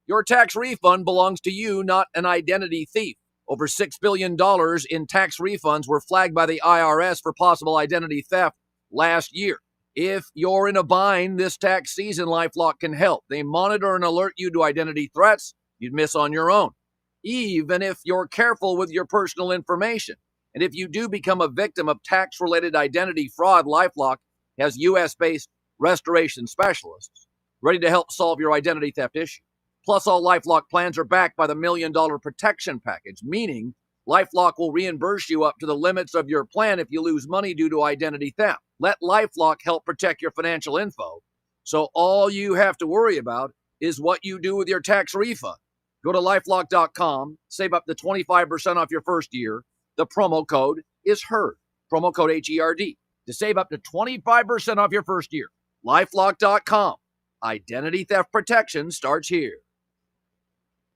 Your tax refund belongs to you, not an identity thief. Over $6 billion in tax refunds were flagged by the IRS for possible identity theft last year. If you're in a bind this tax season, LifeLock can help. They monitor and alert you to identity threats you'd miss on your own, even if you're careful with your personal information. And if you do become a victim of tax-related identity fraud, LifeLock has U.S.-based restoration specialists ready to help solve your identity theft issue. Plus, all LifeLock plans are backed by the $1 Million Protection Package, meaning LifeLock will reimburse you up to the limits of your plan if you lose money due to identity theft. Let LifeLock help protect your financial info, so all you have to worry about is what you do with your tax refund. Go to LifeLock.com, save up to 25% off your first year. The promo code is HERD, promo code HERD, to save up to 25% off your first year. LifeLock.com. Identity theft protection starts here.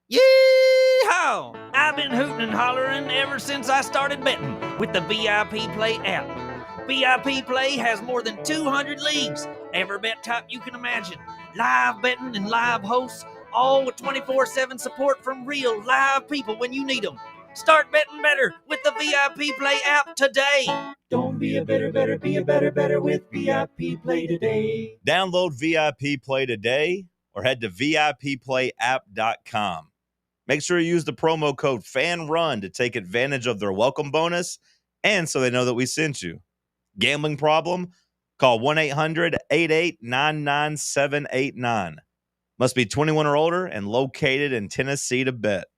Yee-haw! I've been hooting and hollering ever since I started betting with the VIP Play app. VIP Play has more than 200 leagues, every bet type you can imagine, live betting and live hosts, all with 24/7 support from real live people when you need them. Start betting better with the VIP Play app today. Don't be a better, be a better with VIP Play today. Download VIP Play today or head to VIPPlayApp.com. Make sure you use the promo code FANRUN to take advantage of their welcome bonus and so they know that we sent you. Gambling problem? Call 1-800-88-99789. Must be 21 or older and located in Tennessee to bet.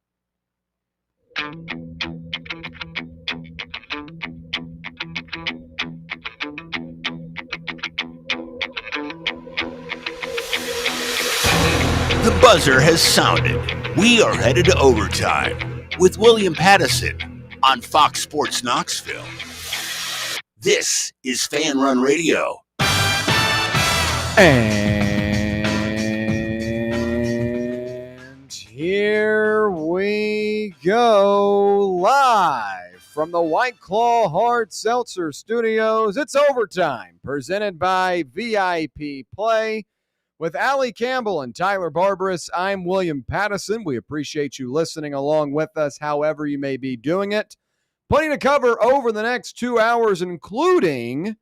The buzzer has sounded. We are headed to overtime with William Pattison on Fox Sports Knoxville. This is Fan Run Radio. And here we go live from the White Claw Hard Seltzer Studios. It's overtime, presented by VIP Play. With Allie Campbell and Tyler Barbaras, I'm William Pattison. We appreciate you listening along with us, however you may be doing it. Plenty to cover over the next 2 hours, including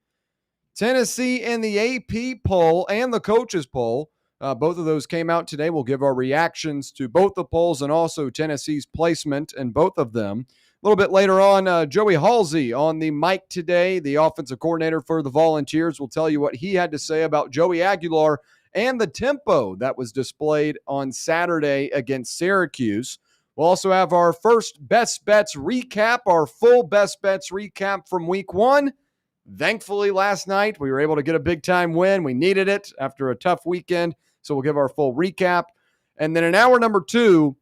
Tennessee in the AP poll and the coaches poll. Both of those came out today. We'll give our reactions to both the polls and also Tennessee's placement in both of them. A little bit later on, Joey Halsey on the mic today, the offensive coordinator for the Volunteers, will tell you what he had to say about Joey Aguilar and the tempo that was displayed on Saturday against Syracuse. We'll also have our first Best Bets recap, our full Best Bets recap from Week 1. Thankfully, last night, we were able to get a big-time win. We needed it after a tough weekend, so we'll give our full recap. And then in hour number 2,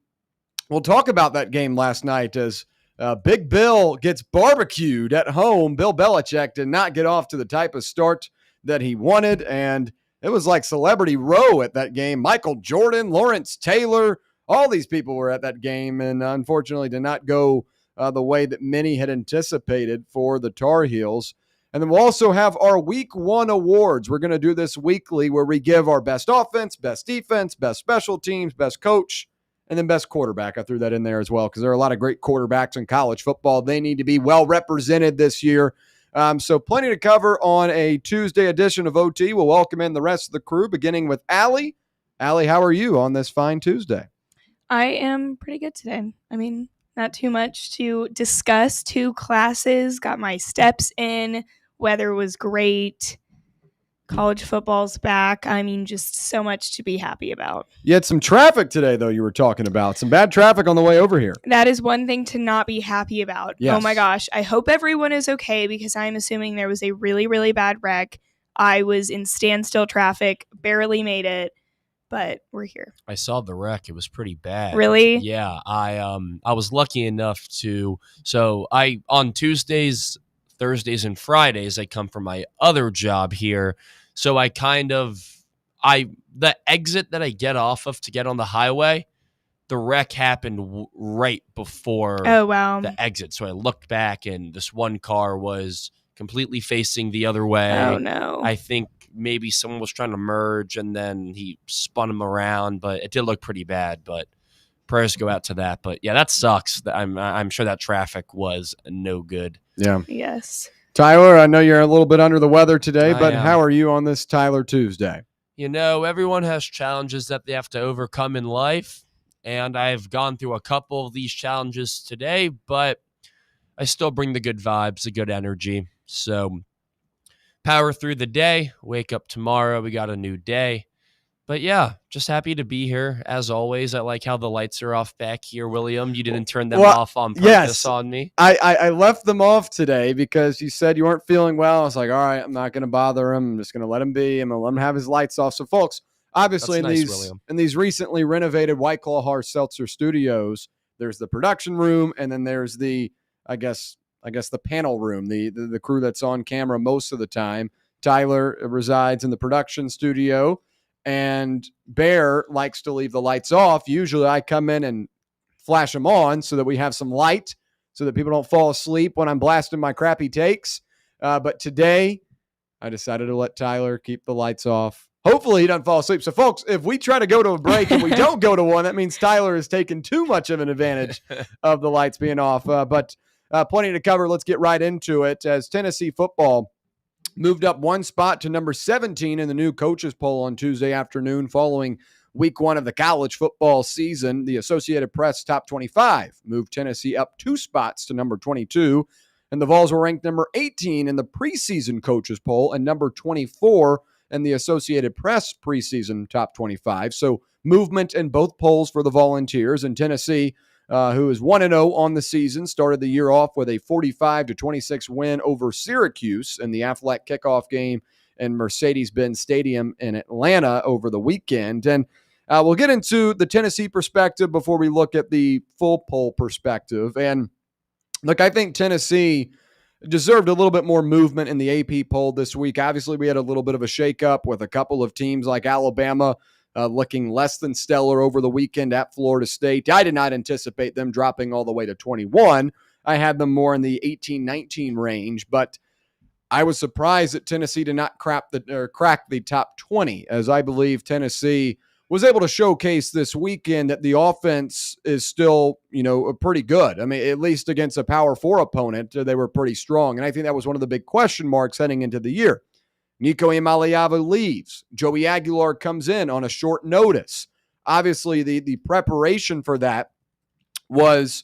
we'll talk about that game last night as Big Bill gets barbecued at home. Bill Belichick did not get off to the type of start that he wanted, and it was like Celebrity Row at that game. Michael Jordan, Lawrence Taylor, all these people were at that game and unfortunately did not go the way that many had anticipated for the Tar Heels. And then we'll also have our Week 1 awards. We're going to do this weekly where we give our best offense, best defense, best special teams, best coach, and then best quarterback. I threw that in there as well because there are a lot of great quarterbacks in college football. They need to be well represented this year. So plenty to cover on a Tuesday edition of OT. We'll welcome in the rest of the crew, beginning with Allie. Allie, how are you on this fine Tuesday? I am pretty good today. I mean, not too much to discuss. 2 classes, got my steps in. Weather was great. College football's back. I mean, just so much to be happy about. You had some traffic today, though, you were talking about. Some bad traffic on the way over here. That is one thing to not be happy about. Yes. Oh, my gosh. I hope everyone is okay because I'm assuming there was a really, really bad wreck. I was in standstill traffic, barely made it, but we're here. I saw the wreck. It was pretty bad. Really? Yeah. I was lucky enough to – so on Tuesdays, Thursdays, and Fridays, I come from my other job here. So the exit that I get off of to get on the highway, the wreck happened right before the exit. So I looked back and this one car was completely facing the other way. Oh, no. I think maybe someone was trying to merge and then he spun him around, but it did look pretty bad. But prayers go out to that. But yeah, that sucks. I'm sure that traffic was no good. Yeah. Yes. Tyler, I know you're a little bit under the weather today, I but am. how are you on this Tyler Tuesday? You know, everyone has challenges that they have to overcome in life, and I've gone through a couple of these challenges today, but I still bring the good vibes, the good energy. So power through the day, wake up tomorrow, we got a new day. But yeah, just happy to be here as always. I like how the lights are off back here, William. You didn't turn them off on purpose yes. on me. I left them off today because you said you weren't feeling well. I was like, all right, I'm not going to bother him. I'm just going to let him be. I'm going to let him have his lights off. So, folks, obviously That's in these recently renovated White Claw Hard Seltzer studios, there's the production room, and then there's the, I guess the panel room, the crew that's on camera most of the time. Tyler resides in the production studio, and Bear likes to leave the lights off. Usually I come in and flash them on so that we have some light so that people don't fall asleep when I'm blasting my crappy takes. But today I decided to let Tyler keep the lights off. Hopefully he doesn't fall asleep. So, folks, if we try to go to a break and we don't go to one, that means Tyler has taken too much of an advantage of the lights being off. But plenty to cover. Let's get right into it. As Tennessee football moved up one spot to number 17 in the new coaches poll on Tuesday afternoon following week 1 of the college football season. The Associated Press top 25 moved Tennessee up 2 spots to number 22, and the Vols were ranked number 18 in the preseason coaches poll and number 24 in the Associated Press preseason top 25. So movement in both polls for the Volunteers, and Tennessee, who is 1-0 on the season, started the year off with a 45-26 win over Syracuse in the Aflac kickoff game in Mercedes-Benz Stadium in Atlanta over the weekend. And we'll get into the Tennessee perspective before we look at the full poll perspective. And look, I think Tennessee deserved a little bit more movement in the AP poll this week. Obviously, we had a little bit of a shakeup with a couple of teams like Alabama looking less than stellar over the weekend at Florida State. I did not anticipate them dropping all the way to 21. I had them more in the 18-19 range, but I was surprised that Tennessee did not crack the top 20, as I believe Tennessee was able to showcase this weekend that the offense is still, pretty good. I mean, at least against a Power 4 opponent, they were pretty strong. And I think that was one of the big question marks heading into the year. Nico Iamaleava leaves. Joey Aguilar comes in on a short notice. Obviously, the preparation for that was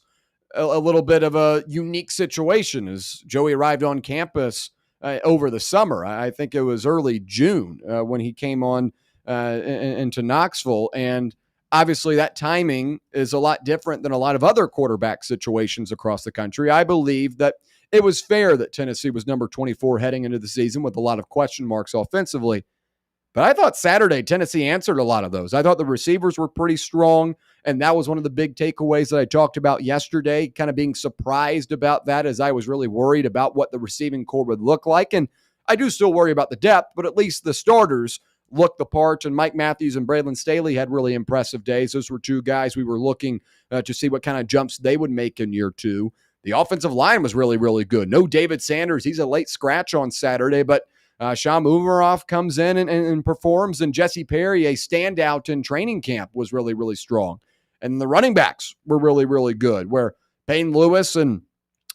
a little bit of a unique situation as Joey arrived on campus over the summer. I think it was early June when he came on into Knoxville. And obviously that timing is a lot different than a lot of other quarterback situations across the country. I believe that it was fair that Tennessee was number 24 heading into the season with a lot of question marks offensively. But I thought Saturday Tennessee answered a lot of those. I thought the receivers were pretty strong, and that was one of the big takeaways that I talked about yesterday, kind of being surprised about that as I was really worried about what the receiving core would look like. And I do still worry about the depth, but at least the starters looked the part, and Mike Matthews and Braylon Staley had really impressive days. Those were two guys we were looking to see what kind of jumps they would make in year 2. The offensive line was really, really good. No David Sanders. He's a late scratch on Saturday, but Sham Umarov comes in and performs, and Jesse Perry, a standout in training camp, was really, really strong. And the running backs were really, really good, where Payne Lewis and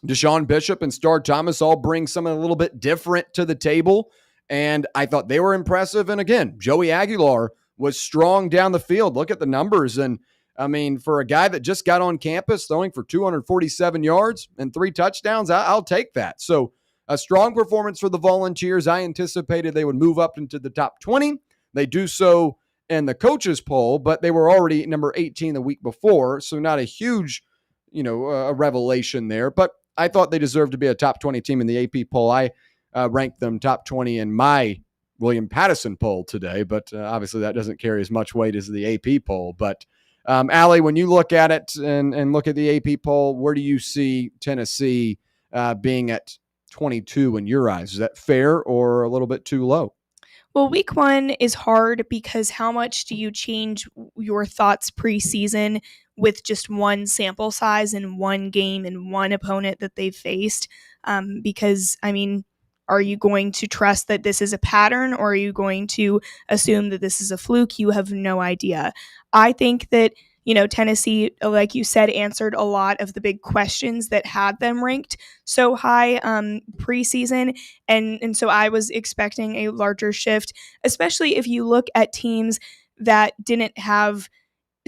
Deshaun Bishop and Star Thomas all bring something a little bit different to the table, and I thought they were impressive. And again, Joey Aguilar was strong down the field. Look at the numbers, and I mean, for a guy that just got on campus throwing for 247 yards and 3 touchdowns, I'll take that. So a strong performance for the Volunteers. I anticipated they would move up into the top 20. They do so in the coaches poll, but they were already number 18 the week before, so not a huge, a revelation there. But I thought they deserved to be a top 20 team in the AP poll. I ranked them top 20 in my William Pattison poll today, but obviously that doesn't carry as much weight as the AP poll. But Allie, when you look at it and look at the AP poll, where do you see Tennessee being at 22 in your eyes? Is that fair or a little bit too low? Well, week 1 is hard because how much do you change your thoughts preseason with just one sample size and one game and one opponent that they've faced? Because, I mean, Are you going to trust that this is a pattern, or are you going to assume that this is a fluke? You have no idea. I think that, Tennessee, like you said, answered a lot of the big questions that had them ranked so high preseason. And so I was expecting a larger shift, especially if you look at teams that didn't have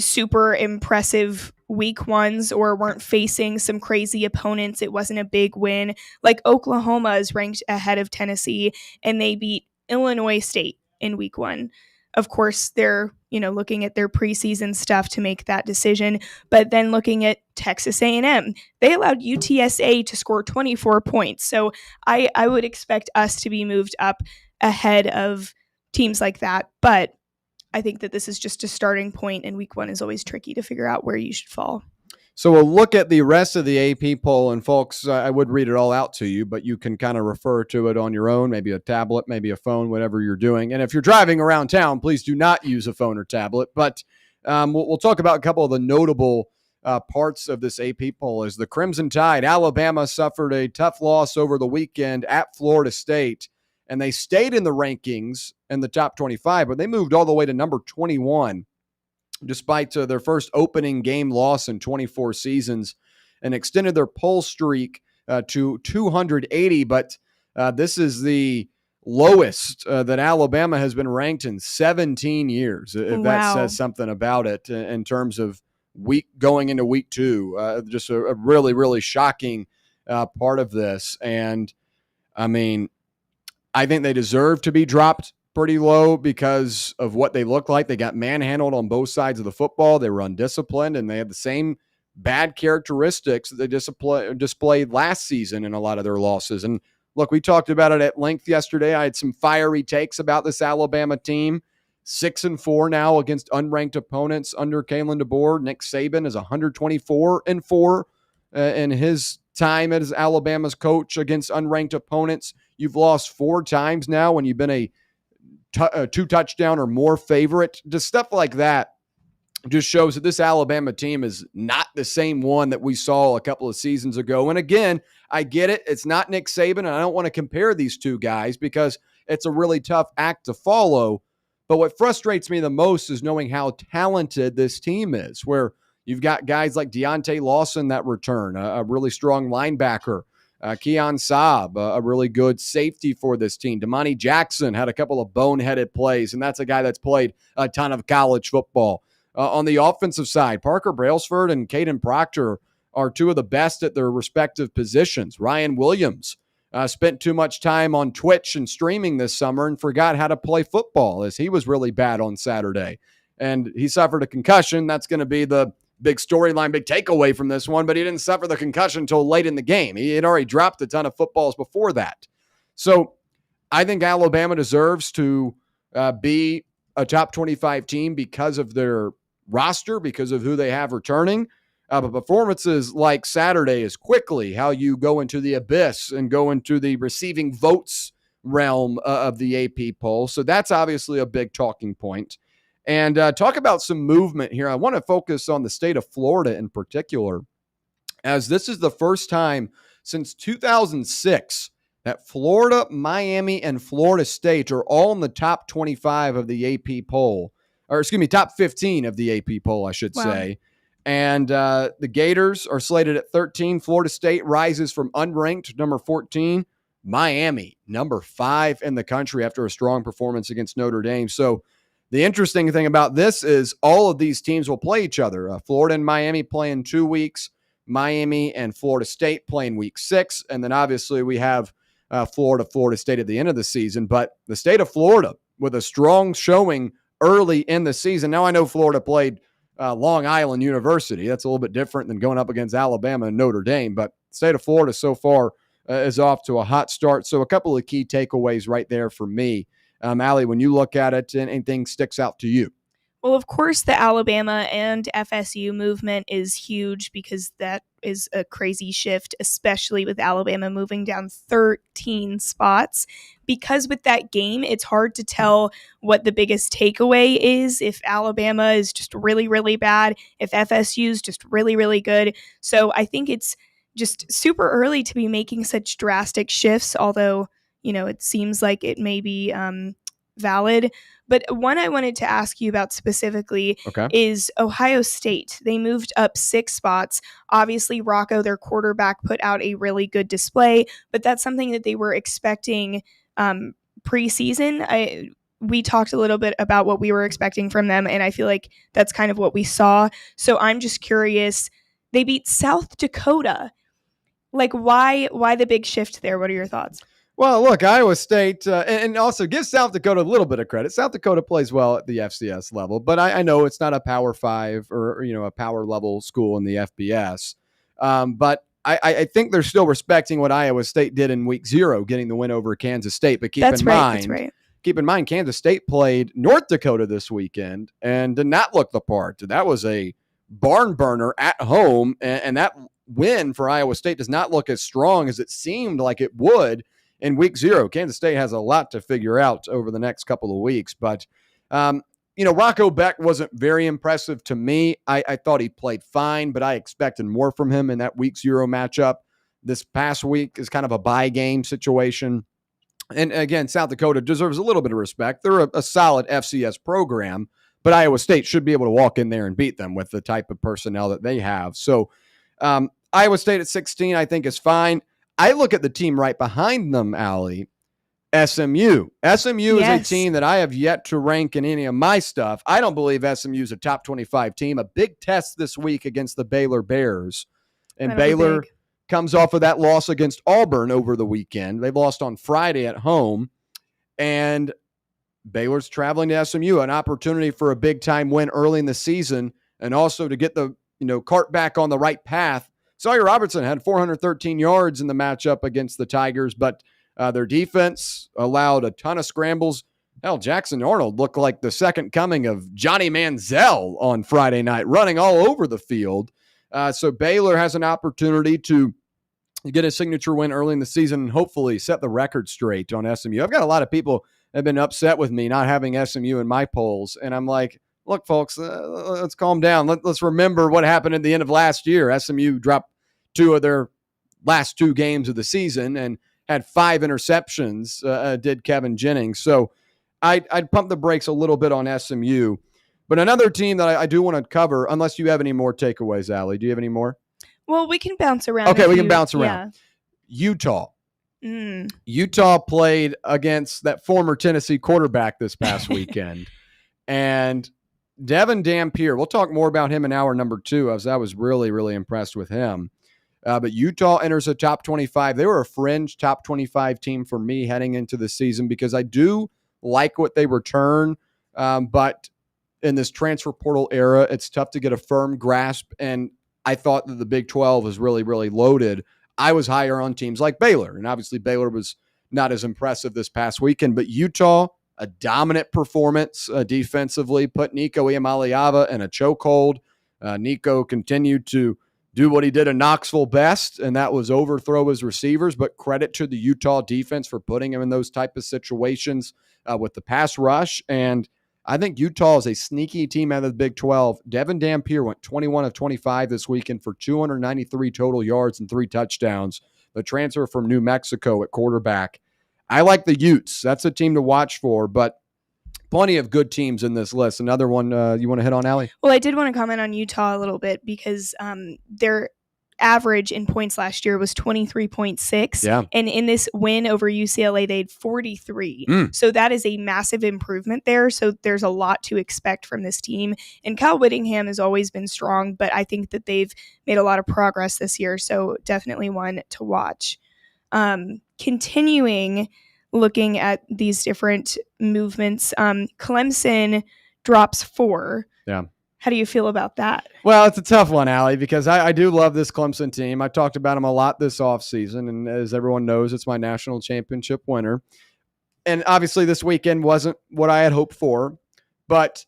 super impressive week ones or weren't facing some crazy opponents. It wasn't a big win. Like Oklahoma is ranked ahead of Tennessee, and they beat Illinois State in week one. Of course, they're, looking at their preseason stuff to make that decision. But then looking at Texas A&M, they allowed UTSA to score 24 points. So I would expect us to be moved up ahead of teams like that. But I think that this is just a starting point, and week one is always tricky to figure out where you should fall. So we'll look at the rest of the AP poll, and folks, I would read it all out to you, but you can kind of refer to it on your own, maybe a tablet, maybe a phone, whatever you're doing. And if you're driving around town, please do not use a phone or tablet. But we'll talk about a couple of the notable parts of this AP poll. As the Crimson Tide, Alabama suffered a tough loss over the weekend at Florida State, and they stayed in the rankings in the top 25, but they moved all the way to number 21, despite their first opening game loss in 24 seasons, and extended their poll streak to 280. But this is the lowest that Alabama has been ranked in 17 years, if that says something about it in terms of going into week two. Just a really, really shocking part of this. And, I mean, I think they deserve to be dropped pretty low because of what they look like. They got manhandled on both sides of the football. They were undisciplined, and they had the same bad characteristics that they displayed last season in a lot of their losses. And look, we talked about it at length yesterday. I had some fiery takes about this Alabama team. 6-4 now against unranked opponents under Kalen DeBoer. Nick Saban is 124-4 in his time as Alabama's coach against unranked opponents. You've lost 4 times now when you've been a 2-touchdown or more favorite. Just stuff like that just shows that this Alabama team is not the same one that we saw a couple of seasons ago. And again, I get it. It's not Nick Saban, and I don't want to compare these two guys because it's a really tough act to follow. But what frustrates me the most is knowing how talented this team is, where you've got guys like Deontay Lawson that return, a really strong linebacker, Keon Saab, a really good safety for this team. Damani Jackson had a couple of boneheaded plays, and that's a guy that's played a ton of college football. On the offensive side, Parker Brailsford and Caden Proctor are two of the best at their respective positions. Ryan Williams spent too much time on Twitch and streaming this summer and forgot how to play football, as he was really bad on Saturday. And he suffered a concussion. That's going to be the big storyline, big takeaway from this one, but he didn't suffer the concussion until late in the game. He had already dropped a ton of footballs before that. So I think Alabama deserves to be a top 25 team because of their roster, because of who they have returning. But performances like Saturday is quickly how you go into the abyss and go into the receiving votes realm of the AP poll. So that's obviously a big talking point. And talk about some movement here. I want to focus on the state of Florida in particular, as this is the first time since 2006 that Florida, Miami, and Florida State are all in the top 25 of the AP poll, or excuse me, top 15 of the AP poll, I should say. And the Gators are slated at 13. Florida State rises from unranked number 14. Miami, number 5 in the country after a strong performance against Notre Dame. So the interesting thing about this is all of these teams will play each other. Florida and Miami play in 2 weeks. Miami and Florida State play in week 6. And then obviously we have Florida State at the end of the season. But the state of Florida with a strong showing early in the season. Now I know Florida played Long Island University. That's a little bit different than going up against Alabama and Notre Dame. But the state of Florida so far is off to a hot start. So a couple of key takeaways right there for me. Allie, when you look at it, anything sticks out to you? Well, of course, the Alabama and FSU movement is huge because that is a crazy shift, especially with Alabama moving down 13 spots. Because with that game, it's hard to tell what the biggest takeaway is, if Alabama is just really, really bad, if FSU is just really, really good. So I think it's just super early to be making such drastic shifts, although it seems like it may be valid. But one I wanted to ask you about specifically is Ohio State. They moved up 6 spots. Obviously, Rocco, their quarterback, put out a really good display, but that's something that they were expecting preseason. We talked a little bit about what we were expecting from them, and I feel like that's kind of what we saw. So I'm just curious. They beat South Dakota. Like, why the big shift there? What are your thoughts? Well, look, Iowa State, and also give South Dakota a little bit of credit. South Dakota plays well at the FCS level, but I know it's not a Power 5 or a power level school in the FBS. But I think they're still respecting what Iowa State did in week 0, getting the win over Kansas State. But keep in mind, Kansas State played North Dakota this weekend and did not look the part. That was a barn burner at home, and that win for Iowa State does not look as strong as it seemed like it would in week 0. Kansas State has a lot to figure out over the next couple of weeks. But, Rocco Beck wasn't very impressive to me. I thought he played fine, but I expected more from him in that week 0 matchup. This past week is kind of a bye game situation. And again, South Dakota deserves a little bit of respect. They're a solid FCS program, but Iowa State should be able to walk in there and beat them with the type of personnel that they have. So Iowa State at 16, I think, is fine. I look at the team right behind them, Allie, SMU. SMU is a team that I have yet to rank in any of my stuff. I don't believe SMU is a top 25 team. A big test this week against the Baylor Bears. And Baylor comes off of that loss against Auburn over the weekend. They lost on Friday at home. And Baylor's traveling to SMU, an opportunity for a big-time win early in the season and also to get the cart back on the right path. Sawyer Robertson had 413 yards in the matchup against the Tigers, but their defense allowed a ton of scrambles. Hell, Jackson Arnold looked like the second coming of Johnny Manziel on Friday night, running all over the field. So Baylor has an opportunity to get a signature win early in the season and hopefully set the record straight on SMU. I've got a lot of people that have been upset with me not having SMU in my polls, and I'm like, look, folks, let's calm down. Let's remember what happened at the end of last year. SMU dropped 2 of their last 2 games of the season and had 5 interceptions, did Kevin Jennings. So I'd pump the brakes a little bit on SMU. But another team that I do want to cover, unless you have any more takeaways, Allie. Do you have any more? Well, we can bounce around. Okay, we can bounce around. Yeah. Utah. Utah played against that former Tennessee quarterback this past weekend. And Devin Dampier, we'll talk more about him in hour number 2, as I was really, really impressed with him. But Utah enters the top 25. They were a fringe top 25 team for me heading into the season because I do like what they return. But in this transfer portal era, it's tough to get a firm grasp. And I thought that the Big 12 was really, really loaded. I was higher on teams like Baylor. And obviously Baylor was not as impressive this past weekend. But Utah, a dominant performance defensively, put Nico Iamaleava in a chokehold. Nico continued to do what he did in Knoxville best, and that was overthrow his receivers, but credit to the Utah defense for putting him in those type of situations with the pass rush. And I think Utah is a sneaky team out of the Big 12. Devin Dampier went 21 of 25 this weekend for 293 total yards and 3 touchdowns. The transfer from New Mexico at quarterback. I like the Utes. That's a team to watch for, but plenty of good teams in this list. Another one you want to hit on, Allie? Well, I did want to comment on Utah a little bit because their average in points last year was 23.6. Yeah. And in this win over UCLA, they had 43. So that is a massive improvement there. So there's a lot to expect from this team. And Kyle Whittingham has always been strong, but I think that they've made a lot of progress this year. So definitely one to watch. Continuing looking at these different movements, Clemson drops 4. Yeah. How do you feel about that? Well, it's a tough one, Allie, because I do love this Clemson team. I talked about them a lot this offseason, and as everyone knows, it's my national championship winner. And obviously this weekend wasn't what I had hoped for, but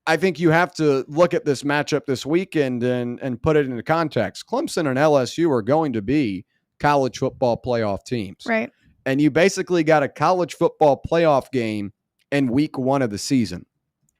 I think you have to look at this matchup this weekend and put it into context. Clemson and LSU are going to be college football playoff teams. Right. And you basically got a college football playoff game in week 1 of the season.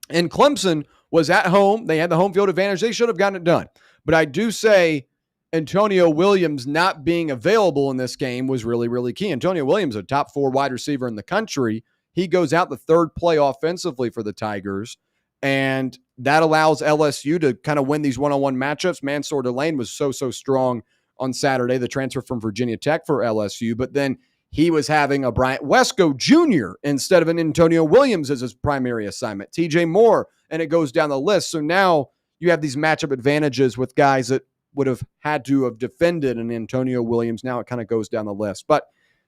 And Clemson was at home. They had the home field advantage. They should have gotten it done. But I do say Antonio Williams not being available in this game was really, really key. Antonio Williams, a top 4 wide receiver in the country, he goes out the third play offensively for the Tigers, and that allows LSU to kind of win these one-on-one matchups. Mansour Delane was so strong on Saturday, the transfer from Virginia Tech for LSU, but then he was having a Bryant Wesco Jr. instead of an Antonio Williams as his primary assignment. TJ Moore, and it goes down the list. So now you have these matchup advantages with guys that would have had to have defended an Antonio Williams. Now it kind of goes down the list. But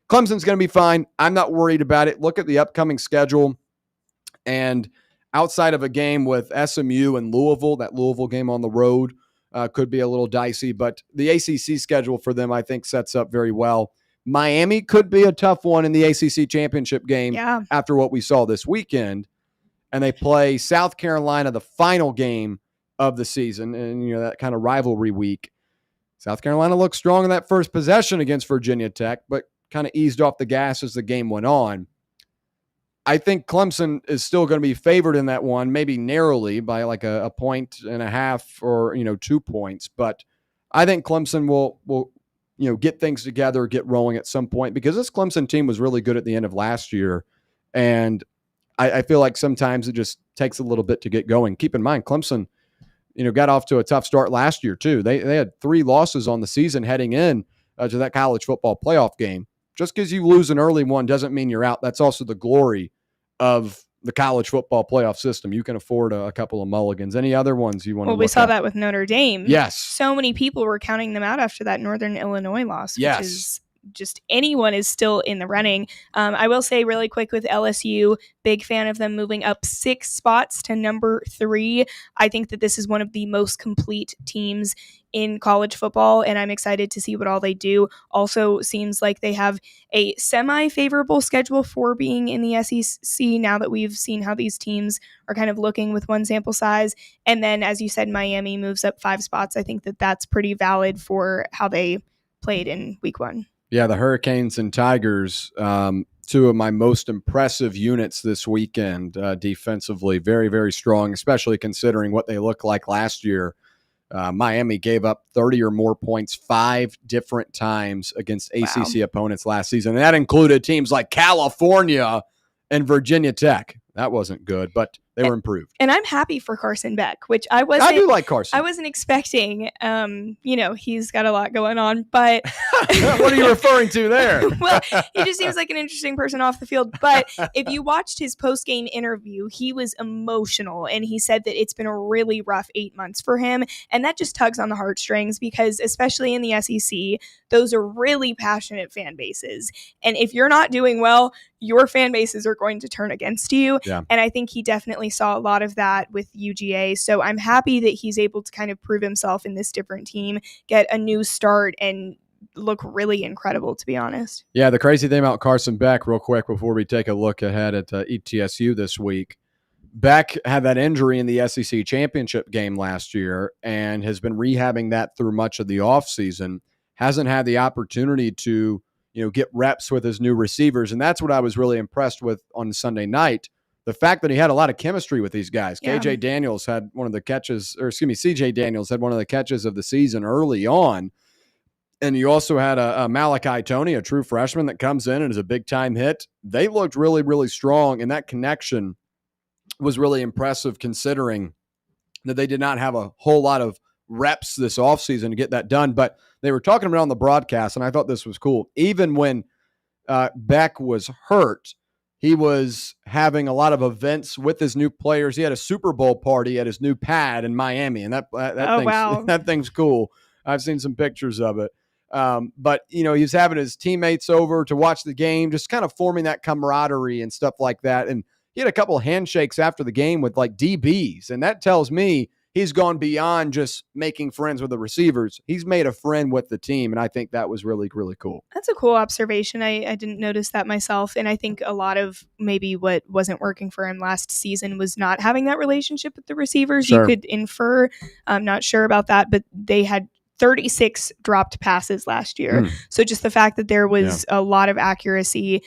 Clemson's going to be fine. I'm not worried about it. Look at the upcoming schedule. And outside of a game with SMU and Louisville, that Louisville game on the road could be a little dicey. But the ACC schedule for them, I think, sets up very well. Miami could be a tough one in the ACC championship game after what we saw this weekend. And they play South Carolina, the final game of the season, and that kind of rivalry week. South Carolina looked strong in that first possession against Virginia Tech, but kind of eased off the gas as the game went on. I think Clemson is still going to be favored in that one, maybe narrowly by like a 1.5 or 2 points. But I think Clemson will get things together, get rolling at some point, because this Clemson team was really good at the end of last year, and I feel like sometimes it just takes a little bit to get going. Keep in mind, Clemson got off to a tough start last year too. They had 3 losses on the season heading in to that college football playoff game. Just because you lose an early one doesn't mean you're out. That's also the glory of the college football playoff system. You can afford a couple of mulligans. Any other ones you want to look at? Well, we saw that with Notre Dame. Yes. So many people were counting them out after that Northern Illinois loss, which Yes. is just anyone is still in the running. I will say really quick with LSU, big fan of them moving up 6 spots to number 3. I think that this is one of the most complete teams in college football, and I'm excited to see what all they do. Also seems like they have a semi-favorable schedule for being in the SEC now that we've seen how these teams are kind of looking with one sample size. And then, as you said, Miami moves up 5 spots. I think that that's pretty valid for how they played in week 1. Yeah, the Hurricanes and Tigers, 2 of my most impressive units this weekend defensively. Very, very strong, especially considering what they looked like last year. Miami gave up 30 or more points 5 different times against ACC opponents last season. And that included teams like California and Virginia Tech. That wasn't good, but they were improved. And I'm happy for Carson Beck, which I do like Carson. I wasn't expecting. He's got a lot going on, but what are you referring to there? Well, he just seems like an interesting person off the field. But if you watched his post-game interview, he was emotional, and he said that it's been a really rough 8 months for him, and that just tugs on the heartstrings because, especially in the SEC, those are really passionate fan bases, and if you're not doing well, your fan bases are going to turn against you. Yeah. And I think he definitely saw a lot of that with UGA. So I'm happy that he's able to kind of prove himself in this different team, get a new start, and look really incredible, to be honest. Yeah, the crazy thing about Carson Beck, real quick, before we take a look ahead at ETSU this week, Beck had that injury in the SEC championship game last year and has been rehabbing that through much of the offseason. Hasn't had the opportunity to get reps with his new receivers. And that's what I was really impressed with on Sunday night. The fact that he had a lot of chemistry with these guys. Yeah. CJ Daniels had one of the catches of the season early on. And you also had a Malachi Toney, a true freshman that comes in and is a big-time hit. They looked really, really strong, and that connection was really impressive considering that they did not have a whole lot of reps this offseason to get that done. But they were talking about it on the broadcast, and I thought this was cool. Even when Beck was hurt, he was having a lot of events with his new players. He had a Super Bowl party at his new pad in Miami, and that thing's cool. I've seen some pictures of it. But he's having his teammates over to watch the game, just kind of forming that camaraderie and stuff like that. And he had a couple of handshakes after the game with like DBs, and that tells me he's gone beyond just making friends with the receivers. He's made a friend with the team, and I think that was really, really cool. That's a cool observation. I didn't notice that myself, and I think a lot of maybe what wasn't working for him last season was not having that relationship with the receivers. Sure. You could infer. I'm not sure about that, but they had 36 dropped passes last year. So just the fact that there was a lot of accuracy,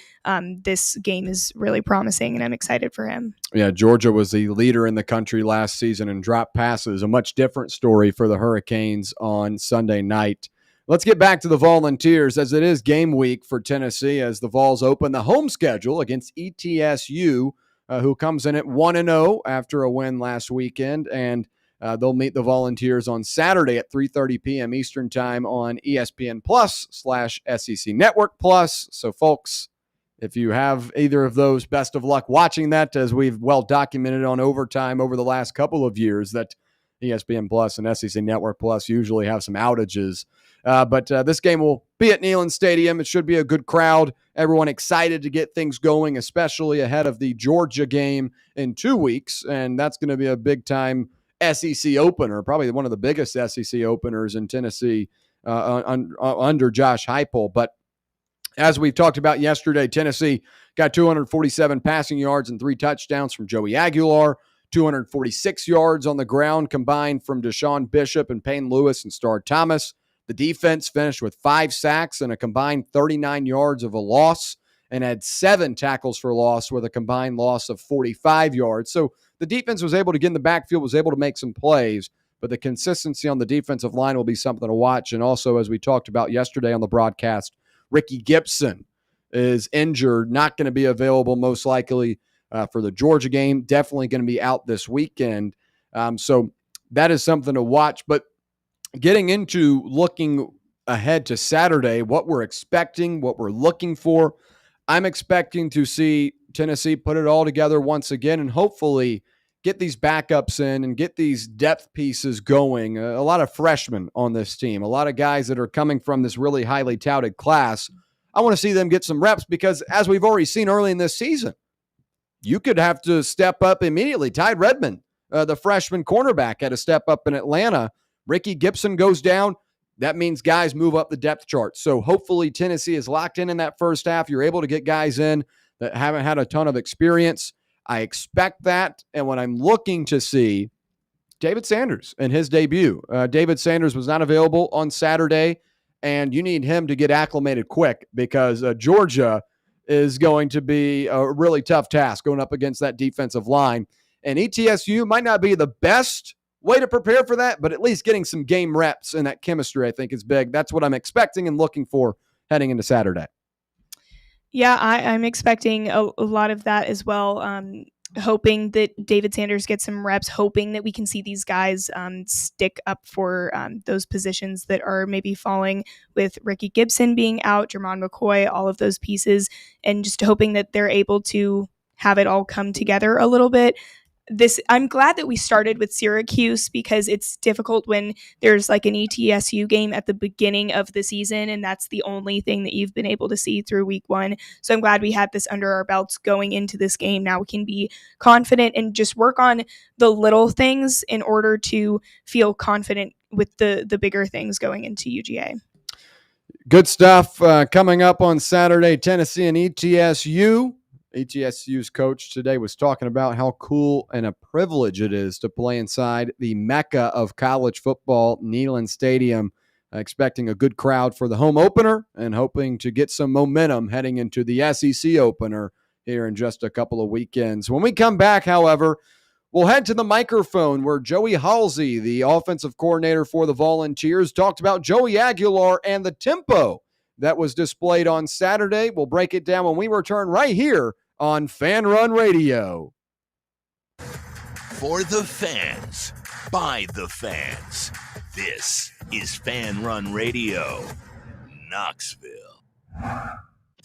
this game is really promising, and I'm excited for him. Yeah, Georgia was the leader in the country last season in drop passes. A much different story for the Hurricanes on Sunday night. Let's get back to the Volunteers, as it is game week for Tennessee as the Vols open the home schedule against ETSU, who comes in at 1-0 after a win last weekend, and they'll meet the Volunteers on Saturday at 3:30 p.m. Eastern Time on ESPN Plus/SEC Network Plus. So, folks, if you have either of those, best of luck watching that, as we've well documented on Overtime over the last couple of years that ESPN Plus and SEC Network Plus usually have some outages. But this game will be at Neyland Stadium. It should be a good crowd. Everyone excited to get things going, especially ahead of the Georgia game in 2 weeks. And that's going to be a big-time SEC opener, probably one of the biggest SEC openers in Tennessee under Josh Heupel. But as we've talked about yesterday, Tennessee got 247 passing yards and 3 touchdowns from Joey Aguilar, 246 yards on the ground combined from Deshaun Bishop and Payne Lewis and Star Thomas. The defense finished with 5 sacks and a combined 39 yards of a loss, and had 7 tackles for loss with a combined loss of 45 yards. So the defense was able to get in the backfield, was able to make some plays, but the consistency on the defensive line will be something to watch. And also, as we talked about yesterday on the broadcast, Ricky Gibson is injured, not going to be available most likely for the Georgia game, definitely going to be out this weekend. So that is something to watch. But getting into looking ahead to Saturday, what we're expecting, what we're looking for, I'm expecting to see Tennessee put it all together once again and hopefully get these backups in and get these depth pieces going. A lot of freshmen on this team, a lot of guys that are coming from this really highly touted class. I want to see them get some reps because, as we've already seen early in this season, you could have to step up immediately. Ty Redmond, the freshman cornerback, had to step up in Atlanta. Ricky Gibson goes down. That means guys move up the depth chart. So hopefully Tennessee is locked in that first half. You're able to get guys in that haven't had a ton of experience. I expect that. And what I'm looking to see, David Sanders in his debut. David Sanders was not available on Saturday, and you need him to get acclimated quick because Georgia is going to be a really tough task going up against that defensive line. And ETSU might not be the best way to prepare for that, but at least getting some game reps and that chemistry, I think, is big. That's what I'm expecting and looking for heading into Saturday. Yeah, I'm expecting a lot of that as well. Hoping that David Sanders gets some reps, hoping that we can see these guys stick up for those positions that are maybe falling, with Ricky Gibson being out, Jermon McCoy, all of those pieces, and just hoping that they're able to have it all come together a little bit. I'm glad that we started with Syracuse because it's difficult when there's like an ETSU game at the beginning of the season and that's the only thing that you've been able to see through week 1. So I'm glad we had this under our belts going into this game. Now we can be confident and just work on the little things in order to feel confident with the bigger things going into UGA. Good stuff coming up on Saturday, Tennessee and ETSU. ETSU's coach today was talking about how cool and a privilege it is to play inside the mecca of college football, Neyland Stadium, expecting a good crowd for the home opener and hoping to get some momentum heading into the SEC opener here in just a couple of weekends. When we come back, however, we'll head to the microphone where Joey Halsey, the offensive coordinator for the Volunteers, talked about Joey Aguilar and the tempo that was displayed on Saturday. We'll break it down when we return right here on Fan Run Radio. For the fans, by the fans, this is Fan Run Radio, Knoxville.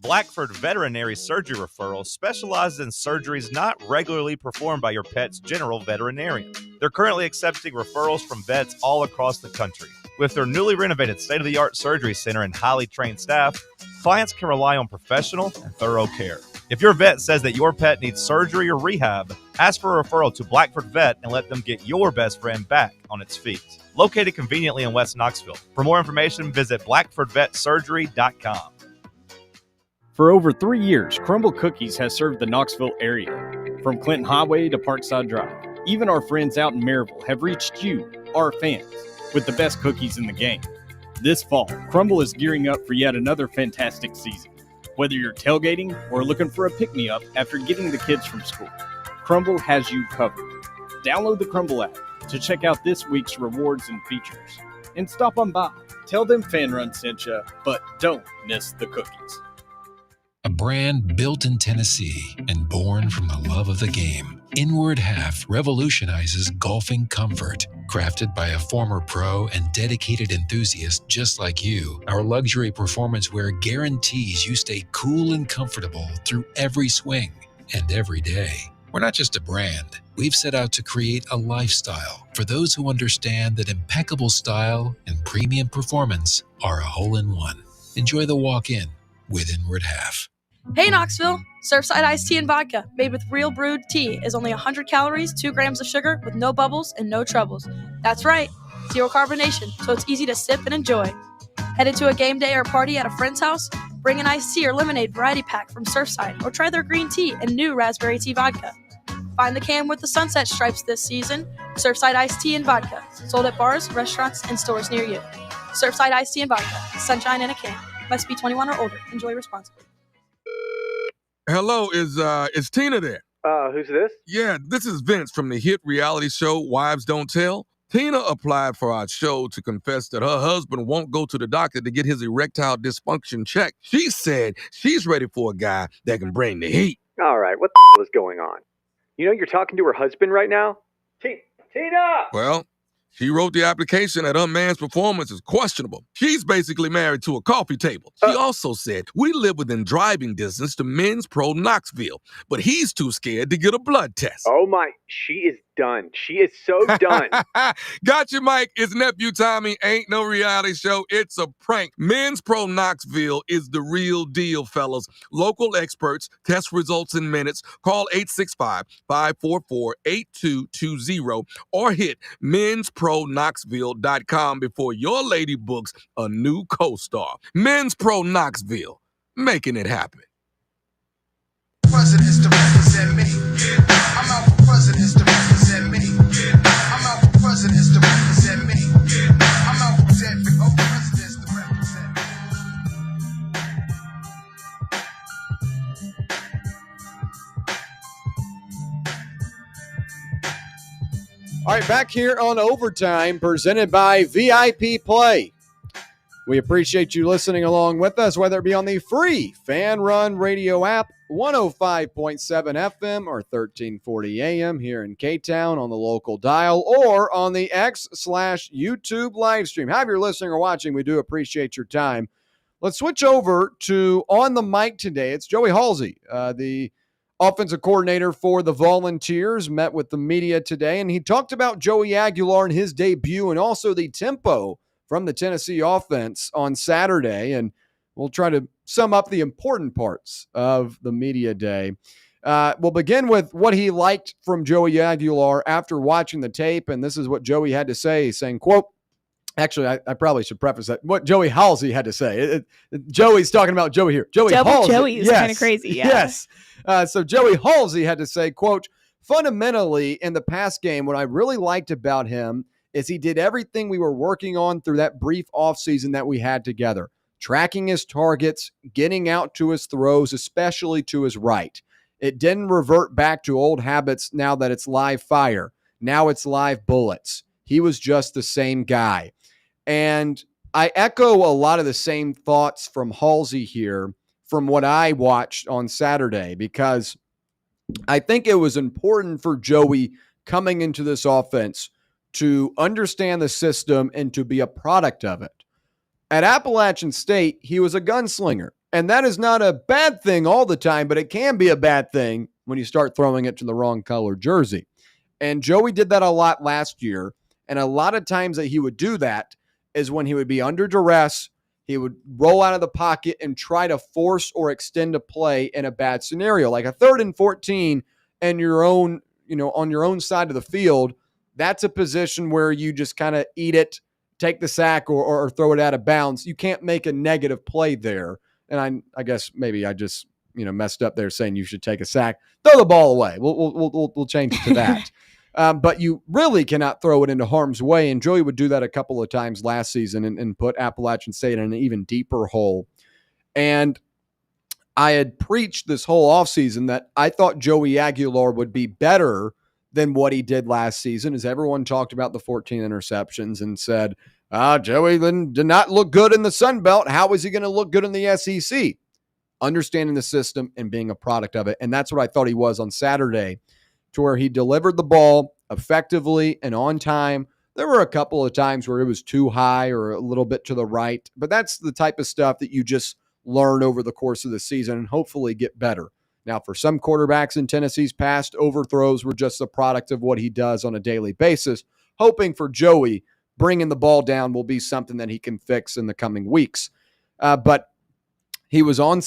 Blackford Veterinary Surgery Referral specializes in surgeries not regularly performed by your pet's general veterinarian. They're currently accepting referrals from vets all across the country. With their newly renovated state-of-the-art surgery center and highly trained staff, clients can rely on professional and thorough care. If your vet says that your pet needs surgery or rehab, ask for a referral to Blackford Vet and let them get your best friend back on its feet. Located conveniently in West Knoxville. For more information, visit blackfordvetsurgery.com. For over 3 years, Crumble Cookies has served the Knoxville area. From Clinton Highway to Parkside Drive, even our friends out in Maryville have reached you, our fans. with the best cookies in the game. This fall, Crumble is gearing up for yet another fantastic season. Whether you're tailgating or looking for a pick-me-up after getting the kids from school, Crumble has you covered. Download the Crumble app to check out this week's rewards and features. And stop on by. Tell them Fan Run sent you, but don't miss the cookies. A brand built in Tennessee and born from the love of the game, Inward Half revolutionizes golfing comfort. Crafted by a former pro and dedicated enthusiast just like you, our luxury performance wear guarantees you stay cool and comfortable through every swing and every day. We're not just a brand. We've set out to create a lifestyle for those who understand that impeccable style and premium performance are a hole-in-one. Enjoy the walk-in with Inward Half. Hey Knoxville! Surfside iced tea and vodka, made with real brewed tea, is only 100 calories, 2 grams of sugar, with no bubbles and no troubles. That's right, zero carbonation, so it's easy to sip and enjoy. Headed to a game day or party at a friend's house? Bring an iced tea or lemonade variety pack from Surfside, or try their green tea and new raspberry tea vodka. Find the can with the sunset stripes this season. Surfside iced tea and vodka, sold at bars, restaurants, and stores near you. Surfside iced tea and vodka, sunshine in a can. Must be 21 or older. Enjoy responsibly. Hello, is Tina there? Who's this? Yeah, this is Vince from the hit reality show Wives Don't Tell. Tina applied for our show to confess that her husband won't go to the doctor to get his erectile dysfunction checked. She said she's ready for a guy that can bring the heat. All right, what the is going on? You know you're talking to her husband right now? Tina! Well, she wrote the application that her man's performance is questionable. She's basically married to a coffee table. She also said, we live within driving distance to Men's Pro Knoxville, but he's too scared to get a blood test. Oh my, she is done. She is so done. Gotcha, Mike. It's Nephew Tommy. Ain't no reality show. It's a prank. Men's Pro Knoxville is the real deal, fellas. Local experts, test results in minutes. Call 865-544-8220 or hit men'spro-knoxville.com before your lady books a new co-star. Men's Pro Knoxville, making it happen. Presidents to represent me. I'm out for presidents to represent me. I'm out for presidents to represent me. I'm out for presidents to represent me. All right, back here on Overtime, presented by VIP Play. We appreciate you listening along with us, whether it be on the free Fan Run Radio app, 105.7 FM or 1340 AM here in K-Town on the local dial, or on the X/YouTube live stream. However you're listening or watching, we do appreciate your time. Let's switch over to On the Mic today. It's Joey Halsey, the offensive coordinator for the Volunteers, met with the media today, and he talked about Joey Aguilar and his debut and also the tempo from the Tennessee offense on Saturday, and we'll try to sum up the important parts of the media day. We'll begin with what he liked from Joey Aguilar after watching the tape, and this is what Joey had to say, saying, quote, actually, I probably should preface that, what Joey Halsey had to say. Joey's talking about Joey here. Joey Halsey. Joey is kind of crazy, yeah. Yes. So Joey Halsey had to say, quote, fundamentally, in the past game, what I really liked about him is he did everything we were working on through that brief offseason that we had together. Tracking his targets, getting out to his throws, especially to his right. It didn't revert back to old habits now that it's live fire. Now it's live bullets. He was just the same guy. And I echo a lot of the same thoughts from Halsey here from what I watched on Saturday, because I think it was important for Joey coming into this offense to understand the system and to be a product of it. At Appalachian State, he was a gunslinger, and that is not a bad thing all the time, but it can be a bad thing when you start throwing it to the wrong color jersey. And Joey did that a lot last year, and a lot of times that he would do that is when he would be under duress, he would roll out of the pocket and try to force or extend a play in a bad scenario, like a 3rd and 14 and your own, on your own side of the field. That's a position where you just kind of eat it, take the sack, or throw it out of bounds. You can't make a negative play there. And I guess maybe I just messed up there saying you should take a sack. Throw the ball away. We'll change it to that. But you really cannot throw it into harm's way. And Joey would do that a couple of times last season and put Appalachian State in an even deeper hole. And I had preached this whole offseason that I thought Joey Aguilar would be better than what he did last season, as everyone talked about the 14 interceptions and said, Joey did not look good in the Sun Belt. How is he going to look good in the SEC? Understanding the system and being a product of it. And that's what I thought he was on Saturday, to where he delivered the ball effectively and on time. There were a couple of times where it was too high or a little bit to the right, but that's the type of stuff that you just learn over the course of the season and hopefully get better. Now, for some quarterbacks in Tennessee's past, overthrows were just a product of what he does on a daily basis. Hoping for Joey, bringing the ball down will be something that he can fix in the coming weeks. But he was on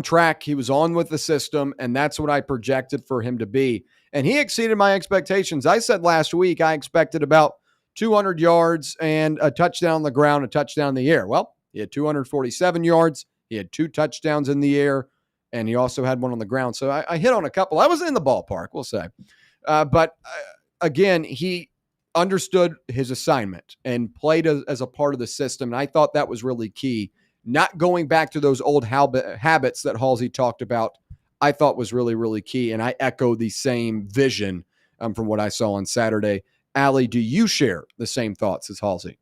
track. He was on with the system, and that's what I projected for him to be. And he exceeded my expectations. I said last week I expected about 200 yards and a touchdown on the ground, a touchdown in the air. Well, he had 247 yards. He had 2 touchdowns in the air, and he also had one on the ground. So I hit on a couple. I was in the ballpark, we'll say. But again, he understood his assignment and played as a part of the system. And I thought that was really key. Not going back to those old habits that Halsey talked about, I thought was really, really key. And I echo the same vision from what I saw on Saturday. Allie, do you share the same thoughts as Halsey?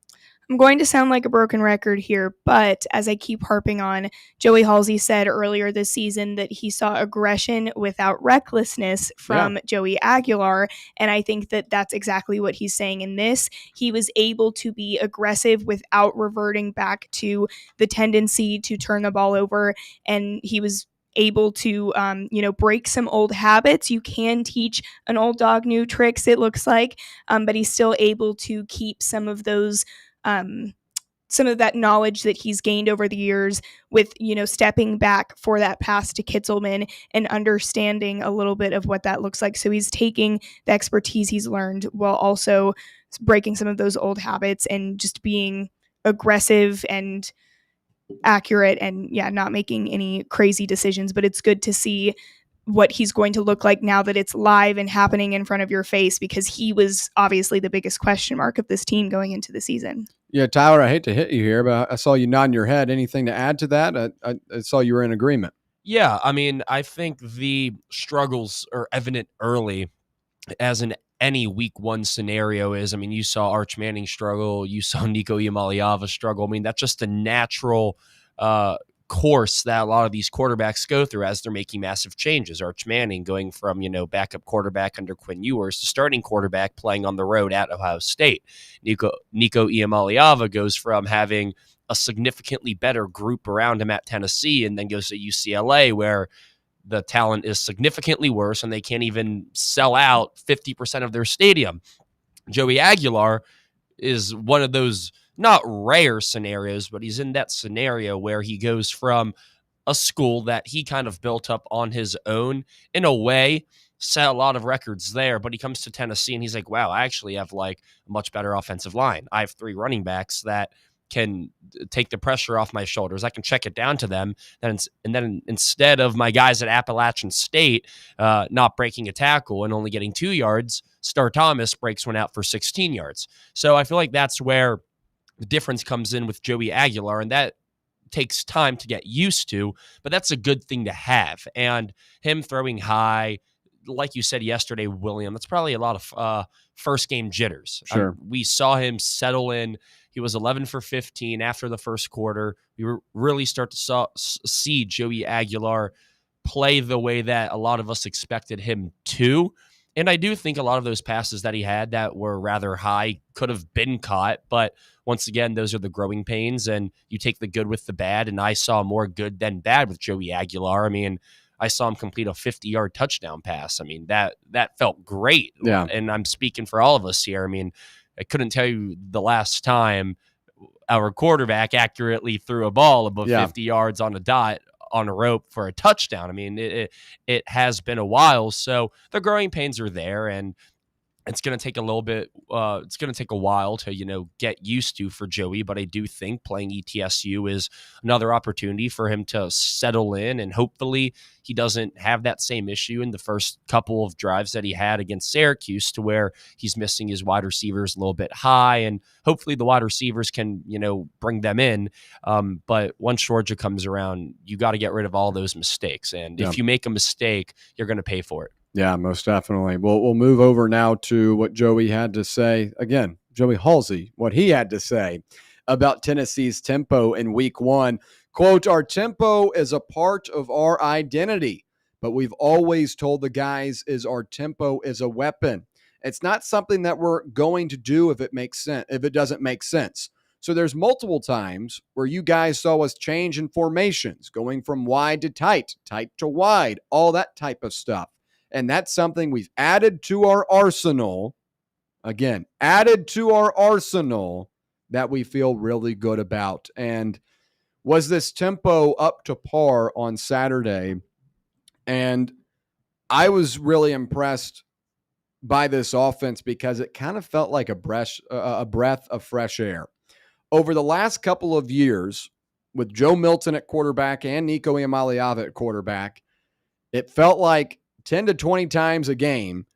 I'm going to sound like a broken record here, but as I keep harping on, Joey Halsey said earlier this season that he saw aggression without recklessness from Joey Aguilar, and I think that that's exactly what he's saying in this. He was able to be aggressive without reverting back to the tendency to turn the ball over, and he was able to, break some old habits. You can teach an old dog new tricks, it looks like, but he's still able to keep some of those some of that knowledge that he's gained over the years with, stepping back for that pass to Kitzelman and understanding a little bit of what that looks like. So he's taking the expertise he's learned while also breaking some of those old habits and just being aggressive and accurate and not making any crazy decisions. But it's good to see what he's going to look like now that it's live and happening in front of your face, because he was obviously the biggest question mark of this team going into the season. Yeah, Tyler, I hate to hit you here, but I saw you nodding your head. Anything to add to that? I saw you were in agreement. Yeah, I mean, I think the struggles are evident early, as in any week 1 scenario is. I mean, you saw Arch Manning struggle. You saw Nico Iamaleava struggle. I mean, that's just a natural course that a lot of these quarterbacks go through as they're making massive changes. Arch Manning going from, backup quarterback under Quinn Ewers to starting quarterback playing on the road at Ohio State. Nico Iamaleava goes from having a significantly better group around him at Tennessee and then goes to UCLA, where the talent is significantly worse and they can't even sell out 50% of their stadium. Joey Aguilar is one of those not rare scenarios, but he's in that scenario where he goes from a school that he kind of built up on his own, in a way, set a lot of records there, but he comes to Tennessee and he's like, wow, I actually have like a much better offensive line. I have 3 running backs that can take the pressure off my shoulders. I can check it down to them. And then instead of my guys at Appalachian State not breaking a tackle and only getting 2 yards, Star Thomas breaks one out for 16 yards. So I feel like that's where the difference comes in with Joey Aguilar, and that takes time to get used to, but that's a good thing to have. And him throwing high, like you said yesterday, William, that's probably a lot of first game jitters. Sure. We saw him settle in. He was 11 for 15 after the first quarter. We really start to see Joey Aguilar play the way that a lot of us expected him to. And I do think a lot of those passes that he had that were rather high could have been caught. But once again, those are the growing pains, and you take the good with the bad. And I saw more good than bad with Joey Aguilar. I mean, I saw him complete a 50-yard touchdown pass. I mean, that felt great. Yeah. And I'm speaking for all of us here. I mean, I couldn't tell you the last time our quarterback accurately threw a ball above 50 yards on a dot on a rope for a touchdown. I mean, it has been a while, so the growing pains are there, and It's going to take a little bit. It's going to take a while to, get used to for Joey. But I do think playing ETSU is another opportunity for him to settle in, and hopefully he doesn't have that same issue in the first couple of drives that he had against Syracuse, to where he's missing his wide receivers a little bit high, and hopefully the wide receivers can, bring them in. But once Georgia comes around, you got to get rid of all those mistakes, and if you make a mistake, you're going to pay for it. Yeah, most definitely. We'll move over now to what Joey had to say. Again, Joey Halsey, what he had to say about Tennessee's tempo in week 1. Quote, "Our tempo is a part of our identity, but we've always told the guys is our tempo is a weapon. It's not something that we're going to do if it makes sense, if it doesn't make sense. So there's multiple times where you guys saw us change in formations, going from wide to tight to wide, all that type of stuff. And that's something we've added to our arsenal. Again, added to our arsenal that we feel really good about." And was this tempo up to par on Saturday? And I was really impressed by this offense because it kind of felt like a breath of fresh air. Over the last couple of years, with Joe Milton at quarterback and Nico Iamaleava at quarterback, it felt like 10 to 20 times a game,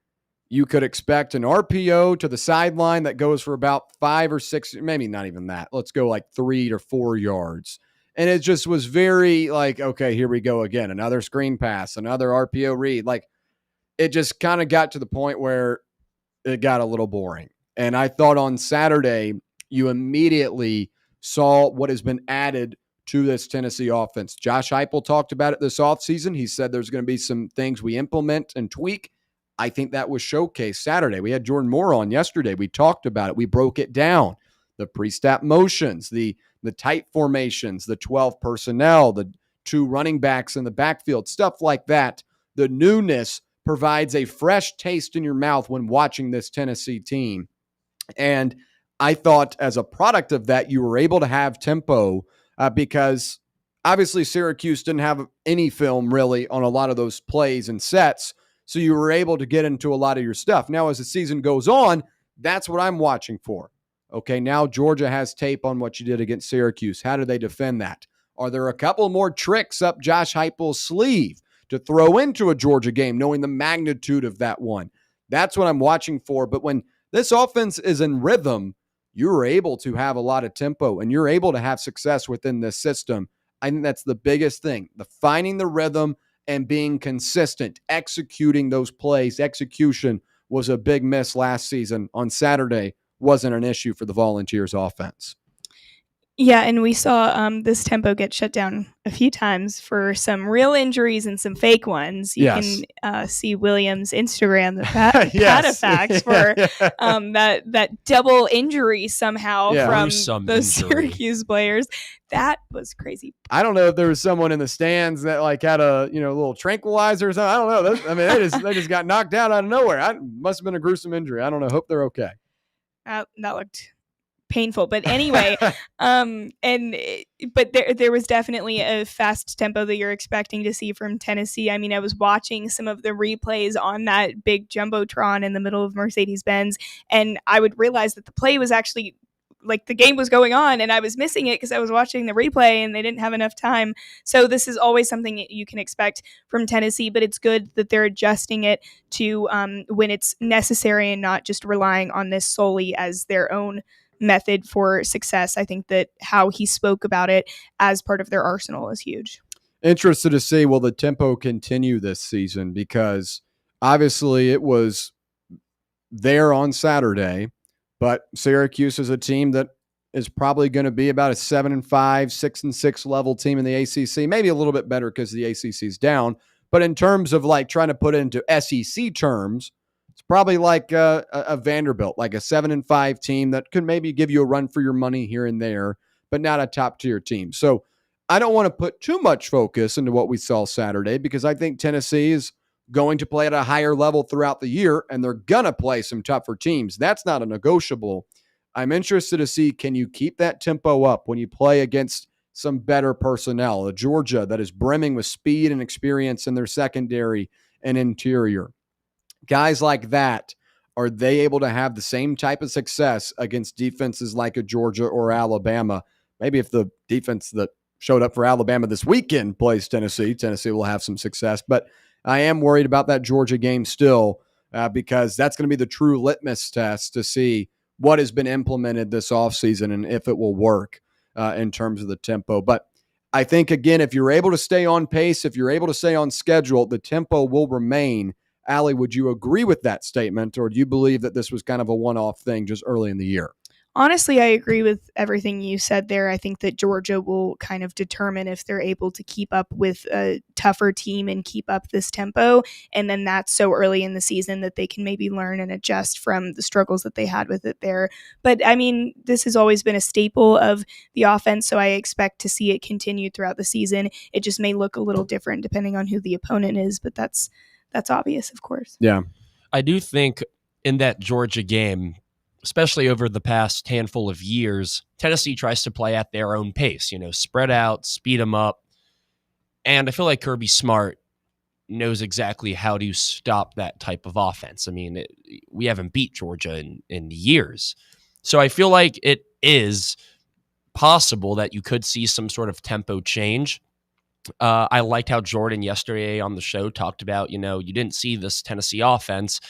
you could expect an RPO to the sideline that goes for about 5 or 6, maybe not even that. Let's go like 3 to 4 yards. And it just was very like, okay, here we go again. Another screen pass, another RPO read. Like, it just kind of got to the point where it got a little boring. And I thought on Saturday, you immediately saw what has been added to this Tennessee offense. Josh Heupel talked about it this offseason. He said there's going to be some things we implement and tweak. I think that was showcased Saturday. We had Jordan Moore on yesterday. We talked about it. We broke it down. The pre-snap motions, the tight formations, the 12 personnel, the 2 running backs in the backfield, stuff like that. The newness provides a fresh taste in your mouth when watching this Tennessee team. And I thought as a product of that, you were able to have tempo because obviously Syracuse didn't have any film really on a lot of those plays and sets. So you were able to get into a lot of your stuff. Now, as the season goes on, that's what I'm watching for. Okay, now Georgia has tape on what you did against Syracuse. How do they defend that? Are there a couple more tricks up Josh Heupel's sleeve to throw into a Georgia game, knowing the magnitude of that one? That's what I'm watching for. But when this offense is in rhythm, you're able to have a lot of tempo and you're able to have success within this system. I think that's the biggest thing, the finding the rhythm and being consistent, executing those plays. Execution was a big miss last season. On Saturday wasn't an issue for the Volunteers offense. Yeah, and we saw this tempo get shut down a few times for some real injuries and some fake ones. You can see Williams' Instagram, the Patafacts for that double injury somehow from those Syracuse players. That was crazy. I don't know if there was someone in the stands that like had a little tranquilizer or something. I don't know. They just got knocked out of nowhere. It must have been a gruesome injury. I don't know. Hope they're okay. That looked painful, but anyway, but there was definitely a fast tempo that you're expecting to see from Tennessee. I mean, I was watching some of the replays on that big jumbotron in the middle of Mercedes-Benz, and I would realize that the play was actually like the game was going on, and I was missing it because I was watching the replay and they didn't have enough time. So this is always something that you can expect from Tennessee, but it's good that they're adjusting it to when it's necessary and not just relying on this solely as their own method for success. I think that how he spoke about it as part of their arsenal is huge. Interested to see, will the tempo continue this season? Because obviously it was there on Saturday, but Syracuse is a team that is probably going to be about a 7-5, 6-6 level team in the ACC, maybe a little bit better because the ACC is down. But in terms of like trying to put it into SEC terms, it's probably like a Vanderbilt, like a 7-5 team that could maybe give you a run for your money here and there, but not a top tier team. So I don't want to put too much focus into what we saw Saturday because I think Tennessee is going to play at a higher level throughout the year and they're going to play some tougher teams. That's not a negotiable. I'm interested to see, can you keep that tempo up when you play against some better personnel, a Georgia that is brimming with speed and experience in their secondary and interior. Guys like that are they able to have the same type of success against defenses like a Georgia or Alabama? Maybe if the defense that showed up for Alabama this weekend plays Tennessee will have some success. But I am worried about that Georgia game still because that's going to be the true litmus test to see what has been implemented this offseason and if it will work in terms of the tempo. But I think, again, if you're able to stay on pace, if you're able to stay on schedule, the tempo will remain. Allie, would you agree with that statement, or do you believe that this was kind of a one-off thing just early in the year? Honestly, I agree with everything you said there. I think that Georgia will kind of determine if they're able to keep up with a tougher team and keep up this tempo. And then that's so early in the season that they can maybe learn and adjust from the struggles that they had with it there. But I mean, this has always been a staple of the offense, so I expect to see it continue throughout the season. It just may look a little different depending on who the opponent is, but that's obvious, of course. Yeah. I do think in that Georgia game, especially over the past handful of years, Tennessee tries to play at their own pace, spread out, speed them up. And I feel like Kirby Smart knows exactly how to stop that type of offense. I mean, we haven't beat Georgia in years. So I feel like it is possible that you could see some sort of tempo change. I liked how Jordan yesterday on the show talked about, you didn't see this Tennessee offense,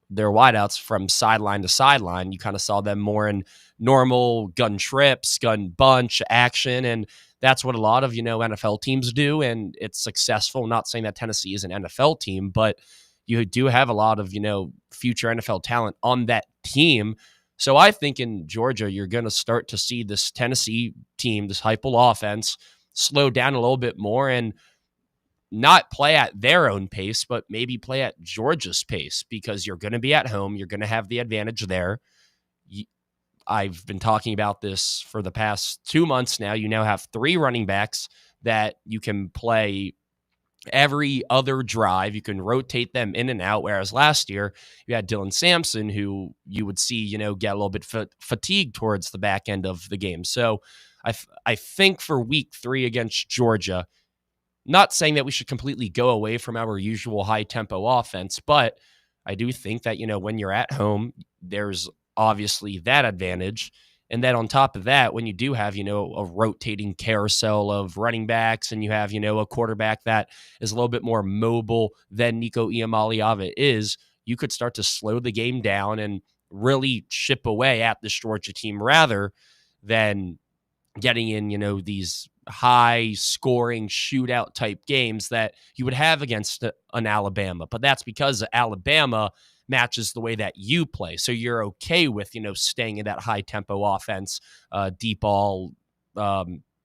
their wideouts from sideline to sideline. You kind of saw them more in normal gun trips, gun bunch action. And that's what a lot of, NFL teams do. And it's successful. I'm not saying that Tennessee is an NFL team, but you do have a lot of, future NFL talent on that team. So I think in Georgia, you're going to start to see this Tennessee team, this Heupel offense, slow down a little bit more and not play at their own pace, but maybe play at Georgia's pace, because you're going to be at home. You're going to have the advantage there. I've been talking about this for the past 2 months now. You now have 3 running backs that you can play every other drive. You can rotate them in and out, whereas last year you had Dylan Sampson, who you would see, get a little bit fatigued towards the back end of the game. So I think for week 3 against Georgia, not saying that we should completely go away from our usual high-tempo offense, but I do think that, when you're at home, there's obviously that advantage. And then on top of that, when you do have, a rotating carousel of running backs and you have, a quarterback that is a little bit more mobile than Nico Iamaleava is, you could start to slow the game down and really chip away at this Georgia team rather than getting in, these high-scoring shootout type games that you would have against an Alabama. But that's because Alabama matches the way that you play. So you're okay with, staying in that high-tempo offense, deep ball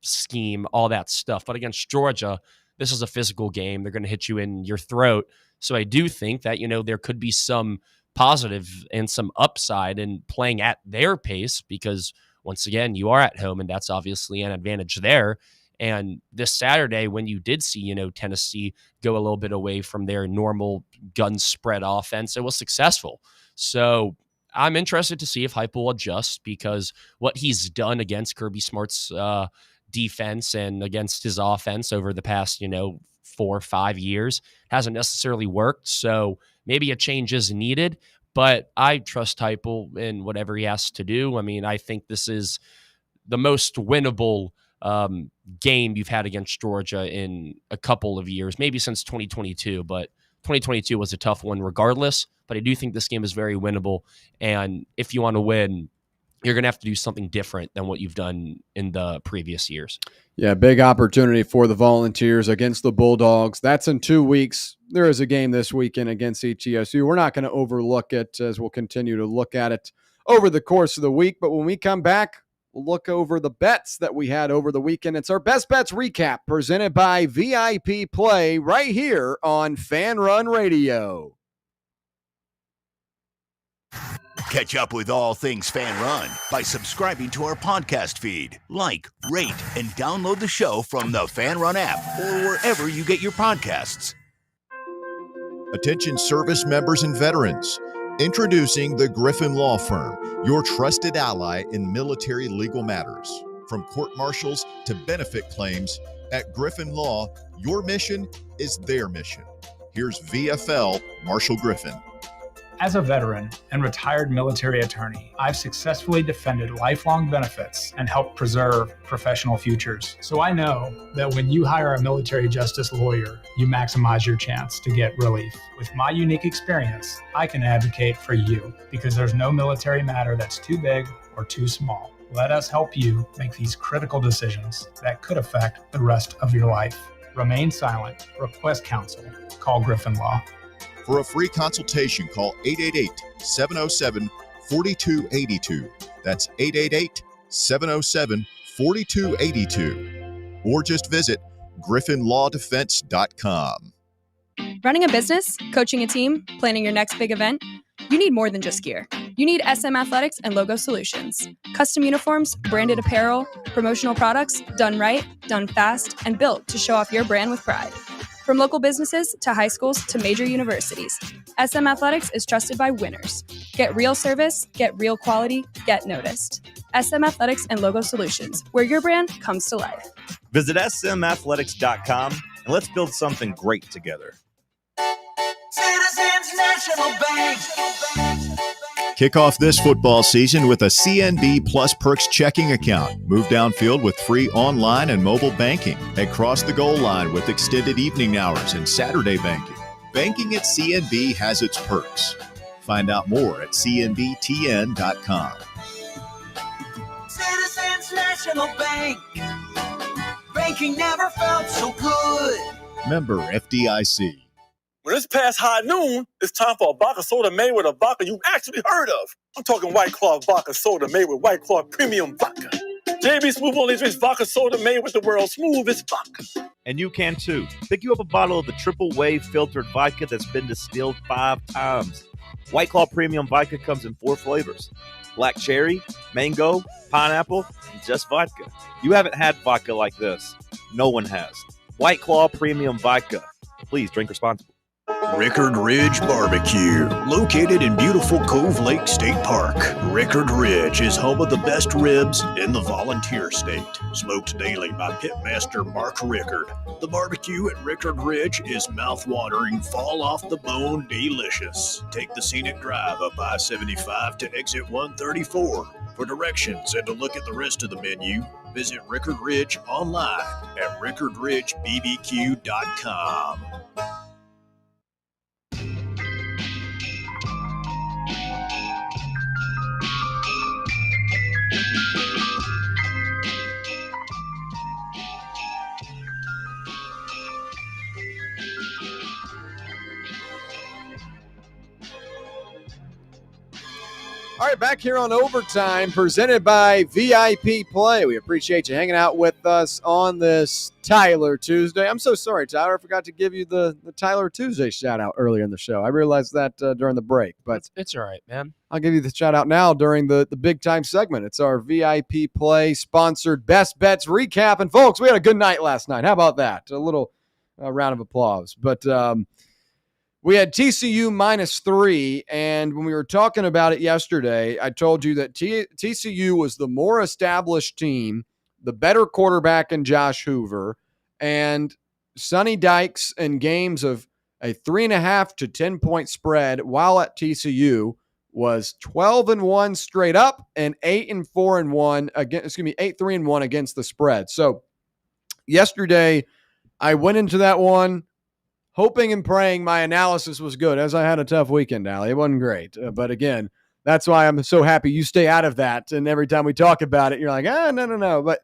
scheme, all that stuff. But against Georgia, this is a physical game. They're going to hit you in your throat. So I do think that, there could be some positive and some upside in playing at their pace, because once again, you are at home, and that's obviously an advantage there. And this Saturday, when you did see, Tennessee go a little bit away from their normal gun spread offense, it was successful. So I'm interested to see if Heupel will adjust, because what he's done against Kirby Smart's defense and against his offense over the past, 4 or 5 years hasn't necessarily worked. So maybe a change is needed. But I trust Heupel in whatever he has to do. I mean, I think this is the most winnable game you've had against Georgia in a couple of years, maybe since 2022. But 2022 was a tough one regardless. But I do think this game is very winnable. And if you want to win, you're going to have to do something different than what you've done in the previous years. Yeah, big opportunity for the Volunteers against the Bulldogs. That's in 2 weeks. There is a game this weekend against ETSU. We're not going to overlook it, as we'll continue to look at it over the course of the week. But when we come back, we'll look over the bets that we had over the weekend. It's our Best Bets Recap presented by VIP Play right here on Fan Run Radio. Catch up with all things Fan Run by subscribing to our podcast feed. Like, rate, and download the show from the Fan Run app or wherever you get your podcasts. Attention service members and veterans. Introducing the Griffin Law Firm, your trusted ally in military legal matters. From court martials to benefit claims, at Griffin Law, your mission is their mission. Here's VFL Marshall Griffin. As a veteran and retired military attorney, I've successfully defended lifelong benefits and helped preserve professional futures. So I know that when you hire a military justice lawyer, you maximize your chance to get relief. With my unique experience, I can advocate for you because there's no military matter that's too big or too small. Let us help you make these critical decisions that could affect the rest of your life. Remain silent. Request counsel. Call Griffin Law. For a free consultation, call 888-707-4282. That's 888-707-4282. Or just visit griffinlawdefense.com. Running a business, coaching a team, planning your next big event, you need more than just gear. You need SM Athletics and Logo Solutions. Custom uniforms, branded apparel, promotional products, done right, done fast, and built to show off your brand with pride. From local businesses to high schools to major universities, SM Athletics is trusted by winners. Get real service, get real quality, get noticed. SM Athletics and Logo Solutions, where your brand comes to life. Visit smathletics.com and let's build something great together. Citizens National Bank. Kick off this football season with a CNB Plus Perks checking account. Move downfield with free online and mobile banking. And cross the goal line with extended evening hours and Saturday banking. Banking at CNB has its perks. Find out more at cnbtn.com. Citizens National Bank. Banking never felt so good. Member FDIC. When it's past high noon, it's time for a vodka soda made with a vodka you've actually heard of. I'm talking White Claw vodka soda made with White Claw premium vodka. JB Smooth only drinks vodka soda made with the world's smoothest vodka. And you can too. Pick you up a bottle of the triple wave filtered vodka that's been distilled 5 times. White Claw premium vodka comes in 4 flavors: black cherry, mango, pineapple, and just vodka. You haven't had vodka like this. No one has. White Claw premium vodka. Please drink responsibly. Rickard Ridge Barbecue, located in beautiful Cove Lake State Park. Rickard Ridge is home of the best ribs in the Volunteer State. Smoked daily by Pitmaster Mark Rickard. The barbecue at Rickard Ridge is mouth-watering, fall-off-the-bone delicious. Take the scenic drive up I-75 to exit 134. For directions and to look at the rest of the menu, visit Rickard Ridge online at rickardridgebbq.com. All right, back here on Overtime, presented by VIP Play. We appreciate you hanging out with us on this Tyler Tuesday. I'm so sorry, Tyler. I forgot to give you the Tyler Tuesday shout-out earlier in the show. I realized that during the break. But it's all right, man. I'll give you the shout-out now during the big-time segment. It's our VIP Play sponsored Best Bets recap. And, folks, we had a good night last night. How about that? A little round of applause. But we had TCU -3, and when we were talking about it yesterday, I told you that TCU was the more established team, the better quarterback in Josh Hoover, and Sonny Dykes in games of a 3.5 to 10-point spread while at TCU was 12-1 straight up and 8-4-1 against 8-3-1 against the spread. So yesterday I went into that one hoping and praying my analysis was good, as I had a tough weekend, Allie. It wasn't great. But again, that's why I'm so happy you stay out of that. And every time we talk about it, you're like, no. But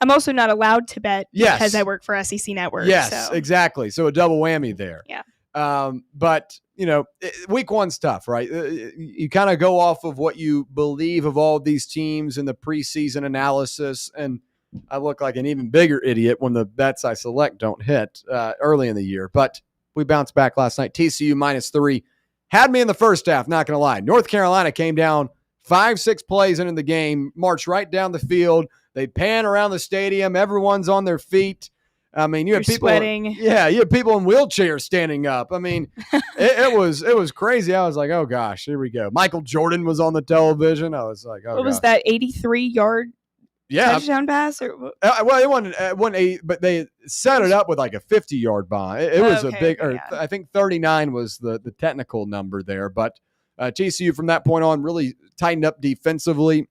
I'm also not allowed to bet yes, because I work for SEC Network. Yes, so. Exactly. So a double whammy there. Yeah. But, week one's tough, right? You kind of go off of what you believe of all of these teams in the preseason analysis, and I look like an even bigger idiot when the bets I select don't hit early in the year. But we bounced back last night. TCU -3. Had me in the first half, not going to lie. North Carolina came down 5-6 plays into the game, marched right down the field. They pan around the stadium. Everyone's on their feet. I mean, you had people sweating. Yeah, you had people in wheelchairs standing up. I mean, it was crazy. I was like, oh gosh, here we go. Michael Jordan was on the television. I was like, oh, what was that 83-yard touchdown pass? Or well, it wasn't 8, but they set it up with like a 50-yard bomb. It was a big, I think 39 was the technical number there. But TCU from that point on really tightened up defensively,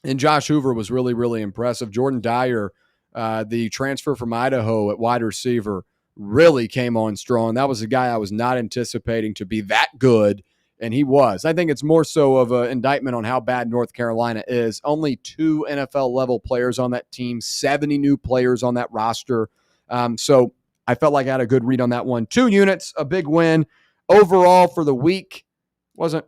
and Josh Hoover was really, really impressive. Jordan Dyer, the transfer from Idaho at wide receiver, really came on strong. That was a guy I was not anticipating to be that good, and he was. I think it's more so of an indictment on how bad North Carolina is. Only 2 NFL-level players on that team, 70 new players on that roster. So I felt like I had a good read on that one. 2 units, a big win. Overall for the week, wasn't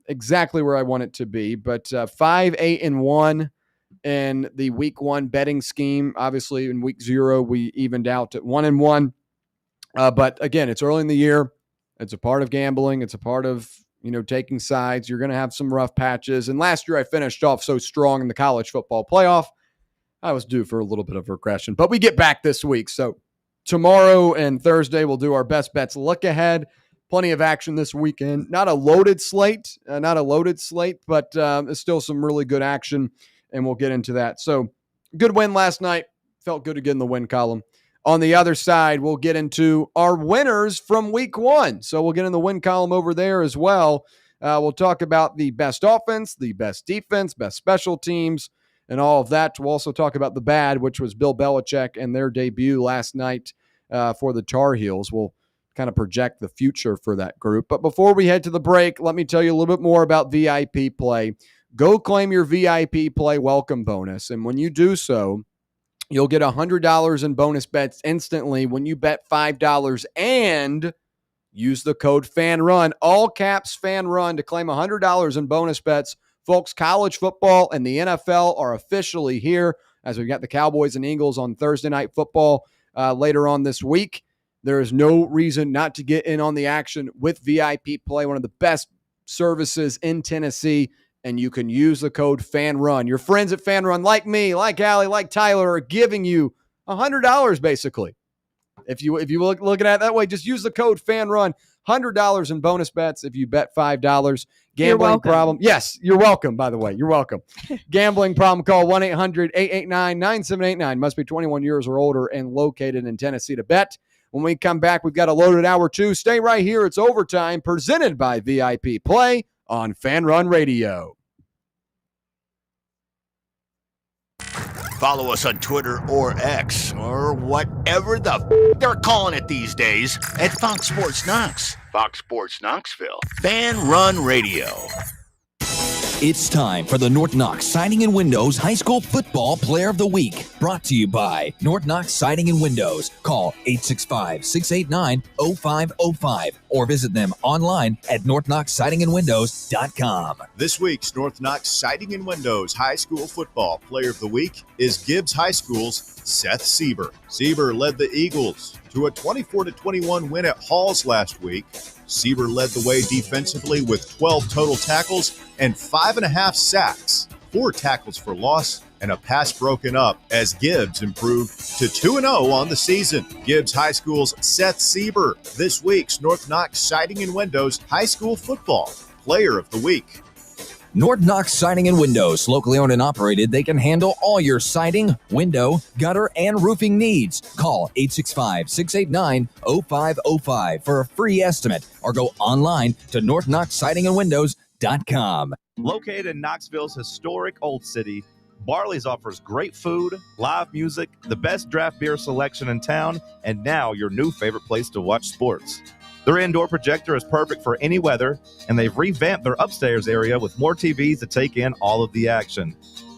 exactly where I want it to be, but 5-8-1 in the week 1 betting scheme. Obviously, in week 0, we evened out at 1-1. But again, it's early in the year. It's a part of gambling. It's a part of, taking sides. You're going to have some rough patches. And last year I finished off so strong in the college football playoff. I was due for a little bit of regression, but we get back this week. So tomorrow and Thursday, we'll do our best bets look ahead. Plenty of action this weekend. Not a loaded slate, but there's still some really good action, and we'll get into that. So good win last night. Felt good to get in the win column. On the other side, we'll get into our winners from week 1. So we'll get in the win column over there as well. We'll talk about the best offense, the best defense, best special teams, and all of that. We'll also talk about the bad, which was Bill Belichick and their debut last night for the Tar Heels. We'll kind of project the future for that group. But before we head to the break, let me tell you a little bit more about VIP Play. Go claim your VIP Play welcome bonus. And when you do so, you'll get $100 in bonus bets instantly when you bet $5 and use the code FANRUN, all caps FANRUN, to claim $100 in bonus bets. Folks, college football and the NFL are officially here, as we've got the Cowboys and Eagles on Thursday Night Football later on this week. There is no reason not to get in on the action with VIP Play, one of the best services in Tennessee, and you can use the code FANRUN. Your friends at FANRUN, like me, like Allie, like Tyler, are giving you $100 basically. If you look at it that way, just use the code FANRUN. $100 in bonus bets if you bet $5. Gambling problem? Yes, you're welcome, by the way. You're welcome. Gambling problem, call 1-800-889-9789. Must be 21 years or older and located in Tennessee to bet. When we come back, we've got a loaded hour 2. Stay right here. It's Overtime, presented by VIP Play on FanRun Radio. Follow us on Twitter or X or whatever the they're calling it these days at Fox Sports Knox. Fox Sports Knoxville. Fan Run Radio. It's time for the North Knox Siding and Windows High School Football Player of the Week. Brought to you by North Knox Siding and Windows. Call 865-689-0505 or visit them online at northknoxsidingandwindows.com. This week's North Knox Siding and Windows High School Football Player of the Week is Gibbs High School's Seth Sieber. Sieber led the Eagles to a 24-21 win at Halls last week. Sieber led the way defensively with 12 total tackles and 5.5 sacks, 4 tackles for loss, and a pass broken up as Gibbs improved to 2-0 on the season. Gibbs High School's Seth Sieber, this week's North Knox Siding and Windows High School Football Player of the Week. North Knox Siding and Windows, locally owned and operated. They can handle all your siding, window, gutter, and roofing needs. Call 865-689-0505 for a free estimate or go online to northknoxsidingandwindows.com. Located in Knoxville's historic Old City, Barley's offers great food, live music, the best draft beer selection in town, and now your new favorite place to watch sports. Their indoor projector is perfect for any weather, and they've revamped their upstairs area with more TVs to take in all of the action.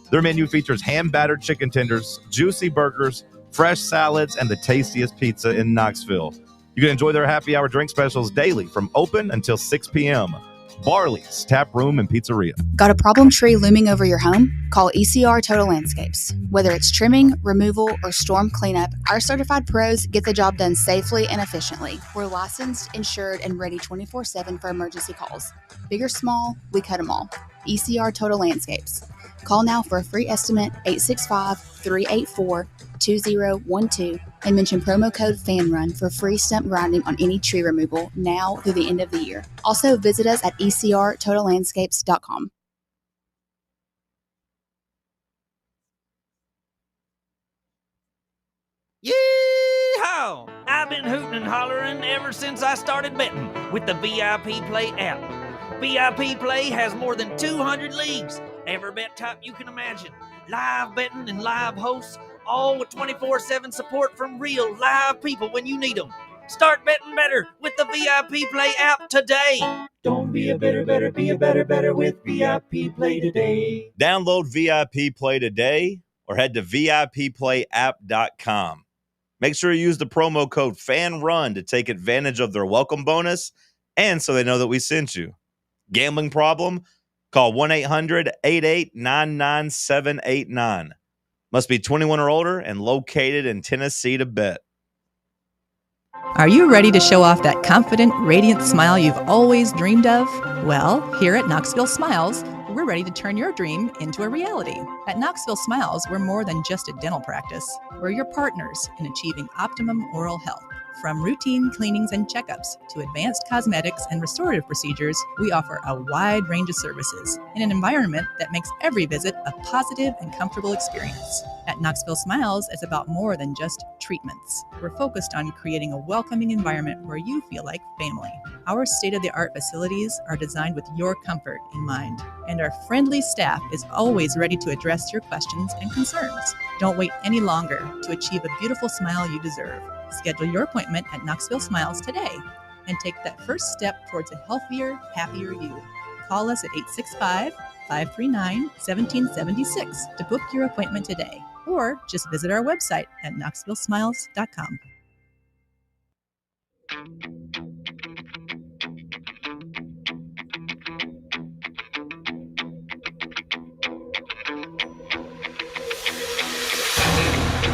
Their menu features hand-battered chicken tenders, juicy burgers, fresh salads, and the tastiest pizza in Knoxville. You can enjoy their happy hour drink specials daily from open until 6 p.m. Barley's Tap Room and Pizzeria. Got a problem tree looming over your home? Call ECR Total Landscapes. Whether it's trimming, removal, or storm cleanup, our certified pros get the job done safely and efficiently. We're licensed, insured, and ready 24/7 for emergency calls. Big or small, we cut them all. ECR Total Landscapes. Call now for a free estimate, 865-384-2012, and mention promo code FANRUN for free stump grinding on any tree removal now through the end of the year. Also, visit us at ecrtotallandscapes.com. Yee-haw! I've been hooting and hollering ever since I started betting with the VIP Play app. VIP Play has more than 200 leagues, every bet type you can imagine, live betting and live hosts, all with 24/7 support from real live people when you need them. Start betting better with the VIP Play app today. Don't be a better, be a better with VIP Play today. Download VIP Play today or head to VIPPlayApp.com. Make sure you use the promo code FANRUN to take advantage of their welcome bonus and so they know that we sent you. Gambling problem? Call 1-800-8899-789. Must be 21 or older and located in Tennessee to bet. Are you ready to show off that confident, radiant smile you've always dreamed of? Well, here at Knoxville Smiles, we're ready to turn your dream into a reality. At Knoxville Smiles, we're more than just a dental practice. We're your partners in achieving optimum oral health. From routine cleanings and checkups to advanced cosmetics and restorative procedures, we offer a wide range of services in an environment that makes every visit a positive and comfortable experience. At Knoxville Smiles, it's about more than just treatments. We're focused on creating a welcoming environment where you feel like family. Our state-of-the-art facilities are designed with your comfort in mind, and our friendly staff is always ready to address your questions and concerns. Don't wait any longer to achieve a beautiful smile you deserve. Schedule your appointment at Knoxville Smiles today and take that first step towards a healthier, happier you. Call us at 865-539-1776 to book your appointment today, or just visit our website at knoxvillesmiles.com.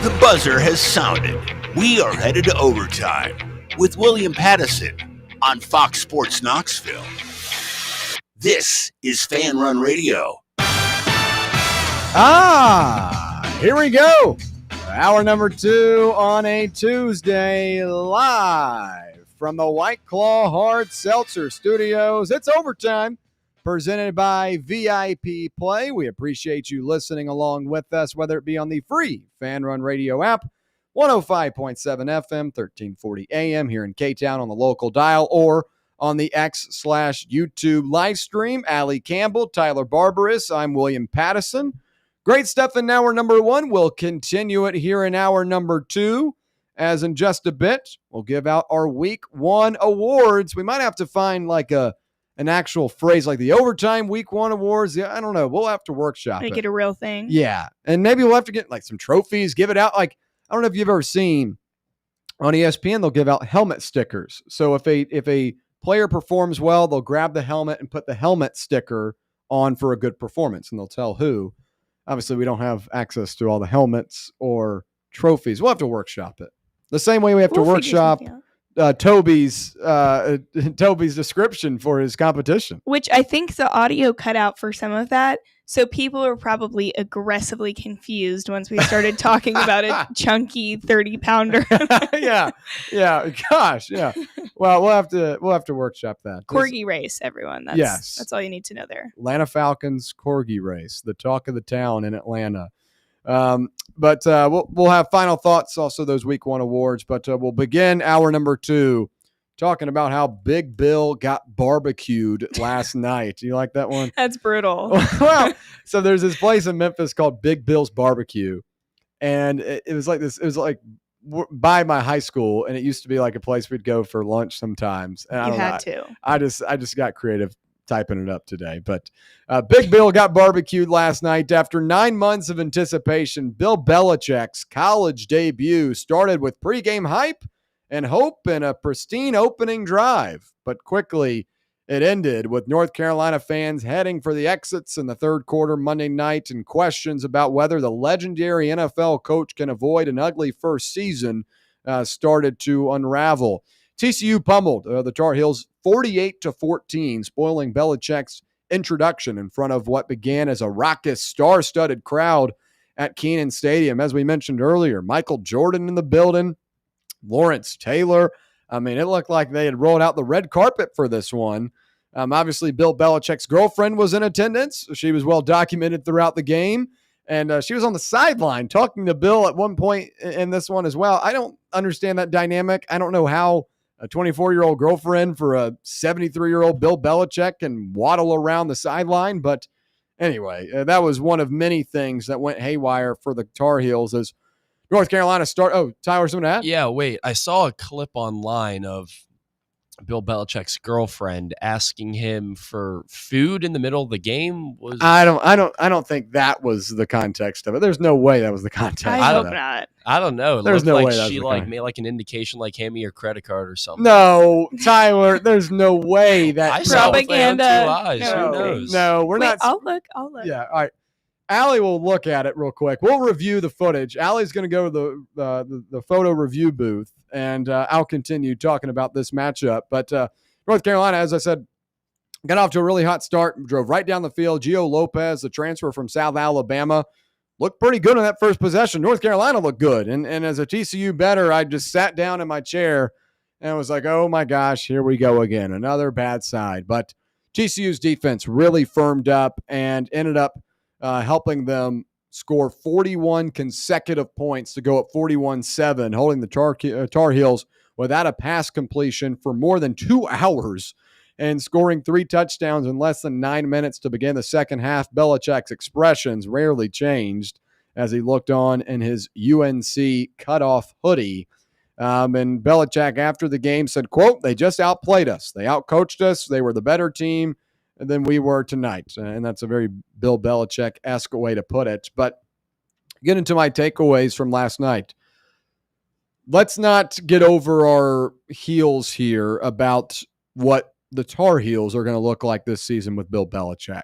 The buzzer has sounded. We are headed to overtime with William Pattison on Fox Sports Knoxville. This is Fan Run Radio. Here we go. Hour number 2 on a Tuesday, live from the White Claw Hard Seltzer Studios. It's overtime, presented by VIP Play. We appreciate you listening along with us, whether it be on the free Fan Run Radio app, 105.7 FM, 1340 AM here in K-Town on the local dial, or on the X/YouTube live stream. Allie Campbell, Tyler Barbaras, I'm William Pattison. Great stuff in hour number 1. We'll continue it here in hour number 2. As in just a bit, we'll give out our week 1 awards. We might have to find like an actual phrase like the overtime week 1 awards. Yeah, I don't know. We'll have to workshop Make it a real thing. Yeah. And maybe we'll have to get like some trophies, give it out. Like, I don't know if you've ever seen on ESPN, they'll give out helmet stickers. So if a player performs well, they'll grab the helmet and put the helmet sticker on for a good performance, and they'll tell who. Obviously, we don't have access to all the helmets or trophies. We'll have to workshop it. The same way we have to workshop Toby's description for his competition. Which I think the audio cut out for some of that. So people were probably aggressively confused once we started talking about a chunky 30-pounder. Yeah. Gosh, yeah. Well, we'll have to workshop that. Corgi race, everyone. That's all you need to know there. Atlanta Falcons Corgi race, the talk of the town in Atlanta. But we'll have final thoughts, also those week 1 awards. But we'll begin hour number 2 talking about how Big Bill got barbecued last night. Do you like that one? That's brutal. Well, so there's this place in Memphis called Big Bill's Barbecue, and it was like this. It was like by my high school, and it used to be like a place we'd go for lunch sometimes. And You had to. I just got creative typing it up today. But Big Bill got barbecued last night after 9 months of anticipation. Bill Belichick's college debut started with pregame hype and hope and a pristine opening drive. But quickly, it ended with North Carolina fans heading for the exits in the third quarter Monday night and questions about whether the legendary NFL coach can avoid an ugly first season started to unravel. TCU pummeled the Tar Heels 48-14, spoiling Belichick's introduction in front of what began as a raucous, star-studded crowd at Kenan Stadium. As we mentioned earlier, Michael Jordan in the building, Lawrence Taylor. I mean, it looked like they had rolled out the red carpet for this one. Obviously, Bill Belichick's girlfriend was in attendance. She was well documented throughout the game, and she was on the sideline talking to Bill at one point in this one as well. I don't understand that dynamic. I don't know how a 24-year-old girlfriend for a 73-year-old Bill Belichick and waddle around the sideline. But anyway, that was one of many things that went haywire for the Tar Heels as North Carolina start. Oh, Tyler, something to add? Yeah, wait. I saw a clip online of Bill Belichick's girlfriend asking him for food in the middle of the game. I don't think that was the context of it. There's no way that was the context. I hope not. I don't know. It There's looked no like way that was she the like kind. made like an indication, like hand me your credit card or something. No, Tyler, there's no way that I saw it with my own two Propaganda. eyes. No. Who knows? No, we're Wait, not. I'll look. Yeah, all right. Allie will look at it real quick. We'll review the footage. Allie's going to go to the photo review booth, and I'll continue talking about this matchup. But North Carolina, as I said, got off to a really hot start, drove right down the field. Gio Lopez, the transfer from South Alabama, looked pretty good on that first possession. North Carolina looked good. And as a TCU bettor, I just sat down in my chair and was like, oh, my gosh, here we go again. Another bad side. But TCU's defense really firmed up and ended up helping them score 41 consecutive points to go up 41-7, holding the Tar Heels without a pass completion for more than 2 hours and scoring 3 touchdowns in less than 9 minutes to begin the second half. Belichick's expressions rarely changed as he looked on in his UNC cutoff hoodie. And Belichick, after the game, said, quote, "They just outplayed us. They outcoached us. They were the better team than we were tonight." And that's a very Bill Belichick-esque way to put it. But get into my takeaways from last night. Let's not get over our heels here about what the Tar Heels are going to look like this season with Bill Belichick.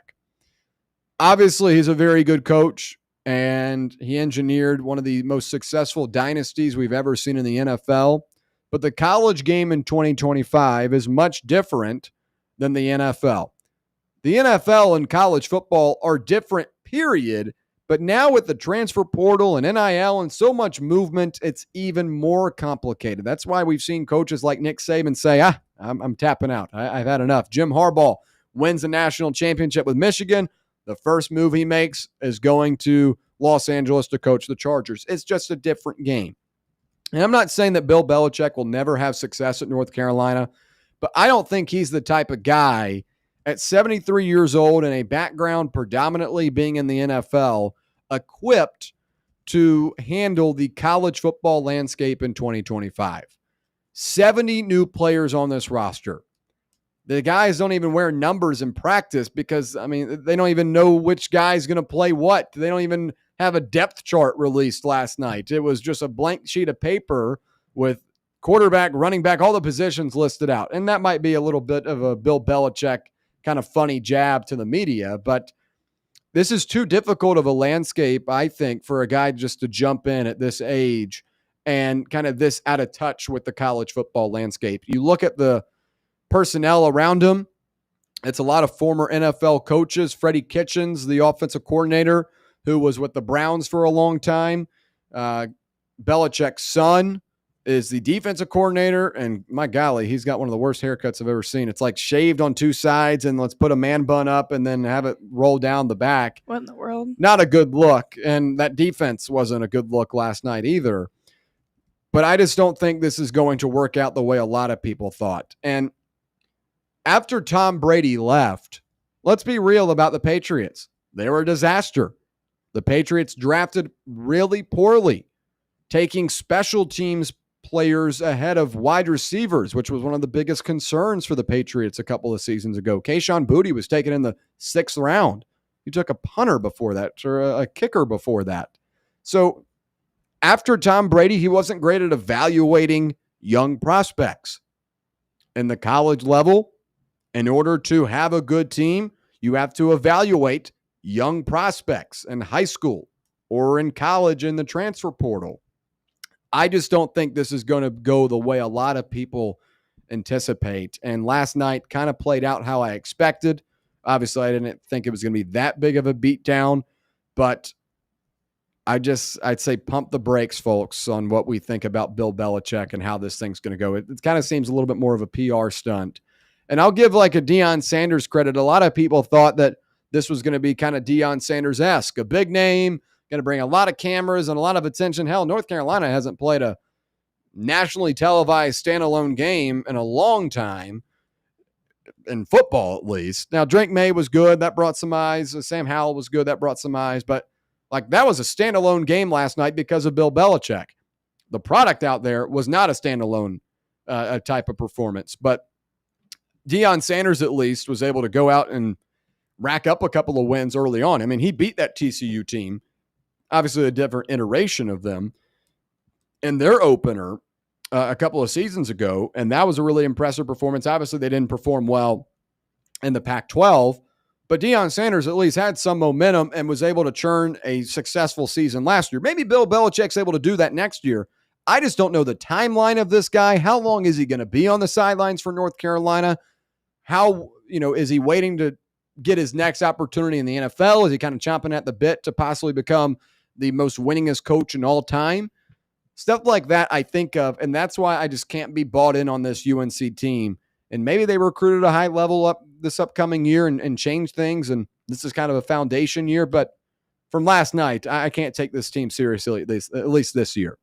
Obviously, he's a very good coach, and he engineered one of the most successful dynasties we've ever seen in the NFL. But the college game in 2025 is much different than the NFL. The NFL and college football are different, period. But now with the transfer portal and NIL and so much movement, it's even more complicated. That's why we've seen coaches like Nick Saban say, I'm tapping out. I've had enough. Jim Harbaugh wins the national championship with Michigan. The first move he makes is going to Los Angeles to coach the Chargers. It's just a different game. And I'm not saying that Bill Belichick will never have success at North Carolina, but I don't think he's the type of guy at 73 years old and a background predominantly being in the NFL, equipped to handle the college football landscape in 2025. 70 new players on this roster. The guys don't even wear numbers in practice because, they don't even know which guy's going to play what. They don't even have a depth chart released last night. It was just a blank sheet of paper with quarterback, running back, all the positions listed out. And that might be a little bit of a Bill Belichick kind of funny jab to the media, but this is too difficult of a landscape, I think, for a guy just to jump in at this age and kind of this out of touch with the college football landscape. You look at the personnel around him, it's a lot of former NFL coaches. Freddie Kitchens, the offensive coordinator, who was with the Browns for a long time. Belichick's son is the defensive coordinator, and my golly, he's got one of the worst haircuts I've ever seen. It's like shaved on 2 sides, and let's put a man bun up and then have it roll down the back. What in the world? Not a good look, and that defense wasn't a good look last night either. But I just don't think this is going to work out the way a lot of people thought. And after Tom Brady left, let's be real about the Patriots. They were a disaster. The Patriots drafted really poorly, taking special teams players ahead of wide receivers, which was one of the biggest concerns for the Patriots a couple of seasons ago. Kayshon Boutte was taken in the 6th round. You took a punter before that, or a kicker before that. So after Tom Brady, he wasn't great at evaluating young prospects. In the college level, in order to have a good team, you have to evaluate young prospects in high school or in college in the transfer portal. I just don't think this is going to go the way a lot of people anticipate. And last night kind of played out how I expected. Obviously, I didn't think it was going to be that big of a beatdown, but I'd say pump the brakes, folks, on what we think about Bill Belichick and how this thing's going to go. It kind of seems a little bit more of a PR stunt. And I'll give like a Deion Sanders credit. A lot of people thought that this was going to be kind of Deion Sanders-esque, a big name, going to bring a lot of cameras and a lot of attention. Hell, North Carolina hasn't played a nationally televised standalone game in a long time, in football at least. Now, Drake May was good. That brought some eyes. Sam Howell was good. That brought some eyes. But, like, that was a standalone game last night because of Bill Belichick. The product out there was not a standalone type of performance. But Deion Sanders, at least, was able to go out and rack up a couple of wins early on. I mean, he beat that TCU team, obviously a different iteration of them, in their opener a couple of seasons ago, and that was a really impressive performance. Obviously, they didn't perform well in the Pac-12, but Deion Sanders at least had some momentum and was able to churn a successful season last year. Maybe Bill Belichick's able to do that next year. I just don't know the timeline of this guy. How long is he going to be on the sidelines for North Carolina? How, is he waiting to get his next opportunity in the NFL? Is he kind of chomping at the bit to possibly become the most winningest coach in all time? Stuff like that I think of, and that's why I just can't be bought in on this UNC team. And maybe they recruited a high level up this upcoming year and changed things, and this is kind of a foundation year. But from last night, I can't take this team seriously, at least this year.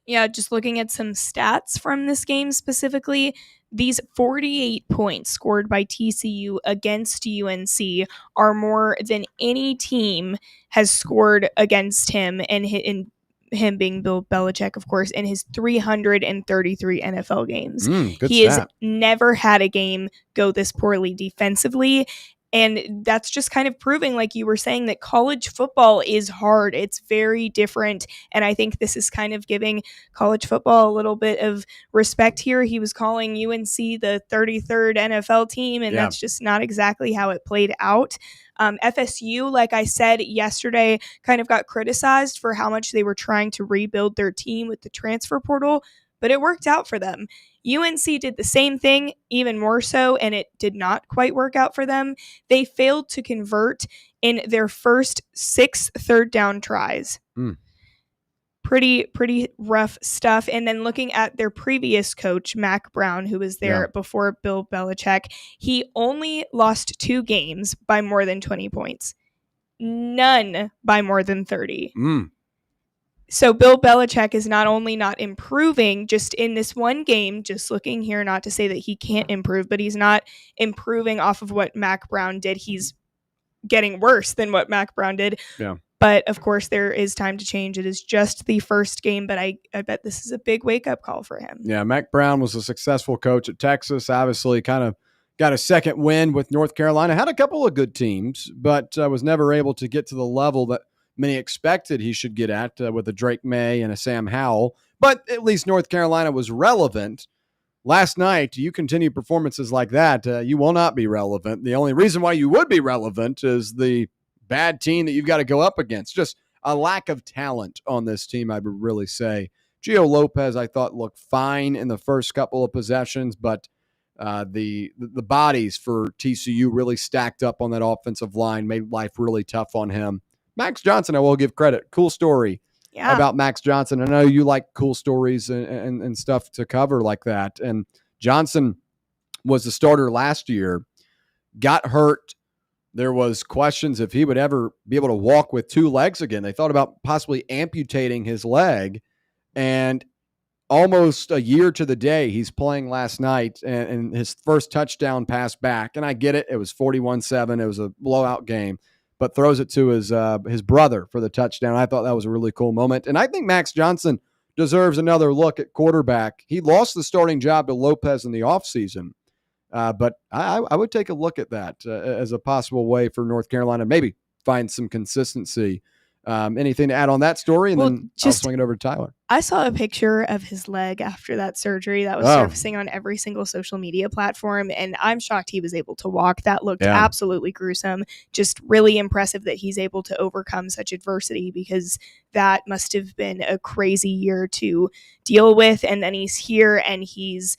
Yeah, just looking at some stats from this game specifically, these 48 points scored by TCU against UNC are more than any team has scored against him, and him being Bill Belichick, of course, in his 333 NFL games. He has never had a game go this poorly defensively. And that's just kind of proving, like you were saying, that college football is hard. It's very different. And I think this is kind of giving college football a little bit of respect here. He was calling UNC the 33rd NFL team, and that's just not exactly how it played out. FSU, like I said yesterday, kind of got criticized for how much they were trying to rebuild their team with the transfer portal, but it worked out for them. UNC did the same thing, even more so, and it did not quite work out for them. They failed to convert in their first 6 third-down tries. Pretty rough stuff. And then looking at their previous coach, Mac Brown, who was there before Bill Belichick, he only lost 2 games by more than 20 points. None by more than 30. So Bill Belichick is not only not improving just in this one game, just looking here, not to say that he can't improve, but he's not improving off of what Mac Brown did. He's getting worse than what Mac Brown did. Yeah. But of course, there is time to change. It is just the first game, but I bet this is a big wake-up call for him. Yeah, Mac Brown was a successful coach at Texas, obviously kind of got a second win with North Carolina. Had a couple of good teams, but was never able to get to the level that many expected he should get at with a Drake May and a Sam Howell. But at least North Carolina was relevant. Last night, you continue performances like that, you will not be relevant. The only reason why you would be relevant is the bad team that you've got to go up against. Just a lack of talent on this team, I would really say. Gio Lopez, I thought, looked fine in the first couple of possessions, but the bodies for TCU really stacked up on that offensive line, made life really tough on him. Max Johnson, I will give credit. Cool story about Max Johnson. I know you like cool stories and stuff to cover like that. And Johnson was the starter last year, got hurt. There was questions if he would ever be able to walk with 2 legs again. They thought about possibly amputating his leg. And almost a year to the day, he's playing last night and his first touchdown pass back. And I get it. It was 41-7. It was a blowout game. But throws it to his brother for the touchdown. I thought that was a really cool moment. And I think Max Johnson deserves another look at quarterback. He lost the starting job to Lopez in the offseason. But I would take a look at that as a possible way for North Carolina, maybe find some consistency. Anything to add on that story? And then I'll swing it over to Tyler. I saw a picture of his leg after that surgery that was surfacing on every single social media platform, and I'm shocked he was able to walk. That looked absolutely gruesome. Just really impressive that he's able to overcome such adversity, because that must have been a crazy year to deal with. And then he's here and he's,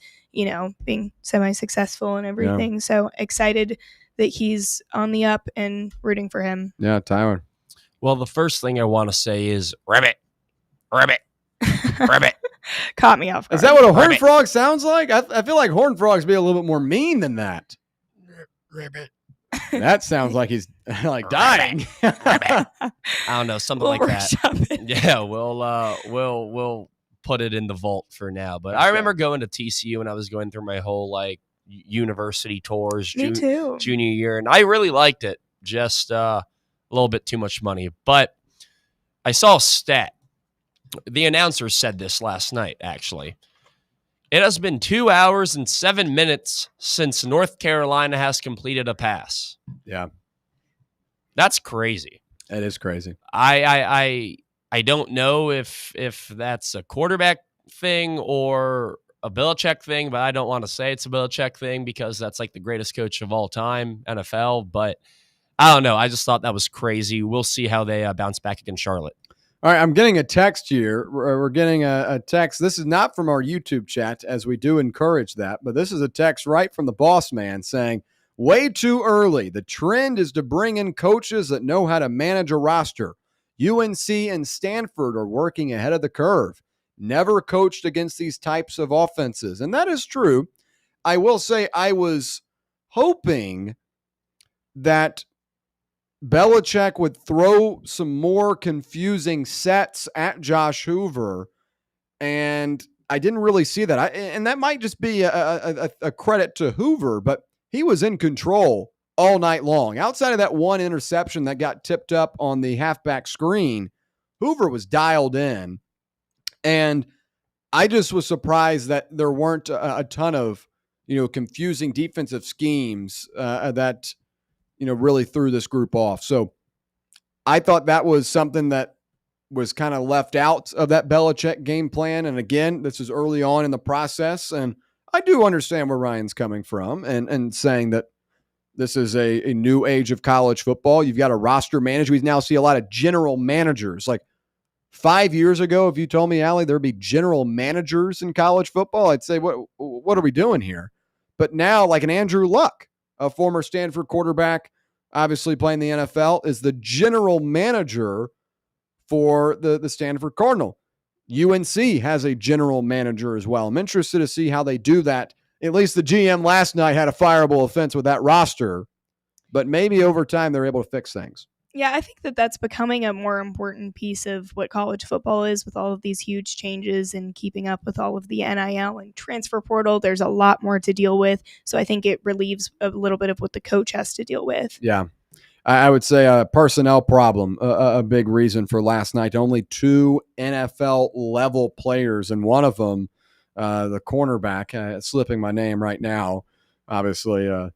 being semi-successful and everything. Yeah. So excited that he's on the up and rooting for him. Yeah, Tyler. Well, the first thing I want to say is ribbit. Caught me off guard. Is that what a horned frog sounds like? I feel like horned frogs be a little bit more mean than that. Ribbit. That sounds like he's like dying. I don't know, something like that. Yeah, we'll put it in the vault for now. But I remember going to TCU when I was going through my whole like university tours Me too. junior year, and I really liked it. Just a little bit too much money. But I saw a stat. The announcer said this last night, actually. It has been 2 hours and 7 minutes since North Carolina has completed a pass. Yeah. That's crazy. It is crazy. I don't know if that's a quarterback thing or a Belichick thing, but I don't want to say it's a Belichick thing because that's like the greatest coach of all time, NFL. But I don't know. I just thought that was crazy. We'll see how they bounce back against Charlotte. All right, I'm getting a text here. We're getting a text. This is not from our YouTube chat, as we do encourage that, but this is a text right from the boss man saying, way too early. The trend is to bring in coaches that know how to manage a roster. UNC and Stanford are working ahead of the curve. Never coached against these types of offenses. And that is true. I will say I was hoping that Belichick would throw some more confusing sets at Josh Hoover, and I didn't really see that. And that might just be a credit to Hoover, but he was in control all night long. Outside of that one interception that got tipped up on the halfback screen, Hoover was dialed in, and I just was surprised that there weren't a ton of confusing defensive schemes that really threw this group off. So I thought that was something that was kind of left out of that Belichick game plan. And again, this is early on in the process. And I do understand where Ryan's coming from and saying that this is a new age of college football. You've got a roster manager. We now see a lot of general managers. Like 5 years ago, if you told me, Allie, there'd be general managers in college football, I'd say, what are we doing here? But now, like an Andrew Luck, a former Stanford quarterback, obviously playing the NFL, is the general manager for the Stanford Cardinal. UNC has a general manager as well. I'm interested to see how they do that. At least the GM last night had a fireable offense with that roster, but maybe over time they're able to fix things. Yeah, I think that that's becoming a more important piece of what college football is with all of these huge changes and keeping up with all of the NIL and transfer portal. There's a lot more to deal with. So I think it relieves a little bit of what the coach has to deal with. Yeah. I would say a personnel problem, a big reason for last night. Only 2 NFL-level players, and one of them, the cornerback, slipping my name right now, obviously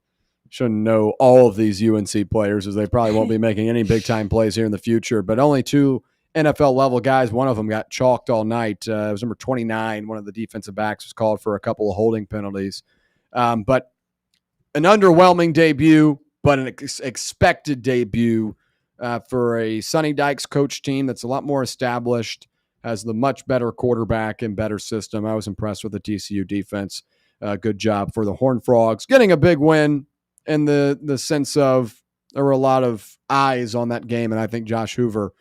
shouldn't know all of these UNC players as they probably won't be making any big-time plays here in the future, but only 2 NFL-level guys. One of them got chalked all night. It was number 29. One of the defensive backs was called for a couple of holding penalties. But an underwhelming debut, but an expected debut for a Sonny Dykes coach team that's a lot more established, has the much better quarterback and better system. I was impressed with the TCU defense. Good job for the Horned Frogs. Getting a big win in the sense of there were a lot of eyes on that game, and I think Josh Hoover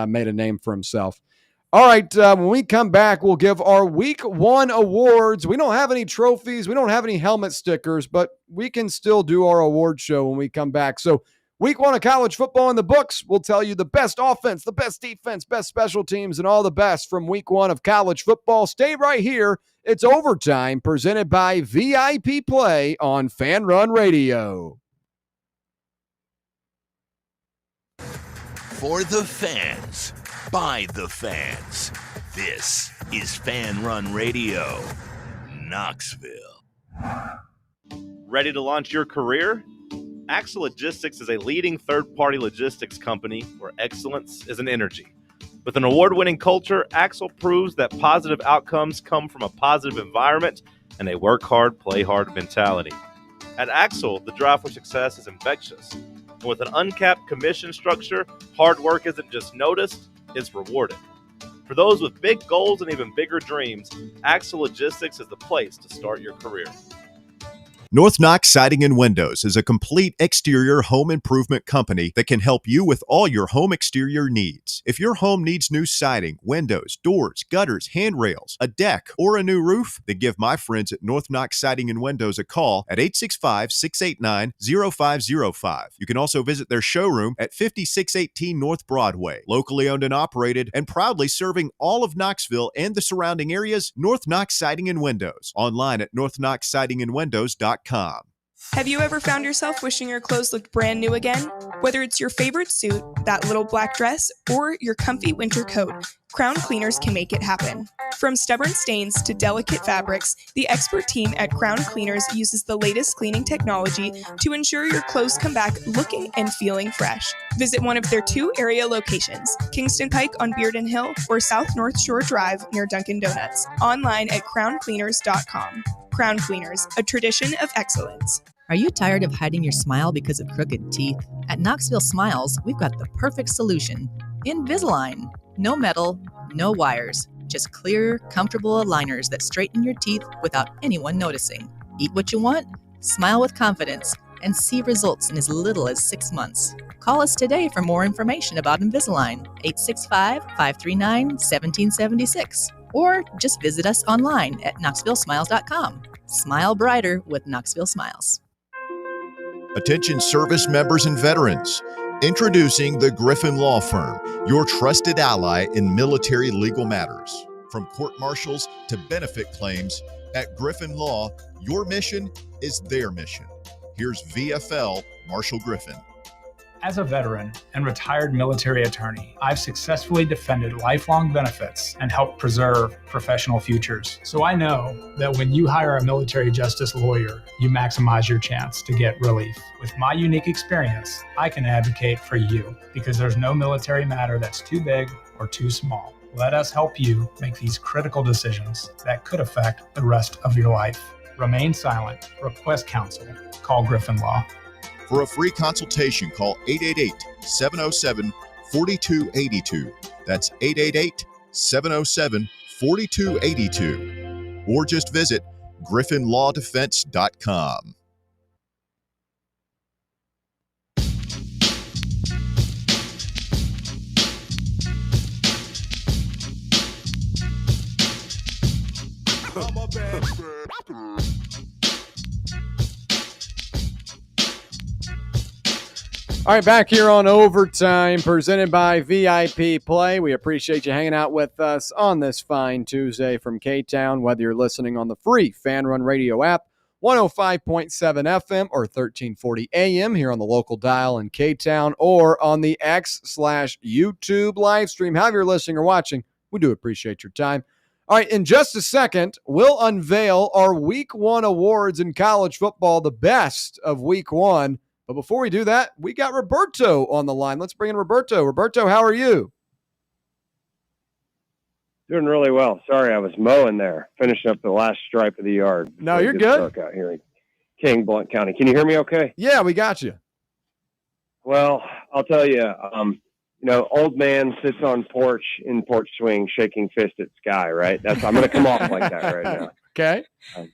made a name for himself. All right, when we come back, we'll give our Week 1 awards. We don't have any trophies. We don't have any helmet stickers, but we can still do our award show when we come back. So Week 1 of college football in the books. We'll tell you the best offense, the best defense, best special teams, and all the best from Week 1 of college football. Stay right here. It's Overtime, presented by VIP Play on Fan Run Radio. For the fans, by the fans. This is Fan Run Radio, Knoxville. Ready to launch your career? Axle Logistics is a leading third-party logistics company where excellence is an energy. With an award-winning culture, Axle proves that positive outcomes come from a positive environment and a work hard, play hard mentality. At Axle, the drive for success is infectious. And with an uncapped commission structure, hard work isn't just noticed, it's rewarded. For those with big goals and even bigger dreams, Axle Logistics is the place to start your career. North Knox Siding and Windows is a complete exterior home improvement company that can help you with all your home exterior needs. If your home needs new siding, windows, doors, gutters, handrails, a deck, or a new roof, then give my friends at North Knox Siding and Windows a call at 865-689-0505. You can also visit their showroom at 5618 North Broadway. Locally owned and operated and proudly serving all of Knoxville and the surrounding areas, North Knox Siding and Windows. Online at northknoxsidingandwindows.com. Have you ever found yourself wishing your clothes looked brand new again? Whether it's your favorite suit, that little black dress, or your comfy winter coat, Crown Cleaners can make it happen. From stubborn stains to delicate fabrics, the expert team at Crown Cleaners uses the latest cleaning technology to ensure your clothes come back looking and feeling fresh. Visit one of their 2 area locations, Kingston Pike on Bearden Hill or South North Shore Drive near Dunkin' Donuts. Online at crowncleaners.com. Crown Cleaners, a tradition of excellence. Are you tired of hiding your smile because of crooked teeth? At Knoxville Smiles, we've got the perfect solution. Invisalign. No metal, no wires. Just clear, comfortable aligners that straighten your teeth without anyone noticing. Eat what you want, smile with confidence, and see results in as little as 6 months. Call us today for more information about Invisalign, 865-539-1776. Or just visit us online at knoxvillesmiles.com. Smile brighter with Knoxville Smiles. Attention service members and veterans. Introducing the Griffin Law Firm, your trusted ally in military legal matters. From court martials to benefit claims, at Griffin Law, your mission is their mission. Here's VFL Marshall Griffin. As a veteran and retired military attorney, I've successfully defended lifelong benefits and helped preserve professional futures. So I know that when you hire a military justice lawyer, you maximize your chance to get relief. With my unique experience, I can advocate for you because there's no military matter that's too big or too small. Let us help you make these critical decisions that could affect the rest of your life. Remain silent. Request counsel. Call Griffin Law. For a free consultation, call 888-707-4282. That's 888-707-4282. Or just visit griffinlawdefense.com. All right, back here on Overtime, presented by VIP Play. We appreciate you hanging out with us on this fine Tuesday from K-Town, whether you're listening on the free Fan Run Radio app, 105.7 FM or 1340 AM here on the local dial in K-Town, or on the X/YouTube live stream. However you're listening or watching, we do appreciate your time. All right, in just a second, we'll unveil our Week 1 awards in college football, the best of Week 1. But before we do that, we got Roberto on the line. Let's bring in Roberto. Roberto, how are you? Doing really well. Sorry, I was mowing there, finishing up the last stripe of the yard. No, you're good. Out here in King Blount County. Can you hear me okay? Yeah, we got you. Well, I'll tell you, old man sits on porch in porch swing, shaking fist at sky, right? I'm going to come off like that right now. Okay.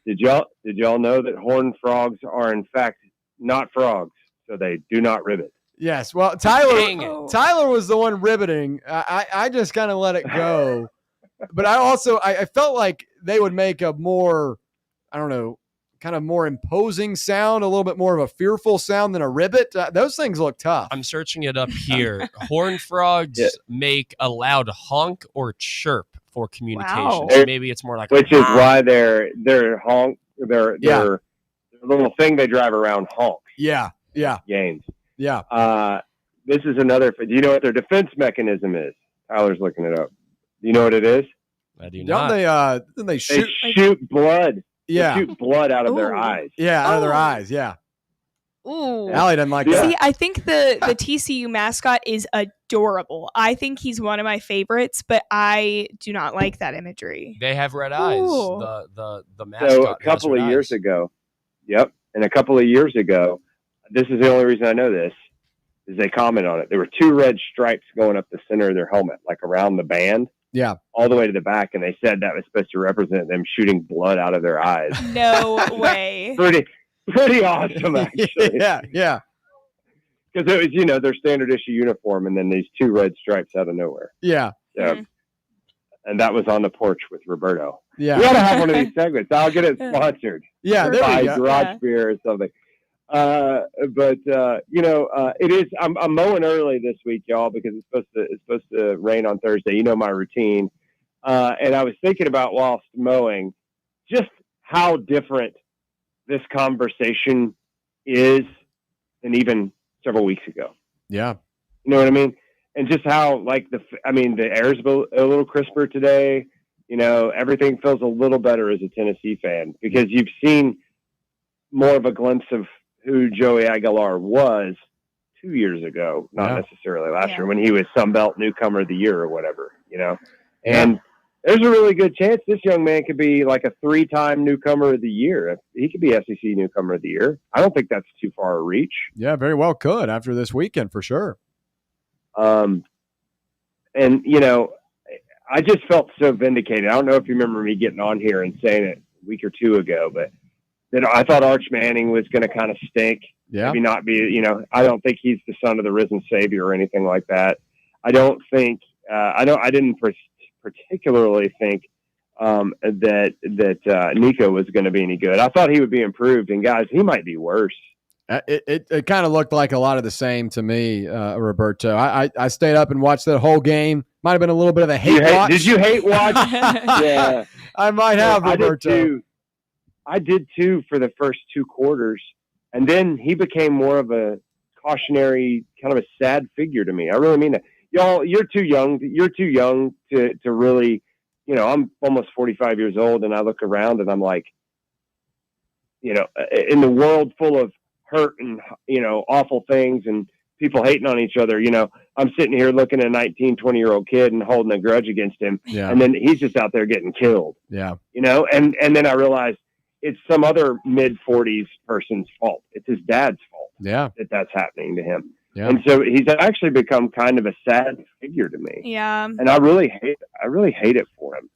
Did y'all know that horned frogs are, in fact, not frogs? So they do not ribbit. Yes. Well, Tyler was the one ribbiting. I just kind of let it go. But I felt like they would make a more, kind of more imposing sound, a little bit more of a fearful sound than a ribbit. Those things look tough. I'm searching it up here. Horned frogs make a loud honk or chirp for communication. Wow. So maybe it's more like which is why their honk, their little thing they drive around honks. Yeah. Games. Yeah. This is another. Do you know what their defense mechanism is? Tyler's looking it up. Do you know what it is? I do not. Don't they shoot? They shoot blood. Yeah. They shoot blood out of their eyes. Yeah, out of their eyes. Yeah. Ooh. Allie doesn't like that. See, I think the TCU mascot is adorable. I think he's one of my favorites, but I do not like that imagery. They have red eyes. Ooh. The mascot. So a couple of years ago, and a couple of years ago, this is the only reason I know this, is they comment on it. There were 2 red stripes going up the center of their helmet, like around the band. Yeah. All the way to the back, and they said that was supposed to represent them shooting blood out of their eyes. No way. pretty awesome, actually. Yeah. Because it was, their standard issue uniform, and then these 2 red stripes out of nowhere. Yeah. And that was on the porch with Roberto. Yeah. We got to have one of these segments. I'll get it sponsored. Yeah, there by we go. Garage Beer or something. It is. I'm mowing early this week, y'all, because it's supposed to rain on Thursday. You know my routine. And I was thinking about whilst mowing, just how different this conversation is than even several weeks ago. Yeah. You know what I mean? And just how, the air's a little crisper today. Everything feels a little better as a Tennessee fan because you've seen more of a glimpse of who Joey Aguilar was 2 years ago, not necessarily last year when he was Sunbelt Newcomer of the Year or whatever, And there's a really good chance this young man could be like a 3-time Newcomer of the Year. He could be SEC Newcomer of the Year. I don't think that's too far a reach. Yeah, very well could after this weekend for sure. I just felt so vindicated. I don't know if you remember me getting on here and saying it a week or 2 ago, but that I thought Arch Manning was going to kind of stink. Yeah. Maybe not be, I don't think he's the son of the risen Savior or anything like that. I don't think, I didn't particularly think that Nico was going to be any good. I thought he would be improved, and guys, he might be worse. It kind of looked like a lot of the same to me, Roberto. I stayed up and watched that whole game. Might have been a little bit of a hate watch. Did you hate watch? Yeah. I might have, Roberto. I did too for the first 2 quarters. And then he became more of a cautionary, kind of a sad figure to me. I really mean that. Y'all, you're too young. You're too young to really, I'm almost 45 years old, and I look around and I'm like, in the world full of hurt and, awful things and people hating on each other, I'm sitting here looking at a 19, 20-year-old kid and holding a grudge against him. Yeah. And then he's just out there getting killed. Yeah. And then I realized it's some other mid-40s person's fault. It's his dad's fault. Yeah. That's happening to him. Yeah. And so he's actually become kind of a sad figure to me. Yeah. And I really hate it for him.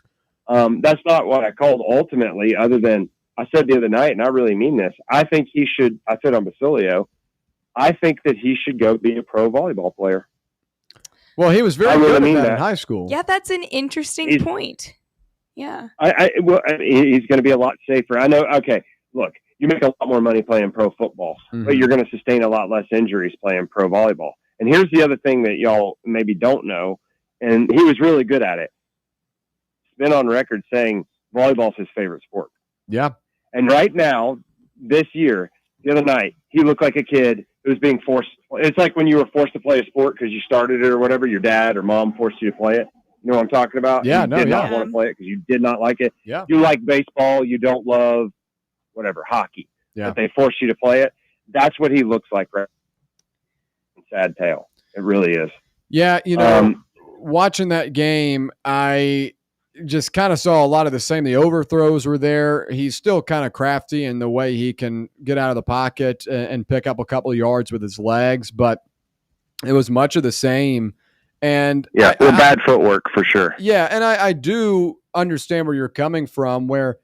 That's not what I called ultimately, other than I said the other night, and I really mean this. I think he should, I said on Basilio, I think that he should go be a pro volleyball player. Well, he was very good at that in high school. Yeah, that's an interesting point. Yeah. He's going to be a lot safer. I know. Okay, look, you make a lot more money playing pro football, but you're going to sustain a lot less injuries playing pro volleyball. And here's the other thing that y'all maybe don't know, and he was really good at it. He's been on record saying volleyball's his favorite sport. Yeah. And right now, this year, the other night, he looked like a kid who was being forced. It's like when you were forced to play a sport because you started it or whatever, your dad or mom forced you to play it. You know what I'm talking about? Yeah, you did not want to play it because you did not like it. Yeah. You like baseball. You don't love whatever, hockey. Yeah. But they force you to play it. That's what he looks like right now. Sad tale. It really is. Yeah, watching that game, I just kind of saw a lot of the same. The overthrows were there. He's still kind of crafty in the way he can get out of the pocket and pick up a couple of yards with his legs, but it was much of the same. And bad footwork for sure. Yeah, and I do understand where you're coming from, where,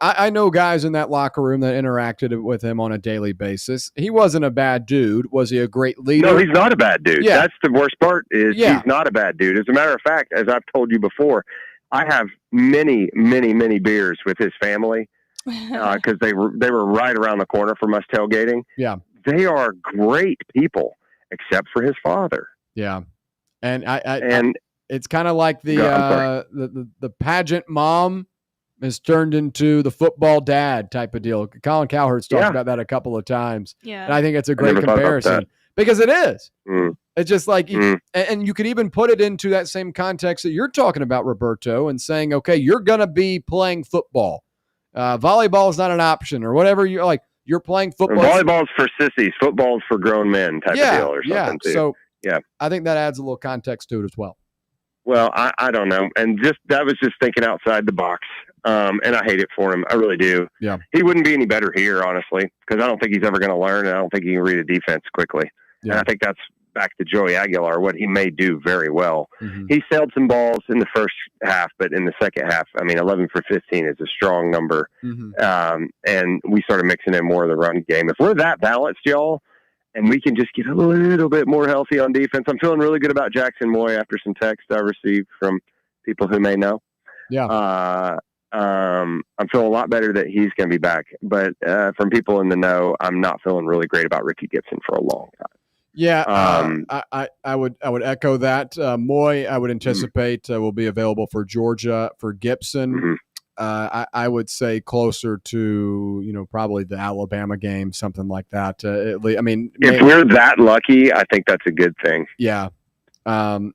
I know guys in that locker room that interacted with him on a daily basis. He wasn't a bad dude. Was he a great leader? No, he's not a bad dude. Yeah. That's the worst part is he's not a bad dude. As a matter of fact, as I've told you before, I have many, many, many beers with his family because they were right around the corner from us tailgating. Yeah. They are great people, except for his father. Yeah. And it's kind of like the pageant mom has turned into the football dad type of deal. Colin Cowherd's talked about that a couple of times. Yeah. And I think it's a great comparison because it is. It's just like, and you could even put it into that same context that you're talking about, Roberto, and saying, okay, you're going to be playing football. Volleyball is not an option or whatever you're like. You're playing football. Volleyball's for sissies. Football's for grown men type of deal or something too. So yeah, I think that adds a little context to it as well. Well, I don't know. And that was just thinking outside the box. And I hate it for him. I really do. Yeah. He wouldn't be any better here, honestly, because I don't think he's ever going to learn. And I don't think he can read a defense quickly. Yeah. And I think that's back to Joey Aguilar, what he may do very well. He sailed some balls in the first half, but in the second half, 11 for 15 is a strong number. And we started mixing in more of the run game. If we're that balanced, y'all, and we can just get a little bit more healthy on defense, I'm feeling really good about Jackson Moy after some text I received from people who may know. Yeah. I'm feeling a lot better that he's going to be back, but from people in the know, I'm not feeling really great about Ricky Gibson for a long time. Yeah, I would echo that. Moy, I would anticipate will be available for Georgia. For Gibson, I would say closer to probably the Alabama game, something like that. If we're that lucky, I think that's a good thing. Yeah, and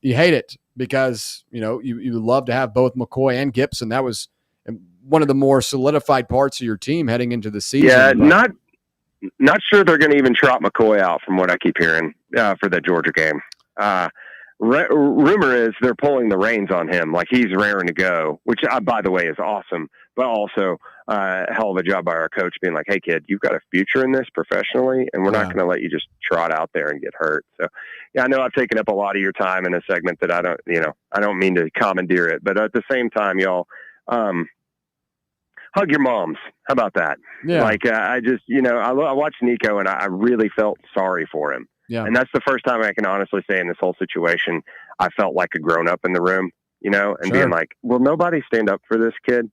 you hate it because you love to have both McCoy and Gibson. That was one of the more solidified parts of your team heading into the season. Yeah, not sure they're going to even trot McCoy out from what I keep hearing for the Georgia game. Rumor is they're pulling the reins on him, like he's raring to go, which, by the way, is awesome, but also a hell of a job by our coach being like, hey, kid, you've got a future in this professionally, and we're not going to let you just trot out there and get hurt. So, yeah, I know I've taken up a lot of your time in a segment that I don't mean to commandeer it, but at the same time, y'all, hug your moms. How about that? Yeah. I just, I watched Nico and I really felt sorry for him. Yeah. And that's the first time I can honestly say in this whole situation, I felt like a grown up in the room, and being like, will nobody stand up for this kid?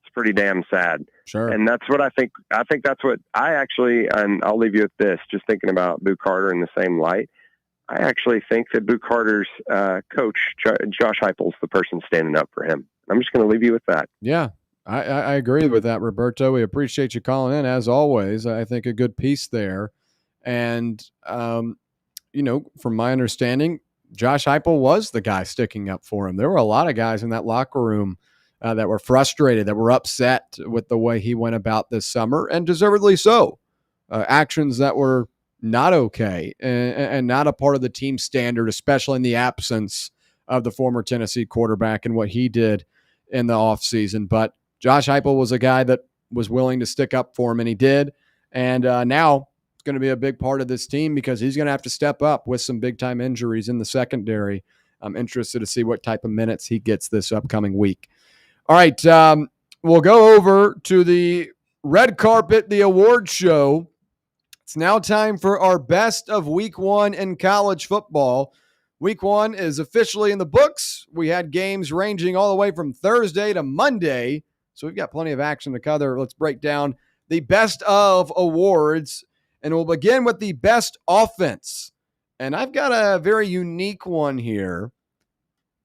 It's pretty damn sad. Sure. And that's what I think that's what I actually, and I'll leave you with this, just thinking about Boo Carter in the same light. I actually think that Boo Carter's coach, Josh Heupel's the person standing up for him. I'm just going to leave you with that. Yeah. I agree with that, Roberto. We appreciate you calling in, as always. I think a good piece there. And, from my understanding, Josh Heupel was the guy sticking up for him. There were a lot of guys in that locker room that were frustrated, that were upset with the way he went about this summer, and deservedly so. Actions that were not okay and not a part of the team standard, especially in the absence of the former Tennessee quarterback and what he did in the offseason. But Josh Heupel was a guy that was willing to stick up for him, and he did. And now it's going to be a big part of this team because he's going to have to step up with some big-time injuries in the secondary. I'm interested to see what type of minutes he gets this upcoming week. All right, we'll go over to the red carpet, the award show. It's now time for our best of Week 1 in college football. Week 1 is officially in the books. We had games ranging all the way from Thursday to Monday. So we've got plenty of action to cover. Let's break down the best of awards, and we'll begin with the best offense. And I've got a very unique one here.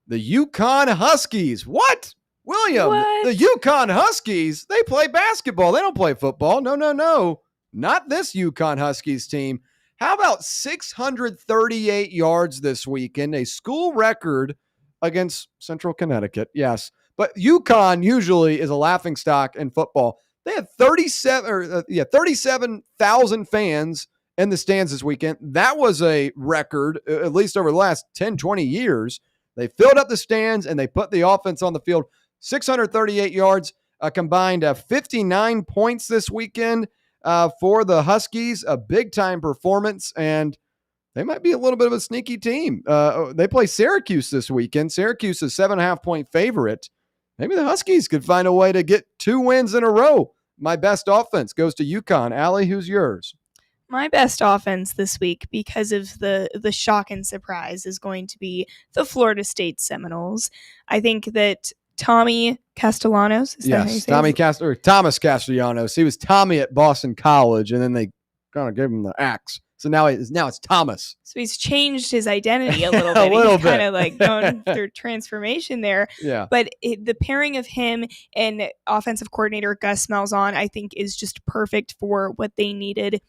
The UConn Huskies. What? William, the UConn Huskies, they play basketball. They don't play football. No. Not this UConn Huskies team. How about 638 yards this weekend, a school record against Central Connecticut? Yes. But UConn usually is a laughingstock in football. They had 37,000 fans in the stands this weekend. That was a record, at least over the last 10, 20 years. They filled up the stands and they put the offense on the field. 638 yards, combined 59 points this weekend for the Huskies. A big-time performance, and they might be a little bit of a sneaky team. They play Syracuse this weekend. Syracuse is 7.5-point favorite. Maybe the Huskies could find a way to get 2 wins in a row. My best offense goes to UConn. Allie, who's yours? My best offense this week, because of the shock and surprise, is going to be the Florida State Seminoles. I think that Tommy Castellanos. Thomas Castellanos. He was Tommy at Boston College, and then they kind of gave him the axe. So now it's Thomas. So he's changed his identity a little bit. He's kind of like going through transformation there. Yeah. But the pairing of him and offensive coordinator Gus Malzahn, I think, is just perfect for what they needed.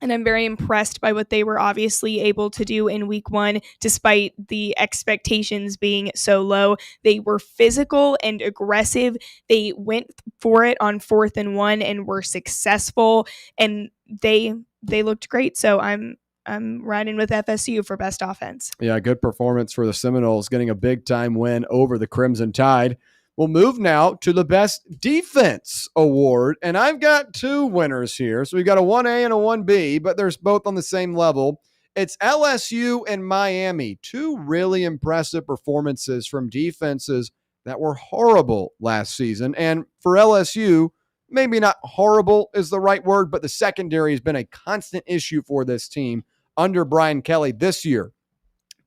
And I'm very impressed by what they were obviously able to do in week 1, despite the expectations being so low. They were physical and aggressive. They went for it on 4th and 1 and were successful. And they looked great. So I'm riding with FSU for best offense. Yeah, good performance for the Seminoles, getting a big-time win over the Crimson Tide. We'll move now to the best defense award, and I've got 2 winners here. So we've got a 1A and a 1B, but they're both on the same level. It's LSU and Miami, two really impressive performances from defenses that were horrible last season. And for LSU, maybe not horrible is the right word, but the secondary has been a constant issue for this team under Brian Kelly this year.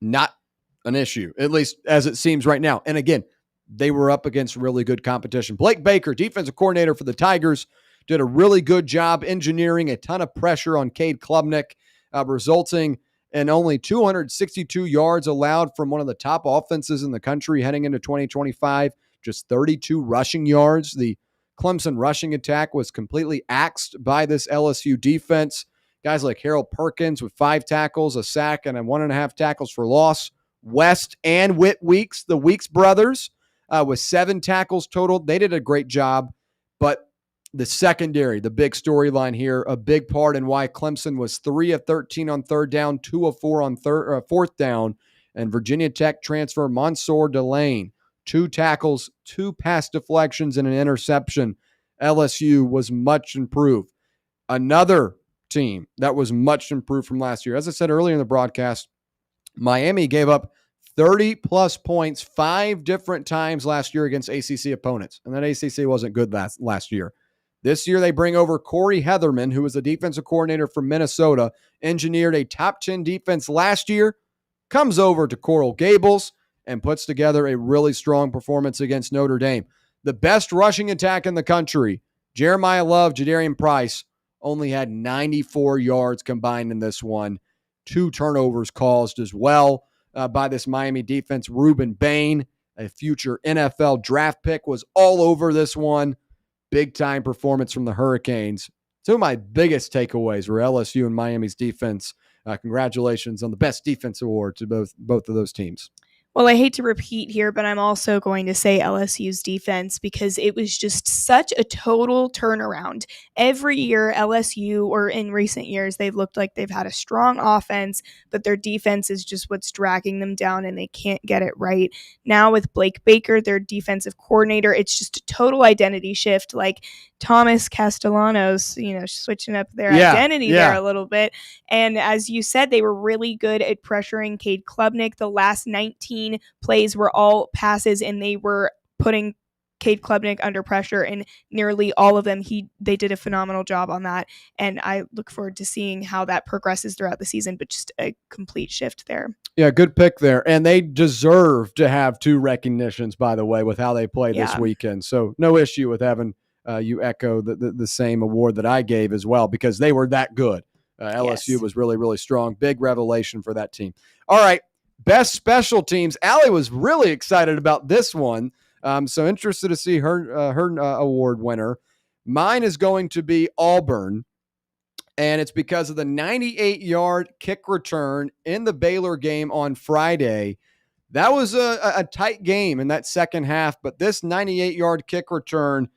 Not an issue, at least as it seems right now. And again, they were up against really good competition. Blake Baker, defensive coordinator for the Tigers, did a really good job engineering a ton of pressure on Cade Klubnik, resulting in only 262 yards allowed from one of the top offenses in the country heading into 2025, just 32 rushing yards. The Clemson rushing attack was completely axed by this LSU defense. Guys like Harold Perkins with 5 tackles, a sack, and 1.5 tackles for loss. West and Whit Weeks, the Weeks brothers, with 7 tackles total. They did a great job, but the secondary, the big storyline here, a big part in why Clemson was 3 of 13 on third down, 2 of 4 on fourth down, and Virginia Tech transfer Mansour Delane, 2 tackles, 2 pass deflections, and an interception. LSU was much improved. Another team that was much improved from last year. As I said earlier in the broadcast, Miami gave up 30-plus points 5 different times last year against ACC opponents, and that ACC wasn't good last year. This year, they bring over Corey Heatherman, who was the defensive coordinator from Minnesota, engineered a top 10 defense last year, comes over to Coral Gables, and puts together a really strong performance against Notre Dame. The best rushing attack in the country, Jeremiah Love, Jadarian Price, only had 94 yards combined in this one. 2 turnovers caused as well by this Miami defense. Reuben Bain, a future NFL draft pick, was all over this one. Big-time performance from the Hurricanes. 2 of my biggest takeaways were LSU and Miami's defense. Congratulations on the Best Defense Award to both of those teams. Well, I hate to repeat here, but I'm also going to say LSU's defense because it was just such a total turnaround. Every year, LSU, or in recent years, they've looked like they've had a strong offense, but their defense is just what's dragging them down and they can't get it right. Now with Blake Baker, their defensive coordinator, it's just a total identity shift. Like Thomas Castellanos, switching up their identity there a little bit. And as you said, they were really good at pressuring Cade Klubnik. The last 19 plays were all passes, and they were putting Cade Klubnik under pressure, and nearly all of them, they did a phenomenal job on that. And I look forward to seeing how that progresses throughout the season, but just a complete shift there. Yeah, good pick there. And they deserve to have 2 recognitions, by the way, with how they played this weekend. So no issue with having you echo the same award that I gave as well, because they were that good. LSU was really, really strong. Big revelation for that team. All right, best special teams. Allie was really excited about this one. So interested to see her award winner. Mine is going to be Auburn, and it's because of the 98-yard kick return in the Baylor game on Friday. That was a tight game in that second half, but this 98-yard kick return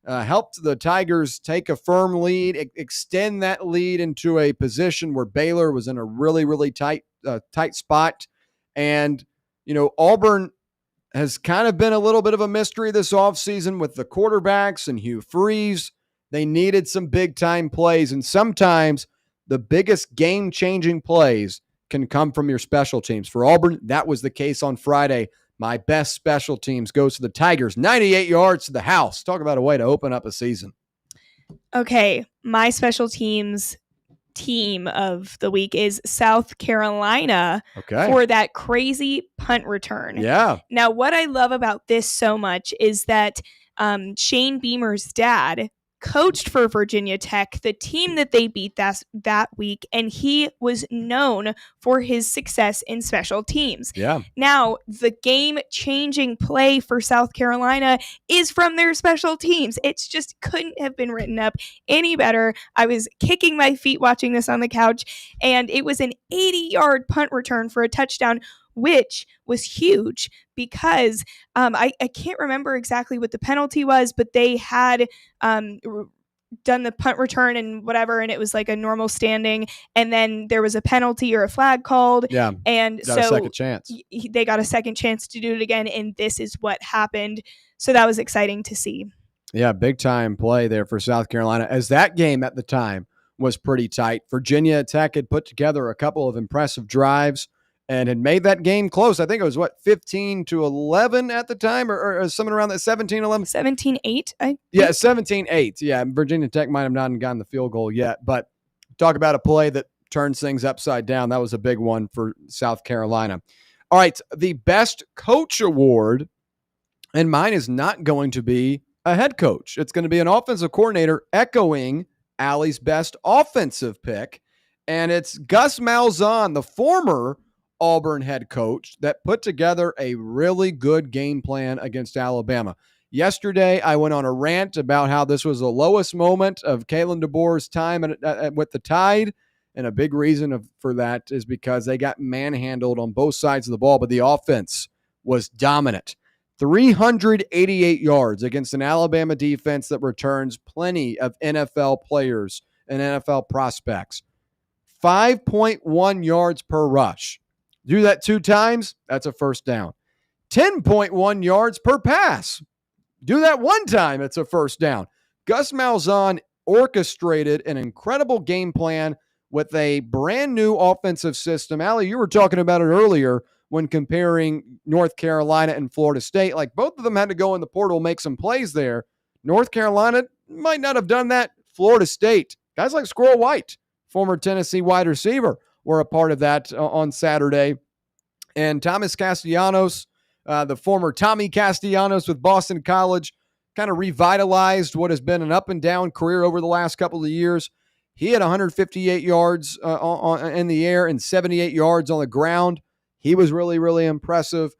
helped the Tigers take a firm lead, extend that lead into a position where Baylor was in a really, really tight spot. And, Auburn has kind of been a little bit of a mystery this offseason with the quarterbacks and Hugh Freeze. They needed some big-time plays, and sometimes the biggest game-changing plays can come from your special teams. For Auburn, that was the case on Friday. My best special teams goes to the Tigers. 98 yards to the house. Talk about a way to open up a season. Okay, my special teams team of the week is South Carolina for that crazy punt return. Yeah. Now, what I love about this so much is that Shane Beamer's dad coached for Virginia Tech, the team that they beat that week, and he was known for his success in special teams. Yeah. Now, the game-changing play for South Carolina is from their special teams. It's just couldn't have been written up any better. I was kicking my feet watching this on the couch, and it was an 80-yard punt return for a touchdown, which was huge because I can't remember exactly what the penalty was, but they had done the punt return and whatever, and it was like a normal standing, and then there was a penalty or a flag called. Yeah, and got a second chance. They got a second chance to do it again, and this is what happened. So that was exciting to see. Yeah, big time play there for South Carolina, as that game at the time was pretty tight. Virginia Tech had put together a couple of impressive drives and had made that game close. I think it was 15-11 at the time, or something around that 17-11. 17-8. Yeah, 17-8. Yeah, Virginia Tech might have not gotten the field goal yet, but talk about a play that turns things upside down. That was a big one for South Carolina. All right, the best coach award, and mine is not going to be a head coach. It's going to be an offensive coordinator, echoing Allie's best offensive pick, and it's Gus Malzahn, the former Auburn head coach, that put together a really good game plan against Alabama. Yesterday, I went on a rant about how this was the lowest moment of Kalen DeBoer's time with the Tide, and a big reason for that is because they got manhandled on both sides of the ball, but the offense was dominant. 388 yards against an Alabama defense that returns plenty of NFL players and NFL prospects. 5.1 yards per rush. Do that 2 times, that's a first down. 10.1 yards per pass. Do that 1 time, it's a first down. Gus Malzahn orchestrated an incredible game plan with a brand new offensive system. Allie, you were talking about it earlier when comparing North Carolina and Florida State. Like, both of them had to go in the portal, make some plays there. North Carolina might not have done that. Florida State, guys like Squirrel White, former Tennessee wide receiver, were a part of that on Saturday. And Thomas Castellanos, the former Tommy Castellanos with Boston College, kind of revitalized what has been an up and down career over the last couple of years. He had 158 yards in the air and 78 yards on the ground. He was really, really impressive.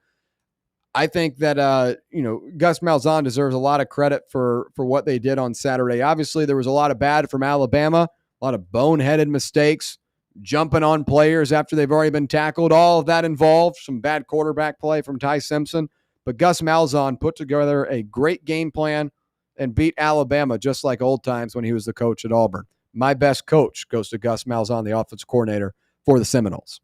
I think that, Gus Malzahn deserves a lot of credit for what they did on Saturday. Obviously, there was a lot of bad from Alabama, a lot of boneheaded mistakes, jumping on players after they've already been tackled. All of that involved some bad quarterback play from Ty Simpson. But Gus Malzahn put together a great game plan and beat Alabama just like old times when he was the coach at Auburn. My best coach goes to Gus Malzahn, the offensive coordinator for the Seminoles.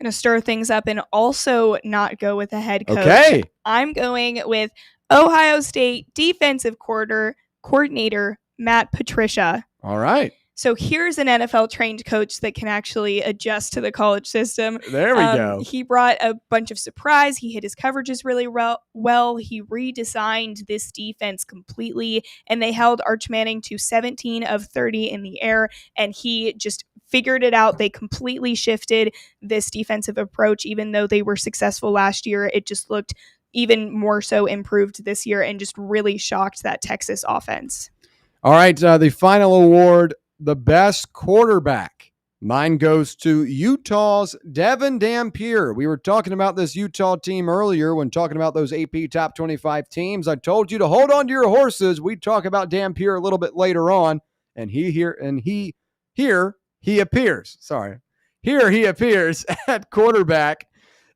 Going to stir things up and also not go with a head coach. Okay. I'm going with Ohio State defensive coordinator Matt Patricia. All right. So here's an NFL-trained coach that can actually adjust to the college system. There we go. He brought a bunch of surprise. He hit his coverages really well. He redesigned this defense completely, and they held Arch Manning to 17 of 30 in the air, and he just figured it out. They completely shifted this defensive approach. Even though they were successful last year, it just looked even more so improved this year and just really shocked that Texas offense. All right, the final award, the best quarterback. Mine goes to Utah's Devin Dampier. We were talking about this Utah team earlier when talking about those AP Top 25 teams. I told you to hold on to your horses. We talk about Dampier a little bit later on, and Here he appears at quarterback.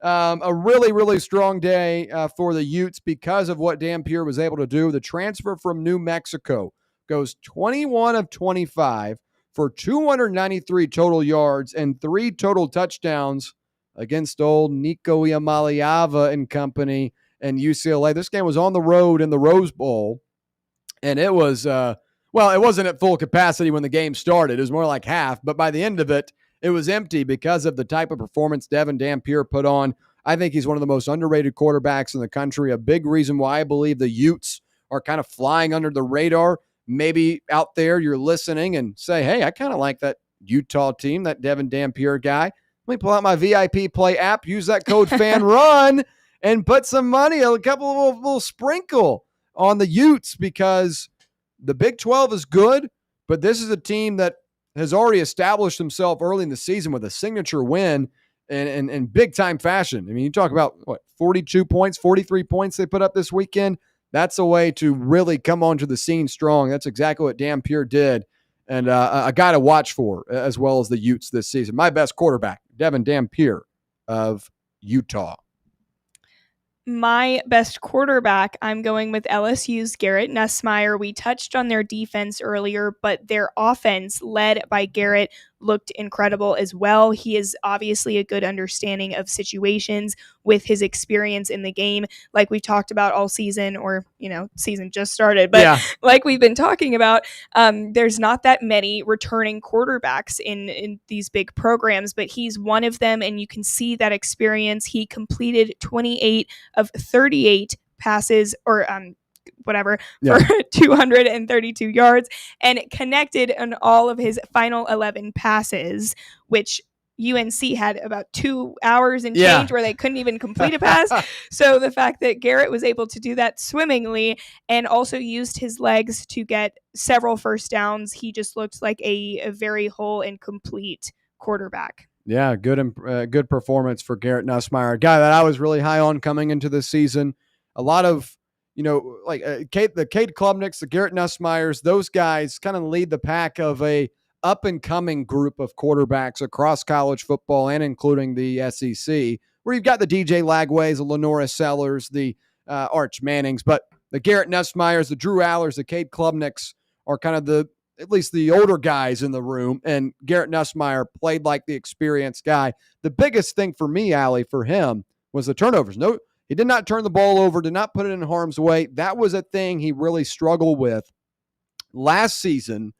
A really, really strong day for the Utes because of what Dampier was able to do. The transfer from New Mexico goes 21 of 25 for 293 total yards and 3 total touchdowns against old Nico Iamaleava and company and UCLA. This game was on the road in the Rose Bowl, and it was, it wasn't at full capacity when the game started. It was more like half, but by the end of it, it was empty because of the type of performance Devin Dampier put on. I think he's one of the most underrated quarterbacks in the country. A big reason why I believe the Utes are kind of flying under the radar. Maybe out there you're listening and say, hey, I kind of like that Utah team, that Devin Dampier guy. Let me pull out my VIP Play app, use that code FANRUN, and put some money, a couple of little sprinkle on the Utes, because the Big 12 is good, but this is a team that has already established himself early in the season with a signature win in big-time fashion. I mean, you talk about, 42 points, 43 points they put up this weekend. That's a way to really come onto the scene strong. That's exactly what Dampier did, and a guy to watch for, as well as the Utes this season. My best quarterback, Devin Dampier of Utah. My best quarterback, I'm going with LSU's Garrett Nussmeier. We touched on their defense earlier, but their offense, led by Garrett, looked incredible as well. He is obviously a good understanding of situations with his experience in the game, like we've talked about all season, or, season just started, but like we've been talking about, there's not that many returning quarterbacks in these big programs, but he's one of them, and you can see that experience. He completed 28 of 38 passes, or for 232 yards, and connected on all of his final 11 passes, which UNC had about 2 hours and change where they couldn't even complete a pass. So the fact that Garrett was able to do that swimmingly and also used his legs to get several first downs, he just looked like a very whole and complete quarterback. Yeah, good performance for Garrett Nussmeier, a guy that I was really high on coming into this season. A lot of, the Cade Klubniks, the Garrett Nussmeiers, those guys kind of lead the pack of a up-and-coming group of quarterbacks across college football and including the SEC, where you've got the DJ Lagways, the Lenora Sellers, the Arch Mannings, but the Garrett Nussmeiers, the Drew Allers, the Cade Klubniks are kind of at least the older guys in the room, and Garrett Nussmeier played like the experienced guy. The biggest thing for me, Allie, for him was the turnovers. No, he did not turn the ball over, did not put it in harm's way. That was a thing he really struggled with last season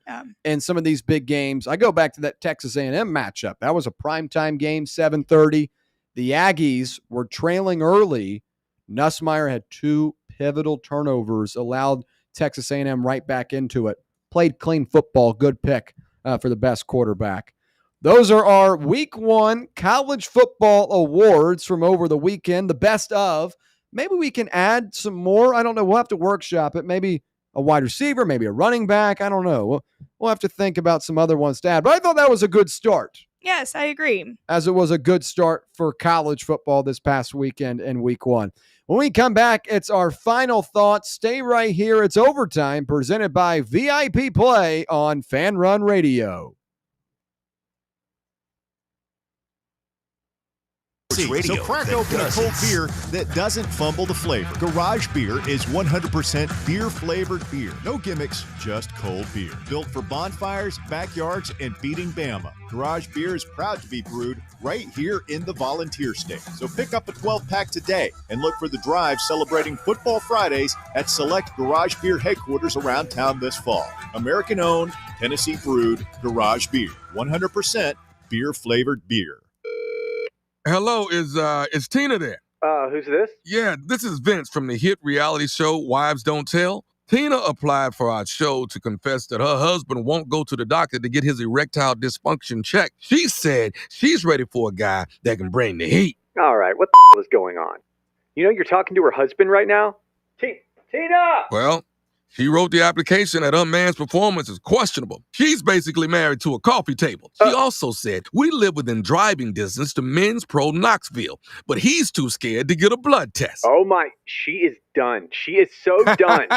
in some of these big games. I go back to that Texas A&M matchup. That was a primetime game, 7:30. The Aggies were trailing early. Nussmeier had 2 pivotal turnovers, allowed Texas A&M right back into it. Played clean football, good pick for the best quarterback. Those are our Week 1 college football awards from over the weekend, the best of. Maybe we can add some more. I don't know. We'll have to workshop it. Maybe a wide receiver, maybe a running back. I don't know. We'll have to think about some other ones to add. But I thought that was a good start. Yes, I agree. As it was a good start for college football this past weekend in Week 1. When we come back, it's our final thoughts. Stay right here. It's Overtime, presented by VIP Play on Fan Run Radio. So crack open a cold beer that doesn't fumble the flavor. Garage Beer is 100% beer-flavored beer. No gimmicks, just cold beer. Built for bonfires, backyards, and beating Bama. Garage Beer is proud to be brewed right here in the Volunteer State. So pick up a 12-pack today and look for the drive celebrating Football Fridays at select Garage Beer headquarters around town this fall. American-owned, Tennessee-brewed Garage Beer. 100% beer-flavored beer. Hello, is Tina there? Who's this? Yeah, this is Vince from the hit reality show Wives Don't Tell. Tina applied for our show to confess that her husband won't go to the doctor to get his erectile dysfunction checked. She said she's ready for a guy that can bring the heat. All right, what the hell is going on? You're talking to her husband right now? Tina! Well, she wrote the application that her man's performance is questionable. She's basically married to a coffee table. She also said, we live within driving distance to Men's Pro Knoxville, but he's too scared to get a blood test. Oh my, she is done. She is so done.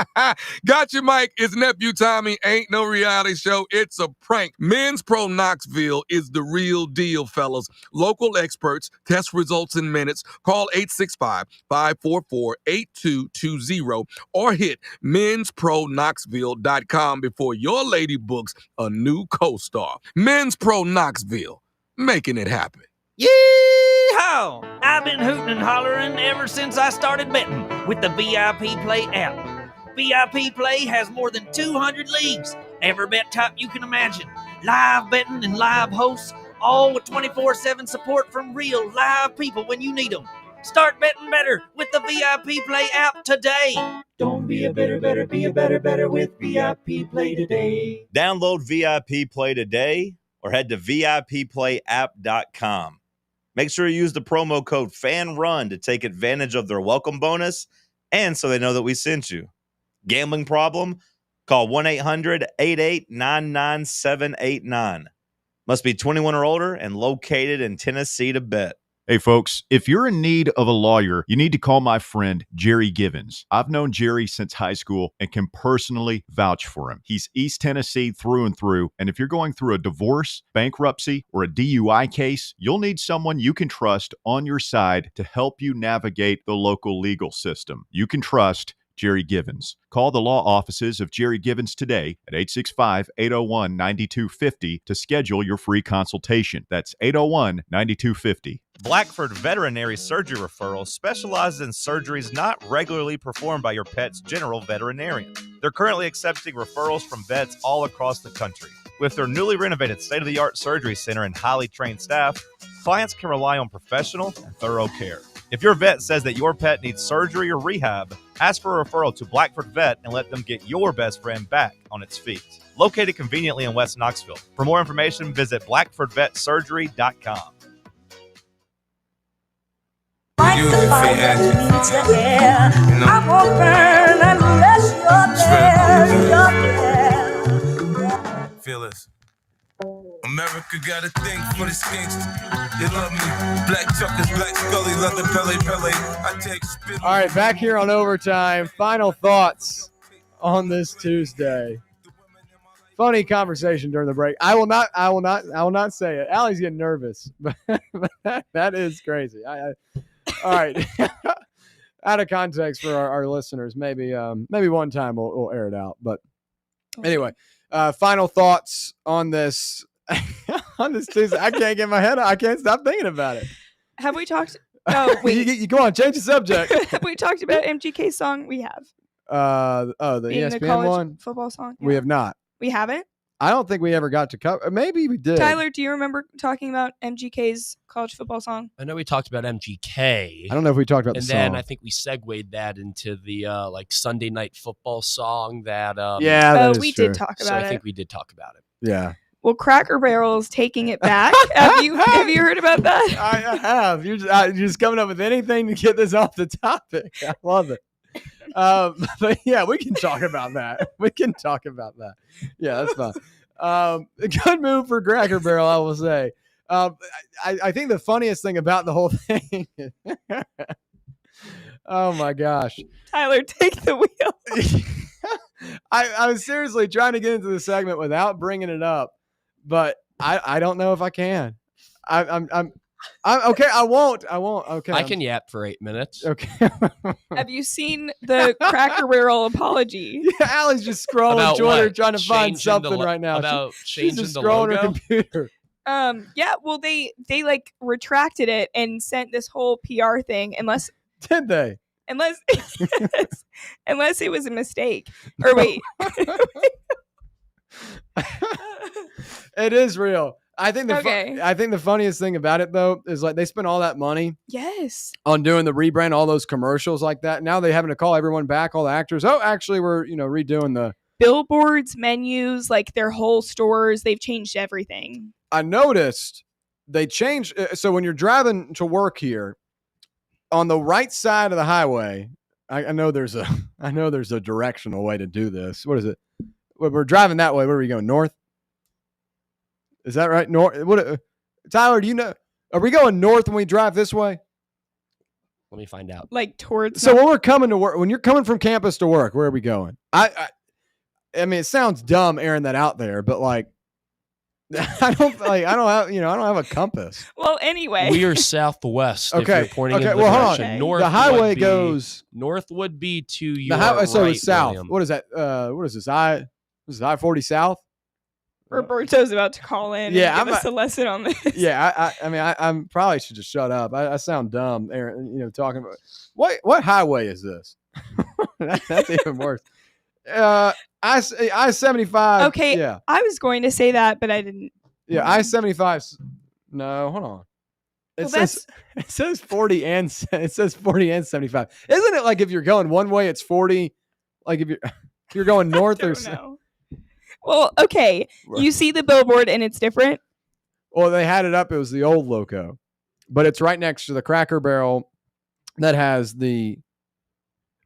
Gotcha, Mike. It's Nephew Tommy. Ain't no reality show. It's a prank. Men's Pro Knoxville is the real deal, fellas. Local experts, test results in minutes. Call 865-544-8220 or hit men'sproKnoxville.com before your lady books a new co-star. Men's Pro Knoxville, making it happen. Yee-haw! I've been hooting and hollering ever since I started betting with the VIP Play app. VIP Play has more than 200 leagues, every bet type you can imagine, live betting and live hosts, all with 24/7 support from real live people when you need them. Start betting better with the VIP Play app today. Don't be a better, be a better with VIP Play today. Download VIP Play today or head to VIPPlayApp.com. Make sure you use the promo code FANRUN to take advantage of their welcome bonus and so they know that we sent you. Gambling problem? Call 1-800-8899-789. Must be 21 or older and located in Tennessee to bet. Hey, folks, if you're in need of a lawyer, you need to call my friend Jerry Givens. I've known Jerry since high school and can personally vouch for him. He's East Tennessee through and through, and if you're going through a divorce, bankruptcy, or a DUI case, you'll need someone you can trust on your side to help you navigate the local legal system. You can trust Jerry Givens. Call the law offices of Jerry Givens today at 865-801-9250 to schedule your free consultation. That's 801-9250. Blackford Veterinary Surgery Referral specializes in surgeries not regularly performed by your pet's general veterinarian. They're currently accepting referrals from vets all across the country. With their newly renovated state-of-the-art surgery center and highly trained staff, clients can rely on professional and thorough care. If your vet says that your pet needs surgery or rehab, ask for a referral to Blackford Vet and let them get your best friend back on its feet. Located conveniently in West Knoxville. For more information, visit blackfordvetsurgery.com. You needs the air. I won't burn unless you're there. Feel this. America got a thing for the skinks. They love me. Black Chuckers, Black Scully, leather Pele. I take spit. All right, back here on Overtime. Final thoughts on this Tuesday. Funny conversation during the break. I will not say it. Allie's getting nervous, but that is crazy. All right. Out of context for our listeners, maybe one time we'll air it out. But anyway, final thoughts on this on this Tuesday. I can't get my head out. I can't stop thinking about it. Have we talked? Oh, wait. you go on, change the subject. Have we talked about MGK's song? We have. The Being ESPN the college one? football song? We have not. We haven't? I don't think we ever got to cover. Maybe we did. Tyler, do you remember talking about MGK's college football song? I know we talked about MGK. I don't know if we talked about and the then song. I think we segued that into the like Sunday night football song that. Yeah, that is we true. did talk So about I it. think we did talk about it. Yeah. Well, Cracker Barrel is taking it back. have you heard about that? I have. You're just coming up with anything to get this off the topic. I love it. But yeah, we can talk about that. Yeah, that's fine. A good move for Cracker Barrel, I will say. I think the funniest thing about the whole thing is, oh my gosh. Tyler, take the wheel. I was seriously trying to get into the segment without bringing it up, but I don't know if I can. I'm okay. I won't. Okay. I can yap for 8 minutes. Okay. Have you seen the Cracker Barrel apology? Yeah, Allie's just scrolling About Twitter what? trying to find Changing something the lo- right now. about She's changing just the scrolling her logo? computer. Yeah, well they like retracted it and sent this whole PR thing unless Did they? unless it was a mistake. Or wait. It is real. I think Okay. I think the funniest thing about it though is like they spent all that money Yes. on doing the rebrand, all those commercials like that. Now they having to call everyone back, all the actors. Oh, actually, we're redoing the. Billboards, menus, like their whole stores, they've changed everything. I noticed they changed. So when you're driving to work here, on the right side of the highway, I know there's a directional way to do this. What is it? We're driving that way. Where are we going? North? Is that right? North? What? Tyler, do you know? Are we going north when we drive this way? Let me find out. Like towards. So when we're coming to work, when you're coming from campus to work, where are we going? I mean, it sounds dumb airing that out there, but like, I don't have a compass. Well, anyway. We are southwest. Okay, If you're pointing okay, in the well, hold on. direction. Okay. North The highway would be- goes- North would be to The your highway, so right, it's south. William. What is that? What is this? This is I-40 south. Roberto's about to call in. Yeah, and give us a lesson on this. Yeah, I mean, I'm probably should just shut up. I sound dumb, Aaron. Talking about what highway is this? That's even worse. I-75. Okay. Yeah. I was going to say that, but I didn't. Yeah. I-75. No, hold on. It says 40 and 75. Isn't it like if you're going one way, it's 40? Like if you're going north or know. Well, okay. You see the billboard and it's different. Well, they had it up. It was the old logo, but it's right next to the Cracker Barrel that has the.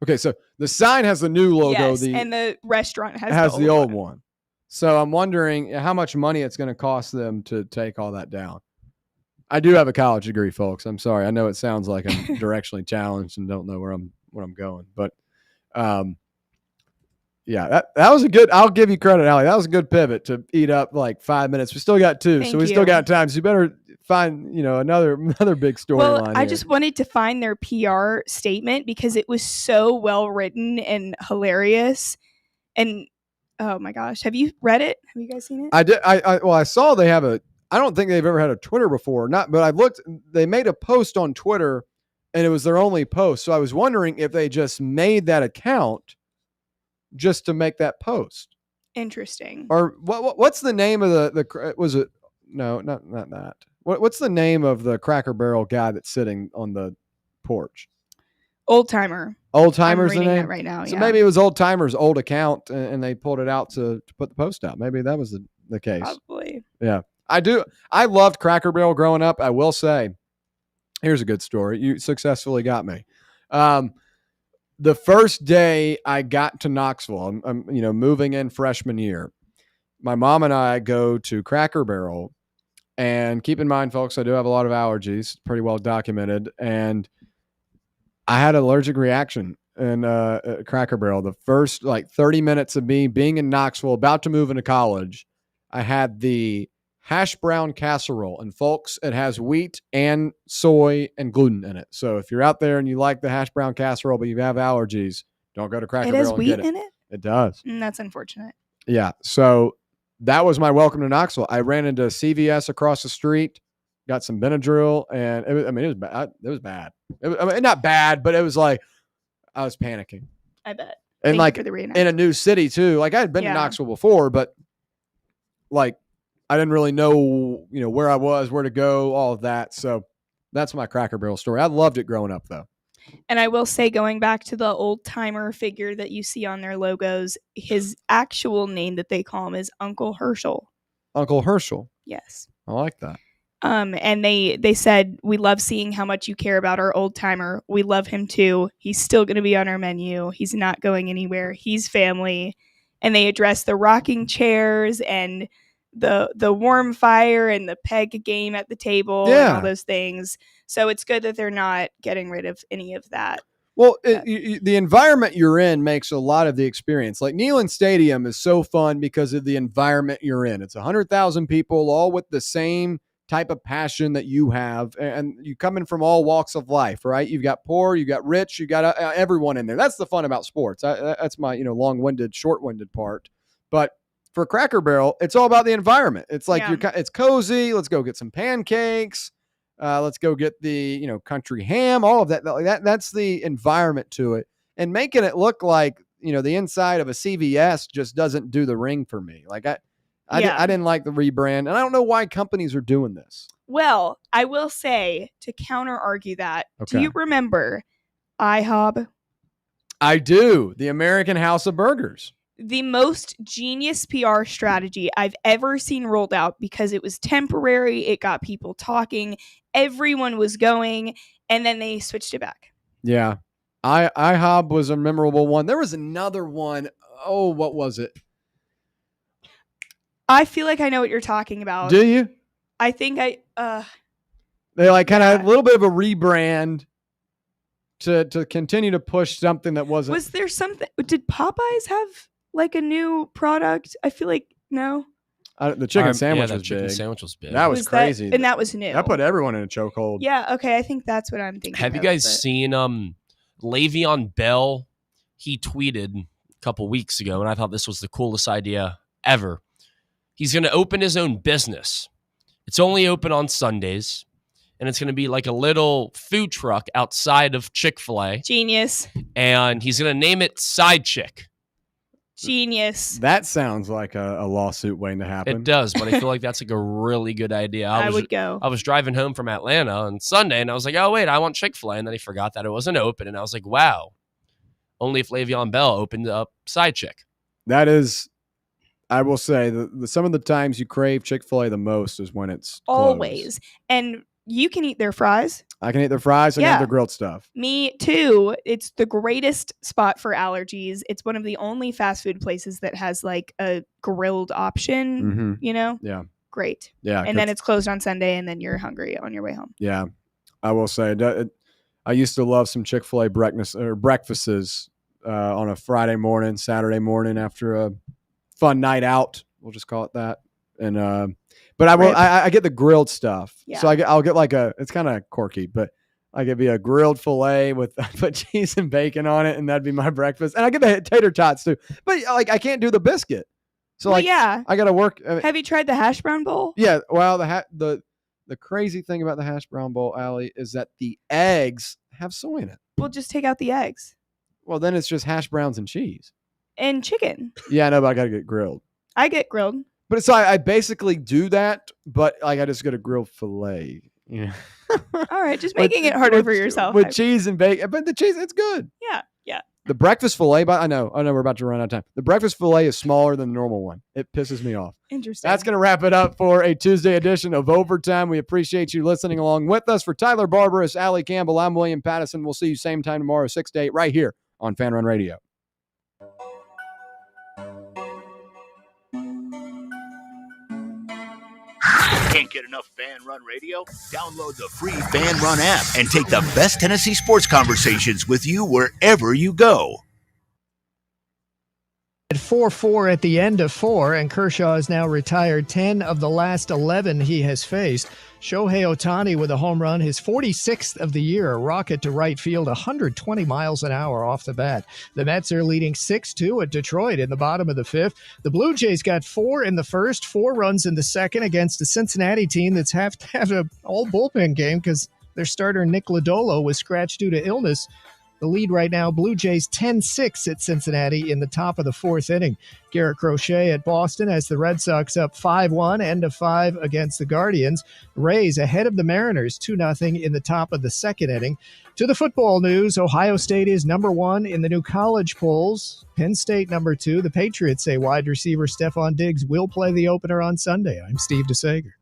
Okay, so the sign has the new logo. Yes, and the restaurant has has the old one. So I'm wondering how much money it's going to cost them to take all that down. I do have a college degree, folks. I'm sorry. I know it sounds like I'm directionally challenged and don't know where I'm going, but yeah, that was a good. I'll give you credit, Allie. That was a good pivot to eat up like 5 minutes. We still got 2, so we still got time. So you better find another big storyline. Well, I here. just wanted to find their PR statement because it was so well written and hilarious. And oh my gosh, have you read it? Have you guys seen it? I did. I saw they have a. I don't think they've ever had a Twitter before. But I've looked. They made a post on Twitter, and it was their only post. So I was wondering if they just made that account just to make that post. Interesting. Or what's the name of the was it? No, not that. What's the name of the Cracker Barrel guy that's sitting on the porch? Old Timer. Old Timer's I'm the reading name that right now. So Yeah. maybe it was Old Timer's old account, and they pulled it out to put the post out. Maybe that was the case. Probably. Yeah, I do. I loved Cracker Barrel growing up. I will say, here's a good story. You successfully got me. The first day I got to Knoxville, I'm moving in freshman year. My mom and I go to Cracker Barrel, and keep in mind, folks, I do have a lot of allergies, pretty well documented, and I had an allergic reaction in Cracker Barrel. The first 30 minutes of me being in Knoxville, about to move into college, I had the hash brown casserole. And folks, it has wheat and soy and gluten in it. So if you're out there and you like the hash brown casserole, but you have allergies, don't go to Cracker It has Barrel and get wheat in it? It does. That's unfortunate. Yeah. So that was my welcome to Knoxville. I ran into CVS across the street, got some Benadryl, and it was bad. It was bad. Not bad, but it was like I was panicking. I bet. And Thank you for the in a new city too. Like I had been to Knoxville before, but I didn't really know, where I was, where to go, all of that. So that's my Cracker Barrel story. I loved it growing up though. And I will say, going back to the Old Timer figure that you see on their logos, his actual name that they call him is Uncle Herschel. Uncle Herschel. Yes. I like that. And they said, we love seeing how much you care about our old timer. We love him too. He's still going to be on our menu. He's not going anywhere. He's family. And they address the rocking chairs and the warm fire and the peg game at the table and all those things. So it's good that they're not getting rid of any of that. Well, the environment you're in makes a lot of the experience. Like Neyland Stadium is so fun because of the environment you're in. It's 100,000 people all with the same type of passion that you have, and you come in from all walks of life, right? You've got poor, you got rich, you got everyone in there. That's the fun about sports. That's my long-winded, short-winded part. But for Cracker Barrel, it's all about the environment. It's like it's cozy. Let's go get some pancakes. Let's go get the country ham. All of that. That's the environment to it, and making it look like the inside of a CVS just doesn't do the ring for me. Like I didn't like the rebrand, and I don't know why companies are doing this. Well, I will say, to counter argue that, Okay. do you remember IHOB? I do. The American House of Burgers. The most genius PR strategy I've ever seen rolled out, because it was temporary. It got people talking. Everyone was going, and then they switched it back. Yeah. IHOB was a memorable one. There was another one. Oh, what was it? I feel like I know what you're talking about. Do you? I think They kind of had a little bit of a rebrand to continue to push something that wasn't. Was there something? Did Popeyes have like a new product? I feel like no. The chicken sandwich that was chicken big. sandwich was big. That was Was that- crazy. and that was new. That put everyone in a chokehold. Yeah. Okay. I think that's what I'm thinking. Have you of, guys but- seen Le'Veon Bell? He tweeted a couple weeks ago, and I thought this was the coolest idea ever. He's going to open his own business. It's only open on Sundays, and it's going to be like a little food truck outside of Chick-fil-A. Genius. And he's going to name it Side Chick. Genius. That sounds like a lawsuit waiting to happen. It does, but I feel like that's like a really good idea. I would go. I was driving home from Atlanta on Sunday, and I was like, oh, wait, I want Chick-fil-A. And then he forgot that it wasn't open, and I was like, wow. Only if Le'Veon Bell opened up Side Chick. That is, I will say, some of the times you crave Chick-fil-A the most is when it's closed. Always. And you can eat their fries. I can eat their fries. I can Yeah. eat their grilled stuff. Me too. It's the greatest spot for allergies. It's one of the only fast food places that has like a grilled option, Mhm. Yeah. Great. Yeah, And then 'cause- it's closed on Sunday, and then you're hungry on your way home. Yeah, I will say I used to love some Chick-fil-A breakfasts on a Friday morning, Saturday morning after a fun night out. We'll just call it that. And But I will. Rib. I get the grilled stuff. Yeah. So I'll get like it's kind of quirky, but I could be a grilled filet with I put cheese and bacon on it, and that'd be my breakfast. And I get the tater tots too. But like I can't do the biscuit. So Well, like yeah. I got to work. Have you tried the hash brown bowl? Yeah. Well, the crazy thing about the hash brown bowl, Allie, is that the eggs have soy in it. We'll just take out the eggs Well, then it's just hash browns and cheese. and chicken. Yeah, I know, but I got to get grilled. I get grilled. But so I basically do that, but like I just get a grilled filet. Yeah. All right, just making it harder for yourself. With cheese and bacon. But the cheese, it's good. Yeah. The breakfast filet, but I know we're about to run out of time. The breakfast filet is smaller than the normal one. It pisses me off. Interesting. That's going to wrap it up for a Tuesday edition of Overtime. We appreciate you listening along with us. For Tyler Barbaras, Allie Campbell, I'm William Pattison. We'll see you same time tomorrow, 6 to 8, right here on Fan Run Radio. Can't get enough Fan Run Radio? Download the free Fan Run app and take the best Tennessee sports conversations with you wherever you go. At 4-4 at the end of 4, and Kershaw has now retired 10 of the last 11 he has faced. Shohei Ohtani with a home run, his 46th of the year, a rocket to right field, 120 miles an hour off the bat. The Mets are leading 6-2 at Detroit in the bottom of the 5th. The Blue Jays got 4 in the first, 4 runs in the second against the Cincinnati team that's have to have an all-bullpen game because their starter Nick Lodolo was scratched due to illness. The lead right now, Blue Jays 10-6 at Cincinnati in the top of the 4th inning. Garrett Crochet at Boston has the Red Sox up 5-1, end of 5 against the Guardians. Rays ahead of the Mariners 2-0 in the top of the 2nd inning. To the football news, Ohio State is number 1 in the new college polls. Penn State number 2. The Patriots say wide receiver Stephon Diggs will play the opener on Sunday. I'm Steve DeSager.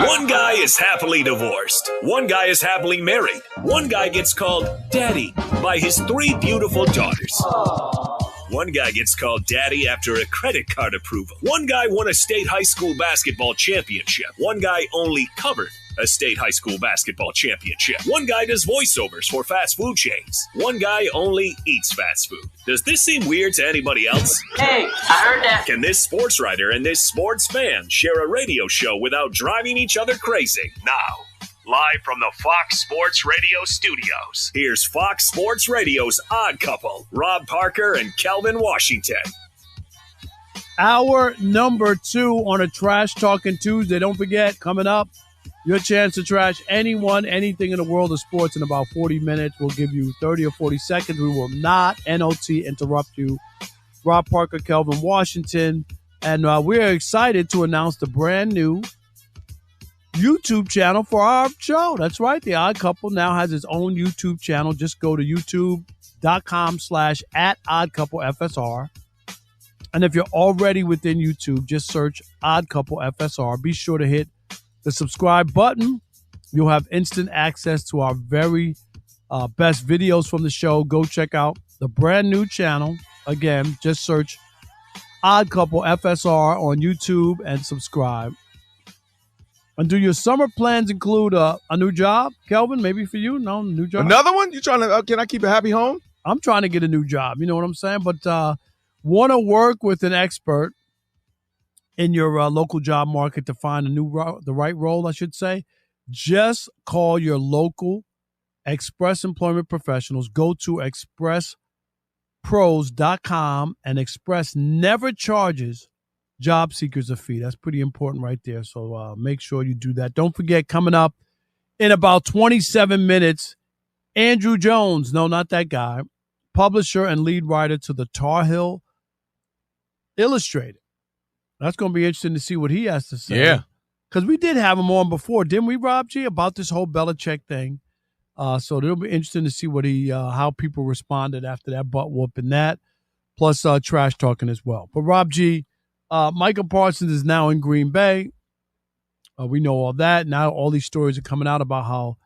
One guy is happily divorced. One guy is happily married. One guy gets called daddy by his 3 beautiful daughters. One guy gets called daddy after a credit card approval. One guy won a state high school basketball championship. One guy only covered a state high school basketball championship. One guy does voiceovers for fast food chains. One guy only eats fast food. Does this seem weird to anybody else? Hey, I heard that. Can this sports writer and this sports fan share a radio show without driving each other crazy? Now, live from the Fox Sports Radio studios, here's Fox Sports Radio's Odd Couple, Rob Parker and Kelvin Washington. Hour number 2 on a Trash Talking Tuesday. Don't forget, coming up, your chance to trash anyone, anything in the world of sports in about 40 minutes. We'll give you 30 or 40 seconds. We will not NOT interrupt you. Rob Parker, Kelvin Washington. And we're excited to announce the brand new YouTube channel for our show. That's right. The Odd Couple now has its own YouTube channel. Just go to youtube.com/@oddcouplefsr. And if you're already within YouTube, just search Odd Couple FSR. Be sure to hit the subscribe button. You'll have instant access to our very best videos from the show. Go check out the brand new channel. Again, just search Odd Couple FSR on YouTube and subscribe. And do your summer plans include a new job, Kelvin? Maybe for you? No, new job. Another one? You trying to? Can I keep a happy home? I'm trying to get a new job. You know what I'm saying? But want to work with an expert in your local job market to find the right role, I should say. Just call your local Express Employment Professionals. Go to expresspros.com, and Express never charges job seekers a fee. That's pretty important right there. So make sure you do that. Don't forget, coming up in about 27 minutes, Andrew Jones, no, not that guy, publisher and lead writer to the Tar Heel Illustrated. That's going to be interesting to see what he has to say. Yeah. Because we did have him on before, didn't we, Rob G, about this whole Belichick thing. So it'll be interesting to see what how people responded after that butt whooping that, plus trash talking as well. But Rob G, Micah Parsons is now in Green Bay. We know all that. Now all these stories are coming out about how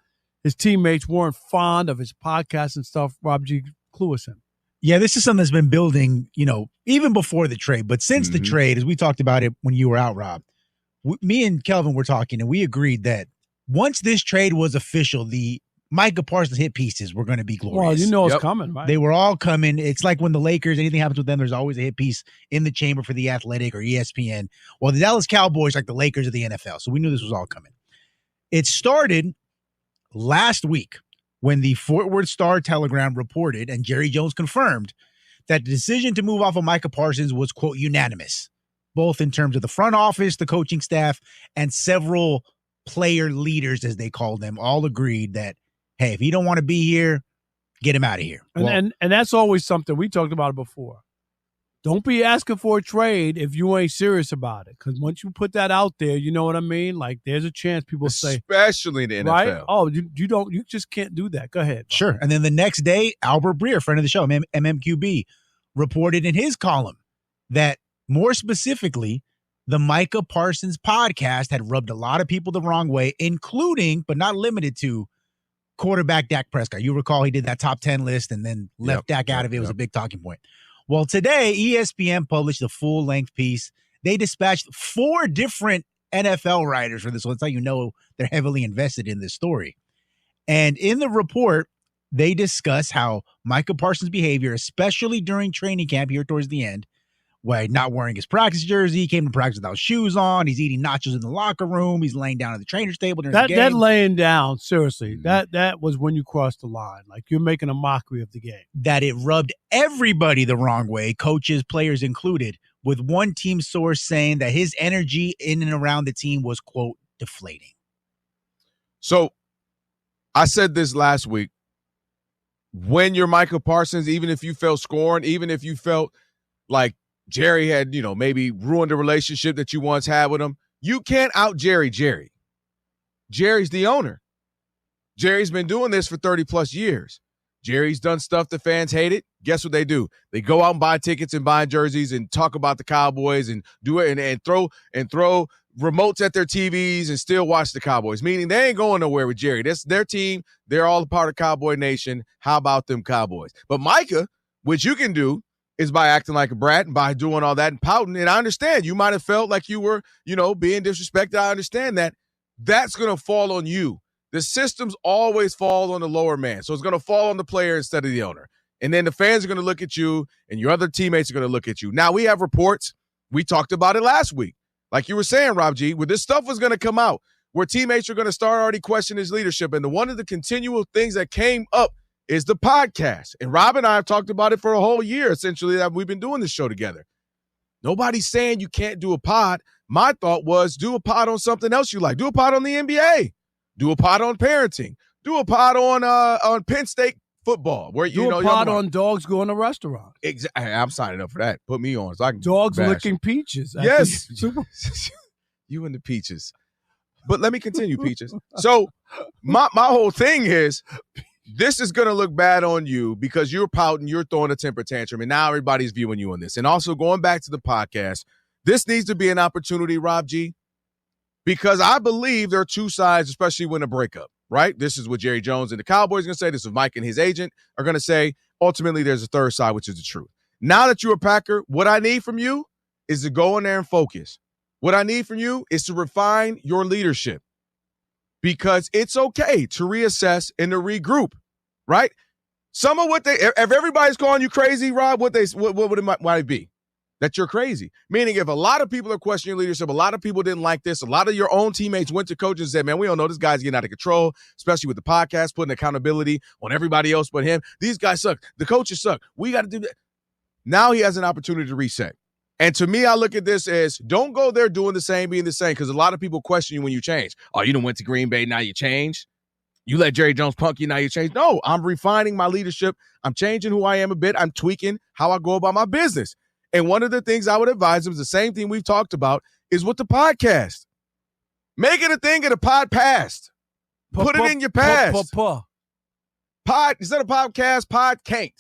his teammates weren't fond of his podcast and stuff. Rob G, clue us in. Yeah, this is something that's been building, even before the trade. But since the trade, as we talked about it when you were out, Rob, me and Kelvin were talking, and we agreed that once this trade was official, the Micah Parsons hit pieces were going to be glorious. Well, you know it's coming, right? They were all coming. It's like when the Lakers, anything happens with them, there's always a hit piece in the chamber for The Athletic or ESPN. Well, the Dallas Cowboys like the Lakers of the NFL, so we knew this was all coming. It started last week when the Fort Worth Star-Telegram reported, and Jerry Jones confirmed, that the decision to move off of Micah Parsons was, quote, unanimous, both in terms of the front office, the coaching staff, and several player leaders, as they called them, all agreed that, hey, if he don't want to be here, get him out of here. And that's always something. We talked about it before. Don't be asking for a trade if you ain't serious about it. Because once you put that out there, you know what I mean? Like, there's a chance people say. Especially in the NFL. Right? Oh, you just can't do that. Go ahead. Sure. And then the next day, Albert Breer, friend of the show, MMQB, reported in his column that more specifically, the Micah Parsons podcast had rubbed a lot of people the wrong way, including, but not limited to, quarterback Dak Prescott. You recall he did that top 10 list and then left Dak out of it. It was a big talking point. Well, today, ESPN published a full-length piece. They dispatched 4 different NFL writers for this one. That's how you know they're heavily invested in this story. And in the report, they discuss how Micah Parsons' behavior, especially during training camp here towards the end, where not wearing his practice jersey, he came to practice without shoes on, he's eating nachos in the locker room, he's laying down at the trainer's table during the game. That laying down, seriously, that was when you crossed the line. Like, you're making a mockery of the game. That it rubbed everybody the wrong way, coaches, players included, with one team source saying that his energy in and around the team was, quote, deflating. So I said this last week. When you're Micah Parsons, even if you felt scorned, even if you felt like Jerry had, maybe ruined a relationship that you once had with him, you can't out Jerry. Jerry's the owner. Jerry's been doing this for 30 plus years. Jerry's done stuff the fans hated. Guess what they do? They go out and buy tickets and buy jerseys and talk about the Cowboys and do it and throw remotes at their TVs and still watch the Cowboys, meaning they ain't going nowhere with Jerry. That's their team. They're all a part of Cowboy Nation. How about them Cowboys? But Micah, which you can do, is by acting like a brat and by doing all that and pouting. And I understand you might have felt like you were, being disrespected. I understand that. That's going to fall on you. The systems always fall on the lower man. So it's going to fall on the player instead of the owner. And then the fans are going to look at you and your other teammates are going to look at you. Now, we have reports. We talked about it last week. Like you were saying, Rob G, where this stuff was going to come out, where teammates are going to start already questioning his leadership. And one of the continual things that came up is the podcast. And Rob and I have talked about it for a whole year, essentially, that we've been doing this show together. Nobody's saying you can't do a pod. My thought was do a pod on something else you like. Do a pod on the NBA. Do a pod on parenting. Do a pod on Penn State football. Where do a pod on dogs going to restaurants. Exactly. I'm signing up for that. Put me on so I can dogs bash licking peaches. Yes. You and the peaches. But let me continue, Peaches. So my whole thing is, this is going to look bad on you because you're pouting, you're throwing a temper tantrum, and now everybody's viewing you on this. And also going back to the podcast, this needs to be an opportunity, Rob G, because I believe there are two sides, especially when a breakup, right? This is what Jerry Jones and the Cowboys are going to say. This is Mike and his agent are going to say. Ultimately, there's a third side, which is the truth. Now that you're a Packer, what I need from you is to go in there and focus. What I need from you is to refine your leadership. Because it's okay to reassess and to regroup, right? Some of what if everybody's calling you crazy, Rob, what would it might be? That you're crazy. Meaning if a lot of people are questioning your leadership, a lot of people didn't like this, a lot of your own teammates went to coaches and said, man, we don't know, this guy's getting out of control, especially with the podcast, putting accountability on everybody else but him. These guys suck. The coaches suck. We got to do that. Now he has an opportunity to reset. And to me, I look at this as don't go there doing the same, being the same, because a lot of people question you when you change. Oh, you done went to Green Bay, now you changed? You let Jerry Jones punk you, now you change? No, I'm refining my leadership. I'm changing who I am a bit. I'm tweaking how I go about my business. And one of the things I would advise them is the same thing we've talked about is with the podcast. Make it a thing of the podcast. Put it in your past. Pod, instead of podcast, pod can't.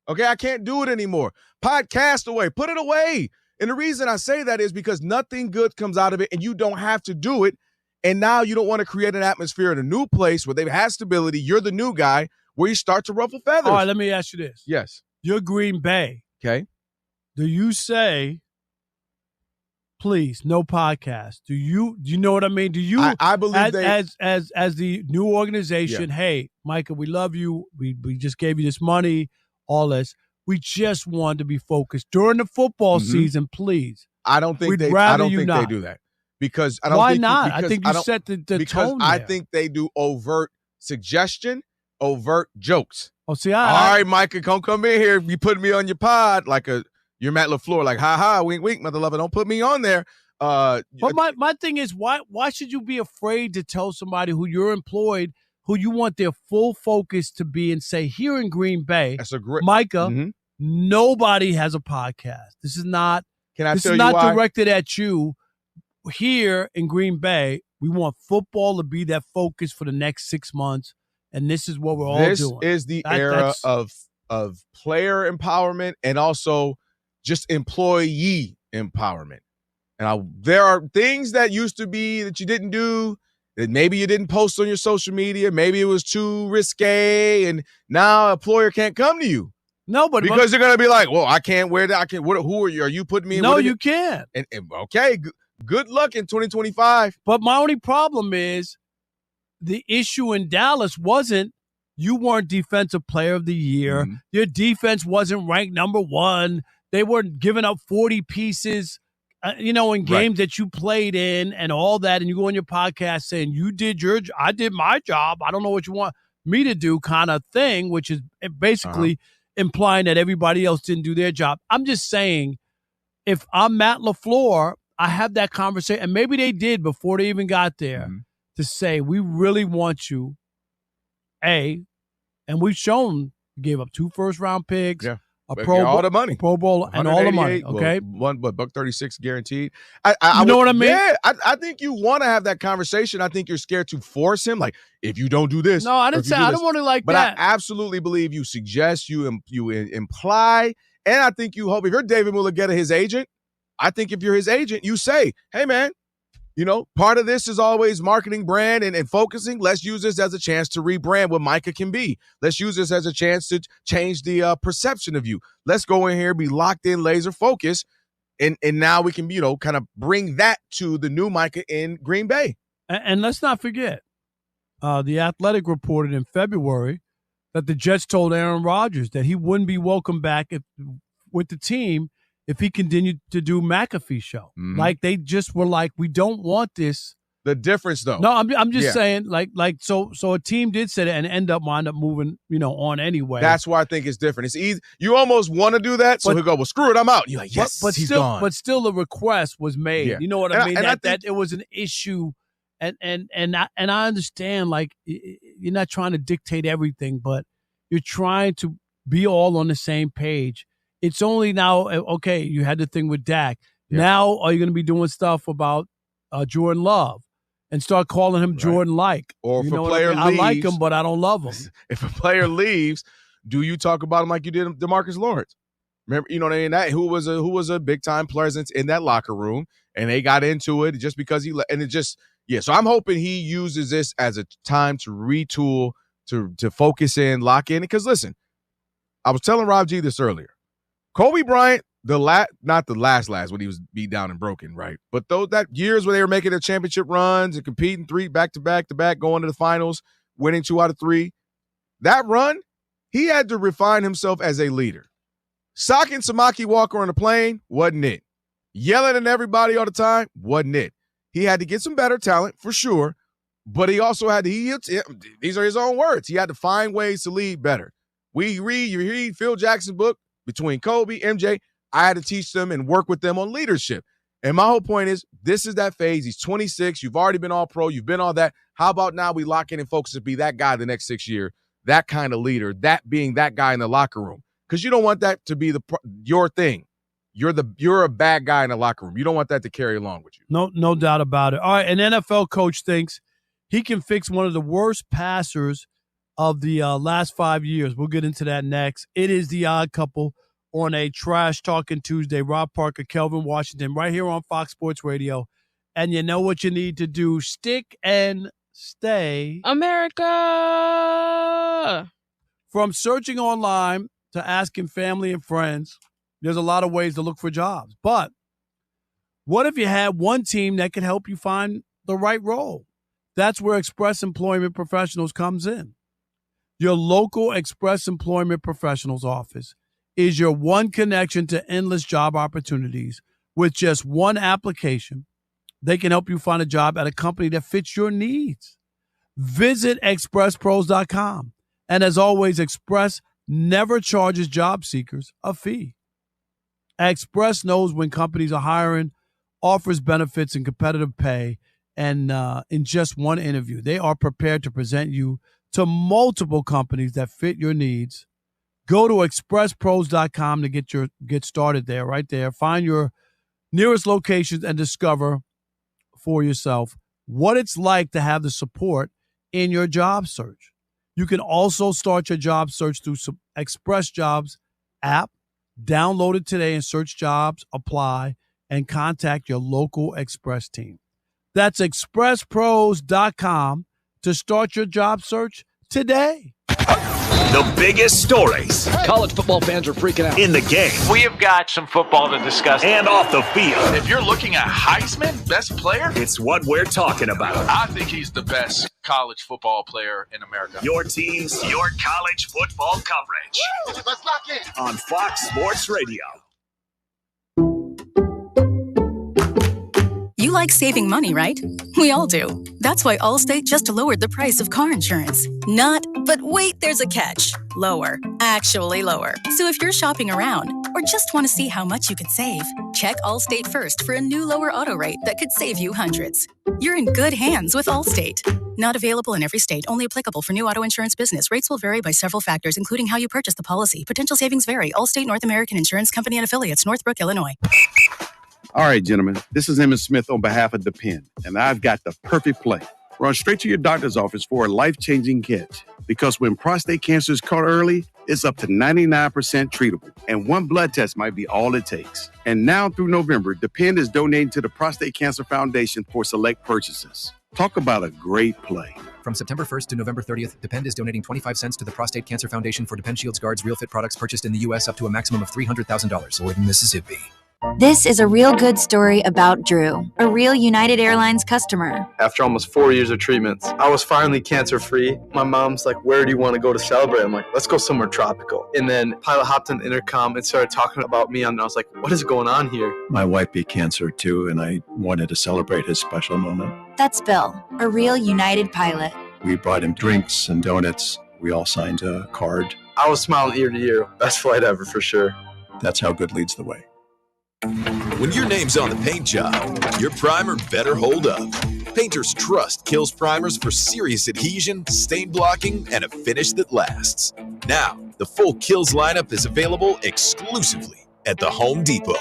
Okay, I can't do it anymore. Podcast away. Put it away. And the reason I say that is because nothing good comes out of it and you don't have to do it. And now you don't want to create an atmosphere in a new place where they've had stability. You're the new guy where you start to ruffle feathers. All right, let me ask you this. Yes. You're Green Bay. Okay. Do you say, please, no podcast. Do you know what I mean? Do you? I believe as the new organization. Yeah. Hey, Micah, we love you. We just gave you this money, all this. We just want to be focused during the football season, please. I don't think We'd they. rather I don't you think not. they do that because I don't. Why think not? I because think you don't- set the because tone I there. think they do overt suggestion, overt jokes. Oh, see, all right, Micah, come in here. You putting me on your pod like you're Matt LaFleur, like ha ha, wink wink, mother lover. Don't put me on there. But my thing is, why should you be afraid to tell somebody who you're employed, who you want their full focus to be, and say, here in Green Bay, that's a great Micah, nobody has a podcast. This is not. Can I this tell is you not why? directed at you. Here in Green Bay, we want football to be that focus for the next 6 months, and this is what we're all This doing. is the That- era that's- of player empowerment and also just employee empowerment. And there are things that used to be that you didn't do, that maybe you didn't post on your social media, maybe it was too risque, and now an employer can't come to you. No, but because they're gonna be like, well, I can't wear that. I can't. Who are you? Are you putting me in? No, what are you can't. And okay, good luck in 2025. But my only problem is the issue in Dallas wasn't you weren't defensive player of the year. Mm-hmm. Your defense wasn't ranked number 1. They weren't giving up 40 pieces, in games that you played in and all that. And you go on your podcast saying you did I did my job. I don't know what you want me to do kind of thing, which is basically implying that everybody else didn't do their job. I'm just saying, if I'm Matt LaFleur, I have that conversation, and maybe they did before they even got there, to say, we really want you, and we've shown we gave up 2 first-round picks, a all the money, Pro Bowl, and all the money, 188, okay? $136 guaranteed. You know what I mean? Yeah, I think you want to have that conversation. I think you're scared to force him. Like, if you don't do this. No, I or didn't if you say do I this. don't want it like but that. I absolutely believe you suggest, you imply, and I think you hope. If you're David Mulugheta, his agent, I think if you're his agent, you say, hey, man, part of this is always marketing, brand, and focusing. Let's use this as a chance to rebrand what Micah can be. Let's use this as a chance to change the perception of you. Let's go in here, be locked in, laser focused, and now we can, kind of bring that to the new Micah in Green Bay. And let's not forget, the Athletic reported in February that the Jets told Aaron Rodgers that he wouldn't be welcome back with the team if he continued to do McAfee show. Like, they just were like, we don't want this. The difference, though. No, I'm just saying, so a team did say that and wind up moving, on anyway. That's why I think it's different. It's easy. You almost want to do that, so he'll go, well, screw it, I'm out. You're like, yes, but he's still, gone. But still, the request was made. Yeah. You know what And I mean? I That think- it was an issue, and I understand. Like, you're not trying to dictate everything, but you're trying to be all on the same page. It's only now, okay, you had the thing with Dak. Yeah. Now, are you going to be doing stuff about Jordan Love and start calling him Jordan-like? Or You if a know what player I mean? I like leaves- him, but I don't love him. If a player leaves, do you talk about him like you did DeMarcus Lawrence? Remember, you know what I mean? That who was a big time presence in that locker room, and they got into it just because and it just So I'm hoping he uses this as a time to retool, to focus in, lock in. Because listen, I was telling Rob G this earlier. Kobe Bryant, not the last when he was beat down and broken, right? But that years where they were making their championship runs and competing 3 back to back, going to the finals, winning 2 out of 3. That run, he had to refine himself as a leader. Socking Samaki Walker on the plane wasn't it. Yelling at everybody all the time wasn't it. He had to get some better talent for sure, but he also had to. These are his own words. He had to find ways to lead better. You read Phil Jackson's book. Between Kobe, MJ, I had to teach them and work with them on leadership. And my whole point is, this is that phase. He's 26. You've already been all pro. You've been all that. How about now we lock in and focus to be that guy the next 6 years, that kind of leader, that being that guy in the locker room. Because you don't want that to be your thing. You're a bad guy in the locker room. You don't want that to carry along with you. No doubt about it. All right, an NFL coach thinks he can fix one of the worst passers of the last 5 years. We'll get into that next. It is the Odd Couple on a Trash Talking Tuesday. Rob Parker, Kelvin Washington, right here on Fox Sports Radio. And you know what you need to do. Stick and stay. America! From searching online to asking family and friends, there's a lot of ways to look for jobs. But What if you had one team that could help you find the right role? That's where Express Employment Professionals comes in. Your local Express Employment Professionals office is your one connection to endless job opportunities. With just one application, they can help you find a job at a company that fits your needs. Visit expresspros.com. And as always, Express never charges job seekers a fee. Express knows when companies are hiring, offers benefits and competitive pay, and in just one interview, they are prepared to present you to multiple companies that fit your needs. Go to expresspros.com to get started there, right there. Find your nearest locations and discover for yourself what it's like to have the support in your job search. You can also start your job search through Express Jobs app. Download it today and search jobs, apply, and contact your local Express team. That's expresspros.com to start your job search today. The biggest stories. College football fans are freaking out. In the game. We have got some football to discuss. And off the field. If you're looking at Heisman, best player, it's what we're talking about. I think he's the best college football player in America. Your teams, your college football coverage. Woo! Let's lock in. On Fox Sports Radio. You like saving money, right? We all do. That's why Allstate just lowered the price of car insurance. Not, but wait, there's a catch. Lower. Actually lower. So if you're shopping around or just want to see how much you could save, check Allstate first for a new lower auto rate that could save you hundreds. You're in good hands with Allstate. Not available in every state. Only applicable for new auto insurance business. Rates will vary by several factors, including how you purchase the policy. Potential savings vary. Allstate North American Insurance Company and Affiliates, Northbrook, Illinois. All right, gentlemen, this is Emmett Smith on behalf of The Pen, and I've got the perfect play. Run straight to your doctor's office for a life-changing catch. Because when prostate cancer is caught early, it's up to 99% treatable, and one blood test might be all it takes. And now through November, The Pen is donating to the Prostate Cancer Foundation for select purchases. Talk about a great play. From September 1st to November 30th, Depend is donating 25 cents to the Prostate Cancer Foundation for Depend Shields Guards Real Fit products purchased in the U.S. up to a maximum of $300,000 or in Mississippi. This is a real good story about Drew, a real United Airlines customer. After almost 4 years of treatments, I was finally cancer-free. My mom's like, where do you want to go to celebrate? I'm like, let's go somewhere tropical. And then pilot hopped on the intercom and started talking about me, and I was like, what is going on here? My wife beat cancer too, and I wanted to celebrate his special moment. That's Bill, a real United pilot. We brought him drinks and donuts. We all signed a card. I was smiling ear to ear. Best flight ever for sure. That's how good leads the way. When your name's on the paint job, your primer better hold up. Painters trust Kills primers for serious adhesion, stain blocking, and a finish that lasts. Now, the full Kills lineup is available exclusively at the Home Depot.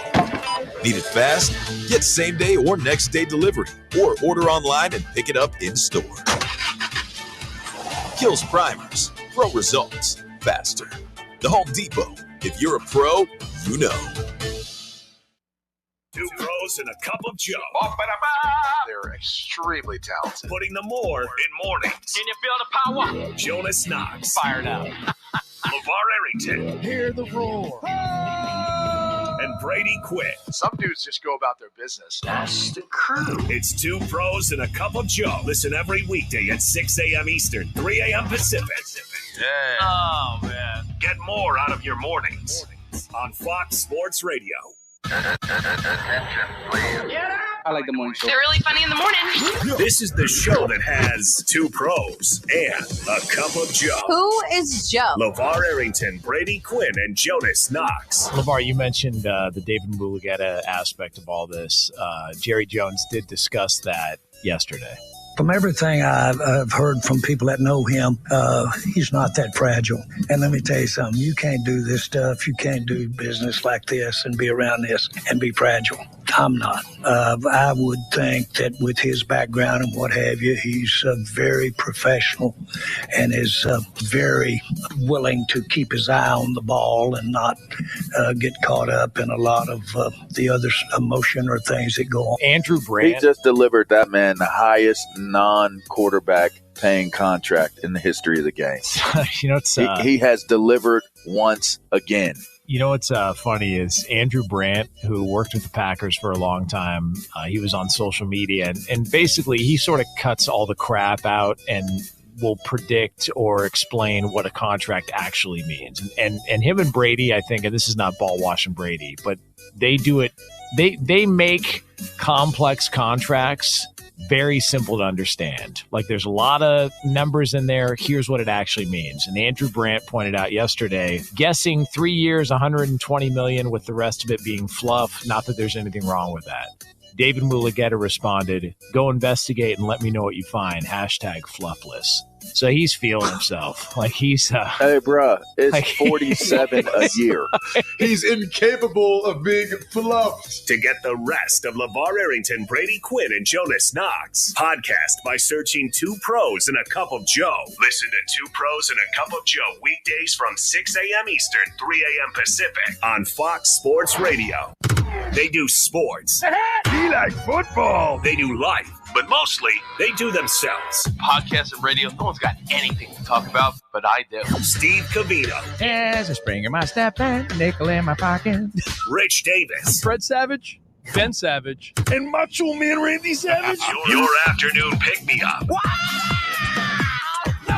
Need it fast? Get same day or next day delivery, or order online and pick it up in store. Kills primers, pro results, faster. The Home Depot. If you're a pro, you know. Two pros and a cup of Joe. They're extremely talented. Putting the more in mornings. Can you feel the power? Jonas Knox. Fired up. LeVar Arrington. Hear the roar. And Brady Quinn. Some dudes just go about their business. That's the crew. It's Two Pros and a Cup of Joe. Listen every weekday at 6 a.m. Eastern, 3 a.m. Pacific. Yeah. Oh, man. Get more out of your mornings on Fox Sports Radio. I like the morning show. They're really funny in the morning. This is the show that has Two Pros and a Cup of Joe. Who is Joe? LeVar Arrington, Brady Quinn, and Jonas Knox. LeVar, you mentioned the David Mulugheta aspect of all this. Jerry Jones did discuss that yesterday. From everything I've heard from people that know him, he's not that fragile. And let me tell you something, you can't do this stuff, you can't do business like this and be around this and be fragile. I'm not. I would think that with his background and what have you, he's very professional and is very willing to keep his eye on the ball and not get caught up in a lot of the other emotion or things that go on. Andrew Brand. He just delivered that man the highest non-quarterback paying contract in the history of the game. You know, it's he has delivered once again. You know what's funny is Andrew Brandt, who worked with the Packers for a long time, he was on social media, and basically he sort of cuts all the crap out and will predict or explain what a contract actually means. And him and Brady, I think, and this is not ball washing Brady, but they do it. They make complex contracts very simple to understand. Like, there's a lot of numbers in there. Here's what it actually means. And Andrew Brandt pointed out yesterday, guessing 3 years, $120 million, with the rest of it being fluff. Not that there's anything wrong with that. David Mulugeta responded, "Go investigate and let me know what you find. #fluffless." So he's feeling himself. Like he's hey, bruh, it's like, 47 a year. He's incapable of being fluffed. To get the rest of LeVar Arrington, Brady Quinn, and Jonas Knox, podcast by searching Two Pros and a Cup of Joe. Listen to Two Pros and a Cup of Joe weekdays from 6 a.m. Eastern, 3 a.m. Pacific on Fox Sports Radio. They do sports. He like football. They do life, but mostly they do themselves. Podcast and radio, no one's got anything to talk about, but I do. Steve Covino. There's a spring in my step and nickel in my pocket. Rich Davis. Fred Savage, Ben Savage, and Macho Man Randy Savage. Your afternoon pick-me-up.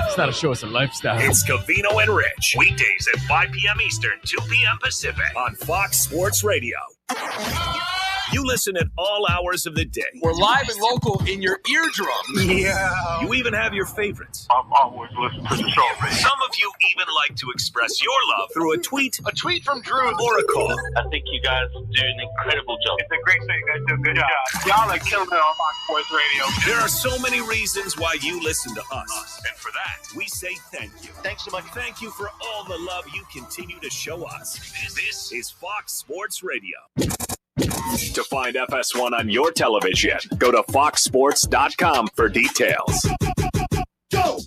It's not a show, it's a lifestyle. It's Covino and Rich. Weekdays at 5 p.m. Eastern, 2 p.m. Pacific on Fox Sports Radio. You listen at all hours of the day. We're live and local in your eardrums. Yeah. You even have your favorites. I'm always listening to the show. Some of you even like to express your love through a tweet from Drew, or a call. I think you guys do an incredible job. It's a great thing. You guys do a good job. Y'all are killing it on Fox Sports Radio. There are so many reasons why you listen to us. And for that, we say thank you. Thanks so much. Thank you for all the love you continue to show us. This is Fox Sports Radio. To find FS1 on your television, go to foxsports.com for details. Go!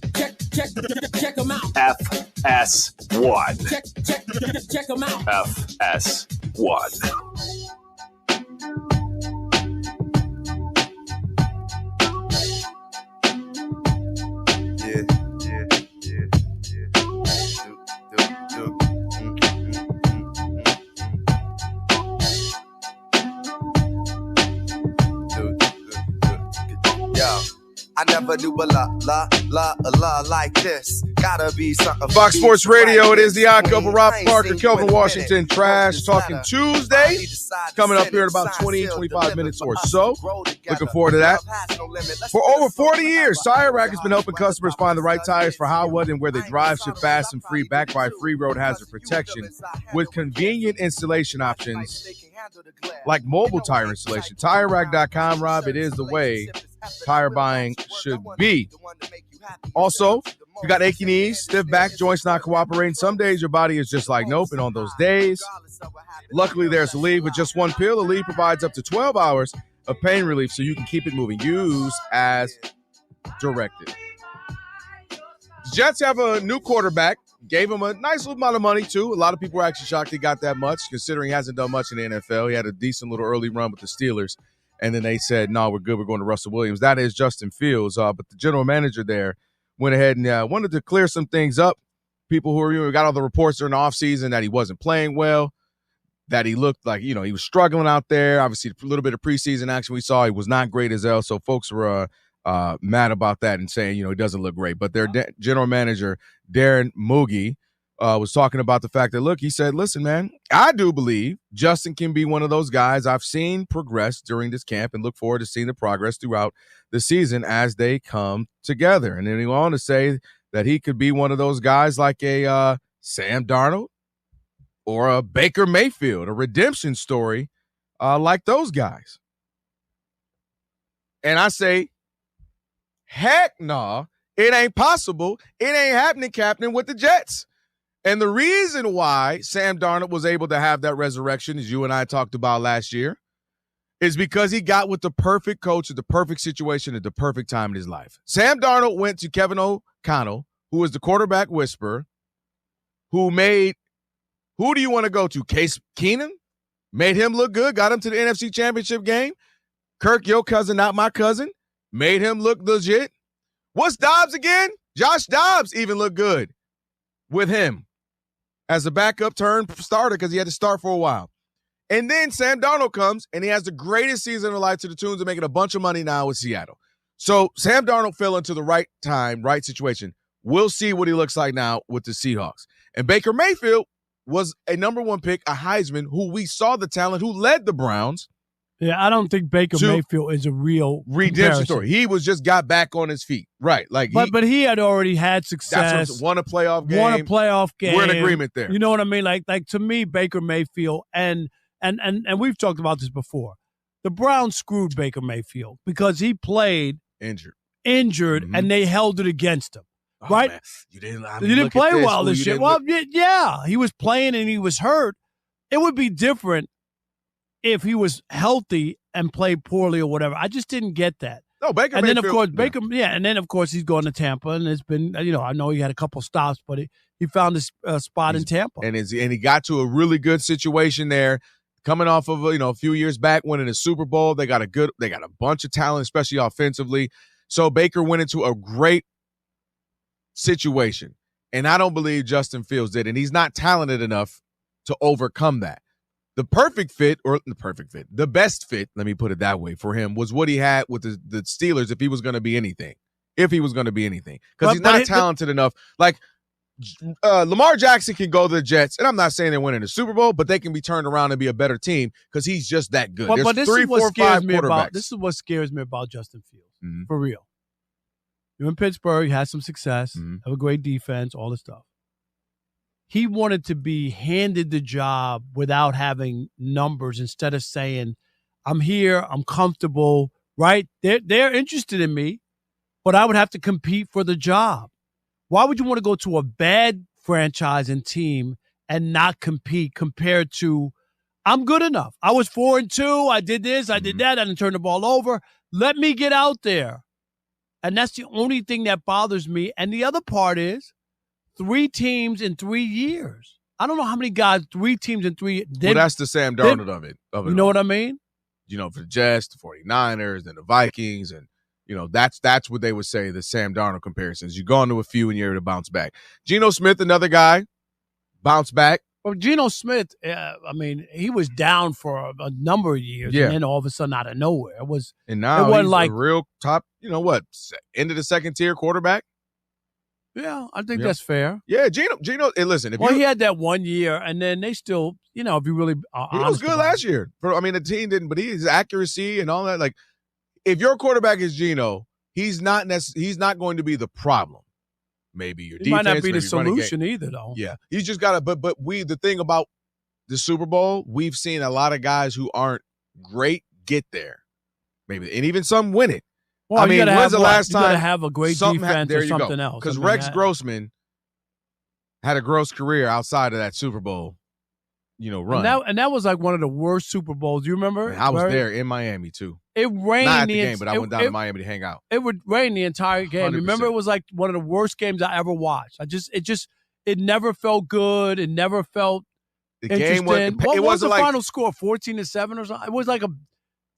Check them out. FS1. Check them out. FS1. I never knew a la like this. Gotta be something. Fox Sports Radio, it is the Odd Couple. Rob Parker, Kelvin Washington, Trash Talking Tuesday. Coming up here in about 20, 25 minutes or so. Looking forward to that. For over 40 years, Tire Rack has been helping customers find the right tires for how, what, and where they drive. Ship fast and free, backed by free road hazard protection with convenient installation options like mobile tire installation. TireRack.com, Rob, it is the way tire buying should be. Also, you got achy knees, stiff back, joints not cooperating. Some days your body is just like, nope. And on those days, luckily there's Aleve. With just one pill, Aleve provides up to 12 hours of pain relief so you can keep it moving. Use as directed. The Jets have a new quarterback. Gave him a nice little amount of money, too. A lot of people were actually shocked he got that much, considering he hasn't done much in the NFL. He had a decent little early run with the Steelers. And then they said, no, we're good. We're going to Russell Williams. That is Justin Fields. But the general manager there went ahead and wanted to clear some things up. People who got all the reports during the offseason that he wasn't playing well, that he looked like, he was struggling out there. Obviously, a little bit of preseason action we saw, he was not great as well. So folks were mad about that and saying, he doesn't look great. But their general manager, Darren Moogie, was talking about the fact that, look, he said, listen, man, I do believe Justin can be one of those guys I've seen progress during this camp and look forward to seeing the progress throughout the season as they come together. And then he went on to say that he could be one of those guys like a Sam Darnold or a Baker Mayfield, a redemption story like those guys. And I say, heck no, it ain't possible. It ain't happening, Captain, with the Jets. And the reason why Sam Darnold was able to have that resurrection, as you and I talked about last year, is because he got with the perfect coach at the perfect situation at the perfect time in his life. Sam Darnold went to Kevin O'Connell, who was the quarterback whisperer, who do you want to go to? Case Keenum? Made him look good, got him to the NFC Championship game. Kirk, your cousin, not my cousin, made him look legit. What's Dobbs again? Josh Dobbs even looked good with him. as a backup turn starter because he had to start for a while. And then Sam Darnold comes, and he has the greatest season of life to the tunes of making a bunch of money now with Seattle. So Sam Darnold fell into the right time, right situation. We'll see what he looks like now with the Seahawks. And Baker Mayfield was a number one pick, a Heisman, who we saw the talent, who led the Browns. Yeah, I don't think Baker Mayfield is a real redemption story. He got back on his feet. Right. But he had already had success. That's won a playoff game. We're in agreement there. You know what I mean? Like to me, Baker Mayfield and we've talked about this before. The Browns screwed Baker Mayfield because he played injured, and they held it against him. Oh, right? Man. You didn't play well this year. Well, yeah, he was playing and he was hurt. It would be different if he was healthy and played poorly or whatever. I just didn't get that. No, Baker. And then Mayfield, of course Baker, and then of course he's going to Tampa, and it's been, I know he had a couple stops, but he found his spot in Tampa, and he got to a really good situation there, coming off of a few years back winning a Super Bowl. They got a bunch of talent, especially offensively. So Baker went into a great situation, and I don't believe Justin Fields did, and he's not talented enough to overcome that. The best fit, let me put it that way, for him was what he had with the Steelers if he was going to be anything. Because he's not talented enough. Like, Lamar Jackson can go to the Jets, and I'm not saying they're winning the Super Bowl, but they can be turned around and be a better team because he's just that good. But There's 3, 4, 5 quarterbacks. This is what scares me about Justin Fields, for real. You're in Pittsburgh, you had some success, have a great defense, all this stuff. He wanted to be handed the job without having numbers instead of saying, I'm here, I'm comfortable, right? They're interested in me, but I would have to compete for the job. Why would you want to go to a bad franchise and team and not compete compared to, I'm good enough. I was 4-2. I did this, I did that. I didn't turn the ball over. Let me get out there. And that's the only thing that bothers me. And the other part is 3 teams in 3 years. I don't know how many guys, 3 teams in 3 years. Well, that's the Sam Darnold of it. You know what I mean? For the Jets, the 49ers, and the Vikings, and that's what they would say, the Sam Darnold comparisons. You go into a few and you're able to bounce back. Geno Smith, another guy, bounce back. Well, Geno Smith, he was down for a number of years, and then all of a sudden out of nowhere, it wasn't he's like a real top, end of the second tier quarterback. Yeah, I think that's fair. Yeah, Geno. Hey, listen, he had that 1 year, and then they still, if you really are he was good last year. The team didn't, but his accuracy and all that. Like, if your quarterback is Geno, he's not going to be the problem. Maybe your defense might not be the maybe solution either, though. Yeah, he's just got to. But the thing about the Super Bowl, we've seen a lot of guys who aren't great get there, maybe, and even some win it. Well, when's the last time? You got to have a great defense or something else. Because Rex Grossman had a gross career outside of that Super Bowl, run. And that was like one of the worst Super Bowls. Do you remember? I was there in Miami too. It rained. Not at the game, but I went down to Miami to hang out. It would rain the entire game. 100%. Remember, it was like one of the worst games I ever watched. It never felt good. It never felt interesting. What was the final score? 14-7 or something? It was like a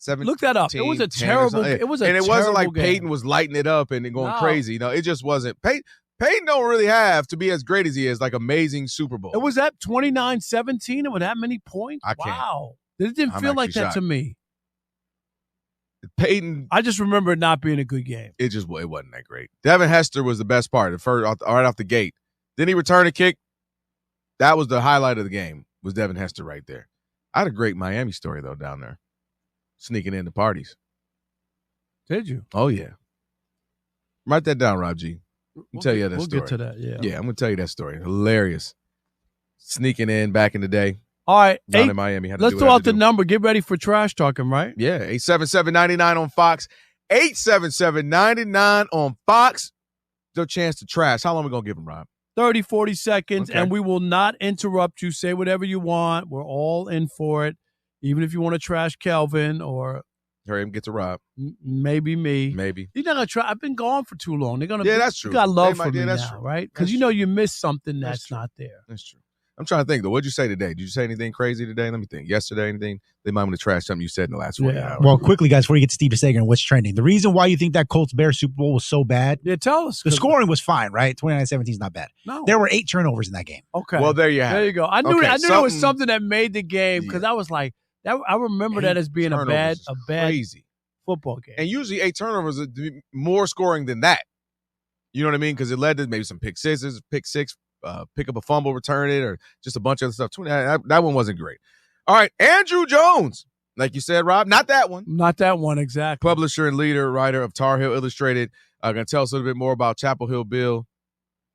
17. Look that up. It was a terrible. It wasn't like game. Peyton was lighting it up and going crazy. It just wasn't. Peyton don't really have to be as great as he is, like amazing Super Bowl. It was at 29-17 and with that many points. Wow, it didn't feel like that to me. Peyton, I just remember it not being a good game. It wasn't that great. Devin Hester was the best part, right off the gate. Then he returned a kick. That was the highlight of the game. Was Devin Hester right there? I had a great Miami story though down there, sneaking into parties. Did you? Oh yeah. Write that down, Rob G. I'll tell you that story. We'll get to that. Yeah. Yeah, I'm gonna tell you that story. Hilarious. Sneaking in back in the day. All right, down in Miami. Let's throw out the number. Get ready for trash talking, right? Yeah, 877-99 on Fox. 877-99 on Fox. No chance to trash. How long are we going to give them, Rob? 30, 40 seconds, and we will not interrupt you. Say whatever you want. We're all in for it. Even if you want to trash Kelvin or hurry him, get to Rob. Maybe me. Maybe. You're not going to try. I've been gone for too long. They're going to. Yeah, that's true. You got love for me that's now, true. right? Because you know you missed something that's not there. That's true. I'm trying to think, though. What'd you say today? Did you say anything crazy today? Let me think. Yesterday, anything? They might want to trash something you said in the last 48 hours. Well, quickly, guys, before you get to Steve DeSager and what's trending, the reason why you think that Colts-Bears Super Bowl was so bad, tell us. The scoring was fine, right? 29-17 is not bad. No. There were 8 turnovers in that game. Okay. Well, there you have it. There you go. I knew Okay, there was something that made the game because I was like, I remember that as being a bad crazy football game. And usually 8 turnovers are more scoring than that. You know what I mean? Because it led to maybe some pick six, pick up a fumble, return it, or just a bunch of other stuff. That one wasn't great. All right, Andrew Jones, like you said, Rob, not that one. Not that one, exactly. Publisher and leader, writer of Tar Heel Illustrated. Going to tell us a little bit more about Chapel Hill Bill,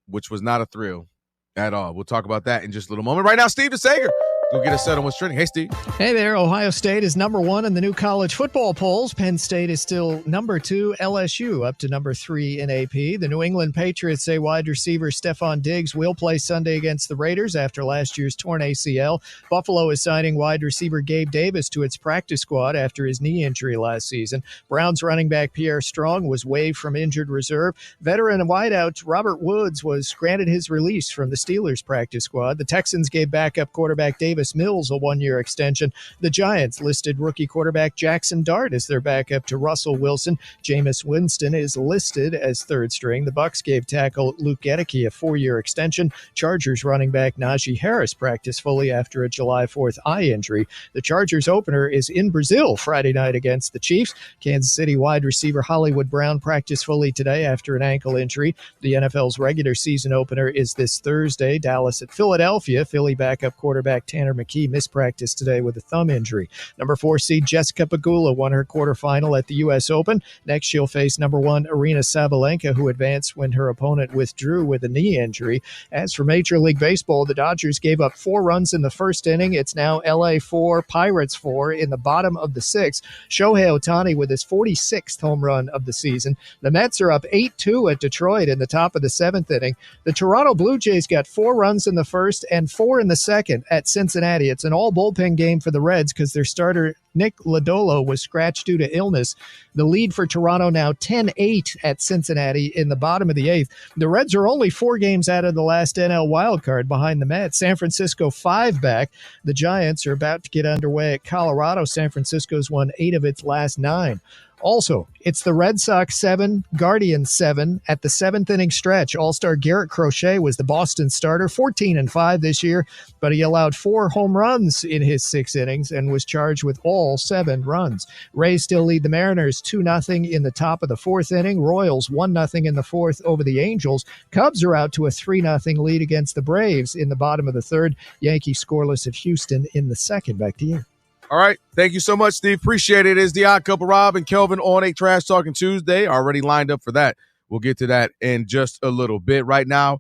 which was not a thrill at all. We'll talk about that in just a little moment. Right now, Steve DeSager. Go get us set on what's trending. Hey, Steve. Hey there. Ohio State is number 1 in the new college football polls. Penn State is still number 2. LSU up to number 3 in AP. The New England Patriots say wide receiver Stephon Diggs will play Sunday against the Raiders after last year's torn ACL. Buffalo is signing wide receiver Gabe Davis to its practice squad after his knee injury last season. Browns running back Pierre Strong was waived from injured reserve. Veteran and wideout Robert Woods was granted his release from the Steelers practice squad. The Texans gave backup quarterback Davis Mills a 1-year extension. The Giants listed rookie quarterback Jackson Dart as their backup to Russell Wilson. Jameis Winston is listed as third string. The Bucs gave tackle Luke Gedeke a 4-year extension. Chargers running back Najee Harris practiced fully after a July 4th eye injury. The Chargers opener is in Brazil Friday night against the Chiefs. Kansas City wide receiver Hollywood Brown practiced fully today after an ankle injury. The NFL's regular season opener is this Thursday. Dallas at Philadelphia. Philly backup quarterback Tanner McKee missed practice today with a thumb injury. Number 4 seed Jessica Pegula won her quarterfinal at the U.S. Open. Next, she'll face number 1 Arina Sabalenka, who advanced when her opponent withdrew with a knee injury. As for Major League Baseball, the Dodgers gave up 4 runs in the first inning. It's now LA 4, Pirates 4 in the bottom of the 6th. Shohei Ohtani with his 46th home run of the season. The Mets are up 8-2 at Detroit in the top of the 7th inning. The Toronto Blue Jays got 4 runs in the first and 4 in the second at Cincinnati. It's an all-bullpen game for the Reds because their starter, Nick Lodolo, was scratched due to illness. The lead for Toronto now 10-8 at Cincinnati in the bottom of the 8th. The Reds are only 4 games out of the last NL wildcard behind the Mets. San Francisco 5 back. The Giants are about to get underway at Colorado. San Francisco's won 8 of its last 9. Also, it's the Red Sox 7, Guardians 7 at the 7th inning stretch. All-star Garrett Crochet was the Boston starter, 14-5 this year, but he allowed 4 home runs in his 6 innings and was charged with all 7 runs. Rays still lead the Mariners 2-0 in the top of the 4th inning. Royals 1-0 in the 4th over the Angels. Cubs are out to a 3-0 lead against the Braves in the bottom of the 3rd. Yankees scoreless at Houston in the 2nd. Back to you. All right. Thank you so much, Steve. Appreciate it. It's the Odd Couple, Rob and Kelvin on a Trash Talking Tuesday. Already lined up for that. We'll get to that in just a little bit. Right now,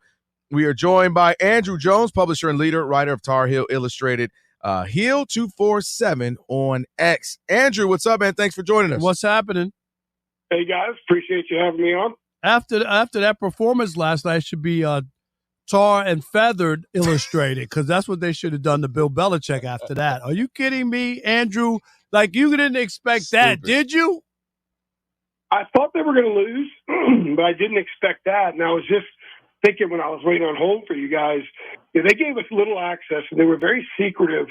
we are joined by Andrew Jones, publisher and leader, writer of Tar Heel Illustrated, Heel247 on X. Andrew, what's up, man? Thanks for joining us. What's happening? Hey, guys. Appreciate you having me on. After that performance last night, should be Tar and Feathered Illustrated, because that's what they should have done to Bill Belichick after that. Are you kidding me, Andrew? Like, you didn't expect that, did you? I thought they were going to lose, but I didn't expect that. And I was just thinking when I was waiting on hold for you guys, they gave us little access, and they were very secretive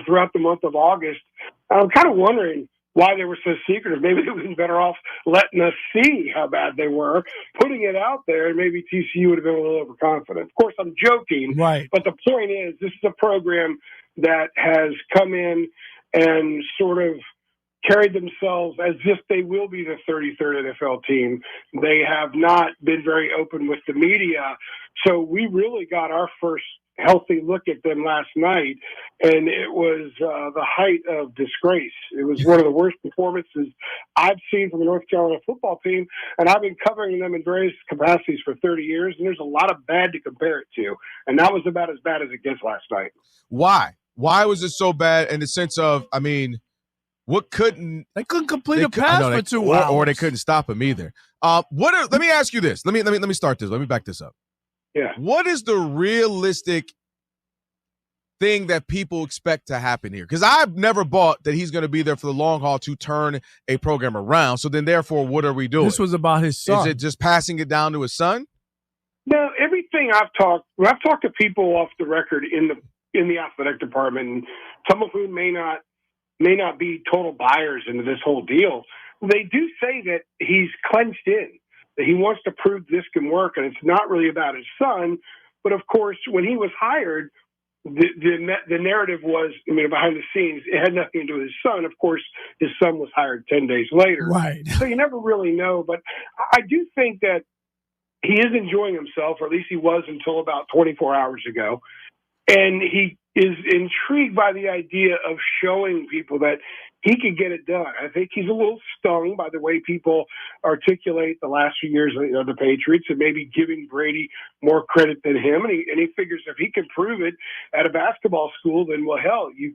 throughout the month of August. I'm kind of wondering why they were so secretive. Maybe they would have been better off letting us see how bad they were, putting it out there, and maybe TCU would have been a little overconfident. Of course, I'm joking, right? But the point is, this is a program that has come in and sort of carried themselves as if they will be the 33rd NFL team. They have not been very open with the media. So we really got our first healthy look at them last night, and it was the height of disgrace. It was one of the worst performances I've seen from the North Carolina football team, and I've been covering them in various capacities for 30 years, and there's a lot of bad to compare it to, and that was about as bad as it gets last night. Why? Why was it so bad in the sense of, I mean, they couldn't complete a pass for 2 hours, or they couldn't stop him either. Let me ask you this. Let me start this. Let me back this up. Yeah. What is the realistic thing that people expect to happen here? Because I've never bought that he's going to be there for the long haul to turn a program around. So then, therefore, what are we doing? This was about his son. Is it just passing it down to his son? No, everything thing I've talked to people off the record in the athletic department, and some of whom may not be total buyers into this whole deal. They do say that he's clenched in, that he wants to prove this can work, and it's not really about his son. But of course, when he was hired, the narrative was, behind the scenes, it had nothing to do with his son. Of course, his son was hired 10 days later. Right. So you never really know. But I do think that he is enjoying himself, or at least he was until about 24 hours ago. And he is intrigued by the idea of showing people that he could get it done. I think he's a little stung by the way people articulate the last few years of the Patriots and maybe giving Brady more credit than him. And he figures if he can prove it at a basketball school, then, well, hell, you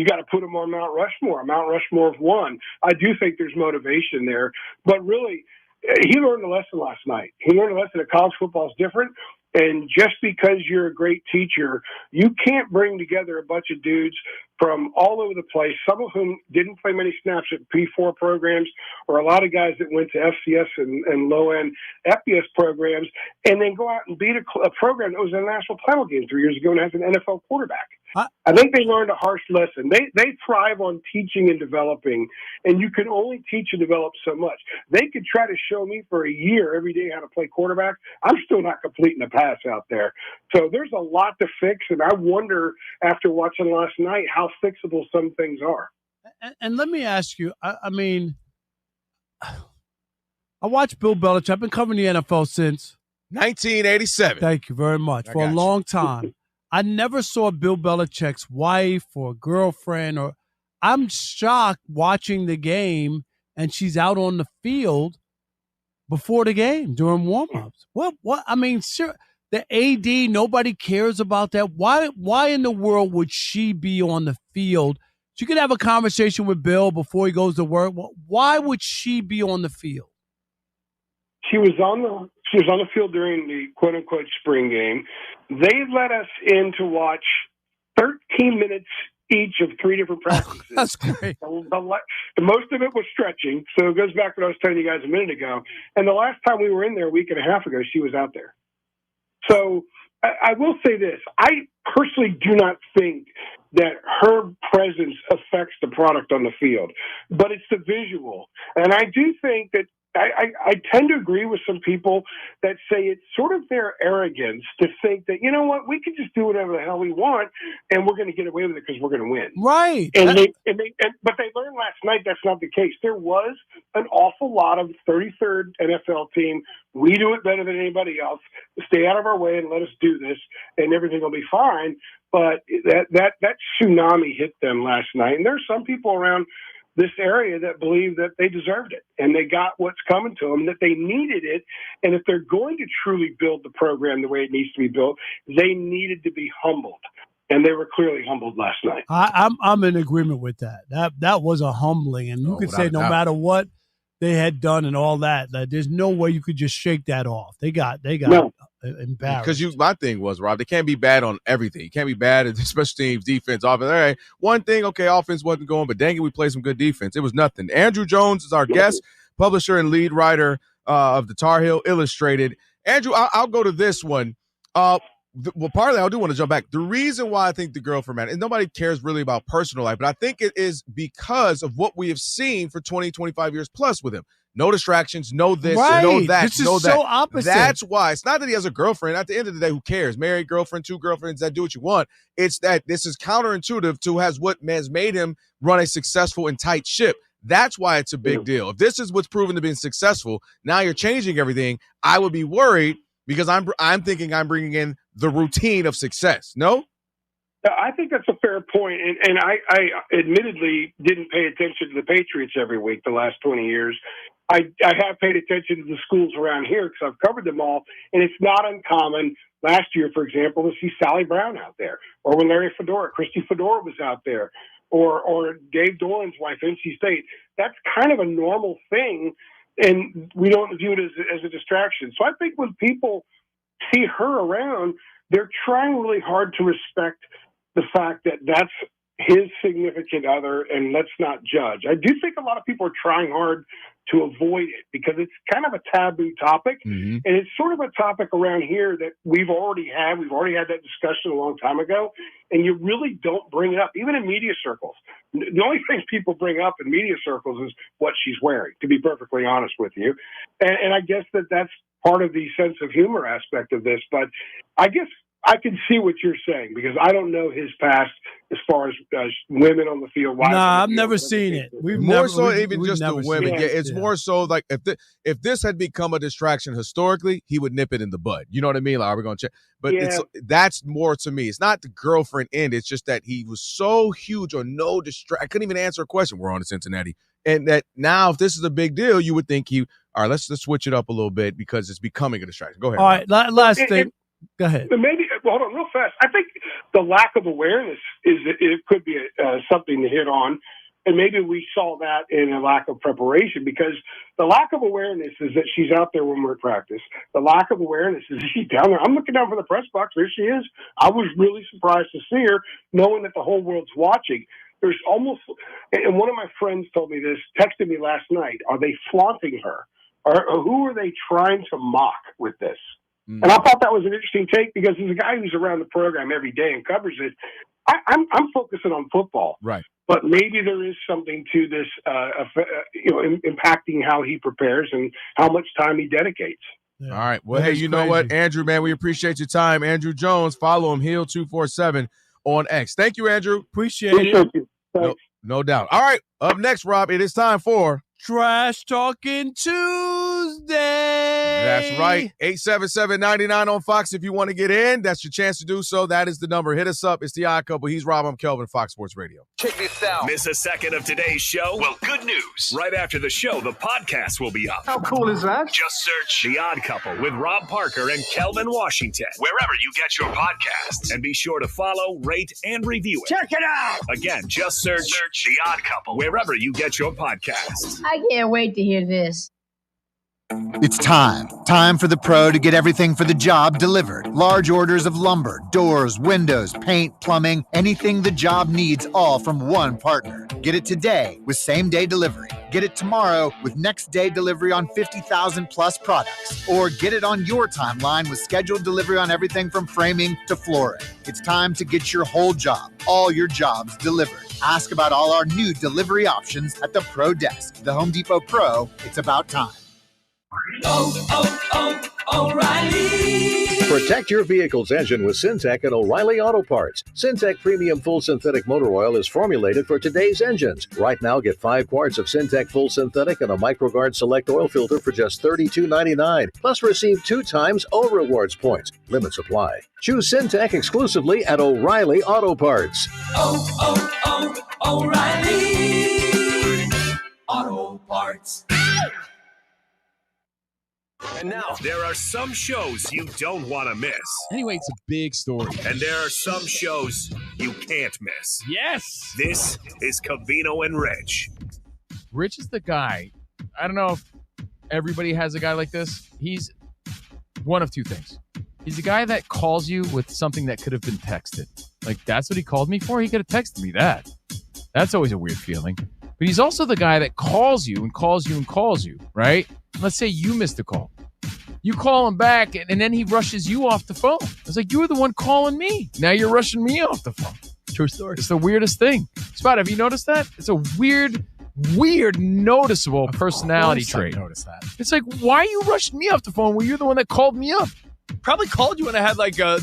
got to put him on Mount Rushmore of one. I do think there's motivation there. But really, he learned a lesson last night. He learned a lesson that college football is different. And just because you're a great teacher, you can't bring together a bunch of dudes from all over the place, some of whom didn't play many snaps at P4 programs, or a lot of guys that went to FCS and low-end FBS programs, and then go out and beat a program that was in a national title game 3 years ago and has an NFL quarterback. I think they learned a harsh lesson. They thrive on teaching and developing, and you can only teach and develop so much. They could try to show me for a year every day how to play quarterback. I'm still not completing the pass out there. So there's a lot to fix, and I wonder, after watching last night, how fixable some things are. And let me ask you, I watched Bill Belichick. I've been covering the NFL since 1987. Thank you very much. For a long time. I never saw Bill Belichick's wife or girlfriend, or I'm shocked watching the game and she's out on the field before the game during warm-ups. What? I mean, sure, the AD, nobody cares about that. Why in the world would she be on the field? She could have a conversation with Bill before he goes to work. Why would she be on the field? She was on the field during the quote-unquote spring game. They let us in to watch 13 minutes each of 3 different practices. That's great. Most of it was stretching, so it goes back to what I was telling you guys a minute ago. And the last time we were in there a week and a half ago, she was out there. So I will say this. I personally do not think that her presence affects the product on the field, but it's the visual. And I do think that I tend to agree with some people that say it's sort of their arrogance to think that, you know what, we can just do whatever the hell we want and we're going to get away with it because we're going to win. Right. But they learned last night that's not the case. There was an awful lot of 33rd NFL team. We do it better than anybody else. Stay out of our way and let us do this and everything will be fine. But that tsunami hit them last night. And there's some people around this area that believe that they deserved it and they got what's coming to them, that they needed it. And if they're going to truly build the program the way it needs to be built, they needed to be humbled. And they were clearly humbled last night. I'm in agreement with that. That was a humbling. And you could say no matter what they had done and all that, there's no way you could just shake that off. They got embarrassed. Because my thing was, Rob, they can't be bad on everything. You can't be bad at special teams, defense, offense. All right, one thing, okay, offense wasn't going, but dang it, we played some good defense. It was nothing. Andrew Jones is our guest, publisher and lead writer of the Tar Heel Illustrated. Andrew, I'll go to this one. Partly I do want to jump back. The reason why I think the girlfriend matters, and nobody cares really about personal life, but I think it is because of what we have seen for 20, 25 years plus with him. No distractions, no this, no that, this is no that. So opposite. That's why. It's not that he has a girlfriend. At the end of the day, who cares? Married girlfriend, 2 girlfriends, that do what you want. It's that this is counterintuitive to what has made him run a successful and tight ship. That's why it's a big deal. If this is what's proven to be successful, now you're changing everything. I would be worried because I'm thinking I'm bringing in the routine of success. No? I think that's a fair point. And I admittedly didn't pay attention to the Patriots every week the last 20 years. I have paid attention to the schools around here because I've covered them all, and it's not uncommon last year, for example, to see Sally Brown out there, or when Christy Fedora was out there, or Dave Doran's wife, NC State. That's kind of a normal thing, and we don't view it as a distraction. So I think when people see her around, they're trying really hard to respect the fact that that's his significant other, and let's not judge. I do think a lot of people are trying hard to avoid it because it's kind of a taboo topic, and it's sort of a topic around here that we've already had. We've already had that discussion a long time ago, and you really don't bring it up, even in media circles. The only thing people bring up in media circles is what she's wearing, to be perfectly honest with you. And I guess that's part of the sense of humor aspect of this, but I guess I can see what you're saying because I don't know his past as far as women on the field. Nah, I've never seen it. More so even just the women. Yeah, it's more so like if this had become a distraction historically, he would nip it in the bud. You know what I mean? Like, are we going to check? But that's more to me. It's not the girlfriend end. It's just that he was so huge on no distract. I couldn't even answer a question. We're on to Cincinnati. And that now if this is a big deal, you would think all right, let's switch it up a little bit because it's becoming a distraction. Go ahead. All right, last thing. Go ahead. Maybe hold on real fast. I think the lack of awareness it could be something to hit on, and maybe we saw that in a lack of preparation because the lack of awareness is that she's out there when we're at practice. The lack of awareness is she's down there. I'm looking down for the press box. There she is. I was really surprised to see her, knowing that the whole world's watching. There's almost, and one of my friends told me this, texted me last night. Are they flaunting her, or who are they trying to mock with this? And I thought that was an interesting take because as a guy who's around the program every day and covers it, I'm focusing on football. Right. But maybe there is something to this, impacting how he prepares and how much time he dedicates. Yeah. All right. Well, hey, you know what, Andrew, man, we appreciate your time. Andrew Jones, follow him, Heel247 on X. Thank you, Andrew. Appreciate it. No doubt. All right. Up next, Rob, it is time for Trash Talking Tuesday. That's right. 877-99 on Fox if you want to get in. That's your chance to do so. That is the number. Hit us up. It's the Odd Couple. He's Rob. I'm Kelvin, Fox Sports Radio. Check this out. Miss a second of today's show? Well, good news. Right after the show, the podcast will be up. How cool is that? Just search The Odd Couple with Rob Parker and Kelvin Washington wherever you get your podcasts. And be sure to follow, rate, and review it. Check it out. Again, just search The Odd Couple wherever you get your podcasts. I can't wait to hear this. It's time for the pro to get everything for the job delivered. Large orders of lumber, doors, windows, paint, plumbing, anything the job needs, all from one partner. Get it today with same-day delivery. Get it tomorrow with next-day delivery on 50,000 plus products. Or get it on your timeline with scheduled delivery on everything from framing to flooring. It's time to get your whole job, all your jobs delivered. Ask about all our new delivery options at the Pro Desk. The Home Depot Pro, it's about time. O'Reilly. Protect your vehicle's engine with Syntec and O'Reilly Auto Parts. Syntec Premium Full Synthetic Motor Oil is formulated for today's engines. Right now, get 5 quarts of Syntec Full Synthetic and a MicroGuard Select Oil Filter for just $32.99. Plus, receive 2 times O Rewards points. Limits apply. Choose Syntec exclusively at O'Reilly Auto Parts. O'Reilly Auto Parts. And now, there are some shows you don't want to miss. Anyway, it's a big story. And there are some shows you can't miss. Yes! This is Covino and Rich. Rich is the guy. I don't know if everybody has a guy like this. He's one of two things. He's a guy that calls you with something that could have been texted. Like, that's what he called me for? He could have texted me that. That's always a weird feeling. But he's also the guy that calls you and calls you and calls you, right? Let's say you missed a call. You call him back, and then he rushes you off the phone. It's like, you were the one calling me. Now you're rushing me off the phone. True story. It's the weirdest thing. Spot, have you noticed that? It's a weird, noticeable personality trait. I noticed that. It's like, why are you rushing me off the phone when you're the one that called me up? Probably called you when I had like a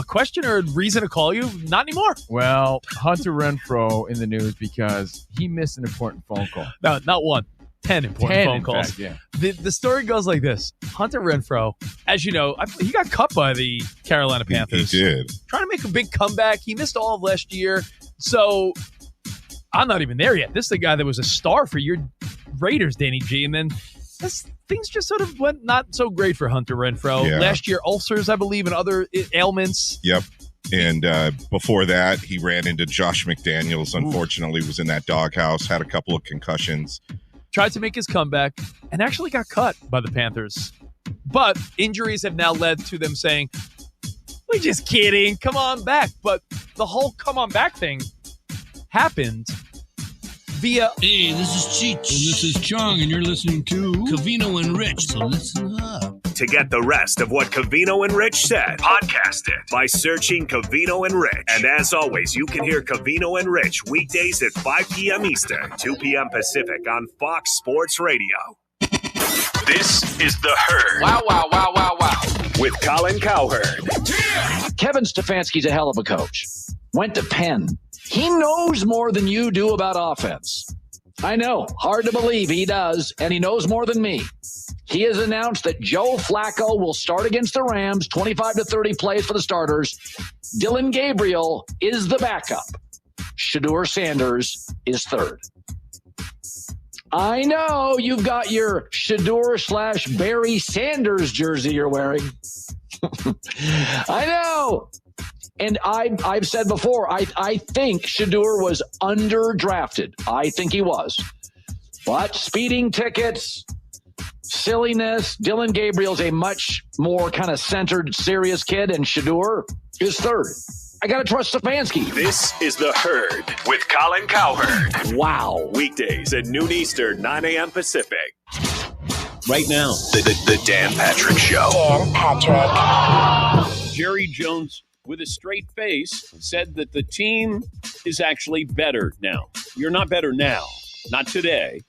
question or a reason to call you. Not anymore. Well, Hunter Renfrow in the news because he missed an important phone call. No, not one. 10 important phone calls. Fact, yeah. The story goes like this. Hunter Renfrow, as you know, he got cut by the Carolina Panthers. He did. Trying to make a big comeback. He missed all of last year. So I'm not even there yet. This is the guy that was a star for your Raiders, Danny G. And then things just sort of went not so great for Hunter Renfrow. Yeah. Last year, ulcers, I believe, and other ailments. Yep. And before that, he ran into Josh McDaniels, unfortunately, was in that doghouse, had a couple of concussions. Tried to make his comeback and actually got cut by the Panthers. But injuries have now led to them saying, we're just kidding. Come on back. But the whole come on back thing happened via. Hey, this is Cheech. And this is Chong, and you're listening to Covino and Rich. So listen up. To get the rest of what Covino and Rich said, podcast it by searching Covino and Rich. And as always, you can hear Covino and Rich weekdays at 5 p.m. Eastern, 2 p.m. Pacific on Fox Sports Radio. This is The Herd. Wow, wow, wow, wow, wow. With Colin Cowherd. Kevin Stefanski's a hell of a coach. Went to Penn. He knows more than you do about offense. I know. Hard to believe he does, and he knows more than me. He has announced that Joe Flacco will start against the Rams, 25 to 30 plays for the starters. Dylan Gabriel is the backup. Shedeur Sanders is third. I know you've got your Shedeur / Barry Sanders jersey you're wearing. I know. And I've said before, I think Shedeur was underdrafted. I think he was. But speeding tickets, silliness, Dylan Gabriel's a much more kind of centered, serious kid, and Shedeur is third. I got to trust Stefanski. This is The Herd with Colin Cowherd. Wow. Weekdays at noon Eastern, 9 a.m. Pacific. Right now, The Dan Patrick Show. Dan Patrick. Jerry Jones, with a straight face, said that the team is actually better now. You're not better now. Not today.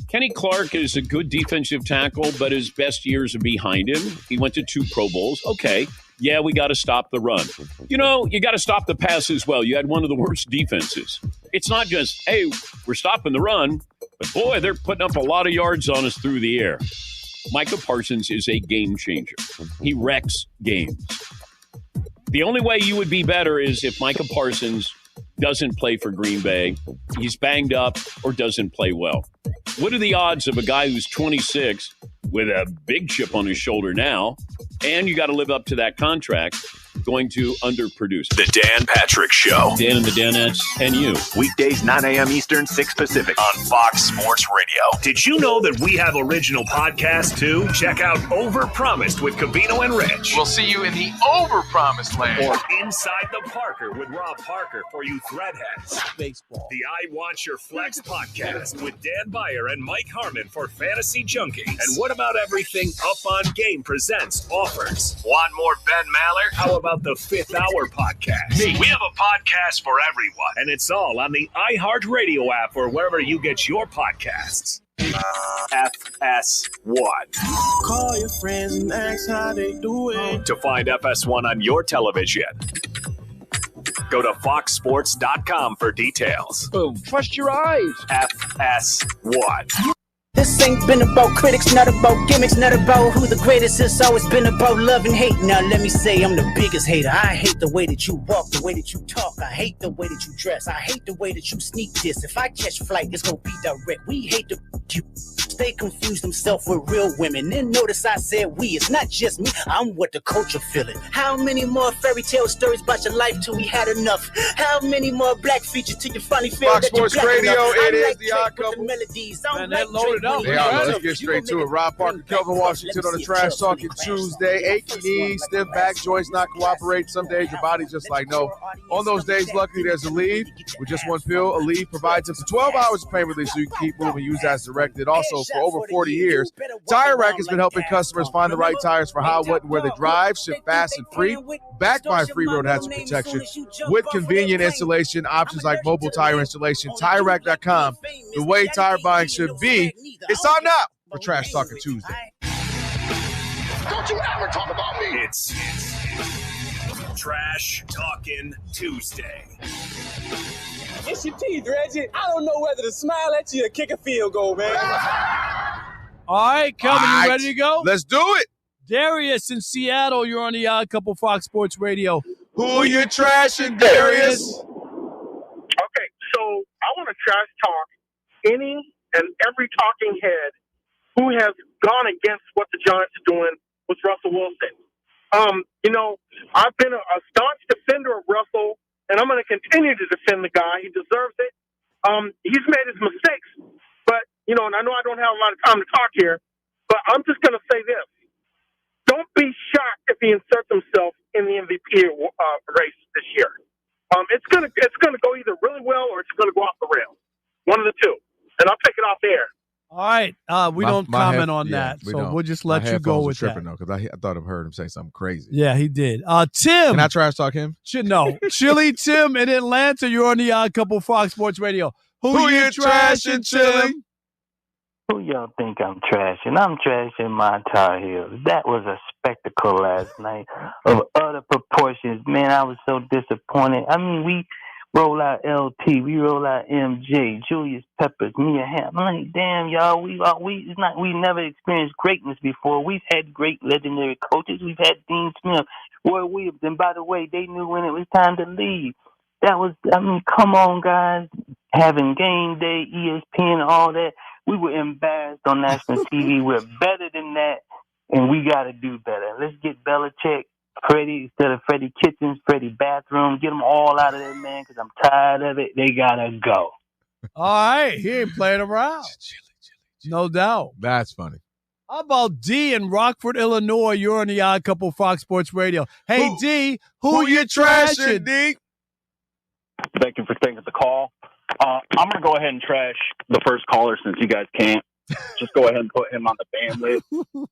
Kenny Clark is a good defensive tackle, but his best years are behind him. He went to 2 Pro Bowls. Okay. Yeah, we got to stop the run. You know, you got to stop the pass as well. You had one of the worst defenses. It's not just, hey, we're stopping the run, but boy, they're putting up a lot of yards on us through the air. Micah Parsons is a game changer. He wrecks games. The only way you would be better is if Micah Parsons doesn't play for Green Bay, he's banged up, or doesn't play well. What are the odds of a guy who's 26 with a big chip on his shoulder now, and you got to live up to that contract, going to underproduce? The Dan Patrick Show. Dan and the Danettes and you. Weekdays, 9 a.m. Eastern, 6 Pacific on Fox Sports Radio. Did you know that we have original podcasts too? Check out Overpromised with Covino and Rich. We'll see you in the overpromised land. Or Inside the Parker with Rob Parker for you threadheads. Baseball. The I Want Your Flex podcast with Dan Beyer and Mike Harmon for fantasy junkies. And What About Everything Up on Game presents offers. Want more Ben Maller? How about the Fifth Hour podcast? We have a podcast for everyone, and it's all on the iHeartRadio app or wherever you get your podcasts. FS1. Call your friends and ask how they doing. To find FS1 on your television, go to foxsports.com for details. Boom. Trust your eyes. FS1. This ain't been about critics, not about gimmicks, not about who the greatest. It's always been about love and hate. Now let me say I'm the biggest hater. I hate the way that you walk, the way that you talk. I hate the way that you dress. I hate the way that you sneak this. If I catch flight, it's gonna be direct. We hate the you. They confuse themselves with real women. Then notice I said we. It's not just me. I'm what the culture feeling. How many more fairy tale stories about your life till we had enough? How many more black features till you finally feel Fox that you're Sports black Radio, enough? it I'm is like the Drake Odd with the Couple. melodies. I'm Man, like they loaded Drake up. with They the are. melodies. Let's get straight to it. Rob Parker, Kelvin Washington on the trash talking Tuesday. Achy knees, stiff back joints not cooperate. Some days your body's just like, no. On those days, luckily there's Aleve. With just one pill, Aleve provides up to 12 hours of pain relief so you can keep moving, use as directed. Also, for over 40 years, Tire Rack has been helping customers find the right tires for how, what, and where they drive, ship fast and free, backed by free road hazard protection with convenient installation options like mobile tire installation. TireRack.com, the way tire buying should be. It's on now for Trash Talking Tuesday. Don't you ever talk about me. It's Trash Talking Tuesday. It's your teeth, Reggie. I don't know whether to smile at you or kick a field goal, man. All right, Kelvin, All right, you ready to go? Let's do it. Darius in Seattle, you're on the Odd Couple Fox Sports Radio. Who you trashing, Darius? Okay, so I want to trash talk any and every talking head who has gone against what the Giants are doing with Russell Wilson. I've been a staunch defender of Russell, and I'm going to continue to defend the guy. He deserves it. He's made his mistakes, but, and I know I don't have a lot of time to talk here, but I'm just going to say this. Don't be shocked if he inserts himself in the MVP race this year. It's gonna go either really well or it's gonna go off the rails. One of the two, and I'll take it off air. All right. We don't comment on that, we so don't. we'll just My let you go headphones with were tripping, that. though, because I thought I heard him say something crazy. Yeah, he did. Tim. Can I trash talk him? No. Chili Tim in Atlanta. You're on the Odd Couple Fox Sports Radio. Who you trashing, Chili? Who y'all think I'm trashing? I'm trashing my Tar Heels. That was a spectacle last night of utter proportions. Man, I was so disappointed. I mean, we roll out LT, we roll out MJ, Julius Peppers, Mia Hamm. I'm like, damn, y'all, we never experienced greatness before. We've had great legendary coaches. We've had Dean Smith, Roy Williams, and by the way, they knew when it was time to leave. Come on, guys. Having Game Day, ESPN, all that. We were embarrassed on national TV. We're better than that, and we got to do better. Let's get Belichick, Freddie, instead of Freddie Kitchens, Freddie Bathroom. Get them all out of there, man, because I'm tired of it. They got to go. All right. He ain't playing around. No doubt. That's funny. How about D in Rockford, Illinois? You're on the Odd Couple Fox Sports Radio. Hey, D, who you trashing? D? Thank you for taking the call. I'm going to go ahead and trash the first caller since you guys can't. Just go ahead and put him on the ban list.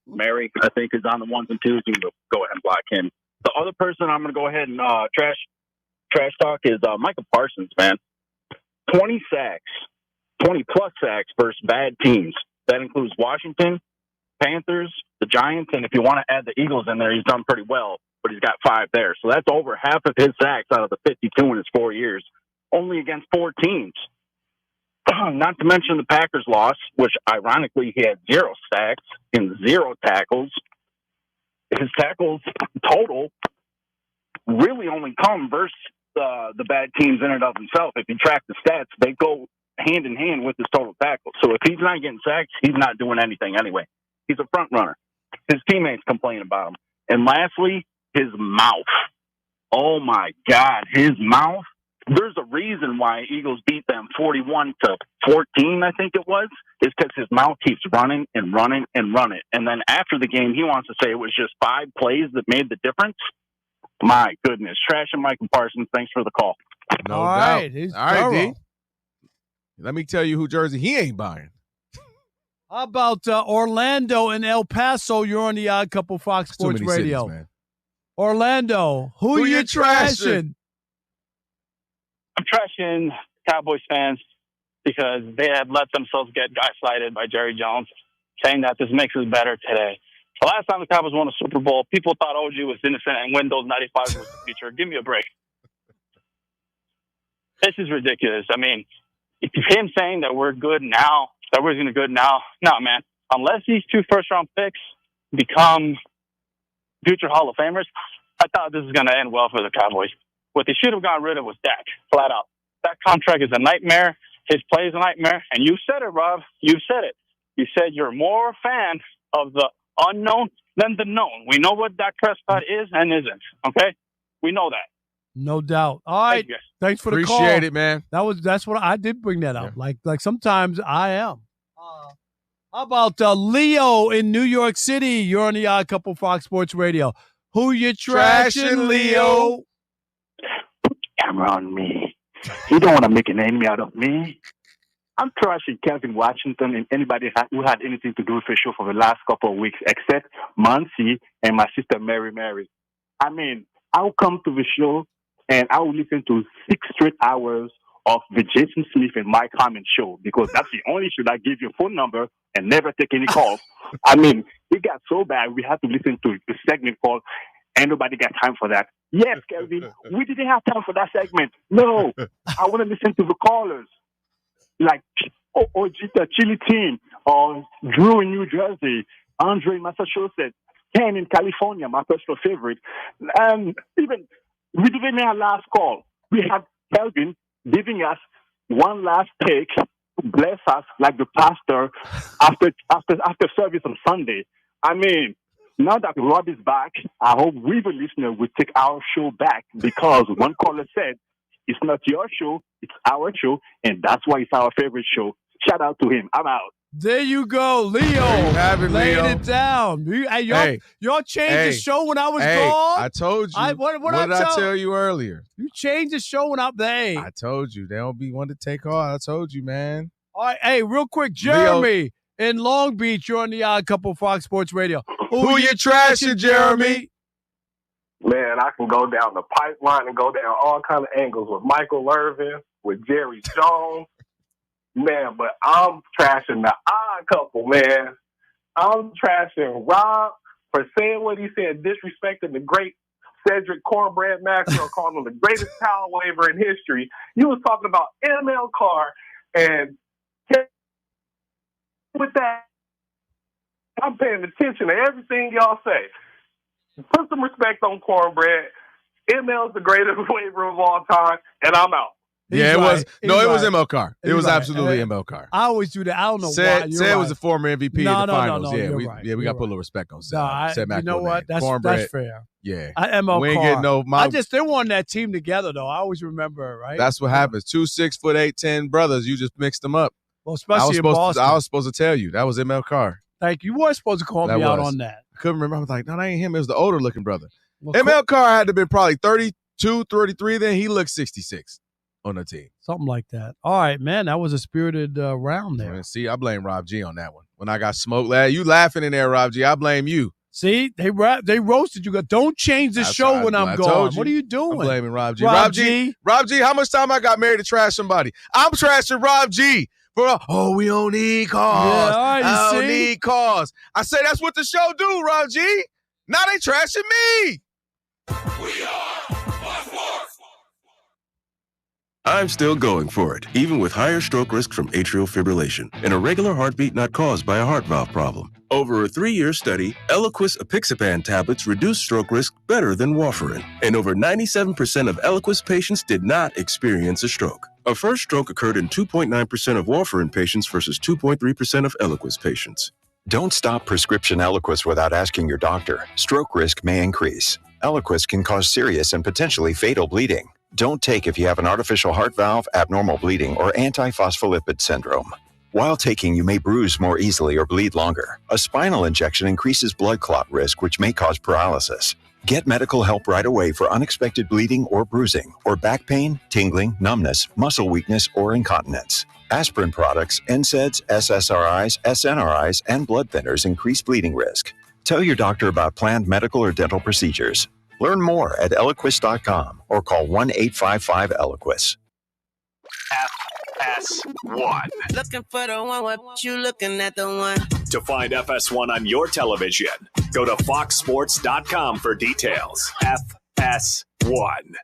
Mary, I think, is on the ones and twos. You can go ahead and block him. The other person I'm going to go ahead and trash talk is Micah Parsons, man. 20 sacks, 20-plus sacks versus bad teams. That includes Washington, Panthers, the Giants, and if you want to add the Eagles in there, he's done pretty well, but he's got 5 there. So that's over half of his sacks out of the 52 in his 4 years, only against 4 teams. Not to mention the Packers loss, which ironically he had 0 sacks and 0 tackles. His tackles total really only come versus the bad teams in and of themselves. If you track the stats, they go hand in hand with his total tackles. So if he's not getting sacks, he's not doing anything anyway. He's a front runner. His teammates complain about him. And lastly, his mouth. Oh my God, his mouth. There's a reason why Eagles beat them 41-14, I think it was. It's because his mouth keeps running and running and running. And then after the game, he wants to say it was just 5 plays that made the difference. My goodness. Trash and Michael Parsons, thanks for the call. No All doubt. right, he's All right, thorough. D. Let me tell you who jersey he ain't buying. How about Orlando and El Paso? You're on the Odd Couple Fox Too Sports many Radio. cities, man. Orlando, who you trashing? I'm trashing Cowboys fans because they have let themselves get gaslighted by Jerry Jones, saying that this makes us better today. The last time the Cowboys won a Super Bowl, people thought OG was innocent and Windows 95 was the future. Give me a break. This is ridiculous. I mean, him saying that we're good now, that we're going to good now, no, man. Unless these 2 first-round picks become future Hall of Famers, I thought this was going to end well for the Cowboys. What they should have gotten rid of was Dak, flat out. That contract is a nightmare. His play is a nightmare. And you said it, Rob. You said it. You said you're more a fan of the unknown than the known. We know what Dak Prescott is and isn't, okay? We know that. No doubt. All right. Thanks for the call. Appreciate it, man. That's what I did bring that up. Yeah. Like sometimes I am. How about Leo in New York City? You're on the Odd Couple Fox Sports Radio. Who you trashing, Leo? Camera on me. You don't want to make an enemy out of me. I'm trashing Kevin Washington and anybody who had anything to do with the show for the last couple of weeks, except Muncie and my sister Mary. I mean, I'll come to the show and I will listen to 6 straight hours of the Jason Smith and Mike Harmon show because that's the only show that gives you a phone number and never take any calls. I mean, it got so bad we had to listen to a segment called Ain't Nobody Got Time for That. Yes, Kevin, we didn't have time for that segment. No, I want to listen to the callers like Ojita Chili Team or Drew in New Jersey, Andre in Massachusetts, Ken in California, my personal favorite. Even we didn't have last call. We had Kelvin giving us one last take to bless us like the pastor after service on Sunday. I mean, now that Rob is back, I hope we, the listener, will take our show back because one caller said, it's not your show, it's our show, and that's why it's our favorite show. Shout out to him. I'm out. There you go, Leo. There you have it, Laid Leo. it down. Y'all changed the show when I was gone. I told you. What did I tell you earlier? You changed the show when I'm there. I told you. They don't be one to take off. I told you, man. All right, hey, real quick, Jeremy in Long Beach, you're on the Odd Couple Fox Sports Radio. Who you trashing, Jeremy? Man, I can go down the pipeline and go down all kind of angles with Michael Irvin, with Jerry Jones. Man, but I'm trashing the Odd Couple, man. I'm trashing Rob for saying what he said, disrespecting the great Cedric Cornbread Maxwell, calling him the greatest power waver in history. You was talking about ML Carr, and with that, I'm paying attention to everything y'all say. Put some respect on Cornbread. ML's the greatest waiver of all time, and I'm out. It was ML Carr. It was absolutely ML Carr. I always do that. I don't know why. Said You're was a former MVP in the finals. No, we got to put a little respect on Said. You know what? That's fair. Yeah. ML we ain't Carr. getting they won that team together, though. I always remember, right? That's what happens. 2 6'8", 10 brothers. You just mixed them up. Well, especially in Boston. I was supposed to tell you. That was ML Carr. Thank you. You weren't supposed to call me out on that. I couldn't remember. I was like, no, that ain't him. It was the older looking brother. Well, ML Carr had to have been probably 32, 33. Then he looked 66 on the team. Something like that. All right, man. That was a spirited round there. See, I blame Rob G on that one. When I got smoked, lad, you laughing in there, Rob G. I blame you. See, they roasted you. Don't change the show when I'm gone. What are you doing? I'm blaming Rob G. Rob G, how much time I got married to trash somebody? I'm trashing Rob G. We don't need cars. Yeah, I don't need cars. I say that's what the show do, Rob G. Now they trashing me. I'm still going for it, even with higher stroke risk from atrial fibrillation, an irregular heartbeat not caused by a heart valve problem. Over a 3-year study, Eliquis apixaban tablets reduced stroke risk better than warfarin, and over 97% of Eliquis patients did not experience a stroke. A first stroke occurred in 2.9% of warfarin patients versus 2.3% of Eliquis patients. Don't stop prescription Eliquis without asking your doctor. Stroke risk may increase. Eliquis can cause serious and potentially fatal bleeding. Don't take if you have an artificial heart valve, abnormal bleeding, or antiphospholipid syndrome. While taking, you may bruise more easily or bleed longer. A spinal injection increases blood clot risk, which may cause paralysis. Get medical help right away for unexpected bleeding or bruising, or back pain, tingling, numbness, muscle weakness, or incontinence. Aspirin products, NSAIDs, SSRIs, SNRIs, and blood thinners increase bleeding risk. Tell your doctor about planned medical or dental procedures. Learn more at Eliquis.com or call 1-855-ELIQUIS. FS1. Looking for the one, what you looking at the one? To find FS1 on your television, go to foxsports.com for details. FS1.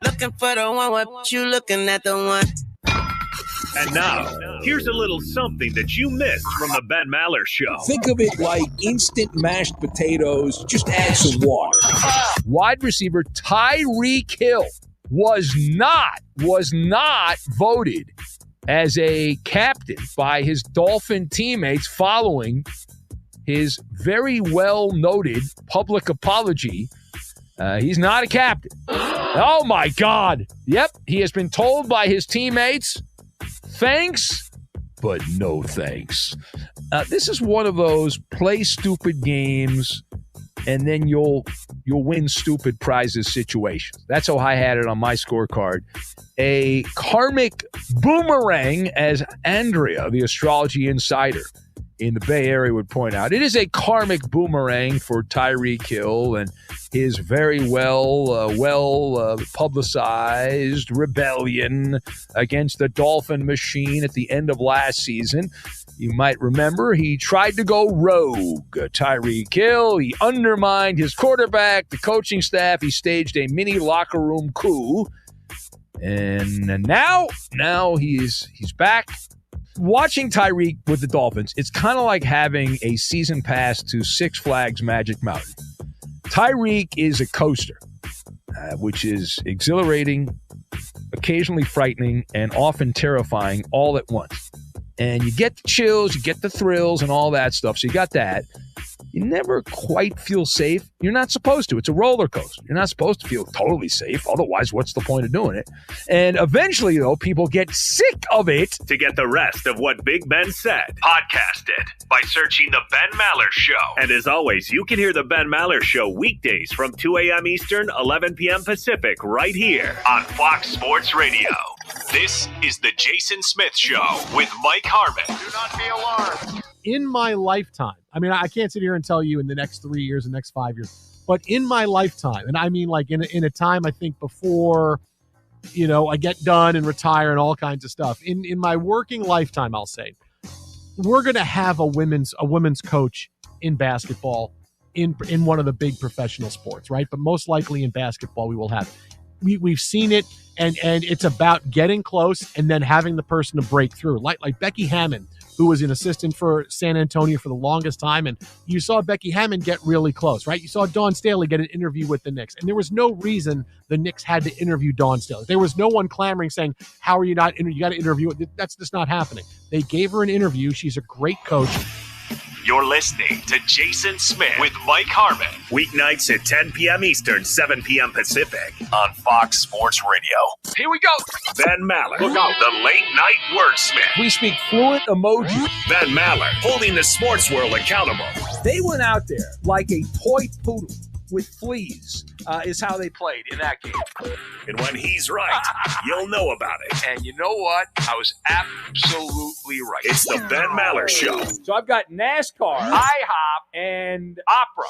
Looking for the one, what you looking at the one? And now, here's a little something that you missed from the Ben Maller Show. Think of it like instant mashed potatoes. Just add some water. Wide receiver Tyreek Hill was not voted as a captain by his Dolphin teammates following his very well-noted public apology. He's not a captain. Oh, my God. Yep, he has been told by his teammates, thanks, but no thanks. This is one of those play stupid games and then you'll win stupid prizes situations. That's how I had it on my scorecard. A karmic boomerang, as Andrea, the astrology insider in the Bay Area, would point out. It is a karmic boomerang for Tyreek Hill and his very well publicized rebellion against the Dolphin machine at the end of last season. You might remember he tried to go rogue, Tyreek Hill. He undermined his quarterback, the coaching staff. He staged a mini locker room coup. And now he's back. Watching Tyreek with the Dolphins, it's kind of like having a season pass to Six Flags Magic Mountain. Tyreek is a coaster, which is exhilarating, occasionally frightening, and often terrifying all at once. And you get the chills, you get the thrills, and all that stuff. So you got that. you never quite feel safe. You're not supposed to. It's a roller coaster. You're not supposed to feel totally safe. Otherwise, what's the point of doing it? And eventually, though, people get sick of it. To get the rest of what Big Ben said, podcast it by searching The Ben Maller Show. And as always, you can hear The Ben Maller Show weekdays from 2 a.m. Eastern, 11 p.m. Pacific, right here on Fox Sports Radio. This is The Jason Smith Show with Mike Harmon. Do not be alarmed. In my lifetime, I mean, I can't sit here and tell you in the next 3 years, the next 5 years, but in my lifetime, and I mean like in a time I think before, I get done and retire and all kinds of stuff. In my working lifetime, I'll say, we're going to have a women's coach in basketball in one of the big professional sports, right? But most likely in basketball, we will have. We've seen it, and it's about getting close and then having the person to break through, like Becky Hammon, who was an assistant for San Antonio for the longest time, and you saw Becky Hammon get really close, right? You saw Dawn Staley get an interview with the Knicks, and there was no reason the Knicks had to interview Dawn Staley. There was no one clamoring saying, how are you not, you got to interview it. That's just not happening. They gave her an interview. She's a great coach. You're listening to Jason Smith with Mike Harmon. Weeknights at 10 p.m. Eastern, 7 p.m. Pacific on Fox Sports Radio. Here we go. Ben Maller, the late night wordsmith. We speak fluent emoji. Ben Maller, holding the sports world accountable. They went out there like a toy poodle with fleas, is how they played in that game. And when he's right, you'll know about it. And you know what? I was absolutely right. It's the Ben Maller Show. So I've got NASCAR, IHOP, and opera.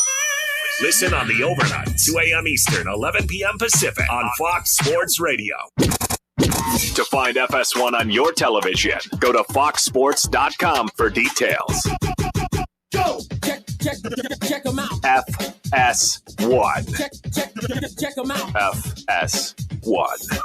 Listen on the overnight, 2 a.m. Eastern, 11 p.m. Pacific on Fox Sports Radio. To find FS1 on your television, go to foxsports.com for details. Go! Check them out. FS1. Check them out. FS1.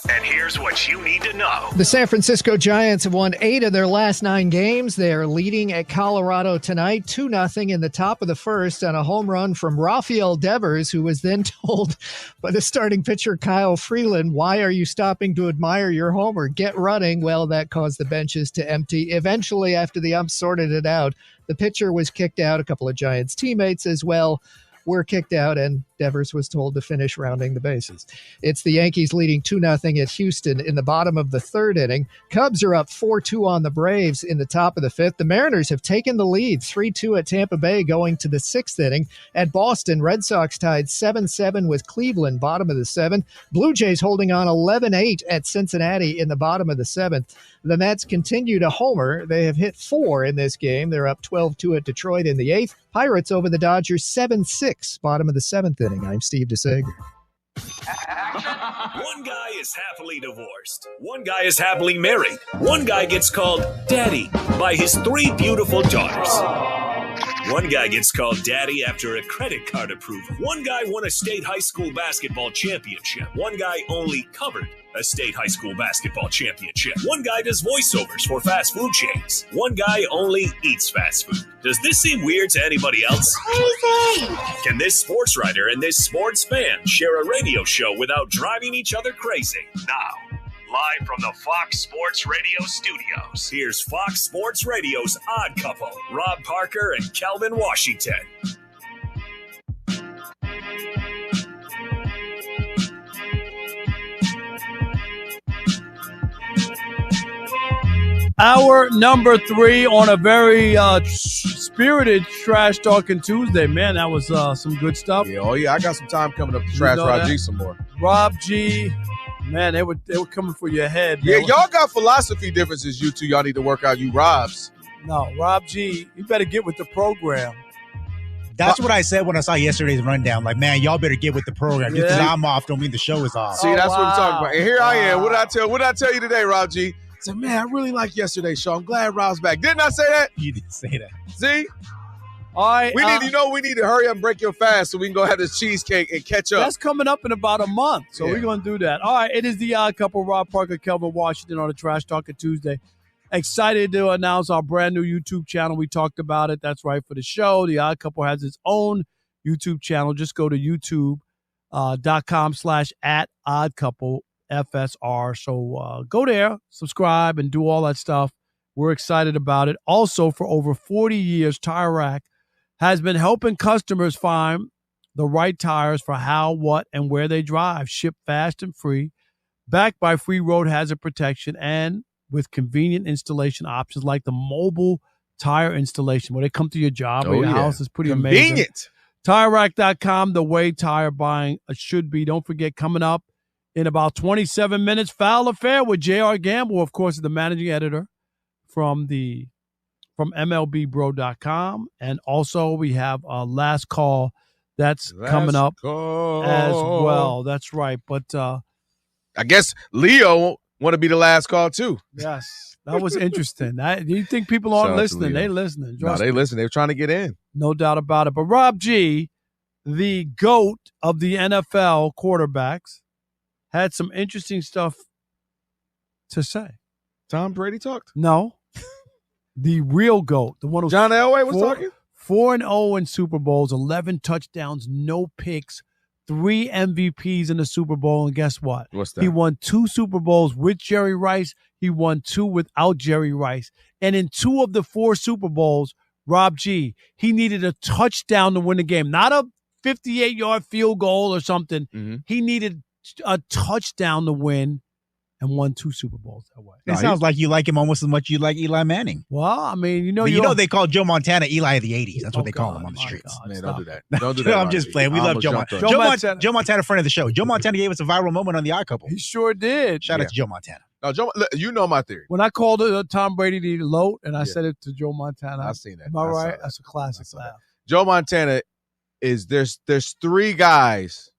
And here's what you need to know. The San Francisco Giants have won 8 of their last 9 games. They are leading at Colorado tonight, 2-0 in the top of the first on a home run from Rafael Devers, who was then told by the starting pitcher Kyle Freeland, "Why are you stopping to admire your homer? Get running." Well, that caused the benches to empty. Eventually, after the umps sorted it out, the pitcher was kicked out. A couple of Giants teammates as well were kicked out, and Devers was told to finish rounding the bases. It's the Yankees leading 2-0 at Houston in the bottom of the third inning. Cubs are up 4-2 on the Braves in the top of the fifth. The Mariners have taken the lead 3-2 at Tampa Bay going to the sixth inning. At Boston, Red Sox tied 7-7 with Cleveland, bottom of the seventh. Blue Jays holding on 11-8 at Cincinnati in the bottom of the seventh. The Mets continue to homer. They have hit 4 in this game. They're up 12-2 at Detroit in the eighth. Pirates over the Dodgers 7-6, bottom of the seventh inning. I'm Steve DeSager. One guy is happily divorced. One guy is happily married. One guy gets called daddy by his 3 beautiful daughters. One guy gets called daddy after a credit card approval. One guy won a state high school basketball championship. One guy only covered a state high school basketball championship. One guy does voiceovers for fast food chains. One guy only eats fast food. Does this seem weird to anybody else? Crazy! Can this sports writer and this sports fan share a radio show without driving each other crazy? Now, live from the Fox Sports Radio studios, here's Fox Sports Radio's Odd Couple, Rob Parker and Calvin Washington. Hour number 3 on a very spirited Trash Talking Tuesday. Man, that was some good stuff. Yeah, I got some time coming up to trash Rob G some more. Rob G, man, they were coming for your head. Yeah, y'all got philosophy differences, you two. Y'all need to work out, you Robs. No, Rob G, you better get with the program. That's what I said when I saw yesterday's rundown. Like, man, y'all better get with the program. Just because I'm off don't mean the show is off. See, that's what I'm talking about. And here I am. What did I tell you today, Rob G? I said, man, I really like yesterday's show. I'm glad Rob's back. Didn't I say that? You didn't say that. See? All right. We need to hurry up and break your fast so we can go have this cheesecake and catch up. That's coming up in about a month, so we're going to do that. All right, it is the Odd Couple, Rob Parker, Kelvin Washington on the Trash Talking Tuesday. Excited to announce our brand new YouTube channel. We talked about it. That's right, for the show. The Odd Couple has its own YouTube channel. Just go to youtube.com/@oddcouplefsr. So go there, subscribe, and do all that stuff. We're excited about it. Also, for over 40 years, Tire Rack has been helping customers find the right tires for how, what, and where they drive. Shipped fast and free, backed by free road hazard protection, and with convenient installation options like the mobile tire installation where they come to your job or your house. Is pretty amazing. Convenient. TireRack.com, the way tire buying should be. Don't forget, coming up in about 27 minutes, Foul Affair with J.R. Gamble, of course, is the managing editor from MLBBro.com. And also we have a Last Call that's coming up as well. That's right. But I guess Leo want to be the last call too. Yes, that was interesting. Do you think people aren't listening? They listening. No, they listen. They're trying to get in. No doubt about it. But Rob G, the GOAT of the NFL quarterbacks, had some interesting stuff to say. Tom Brady talked? No. The real GOAT. The one who John Elway was talking? 4-0 in Super Bowls, 11 touchdowns, no picks, 3 MVPs in the Super Bowl. And guess what? What's that? He won 2 Super Bowls with Jerry Rice. He won 2 without Jerry Rice. And in 2 of the 4 Super Bowls, Rob G, he needed a touchdown to win the game, not a 58-yard field goal or something. Mm-hmm. He needed a touchdown to win and won 2 Super Bowls that way. It sounds like you like him almost as much as you like Eli Manning. Well, I mean, But you know they call Joe Montana Eli of the 80s. That's what they call him on the streets. Man, don't do that. Don't do that. I'm just playing. We love Joe Montana. Joe Montana, friend of the show. Joe Montana gave us a viral moment on the Odd Couple. He sure did. Shout out to Joe Montana. No, Joe, you know my theory. When I called Tom Brady the LOAT and I said it to Joe Montana. I've seen that. Am I right? That's a classic laugh. Joe Montana is there's 3 guys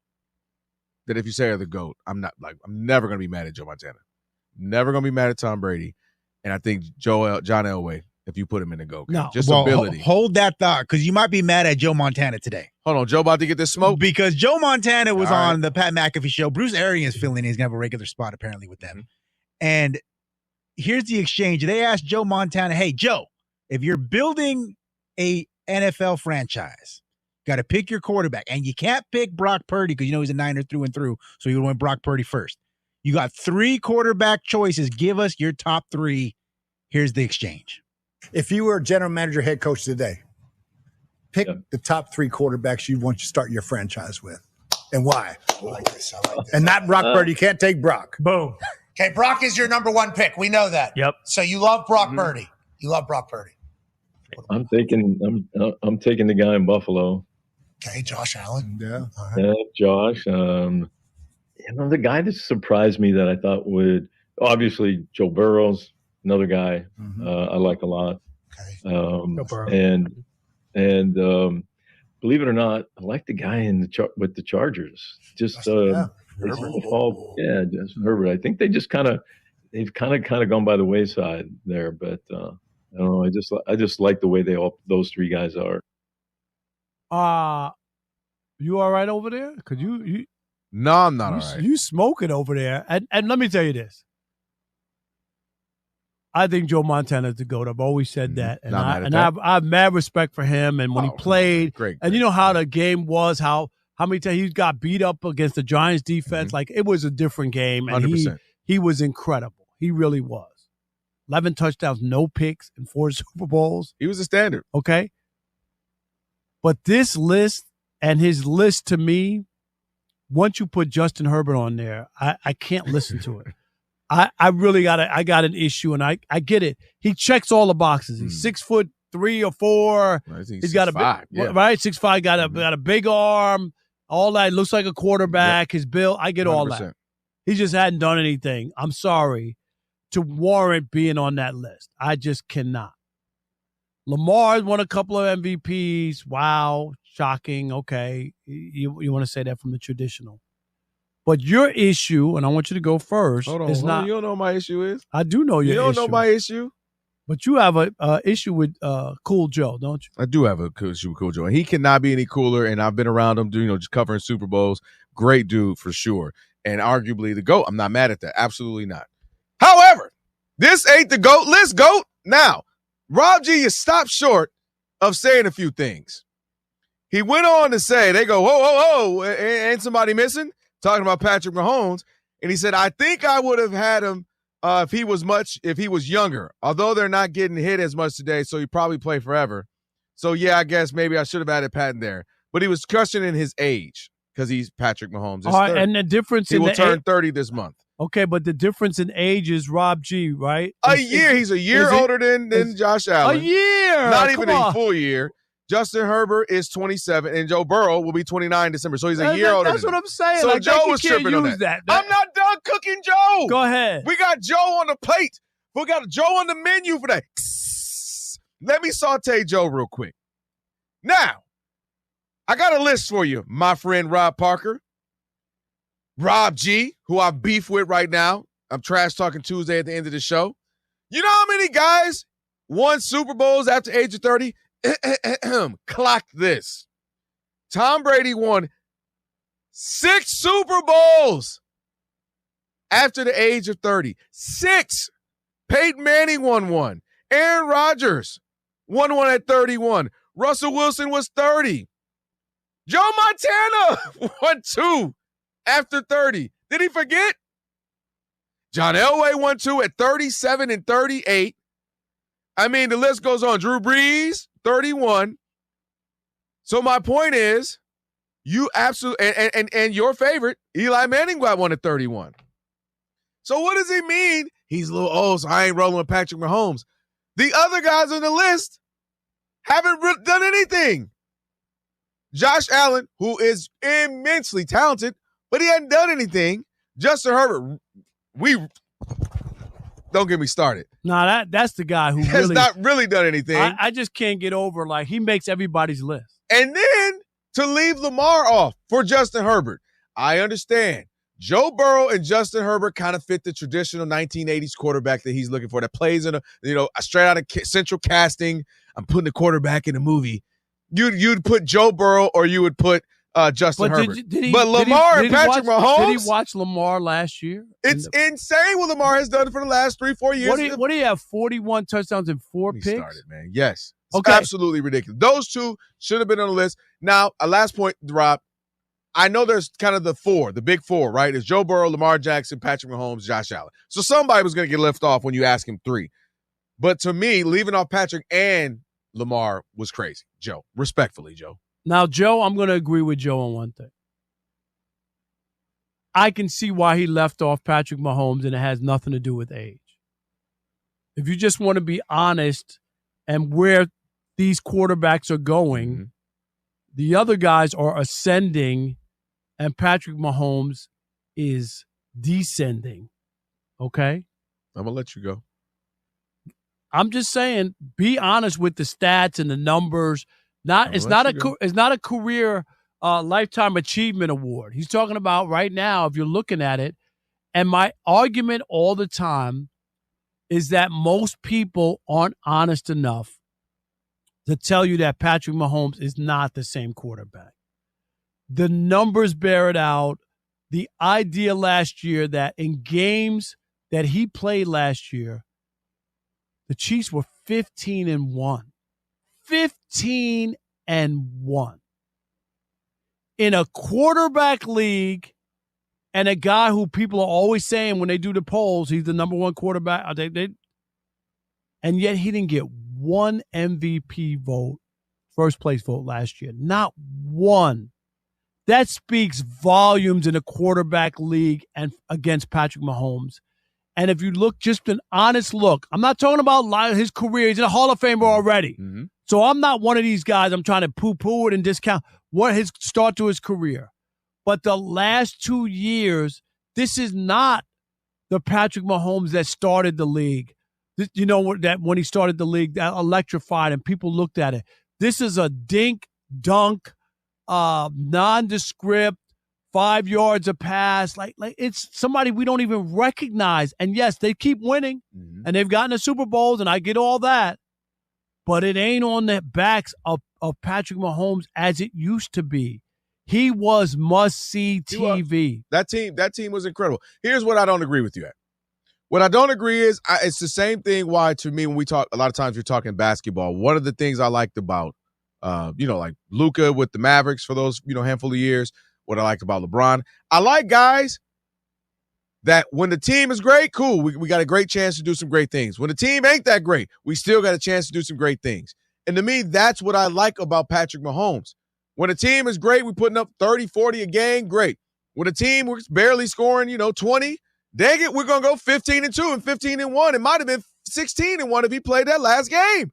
that if you say are the GOAT, I'm never gonna be mad at Joe Montana. Never gonna be mad at Tom Brady. And I think John Elway, if you put him in the GOAT. No, just ability. Hold that thought, because you might be mad at Joe Montana today. Hold on, Joe about to get this smoke? Because Joe Montana was on the Pat McAfee show. Bruce Arians filling in. He's going to have a regular spot, apparently, with them. And here's the exchange. They asked Joe Montana, hey, Joe, if you're building a NFL franchise, got to pick your quarterback. And you can't pick Brock Purdy because you know he's a Niner through and through, so you would want Brock Purdy first. You got 3 quarterback choices. Give us your top 3. Here's the exchange. If you were general manager, head coach today, pick the top 3 quarterbacks you'd want to start your franchise with, and why? I like this. And not Brock Purdy. You can't take Brock. Boom. Okay, Brock is your number 1 pick. We know that. Yep. So you love Brock Purdy. You love Brock Purdy. I'm taking the guy in Buffalo. Okay, Josh Allen. Yeah. Yeah, Josh. The guy that surprised me that I thought would obviously Joe Burrow's another guy I like a lot. Okay. And believe it or not, I like the guy in with the Chargers. Just Justin Herbert. I think they've kind of gone by the wayside there, but I don't know. I just like the way those 3 guys are. You all right over there? Could you No, I'm not all right. You smoking over there. And let me tell you this. I think Joe Montana is the GOAT. I've always said that. And I have mad respect for him. And when he played, great. And you know how the game was, how many times he got beat up against the Giants defense. Like, it was a different game. And 100%. he was incredible. He really was. 11 touchdowns, no picks, and 4 Super Bowls. He was a standard. Okay. But this list and his list to me, once you put Justin Herbert on there, I can't listen to it. I really got an issue, and I get it. He checks all the boxes. He's 6'3" or 4. He's got a 6'5", right 6'5", got a big arm, all that. Looks like a quarterback. His build, I get 100%. All that. He just hadn't done anything. I'm sorry to warrant being on that list. I just cannot. Lamar's won a couple of MVPs. Wow, shocking. Okay, you want to say that from the traditional. But your issue, and I want you to go first, is not. You don't know what my issue is? I do know your issue. You don't know my issue? But you have a issue with Cool Joe, don't you? I do have a issue with Cool Joe. And he cannot be any cooler, and I've been around him, just covering Super Bowls. Great dude for sure. And arguably the GOAT. I'm not mad at that. Absolutely not. However, this ain't the GOAT list, GOAT. Now, Rob G, you stopped short of saying a few things. He went on to say, they go, whoa, whoa, whoa, ain't somebody missing? Talking about Patrick Mahomes. And he said, I think I would have had him if he was younger, although they're not getting hit as much today, so he probably play forever. So, yeah, I guess maybe I should have added Patton there. But he was questioning his age because he's Patrick Mahomes. All right, and the difference he in will the turn 30 this month. Okay, but the difference in age is Rob G, right? He's a year older than Josh Allen. A year. Not even Come a on. full year. Justin Herbert is 27, and Joe Burrow will be 29 in December. So he's a year older. That's than what him. I'm saying. So Like, Joe you was can't tripping on use that. that. I'm not done cooking Joe. Go ahead. We got Joe on the plate. We got Joe on the menu for that. Let me saute Joe real quick. Now, I got a list for you, my friend Rob Parker. Rob G, who I beef with right now. I'm trash talking Tuesday at the end of the show. You know how many guys won Super Bowls after age of 30? Clock this. Tom Brady won 6 Super Bowls after the age of 30. 6. Peyton Manning won 1. Aaron Rodgers won 1 at 31. Russell Wilson was 30. Joe Montana won 2 after 30. Did he forget? John Elway won 2 at 37 and 38. I mean, the list goes on. Drew Brees, 31. So my point is, you absolutely and your favorite, Eli Manning, got 1 at 31. So what does he mean? He's a little old, so I ain't rolling with Patrick Mahomes. The other guys on the list haven't done anything. Josh Allen, who is immensely talented, but he hadn't done anything. Justin Herbert, don't get me started. No, that's the guy who has not really done anything. I just can't get over, like, he makes everybody's list. And then to leave Lamar off for Justin Herbert, I understand. Joe Burrow and Justin Herbert kind of fit the traditional 1980s quarterback that he's looking for, that plays in a straight out of central casting. I'm putting the quarterback in a movie. You'd put Joe Burrow or you would put Justin Herbert. But Lamar and Patrick Mahomes. Did he watch Lamar last year? It's insane what Lamar has done for the last 3-4 years. What do you have? 41 touchdowns and 4 picks? Started, man. Yes. It's Okay. absolutely ridiculous. Those two should have been on the list. Now, a last point, Rob. I know there's kind of the big four, right? It's Joe Burrow, Lamar Jackson, Patrick Mahomes, Josh Allen. So somebody was going to get left off when you ask him 3. But to me, leaving off Patrick and Lamar was crazy. Joe, respectfully, Joe. Now, Joe, I'm going to agree with Joe on one thing. I can see why he left off Patrick Mahomes, and it has nothing to do with age. If you just want to be honest and where these quarterbacks are going, the other guys are ascending, and Patrick Mahomes is descending. Okay? I'm going to let you go. I'm just saying, be honest with the stats and the numbers. It's not a career lifetime achievement award. He's talking about right now, if you're looking at it. And my argument all the time is that most people aren't honest enough to tell you that Patrick Mahomes is not the same quarterback. The numbers bear it out. The idea last year that in games that he played last year, the Chiefs were 15-1. 15-1. In a quarterback league, and a guy who people are always saying when they do the polls, he's the number 1 quarterback. And yet he didn't get 1 MVP vote, first place vote last year. Not 1. That speaks volumes in a quarterback league and against Patrick Mahomes. And if you look, just an honest look, I'm not talking about his career. He's in a Hall of Famer already. So I'm not one of these guys. I'm trying to poo-poo it and discount what his start to his career. But the last 2 years, this is not the Patrick Mahomes that started the league. You know, that when he started the league, that electrified and people looked at it. This is a dink, dunk, nondescript, 5 yards a pass. Like it's somebody we don't even recognize. And yes, they keep winning and they've gotten the Super Bowls, and I get all that. But it ain't on the backs of Patrick Mahomes as it used to be. He was must-see TV. That team was incredible. Here's what I don't agree with you at. What I don't agree is it's the same thing why, to me, when we talk, a lot of times we're talking basketball, one of the things I liked about Like Luka with the Mavericks for those, handful of years. What I like about LeBron. I like guys that when the team is great, cool, we got a great chance to do some great things. When the team ain't that great, we still got a chance to do some great things. And to me, that's what I like about Patrick Mahomes. When the team is great, we're putting up 30, 40 a game, great. When the team was barely scoring, 20, dang it, we're going to go 15-2 and 15-1. It might have been 16-1 if he played that last game.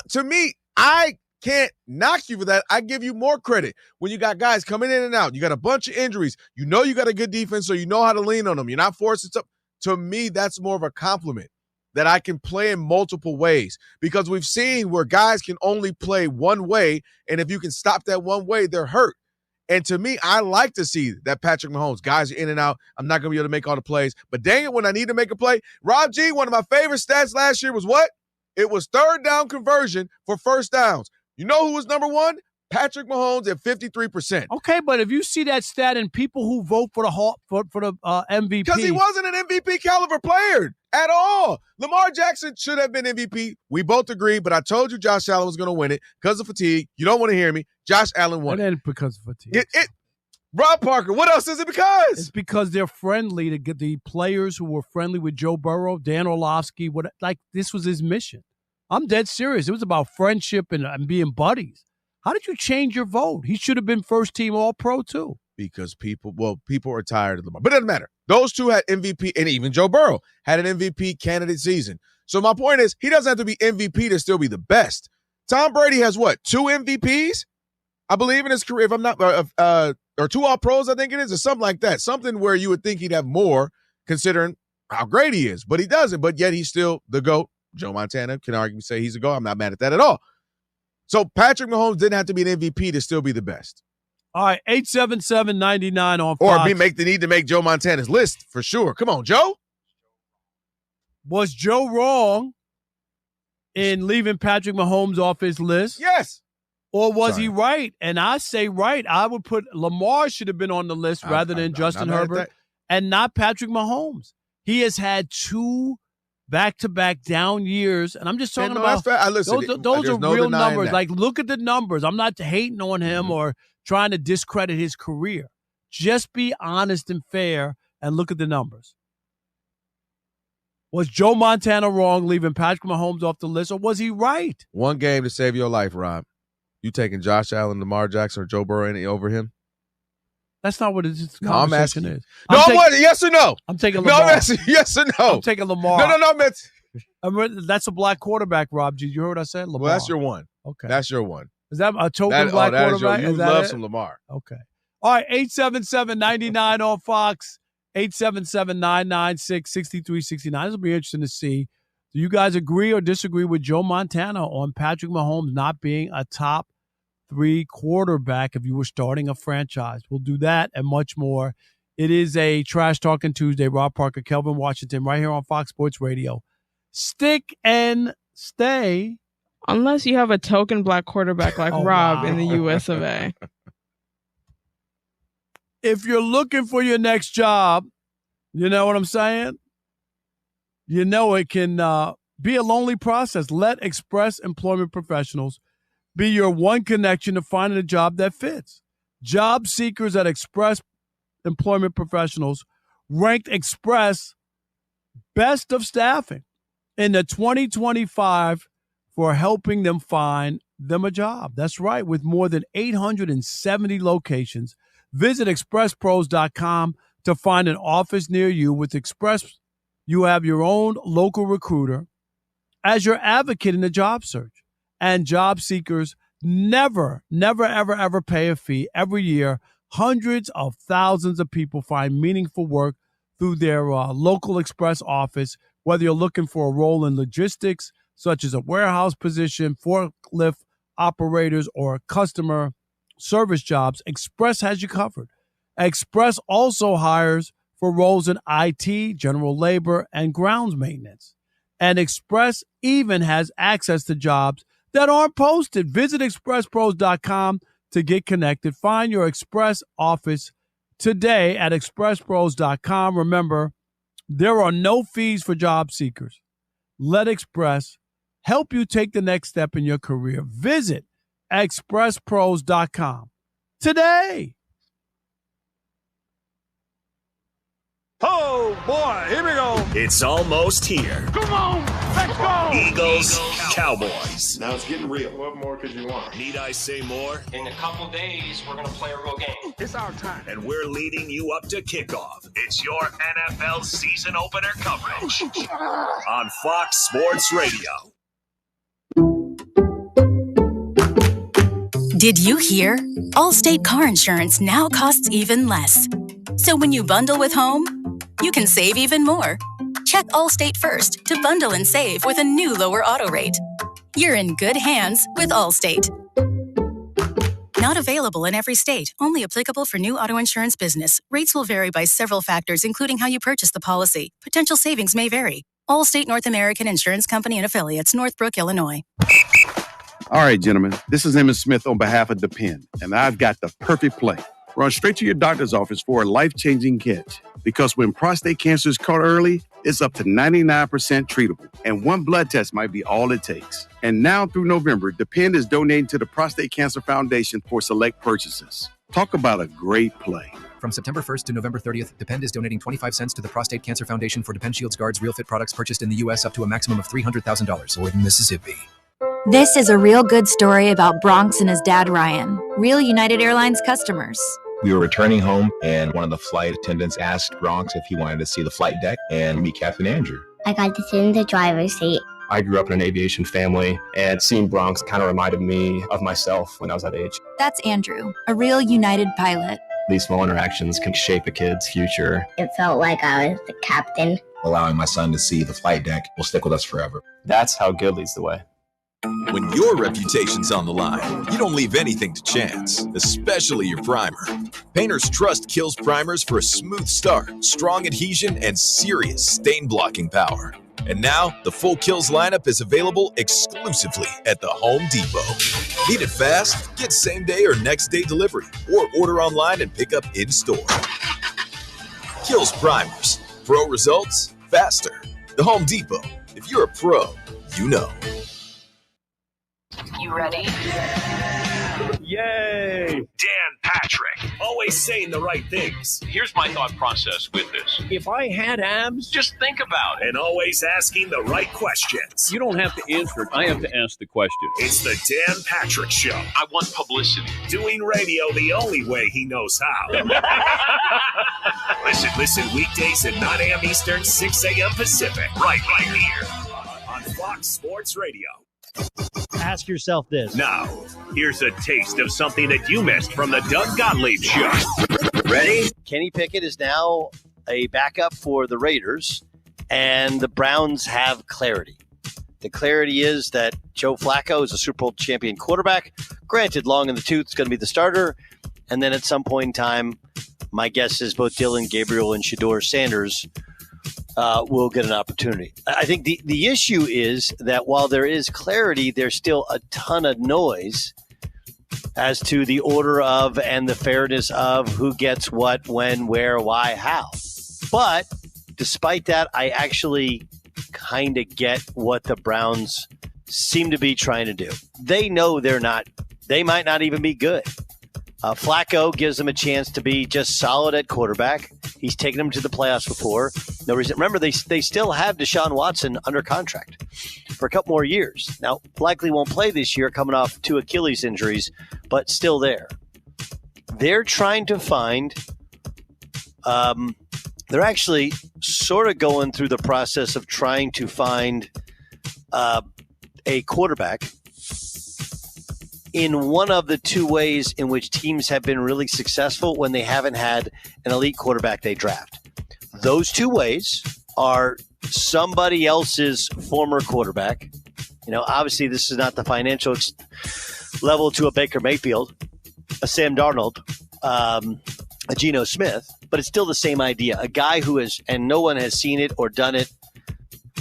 To me, I can't knock you for that. I give you more credit when you got guys coming in and out. You got a bunch of injuries. You got a good defense, so you know how to lean on them. You're not forced to. To me, that's more of a compliment that I can play in multiple ways, because we've seen where guys can only play one way, and if you can stop that one way, they're hurt. And to me, I like to see that Patrick Mahomes, guys are in and out. I'm not going to be able to make all the plays, but dang it, when I need to make a play, Rob G, one of my favorite stats last year was what? It was third down conversion for first downs. You know who was number one? Patrick Mahomes at 53%. Okay, but if you see that stat in people who vote for the MVP, because he wasn't an MVP caliber player at all. Lamar Jackson should have been MVP. We both agree, but I told you Josh Allen was going to win it because of fatigue. You don't want to hear me. Josh Allen won it. Because of fatigue. Rob Parker, what else is it because? It's because they're friendly to get the players who were friendly with Joe Burrow, Dan Orlovsky. This was his mission. I'm dead serious. It was about friendship and being buddies. How did you change your vote? He should have been first team All-Pro too. Because people are tired of Lamar. But it doesn't matter. Those two had MVP, and even Joe Burrow had an MVP candidate season. So my point is, he doesn't have to be MVP to still be the best. Tom Brady has what, 2 MVPs? I believe in his career, if I'm not, or 2 All-Pros, I think it is, or something like that. Something where you would think he'd have more considering how great he is. But he doesn't, but yet he's still the GOAT. Joe Montana can arguably say he's a GOAT. I'm not mad at that at all. So Patrick Mahomes didn't have to be an MVP to still be the best. All right, 877-99 on Fox. Or the need to make Joe Montana's list for sure. Come on, Joe. Was Joe wrong in leaving Patrick Mahomes off his list? Yes. Or was he right? And I say right. I would put Lamar should have been on the list rather than Justin Herbert and not Patrick Mahomes. He has had 2 back-to-back down years, and I'm just talking about those are real numbers. That. Like, look at the numbers. I'm not hating on him or trying to discredit his career. Just be honest and fair and look at the numbers. Was Joe Montana wrong leaving Patrick Mahomes off the list, or was he right? One game to save your life, Rob. You taking Josh Allen, Lamar Jackson, or Joe Burrow over him? That's not what this conversation I'm asking is. No, yes or no? I'm taking Lamar. No, yes or no? I'm taking Lamar. No, that's a black quarterback, Rob. Did you hear what I said? Lamar. Well, that's your one. Okay. That's your one. Is that a token black quarterback? You love some Lamar. Okay. All right, 877-99 on Fox, 877-996-6369. This will be interesting to see. Do you guys agree or disagree with Joe Montana on Patrick Mahomes not being a top 3 quarterback if you were starting a franchise? We'll do that and much more. It is a Trash Talking Tuesday. Rob Parker, Kelvin Washington, right here on Fox Sports Radio. Stick and stay. Unless you have a token black quarterback like Rob in the US of A. If you're looking for your next job, you know what I'm saying? You know it can be a lonely process. Let Express Employment Professionals be your one connection to finding a job that fits. Job seekers at Express Employment Professionals ranked Express best of staffing in the 2025 for helping them find them a job. That's right. With more than 870 locations, visit expresspros.com to find an office near you. With Express, you have your own local recruiter as your advocate in the job search. And job seekers never, ever pay a fee. Every year, hundreds of thousands of people find meaningful work through their local Express office, whether you're looking for a role in logistics, such as a warehouse position, forklift operators, or customer service jobs. Express has you covered. Express also hires for roles in IT, general labor, and grounds maintenance. And Express even has access to jobs that aren't posted. Visit expresspros.com to get connected. Find your Express office today at expresspros.com. Remember, there are no fees for job seekers. Let Express help you take the next step in your career. Visit expresspros.com today. Oh, boy, here we go. It's almost here. Come on, let's go. Eagles, Cowboys. Now it's getting real. What more could you want? Need I say more? In a couple days, we're going to play a real game. It's our time. And we're leading you up to kickoff. It's your NFL season opener coverage on Fox Sports Radio. Did you hear? Allstate car insurance now costs even less. So when you bundle with home, you can save even more. Check Allstate first to bundle and save with a new lower auto rate. You're in good hands with Allstate. Not available in every state. Only applicable for new auto insurance business. Rates will vary by several factors, including how you purchase the policy. Potential savings may vary. Allstate North American Insurance Company and Affiliates, Northbrook, Illinois. All right, gentlemen, this is Emmett Smith on behalf of Depend, and I've got the perfect play. Run straight to your doctor's office for a life-changing catch. Because when prostate cancer is caught early, it's up to 99% treatable, and one blood test might be all it takes. And now through November, Depend is donating to the Prostate Cancer Foundation for select purchases. Talk about a great play. From September 1st to November 30th, Depend is donating 25 cents to the Prostate Cancer Foundation for Depend Shields Guards Real Fit products purchased in the U.S. up to a maximum of $300,000 or in Mississippi. This is a real good story about Bronx and his dad, Ryan, real United Airlines customers. We were returning home, and one of the flight attendants asked Bronx if he wanted to see the flight deck and meet Captain Andrew. I got to sit in the driver's seat. I grew up in an aviation family, and seeing Bronx kind of reminded me of myself when I was that age. That's Andrew, a real United pilot. These small interactions can shape a kid's future. It felt like I was the captain. Allowing my son to see the flight deck will stick with us forever. That's how good leads the way. When your reputation's on the line, you don't leave anything to chance, especially your primer. Painters trust Kills primers for a smooth start, strong adhesion, and serious stain-blocking power. And now, the full Kills lineup is available exclusively at the Home Depot. Need it fast? Get same-day or next-day delivery, or order online and pick up in-store. Kills primers. Pro results, faster. The Home Depot. If you're a pro, you know. You ready? Yay! Dan Patrick, always saying the right things. Here's my thought process with this. If I had abs, just think about it. And always asking the right questions. You don't have to answer it. I have to ask the question. It's the Dan Patrick Show. I want publicity. Doing radio the only way he knows how. Listen weekdays at 9 a.m. Eastern, 6 a.m. Pacific. Right here on Fox Sports Radio. Ask yourself this. Now, here's a taste of something that you missed from the Doug Gottlieb Show. Ready? Kenny Pickett is now a backup for the Raiders, and the Browns have clarity. The clarity is that Joe Flacco is a Super Bowl champion quarterback. Granted, long in the tooth is going to be the starter. And then at some point in time, my guess is both Dylan Gabriel and Shedeur Sanders will get an opportunity. I think the issue is that while there is clarity, there's still a ton of noise as to the order of and the fairness of who gets what, when, where, why, how. But despite that, I actually kind of get what the Browns seem to be trying to do. They know they might not even be good. Flacco gives them a chance to be just solid at quarterback. He's taken them to the playoffs before. No reason. Remember, they still have Deshaun Watson under contract for a couple more years. Now, likely won't play this year coming off 2 Achilles injuries, but still there. They're trying to find they're actually sort of going through the process of trying to find a quarterback in one of the 2 ways in which teams have been really successful when they haven't had an elite quarterback they draft. Those 2 ways are somebody else's former quarterback. You know, obviously this is not the financial level to a Baker Mayfield, a Sam Darnold, a Geno Smith, but it's still the same idea. A guy who is, and no one has seen it or done it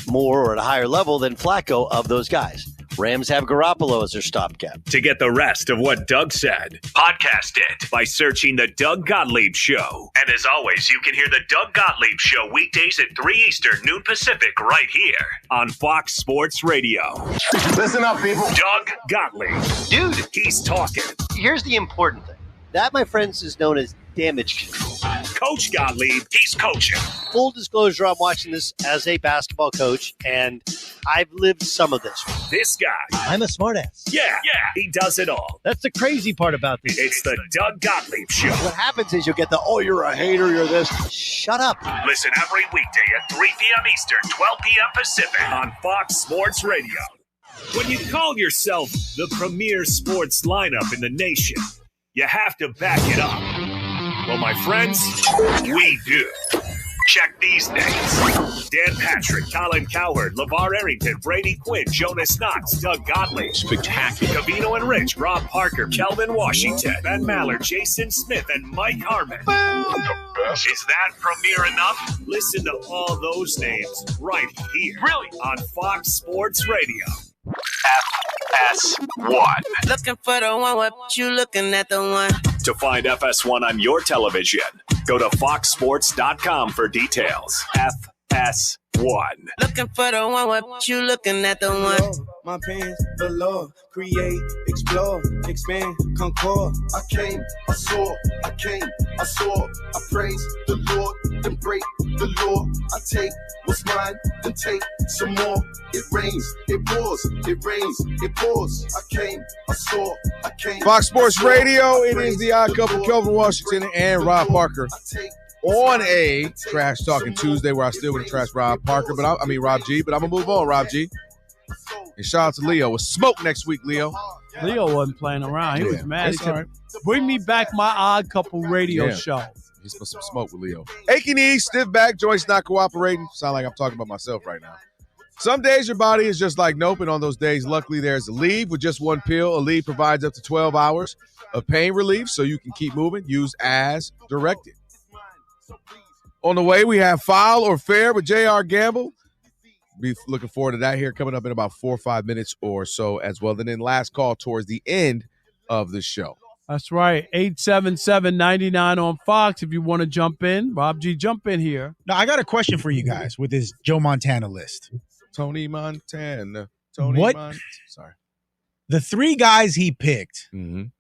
more or at a higher level than Flacco of those guys. Rams have Garoppolo as their stopgap. To get the rest of what Doug said, podcast it by searching The Doug Gottlieb Show. And as always, you can hear The Doug Gottlieb Show weekdays at 3 Eastern, noon Pacific, right here on Fox Sports Radio. Listen up, people. Doug Gottlieb. Dude, he's talking. Here's the important thing. That, my friends, is known as damage control. Coach Gottlieb, he's coaching. Full disclosure, I'm watching this as a basketball coach, and I've lived some of this. This guy. I'm a smartass. Yeah, he does it all. That's the crazy part about this. It's the Doug Gottlieb Show. What happens is you'll get the, oh, you're a hater, you're this. Shut up. Listen every weekday at 3 p.m. Eastern, 12 p.m. Pacific on Fox Sports Radio. When you call yourself the premier sports lineup in the nation, you have to back it up. Well, my friends, we do. Check these names. Dan Patrick, Colin Cowherd, LeVar Arrington, Brady Quinn, Jonas Knox, Doug Gottlieb. Spectacular. Cavino and Rich, Rob Parker, Kelvin Washington, Ben Maller, Jason Smith, and Mike Harmon. Is that premier enough? Listen to all those names right here. Really? On Fox Sports Radio. FS1. Looking for the one, what you looking at the one? To find FS1 on your television, go to foxsports.com for details. FS1. Looking for the one, what you looking at the one? My pants below, create, explore, expand, concord. I came, I saw, I praise the Lord, then break the law. I take what's mine, then take some more. It rains, it pours, it rains, it pours. I came, I saw, I came. Fox Sports Radio, it is the Odd Couple, Kelvin Washington and Rob Parker. On a Trash Talking Tuesday, where I still want to trash Rob Parker, but Rob G, but I'm going to move on, Rob G. And shout out to Leo. With smoke next week, Leo. Leo wasn't playing around. He was mad. He That's said, all right. bring me back my Odd Couple radio show. He's supposed to smoke with Leo. Aching knees, stiff back, joints not cooperating. Sound like I'm talking about myself right now. Some days your body is just like nope, and on those days, luckily, there's Aleve with just one pill. Aleve provides up to 12 hours of pain relief so you can keep moving. Use as directed. On the way, we have Foul or Fair with J.R. Gamble. Be looking forward to that here coming up in about 4 or 5 minutes or so as well. And then last call towards the end of the show. That's right. 877-99 on Fox if you want to jump in. Rob G, jump in here. Now, I got a question for you guys with this Joe Montana list. Tony Montana. Sorry. The 3 guys he picked, 2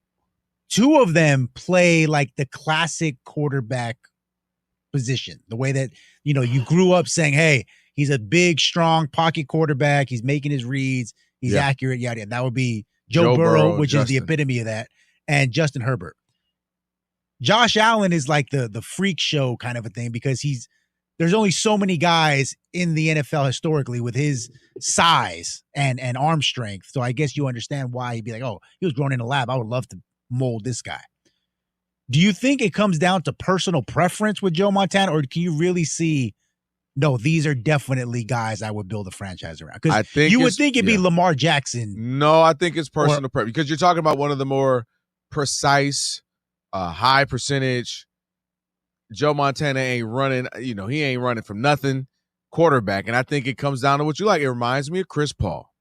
of them play like the classic quarterback position. The way that, you grew up saying, hey, he's a big, strong pocket quarterback. He's making his reads. He's accurate. Yada, yada. That would be Joe Burrow, which is the epitome of that, and Justin Herbert. Josh Allen is like the freak show kind of a thing because there's only so many guys in the NFL historically with his size and arm strength. So I guess you understand why he'd be like, oh, he was grown in a lab. I would love to mold this guy. Do you think it comes down to personal preference with Joe Montana, or can you really see, no, these are definitely guys I would build a franchise around? Because you would think it'd be Lamar Jackson. No, I think it's personal preference because you're talking about one of the more precise, high percentage. Joe Montana ain't running, he ain't running from nothing quarterback. And I think it comes down to what you like. It reminds me of Chris Paul.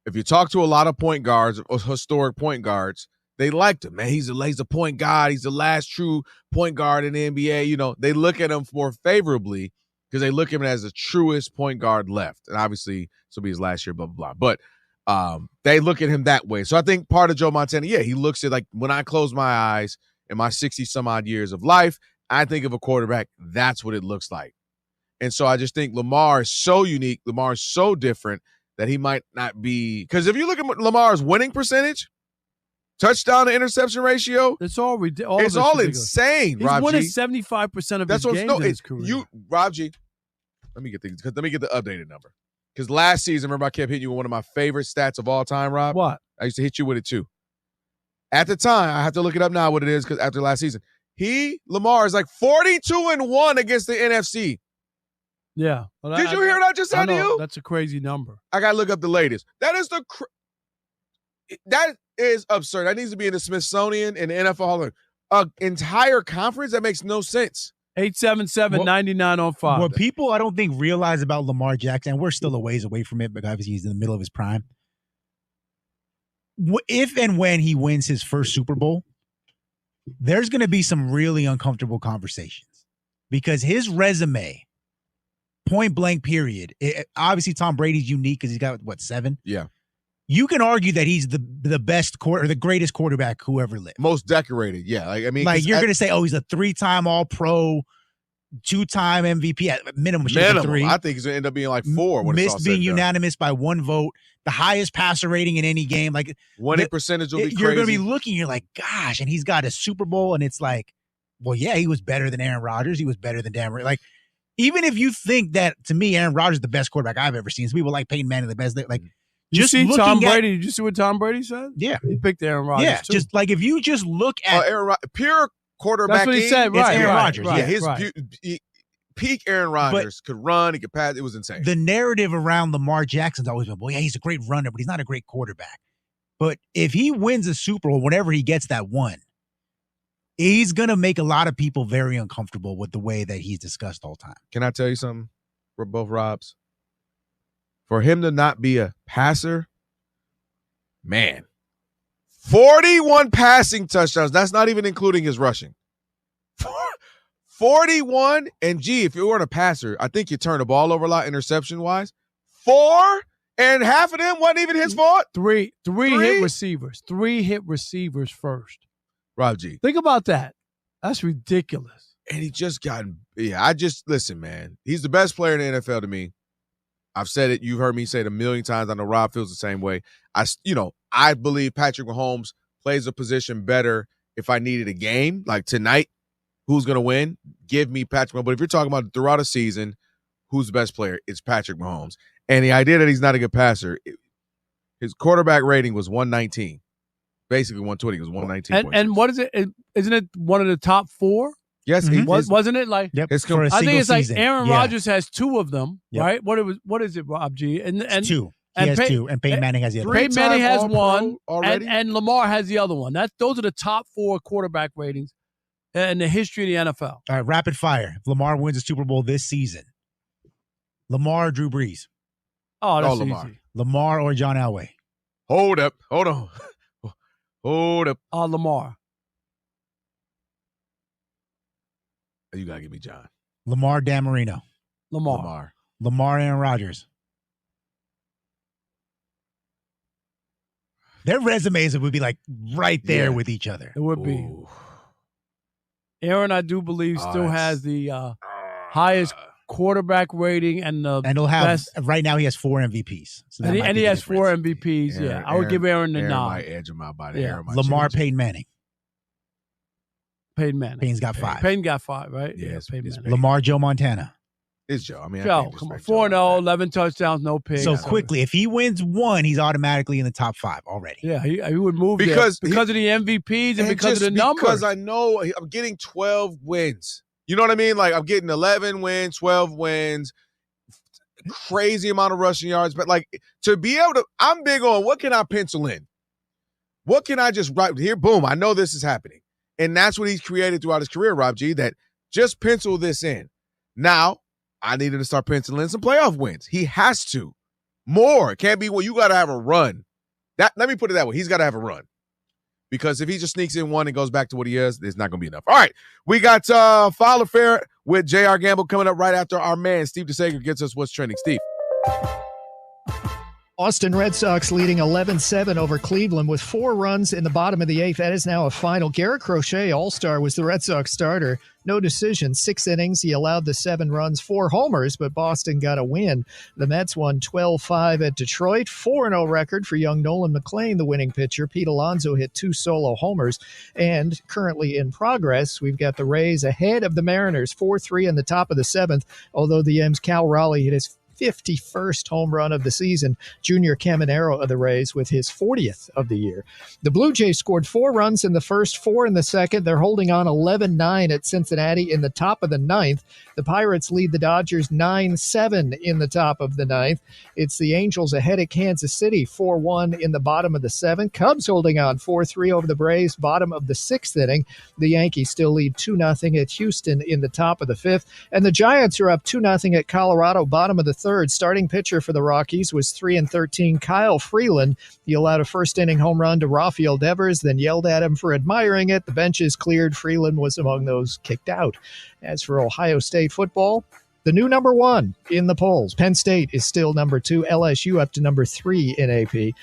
If you talk to a lot of point guards, or historic point guards, they liked him, man. He's a point guard. He's the last true point guard in the NBA. They look at him more favorably because they look at him as the truest point guard left. And obviously, this will be his last year, blah, blah, blah. But they look at him that way. So I think part of Joe Montana, he looks at like when I close my eyes in my 60-some-odd years of life, I think of a quarterback, that's what it looks like. And so I just think Lamar is so unique. Lamar is so different that he might not be – because if you look at Lamar's winning percentage, touchdown to interception ratio. It's all it's all insane, He's Rob winning G. 75% of his games in his career. Rob G. Let me get the updated number. Because last season, remember I kept hitting you with one of my favorite stats of all time, Rob? What? I used to hit you with it too. At the time, I have to look it up now what it is because after last season, Lamar is like 42-1 against the NFC. Yeah. Well, Did you hear what I just said to you? That's a crazy number. I got to look up the latest. That is that is absurd. That needs to be in the Smithsonian and the NFL Hall of Fame. An entire conference? That makes no sense. 877-99 on Fox. What people I don't think realize about Lamar Jackson, and we're still a ways away from it, but obviously he's in the middle of his prime. if and when he wins his first Super Bowl, there's going to be some really uncomfortable conversations because his resume, point blank period, obviously Tom Brady's unique because he's got, 7? Yeah. You can argue that he's the best or the greatest quarterback who ever lived. Most decorated, yeah. You're going to say, he's a 3-time All-Pro, 2-time MVP at minimum. Minimum. 3. I think it's going to end up being like 4. When Missed being unanimous by 1 vote. The highest passer rating in any game. Winning percentage will be crazy. You're going to be looking, you're like, gosh, and he's got a Super Bowl, and it's like, well, yeah, he was better than Aaron Rodgers. He was better than Dan Marino. Even if you think that, to me, Aaron Rodgers is the best quarterback I've ever seen. So people like Peyton Manning the best. You see Tom Brady? Did you see what Tom Brady said? Yeah. He picked Aaron Rodgers, yeah, too. just if you just look at pure quarterback. That's what he said, right? It's Aaron Rodgers. Right, yeah, peak Aaron Rodgers could run, he could pass. It was insane. The narrative around Lamar Jackson's always been, well, yeah, he's a great runner, but he's not a great quarterback. But if he wins a Super Bowl, whenever he gets that one, he's going to make a lot of people very uncomfortable with the way that he's discussed all the time. Can I tell you something for both Robs? For him to not be a passer, man, 41 passing touchdowns. That's not even including his rushing. 41, and if you weren't a passer, I think you turn the ball over a lot interception-wise. 4, and half of them wasn't even his fault. Three hit receivers. 3 hit receivers first. Rob G. Think about that. That's ridiculous. And he just got, listen, man. He's the best player in the NFL to me. I've said it. You've heard me say it a million times. I know Rob feels the same way. I believe Patrick Mahomes plays a position better if I needed a game. Like tonight, who's going to win? Give me Patrick Mahomes. But if you're talking about throughout a season, who's the best player? It's Patrick Mahomes. And the idea that he's not a good passer, his quarterback rating was 119. Basically 120. It was 119. And what is it? Isn't it one of the top 4? Yes. Wasn't it? Yep. I think it's like Aaron Rodgers has 2 of them, Yep. right? What is it, Rob G? And 2. He has 2, and Peyton Manning has the other. Peyton Manning has All-Pro 1, already? and Lamar has the other one. Those are the top 4 quarterback ratings in the history of the NFL. All right, rapid fire. If Lamar wins a Super Bowl this season, Lamar or Drew Brees? Oh, that's Lamar. easy. Lamar or John Elway? Hold up. Hold on. Hold up. Lamar. You got to give me John. Lamar, Dan Marino? Lamar. Lamar, Aaron Rodgers? Their resumes would be like right there with each other. It would be. Aaron, I do believe, still has the highest quarterback rating and he'll have best. Right now he has 4 MVPs. So and he has 4 MVPs. I would give Aaron the nod. Might edge him out by the Yeah. Lamar, Peyton Manning. Peyton Manning. Peyton's got 5. Peyton got 5, right? Yes, Peyton Manning. Lamar, Joe Montana. It's Joe. I mean, Joe, come on. 4-0, 11 touchdowns, no picks. So quickly, if he wins 1, he's automatically in the top 5 already. Yeah, he would move because of the MVPs and because of the numbers. Because I know I'm getting 12 wins. You know what I mean? Like I'm getting 11 wins, 12 wins, crazy amount of rushing yards. But like to be able to, I'm big on what can I pencil in? What can I just write here? Boom, I know this is happening. And that's what he's created throughout his career, Rob G, that just pencil this in. Now, I need him to start penciling in some playoff wins. He has to. More. It can't be, well, you got to have a run. Let me put it that way. He's got to have a run. Because if he just sneaks in 1 and goes back to what he is, it's not going to be enough. All right. We got File Affair with J.R. Gamble coming up right after our man, Steve DeSager, gets us what's trending. Steve. Boston Red Sox leading 11-7 over Cleveland with 4 runs in the bottom of the 8th. That is now a final. Garrett Crochet, All-Star, was the Red Sox starter. No decision. 6 innings. He allowed the 7 runs, 4 homers, but Boston got a win. The Mets won 12-5 at Detroit. 4-0 record for young Nolan McLean, the winning pitcher. Pete Alonso hit 2 solo homers. And currently in progress, we've got the Rays ahead of the Mariners, 4-3 in the top of the 7th, although the M's Cal Raleigh hit his 51st home run of the season. Junior Caminero of the Rays with his 40th of the year. The Blue Jays scored 4 runs in the first, 4 in the second. They're holding on 11-9 at Cincinnati in the top of the 9th. The Pirates lead the Dodgers 9-7 in the top of the 9th. It's the Angels ahead of Kansas City 4-1 in the bottom of the 7th. Cubs holding on 4-3 over the Braves, bottom of the 6th inning. The Yankees still lead 2-0 at Houston in the top of the 5th. And the Giants are up 2-0 at Colorado, bottom of the 3rd. third. Starting pitcher for the Rockies was 3-13 Kyle Freeland. He allowed a first-inning home run to Rafael Devers, then yelled at him for admiring it. The benches cleared. Freeland was among those kicked out. As for Ohio State football, the new number 1 in the polls. Penn State is still number 2. LSU up to number 3 in AP.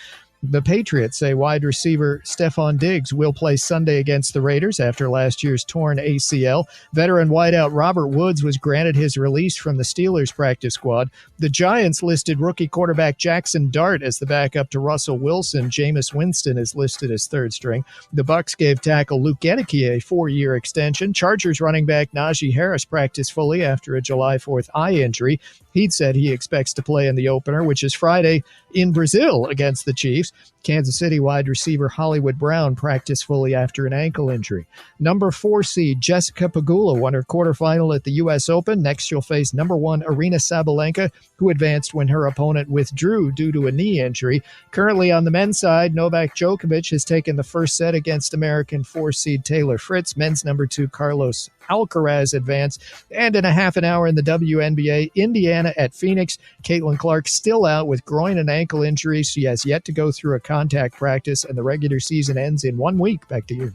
The Patriots say wide receiver Stephon Diggs will play Sunday against the Raiders after last year's torn ACL. Veteran wideout Robert Woods was granted his release from the Steelers practice squad. The Giants listed rookie quarterback Jackson Dart as the backup to Russell Wilson. Jameis Winston is listed as third string. The Bucs gave tackle Luke Goedeke a 4-year extension. Chargers running back Najee Harris practiced fully after a July 4th eye injury. He'd said he expects to play in the opener, which is Friday in Brazil against the Chiefs. Kansas City wide receiver Hollywood Brown practiced fully after an ankle injury. Number 4 seed Jessica Pegula won her quarterfinal at the U.S. Open. Next, she'll face number 1 Aryna Sabalenka, who advanced when her opponent withdrew due to a knee injury. Currently on the men's side, Novak Djokovic has taken the first set against American 4 seed Taylor Fritz. Men's number 2 Carlos Alcaraz advanced. And in a half an hour in the WNBA, Indiana at Phoenix. Caitlin Clark still out with groin and ankle injuries. She has yet to go through a contact practice, and the regular season ends in 1 week. Back to you.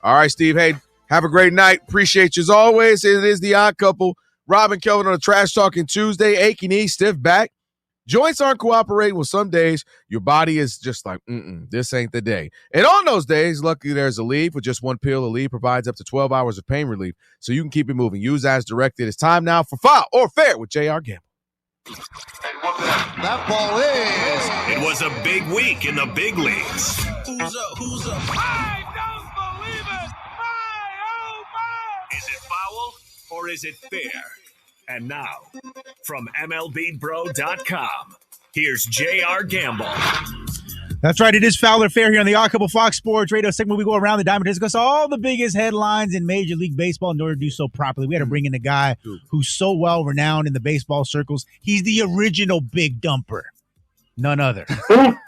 All right, Steve. Hey, have a great night. Appreciate you as always. It is the Odd Couple. Rob and Kelvin on a Trash Talking Tuesday. Achy knee, stiff back. Joints aren't cooperating. Well, some days your body is just like, this ain't the day. And on those days, luckily there's Aleve. With just one pill, Aleve provides up to 12 hours of pain relief, so you can keep it moving. Use as directed. It's time now for Foul or Fair with J.R. Gamble. That ball is. It was a big week in the big leagues. Who's up? Who's up? I don't believe it. Is it foul or is it fair? And now, from MLBBro.com, here's J.R. Gamble. That's right. It is Foul or Fair here on the Odd Couple Fox Sports Radio segment. We go around the diamond to discuss all the biggest headlines in Major League Baseball. In order to do so properly, we had to bring in a guy who's so well renowned in the baseball circles. He's the original big dumper. None other than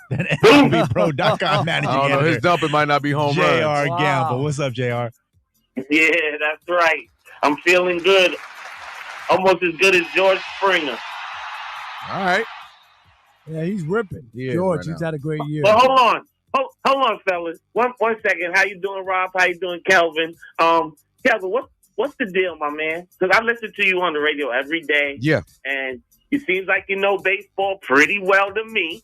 MLBBro.com managing editor. I don't know. His dumper might not be home run. J.R. Gamble. What's up, J.R.? Yeah, that's right. I'm feeling good. Almost as good as George Springer. All right. Yeah, he's ripping. George, he's had a great year. But hold on, fellas. One second. How you doing, Rob? How you doing, Kelvin? Kelvin, what's the deal, my man? Because I listen to you on the radio every day. Yeah. And it seems like you know baseball pretty well to me.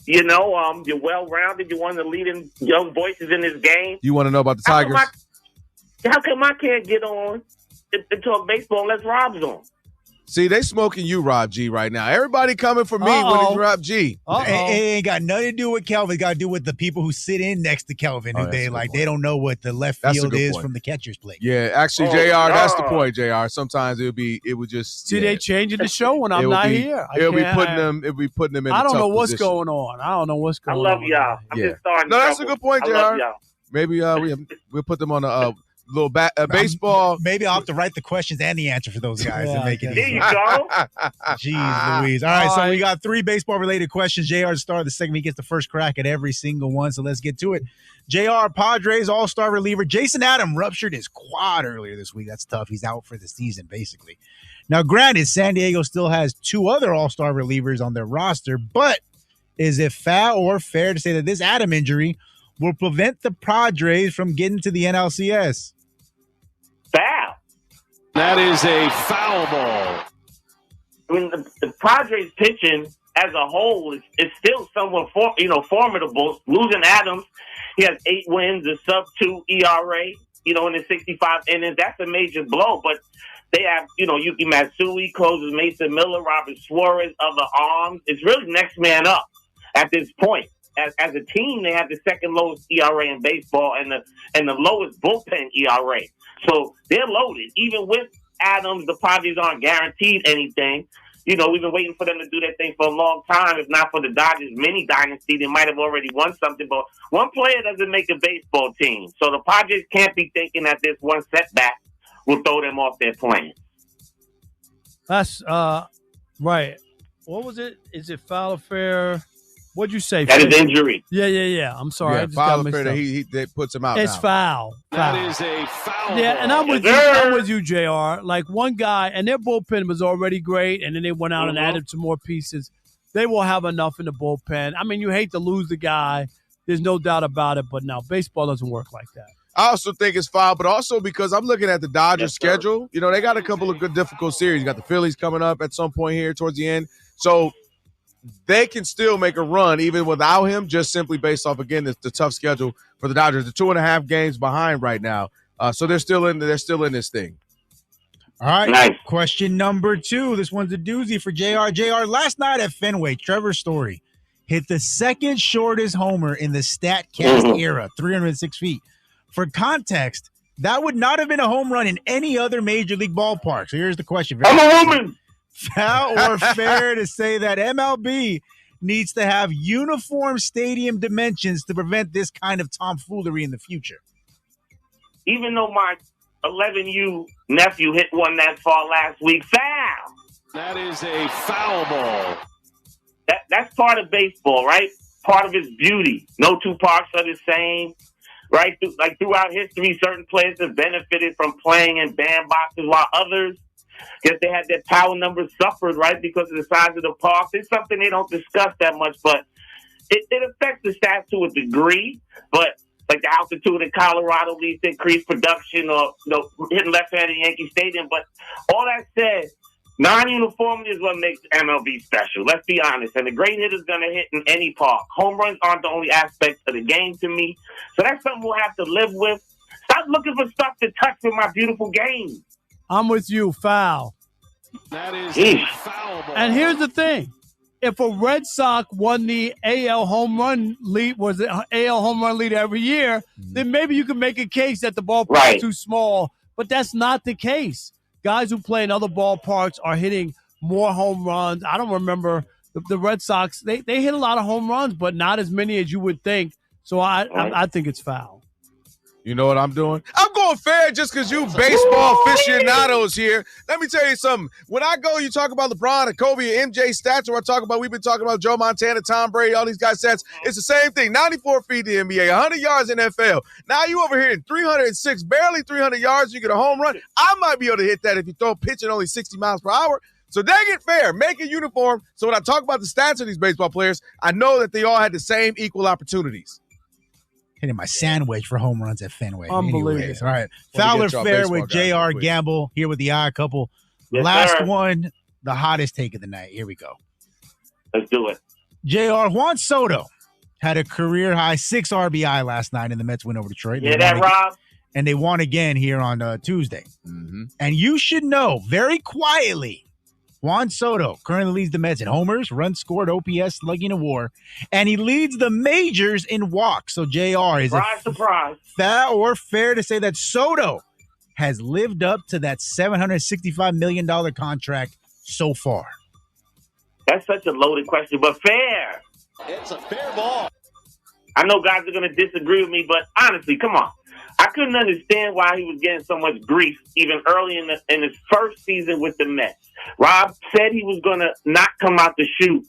You know, you're well-rounded. You're one of the leading young voices in this game. You want to know about the Tigers? How come I can't get on and talk baseball unless Rob's on? See, they smoking you, Rob G, right now. Everybody coming for me when it's Rob G. It ain't got nothing to do with Kelvin. It got to do with the people who sit in next to Kelvin. Who they don't know what the left field is from the catcher's plate. Yeah, actually, JR, that's the point, JR. Sometimes it would just they changing the show when I'm not here. It'll be putting them in I don't know what's position. going on. I don't know what's going on. I love y'all. I'm just starting. No, that's a good point, JR. I love y'all. Maybe we'll put them on a little baseball. Maybe I'll have to write the questions and the answer for those guys and make it easy. There you go. Jeez Louise. All right, so we got 3 baseball-related questions. JR to start the segment. He gets the first crack at every single one, so let's get to it. JR, Padres all-star reliever Jason Adam ruptured his quad earlier this week. That's tough. He's out for the season, basically. Now, granted, San Diego still has 2 other all-star relievers on their roster, but is it foul or fair to say that this Adam injury will prevent the Padres from getting to the NLCS? Foul. That is a foul ball. I mean, the Padres pitching as a whole is still somewhat formidable. Losing Adams, he has 8 wins, a sub-2 ERA, in his 65 innings. That's a major blow, but they have, Yuki Matsui closes, Mason Miller, Robert Suarez, other arms. It's really next man up at this point. As a team, they have the second lowest ERA in baseball and the lowest bullpen ERA. So they're loaded. Even with Adams, the Padres aren't guaranteed anything. We've been waiting for them to do their thing for a long time. If not for the Dodgers mini dynasty, they might have already won something. But one player doesn't make a baseball team. So the Padres can't be thinking that this one setback will throw them off their plans. That's right. What was it? Is it foul or fair? What'd you say? That Fitz? is injury. Yeah. I'm sorry. I Yeah, just got foul mixed affair. up. He puts him out. It's now. foul. That is a foul. Yeah, and I'm ball. with you. I'm with you, JR. Like one guy, and their bullpen was already great, and then they went out and added some more pieces. They will have enough in the bullpen. I mean, you hate to lose the guy. There's no doubt about it. But now baseball doesn't work like that. I also think it's foul, but also because I'm looking at the Dodgers schedule. You know, they got a couple of good difficult series. You got the Phillies coming up at some point here towards the end. So they can still make a run even without him, just simply based off, again, the tough schedule for the Dodgers. They're 2.5 games behind right now. So they're still in this thing. All right. Nice. Question number 2. This one's a doozy for JR. JR, last night at Fenway, Trevor Story hit the second shortest homer in the StatCast era, 306 feet. For context, that would not have been a home run in any other major league ballpark. So here's the question. I'm a woman. Foul or fair to say that MLB needs to have uniform stadium dimensions to prevent this kind of tomfoolery in the future? Even though my 11U nephew hit one that far last week, foul. That is a foul ball. That's part of baseball, right? Part of its beauty. No two parks are the same, right? Like throughout history, certain players have benefited from playing in bandboxes while others, because they had their power numbers suffered, right, because of the size of the park. It's something they don't discuss that much, but it affects the stats to a degree. But like the altitude in Colorado leads to increased production, or hitting left-handed Yankee Stadium. But all that said, non-uniformity is what makes MLB special. Let's be honest. And the great hitter's going to hit in any park. Home runs aren't the only aspect of the game to me. So that's something we'll have to live with. Stop looking for stuff to touch with my beautiful game. I'm with you. Foul. That is a foul ball. And here's the thing. If a Red Sox won the AL home run lead, was it AL home run lead every year, then maybe you can make a case that the ballpark's too small. But that's not the case. Guys who play in other ballparks are hitting more home runs. I don't remember the Red Sox. They hit a lot of home runs, but not as many as you would think. So I think it's foul. You know what I'm doing? I'm going fair just because you baseball aficionados here. Let me tell you something. When I go, you talk about LeBron and Kobe and MJ stats, or we've been talking about Joe Montana, Tom Brady, all these guys' stats. It's the same thing. 94 feet in the NBA, 100 yards in NFL. Now you over here in 306, barely 300 yards, you get a home run. I might be able to hit that if you throw a pitch at only 60 miles per hour. So dang it fair. Make it uniform. So when I talk about the stats of these baseball players, I know that they all had the same equal opportunities. Hitting my sandwich for home runs at Fenway. Unbelievable. Anyways, all right. Foul or fair with JR Gamble here with the odd couple. Yes, Last sir. one, the hottest take of the night. Here we go. Let's do it. JR, Juan Soto had a career high 6 RBI last night in the Mets win over Detroit. Yeah, that, Rob? And they won again here on Tuesday. Mm-hmm. And you should know, very quietly, Juan Soto currently leads the Mets in homers, runs scored, OPS, slugging, and WAR, and he leads the majors in walks. So, JR, is surprise. Foul or fair to say that Soto has lived up to that $765 million contract so far? That's such a loaded question, but fair. It's a fair ball. I know guys are going to disagree with me, but honestly, come on. I couldn't understand why he was getting so much grief even early in his first season with the Mets. Rob said he was going to not come out to shoot,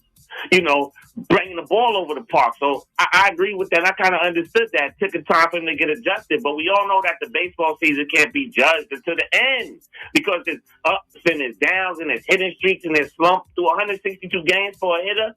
bringing the ball over the park. So I agree with that. And I kind of understood that. It took a time for him to get adjusted. But we all know that the baseball season can't be judged until the end, because there's ups and there's downs and there's hitting streaks and there's slumps through 162 games for a hitter.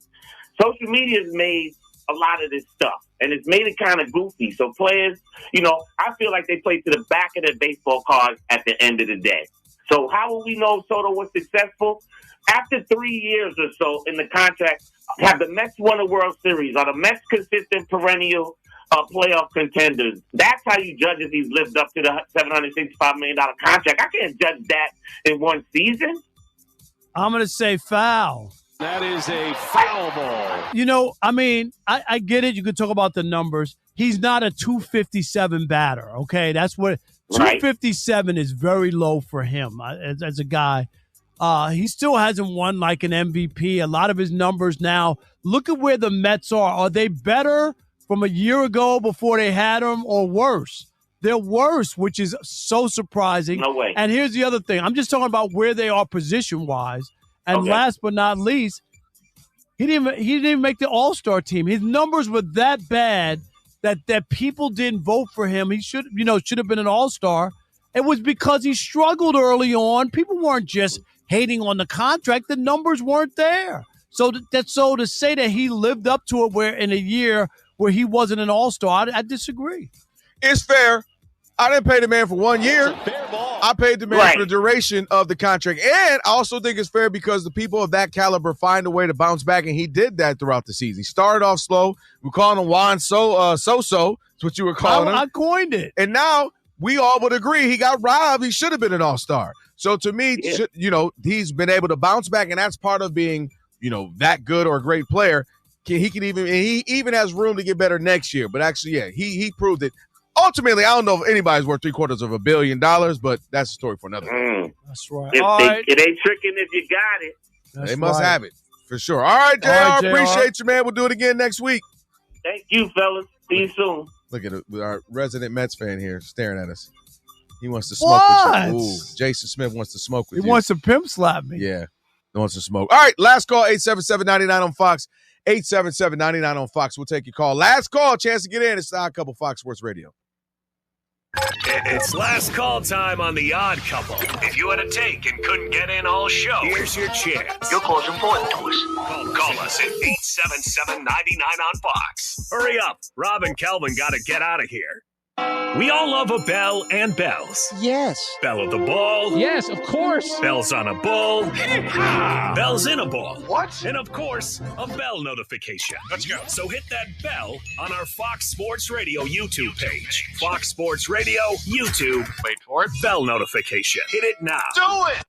Social media has made a lot of this stuff, and it's made it kind of goofy. So players, I feel like they play to the back of their baseball cards at the end of the day. So how will we know Soto was successful? After 3 years or so in the contract, have the Mets won a World Series? Are the Mets consistent perennial playoff contenders? That's how you judge if he's lived up to the $765 million contract. I can't judge that in one season. I'm going to say foul. That is a foul ball. I get it. You could talk about the numbers. He's not a 257 batter, okay? That's what 257 is very low for him as a guy. He still hasn't won like an MVP. A lot of his numbers now, look at where the Mets are. Are they better from a year ago before they had him, or worse? They're worse, which is so surprising. No way. And here's the other thing. I'm just talking about where they are position-wise. And last but not least, He didn't even make the All-Star team. His numbers were that bad that people didn't vote for him. He should have been an All-Star. It was because he struggled early on. People weren't just hating on the contract. The numbers weren't there. So to say that he lived up to it where in a year where he wasn't an All-Star, I disagree. It's fair. I didn't pay the man for 1 year. I paid the man for the duration of the contract. And I also think it's fair because the people of that caliber find a way to bounce back, and he did that throughout the season. He started off slow. We're calling him Juan So-So. That's what you were calling him. I coined it. And now we all would agree he got robbed. He should have been an all-star. So to me, he's been able to bounce back, and that's part of being, that good or a great player. He even has room to get better next year. But actually, he proved it. Ultimately, I don't know if anybody's worth $750 million, but that's a story for another day. That's right. It ain't tricking if you got it. They must have it, for sure. All right, JR, appreciate you, man. We'll do it again next week. Thank you, fellas. See you soon. Look at it, our resident Mets fan here staring at us. He wants to smoke with you. Ooh, Jason Smith wants to smoke with you. He wants to pimp slap me. Yeah, he wants to smoke. All right, last call, 877-99 on Fox. 877-99 on Fox. We'll take your call. Last call, chance to get in. It's the Odd Couple, Fox Sports Radio. It's last call time on The Odd Couple. If you had a take and couldn't get in all show, here's your chance. Your call's important to us. Call us at 877-99 on Fox. Hurry up. Rob and Kelvin got to get out of here. We all love a bell and bells. Yes. Bell of the ball. Yes, of course. Bells on a bull. Bells in a ball. What? And of course, a bell notification. Let's go. So hit that bell on our Fox Sports Radio YouTube page. Fox Sports Radio, YouTube. Wait for it. Bell notification. Hit it now. Do it.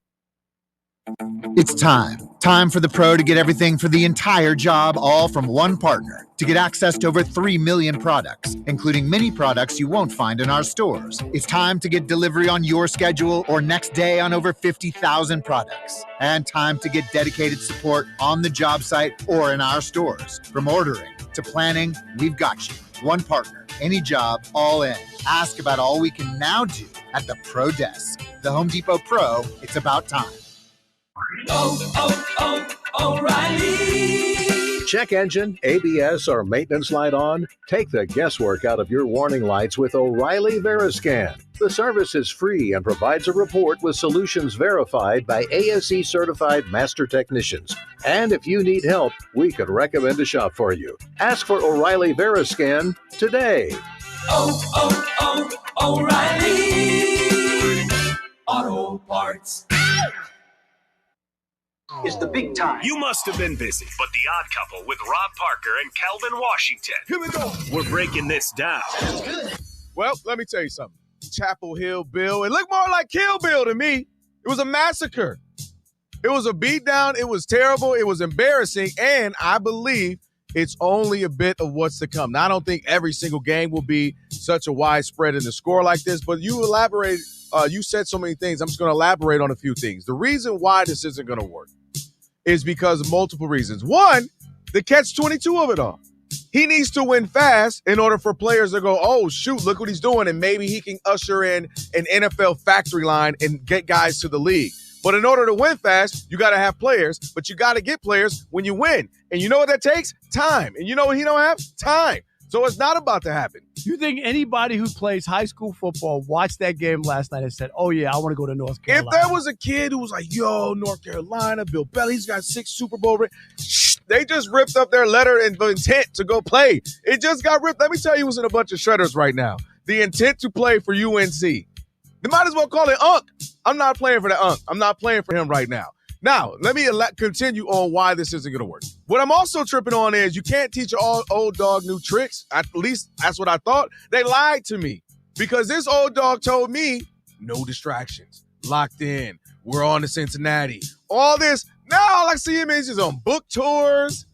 It's time. Time for the pro to get everything for the entire job, all from one partner. To get access to over 3 million products, including many products you won't find in our stores. It's time to get delivery on your schedule or next day on over 50,000 products. And time to get dedicated support on the job site or in our stores. From ordering to planning, we've got you. One partner, any job, all in. Ask about all we can now do at the Pro Desk. The Home Depot Pro, it's about time. O'Reilly. Check engine, ABS, or maintenance light on? Take the guesswork out of your warning lights with O'Reilly Veriscan. The service is free and provides a report with solutions verified by ASE certified master technicians. And if you need help, we could recommend a shop for you. Ask for O'Reilly Veriscan today. O'Reilly Auto Parts. It's the big time. You must have been busy, but The Odd Couple with Rob Parker and Kelvin Washington. Here we go. We're breaking this down. Well, let me tell you something. Chapel Hill Bill. It looked more like Kill Bill to me. It was a massacre. It was a beatdown. It was terrible. It was embarrassing. And I believe it's only a bit of what's to come. Now, I don't think every single game will be such a widespread in the score like this, but you elaborated. You said so many things. I'm just going to elaborate on a few things. The reason why this isn't going to work is because of multiple reasons. One, the catch-22 of it all. He needs to win fast in order for players to go, oh, shoot, look what he's doing, and maybe he can usher in an NFL factory line and get guys to the league. But in order to win fast, you got to have players, but you got to get players when you win. And you know what that takes? Time. And you know what he don't have? Time. So it's not about to happen. You think anybody who plays high school football watched that game last night and said, oh, yeah, I want to go to North Carolina? If there was a kid who was like, yo, North Carolina, Bill Belichick's got 6 Super Bowl rings, they just ripped up their letter of intent to go play. It just got ripped. Let me tell you who's in a bunch of shredders right now. The intent to play for UNC. They might as well call it Unk. I'm not playing for the Unk. I'm not playing for him right now. Now, let me continue on why this isn't going to work. What I'm also tripping on is you can't teach an old dog new tricks. At least that's what I thought. They lied to me because this old dog told me no distractions, locked in. We're on to Cincinnati. All this. Now all I see him is he's on book tours.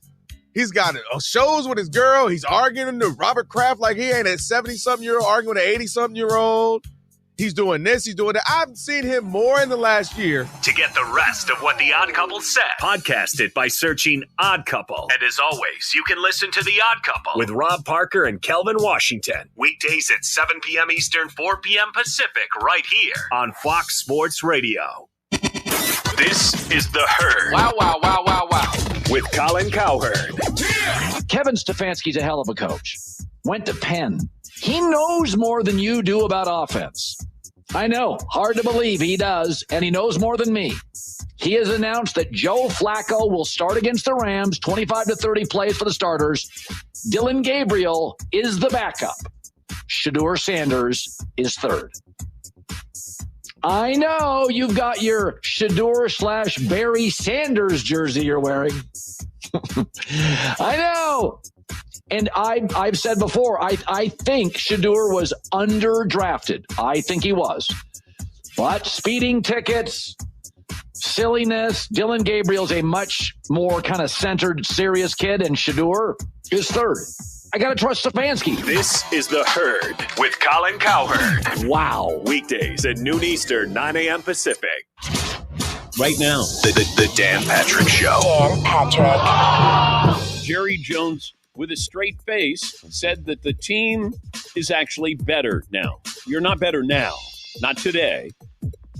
He's got shows with his girl. He's arguing to Robert Kraft like he ain't a 70-something-year-old arguing with an 80-something-year-old. He's doing this, he's doing that. I've seen him more in the last year. To get the rest of what The Odd Couple said, podcast it by searching Odd Couple. And as always, you can listen to The Odd Couple with Rob Parker and Kelvin Washington. Weekdays at 7 p.m. Eastern, 4 p.m. Pacific, right here on Fox Sports Radio. This is The Herd. Wow, wow, wow, wow, wow. with Colin Cowherd. Kevin Stefanski's a hell of a coach. Went to Penn. He knows more than you do about offense. I know, hard to believe he does, and he knows more than me. He has announced that Joe Flacco will start against the Rams, 25 to 30 plays for the starters. Dylan Gabriel is the backup. Shedeur Sanders is third. I know you've got your Shedeur / Barry Sanders jersey you're wearing. I know. And I've said before, I think Shedeur was underdrafted. I think he was. But speeding tickets, silliness, Dylan Gabriel's a much more kind of centered, serious kid, and Shedeur is third. I got to trust Stefanski. This is The Herd with Colin Cowherd. Wow. Weekdays at noon Eastern, 9 a.m. Pacific. Right now. The Dan Patrick Show. Dan Patrick. Jerry Jones, with a straight face, said that the team is actually better now. You're not better now. Not today.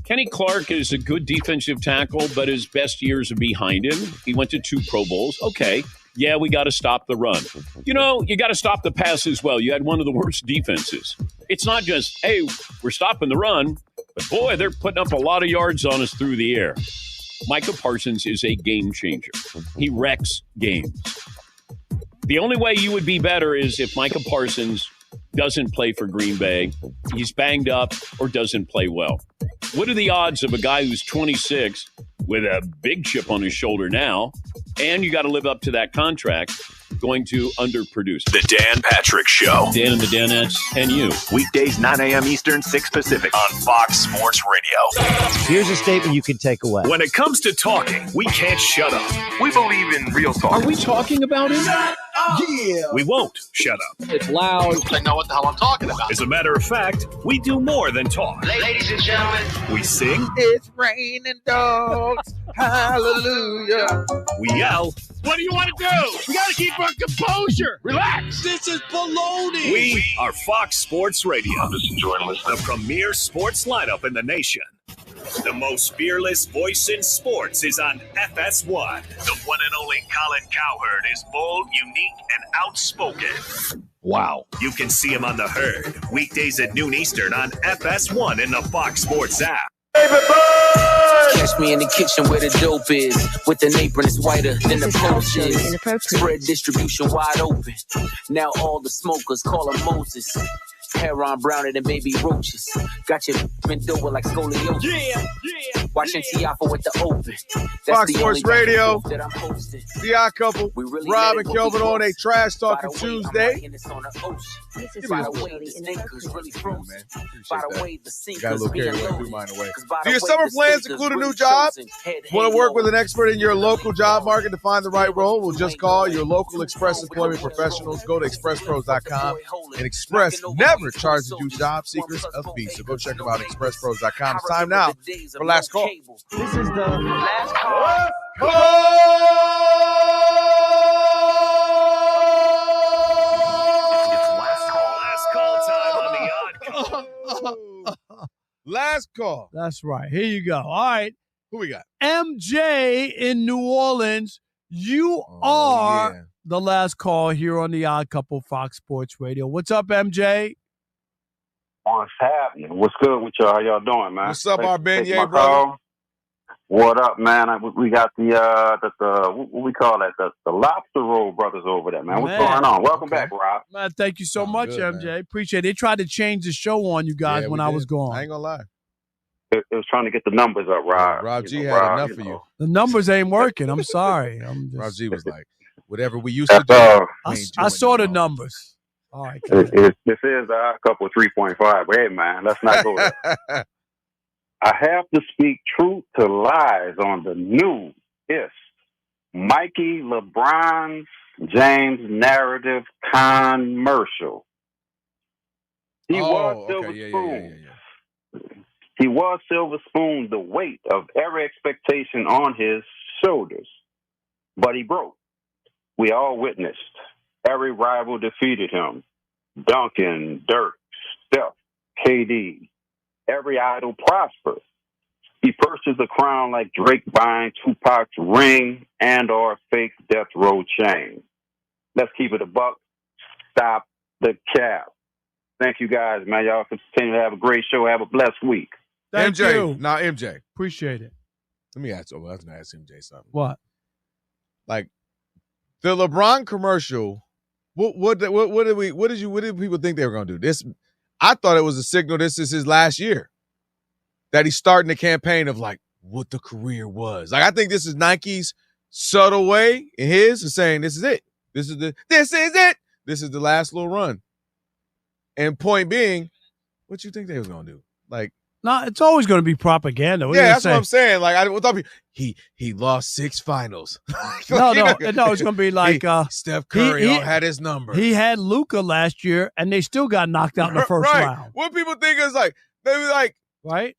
Kenny Clark is a good defensive tackle, but his best years are behind him. He went to 2 Pro Bowls. Okay. Yeah, we got to stop the run. You know, you got to stop the pass as well. You had one of the worst defenses. It's not just, hey, we're stopping the run, but boy, they're putting up a lot of yards on us through the air. Micah Parsons is a game changer. He wrecks games. The only way you would be better is if Micah Parsons doesn't play for Green Bay, he's banged up, or doesn't play well. What are the odds of a guy who's 26 with a big chip on his shoulder now, and you got to live up to that contract, going to underproduce? The Dan Patrick Show. Dan and the Danettes and you. Weekdays, 9 a.m. Eastern, 6 Pacific on Fox Sports Radio. Here's a statement you can take away. When it comes to talking, we can't shut up. We believe in real talk. Are we talking about it? Yeah. We won't shut up. It's loud. I know what the hell I'm talking about. As a matter of fact, we do more than talk. Ladies and gentlemen, we sing. It's raining dogs. Hallelujah. We yell. what do you want to do? We got to keep our composure. Relax. This is baloney. We are Fox Sports Radio. The premier sports lineup in the nation. The most fearless voice in sports is on FS1. The one and only Colin Cowherd is bold, unique, and outspoken. Wow. You can see him on The Herd, weekdays at noon Eastern on FS1 in the Fox Sports app. Catch me in the kitchen where the dope is. With an apron, it's whiter than the poach is. Spread distribution wide open. Now all the smokers call him Moses. Hair on browner than baby roaches. Got your bent over like scoliosis. Yeah. Watching Tiafa with the open. That's Fox the Sports only Radio. that I'm hosting. The Odd Couple. Really Rob and let it Kelvin go on a trash By talking the way, Tuesday. I'm writing this on the ocean. By the way, the sneakers really frozen. By the way, the sinkers Got a little being carried away. loaded. Do mine away. By Do the your way, summer the plans sneakers include a really new job? chosen. Head Want to work hang with an low. expert in your local job market to find the right role? Well, just call your local Express Employment Professionals. Go to expresspros.com. And Express never charges you job seekers a fee. So go check them out at expresspros.com. It's time now for Last Call. This is the last call. Last call time on the Odd Couple. Last call. That's right. Here you go. All right. Who we got? MJ in New Orleans. You are the last call here on the Odd Couple Fox Sports Radio. What's up, MJ? What's happening? What's good with y'all? How y'all doing, man? What's up, our Take beignet my brother? call. What up, man? We got the what we call that, the lobster roll brothers over there, man. What's Man. going on? Welcome back, Rob. Man, thank you so much, good, MJ. Appreciate it. They tried to change the show on you guys Yeah, when we I did. was gone. I ain't gonna lie. It was trying to get the numbers up, Rob. Rob G You had know, Rob, enough you for know. you. The numbers ain't working. I'm sorry. Rob G was like, whatever we used to That's do. I saw the numbers. All right. This is a couple 3.5. But hey, man, let's not go there. I have to speak truth to lies on the new Mikey LeBron's James narrative commercial. He was Silver Spoon. He was Silver Spoon, the weight of every expectation on his shoulders. But he broke. We all witnessed. Every rival defeated him. Duncan, Dirk, Steph, KD. Every idol prospered. He purchased a crown like Drake buying Tupac's ring and or fake death row chain. Let's keep it a buck. Stop the cap. Thank you guys, man. Y'all continue to have a great show. Have a blessed week. Thank MJ, you. now MJ. Appreciate it. Let me ask. I was gonna ask MJ something. What? Like the LeBron commercial. What did people think they were gonna do? This, I thought it was a signal. This is his last year. That he's starting the campaign of like what the career was. Like I think this is Nike's subtle way, and his is saying this is it. This is it. This is the last little run. And point being, what you think they was gonna do? Like, no, it's always going to be propaganda. What yeah, that's what I'm saying. Like I thought he lost 6 finals. No, it's going to be like Steph Curry had his number. He had Luka last year, and they still got knocked out in the first right. round. What people think is like they be like, right?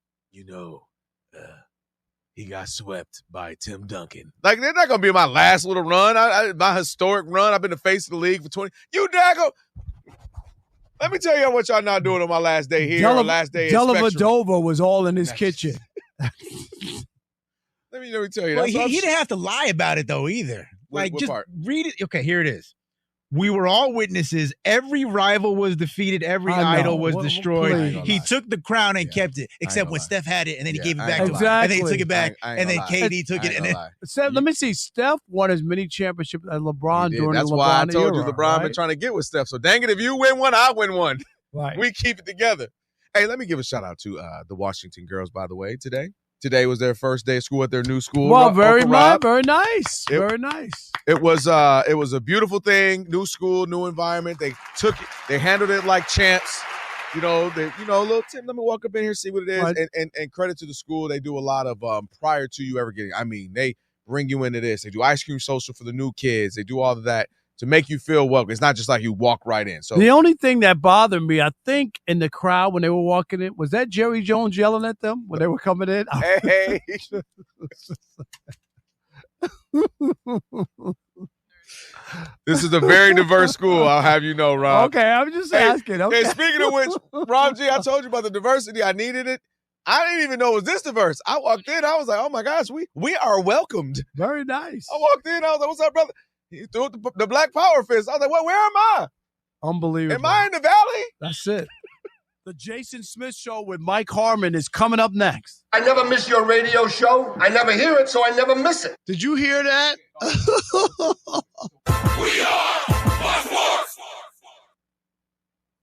He got swept by Tim Duncan. Like they're not gonna be my last little run. My historic run. I've been the face of the league for 20. You daggo. Let me tell you what y'all not doing on my last day here or last day in Spectrum. Dellavedova was all in his kitchen. Let me tell you. Well, he didn't have to lie about it though either. What Just part? read it. Okay, here it is. We were all witnesses. Every rival was defeated. Every idol was destroyed. He took the crown and kept it, except when Steph had it, and then he gave it back to him. And then he took it back, and then KD took it. And then let me see. Steph won as many championships as LeBron during That's the LeBron why I told you era, LeBron right? been trying to get with Steph. So dang it, if you win one, I win one. Right. We keep it together. Hey, let me give a shout out to the Washington girls, by the way, today. Today was their first day of school at their new school. Well, very Rob. nice. Very nice. It was a beautiful thing. New school, new environment. They took it. They handled it like champs. Little Tim. Let me walk up in here, see what it is, Right. and credit to the school. They do a lot of prior to you ever getting. I mean, they bring you into this. They do ice cream social for the new kids. They do all of that to make you feel welcome. It's not just like you walk right in. So The only thing that bothered me, I think, in the crowd when they were walking in, was that Jerry Jones yelling at them when they were coming in? Hey. This is a very diverse school, I'll have you know, Rob. Okay, I'm just asking. Okay. Hey, speaking of which, Rob G, I told you about the diversity. I needed it. I didn't even know it was this diverse. I walked in, I was like, oh my gosh, we are welcomed. Very nice. I walked in, I was like, what's up, brother? He threw the Black Power fist. I was like, well, where am I? Unbelievable. Am I in the valley? That's it. The Jason Smith Show with Mike Harmon is coming up next. I never miss your radio show. I never hear it, so I never miss it. Did you hear that?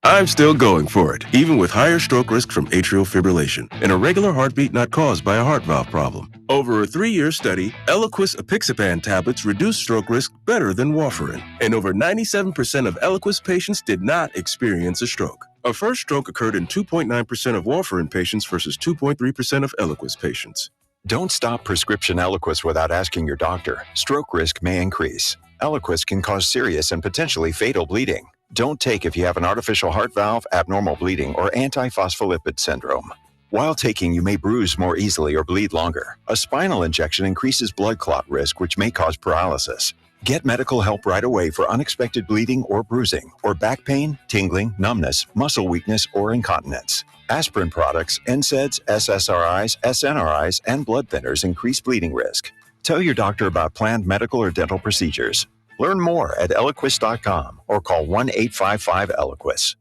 I'm still going for it, even with higher stroke risk from atrial fibrillation, an irregular heartbeat not caused by a heart valve problem. Over a 3-year study, Eliquis apixaban tablets reduced stroke risk better than warfarin, and over 97% of Eliquis patients did not experience a stroke. A first stroke occurred in 2.9% of warfarin patients versus 2.3% of Eliquis patients. Don't stop prescription Eliquis without asking your doctor. Stroke risk may increase. Eliquis can cause serious and potentially fatal bleeding. Don't take if you have an artificial heart valve, abnormal bleeding, or antiphospholipid syndrome. While taking, you may bruise more easily or bleed longer. A spinal injection increases blood clot risk, which may cause paralysis. Get medical help right away for unexpected bleeding or bruising, or back pain, tingling, numbness, muscle weakness, or incontinence. Aspirin products, NSAIDs, SSRIs, SNRIs, and blood thinners increase bleeding risk. Tell your doctor about planned medical or dental procedures. Learn more at Eliquis.com or call 1-855-ELIQUIS.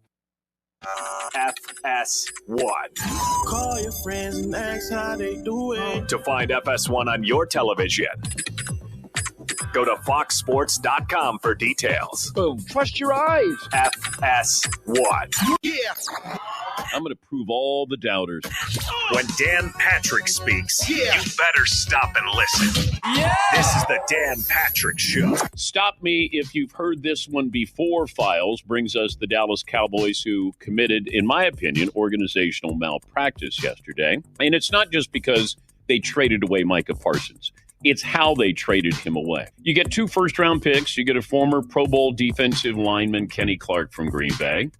FS1. Call your friends and ask how they doing. To find FS1 on your television, go to foxsports.com for details. Boom. Trust your eyes. FS1. Yeah. I'm going to prove all the doubters. When Dan Patrick speaks, Yeah. you better stop and listen. Yeah. This is the Dan Patrick Show. Stop me if you've heard this one before. Files brings us the Dallas Cowboys, who committed, in my opinion, organizational malpractice yesterday. And it's not just because they traded away Micah Parsons. It's how they traded him away. You get 2 first-round picks. You get a former Pro Bowl defensive lineman, Kenny Clark from Green Bay.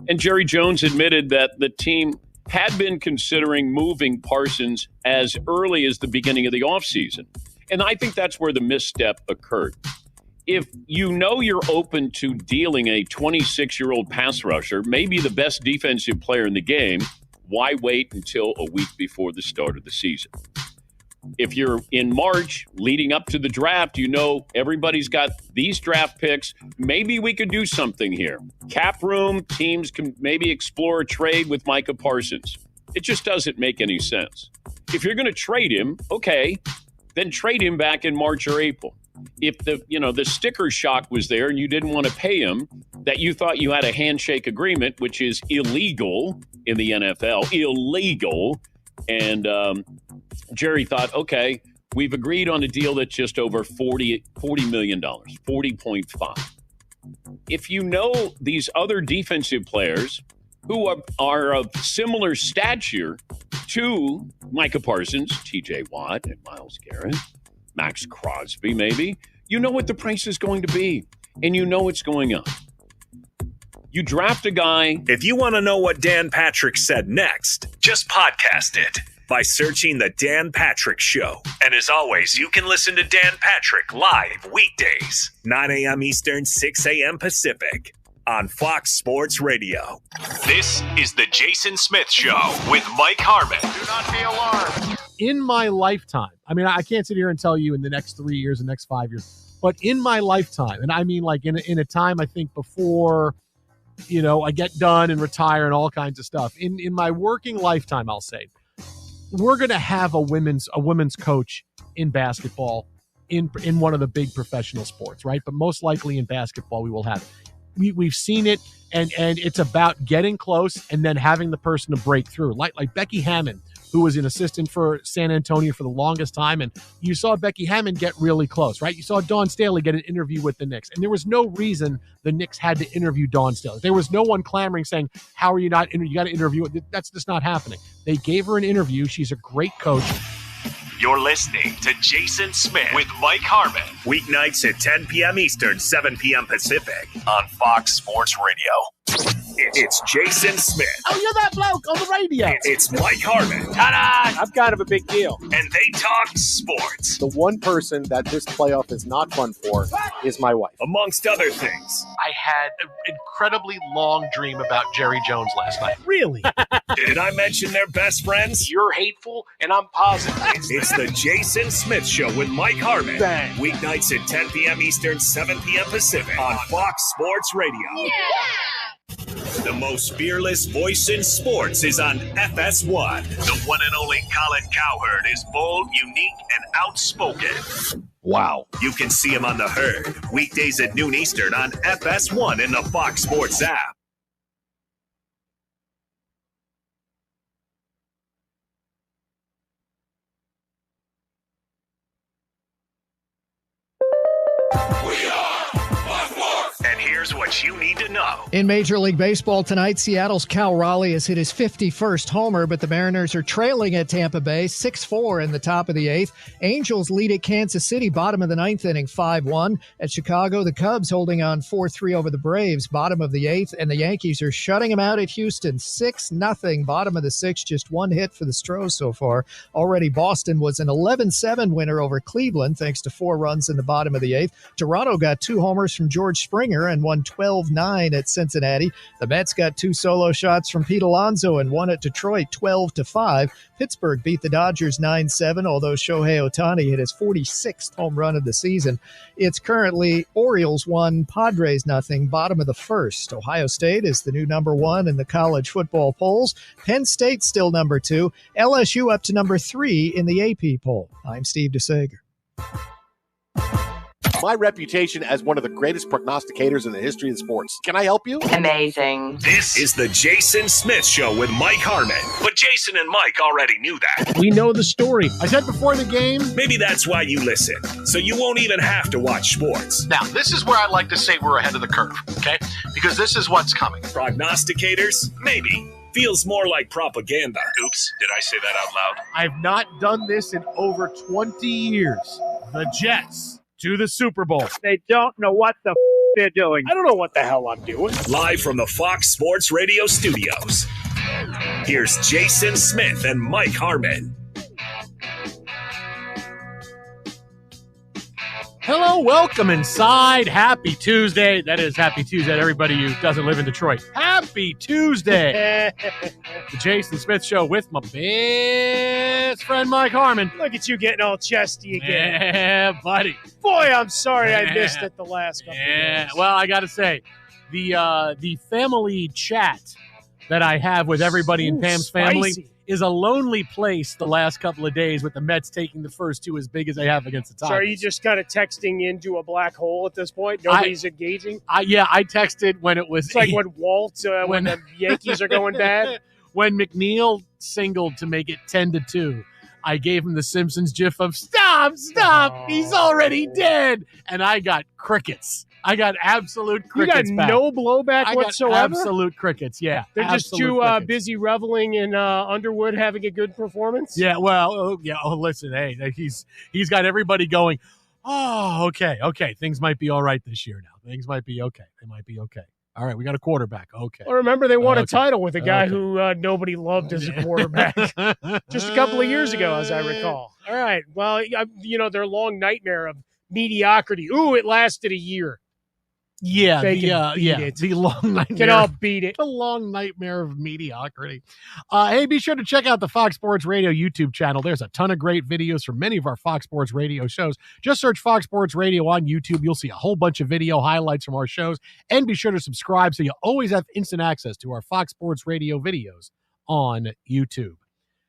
And Jerry Jones admitted that the team had been considering moving Parsons as early as the beginning of the offseason. And I think that's where the misstep occurred. If you know you're open to dealing a 26-year-old pass rusher, maybe the best defensive player in the game, Why wait until a week before the start of the season? If you're in March leading up to the draft, you know everybody's got these draft picks. Maybe we could do something here. Cap room, teams can maybe explore a trade with Micah Parsons. It just doesn't make any sense. If you're going to trade him, okay, then trade him back in March or April. If the sticker shock was there and you didn't want to pay him, that you thought you had a handshake agreement, which is illegal in the NFL, illegal. And Jerry thought, okay, we've agreed on a deal that's just over $40 million, 40.5. If you know these other defensive players who are of similar stature to Micah Parsons, TJ Watt, and Myles Garrett, Max Crosby maybe, you know what the price is going to be, and you know it's going up. You draft a guy. If you want to know what Dan Patrick said next, just podcast it by searching The Dan Patrick Show. And as always, you can listen to Dan Patrick live weekdays, 9 a.m. Eastern, 6 a.m. Pacific on Fox Sports Radio. This is The Jason Smith Show with Mike Harmon. Do not be alarmed. In my lifetime, I mean, I can't sit here and tell you in the next 3 years, the next 5 years, but in my lifetime, and I mean like in a time I think before, I get done and retire and all kinds of stuff. In my working lifetime, I'll say, we're going to have a women's coach in basketball in one of the big professional sports, right? But most likely in basketball, we will have it. We've seen it, and it's about getting close and then having the person to break through. Like Becky Hammon, who was an assistant for San Antonio for the longest time, and you saw Becky Hammon get really close, right? You saw Dawn Staley get an interview with the Knicks, and there was no reason the Knicks had to interview Dawn Staley. There was no one clamoring saying, how are you not, you got to interview it. That's just not happening. They gave her an interview. She's a great coach. You're listening to Jason Smith with Mike Harmon. Weeknights at 10 p.m. Eastern, 7 p.m. Pacific on Fox Sports Radio. It's Jason Smith. Oh, you're that bloke on the radio. It's Mike Harmon. Ta-da! I'm kind of a big deal. And they talk sports. The one person that this playoff is not fun for is my wife. Amongst other things. I had an incredibly long dream about Jerry Jones last night. Really? Did I mention they're best friends? You're hateful, and I'm positive. It's the Jason Smith Show with Mike Harmon. Bang. Weeknights at 10 p.m. Eastern, 7 p.m. Pacific on Fox Sports Radio. Yeah! The most fearless voice in sports is on FS1. The one and only Colin Cowherd is bold, unique, and outspoken. Wow. You can see him on The Herd, weekdays at noon Eastern on FS1 in the Fox Sports app. Here's what you need to know. In Major League Baseball tonight, Seattle's Cal Raleigh has hit his 51st homer, but the Mariners are trailing at Tampa Bay 6-4 in the top of the eighth. Angels lead at Kansas City, bottom of the ninth inning, 5-1. At Chicago, the Cubs holding on 4-3 over the Braves, bottom of the eighth, and the Yankees are shutting them out at Houston 6-0, bottom of the sixth, just one hit for the Stros so far. Already Boston was an 11-7 winner over Cleveland, thanks to 4 runs in the bottom of the eighth. Toronto got 2 homers from George Springer and won 12-9 at Cincinnati. The Mets got 2 solo shots from Pete Alonso and won at Detroit 12-5. Pittsburgh beat the Dodgers 9-7, although Shohei Ohtani hit his 46th home run of the season. It's currently Orioles 1, Padres 0, bottom of the first. Ohio State is the new number 1 in the college football polls. Penn State still number 2. LSU up to number 3 in the AP poll. I'm Steve DeSager. My reputation as one of the greatest prognosticators in the history of sports. Can I help you? Amazing. This is the Jason Smith Show with Mike Harmon. But Jason and Mike already knew that. We know the story. I said before the game. Maybe that's why you listen. So you won't even have to watch sports. Now, this is where I like to say we're ahead of the curve, okay? Because this is what's coming. Prognosticators? Maybe. Feels more like propaganda. Oops, did I say that out loud? I've not done this in over 20 years. The Jets to the Super Bowl. They don't know what the they're doing. I don't know what the hell I'm doing. Live from the Fox Sports Radio studios, here's Jason Smith and Mike Harmon. Hello, welcome inside. Happy Tuesday. That is Happy Tuesday to everybody who doesn't live in Detroit. Happy Tuesday. The Jason Smith Show with my best friend, Mike Harmon. Look at you getting all chesty again. Yeah, buddy. Boy, I'm sorry I missed it the last couple of days. Well, I got to say, the family chat that I have with everybody in Pam's family is a lonely place the last couple of days with the Mets taking the first two as big as they have against the Tigers. So are you just kind of texting into a black hole at this point? Nobody's engaging? I texted when it was... It's like when Walt, when the Yankees are going bad. When McNeil singled to make it 10-2, I gave him the Simpsons gif of, stop, he's already dead. And I got crickets. I got absolute crickets. You got no blowback whatsoever? Absolute crickets, yeah. They're just too busy reveling in Underwood having a good performance? Yeah, well, listen, hey, he's got everybody going, oh, okay, things might be all right this year now. Things might be okay. They might be okay. All right, we got a quarterback. Okay. Well, remember, they won a title with a guy who nobody loved as a quarterback just a couple of years ago, as I recall. All right, well, their long nightmare of mediocrity. Ooh, it lasted a year. Yeah, the long nightmare. Can all beat it. The long nightmare of mediocrity. Hey, be sure to check out the Fox Sports Radio YouTube channel. There's a ton of great videos from many of our Fox Sports Radio shows. Just search Fox Sports Radio on YouTube. You'll see a whole bunch of video highlights from our shows. And be sure to subscribe so you always have instant access to our Fox Sports Radio videos on YouTube.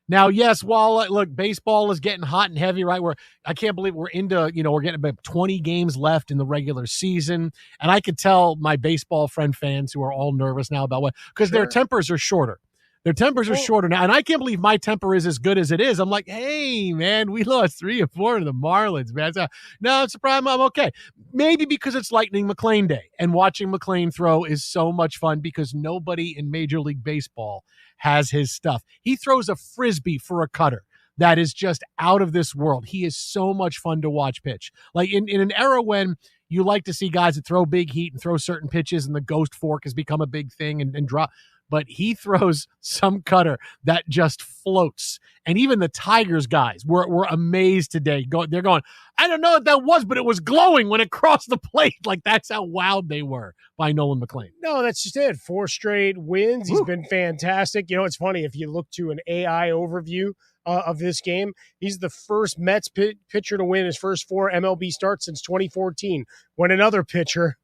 Now, yes, while look, baseball is getting hot and heavy, right? I can't believe we're into, we're getting about 20 games left in the regular season. And I could tell my baseball friend fans who are all nervous now about because their tempers are shorter. Their tempers are shorter now. And I can't believe my temper is as good as it is. I'm like, hey, man, we lost 3 or 4 to the Marlins, man. So, no, it's a problem. I'm okay. Maybe because it's Lightning McLean Day. And watching McLean throw is so much fun because nobody in Major League Baseball has his stuff. He throws a Frisbee for a cutter that is just out of this world. He is so much fun to watch pitch. Like in an era when you like to see guys that throw big heat and throw certain pitches and the ghost fork has become a big thing and drop. But he throws some cutter that just floats. And even the Tigers guys were amazed today. They're going, I don't know what that was, but it was glowing when it crossed the plate. Like, that's how wowed they were by Nolan McLean. No, that's just it. 4 straight wins. He's been fantastic. It's funny. If you look to an AI overview of this game, he's the first Mets pitcher to win his first 4 MLB starts since 2014, when another pitcher,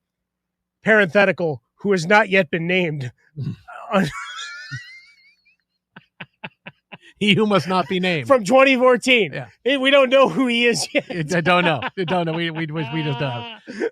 parenthetical, who has not yet been named, he who must not be named, from 2014. Yeah. We don't know who he is yet. I don't know. We just don't.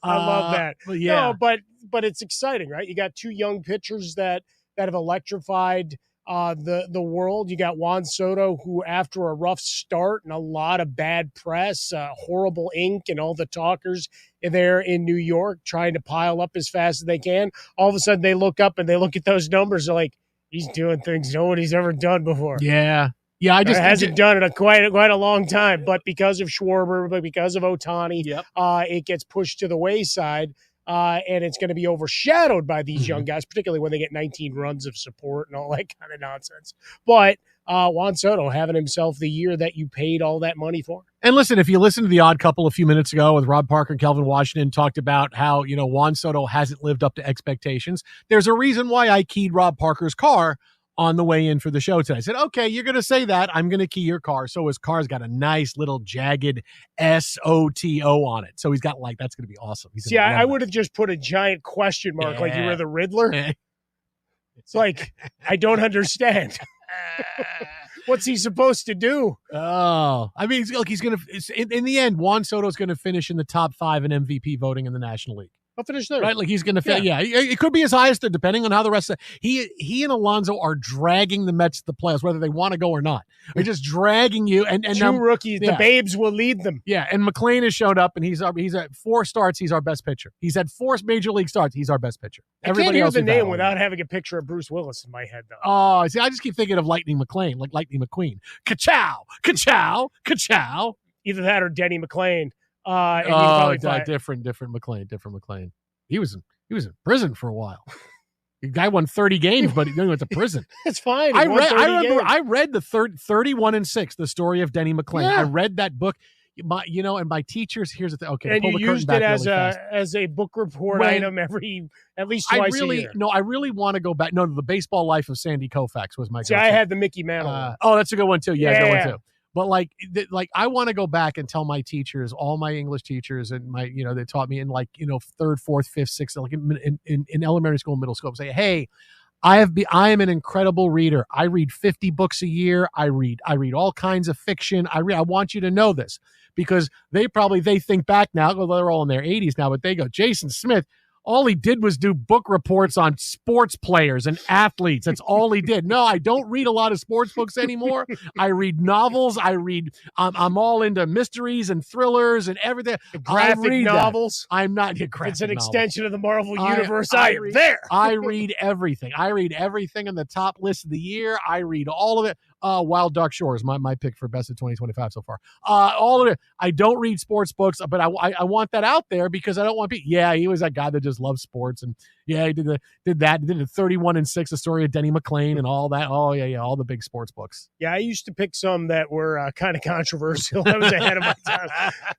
I love that. Yeah. No, but it's exciting, right? You got 2 young pitchers that have electrified the world. You got Juan Soto, who after a rough start and a lot of bad press, horrible ink and all the talkers there in New York trying to pile up as fast as they can, all of a sudden they look up and they look at those numbers. They're like, he's doing things nobody's ever done before. Yeah. I just hasn't done it in quite a long time. But because of Schwarber, but because of Ohtani, it gets pushed to the wayside. And it's going to be overshadowed by these young guys, particularly when they get 19 runs of support and all that kind of nonsense. But Juan Soto having himself the year that you paid all that money for. And listen, if you listened to The Odd Couple a few minutes ago with Rob Parker and Kelvin Washington talked about how, Juan Soto hasn't lived up to expectations. There's a reason why I keyed Rob Parker's car on the way in for the show today. I said, okay, you're going to say that. I'm going to key your car. So his car's got a nice little jagged SOTO on it. So he's got that's going to be awesome. See, I would have just put a giant question mark like you were the Riddler. It's like, I don't understand. What's he supposed to do? Oh, I mean, look, he's going to, in the end, Juan Soto's going to finish in the top 5 in MVP voting in the National League. I'll finish there. Right? Like he's going to, it could be his highest, depending on how the rest of he and Alonso are dragging the Mets to the playoffs, whether they want to go or not. They're just dragging you. And 2 rookies, the babes will lead them. Yeah, and McLean has showed up, and he's at 4 starts. He's our best pitcher. He's had 4 major league starts. He's our best pitcher. Everybody else hear the name without having a picture of Bruce Willis in my head, though. Oh, see, I just keep thinking of Lightning McLean, like Lightning McQueen. Ka-chow, ka-chow, ka-chow. Either that or Denny McLein. Different McLean. He was in prison for a while. The guy won 30 games, but he went to prison. It's fine. I read the 31-6, the story of Denny McLein. Yeah. I read that book. and my teachers. Here's the thing. Okay, and pull you the curtain used back it really fast. as a book report item at least twice a year. I really want to go back. No, the Baseball Life of Sandy Koufax was my. See, I had the Mickey Mantle one. Oh, that's a good one too. Yeah, good one too. But like I want to go back and tell my teachers, all my English teachers, and my, they taught me in third, fourth, fifth, sixth, like in elementary school, middle school, say, hey, I am an incredible reader. I read 50 books a year. I read all kinds of fiction. I want you to know this, because they think back now, well, they're all in their 80s now, but they go, Jason Smith, all he did was do book reports on sports players and athletes. That's all he did. No, I don't read a lot of sports books anymore. I read novels. I'm all into mysteries and thrillers and everything. Graphic novels. That. I'm not graphic. It's an novels. extension of the Marvel universe. I am there. I read everything. I read everything on the top list of the year. I read all of it. Wild Dark Shores, my pick for best of 2025 so far. All of it. I don't read sports books, but I want that out there, because I don't want people. Yeah, he was that guy that just loves sports, and yeah, he did that. He did a 31-6, the story of Denny McClain and all that. Oh yeah, all the big sports books. Yeah, I used to pick some that were kind of controversial. I was ahead of my time.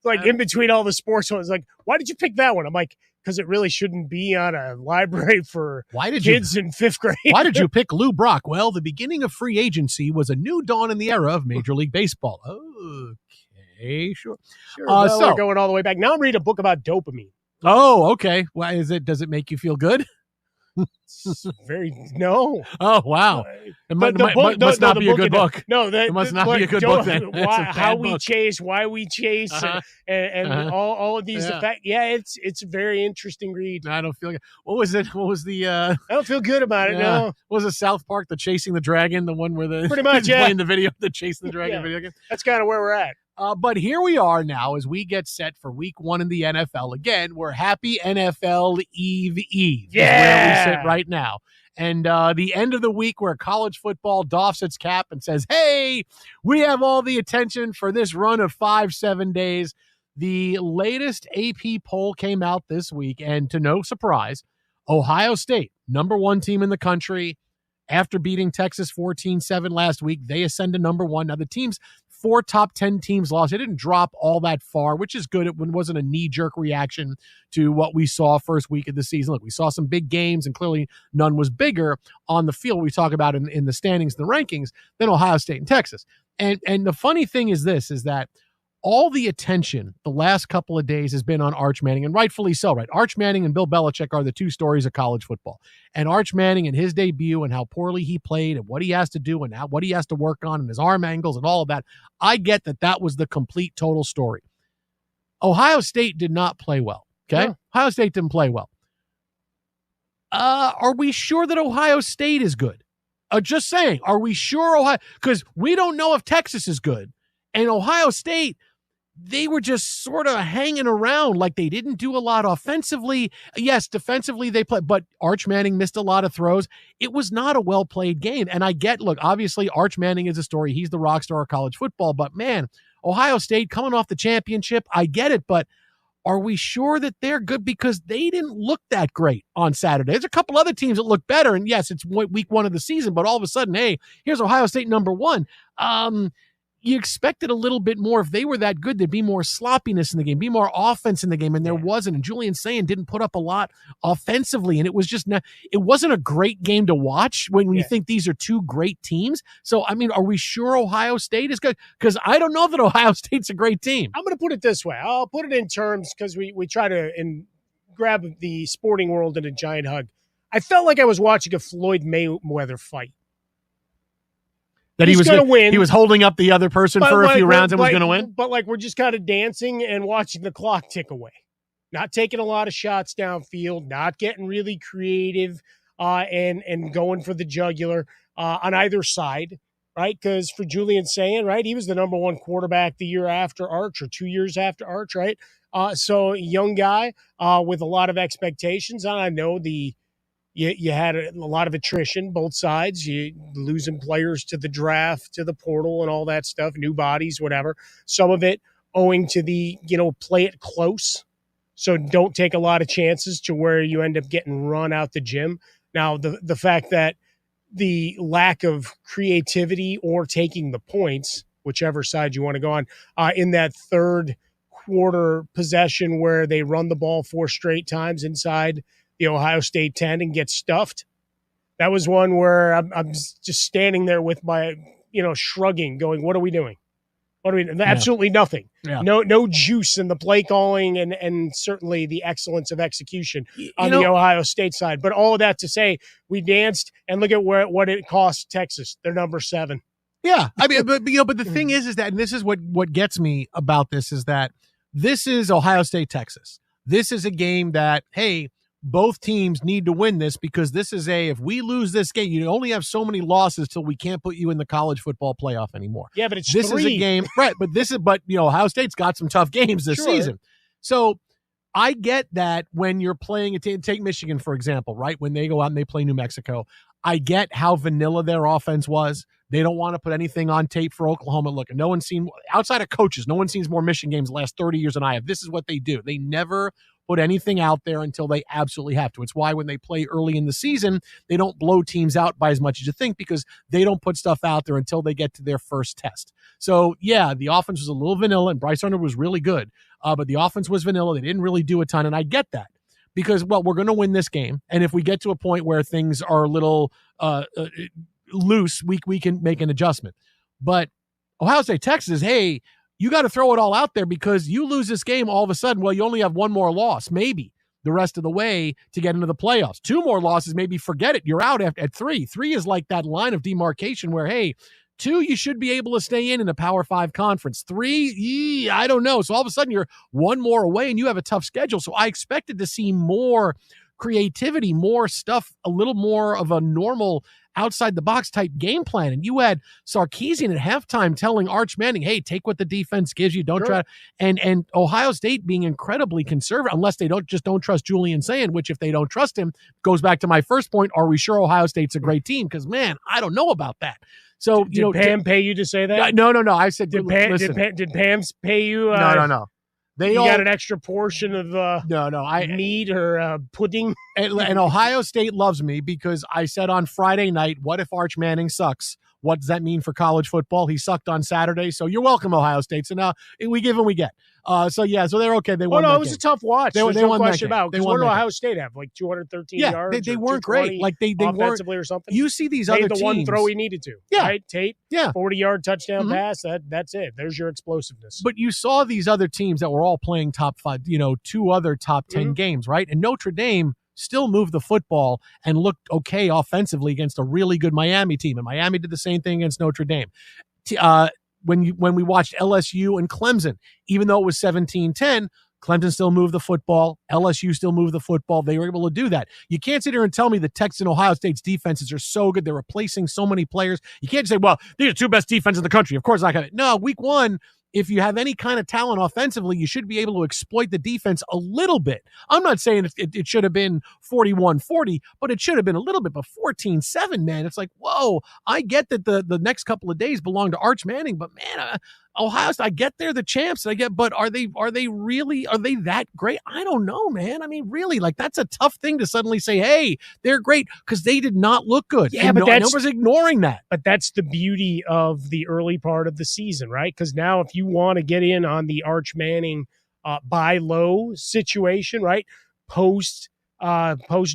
Like in between all the sports ones, like, why did you pick that one? I'm like, because it really shouldn't be on a library for kids in fifth grade. Why did you pick Lou Brock? Well, the beginning of free agency was a new dawn in the era of Major League Baseball. Okay, sure. So we're going all the way back. Now I'm reading a book about dopamine. Oh, okay. Why is it? Does it make you feel good? No. Oh, wow. It must not be a good book. No, it must not be a good book then. How we chase, why we chase, and all of these effects. Yeah, it's a very interesting read. I don't feel good. What was it? What was the? I don't feel good about it. No. What was it? South Park, the Chasing the Dragon, the one where the pretty much playing the video, the Chasing the Dragon video game. That's kind of where we're at. But here we are now as we get set for week 1 in the NFL. Again, we're happy NFL Eve. Yeah. Is where we sit right now. And the end of the week where college football doffs its cap and says, hey, we have all the attention for this run of 5-7 days. The latest AP poll came out this week, and to no surprise, Ohio State, number 1 team in the country. After beating Texas 14-7 last week, they ascend to number 1. Now, the team's 4 top 10 teams lost. It didn't drop all that far, which is good. It wasn't a knee-jerk reaction to what we saw first week of the season. Look, we saw some big games, and clearly none was bigger on the field. We talk about in the standings and the rankings than Ohio State and Texas. And the funny thing is this, is that all the attention the last couple of days has been on Arch Manning, and rightfully so, right? Arch Manning and Bill Belichick are the 2 stories of college football. And Arch Manning and his debut and how poorly he played and what he has to do and what he has to work on and his arm angles and all of that. I get that was the complete total story. Ohio State did not play well, okay? Yeah. Ohio State didn't play well. Are we sure that Ohio State is good? Just saying, are we sure Ohio? Because we don't know if Texas is good. And Ohio State, they were just sort of hanging around, like they didn't do a lot offensively. Yes, defensively they played, but Arch Manning missed a lot of throws. It was not a well-played game. And I get, look, obviously Arch Manning is a story. He's the rock star of college football. But, man, Ohio State coming off the championship, I get it. But are we sure that they're good? Because they didn't look that great on Saturday. There's a couple other teams that look better. And, yes, it's week 1 of the season. But all of a sudden, hey, here's Ohio State number 1. You expected a little bit more. If they were that good, there'd be more sloppiness in the game, be more offense in the game, and there wasn't. And Julian Sayin didn't put up a lot offensively, and it was just it wasn't a great game to watch when you think these are 2 great teams. So, I mean, are we sure Ohio State is good? Because I don't know that Ohio State's a great team. I'm going to put it this way. I'll put it in terms, because we try to grab the sporting world in a giant hug. I felt like I was watching a Floyd Mayweather fight. That he was going to win. He was holding up the other person for a few rounds and was going to win. But we're just kind of dancing and watching the clock tick away. Not taking a lot of shots downfield, not getting really creative and going for the jugular on either side, right? Because for Julian Sayin, right, he was the number 1 quarterback the year after Arch or 2 years after Arch, right? So a young guy with a lot of expectations. And I know You had a lot of attrition, both sides. You losing players to the draft, to the portal, and all that stuff, new bodies, whatever. Some of it owing to the, play it close. So don't take a lot of chances to where you end up getting run out the gym. Now, the fact that the lack of creativity or taking the points whichever side you want to go on, in that third quarter possession where they run the ball 4 straight times inside the Ohio State 10 and get stuffed. That was one where I'm just standing there with my, shrugging, going, what are we doing? What are we doing? Absolutely nothing. Yeah. No juice in the play calling and certainly the excellence of execution on the Ohio State side. But all of that to say, we danced and look at what it cost Texas. They're number 7. Yeah. I mean, but the thing is that, and this is what gets me about this, is that this is Ohio State, Texas. This is a game that, hey, both teams need to win this, because this is if we lose this game, you only have so many losses till we can't put you in the college football playoff anymore. Yeah, but it's this 3. is a game, right? But Ohio State's got some tough games this season. So I get that when you're playing take Michigan, for example, right? When they go out and they play New Mexico, I get how vanilla their offense was. They don't want to put anything on tape for Oklahoma. Look, no one's seen, outside of coaches, no one's seen more Michigan games the last 30 years than I have. This is what they do. They never put anything out there until they absolutely have to. It's why when they play early in the season, they don't blow teams out by as much as you think, because they don't put stuff out there until they get to their first test. So, yeah, the offense was a little vanilla, and Bryce Hunter was really good, but the offense was vanilla. They didn't really do a ton, and I get that. Because, well, we're going to win this game, and if we get to a point where things are a little loose, we can make an adjustment. But Ohio State, Texas, hey, you got to throw it all out there, because you lose this game, all of a sudden, well, you only have one more loss, maybe, the rest of the way to get into the playoffs. 2 more losses, maybe forget it. You're out at 3. 3 is like that line of demarcation where, hey, 2, you should be able to stay in a Power 5 conference. 3, I don't know. So all of a sudden, you're 1 more away, and you have a tough schedule. So I expected to see more creativity, more stuff, a little more of a normal outside-the-box type game plan. And you had Sarkisian at halftime telling Arch Manning, hey, take what the defense gives you. Don't try. And Ohio State being incredibly conservative, unless they don't trust Julian Sand, which if they don't trust him, goes back to my first point, are we sure Ohio State's a great team? Because, man, I don't know about that. So, did Pam pay you to say that? No. I said, did Pam pay you? No. You got an extra portion of meat or pudding. And Ohio State loves me because I said on Friday night, what if Arch Manning sucks? What does that mean for college football? He sucked on Saturday, so you're welcome, Ohio State. So now we give and we get. So they're okay. They won. It was a tough watch. There's no question about. Because what did Ohio State have? Like 213 yards. They weren't great. Like they offensively weren't, or something. You see these other teams. The one throw he needed to. Yeah. Right? Tate. Yeah. 40-yard touchdown pass. That's it. There's your explosiveness. But you saw these other teams that were all playing top 5. 2 other top 10 games, right? And Notre Dame still moved the football and looked okay offensively against a really good Miami team. And Miami did the same thing against Notre Dame. When we watched LSU and Clemson, even though it was 17-10, Clemson still moved the football. LSU still moved the football. They were able to do that. You can't sit here and tell me the Texas and Ohio State's defenses are so good. They're replacing so many players. You can't say, well, these are 2 best defenses in the country. Of course not going to. No, week 1, if you have any kind of talent offensively, you should be able to exploit the defense a little bit. I'm not saying it should have been 41-40, but it should have been a little bit. But 14-7, man, it's like, whoa, I get that the next couple of days belong to Arch Manning, but man, Ohio State, I get they're the champs. But are they that great? I don't know, man. I mean, really, like that's a tough thing to suddenly say, hey, they're great, because they did not look good. Yeah, and but nobody's ignoring that. But that's the beauty of the early part of the season, right? Because now if you want to get in on the Arch Manning buy low situation, right? Post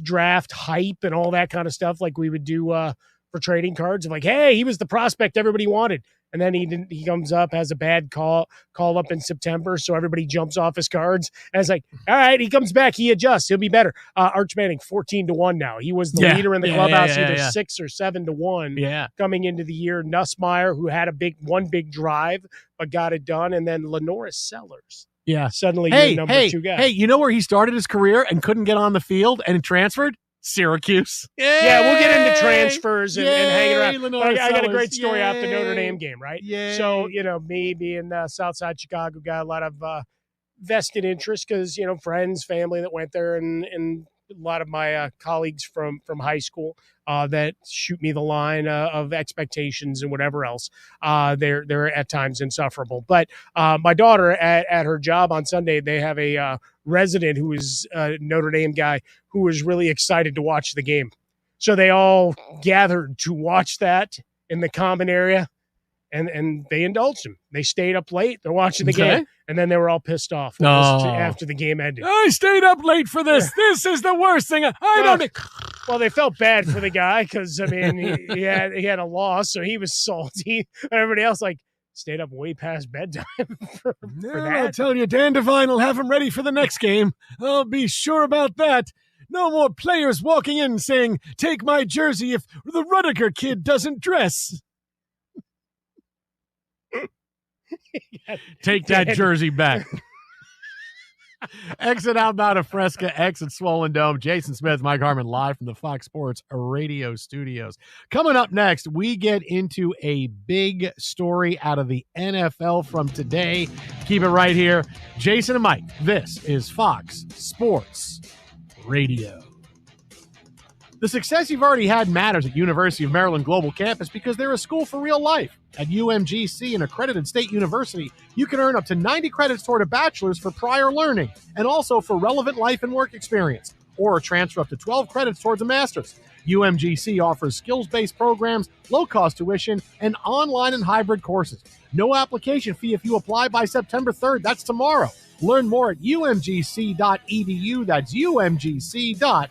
draft hype and all that kind of stuff, like we would do for trading cards, of like, hey, he was the prospect everybody wanted. And then he comes up, has a bad call up in September, so everybody jumps off his cards. And it's like, all right, he comes back, he adjusts, he'll be better. Arch Manning, 14-1 now. He was the leader in the clubhouse, either 6 or 7-1 coming into the year. Nussmeier, who had one big drive, but got it done. And then Lenoris Sellers. Yeah. Suddenly your number 2 guy. Hey, you know where he started his career and couldn't get on the field and transferred? Syracuse. Yay! Yeah, we'll get into transfers and hanging around. But I got a great story after the Notre Dame game, right? Yay. So, me being Southside Chicago guy, a lot of vested interest because, friends, family that went there and a lot of my colleagues from high school that shoot me the line of expectations and whatever else. They're at times insufferable. But my daughter at her job on Sunday, they have a resident who is a Notre Dame guy who was really excited to watch the game. So they all gathered to watch that in the common area. and they indulged him. They stayed up late. They're watching the game, and then they were all pissed off after the game ended. I stayed up late for this. This is the worst thing. I don't. Well, they felt bad for the guy because, I mean, he had a loss, so he was salty. Everybody else, stayed up way past bedtime for that. I'll tell you, Dan Devine will have him ready for the next game. I'll be sure about that. No more players walking in saying, take my jersey if the Rudiger kid doesn't dress. Take that jersey back. Exit outbound of Fresca, exit Swollen Dome. Jason Smith, Mike Harmon, live from the Fox Sports Radio studios. Coming up next, we get into a big story out of the NFL from today. Keep it right here. Jason and Mike, this is Fox Sports Radio. The success you've already had matters at University of Maryland Global Campus because they're a school for real life. At UMGC, an accredited state university, you can earn up to 90 credits toward a bachelor's for prior learning and also for relevant life and work experience, or transfer up to 12 credits towards a master's. UMGC offers skills-based programs, low-cost tuition, and online and hybrid courses. No application fee if you apply by September 3rd. That's tomorrow. Learn more at umgc.edu. That's umgc.edu.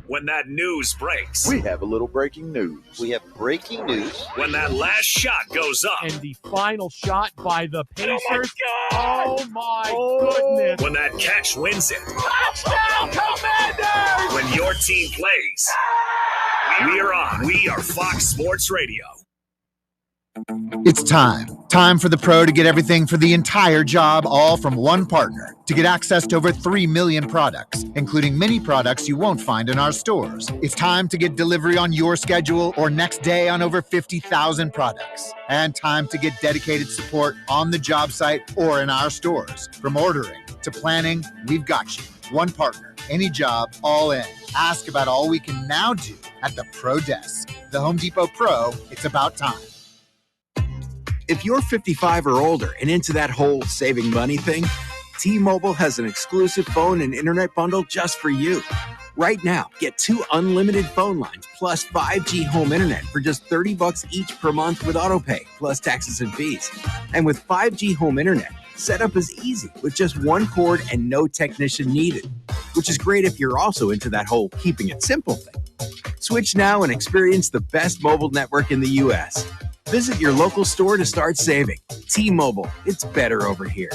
When that news breaks. We have a little breaking news. We have breaking news. When that last shot goes up. And the final shot by the Pacers. Oh, my goodness. When that catch wins it. Touchdown, Commanders! When your team plays. We are on. We are Fox Sports Radio. It's time. Time for the pro to get everything for the entire job, all from one partner. To get access to over 3 million products, including many products you won't find in our stores. It's time to get delivery on your schedule or next day on over 50,000 products. And time to get dedicated support on the job site or in our stores. From ordering to planning, we've got you. One partner, any job, all in. Ask about all we can now do at the Pro Desk. The Home Depot Pro, it's about time. If you're 55 or older and into that whole saving money thing, T-Mobile has an exclusive phone and internet bundle just for you. Right now, get 2 unlimited phone lines plus 5G home internet for just $30 each per month with AutoPay, plus taxes and fees. And with 5G home internet, setup is easy with just one cord and no technician needed, which is great if you're also into that whole keeping it simple thing. Switch now and experience the best mobile network in the U.S. Visit your local store to start saving. T-Mobile, it's better over here.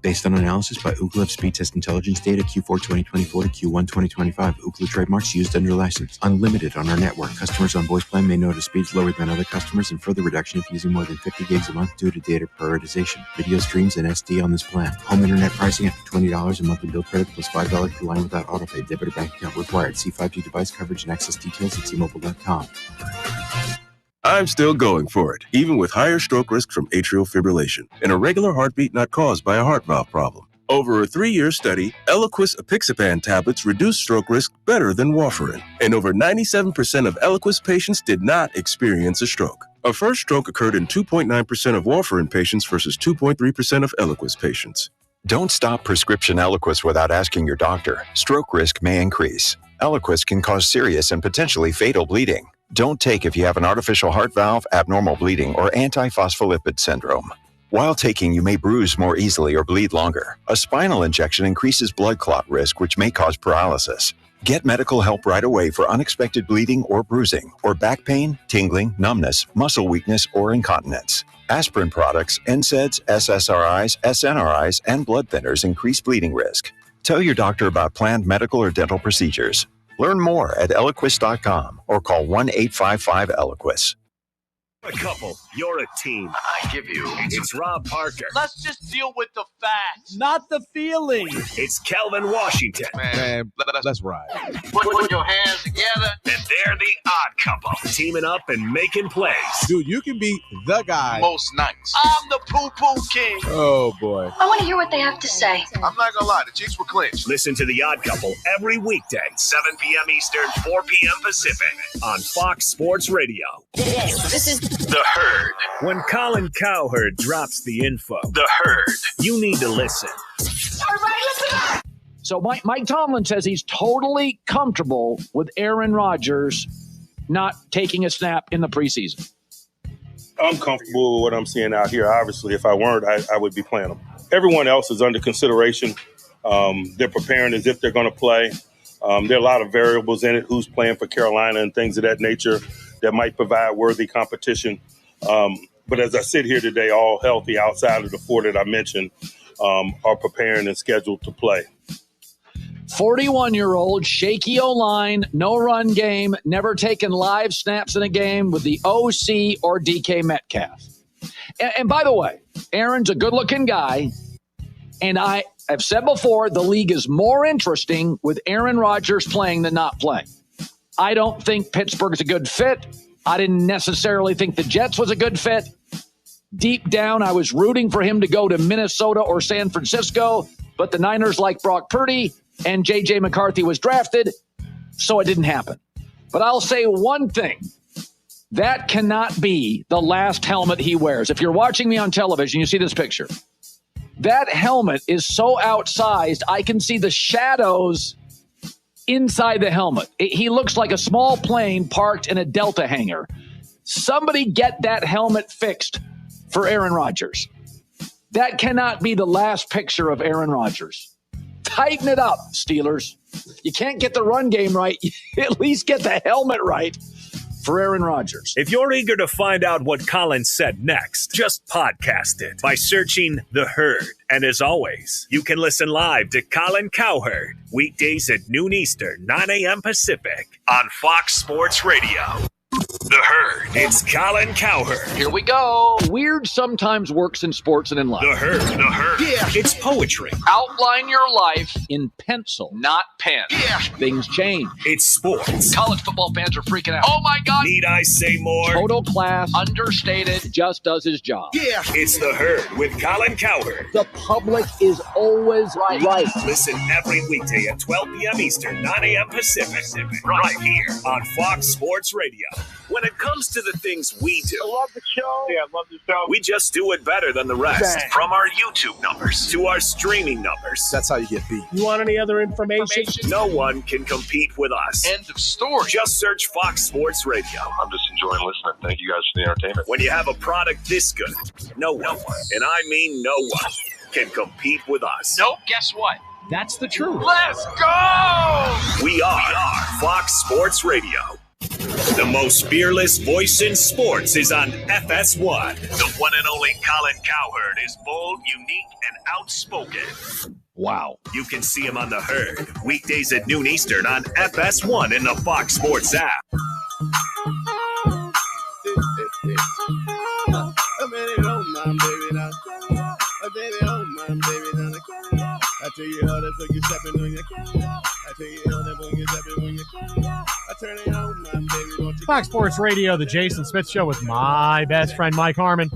Based on analysis by Ookla Speed Test Intelligence data Q4 2024 to Q1 2025. Ookla trademarks used under license. Unlimited on our network. Customers on voice plan may notice speeds lower than other customers and further reduction if using more than 50 gigs a month due to data prioritization. Video streams and SD on this plan. Home internet pricing after $20 a monthly bill credit plus $5 per line without autopay. Debit or bank account required. See 5G device coverage and access details at T-Mobile.com. I'm still going for it, even with higher stroke risk from atrial fibrillation, an irregular heartbeat not caused by a heart valve problem. Over a 3-year study, Eliquis apixaban tablets reduced stroke risk better than warfarin, and over 97% of Eliquis patients did not experience a stroke. A first stroke occurred in 2.9% of warfarin patients versus 2.3% of Eliquis patients. Don't stop prescription Eliquis without asking your doctor. Stroke risk may increase. Eliquis can cause serious and potentially fatal bleeding. Don't take if you have an artificial heart valve, abnormal bleeding, or antiphospholipid syndrome. While taking, you may bruise more easily or bleed longer. A spinal injection increases blood clot risk, which may cause paralysis. Get medical help right away for unexpected bleeding or bruising, or back pain, tingling, numbness, muscle weakness, or incontinence. Aspirin products, NSAIDs, SSRIs, SNRIs, and blood thinners increase bleeding risk. Tell your doctor about planned medical or dental procedures. Learn more at Eliquis.com or call 1-855-ELIQUIS. A couple, you're a team. I give you. It's Rob Parker. Let's just deal with the facts. Not the feeling. It's Kelvin Washington. Man, let's ride. Put your hands together. And they're the odd couple, teaming up and making plays. Dude, you can be the guy. Most nights. I'm the poo-poo king. Oh, boy. I want to hear what they have to say. I'm not gonna lie, the cheeks were clenched. Listen to The Odd Couple every weekday, 7 p.m. Eastern, 4 p.m. Pacific, on Fox Sports Radio. This is The Herd. When Colin Cowherd drops the info, The Herd, you need to listen. Everybody listen up! So Mike Tomlin says he's totally comfortable with Aaron Rodgers not taking a snap in the preseason. I'm comfortable with what I'm seeing out here. Obviously, if I weren't, I would be playing them. Everyone else is under consideration. They're preparing as if they're going to play. There are a lot of variables in it, who's playing for Carolina and things of that nature that might provide worthy competition. But as I sit here today, all healthy outside of the four that I mentioned are preparing and scheduled to play. 41-year-old, shaky O-line, no run game, never taken live snaps in a game with the OC or DK Metcalf. And by the way, Aaron's a good-looking guy, and I have said before, the league is more interesting with Aaron Rodgers playing than not playing. I don't think Pittsburgh's a good fit. I didn't necessarily think the Jets was a good fit. Deep down, I was rooting for him to go to Minnesota or San Francisco, but the Niners like Brock Purdy, and J.J. McCarthy was drafted, so it didn't happen. But I'll say one thing. That cannot be the last helmet he wears. If you're watching me on television, you see this picture. That helmet is so outsized, I can see the shadows inside the helmet. He looks like a small plane parked in a Delta hangar. Somebody get that helmet fixed for Aaron Rodgers. That cannot be the last picture of Aaron Rodgers. Tighten it up, Steelers. You can't get the run game right. At least get the helmet right for Aaron Rodgers. If you're eager to find out what Colin said next, just podcast it by searching The Herd. And as always, you can listen live to Colin Cowherd weekdays at noon Eastern, 9 a.m. Pacific on Fox Sports Radio. The Herd. It's Colin Cowherd. Here we go. Weird sometimes works in sports and in life. The Herd. The Herd. Yeah. It's poetry. Outline your life in pencil, not pen. Yeah. Things change. It's sports. College football fans are freaking out. Oh, my God. Need I say more? Total class, understated, just does his job. Yeah. It's The Herd with Colin Cowherd. The public is always right. Listen every weekday at 12 p.m. Eastern, 9 a.m. Pacific. Right here on Fox Sports Radio. When it comes to the things we do, I love the show. Yeah, I love the show. We just do it better than the rest. Bang. From our YouTube numbers to our streaming numbers. That's how you get beat. You want any other information? No one can compete with us. End of story. Just search Fox Sports Radio. I'm just enjoying listening. Thank you guys for the entertainment. When you have a product this good, no one, and I mean no one, can compete with us. Nope, guess what? That's the truth. Let's go! We are Fox Sports Radio. The most fearless voice in sports is on FS1. The one and only Colin Cowherd is bold, unique, and outspoken. Wow. You can see him on The Herd, weekdays at noon Eastern on FS1 in the Fox Sports app. I tell you how that's like you stepping on your camera. I tell you how that when you stepping on your camera. I turn it on, my baby. Don't you Fox Sports Radio, the Jason Smith Show with my best friend Mike Harmon.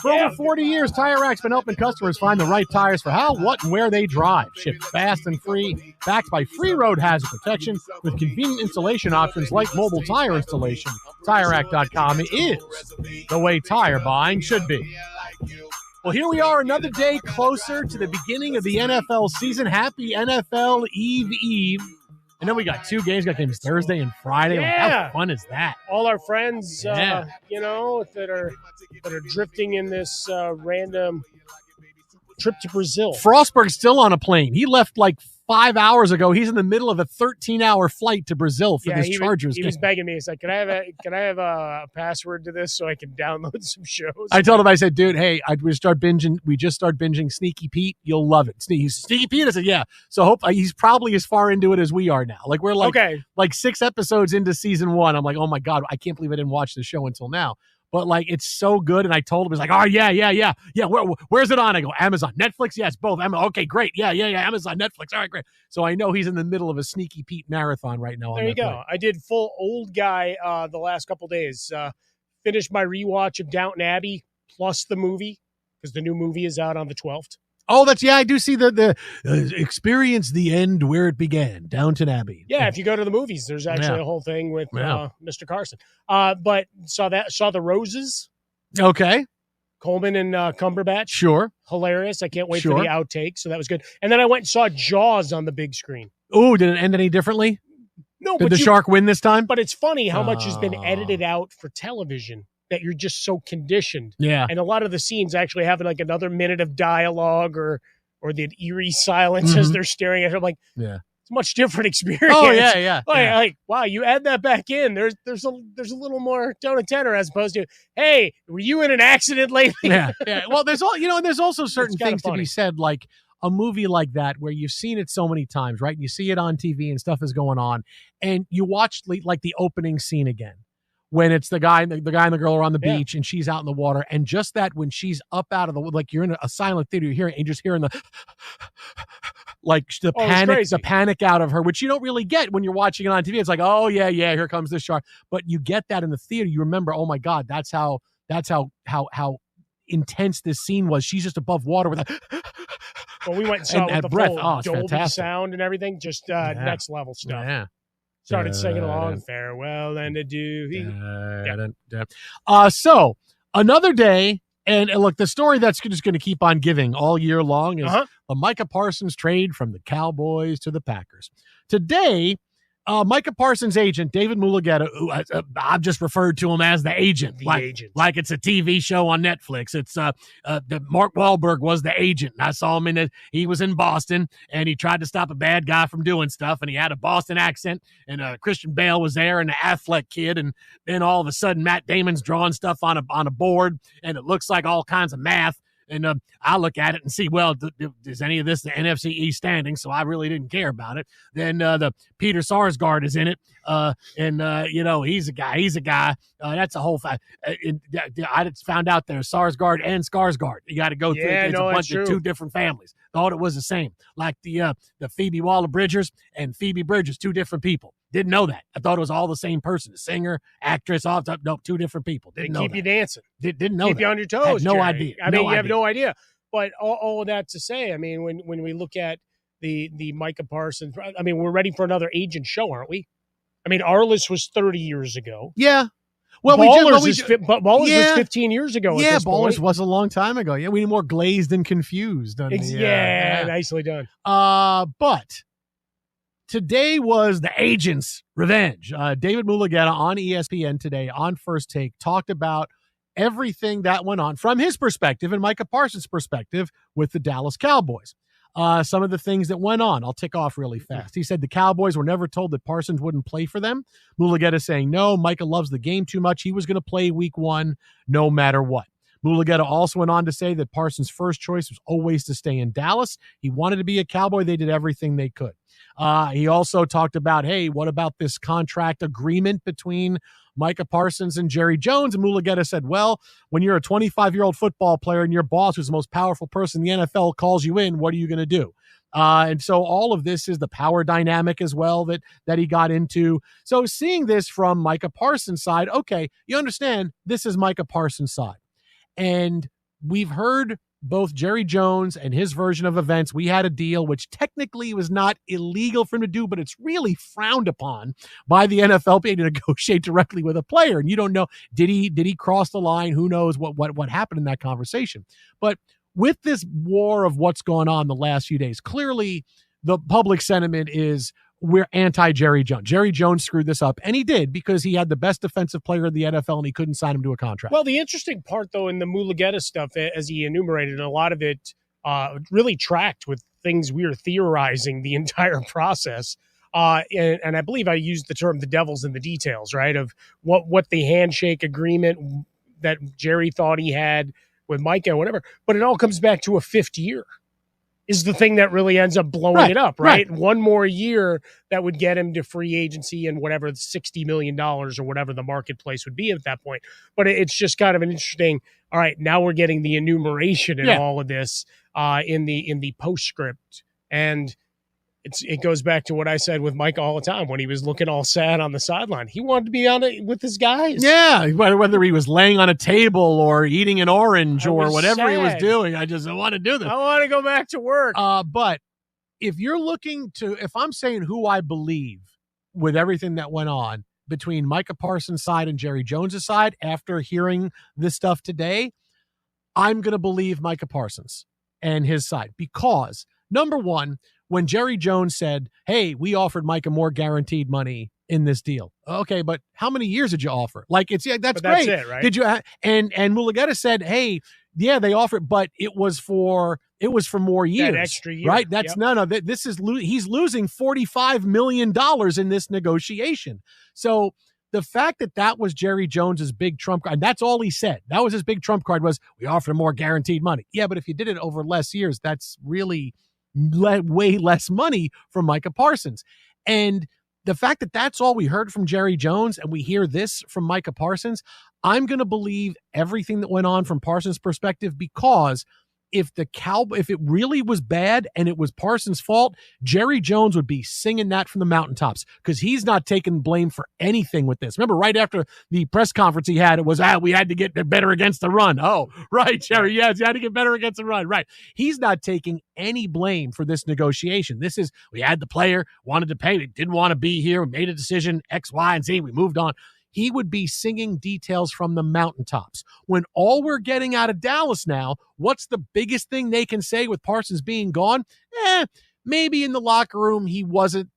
For over 40 years, Tire Rack's been helping customers find the right tires for how, what, and where they drive. Shipped fast and free, backed by free road hazard protection with convenient installation options like mobile tire installation. TireRack.com is the way tire buying should be. Well, here we are, another day closer to the beginning of the NFL season. Happy NFL Eve. And then we got two games. We got games Thursday and Friday. Yeah. Like, how fun is that? All our friends, Yeah. that are drifting in this random trip to Brazil. Frostberg's still on a plane. He left like 5 hours ago. He's in the middle of a 13-hour flight to Brazil for this Chargers He game. was begging me. He's like, "Can I have a password to this so I can download some shows?" I told him, I said, dude, hey, we just started binging Sneaky Pete. You'll love it. Sneaky Pete? I said, yeah. So he's probably as far into it as we are now. Like, we're like 6 episodes into season 1. I'm like, oh my God, I can't believe I didn't watch the show until now. But like, it's so good. And I told him, he's like, oh yeah. Where's it on? I go, Amazon, Netflix. Yes, both. Okay, great. Yeah. Amazon, Netflix. All right, great. So I know he's in the middle of a Sneaky Pete marathon right now. There you go. I did full old guy the last couple days. Finished my rewatch of Downton Abbey plus the movie because the new movie is out on the 12th. Oh, I do see the experience the end where it began, Downton Abbey. Yeah, if you go to the movies, there's actually a whole thing with Mr. Carson. But saw The Roses. Okay. Coleman and Cumberbatch. Sure. Hilarious. I can't wait Sure. for the outtake. So that was good. And then I went and saw Jaws on the big screen. Ooh, did it end any differently? No, Did the shark win this time? But it's funny how much has been edited out for television that you're just so conditioned. Yeah. And a lot of the scenes actually have like another minute of dialogue or the eerie silence as they're staring at her. I'm like, yeah. it's a much different experience. Oh, yeah. Like, wow, you add that back in. There's a little more tone and tenor as opposed to, hey, were you in an accident lately? Yeah. Well, there's also certain kinda things to funny. be said, like a movie like that where you've seen it so many times, right? And you see it on TV and stuff is going on, and you watch like the opening scene again when it's the guy and the girl are on the beach and she's out in the water, and just that when she's up out of the, like you're in a silent theater, you hear it and you're just hearing the like the panic out of her, which you don't really get when you're watching it on TV. It's like, oh yeah, here comes the shark. But you get that in the theater. You remember, oh my God, that's how intense this scene was. She's just above water with a Well, we went and saw it with the breath. full Oh, it's Dolby fantastic. sound and everything. Just next level stuff. Yeah. Started singing along, farewell and adieu. So another day, and look, the story that's just going to keep on giving all year long is the Micah Parsons trade from the Cowboys to the Packers. Today, Micah Parsons' agent, David Mulugeta, who I've just referred to him as the agent. Like it's a TV show on Netflix. It's the Mark Wahlberg was the agent. And I saw him he was in Boston, and he tried to stop a bad guy from doing stuff, and he had a Boston accent, and Christian Bale was there, and the Affleck kid, and then all of a sudden Matt Damon's drawing stuff on a board, and it looks like all kinds of math. And I look at it and see, well, is any of this the NFC East standing? So I really didn't care about it. Then the Peter Sarsgaard is in it. He's a guy. That's a whole fact. I just found out there's Sarsgaard and Skarsgård. You got to go through it. It's a bunch of two different families. Thought it was the same. Like the Phoebe Waller-Bridgers and Phoebe Bridgers, two different people. Didn't know that. I thought it was all the same person. The singer, actress, all the nope, two different people. Didn't know keep that. you dancing. Didn't know Keep that. you on your toes. Had no Jerry. idea. I mean, you have no idea. But all of that to say, I mean, when we look at the Micah Parsons, I mean, we're ready for another agent show, aren't we? I mean, Arliss was 30 years ago. Yeah. Well, Ballers was 15 years ago. Yeah, at this Ballers point. was a long time ago. Yeah, we need more glazed and confused. Nicely done. But today was the agent's revenge. David Mulugeta on ESPN today on First Take talked about everything that went on from his perspective and Micah Parsons' perspective with the Dallas Cowboys. Some of the things that went on, I'll tick off really fast. He said the Cowboys were never told that Parsons wouldn't play for them. Mulugeta saying, no, Micah loves the game too much. He was going to play week one no matter what. Mulugeta also went on to say that Parsons' first choice was always to stay in Dallas. He wanted to be a Cowboy. They did everything they could. He also talked about, hey, what about this contract agreement between Micah Parsons and Jerry Jones? And Mulugeta said, well, when you're a 25-year-old football player and your boss, who's the most powerful person in the NFL, calls you in, what are you going to do? And so all of this is the power dynamic as well that he got into. So seeing this from Micah Parsons' side, okay, you understand this is Micah Parsons' side. And we've heard both Jerry Jones and his version of events. We had a deal which technically was not illegal for him to do, but it's really frowned upon by the NFL to negotiate directly with a player. And you don't know, did he cross the line? Who knows what happened in that conversation? But with this war of what's gone on the last few days, clearly the public sentiment is we're anti-Jerry Jones. Jerry Jones screwed this up, and he did because he had the best defensive player in the NFL, and he couldn't sign him to a contract. Well, the interesting part, though, in the Mulugeta stuff, as he enumerated, and a lot of it really tracked with things we were theorizing the entire process. And I believe I used the term the devil's in the details, right, of what the handshake agreement that Jerry thought he had with Micah or whatever. But it all comes back to a fifth year is the thing that really ends up blowing it up, right? One more year that would get him to free agency and whatever, $60 million or whatever the marketplace would be at that point. But it's just kind of an interesting, all right, now we're getting the enumeration in all of this in the postscript. And it goes back to what I said with Mike all the time when he was looking all sad on the sideline. He wanted to be on it with his guys. Yeah, whether he was laying on a table or eating an orange or whatever he was doing. I want to do this. I want to go back to work. But if you're looking to, if I'm saying who I believe with everything that went on between Micah Parsons' side and Jerry Jones' side after hearing this stuff today, I'm going to believe Micah Parsons and his side because, number one, when Jerry Jones said, hey, we offered Micah more guaranteed money in this deal. Okay, but how many years did you offer? Like, that's great. That's it, right? Did you? And Mulugeta said, hey, yeah, they offered, but it was for more years. That extra year. Right? That's this is he's losing $45 million in this negotiation. So the fact that was Jerry Jones's big trump card, that's all he said. That was his big trump card was, we offered him more guaranteed money. Yeah, but if you did it over less years, that's really way less money from Micah Parsons. And the fact that that's all we heard from Jerry Jones and we hear this from Micah Parsons, I'm going to believe everything that went on from Parsons' perspective because if it really was bad and it was Parsons' fault, Jerry Jones would be singing that from the mountaintops because he's not taking blame for anything with this. Remember, right after the press conference he had, it was, we had to get better against the run. Oh, right, Jerry, yes, you had to get better against the run. Right. He's not taking any blame for this negotiation. This is, we had the player, wanted to pay, we didn't want to be here, we made a decision, X, Y, and Z, we moved on. He would be singing details from the mountaintops. When all we're getting out of Dallas now, what's the biggest thing they can say with Parsons being gone? Maybe in the locker room he wasn't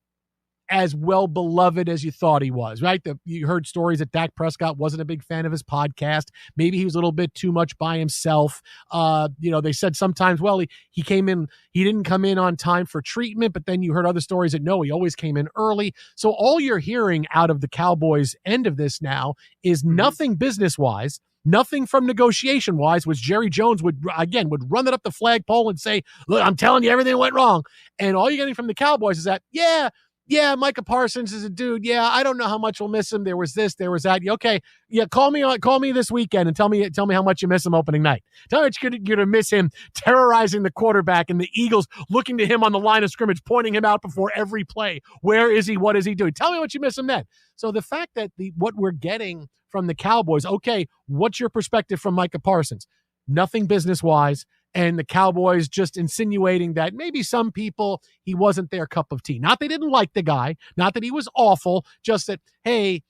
as well beloved as you thought he was, right? You heard stories that Dak Prescott wasn't a big fan of his podcast. Maybe he was a little bit too much by himself. They said sometimes, well, he came in, he didn't come in on time for treatment, but then you heard other stories that no, he always came in early. So all you're hearing out of the Cowboys' end of this now is nothing business-wise, nothing from negotiation-wise, which Jerry Jones would run it up the flagpole and say, look, I'm telling you, everything went wrong. And all you're getting from the Cowboys is that, yeah, Micah Parsons is a dude. Yeah, I don't know how much we'll miss him. There was this, there was that. Okay, yeah, call me this weekend and tell me how much you miss him opening night. Tell me you're going to miss him terrorizing the quarterback and the Eagles looking to him on the line of scrimmage, pointing him out before every play. Where is he? What is he doing? Tell me what you miss him then. So the fact that what we're getting from the Cowboys, okay, what's your perspective from Micah Parsons? Nothing business-wise. And the Cowboys just insinuating that maybe some people, he wasn't their cup of tea. Not they didn't like the guy, not that he was awful, just that, hey,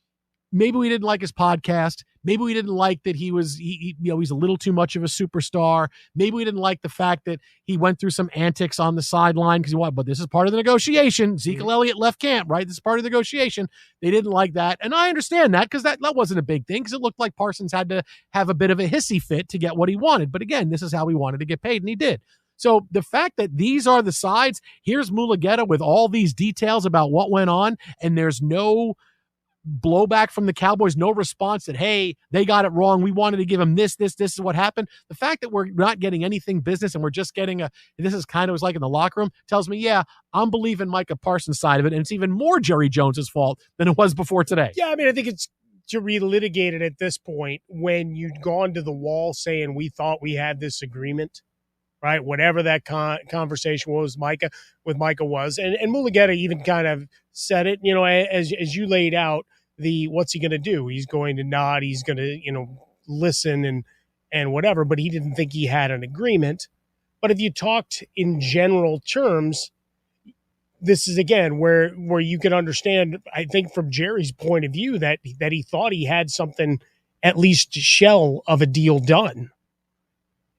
maybe we didn't like his podcast. Maybe we didn't like that he's a little too much of a superstar. Maybe we didn't like the fact that he went through some antics on the sideline because but this is part of the negotiation. Ezekiel Elliott left camp, right? This is part of the negotiation. They didn't like that. And I understand that because that wasn't a big thing because it looked like Parsons had to have a bit of a hissy fit to get what he wanted. But again, this is how he wanted to get paid, and he did. So the fact that these are the sides, here's Mulugeta with all these details about what went on, and there's no blowback from the Cowboys, no response that, hey, they got it wrong. We wanted to give them this is what happened. The fact that we're not getting anything business and we're just getting this is kind of was like in the locker room tells me, yeah, I'm believing Micah Parsons' side of it. And it's even more Jerry Jones's fault than it was before today. Yeah. I mean, I think it's to relitigate it at this point when you'd gone to the wall saying we thought we had this agreement, right? Whatever that conversation was, Micah was. And Mulugeta even kind of said it, as you laid out, what's he going to do? He's going to nod. He's going to, listen and whatever, but he didn't think he had an agreement. But if you talked in general terms, this is, again, where you can understand, I think, from Jerry's point of view that he thought he had something, at least shell of a deal done.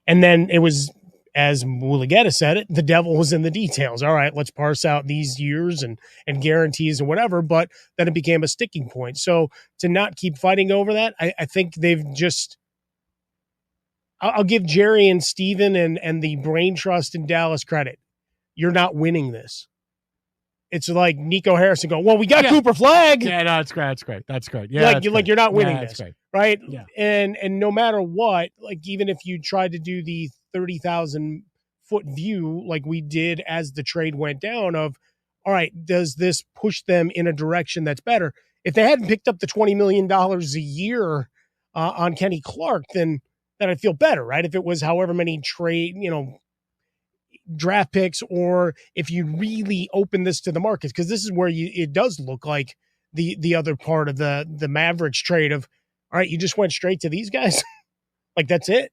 And then it was, as Mulugeta said it, the devil was in the details. All right, let's parse out these years and guarantees and whatever, but then it became a sticking point. So to not keep fighting over that, I think they've just – I'll give Jerry and Steven and the brain trust in Dallas credit. You're not winning this. It's like Nico Harrison going, well, we got Cooper Flagg. Yeah, no, that's great. That's great. Yeah, you're not winning this, great. Right? Yeah. And no matter what, like even if you tried to do the 30,000-foot view like we did as the trade went down of, all right, does this push them in a direction that's better? If they hadn't picked up the $20 million a year on Kenny Clark, then I'd feel better, right? If it was however many draft picks, or if you really open this to the markets, because this is where it does look like the other part of the Mavericks trade of, all right, you just went straight to these guys. Like that's it.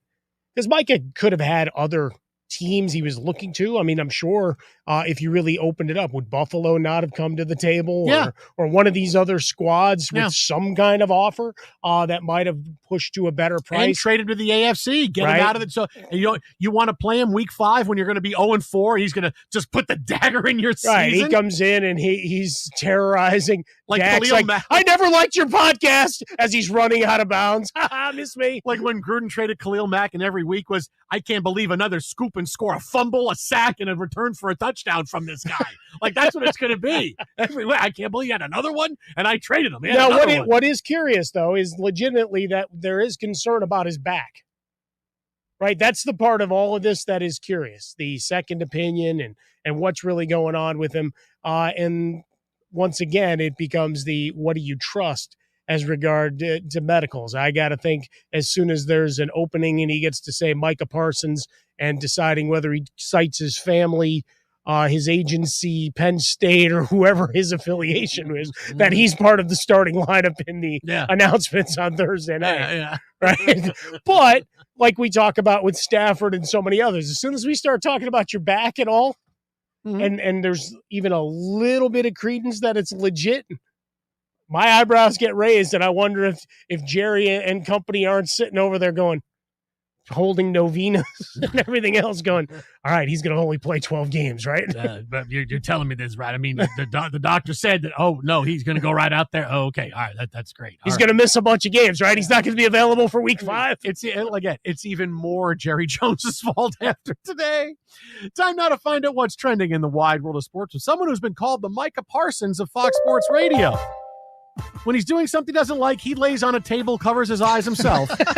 Because Micah could have had other teams he was looking to? I mean, I'm sure if you really opened it up, would Buffalo not have come to the table, or one of these other squads with some kind of offer that might have pushed to a better price and traded to the AFC, get him out of it? So you want to play him week 5 when you're going to be 0-4. He's going to just put the dagger in your season. Right, he comes in and he's terrorizing. Like Dak's Khalil like, Mack. I never liked your podcast as he's running out of bounds. Miss me. Like when Gruden traded Khalil Mack, and every week was, I can't believe another scoop and score, a fumble, a sack, and a return for a touchdown from this guy. Like that's what it's going to be. Every week, I can't believe he had another one, and I traded him. Now, what is curious though is legitimately that there is concern about his back. Right, that's the part of all of this that is curious. The second opinion and what's really going on with him, and once again, it becomes the what do you trust as regard to medicals. I got to think as soon as there's an opening and he gets to say Micah Parsons and deciding whether he cites his family, his agency, Penn State, or whoever his affiliation is, that he's part of the starting lineup in the announcements on Thursday night. Right. But like we talk about with Stafford and so many others, as soon as we start talking about your back at all, and there's even a little bit of credence that it's legit, my eyebrows get raised, and I wonder if Jerry and company aren't sitting over there going, holding novenas and everything else going, all right, he's going to only play 12 games, right? But you're telling me this, right? I mean, the doctor said that, oh, no, he's going to go right out there. Oh, okay. All right. That's great. He's going to miss a bunch of games, right? He's not going to be available for week 5. It's even more Jerry Jones's fault after today. Time now to find out what's trending in the wide world of sports with someone who's been called the Micah Parsons of Fox Sports Radio. When he's doing something he doesn't like, he lays on a table, covers his eyes himself. It's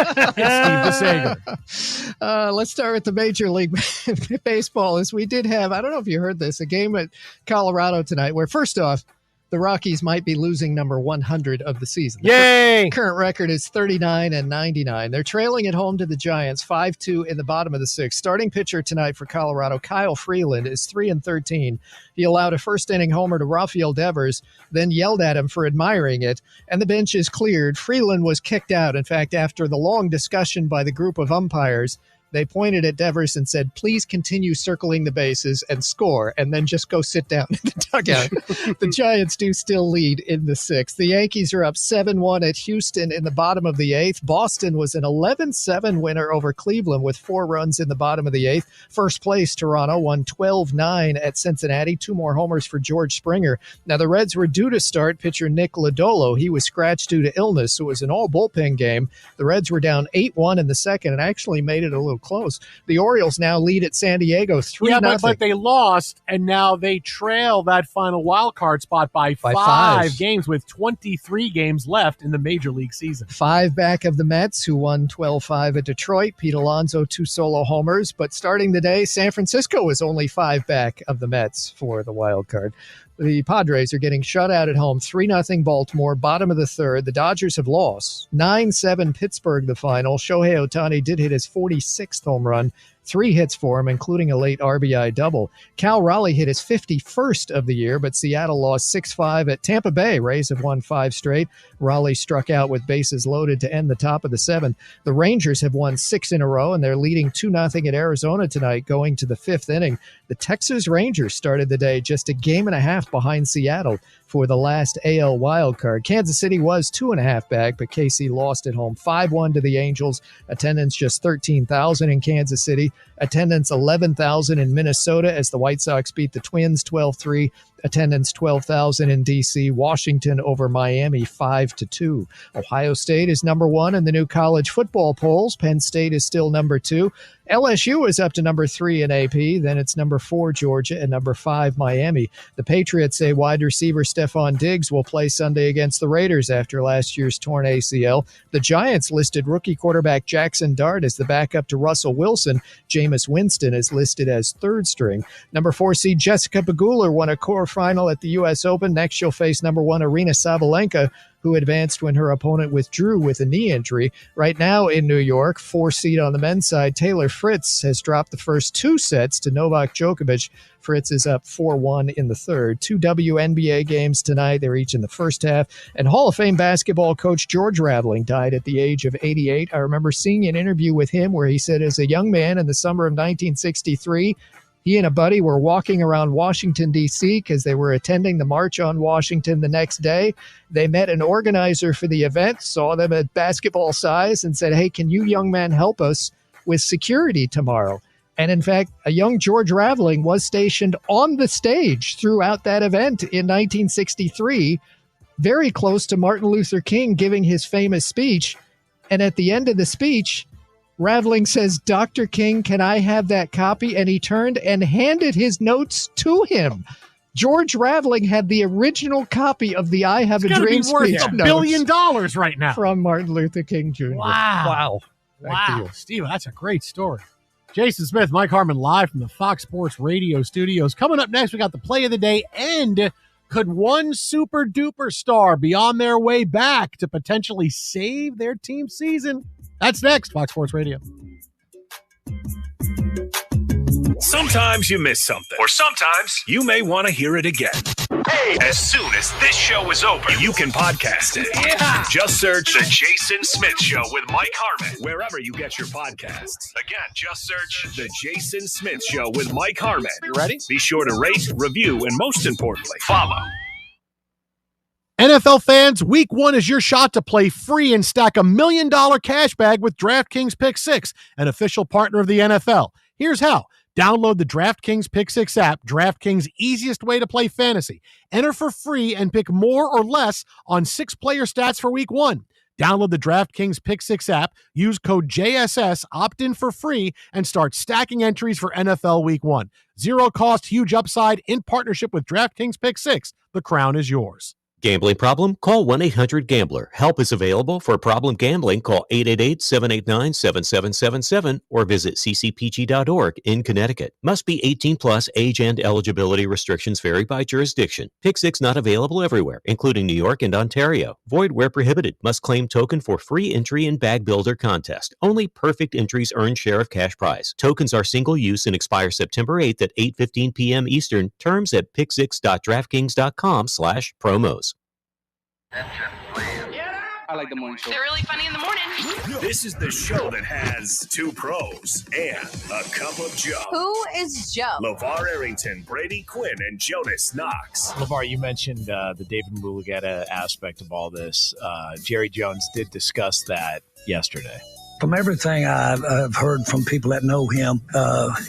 Steve DeSager. Let's start with the Major League Baseball. As we did have, I don't know if you heard this, a game at Colorado tonight where, first off, the Rockies might be losing number 100 of the season. Yay! The current record is 39-99. They're trailing at home to the Giants, 5-2 in the bottom of the 6th. Starting pitcher tonight for Colorado, Kyle Freeland, is 3-13. He allowed a first-inning homer to Rafael Devers, then yelled at him for admiring it, and the bench is cleared. Freeland was kicked out. In fact, after the long discussion by the group of umpires, they pointed at Devers and said, please continue circling the bases and score, and then just go sit down in the dugout. The Giants do still lead in the 6th. The Yankees are up 7-1 at Houston in the bottom of the 8th. Boston was an 11-7 winner over Cleveland with 4 runs in the bottom of the 8th. First place, Toronto won 12-9 at Cincinnati. 2 more homers for George Springer. Now, the Reds were due to start pitcher Nick Lodolo. He was scratched due to illness, so it was an all-bullpen game. The Reds were down 8-1 in the second and actually made it a little close. The Orioles now lead at San Diego 3-0. But they lost, and now they trail that final wild card spot by 5 games with 23 games left in the Major League season. 5 back of the Mets, who won 12-5 at Detroit. Pete Alonso, 2 solo homers. But starting the day, San Francisco is only 5 back of the Mets for the wild card. The Padres are getting shut out at home, 3-0 Baltimore, bottom of the 3rd. The Dodgers have lost 9-7 Pittsburgh, the final. Shohei Ohtani did hit his 46th home run, 3 hits for him, including a late RBI double. Cal Raleigh hit his 51st of the year, but Seattle lost 6-5 at Tampa Bay. Rays have won 5 straight. Raleigh struck out with bases loaded to end the top of the 7th. The Rangers have won 6 in a row, and they're leading 2-0 at Arizona tonight, going to the 5th inning. The Texas Rangers started the day just a game and a half behind Seattle for the last AL wildcard. Kansas City was 2.5 back, but KC lost at home 5-1 to the Angels. Attendance just 13,000 in Kansas City. Attendance 11,000 in Minnesota as the White Sox beat the Twins 12-3. Attendance 12,000 in D.C. Washington over Miami 5-2. Ohio State is number 1 in the new college football polls. Penn State is still number 2. LSU is up to number 3 in AP. Then it's number 4 Georgia and number 5 Miami. The Patriots say wide receiver Stephon Diggs will play Sunday against the Raiders after last year's torn ACL. The Giants listed rookie quarterback Jackson Dart as the backup to Russell Wilson. Jameis Winston is listed as 3rd string. Number 4 seed Jessica Pegula won a core quarterfinal at the U.S. Open. Next, she'll face number 1 Aryna Sabalenka, who advanced when her opponent withdrew with a knee injury. Right now in New York, 4 seed on the men's side, Taylor Fritz has dropped the first 2 sets to Novak Djokovic. Fritz is up 4-1 in the third. 2 WNBA games tonight. They're each in the first half. And Hall of Fame basketball coach George Raveling died at the age of 88. I remember seeing an interview with him where he said as a young man in the summer of 1963, he and a buddy were walking around Washington, D.C. because they were attending the March on Washington the next day. They met an organizer for the event, saw them at basketball size, and said, hey, can you young men help us with security tomorrow? And in fact, a young George Raveling was stationed on the stage throughout that event in 1963, very close to Martin Luther King giving his famous speech. And at the end of the speech, Raveling says, Dr. King, can I have that copy? And he turned and handed his notes to him. George Raveling had the original copy of the I Have a Dream speech $1 billion right now from Martin Luther King Jr. Wow. Steven, that's a great story. Jason Smith, Mike Harmon, live from the Fox Sports Radio studios. Coming up next, we got the play of the day. And could one super duper star be on their way back to potentially save their team's season? That's next, Fox Sports Radio. Sometimes you miss something, or sometimes you may want to hear it again. Hey, as soon as this show is over, you can podcast it. Yeah. Just search The Jason Smith Show with Mike Harmon wherever you get your podcasts. Again, just search The Jason Smith Show with Mike Harmon. You ready? Be sure to rate, review, and most importantly, follow. NFL fans, week 1 is your shot to play free and stack $1 million cash bag with DraftKings Pick 6, an official partner of the NFL. Here's how. Download the DraftKings Pick 6 app, DraftKings' easiest way to play fantasy. Enter for free and pick more or less on 6-player stats for week 1. Download the DraftKings Pick 6 app, use code JSS, opt in for free, and start stacking entries for NFL week 1. Zero cost, huge upside in partnership with DraftKings Pick 6. The crown is yours. Gambling problem? Call 1-800-GAMBLER. Help is available for problem gambling. Call 888-789-7777 or visit ccpg.org in Connecticut. Must be 18 plus. Age and eligibility restrictions vary by jurisdiction. Pick 6 not available everywhere, including New York and Ontario. Void where prohibited. Must claim token for free entry in Bag Builder contest. Only perfect entries earn share of cash prize. Tokens are single use and expire September 8th at 8:15 p.m. Eastern. Terms at pick6.draftkings.com/promos. I like the morning show. They're really funny in the morning. This is the show that has 2 pros and a cup of Joe. Who is Joe? LeVar Arrington, Brady Quinn, and Jonas Knox. LeVar, you mentioned the David Mulugheta aspect of all this. Jerry Jones did discuss that yesterday. From everything I've heard from people that know him,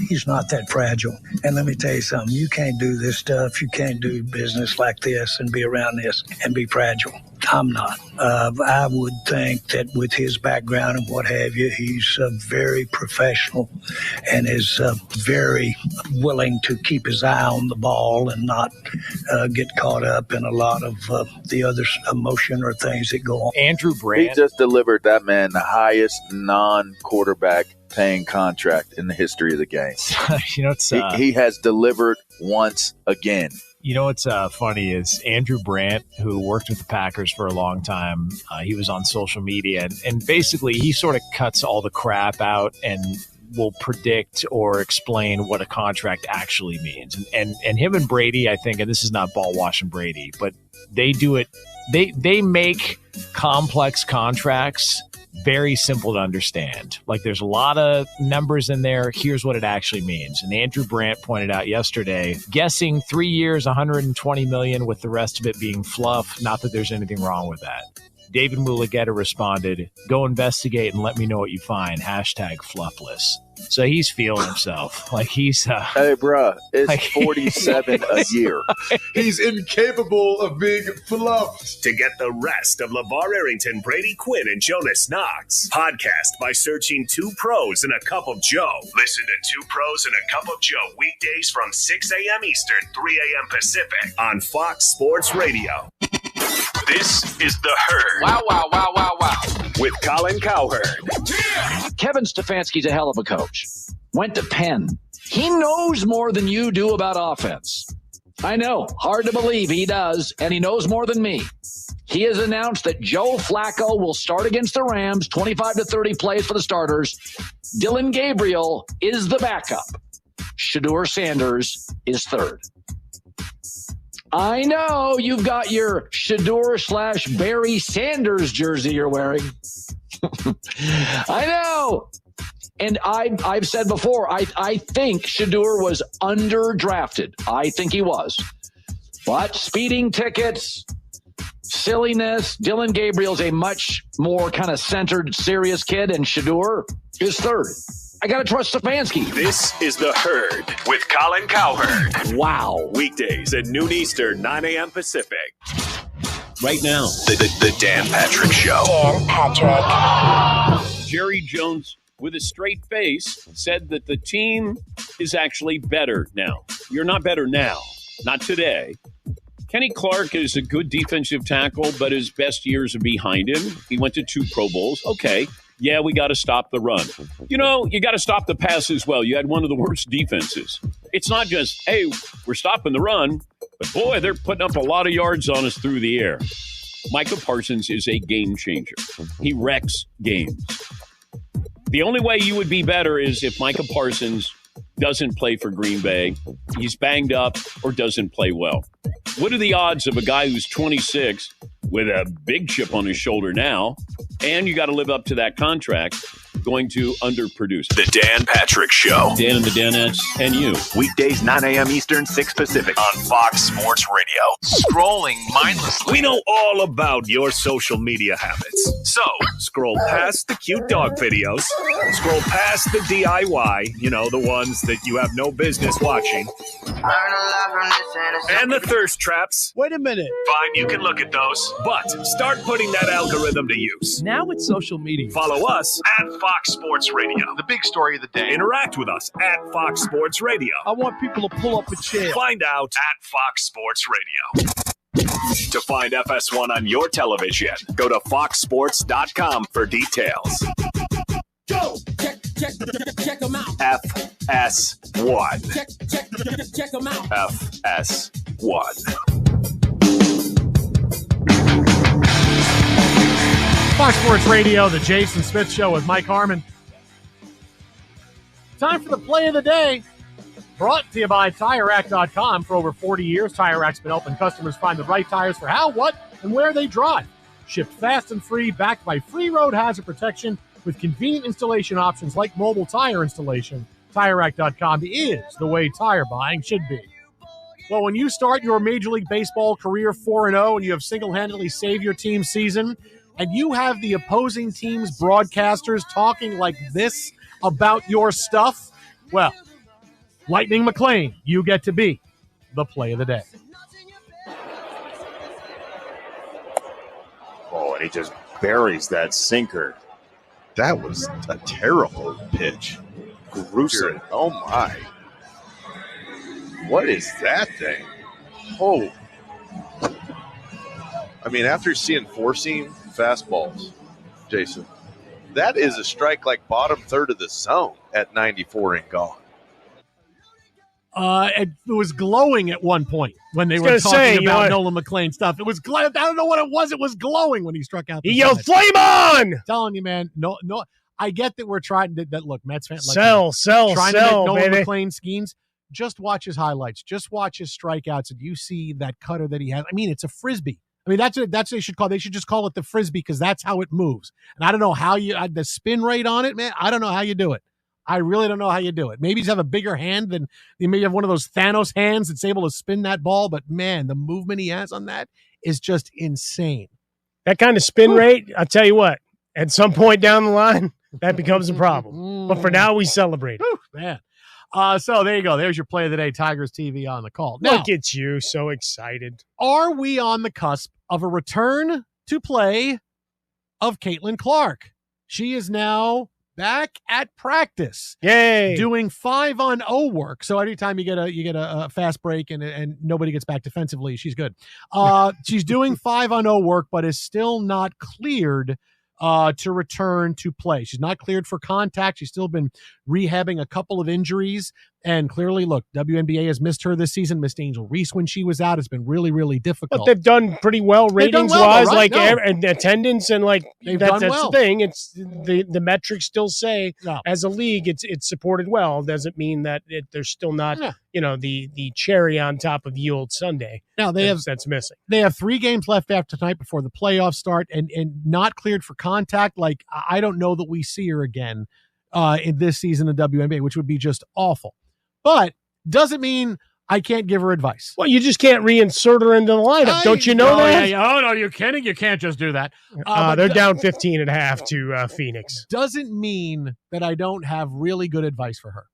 he's not that fragile. And let me tell you something, you can't do this stuff. You can't do business like this and be around this and be fragile. I'm not. I would think that with his background and what have you, he's very professional and is very willing to keep his eye on the ball and not get caught up in a lot of the other emotion or things that go on. Andrew Brandt. He just delivered that man the highest non-quarterback paying contract in the history of the game. You know, it's he has delivered once again. You know what's funny is Andrew Brandt, who worked with the Packers for a long time, he was on social media, and basically he sort of cuts all the crap out and will predict or explain what a contract actually means. And him and Brady, I think, and this is not ball washing Brady, but they do it. They make complex contracts very simple to understand. Like, there's a lot of numbers in there. Here's what it actually means. And Andrew Brandt pointed out yesterday, guessing 3 years, $120 million, with the rest of it being fluff. Not that there's anything wrong with that. David Mulugheta responded, "Go investigate and let me know what you find. #fluffless." So he's feeling himself. Like he's hey, bruh, it's like 47 a year. He's incapable of being fluffed. To get the rest of LeVar Arrington, Brady Quinn, and Jonas Knox, podcast by searching 2 Pros and a Cup of Joe. Listen to 2 Pros and a Cup of Joe weekdays from 6 a.m. Eastern, 3 a.m. Pacific on Fox Sports Radio. This is The Herd. Wow, wow, wow, wow, wow. With Colin Cowherd. Kevin Stefanski's a hell of a coach. Went to Penn. He knows more than you do about offense. I know, hard to believe he does, and he knows more than me. He has announced that Joe Flacco will start against the Rams, 25 to 30 plays for the starters. Dylan Gabriel is the backup. Shedeur Sanders is third. I know you've got your Shedeur / Barry Sanders jersey you're wearing. I know. And I've said before, I think Shedeur was underdrafted. I think he was. But speeding tickets, silliness, Dylan Gabriel's a much more kind of centered, serious kid, and Shedeur is third. I got to trust Stefanski. This is The Herd with Colin Cowherd. Wow. Weekdays at noon Eastern, 9 a.m. Pacific. Right now, the Dan Patrick Show. Dan Patrick. Jerry Jones, with a straight face, said that the team is actually better now. You're not better now. Not today. Kenny Clark is a good defensive tackle, but his best years are behind him. He went to 2 Pro Bowls. Okay. Yeah, we got to stop the run. You know, you got to stop the pass as well. You had one of the worst defenses. It's not just, hey, we're stopping the run, but boy, they're putting up a lot of yards on us through the air. Micah Parsons is a game changer. He wrecks games. The only way you would be better is if Micah Parsons doesn't play for Green Bay, he's banged up, or doesn't play well. What are the odds of a guy who's 26 with a big chip on his shoulder now, and you got to live up to that contract, going to underproduce? The Dan Patrick Show. Dan and the Danettes and you. Weekdays, 9 a.m. Eastern, 6 Pacific on Fox Sports Radio. Scrolling mindlessly. We know all about your social media habits. So, scroll past the cute dog videos. Scroll past the DIY, you know, the ones that you have no business watching. And the thirst traps. Wait a minute. Fine, you can look at those. But start putting that algorithm to use. Now it's social media. Follow us at Fox Sports Radio. The big story of the day. Interact with us at Fox Sports Radio. I want people to pull up a chair. Find out at Fox Sports Radio. To find FS1 on your television, go to foxsports.com for details. Go! Check them out. FS1. Check them out. FS1. Fox Sports Radio, the Jason Smith Show with Mike Harmon. Time for the play of the day. Brought to you by TireRack.com. For over 40 years, TireRack's been helping customers find the right tires for how, what, and where they drive. Shipped fast and free, backed by free road hazard protection with convenient installation options like mobile tire installation. TireRack.com is the way tire buying should be. Well, when you start your Major League Baseball career 4-0 and you have single-handedly saved your team's season, and you have the opposing team's broadcasters talking like this about your stuff, well, Lightning McLean, you get to be the play of the day. Oh, and he just buries that sinker. That was a terrible pitch. Gruesome. Oh, my. What is that thing? Oh. I mean, after seeing four-seam fastballs, Jason, that is a strike like bottom third of the zone at 94 and gone. It was glowing at one point when they were talking about Nolan McLean stuff. It was I don't know what it was. It was glowing when he struck out. He yelled, "Flame on!" I'm telling you, man. No. I get that we're trying to. That look, Mets fans sell, trying to make Nolan baby. McLean schemes. Just watch his highlights. Just watch his strikeouts, and you see that cutter that he has. I mean, it's a frisbee. I mean, that's what they should call. They should just call it the frisbee because that's how it moves. And I don't know how you the spin rate on it, man. I don't know how you do it. I really don't know how you do it. Maybe you have a bigger hand than you may have one of those Thanos hands that's able to spin that ball. But man, the movement he has on that is just insane. That kind of spin rate, I'll tell you what, at some point down the line, that becomes a problem. But for now, we celebrate it. Man. So there you go. There's your play of the day, Tigers TV on the call. Now, look at you, so excited. Are we on the cusp of a return to play of Caitlin Clark? She is now back at practice. Yay. Doing 5-on-0 work. So anytime you get a fast break and nobody gets back defensively, she's good. She's doing 5-on-0 work, but is still not cleared to return to play. She's not cleared for contact. She's still been rehabbing a couple of injuries And clearly, look, WNBA has missed her this season, missed Angel Reese when she was out. It's been really, really difficult. But they've done pretty well ratings-wise, like and attendance, and like that's the thing. It's the metrics still say as a league, it's supported well. Doesn't mean that there's still not the cherry on top of Ye Olde Sunday. Now that's missing. They have 3 games left after tonight before the playoffs start, and not cleared for contact. Like, I don't know that we see her again in this season of WNBA, which would be just awful. But doesn't mean I can't give her advice. Well, you just can't reinsert her into the lineup. Don't you know that? Yeah. Oh, no, you're kidding. You can't just do that. They're down 15.5 to Phoenix. Doesn't mean that I don't have really good advice for her.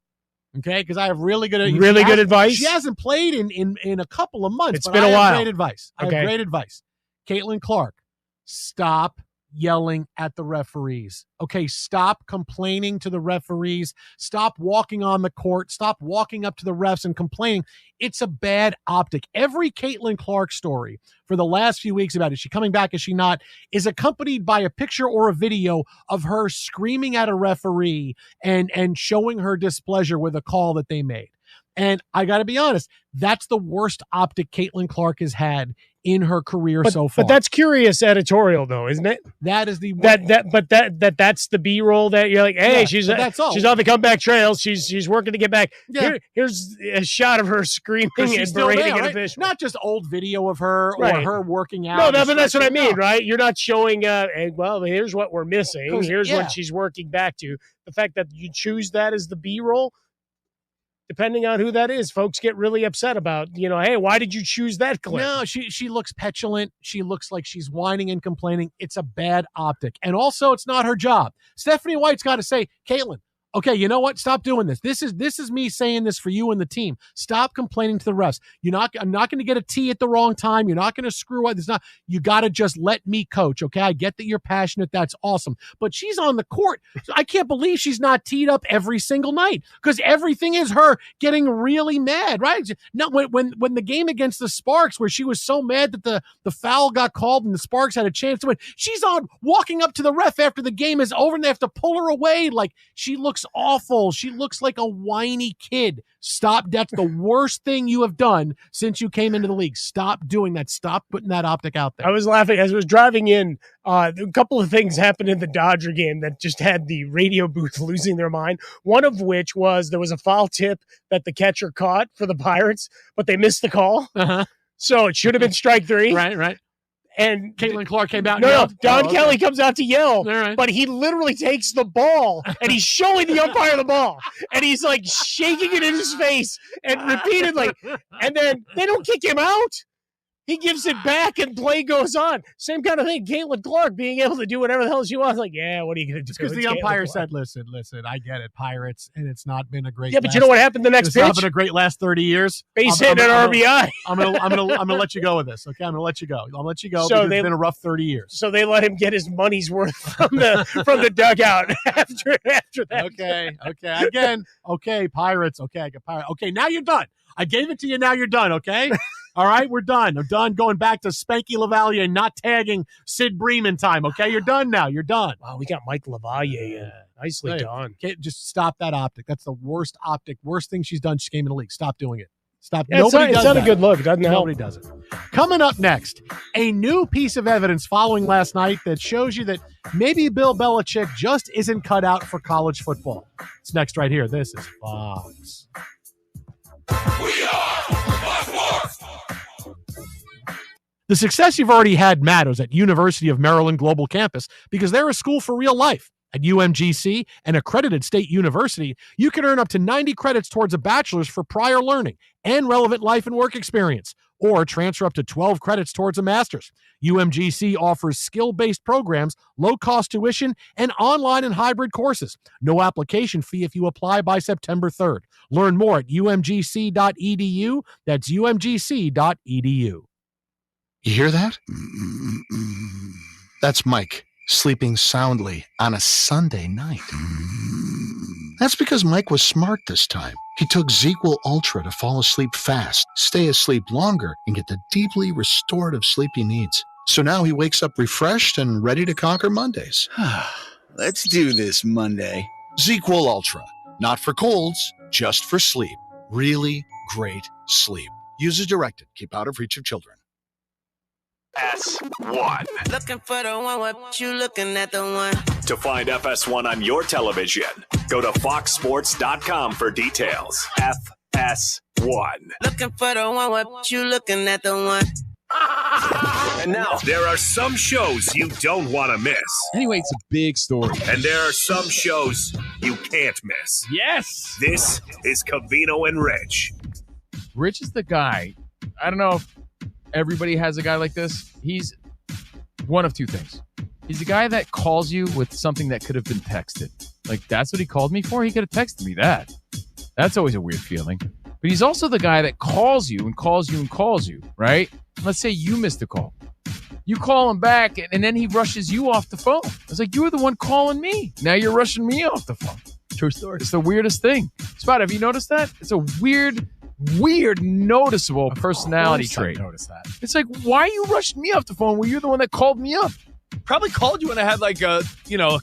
Okay? Because I have really good advice. She hasn't played in a couple of months. It's been a while. I have great advice. Okay. I have great advice. Caitlin Clark, stop yelling at the referees. Okay, stop complaining to the referees. Stop walking on the court. Stop walking up to the refs and complaining. It's a bad optic. Every Caitlin Clark story for the last few weeks about is she coming back, is she not, is accompanied by a picture or a video of her screaming at a referee and showing her displeasure with a call that they made. And I got to be honest, that's the worst optic Caitlin Clark has had in her career so far. But that's curious editorial, though, isn't it? That is the that's the B-roll that you're like, hey, she's on the comeback trail. She's working to get back. Yeah. Here's a shot of her screaming and berating an official. Not just old video of her or her working out. No, but that's what I mean, right? You're not showing. Well, here's what we're missing. Here's what she's working back to. The fact that you choose that as the B-roll. Depending on who that is, folks get really upset about, hey, why did you choose that clip? No, she looks petulant. She looks like she's whining and complaining. It's a bad optic. And also, it's not her job. Stephanie White's got to say, Caitlin, okay, you know what? Stop doing this. This is me saying this for you and the team. Stop complaining to the refs. I'm not going to get a tee at the wrong time. You're not going to screw up. You got to just let me coach, okay? I get that you're passionate. That's awesome. But she's on the court. I can't believe she's not teed up every single night because everything is her getting really mad, right? No, when the game against the Sparks where she was so mad that the foul got called and the Sparks had a chance to win, she's on walking up to the ref after the game is over and they have to pull her away. Like, she looks awful. She looks like a whiny kid. Stop. That's the worst thing you have done since you came into the league. Stop doing that. Stop putting that optic out there. I was laughing as I was driving in. A couple of things happened in the Dodger game that just had the radio booth losing their mind. One of which was there was a foul tip that the catcher caught for the Pirates, but they missed the call. Uh-huh. So it should have been strike 3. Right. And Caitlin Clark came out. No, Don Kelly comes out to yell, right. But he literally takes the ball and he's showing the umpire the ball, and he's like shaking it in his face and repeatedly, and then they don't kick him out. He gives it back and play goes on. Same kind of thing. Caitlin Clark being able to do whatever the hell she wants. Like, yeah, what are you going to do? Because the umpire said, listen, I get it, Pirates, and it's not been a great. Yeah, but you know what happened the next pitch? It's not been a great last 30 years. Base hit and RBI. I'm gonna let you go with this. Okay, I'm gonna let you go. I'll let you go. So it's been a rough 30 years. So they let him get his money's worth from the dugout after that. Okay. Again. Okay, Pirates. Okay, I got Pirates. Okay, now you're done. I gave it to you. Now you're done. Okay. All right, we're done. I'm done going back to Spanky LaValliere and not tagging Sid Bremen time. Okay, you're done now. You're done. Wow, we got Mike LaValliere in. Nicely done. Just stop that optic. That's the worst optic. Worst thing she's done. She came in the league. Stop doing it. Stop. Yeah, Nobody does it's not that. a good look. It doesn't help. Nobody does it. Coming up next, a new piece of evidence following last night that shows you that maybe Bill Belichick just isn't cut out for college football. It's next right here. This is Fox. The success you've already had matters at University of Maryland Global Campus because they're a school for real life. At UMGC, an accredited state university, you can earn up to 90 credits towards a bachelor's for prior learning and relevant life and work experience, or transfer up to 12 credits towards a master's. UMGC offers skill-based programs, low-cost tuition, and online and hybrid courses. No application fee if you apply by September 3rd. Learn more at umgc.edu. That's umgc.edu. You hear that? That's Mike sleeping soundly on a Sunday night. That's because Mike was smart this time. He took ZzzQuil Ultra to fall asleep fast, stay asleep longer, and get the deeply restorative sleep he needs. So now he wakes up refreshed and ready to conquer Mondays. Let's do this Monday. ZzzQuil Ultra. Not for colds, just for sleep. Really great sleep. Use as directed. Keep out of reach of children. FS1. Looking for the one, what you looking at the one? To find FS1 on your television, go to foxsports.com for details. FS1. Looking for the one, what you looking at the one? And now, there are some shows you don't want to miss. Anyway, it's a big story. And there are some shows you can't miss. Yes! This is Covino and Rich. Rich is the guy. I don't know if everybody has a guy like this. He's one of two things. He's a guy that calls you with something that could have been texted. Like, that's what he called me for? He could have texted me that. That's always a weird feeling. But he's also the guy that calls you and calls you and calls you, right? Let's say you missed a call. You call him back, and then he rushes you off the phone. It's like, you were the one calling me. Now you're rushing me off the phone. True story. It's the weirdest thing. Spot, have you noticed that? It's a weird, noticeable personality trait. I noticed that. It's like, why are you rushing me off the phone when you're the one that called me up? Probably called you when I had like a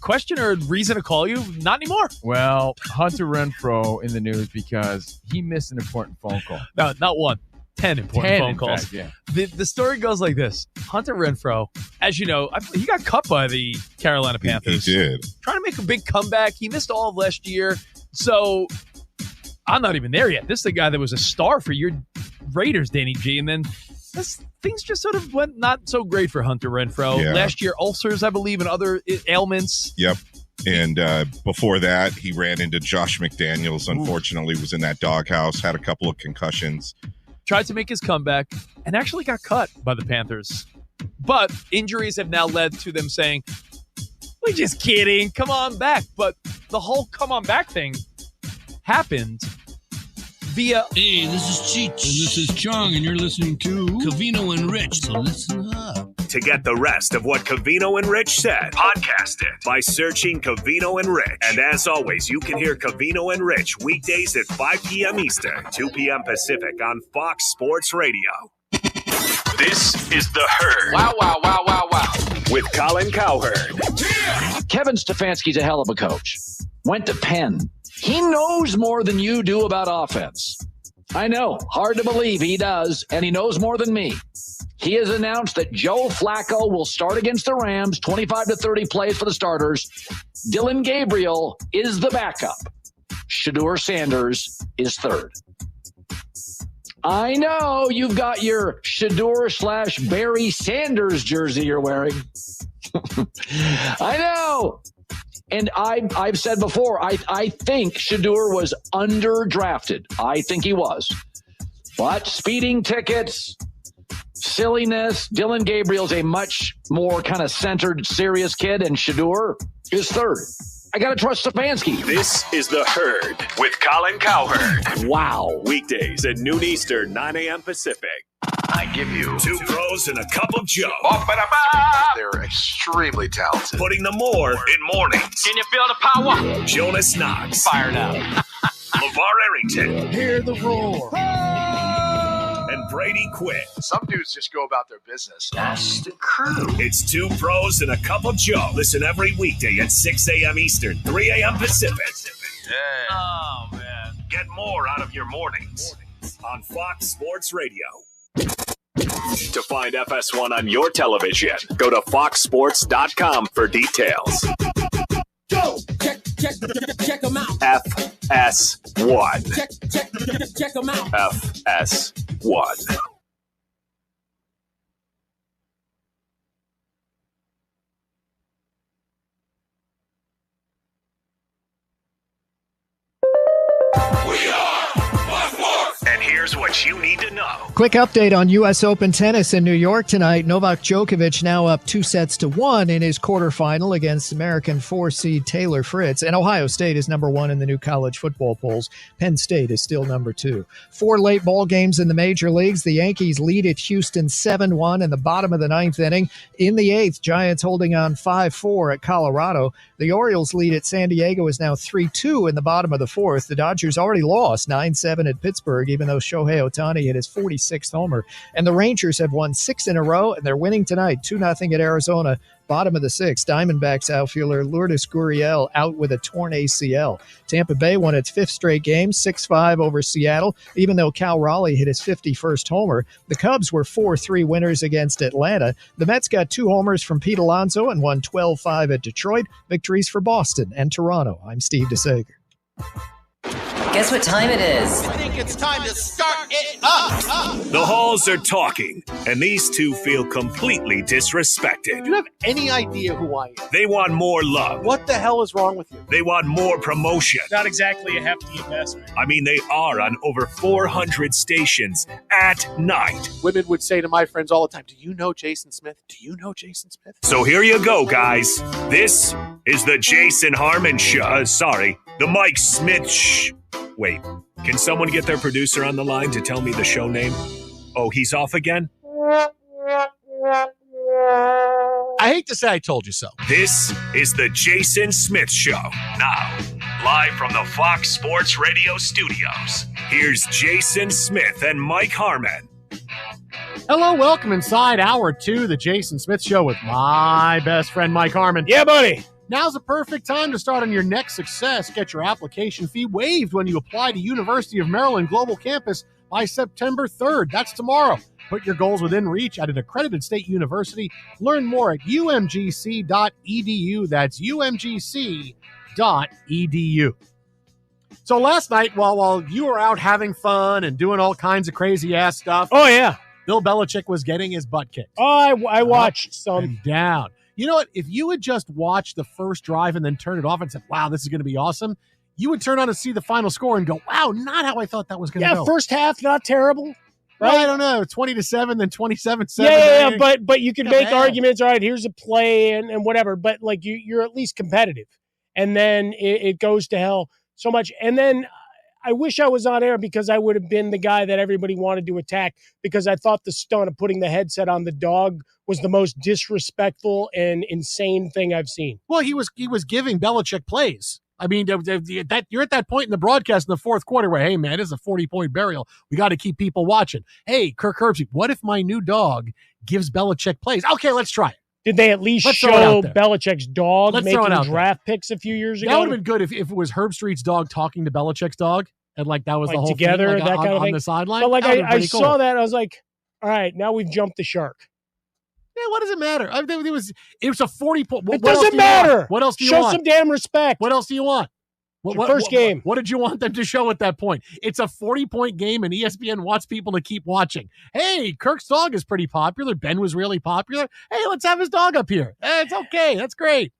question or a reason to call you. Not anymore. Well, Hunter Renfrow in the news because he missed an important phone call. No, not one. 10 important phone calls. Fact, yeah. The story goes like this. Hunter Renfrow, as you know, he got cut by the Carolina Panthers. He did. Trying to make a big comeback. He missed all of last year. So I'm not even there yet. This is the guy that was a star for your Raiders, Danny G. And then things just sort of went not so great for Hunter Renfrow. Yeah. Last year, ulcers, I believe, and other ailments. Yep. And before that, he ran into Josh McDaniels, unfortunately, was in that doghouse, had a couple of concussions. Tried to make his comeback and actually got cut by the Panthers. But injuries have now led to them saying, we're just kidding, come on back. But the whole come on back thing happened via... Hey, this is Cheech. And this is Chong, and you're listening to Covino and Rich, so listen up. To get the rest of what Covino and Rich said, podcast it by searching Covino and Rich. And as always, you can hear Covino and Rich weekdays at 5 p.m. Eastern, 2 p.m. Pacific on Fox Sports Radio. This is The Herd. Wow, wow, wow, wow, wow. With Colin Cowherd. Kevin Stefanski's a hell of a coach. Went to Penn. He knows more than you do about offense. I know, hard to believe he does, and he knows more than me. He has announced that Joe Flacco will start against the Rams, 25 to 30 plays for the starters. Dylan Gabriel is the backup. Shedeur Sanders is third. I know you've got your Shedeur / Barry Sanders jersey you're wearing. I know. And I've said before, I think Shedeur was underdrafted. I think he was. But speeding tickets, silliness, Dylan Gabriel's a much more kind of centered, serious kid, and Shedeur is third. I got to trust Stefanski. This is The Herd with Colin Cowherd. Wow. Weekdays at noon Eastern, 9 a.m. Pacific. I give you two pros and a cup of Joe. They're extremely talented. Putting the more in mornings. Can you feel the power? Jonas Knox. Fired up. LeVar Arrington. Hear the roar. And Brady Quinn. Some dudes just go about their business. That's the crew. It's two pros and a cup of Joe. Listen every weekday at 6 a.m. Eastern, 3 a.m. Pacific. Yeah. Oh, man. Get more out of your mornings on Fox Sports Radio. To find FS1 on your television, go to foxsports.com for details. Go! Check them out. FS1. Check them out. FS1. And here's what you need to know. Quick update on U.S. Open tennis in New York tonight. Novak Djokovic now up 2-1 in his quarterfinal against American 4-seed Taylor Fritz. And Ohio State is number 1 in the new college football polls. Penn State is still number 2. 4 late ball games in the major leagues. The Yankees lead at Houston 7-1 in the bottom of the 9th inning. In the 8th, Giants holding on 5-4 at Colorado. The Orioles lead at San Diego is now 3-2 in the bottom of the 4th. The Dodgers already lost 9-7 at Pittsburgh, even though Shohei Ohtani hit his 46th homer. And the Rangers have won 6 in a row, and they're winning tonight 2-0 at Arizona. Bottom of the 6th, Diamondbacks outfielder Lourdes Gurriel out with a torn ACL. Tampa Bay won its 5th straight game, 6-5 over Seattle, even though Cal Raleigh hit his 51st homer. The Cubs were 4-3 winners against Atlanta. The Mets got 2 homers from Pete Alonso and won 12-5 at Detroit. Victories for Boston and Toronto. I'm Steve DeSager. Guess what time it is? I think it's time to start it up. The halls are talking, and these two feel completely disrespected. Do you have any idea who I am? They want more love. What the hell is wrong with you? They want more promotion. Not exactly a hefty investment. I mean, they are on over 400 stations at night. Women would say to my friends all the time, do you know Jason Smith? Do you know Jason Smith? So here you go, guys. This is the Jason Harmon Show. The Mike Smith Wait, can someone get their producer on the line to tell me the show name? Oh, he's off again? I hate to say I told you so. This is the Jason Smith Show. Now, live from the Fox Sports Radio studios, here's Jason Smith and Mike Harmon. Hello, welcome inside Hour 2, the Jason Smith Show with my best friend, Mike Harmon. Yeah, buddy. Now's the perfect time to start on your next success. Get your application fee waived when you apply to University of Maryland Global Campus by September 3rd. That's tomorrow. Put your goals within reach at an accredited state university. Learn more at umgc.edu. That's umgc.edu. So last night, while you were out having fun and doing all kinds of crazy-ass stuff. Oh, yeah. Bill Belichick was getting his butt kicked. Oh, I watched some. And down. You know what? If you had just watched the first drive and then turned it off and said, wow, this is going to be awesome, you would turn on and see the final score and go, wow, not how I thought that was going to go. Yeah, first half, not terrible. Right? Well, I don't know, 20-7, then 27-7. Yeah, but you can make arguments. All right, here's a play and whatever. But like you're at least competitive, and then it goes to hell so much. And then I wish I was on air because I would have been the guy that everybody wanted to attack because I thought the stunt of putting the headset on the dog was the most disrespectful and insane thing I've seen. Well, he was giving Belichick plays. I mean, that you're at that point in the broadcast in the fourth quarter where, hey, man, this is a 40-point burial. We got to keep people watching. Hey, Kirk Herbstreit, what if my new dog gives Belichick plays? Okay, let's try it. Did they at least show Belichick's dog making draft picks a few years ago? That would have been good if it was Herbstreit's dog talking to Belichick's dog, and like that was the whole together, thing, like, that kind of thing on the sideline. But like I saw that, I was like, all right, now we've jumped the shark. Yeah, what does it matter? It was a 40-point. It doesn't matter. What else do you want? Show some damn respect. What else do you want? First game. What did you want them to show at that point? It's a 40-point game, and ESPN wants people to keep watching. Hey, Kirk's dog is pretty popular. Ben was really popular. Hey, let's have his dog up here. It's okay. That's great.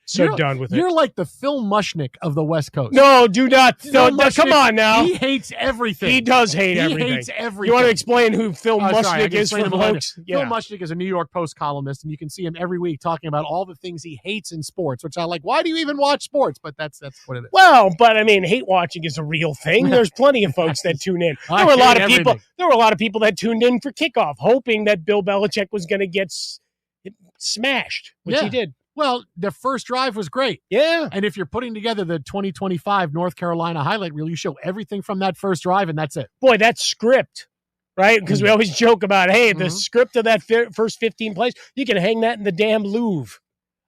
So done with it. You're like the Phil Mushnick of the West Coast. No, do not. No, come on now. He hates everything. He does hate everything. He hates everything. You want to explain who Phil Mushnick is for folks? Yeah. Phil Mushnick is a New York Post columnist, and you can see him every week talking about all the things he hates in sports, which I like. Why do you even watch sports? But that's what it is. Well, but I mean, hate watching is a real thing. There's plenty of folks that tune in. There were a lot of people that tuned in for kickoff, hoping that Bill Belichick was going to get smashed, which he did. Well, the first drive was great. Yeah. And if you're putting together the 2025 North Carolina highlight reel, you show everything from that first drive, and that's it. Boy, that's script, right? Because we always joke about, hey, the script of that first 15 plays, you can hang that in the damn Louvre.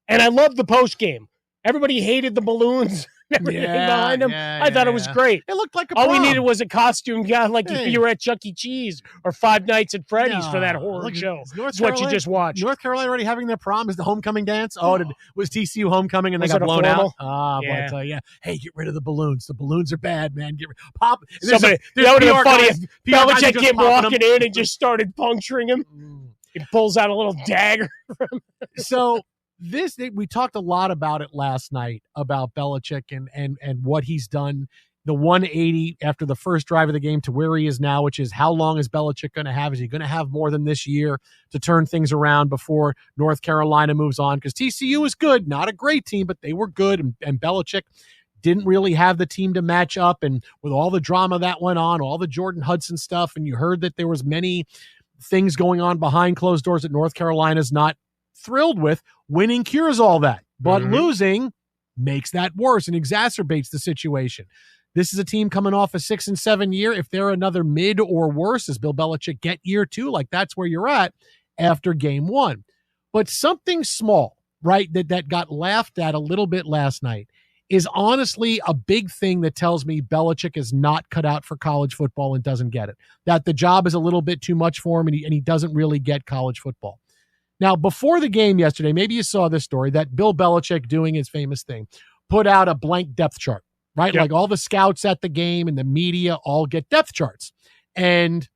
And I love the post game. Everybody hated the balloons. Everything behind him. I thought it was great. It looked like a all prom. we needed was a costume guy, like if you were at Chuck E. Cheese or Five Nights at Freddy's for that horror show. That's what you just watched. North Carolina already having their prom is the homecoming dance. Was TCU homecoming and they got blown out? Boy, I tell you, hey, get rid of the balloons. The balloons are bad, man. Pop. That would have been funny if Belichick came walking in and just started puncturing him. He pulls out a little dagger from him. So we talked a lot about it last night about Belichick and what he's done, the 180 after the first drive of the game to where he is now, which is how long is Belichick going to have? Is he going to have more than this year to turn things around before North Carolina moves on? Because TCU is good, not a great team, but they were good, and Belichick didn't really have the team to match up, and with all the drama that went on, all the Jordan Hudson stuff, and you heard that there was many things going on behind closed doors that North Carolina's not thrilled with. Winning cures all that, but losing makes that worse and exacerbates the situation. This is a team coming off a 6-7 year. If they're another mid or worse, as Bill Belichick get year 2, like that's where you're at after game 1. But something small, right, that got laughed at a little bit last night is honestly a big thing that tells me Belichick is not cut out for college football and doesn't get it. That the job is a little bit too much for him and he doesn't really get college football. Now, before the game yesterday, maybe you saw this story that Bill Belichick, doing his famous thing, put out a blank depth chart, right? Yep. Like all the scouts at the game and the media all get depth charts. And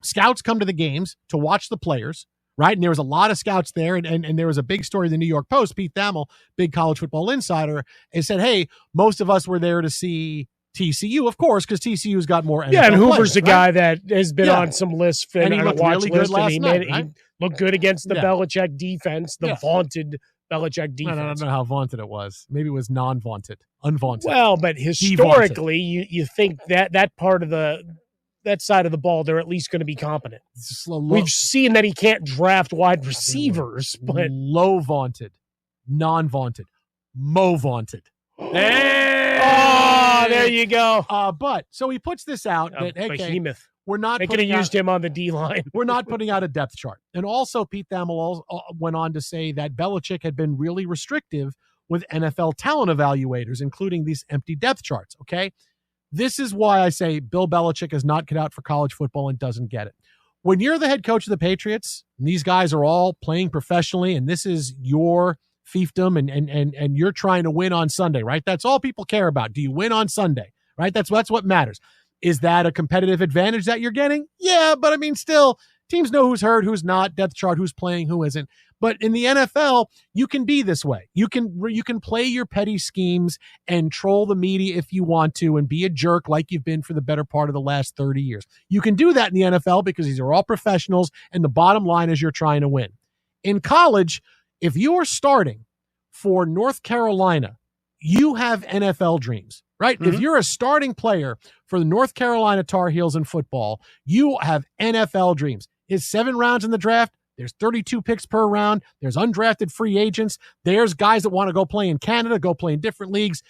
scouts come to the games to watch the players, right? And there was a lot of scouts there. And there was a big story in the New York Post. Pete Thamel, big college football insider, and said, hey, most of us were there to see TCU, of course, because TCU's got more NFL and Hoover's players, a right? guy that has been on some lists And he on a looked watch really good list, last and night, right? he looked good against the Yeah. Belichick defense, the vaunted Belichick defense. I don't know how vaunted it was. Maybe it was non-vaunted, unvaunted. Well, but Devaunted. historically, you think that part of that side of the ball, they're at least going to be competent. We've seen that he can't draft wide receivers, but low vaunted, non-vaunted, mo vaunted. Oh, there you go. But so he puts this out that hey, behemoth. We're not. They could have used him on the D line. We're not putting out a depth chart. And also, Pete Thamel went on to say that Belichick had been really restrictive with NFL talent evaluators, including these empty depth charts. Okay, this is why I say Bill Belichick is not cut out for college football and doesn't get it. When you're the head coach of the Patriots, and these guys are all playing professionally, and this is your fiefdom, and you're trying to win on Sunday, right? That's all people care about. Do you win on Sunday, right? That's what matters. Is that a competitive advantage that you're getting? Yeah, but I mean, still, teams know who's hurt, who's not, depth chart, who's playing, who isn't. But in the NFL, you can be this way. You can play your petty schemes and troll the media if you want to and be a jerk like you've been for the better part of the last 30 years. You can do that in the NFL because these are all professionals, and the bottom line is you're trying to win. In college, if you are starting for North Carolina, you have NFL dreams, right? Mm-hmm. If you're a starting player for the North Carolina Tar Heels in football, you have NFL dreams. It's 7 rounds in the draft. There's 32 picks per round. There's undrafted free agents. There's guys that want to go play in Canada, go play in different leagues.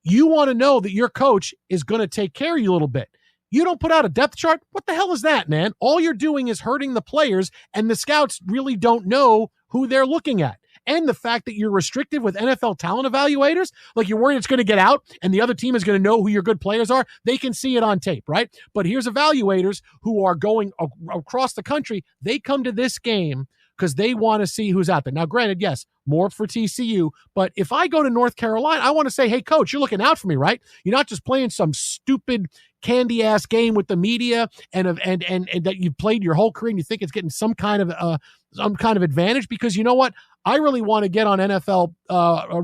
You want to know that your coach is going to take care of you a little bit. You don't put out a depth chart? What the hell is that, man? All you're doing is hurting the players, and the scouts really don't know who they're looking at. And the fact that you're restrictive with NFL talent evaluators, like you're worried it's going to get out and the other team is going to know who your good players are, they can see it on tape, right? But here's evaluators who are going across the country. They come to this game because they want to see who's out there. Now, granted, yes, more for TCU, but if I go to North Carolina, I want to say, hey, coach, you're looking out for me, right? You're not just playing some stupid candy-ass game with the media and that you've played your whole career and you think it's getting some kind of advantage, because you know what? I really want to get on NFL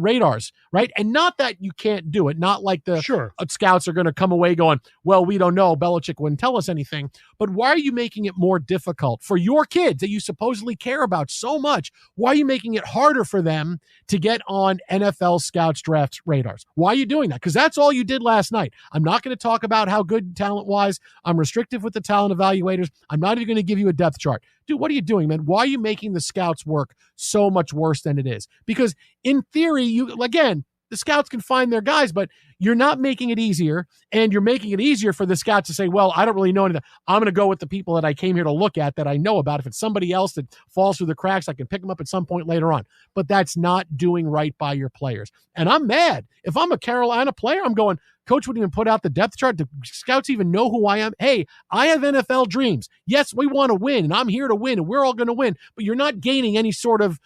radars, right? And not that you can't do it. Not like the scouts are going to come away going, well, we don't know. Belichick wouldn't tell us anything. But why are you making it more difficult for your kids that you supposedly care about so much? Why are you making it harder for them to get on NFL scouts draft radars? Why are you doing that? Because that's all you did last night. I'm not going to talk about how good talent-wise. I'm restrictive with the talent evaluators. I'm not even going to give you a depth chart. Dude, what are you doing, man? Why are you making the scouts work so much worse than it is? Because in theory, the scouts can find their guys, but you're not making it easier, and you're making it easier for the scouts to say, well, I don't really know anything. I'm going to go with the people that I came here to look at that I know about. If it's somebody else that falls through the cracks, I can pick them up at some point later on. But that's not doing right by your players. And I'm mad. If I'm a Carolina player, I'm going, coach wouldn't even put out the depth chart. The scouts even know who I am. Hey, I have NFL dreams. Yes, we want to win, and I'm here to win, and we're all going to win. But you're not gaining any sort of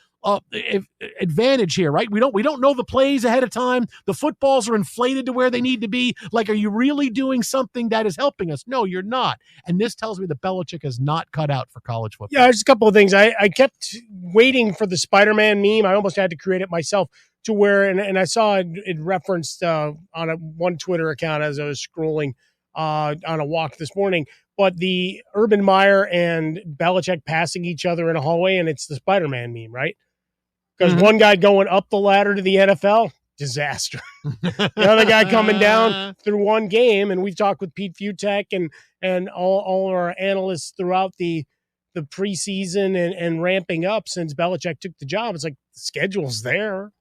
advantage here, right? We don't know the plays ahead of time. The footballs are inflated to where they need to be. Like, are you really doing something that is helping us? No, you're not. And this tells me that Belichick is not cut out for college football. Yeah, there's a couple of things. I kept waiting for the Spider-Man meme. I almost had to create it myself to where, and I saw it referenced on one Twitter account as I was scrolling on a walk this morning. But the Urban Meyer and Belichick passing each other in a hallway, and it's the Spider-Man meme, right? Because one guy going up the ladder to the NFL, disaster. The other guy coming down through one game, and we've talked with Pete Futek and all our analysts throughout the preseason and ramping up since Belichick took the job. It's like the schedule's there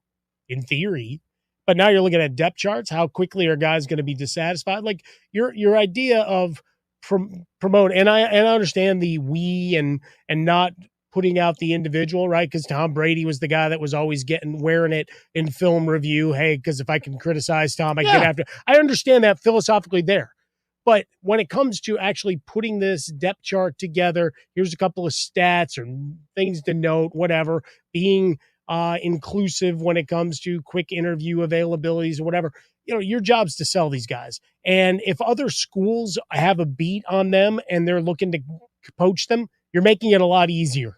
in theory, but now you're looking at depth charts. How quickly are guys going to be dissatisfied? Like your idea of promote, and I understand the we and not putting out the individual, right? Because Tom Brady was the guy that was always wearing it in film review. Hey, because if I can criticize Tom, I get after. I understand that philosophically there. But when it comes to actually putting this depth chart together, here's a couple of stats or things to note, whatever, being inclusive when it comes to quick interview availabilities or whatever. Your job's to sell these guys. And if other schools have a beat on them and they're looking to poach them, you're making it a lot easier.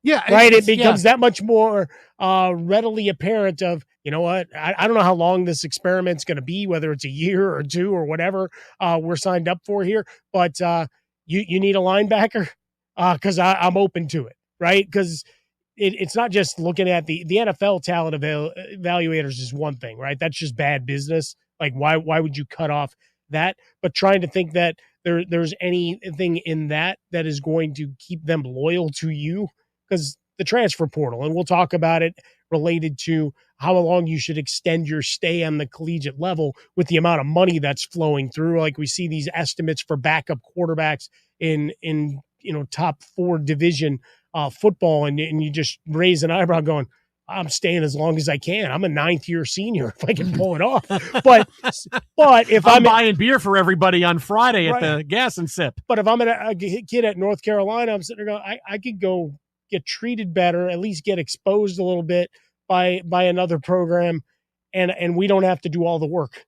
Yeah. Right. It becomes that much more readily apparent of, you know what, I don't know how long this experiment's going to be, whether it's a year or two or whatever we're signed up for here. But you need a linebacker because I'm open to it. Right. Because it's not just looking at the NFL talent evaluators is one thing. Right. That's just bad business. Like, why would you cut off that? But trying to think that there's anything in that is going to keep them loyal to you. Because the transfer portal, and we'll talk about it related to how long you should extend your stay on the collegiate level with the amount of money that's flowing through. Like we see these estimates for backup quarterbacks in top 4 division football, and you just raise an eyebrow going, I'm staying as long as I can. I'm a 9th-year senior if I can pull it off. But if I'm buying beer for everybody on Friday at the Gas and Sip. But if I'm a kid at North Carolina, I'm sitting there going, I could go get treated better, at least get exposed a little bit by another program, and we don't have to do all the work,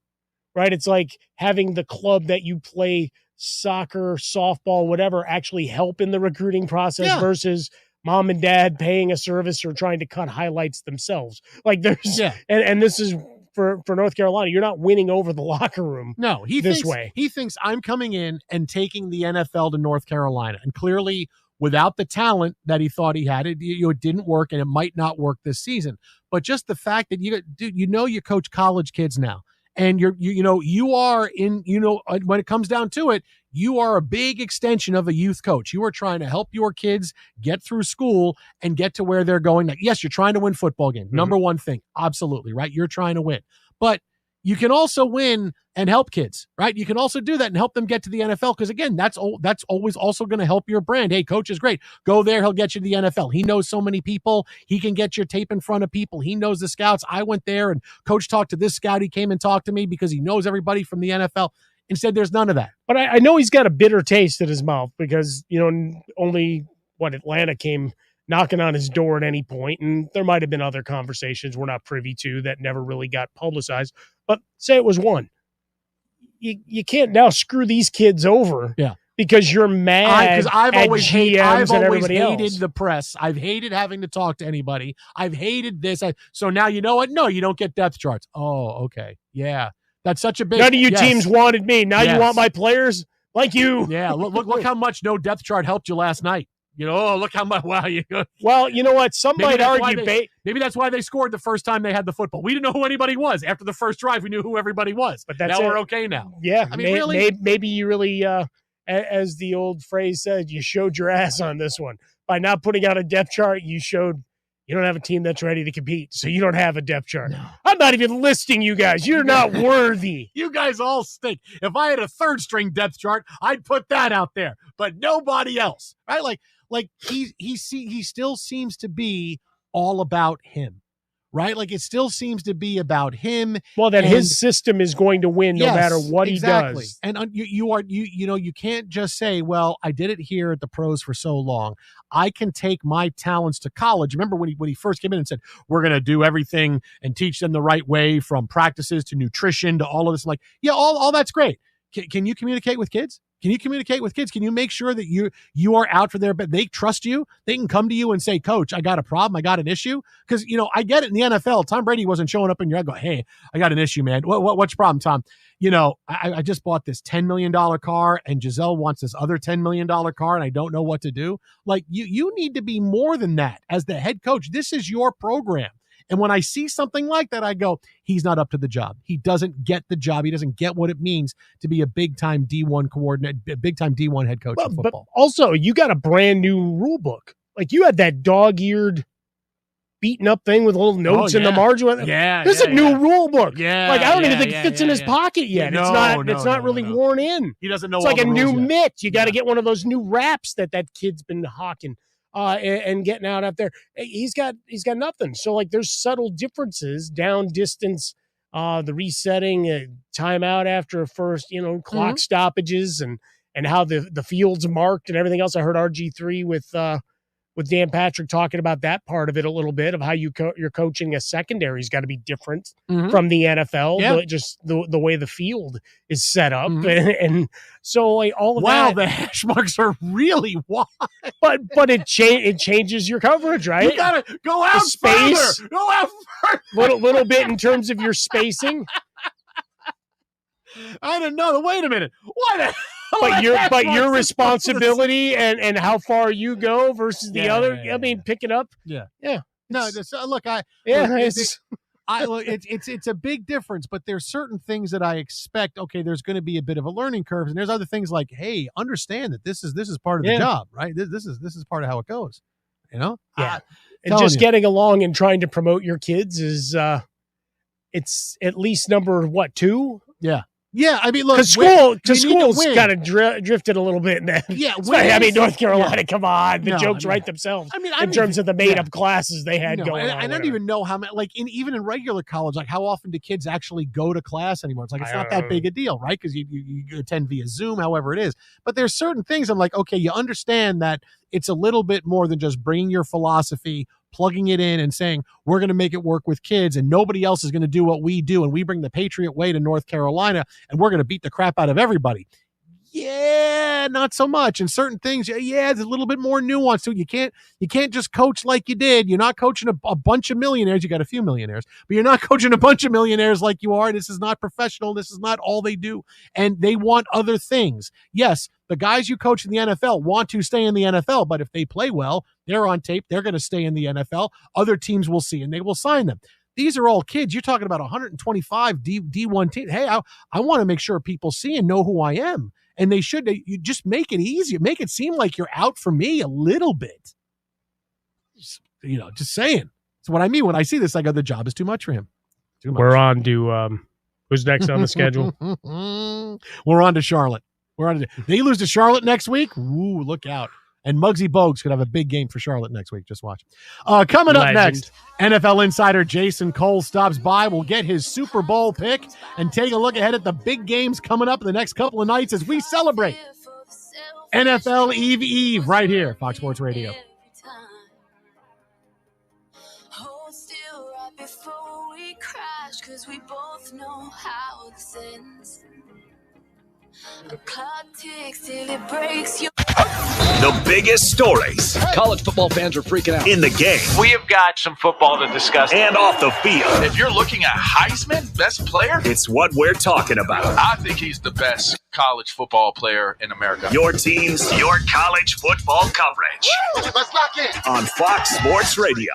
right? It's like having the club that you play soccer, softball, whatever, actually help in the recruiting process versus mom and dad paying a service or trying to cut highlights themselves. Like there's, and this is for North Carolina, you're not winning over the locker room. No, he thinks I'm coming in and taking the NFL to North Carolina, and clearly, without the talent that he thought he had, it didn't work, and it might not work this season. But just the fact that you coach college kids now, and you are when it comes down to it, you are a big extension of a youth coach. You are trying to help your kids get through school and get to where they're going. Now, yes, you're trying to win football games. Number one thing, absolutely right. You're trying to win, but you can also win and help kids, right? You can also do that and help them get to the NFL. Because again, that's always also going to help your brand. Hey, coach is great. Go there. He'll get you to the NFL. He knows so many people. He can get your tape in front of people. He knows the scouts. I went there and coach talked to this scout. He came and talked to me because he knows everybody from the NFL. Instead, there's none of that. But I know he's got a bitter taste in his mouth because, only Atlanta came knocking on his door at any point, and there might have been other conversations we're not privy to that never really got publicized. But say it was one. You can't now screw these kids over because you're mad because I've always hated else. the press. I've hated having to talk to anybody. I've hated this. So now you know what? No, you don't get depth charts. Oh, okay. Yeah. That's such a big... None of you teams wanted me. Now you want my players like you. Yeah. Look how much no depth chart helped you last night. Look how much. Wow. Well, you know what? Some might argue. Maybe that's why they scored the first time they had the football. We didn't know who anybody was. After the first drive, we knew who everybody was. But now we're okay now. Yeah. I mean, maybe you really, as the old phrase said, you showed your ass on this one. By not putting out a depth chart, you showed you don't have a team that's ready to compete. So you don't have a depth chart. No. I'm not even listing you guys. You're not worthy. You guys all stink. If I had a 3rd string depth chart, I'd put that out there. But nobody else. Right? Like he still seems to be all about him, right? Like it still seems to be about him. Well, that his system is going to win no matter what he does. And you can't just say, well, I did it here at the pros for so long. I can take my talents to college. Remember when he first came in and said, we're going to do everything and teach them the right way, from practices to nutrition to all of this. Like, yeah, all that's great. Can you communicate with kids? Can you communicate with kids? Can you make sure that you are out for their, but they trust you? They can come to you and say, Coach, I got a problem. I got an issue. Because, I get it in the NFL. Tom Brady wasn't showing up in your head going, hey, I got an issue, man. What's your problem, Tom? I just bought this $10 million car and Giselle wants this other $10 million car and I don't know what to do. Like you need to be more than that as the head coach. This is your program. And when I see something like that, I go, he's not up to the job. He doesn't get the job. He doesn't get what it means to be a big-time D1 coordinator, big-time D1 head coach of football. But also, you got a brand new rule book. Like, you had that dog-eared, beaten-up thing with little notes in the margin. Yeah, this is a new rule book. Yeah, like I don't even think it fits in his pocket yet. It's not really worn in. He doesn't know. It's like a new mitt. You got to get one of those new wraps that kid's been hawking. and getting out there. He's got nothing. So like there's subtle differences, down distance, the resetting, timeout after a first, clock stoppages, and how the field's marked and everything else. I heard RG3 with Dan Patrick talking about that part of it a little bit, of how you're coaching a secondary has got to be different from the NFL. Yeah. Just the way the field is set up, and so like all of that. Wow, the hash marks are really wide. But it changes your coverage, right? You gotta go out space, Go out further. little bit in terms of your spacing. I don't know. Wait a minute. Why the hell? But your responsibility and how far you go versus the other. Yeah. I mean, pick it up. Yeah. No, look, it's a big difference, but there's certain things that I expect. Okay, there's going to be a bit of a learning curve, and there's other things like, hey, understand that this is part of the job, right? This is part of how it goes. Yeah. And just getting along and trying to promote your kids is it's at least number 2? Yeah, I mean, look, because school's kind of drifted a little bit now. Yeah, North Carolina, come on, the jokes write themselves. I mean, in terms of the made-up classes they had going on. I don't even know how many, like even in regular college, like how often do kids actually go to class anymore? It's like it's not that big a deal, right? Because you attend via Zoom, however it is. But there's certain things I'm like, okay, you understand that it's a little bit more than just bringing your philosophy, plugging it in and saying, we're going to make it work with kids and nobody else is going to do what we do. And we bring the Patriot way to North Carolina and we're going to beat the crap out of everybody. Yeah, not so much. And certain things, there's a little bit more nuance to it. You can't just coach like you did. You're not coaching a bunch of millionaires. You got a few millionaires, but you're not coaching a bunch of millionaires like you are. This is not professional. This is not all they do. And they want other things. Yes, the guys you coach in the NFL want to stay in the NFL, but if they play well, they're on tape, they're going to stay in the NFL. Other teams will see and they will sign them. These are all kids. You're talking about 125 D1 teams. Hey, I want to make sure people see and know who I am. And they should. You just make it easier. Make it seem like you're out for me a little bit. Just saying. That's what I mean when I see this. I go, the job is too much for him. Too much. We're on to who's next on the schedule? We're on to Charlotte. They lose to Charlotte next week. Ooh, look out. And Muggsy Bogues could have a big game for Charlotte next week. Just watch. Coming up next, NFL insider Jason Cole stops by. We'll get his Super Bowl pick and take a look ahead at the big games coming up in the next couple of nights as we celebrate NFL Eve right here, Fox Sports Radio. Hold still right before we crash, 'cause we both know how this ends. The clock ticks till it breaks your... The biggest stories. College football fans are freaking out. In the game. We have got some football to discuss. And off the field. If you're looking at Heisman, best player, It's what we're talking about. I think he's the best college football player in America. Your teams, your college football coverage. Woo! Let's lock in. On Fox Sports Radio.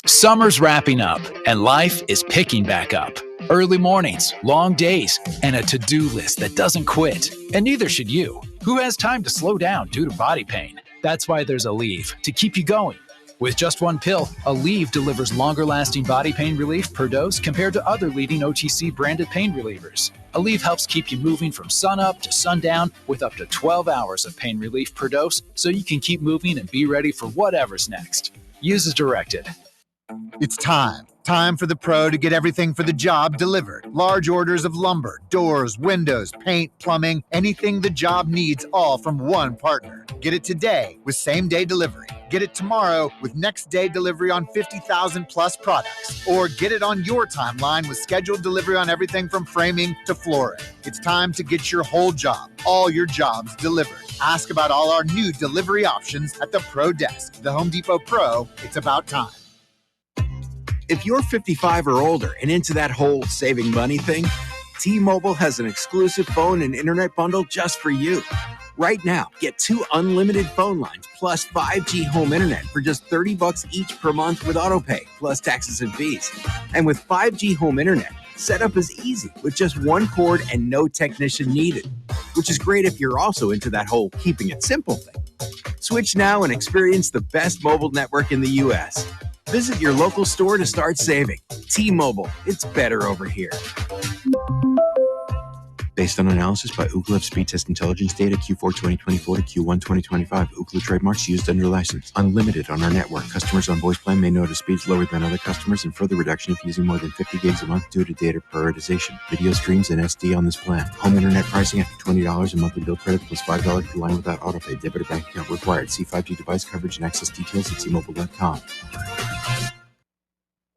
Summer's wrapping up, and life is picking back up. Early mornings, long days, and a to-do list that doesn't quit. And neither should you. Who has time to slow down due to body pain? That's why there's Aleve, to keep you going. With just one pill, Aleve delivers longer-lasting body pain relief per dose compared to other leading OTC-branded pain relievers. Aleve helps keep you moving from sunup to sundown with up to 12 hours of pain relief per dose, so you can keep moving and be ready for whatever's next. Use as directed. It's time. Time for the pro to get everything for the job delivered. Large orders of lumber, doors, windows, paint, plumbing, anything the job needs, all from one partner. Get it today with same-day delivery. Get it tomorrow with next-day delivery on 50,000 plus products. Or get it on your timeline with scheduled delivery on everything from framing to flooring. It's time to get your whole job, all your jobs delivered. Ask about all our new delivery options at the Pro Desk. The Home Depot Pro, it's about time. If you're 55 or older and into that whole saving money thing, T-Mobile has an exclusive phone and internet bundle just for you. Right now, get 2 unlimited phone lines plus 5G home internet for just $30 each per month with autopay, plus taxes and fees. And with 5G home internet, setup is easy with just one cord and no technician needed, which is great if you're also into that whole keeping it simple thing. Switch now and experience the best mobile network in the U.S. Visit your local store to start saving. T-Mobile, it's better over here. Based on analysis by Ookla Speed Test Intelligence data Q4 2024 to Q1 2025. Ookla trademarks used under license. Unlimited on our network. Customers on voice plan may notice speeds lower than other customers and further reduction if using more than 50 gigs a month due to data prioritization. Video streams and SD on this plan. Home internet pricing after $20 and monthly bill credit plus $5 per line without autopay. Debit or bank account required. See 5G device coverage and access details at T-Mobile.com.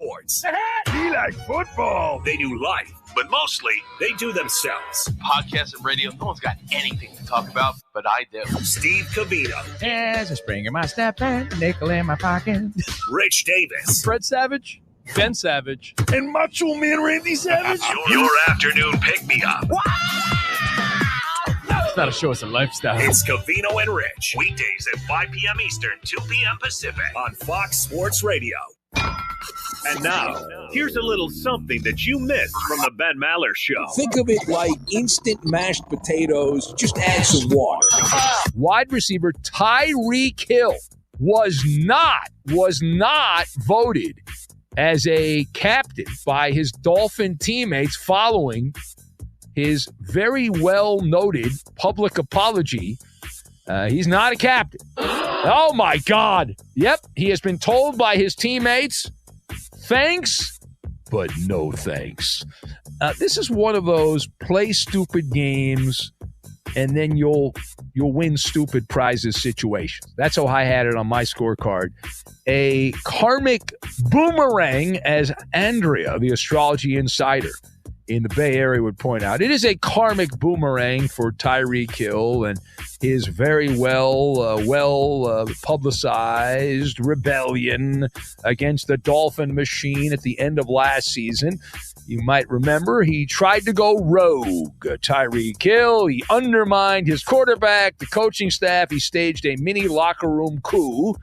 Sports. Be like football. They do life, but mostly they do themselves. Podcasts and radio, no one's got anything to talk about, but I do. Steve Cavino. There's a spring in my step and a nickel in my pocket. Rich Davis. Fred Savage, Ben Savage, and Macho Man Randy Savage. Your afternoon pick-me-up. It's not a show, it's a lifestyle. It's Cavino and Rich. Weekdays at 5 p.m. Eastern, 2 p.m. Pacific on Fox Sports Radio. And now, here's a little something that you missed from the Ben Maller Show. Think of it like instant mashed potatoes. Just add some water. Wide receiver Tyreek Hill was not voted as a captain by his Dolphin teammates following his very well-noted public apology. He's not a captain. Oh, my God. Yep, he has been told by his teammates, thanks, but no thanks. This is one of those play stupid games, and then you'll win stupid prizes situations. That's how I had it on my scorecard. A karmic boomerang, as Andrea, the astrology insider in the Bay Area, would point out. It is a karmic boomerang for Tyreek Hill and his very well publicized rebellion against the Dolphin machine at the end of last season. You might remember he tried to go rogue. Tyreek Hill, he undermined his quarterback, the coaching staff. He staged a mini locker room coup.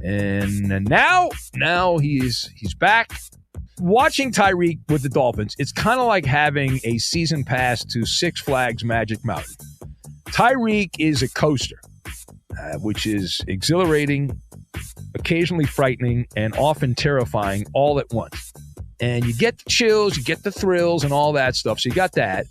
And now he's back. Watching Tyreek with the Dolphins, it's kind of like having a season pass to Six Flags Magic Mountain. Tyreek is a coaster, which is exhilarating, occasionally frightening, and often terrifying all at once. And you get the chills, you get the thrills, and all that stuff. So you got that.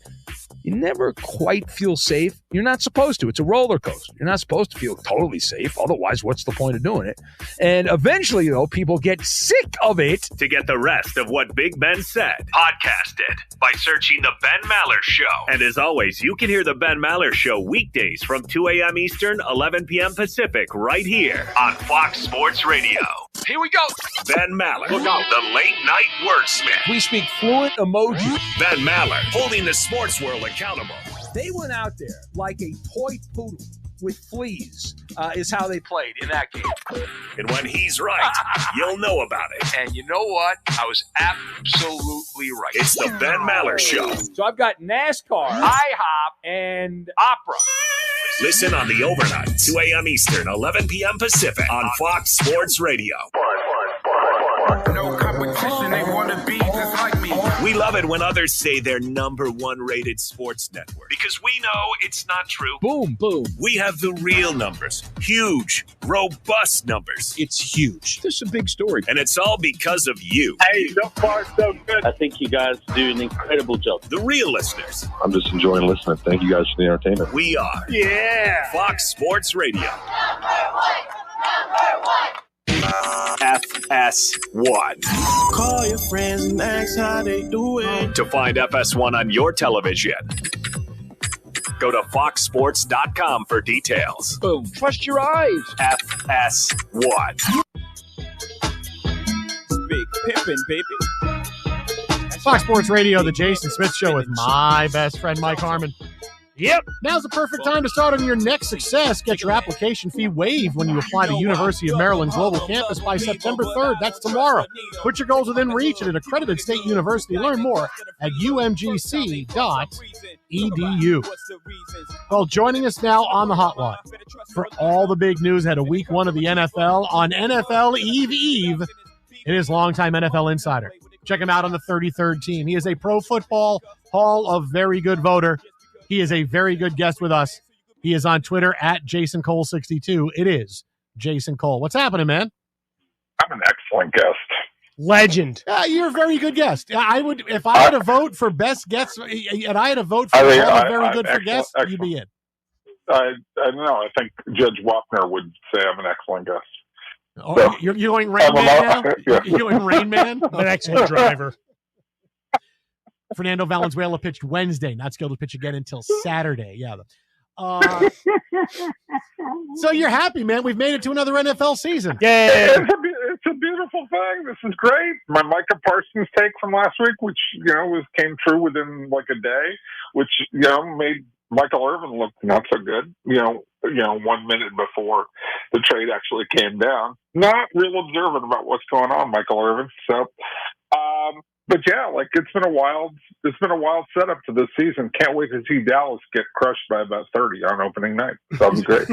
You never quite feel safe. You're not supposed to. It's a roller coaster. You're not supposed to feel totally safe. Otherwise, what's the point of doing it? And eventually, though, people get sick of it. To get the rest of what Big Ben said, podcast it by searching The Ben Maller Show. And as always, you can hear The Ben Maller Show weekdays from 2 a.m. Eastern, 11 p.m. Pacific, right here on Fox Sports Radio. Here we go. Ben Maller, the late night wordsmith. We speak fluent emoji. Ben Maller, holding the sports world accountable. They went out there like a toy poodle with fleas, is how they played in that game. And when he's right, you'll know about it. And you know what? I was absolutely right. It's the Ben Maller Show. So I've got NASCAR, IHOP, and opera. Listen on the overnight, 2 a.m. Eastern, 11 p.m. Pacific on Fox Sports Radio. No competition, they want to be just like me. We love it when others say they're number one rated sports network because we know it's not true. Boom, boom. We have the real numbers. Huge, robust numbers. It's huge. This is a big story. And it's all because of you. Hey, so far, so good. I think you guys do an incredible job. The real listeners. I'm just enjoying listening. Thank you guys for the entertainment. We are. Yeah. Fox Sports Radio. Number one. FS1. Call your friends and ask how they doing. To find FS1 on your television, go to foxsports.com for details. Boom. Trust your eyes. FS1. Big pimpin', baby. Fox Sports Radio, the Jason Smith Show with my best friend, Mike Harmon. Yep. Now's the perfect time to start on your next success. Get your application fee waived when you apply to University of Maryland Global Campus by September 3rd. That's tomorrow. Put your goals within reach at an accredited state university. Learn more at umgc.edu. Well, joining us now on the hotline for all the big news ahead of week one of the NFL on NFL Eve. It is longtime NFL insider. Check him out on the 33rd team. He is a Pro Football Hall of Very Good voter. He is a very good guest with us. He is on Twitter at JasonCole62. It is Jason Cole. What's happening, man? I'm an excellent guest. Legend. You're a very good guest. I would, if I had a vote for best guests, and I had a vote for all the very good for guests, you'd be in. I don't know. I think Judge Wapner would say I'm an excellent guest. Oh, so, you're going Rain Man now? Yeah. You're going Rain Man? I'm an excellent driver. Fernando Valenzuela pitched Wednesday, not scheduled to pitch again until Saturday. Yeah. So you're happy, man. We've made it to another NFL season. Yeah. It's a beautiful thing. This is great. My Micah Parsons take from last week, which, came true within like a day, which, made Michael Irvin look not so good, 1 minute before the trade actually came down. Not real observant about what's going on, Michael Irvin. So, but yeah, like it's been a wild setup to this season. Can't wait to see Dallas get crushed by about 30 on opening night. Sounds great.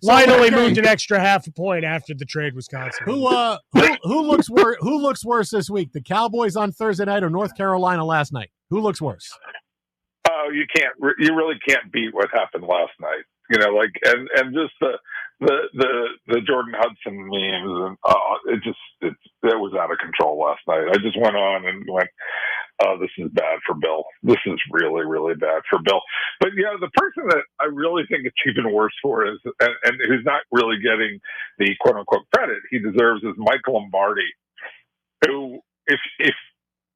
Line only moved an extra half a point after the trade was consummated. Who looks worse this week? The Cowboys on Thursday night or North Carolina last night? Who looks worse? Oh, you really can't beat what happened last night. And just the Jordan Hudson memes, and it was out of control last night. I just went on and went, oh, this is bad for Bill. This is really, really bad for Bill. But the person that I really think it's even worse for is, and who's not really getting the quote unquote credit he deserves, is Mike Lombardi, who, if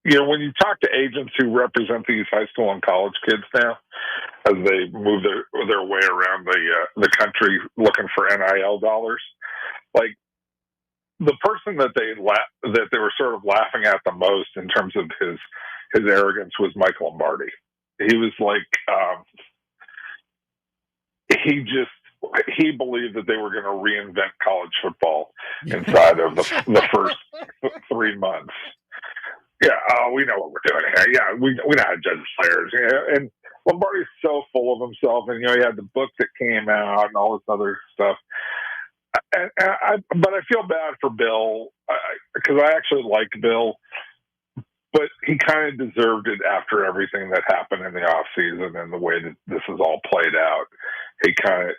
when you talk to agents who represent these high school and college kids now, as they move their way around the country looking for NIL dollars, like the person that they were sort of laughing at the most in terms of his arrogance was Mike Lombardi. He was like, he believed that they were going to reinvent college football inside of the first 3 months. Yeah, we know what we're doing here. Yeah, we know how to judge players. Yeah, and Lombardi's so full of himself, and he had the book that came out and all this other stuff. But I feel bad for Bill because I actually like Bill, but he kind of deserved it after everything that happened in the off season and the way that this is all played out. You kind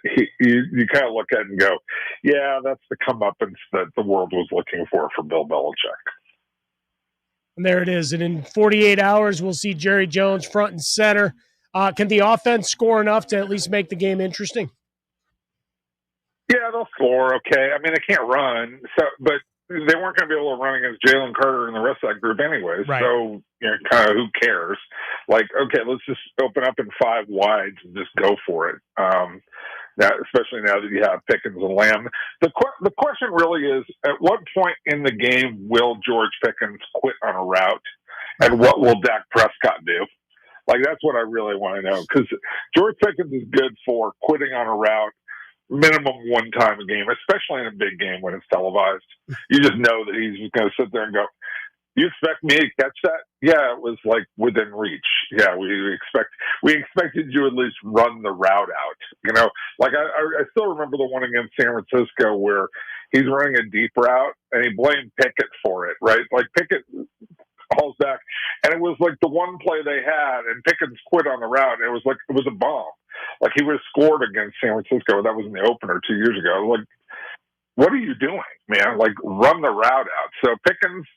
of look at it and go, yeah, that's the comeuppance that the world was looking for Bill Belichick. And there it is. And in 48 hours, we'll see Jerry Jones front and center. Can the offense score enough to at least make the game interesting? Yeah, they'll score. Okay. I mean, they can't run. But they weren't going to be able to run against Jalen Carter and the rest of that group anyway. Right. So, kind of who cares? Like, okay, let's just open up in 5 wides and just go for it. Now, especially now that you have Pickens and Lamb. The question really is, at what point in the game will George Pickens quit on a route, and what will Dak Prescott do? Like, that's what I really want to know, because George Pickens is good for quitting on a route minimum 1 time a game, especially in a big game when it's televised. You just know that he's just going to sit there and go, you expect me to catch that? Yeah, it was like within reach. Yeah, we expected you at least run the route out. Like I still remember the one against San Francisco where he's running a deep route and he blamed Pickett for it, right? Like Pickett hauls back, and it was like the one play they had, and Pickens quit on the route. And it was a bomb. Like he would have scored against San Francisco. That was in the opener 2 years ago. Like, what are you doing, man? Like, run the route out. So Pickens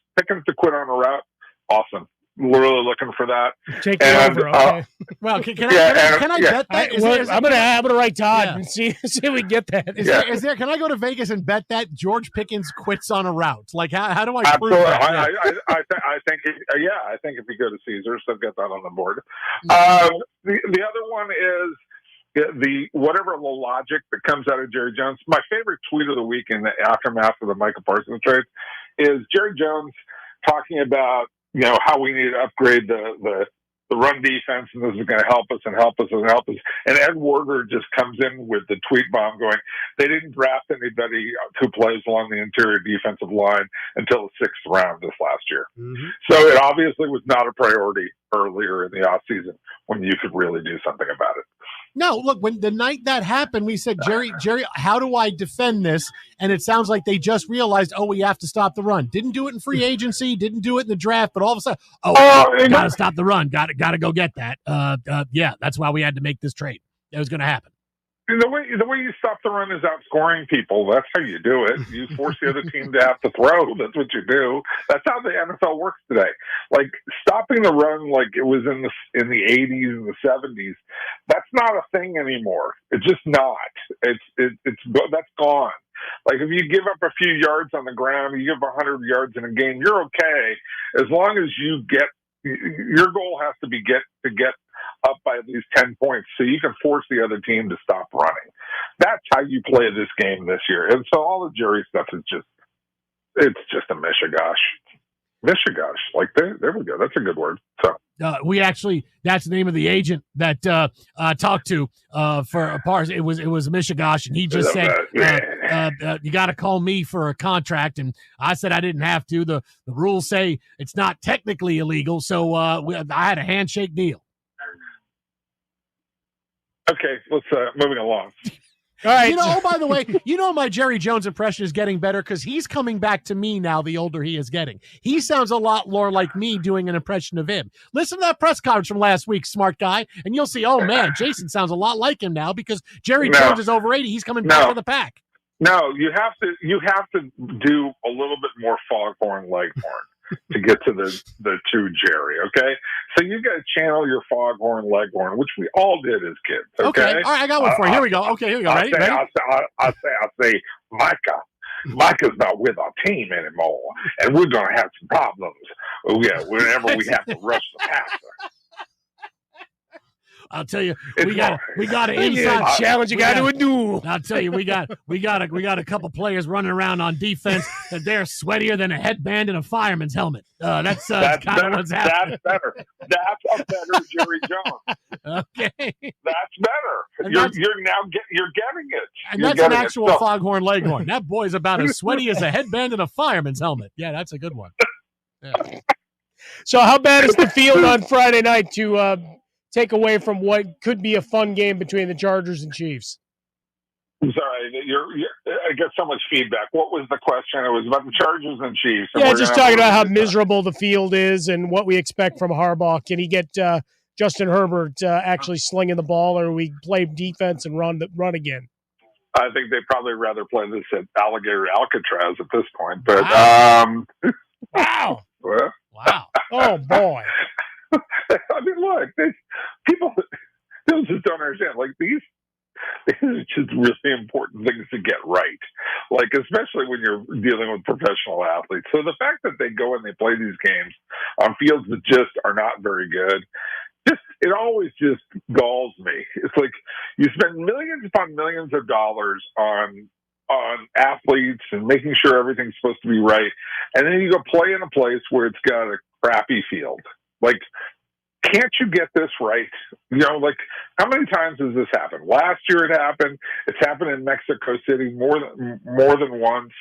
to quit on a route, awesome. We're really looking for that. Take it over, okay. Well, can I bet that? I'm gonna write Todd and see if we get that. Is there? Can I go to Vegas and bet that George Pickens quits on a route? Like, how do I prove Absolutely. that? I think if you go to Caesars, they'll get that on the board. The other one is the whatever the logic that comes out of Jerry Jones. My favorite tweet of the week in the aftermath of the Micah Parsons trade is Jerry Jones talking about how we need to upgrade the run defense, and this is going to help us and help us and help us. And Ed Werder just comes in with the tweet bomb going, they didn't draft anybody who plays along the interior defensive line until the 6th round this last year. Mm-hmm. So it obviously was not a priority earlier in the offseason when you could really do something about it. No, look, when the night that happened, we said, Jerry, how do I defend this? And it sounds like they just realized, we have to stop the run. Didn't do it in free agency, didn't do it in the draft, but all of a sudden, got to stop the run. Got to go get that. Yeah, that's why we had to make this trade. It was going to happen. the way you stop the run is outscoring people. That's how you do it. You force the other team to have to throw. That's what you do. That's how the NFL works today. Like stopping the run, like it was in the 80s and the 70s. That's not a thing anymore. It's just not. It's that's gone. Like if you give up a few yards on the ground, you give 100 yards in a game, you're okay as long as you get. Your goal has to be get up by at least 10 points so you can force the other team to stop running. That's how you play this game this year. And so all the Jerry stuff is it's just a mishigosh. Mishigosh. Like there we go. That's a good word. So that's the name of the agent that talked to for Parse. It was Mishigosh, and he just said, you got to call me for a contract. And I said I didn't have to. The rules say it's not technically illegal, so I had a handshake deal. Okay, let's moving along. All right. By the way, my Jerry Jones impression is getting better because he's coming back to me now the older he is getting. He sounds a lot more like me doing an impression of him. Listen to that press conference from last week, smart guy, and you'll see, oh, man, Jason sounds a lot like him now because Jerry Jones is over 80. He's coming back to the pack. No, you have to do a little bit more Foghorn Leghorn to get to the true Jerry, okay? So you got to channel your Foghorn Leghorn, which we all did as kids, okay? All right, I got one for you. Here we go. Okay, here we go. Ready? I say, Micah's not with our team anymore, and we're going to have some problems whenever we have to rush the passer. I'll tell you, we got an inside challenge. You got to do. I'll tell you, we got a couple players running around on defense that they're sweatier than a headband in a fireman's helmet. That's kind of what's happening. That's better. That's a better Jerry Jones. Okay, that's better. You're getting it. And that's an actual Foghorn Leghorn. That boy's about as sweaty as a headband in a fireman's helmet. Yeah, that's a good one. Yeah. So, how bad is the field on Friday night to take away from what could be a fun game between the Chargers and Chiefs? I'm sorry, I get so much feedback. What was the question? It was about the Chargers and Chiefs. Yeah, just talking about how miserable the field is and what we expect from Harbaugh. Can he get Justin Herbert actually slinging the ball, or we play defense and run again? I think they'd probably rather play this at Alligator Alcatraz at this point. But wow. Well, wow. Oh boy. I mean, look, people just don't understand. Like these are just really important things to get right. Like especially when you're dealing with professional athletes. So the fact that they go and they play these games on fields that just are not very good, it always just galls me. It's like you spend millions upon millions of dollars on athletes and making sure everything's supposed to be right, and then you go play in a place where it's got a crappy field. Like, can't you get this right? Like, how many times has this happened? Last year it happened. It's happened in Mexico City more than once.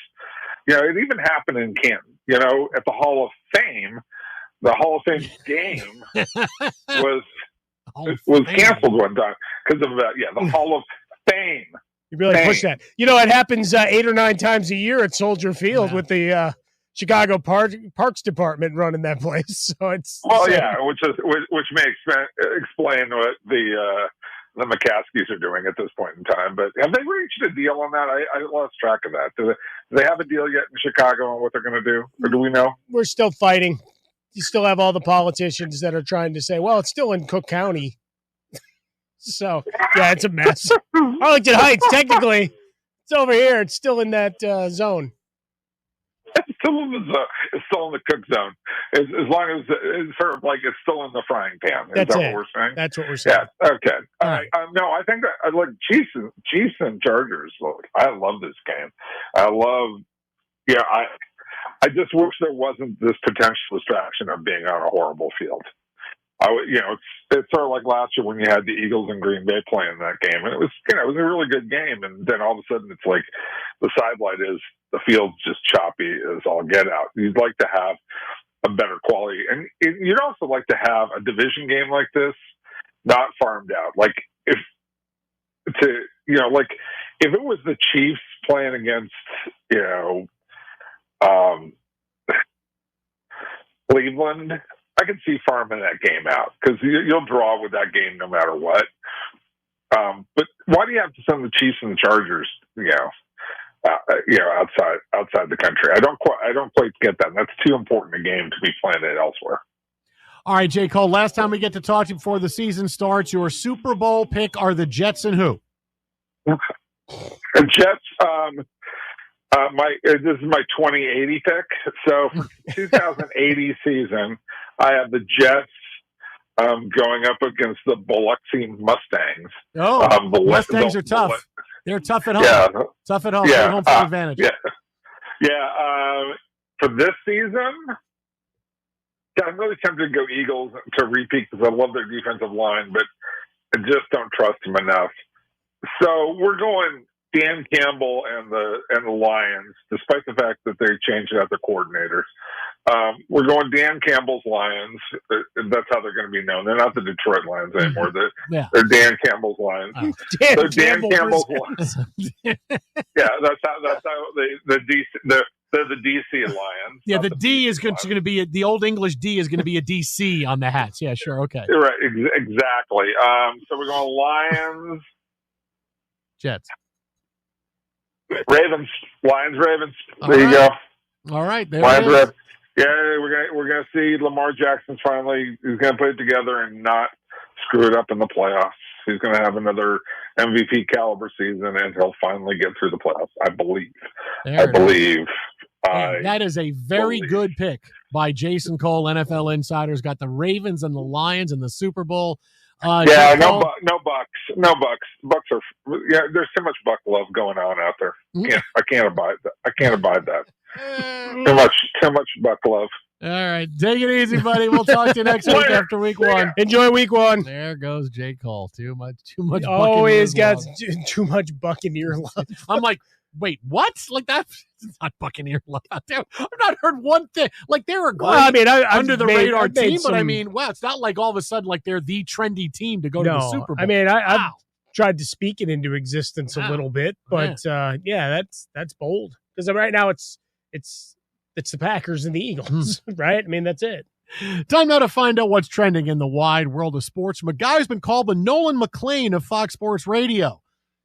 It even happened in Canton. At the Hall of Fame, the Hall of Fame game was canceled one time because of that. Yeah, the Hall of Fame. You really push that. It happens 8 or 9 times a year at Soldier Field with the Chicago Parks Department running that place. So it's which may explain what the McCaskies are doing at this point in time. But have they reached a deal on that? I lost track of that. Do they have a deal yet in Chicago on what they're going to do, or do we know? We're still fighting. You still have all the politicians that are trying to say, well, it's still in Cook County. So, yeah, it's a mess. Arlington Heights, technically, it's over here. It's still in that zone. It's still in the zone. It's still in the Cook zone. As long as it's sort of like it's still in the frying pan. Is that what we're saying? That's what we're saying. Yeah. Okay. All right. No, I think that look, Chiefs and Chargers. Look, I love this game. I just wish there wasn't this potential distraction of being on a horrible field. It's sort of like last year when you had the Eagles and Green Bay playing that game, and it was a really good game, and then all of a sudden it's like the sideline is the field's just choppy as all get out. You'd like to have a better quality, and you'd also like to have a division game like this not farmed out. Like if it was the Chiefs playing against Cleveland, I can see farming that game out because you'll draw with that game no matter what. But why do you have to send the Chiefs and the Chargers? Outside the country. I don't quite get that. That's too important a game to be playing it elsewhere. All right, J. Cole, last time we get to talk to you before the season starts, your Super Bowl pick are the Jets and who? The Jets, this is my 2080 pick. So for 2080 season, I have the Jets going up against the Biloxi Mustangs. Oh, Mustangs are tough. They're tough at home. Yeah. Tough at home. Yeah. Home field advantage. For this season, I'm really tempted to go Eagles to repeat because I love their defensive line, but I just don't trust them enough. So we're going Dan Campbell and the Lions, despite the fact that they changed out their coordinators. We're going Dan Campbell's Lions. That's how they're going to be known. They're not the Detroit Lions anymore. They're Dan Campbell's Lions. Dan Campbell's Lions. That's how they're the DC Lions. Yeah, the D is going to be the old English D is going to be a DC on the hats. Yeah, sure, okay. Right, exactly. So we're going Lions, Jets, Ravens, Lions, Ravens. There you go. All right, there Lions, it is. Ravens. Yeah, we're gonna see Lamar Jackson finally. He's gonna put it together and not screw it up in the playoffs. He's gonna have another MVP caliber season, and he'll finally get through the playoffs. I believe. That is a very good pick by Jason Cole, NFL Insider's got the Ravens and the Lions in the Super Bowl. No Bucks. Bucks are there's too much Buck love going on out there. I can't abide that. Too much Buck love. All right, take it easy, buddy. We'll talk to you next week after week one. Enjoy week one. There goes J. Cole. Too much. Always got too much Buccaneer love. I'm like, wait, what? Like that's not Buccaneer love out there. I've not heard one thing. Like they're a great under the radar team, but I mean, wow, it's not like all of a sudden like they're the trendy team to go to the Super Bowl. I mean, I've tried to speak it into existence a little bit, but that's bold because right now it's the Packers and the Eagles, right? I mean, that's it. Time now to find out what's trending in the wide world of sports from a guy who's been called the Nolan McLean of Fox Sports Radio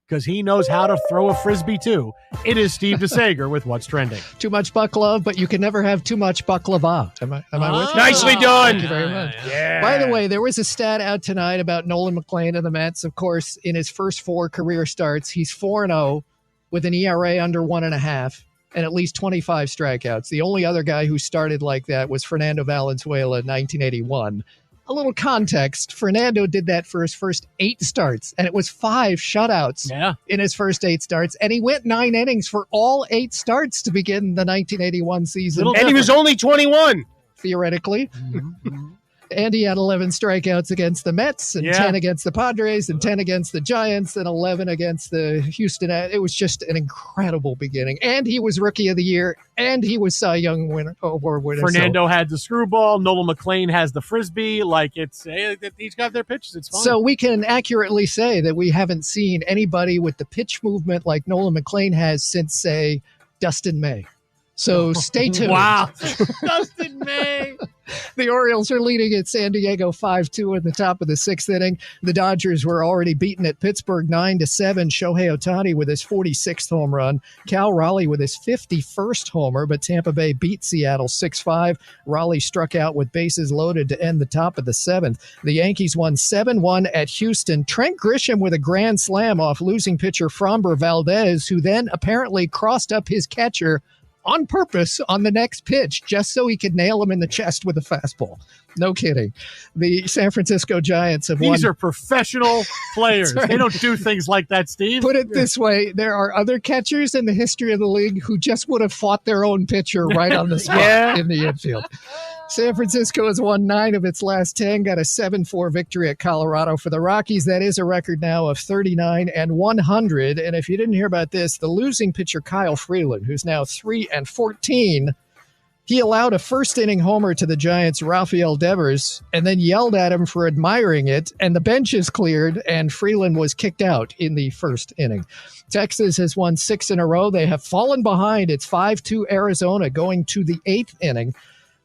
because he knows how to throw a Frisbee too. It is Steve DeSager with What's Trending. Too much buck love, but you can never have too much baklava. Am I with you? Nicely done. Thank you very much. Yeah. By the way, there was a stat out tonight about Nolan McLean of the Mets. Of course, in his first 4 career starts, he's 4-0 with an ERA under 1.5. and at least 25 strikeouts. The only other guy who started like that was Fernando Valenzuela in 1981. A little context, Fernando did that for his first 8 starts, and it was 5 shutouts in his first 8 starts, and he went 9 innings for all 8 starts to begin the 1981 season. And he was only 21. Theoretically. And he had 11 strikeouts against the Mets and 10 against the Padres and 10 against the Giants and 11 against the Houston. It was just an incredible beginning. And he was Rookie of the Year, and he was Cy Young Award winner. Fernando had the screwball. Nolan McLean has the Frisbee. Like, each got their pitches. It's fine. So we can accurately say that we haven't seen anybody with the pitch movement like Nolan McLean has since, say, Dustin May. So stay tuned. Wow. Dustin May. The Orioles are leading at San Diego 5-2 in the top of the 6th inning. The Dodgers were already beaten at Pittsburgh 9-7. Shohei Ohtani with his 46th home run. Cal Raleigh with his 51st homer, but Tampa Bay beat Seattle 6-5. Raleigh struck out with bases loaded to end the top of the 7th. The Yankees won 7-1 at Houston. Trent Grisham with a grand slam off losing pitcher Framber Valdez, who then apparently crossed up his catcher on purpose on the next pitch, just so he could nail him in the chest with a fastball. No kidding. The San Francisco Giants have won. These are professional players. Right. They don't do things like that, Steve. Put it this way, there are other catchers in the history of the league who just would have fought their own pitcher right on the spot in the infield. San Francisco has won 9 of its last 10, got a 7-4 victory at Colorado. For the Rockies, that is a record now of 39-100. And if you didn't hear about this, the losing pitcher Kyle Freeland, who's now 3-14, he allowed a first-inning homer to the Giants' Rafael Devers and then yelled at him for admiring it, and the bench is cleared, and Freeland was kicked out in the first inning. Texas has won 6 in a row. They have fallen behind. It's 5-2 Arizona going to the 8th inning.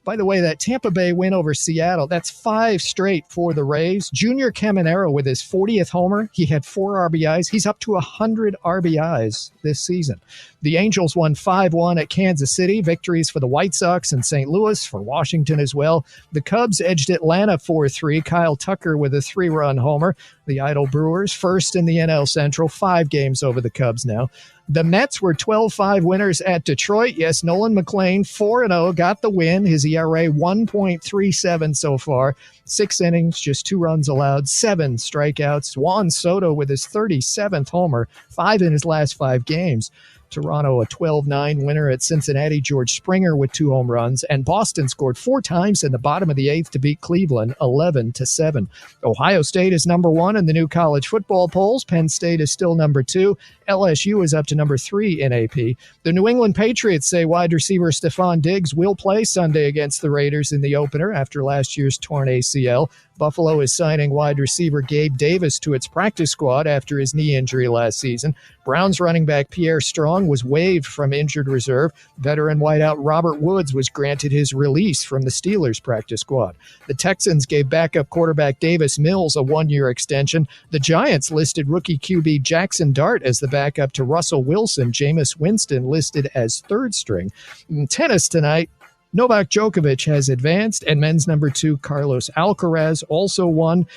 By the way, that Tampa Bay win over Seattle, that's 5 straight for the Rays. Junior Caminero with his 40th homer. He had 4 RBIs. He's up to 100 RBIs this season. The Angels won 5-1 at Kansas City. Victories for the White Sox and St. Louis, for Washington as well. The Cubs edged Atlanta 4-3. Kyle Tucker with a 3-run homer. The Idle Brewers first in the NL Central, 5 games over the Cubs now. The Mets were 12-5 winners at Detroit. Yes, Nolan McLean, 4-0, got the win. His ERA 1.37 so far. 6 innings, just 2 runs allowed, 7 strikeouts. Juan Soto with his 37th homer, 5 in his last 5 games. Toronto a 12-9 winner at Cincinnati. George Springer with 2 home runs. And Boston scored 4 times in the bottom of the 8th to beat Cleveland 11-7. Ohio State is number 1 in the new college football polls. Penn State is still number 2. LSU is up to number 3 in AP. The New England Patriots say wide receiver Stephon Diggs will play Sunday against the Raiders in the opener after last year's torn ACL. Buffalo is signing wide receiver Gabe Davis to its practice squad after his knee injury last season. Browns running back Pierre Strong was waived from injured reserve. Veteran wideout Robert Woods was granted his release from the Steelers practice squad. The Texans gave backup quarterback Davis Mills a 1-year extension. The Giants listed rookie QB Jackson Dart as the backup to Russell Wilson. Jameis Winston listed as 3rd string. In tennis tonight, Novak Djokovic has advanced, and men's number 2 Carlos Alcaraz also won.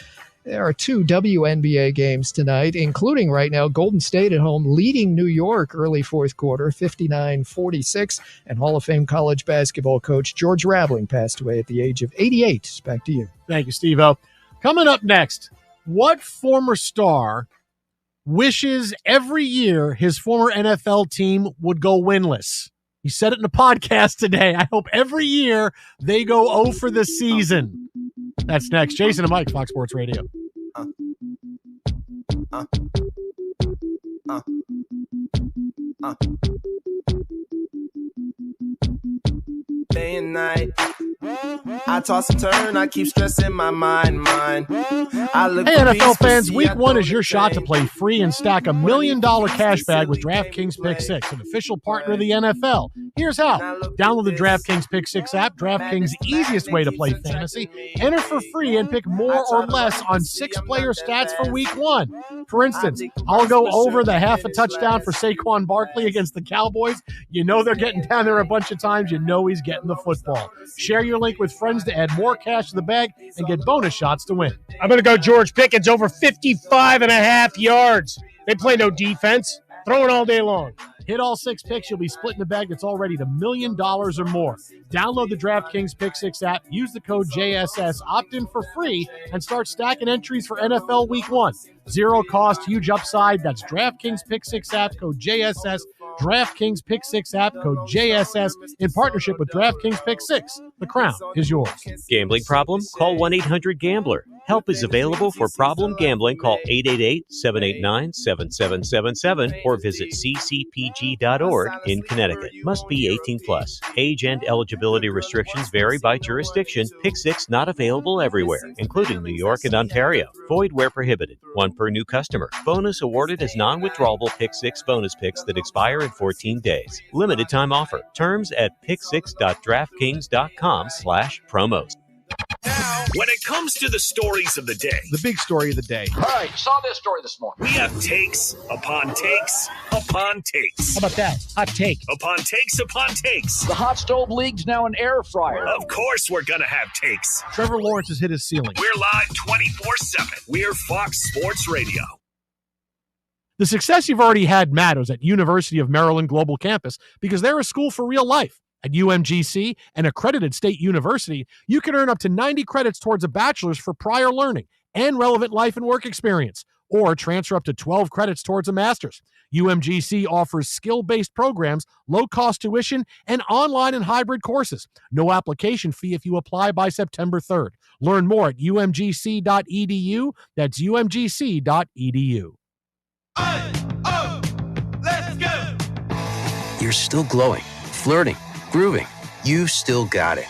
There are 2 WNBA games tonight, including right now Golden State at home leading New York early 4th quarter, 59-46. And Hall of Fame college basketball coach George Raveling passed away at the age of 88. Back to you. Thank you, Steve-O. Coming up next, what former star wishes every year his former NFL team would go winless? He said it in a podcast today. I hope every year they go 0 for the season. That's next. Jason and Mike, Fox Sports Radio. Day and night, I toss and turn, I keep stressing my mind. I look hey, NFL fans, week 1 is your shot to play free and stack $1 million cash bag with DraftKings Pick 6, an official partner of the NFL. Here's how. Download the DraftKings Pick 6 app, DraftKings' easiest way to play fantasy. Enter for free and pick more or less on 6-player stats for week 1. For instance, I'll go over the half a touchdown for Saquon Barkley against the Cowboys. You know they're getting down there a bunch of times. You know he's getting the football. Share your link with friends to add more cash to the bag and get bonus shots to win. I'm going to go George Pickens over 55.5 yards. They play no defense. Throwing all day long. Hit all 6 picks, you'll be splitting a bag that's already $1 million or more. Download the DraftKings Pick 6 app, use the code JSS, opt in for free, and start stacking entries for NFL Week 1. Zero cost, huge upside. That's DraftKings Pick 6 app, code JSS. DraftKings Pick 6 app, code JSS, in partnership with DraftKings Pick 6. The crown is yours. Gambling problem? Call 1-800-GAMBLER. Help is available for problem gambling. Call 888-789-7777 or visit ccpg.org in Connecticut. Must be 18 plus. Age and eligibility restrictions vary by jurisdiction. Pick 6 not available everywhere, including New York and Ontario. Void where prohibited. 1 per new customer. Bonus awarded as non-withdrawable Pick 6 bonus picks that expire in 14 days. Limited time offer. Terms at pick6.draftkings.com/promos. When it comes to the stories of the day, the big story of the day. All right, saw this story this morning. We have takes upon takes upon takes. How about that? Hot take. Upon takes upon takes. The hot stove league's now an air fryer. Of course we're going to have takes. Trevor Lawrence has hit his ceiling. We're live 24/7. We're Fox Sports Radio. The success you've already had matters at University of Maryland Global Campus because they're a school for real life. At UMGC, an accredited state university, you can earn up to 90 credits towards a bachelor's for prior learning and relevant life and work experience, or transfer up to 12 credits towards a master's. UMGC offers skill-based programs, low-cost tuition, and online and hybrid courses. No application fee if you apply by September 3rd. Learn more at umgc.edu. That's umgc.edu. Let's go! You're still glowing, flirting, grooving. You still got it.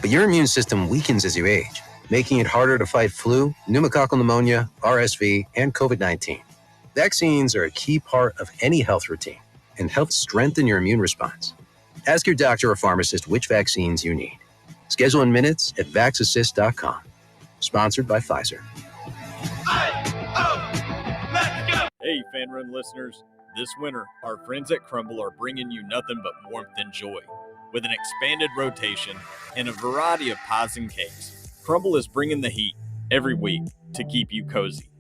But your immune system weakens as you age, making it harder to fight flu, pneumococcal pneumonia, RSV, and COVID-19. Vaccines are a key part of any health routine and help strengthen your immune response. Ask your doctor or pharmacist which vaccines you need. Schedule in minutes at VaxAssist.com. Sponsored by Pfizer. Hey, Fan Run listeners. This winter, our friends at Crumble are bringing you nothing but warmth and joy. With an expanded rotation and a variety of pies and cakes, Crumble is bringing the heat every week to keep you cozy.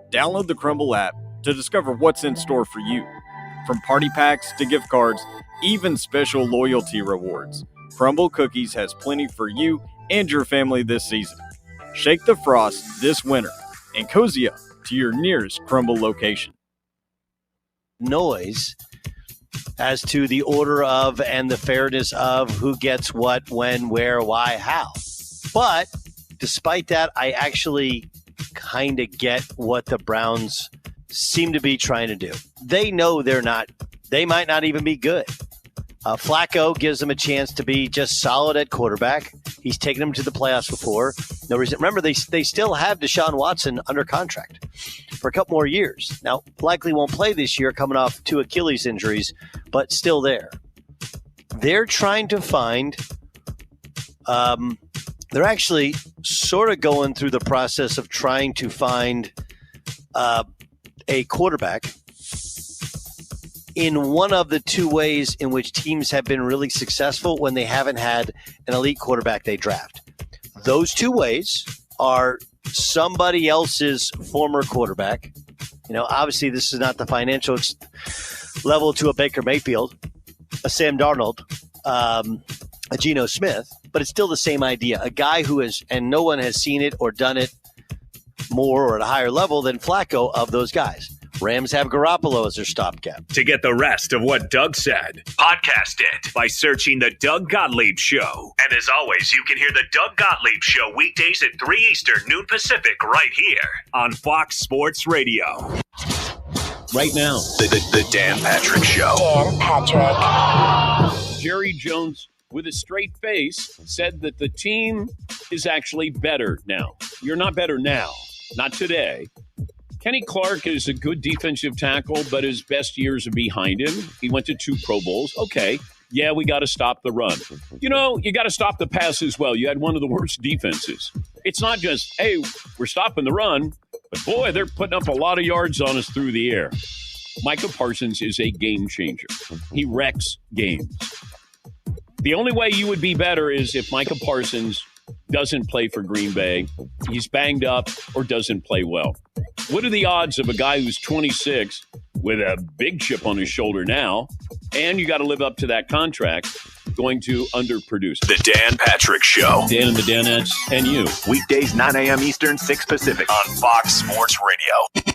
Download the Crumble app to discover what's in store for you. From party packs to gift cards, even special loyalty rewards, Crumble Cookies has plenty for you and your family this season. Shake the frost this winter and cozy up to your nearest Crumble location. Noise as to the order of and the fairness of who gets what, when, where, why, how. But despite that, I actually kind of get what the Browns seem to be trying to do. They know they might not even be good. Flacco gives them a chance to be just solid at quarterback. He's taken them to the playoffs before. No reason. Remember, they still have Deshaun Watson under contract for a couple more years. Now, likely won't play this year coming off 2 Achilles injuries, but still there. They're trying to find they're actually sort of going through the process of trying to find a quarterback in one of the 2 ways in which teams have been really successful when they haven't had an elite quarterback they draft. Those 2 ways are somebody else's former quarterback. You know, obviously this is not the financial level to a Baker Mayfield, a Sam Darnold, a Geno Smith, but it's still the same idea. A guy who has, and no one has seen it or done it more or at a higher level than Flacco of those guys. Rams have Garoppolo as their stopgap. To get the rest of what Doug said, podcast it by searching The Doug Gottlieb Show. And as always, you can hear The Doug Gottlieb Show weekdays at 3 Eastern, noon Pacific, right here on Fox Sports Radio. Right now, The Dan Patrick Show. Dan Patrick. Jerry Jones, with a straight face, said that the team is actually better now. You're not better now. Not today. Kenny Clark is a good defensive tackle, but his best years are behind him. He went to 2 Pro Bowls. Okay, yeah, we got to stop the run. You know, you got to stop the pass as well. You had one of the worst defenses. It's not just, hey, we're stopping the run, but boy, they're putting up a lot of yards on us through the air. Micah Parsons is a game changer. He wrecks games. The only way you would be better is if Micah Parsons doesn't play for Green Bay, he's banged up, or doesn't play well. What are the odds of a guy who's 26 with a big chip on his shoulder now, and you got to live up to that contract, going to underproduce? The Dan Patrick Show. Dan and the Danettes and you. Weekdays 9 a.m. Eastern, 6 Pacific on Fox Sports Radio.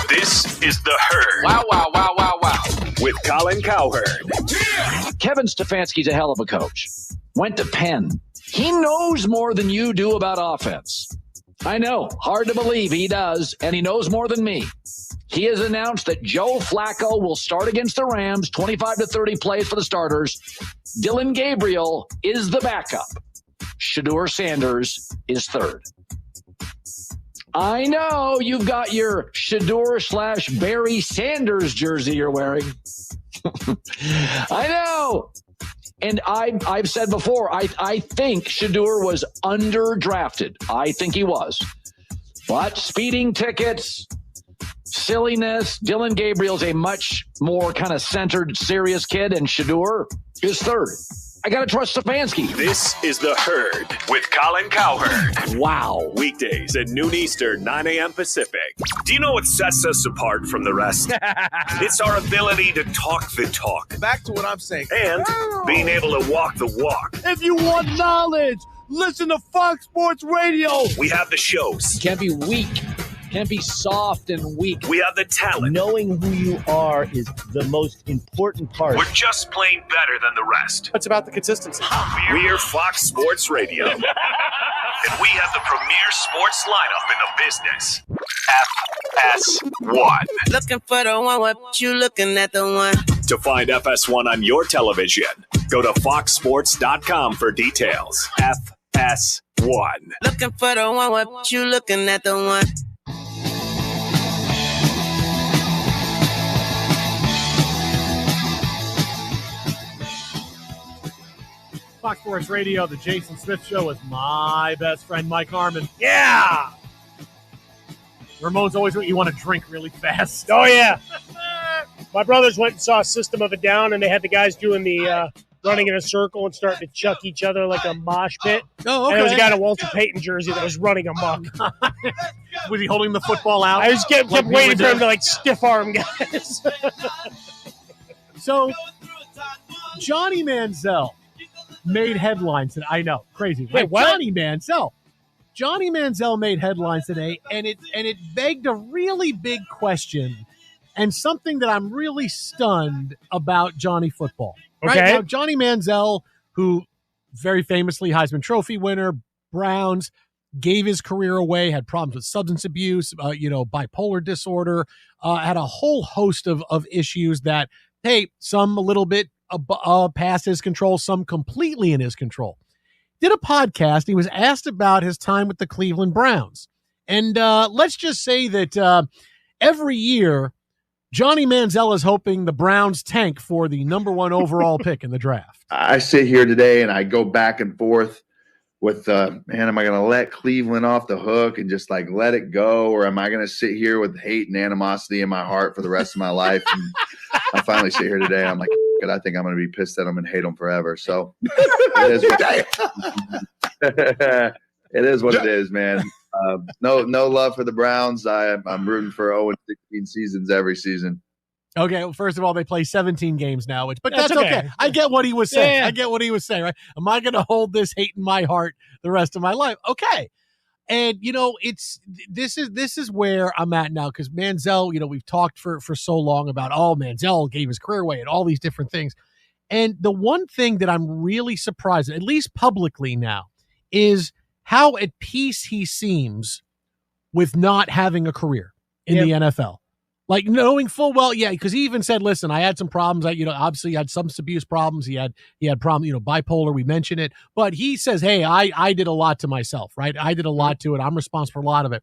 This is The Herd. Wow, wow, wow, wow, wow. With Colin Cowherd. Kevin Stefanski's a hell of a coach. Went to Penn. He knows more than you do about offense. I know, hard to believe he does, and he knows more than me. He has announced that Joe Flacco will start against the Rams, 25 to 30 plays for the starters. Dylan Gabriel is the backup. Shedeur Sanders is third. I know you've got your Shedeur / Barry Sanders jersey you're wearing. I know. And I've said before, I think Shedeur was underdrafted. I think he was. But speeding tickets, silliness, Dylan Gabriel's a much more kind of centered, serious kid, and Shedeur is third. I got to trust Stefanski. This is The Herd with Colin Cowherd. Wow. Weekdays at noon Eastern, 9 a.m. Pacific. Do you know what sets us apart from the rest? It's our ability to talk the talk. Back to what I'm saying. And being able to walk the walk. If you want knowledge, listen to Fox Sports Radio. We have the shows. Can't be weak. Can't be soft and weak. We have the talent. Knowing who you are is the most important part. We're just plain better than the rest. It's about the consistency. We're Fox Sports Radio. And we have the premier sports lineup in the business. FS1. Looking for the one, what you looking at the one? To find FS1 on your television, go to foxsports.com for details. FS1. Looking for the one, what you looking at the one? Fox Sports Radio, the Jason Smith Show with my best friend, Mike Harmon. Yeah! Ramon's always what you want to drink really fast. Oh, yeah. My brothers went and saw System of a Down, and they had the guys doing the running in a circle and starting to chuck each other like a mosh pit. Oh, okay. And there was a guy in a Walter Payton jersey that was running amok. Was he holding the football out? I just kept waiting for him to, like, stiff-arm guys. So, Johnny Manziel made headlines today. I know, crazy. Wait, what? Johnny Manziel made headlines today, and it begged a really big question and something that I'm really stunned about Johnny football. Okay. Right now, Johnny Manziel, who very famously Heisman Trophy winner, Browns, gave his career away, had problems with substance abuse, bipolar disorder, had a whole host of issues that, hey, some a little bit past his control, some completely in his control. Did a podcast. He was asked about his time with the Cleveland Browns. And let's just say that every year, Johnny Manziel is hoping the Browns tank for the number 1 overall pick in the draft. I sit here today and I go back and forth with, am I going to let Cleveland off the hook and just like let it go? Or am I going to sit here with hate and animosity in my heart for the rest of my life? And I finally sit here today. I'm like, I think I'm going to be pissed at them and hate them forever. So it is what it is, man. No love for the Browns. I'm rooting for 0-16 seasons every season. Okay, well, first of all, they play 17 games now, but that's okay. I get what he was saying. Yeah. I get what he was saying, right? Am I going to hold this hate in my heart the rest of my life? Okay. And, this is where I'm at now because Manziel, we've talked for so long about, Manziel gave his career away and all these different things. And the one thing that I'm really surprised, at least publicly now, is how at peace he seems with not having a career in the NFL. Like knowing full well, because he even said, listen, I had some problems. Obviously he had substance abuse problems. He had problems, bipolar, we mentioned it. But he says, hey, I did a lot to myself, right? I did a lot to it. I'm responsible for a lot of it.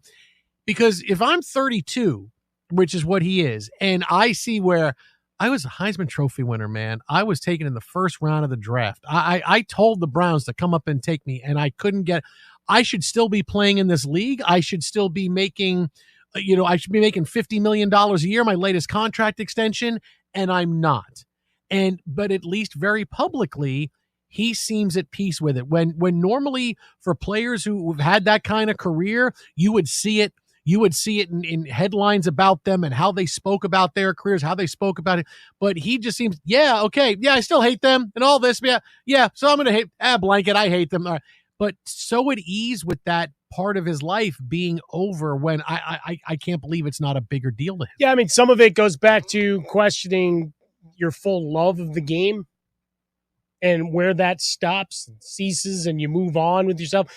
Because if I'm 32, which is what he is, and I see where I was a Heisman Trophy winner, man. I was taken in the first round of the draft. I told the Browns to come up and take me, and I couldn't get – I should still be playing in this league. I should still be making – I should be making $50 million a year, my latest contract extension, and I'm not. But at least very publicly, he seems at peace with it. When normally for players who've had that kind of career, you would see it in headlines about them and how they spoke about their careers, how they spoke about it. But he just seems, I still hate them and all this. Yeah, so I'm going to hate, blanket, I hate them. But so at ease with that part of his life being over when I can't believe it's not a bigger deal to him. Yeah, I mean, some of it goes back to questioning your full love of the game and where that stops and ceases and you move on with yourself.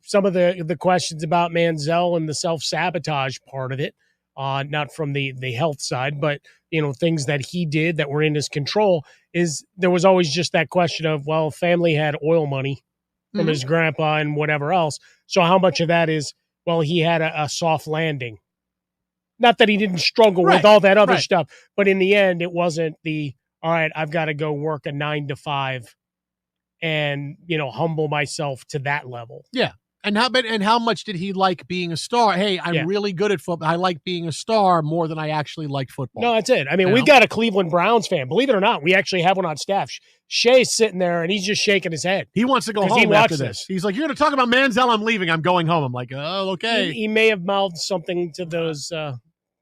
Some of the questions about Manziel and the self-sabotage part of it, not from the health side, but, things that he did that were in his control, is there was always just that question of, well, family had oil money from his grandpa and whatever else. So how much of that is, well, he had a soft landing. Not that he didn't struggle with all that other stuff, but in the end, it wasn't all right, I've got to go work a 9 to 5 and, humble myself to that level. Yeah. And how much did he like being a star? Hey, I'm really good at football. I like being a star more than I actually like football. No, that's it. I mean, we've got a Cleveland Browns fan. Believe it or not, we actually have one on staff. Shay's sitting there, and he's just shaking his head. He wants to go home after this. He's like, you're going to talk about Manziel, I'm leaving. I'm going home. I'm like, oh, okay. He may have mouthed something to those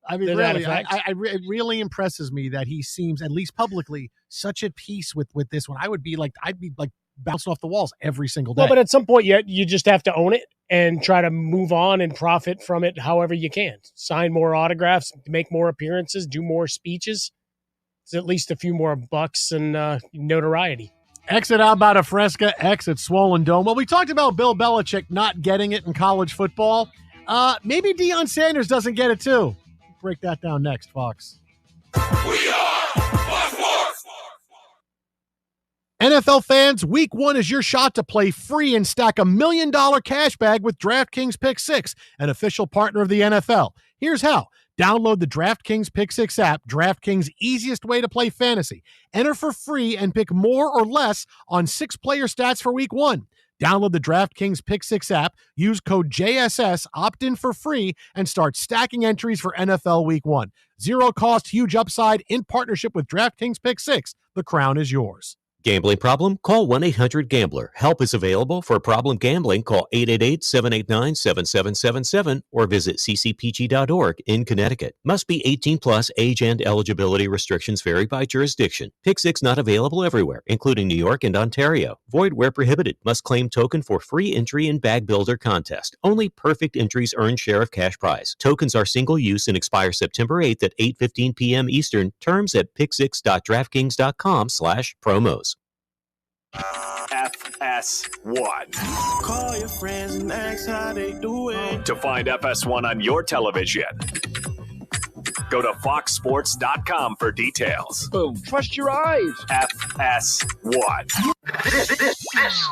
I mean, really, it really impresses me that he seems, at least publicly, such at peace with this one. I'd be like bouncing off the walls every single day. Well, but at some point, you just have to own it and try to move on and profit from it however you can. Sign more autographs, make more appearances, do more speeches. It's at least a few more bucks and notoriety. Exit Alberta Fresca, exit Swollen Dome. Well, we talked about Bill Belichick not getting it in college football. Maybe Deion Sanders doesn't get it too. Break that down next, Fox. We are Fox Sports. NFL fans, Week 1 is your shot to play free and stack $1 million cash bag with DraftKings Pick 6, an official partner of the NFL. Here's how. Download the DraftKings Pick 6 app, DraftKings' easiest way to play fantasy. Enter for free and pick more or less on 6-player stats for week 1. Download the DraftKings Pick 6 app, use code JSS, opt in for free, and start stacking entries for NFL week 1. Zero cost, huge upside in partnership with DraftKings Pick 6. The crown is yours. Gambling problem? Call 1-800-GAMBLER. Help is available for problem gambling. Call 888-789-7777 or visit ccpg.org in Connecticut. Must be 18 plus. Age and eligibility restrictions vary by jurisdiction. Pick 6 not available everywhere, including New York and Ontario. Void where prohibited. Must claim token for free entry in Bag Builder contest. Only perfect entries earn share of cash prize. Tokens are single use and expire September 8th at 8:15 p.m. Eastern. Terms at pick6.draftkings.com/promos. FS1. Call your friends and ask how they doing. To find FS1 on your television, go to foxsports.com for details. Boom. Trust your eyes. FS1. This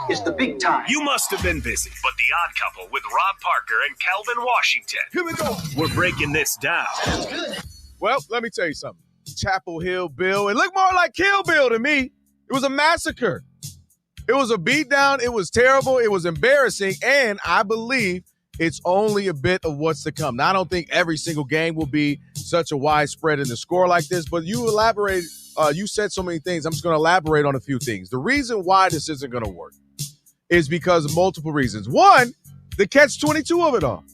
is the big time. You must have been busy, but The Odd Couple with Rob Parker and Kelvin Washington. Here we go. We're breaking this down. Well, let me tell you something. Chapel Hill Bill. It looked more like Kill Bill to me. It was a massacre. It was a beatdown. It was terrible. It was embarrassing. And I believe it's only a bit of what's to come. Now, I don't think every single game will be such a widespread in the score like this, but you elaborate. You said so many things. I'm just going to elaborate on a few things. The reason why this isn't going to work is because of multiple reasons. One, the catch-22 of it all.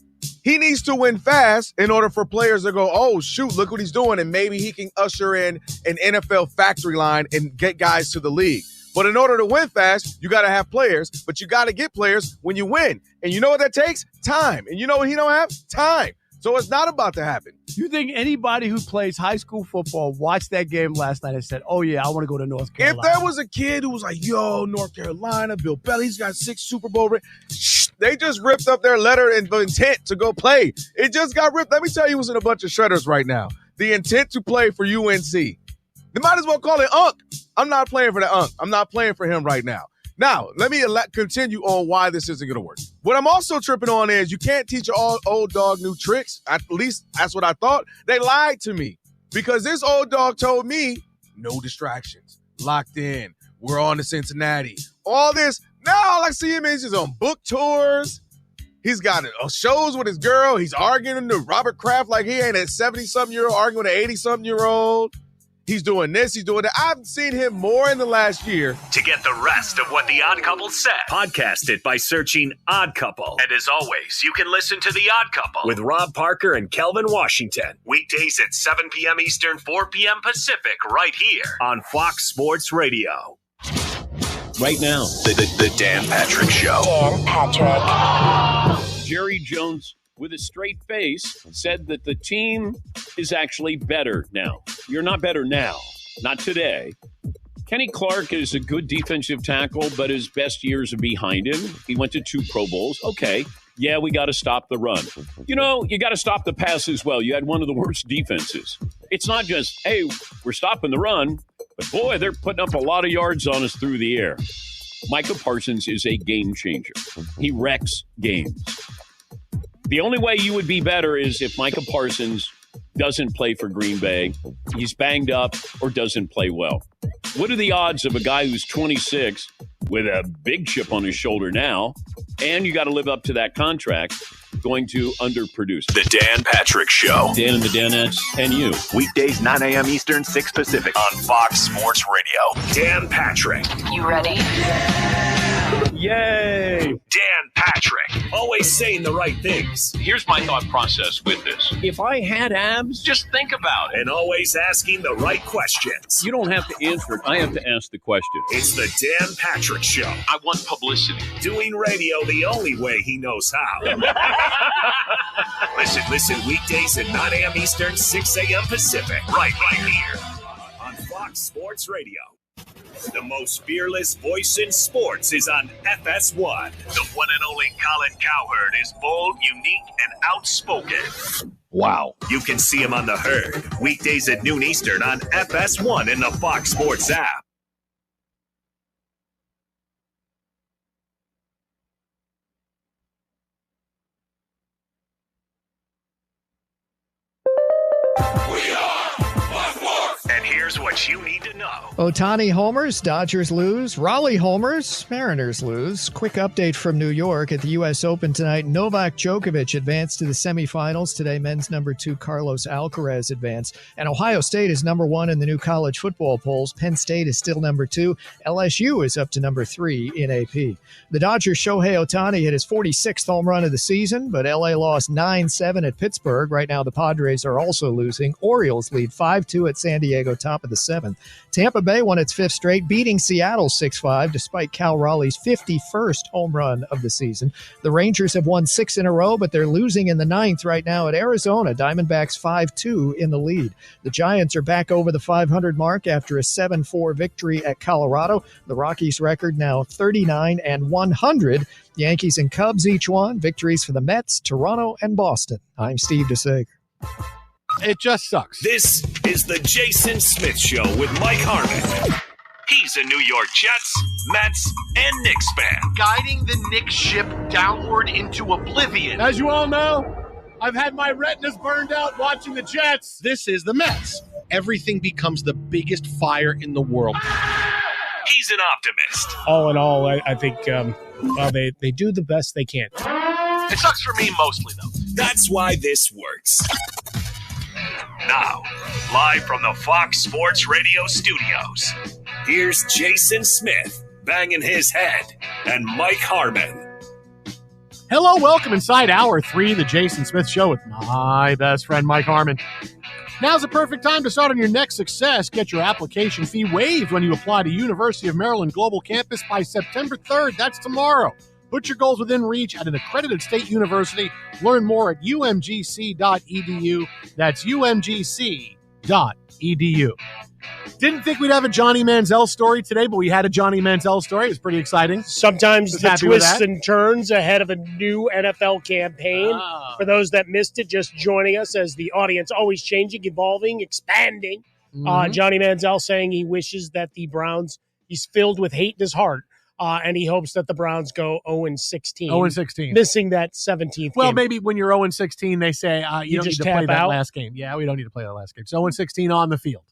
He needs to win fast in order for players to go, oh, shoot, look what he's doing, and maybe he can usher in an NFL factory line and get guys to the league. But in order to win fast, you got to have players, but you got to get players when you win. And you know what that takes? Time. And you know what he don't have? Time. So it's not about to happen. You think anybody who plays high school football watched that game last night and said, oh, yeah, I want to go to North Carolina? If there was a kid who was like, yo, North Carolina, Bill Belichick's got 6 Super Bowl rings, they just ripped up their letter of intent to go play. It just got ripped. Let me tell you who's in a bunch of shredders right now. The intent to play for UNC. They might as well call it Unc. I'm not playing for the Unc. I'm not playing for him right now. Now, let me continue on why this isn't going to work. What I'm also tripping on is you can't teach an old dog new tricks. At least that's what I thought. They lied to me because this old dog told me no distractions, locked in. We're on to Cincinnati. All this. Now all I see him is he's on book tours. He's got shows with his girl. He's arguing to Robert Kraft like he ain't a 70-something-year-old arguing with an 80-something-year-old. He's doing this, he's doing that. I've seen him more in the last year. To get the rest of what The Odd Couple said, podcast it by searching Odd Couple. And as always, you can listen to The Odd Couple with Rob Parker and Kelvin Washington. Weekdays at 7 p.m. Eastern, 4 p.m. Pacific, right here on Fox Sports Radio. Right now, The Dan Patrick Show. Dan Patrick. Jerry Jones, with a straight face, said that the team is actually better now. You're not better now. Not today. Kenny Clark is a good defensive tackle, but his best years are behind him. He went to 2 Pro Bowls. Okay. Yeah, we got to stop the run. You know, you got to stop the pass as well. You had one of the worst defenses. It's not just, hey, we're stopping the run, but boy, they're putting up a lot of yards on us through the air. Micah Parsons is a game changer. He wrecks games. The only way you would be better is if Micah Parsons doesn't play for Green Bay, he's banged up, or doesn't play well. What are the odds of a guy who's 26 with a big chip on his shoulder now, and you got to live up to that contract, going to underproduce? The Dan Patrick Show. Dan and the Danettes and you. Weekdays, 9 a.m. Eastern, 6 Pacific on Fox Sports Radio. Dan Patrick. You ready? Yay! Dan Patrick. Always saying the right things. Here's my thought process with this. If I had abs, just think about it. And always asking the right questions. You don't have to answer it. I have to ask the question. It's the Dan Patrick Show. I want publicity. Doing radio the only way he knows how. Listen, weekdays at 9 a.m. Eastern, 6 a.m. Pacific. Right here on Fox Sports Radio. The most fearless voice in sports is on FS1. The one and only Colin Cowherd is bold, unique, and outspoken. Wow. You can see him on The Herd, weekdays at noon Eastern on FS1 in the Fox Sports app. Here's what you need to know. Ohtani homers, Dodgers lose. Raleigh homers, Mariners lose. Quick update from New York at the U.S. Open tonight. Novak Djokovic advanced to the semifinals. Today, men's number 2 Carlos Alcaraz advanced. And Ohio State is number 1 in the new college football polls. Penn State is still number 2. LSU is up to number 3 in AP. The Dodgers' Shohei Ohtani hit his 46th home run of the season, but LA lost 9-7 at Pittsburgh. Right now, the Padres are also losing. Orioles lead 5-2 at San Diego, top of the 7th. Tampa Bay won its 5th straight, beating Seattle 6-5, despite Cal Raleigh's 51st home run of the season. The Rangers have won 6 in a row, but they're losing in the 9th right now at Arizona. Diamondbacks 5-2 in the lead. The Giants are back over the 500 mark after a 7-4 victory at Colorado. The Rockies' record now 39-100. Yankees and Cubs each won. Victories for the Mets, Toronto, and Boston. I'm Steve DeSager. It just sucks. This is the Jason Smith Show with Mike Harmon. He's a New York Jets, Mets, and Knicks fan. Guiding the Knicks ship downward into oblivion. As you all know, I've had my retinas burned out watching the Jets. This is the Mets. Everything becomes the biggest fire in the world. He's an optimist. All in all, I think they do the best they can. It sucks for me mostly, though. That's why this works. Now, live from the Fox Sports Radio studios, here's Jason Smith banging his head and Mike Harmon. Hello, welcome inside Hour 3 of the Jason Smith Show with my best friend, Mike Harmon. Now's the perfect time to start on your next success. Get your application fee waived when you apply to University of Maryland Global Campus by September 3rd. That's tomorrow. Put your goals within reach at an accredited state university. Learn more at umgc.edu. That's umgc.edu. Didn't think we'd have a Johnny Manziel story today, but we had a Johnny Manziel story. It was pretty exciting. Sometimes the twists and turns ahead of a new NFL campaign. For those that missed it, just joining us as the audience always changing, evolving, expanding. Johnny Manziel saying he wishes that the Browns, he's filled with hate in his heart. And he hopes that the Browns go 0-16. 0-16. Missing that 17th Well, game. maybe when you're 0-16, they say you don't need just to play tap that out? last game. Yeah, we don't need to play that last game. So 0-16 on the field.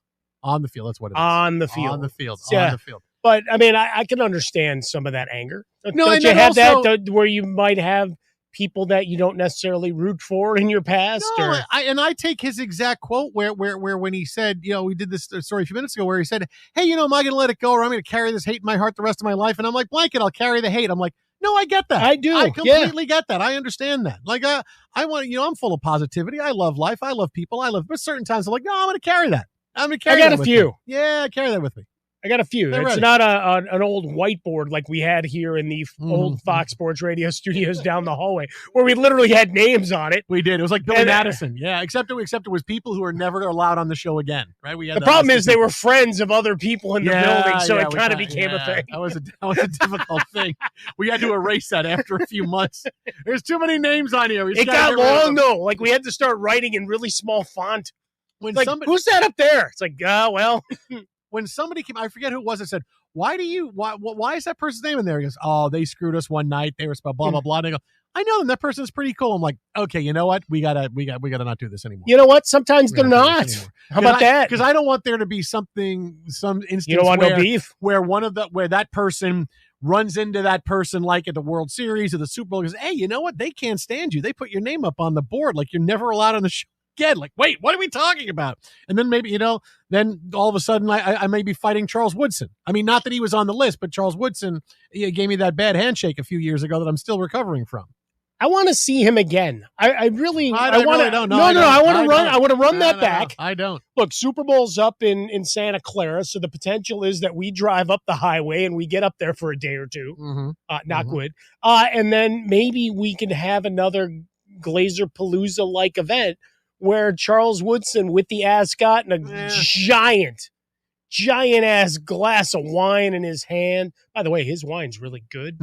On the field. That's what it is. On the field. On the field. Yeah. On the field. But, I mean, I can understand some of that anger. No, don't and you then have also- that where you might have people that you don't necessarily root for in your past? No, or I take his exact quote where when he said, we did this story a few minutes ago where he said, hey, am I going to let it go or I'm going to carry this hate in my heart the rest of my life? And I'm like, blanket, I'll carry the hate. I'm like, no, I get that. I do. I completely get that. I understand that. Like, I want, I'm full of positivity. I love life. I love people. But certain times I'm like, no, I'm going to carry that. I'm going to carry I got that a with few. me. Yeah, carry that with me. I got a few. They're It's ready. not an old whiteboard like we had here in the old Fox Sports Radio studios down the hallway, where we literally had names on it. We did. It was like Billy And, Madison. Yeah, except it was people who were never allowed on the show again. Right? We had The problem is they were friends of other people in the building, so it we kind of got- became a thing. That was a difficult thing. We had to erase that after a few months. There's too many names on here. We just It gotta got get rid of long them. though. Like we had to start writing in really small font. When Like, somebody, who's that up there? It's like, well, when somebody came, I forget who it was that said, why is that person's name in there? He goes, oh, they screwed us one night. They were blah, blah, blah. And I go, I know them. That person's pretty cool. I'm like, okay, you know what? We gotta not do this anymore. you know what? Sometimes they're We gotta do not. this anymore. How about that? Because I don't want there to be some instance You don't want where, no beef? where where that person runs into that person like at the World Series or the Super Bowl and goes, hey, you know what? They can't stand you. They put your name up on the board like you're never allowed on the show again. Like, wait, what are we talking about? And then maybe, then all of a sudden I may be fighting Charles Woodson. I mean, not that he was on the list, but Charles Woodson gave me that bad handshake a few years ago that I'm still recovering from. I want to see him again. I want really to. don't. No, I want to run. I want to run that No, back. I don't. Look, Super Bowl's up in Santa Clara, so the potential is that we drive up the highway and we get up there for a day or two. Knock wood. And then maybe we can have another Glazer Palooza like event where Charles Woodson with the ascot and a giant ass glass of wine in his hand. By the way, his wine's really good.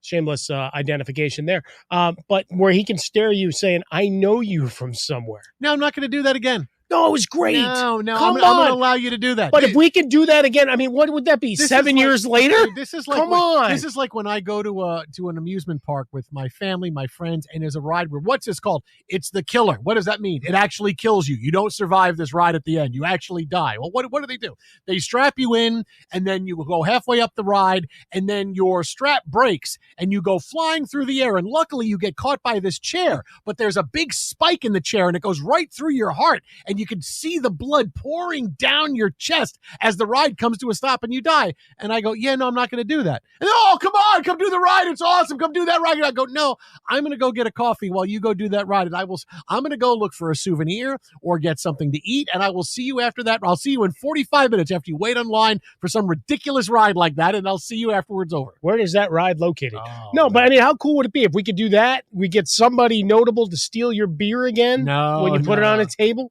Shameless identification there. But where he can stare you saying, I know you from somewhere. No, I'm not going to do that again. No, it was great. No, Come I'm on. going to allow you to do that. But if we could do that again, I mean, what would that be? 7 years later? Dude, this is like Come on. This is like when I go to an amusement park with my family, my friends, and there's a ride where, what's this called? It's the killer. What does that mean? It actually kills you. You don't survive this ride at the end. You actually die. Well, what do they do? They strap you in, and then you go halfway up the ride, and then your strap breaks, and you go flying through the air, and luckily you get caught by this chair, but there's a big spike in the chair, and it goes right through your heart, and you can see the blood pouring down your chest as the ride comes to a stop and you die. And I go, yeah, no, I'm not going to do that. And oh, come on, come do the ride. It's awesome. Come do that ride. And I go, no, I'm going to go get a coffee while you go do that ride. And I'm going to go look for a souvenir or get something to eat. And I will see you after that. I'll see you in 45 minutes after you wait online for some ridiculous ride like that. And I'll see you afterwards over. Where is that ride located? No, but I mean, how cool would it be if we could do that? We get somebody notable to steal your beer again when you put it on a table.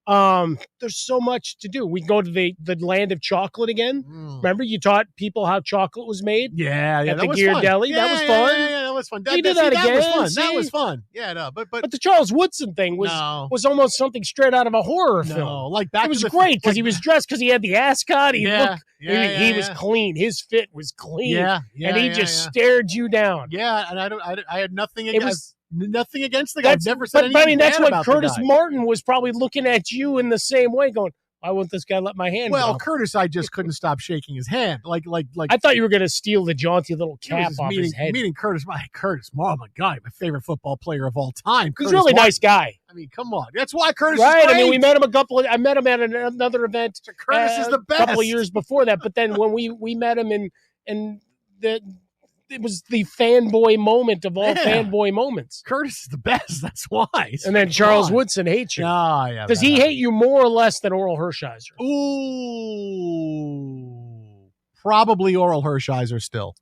There's so much to do. We can go to the land of chocolate again. Remember, you taught people how chocolate was made? Yeah, at the that was Gear fun. Deli. Yeah, that was fun. Yeah, that was fun. We did that again. Was fun. See? That was fun. Yeah, no, but the Charles Woodson thing was almost something straight out of a horror film. Like Back it was to the great because he was dressed because he had the ascot. He was yeah. clean. His fit was clean. Yeah, and he just stared you down. Yeah, and I had nothing against. Nothing against the guy. I've never said anything. I mean, that's bad what about Curtis the guy. Martin was probably looking at you in the same way, going, "Why won't this guy let my hand?" Well, go? Curtis, I just couldn't stop shaking his hand. Like I thought you were going to steal the jaunty little cap off his head. Meeting Curtis, oh my God, my favorite football player of all time. He's a really nice guy. I mean, come on, that's why Curtis. Right? Is great. I mean, we met him I met him at another event. Curtis is the best. A couple of years before that, but then when we met him it was the fanboy moment of all fanboy moments. Curtis is the best. That's why. And then Charles Woodson hates you. Oh, yeah. Does he hate you more or less than Oral Hershiser? Ooh, probably Oral Hershiser still.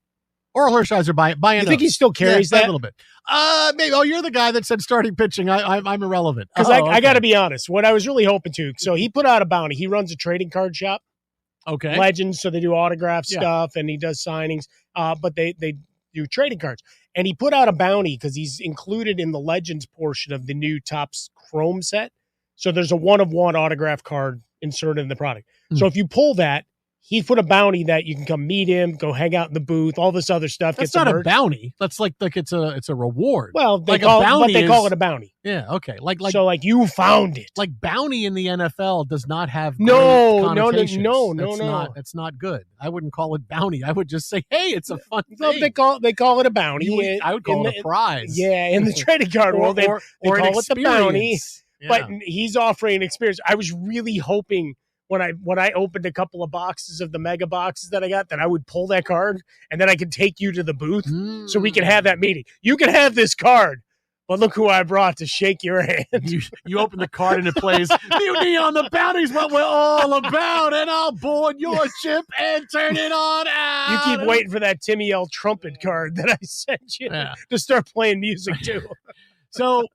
Oral Hershiser by You think he still carries that a little bit? Maybe. Oh, you're the guy that said starting pitching. I'm irrelevant. Because I got to be honest. What I was really hoping to. So he put out a bounty. He runs a trading card shop. Okay. Legends, so they do autograph stuff and he does signings, but they do trading cards. And he put out a bounty because he's included in the Legends portion of the new Topps Chrome set. So there's a one-of-one autograph card inserted in the product. So if you pull that, he put a bounty that you can come meet him, go hang out in the booth, all this other stuff. That's not a bounty. That's like it's a reward. Well, they call it a bounty. Yeah, okay. Like you found it. Like bounty in the NFL does not have no. That's not good. I wouldn't call it bounty. I would just say, hey, it's a fun thing. No, they call it a bounty. I would call it a prize. Yeah, in the trading card world, they call it the bounty. Yeah. But he's offering an experience. I was really hoping when I opened a couple of boxes of the mega boxes that I got, that I would pull that card and then I could take you to the booth so we could have that meeting. You can have this card, but look who I brought to shake your hand. You open the card and it plays Mutiny on the Bounty's what we're all about, and I'll board your ship and turn it on out. You keep waiting for that Timmy L trumpet card that I sent you to start playing music too. So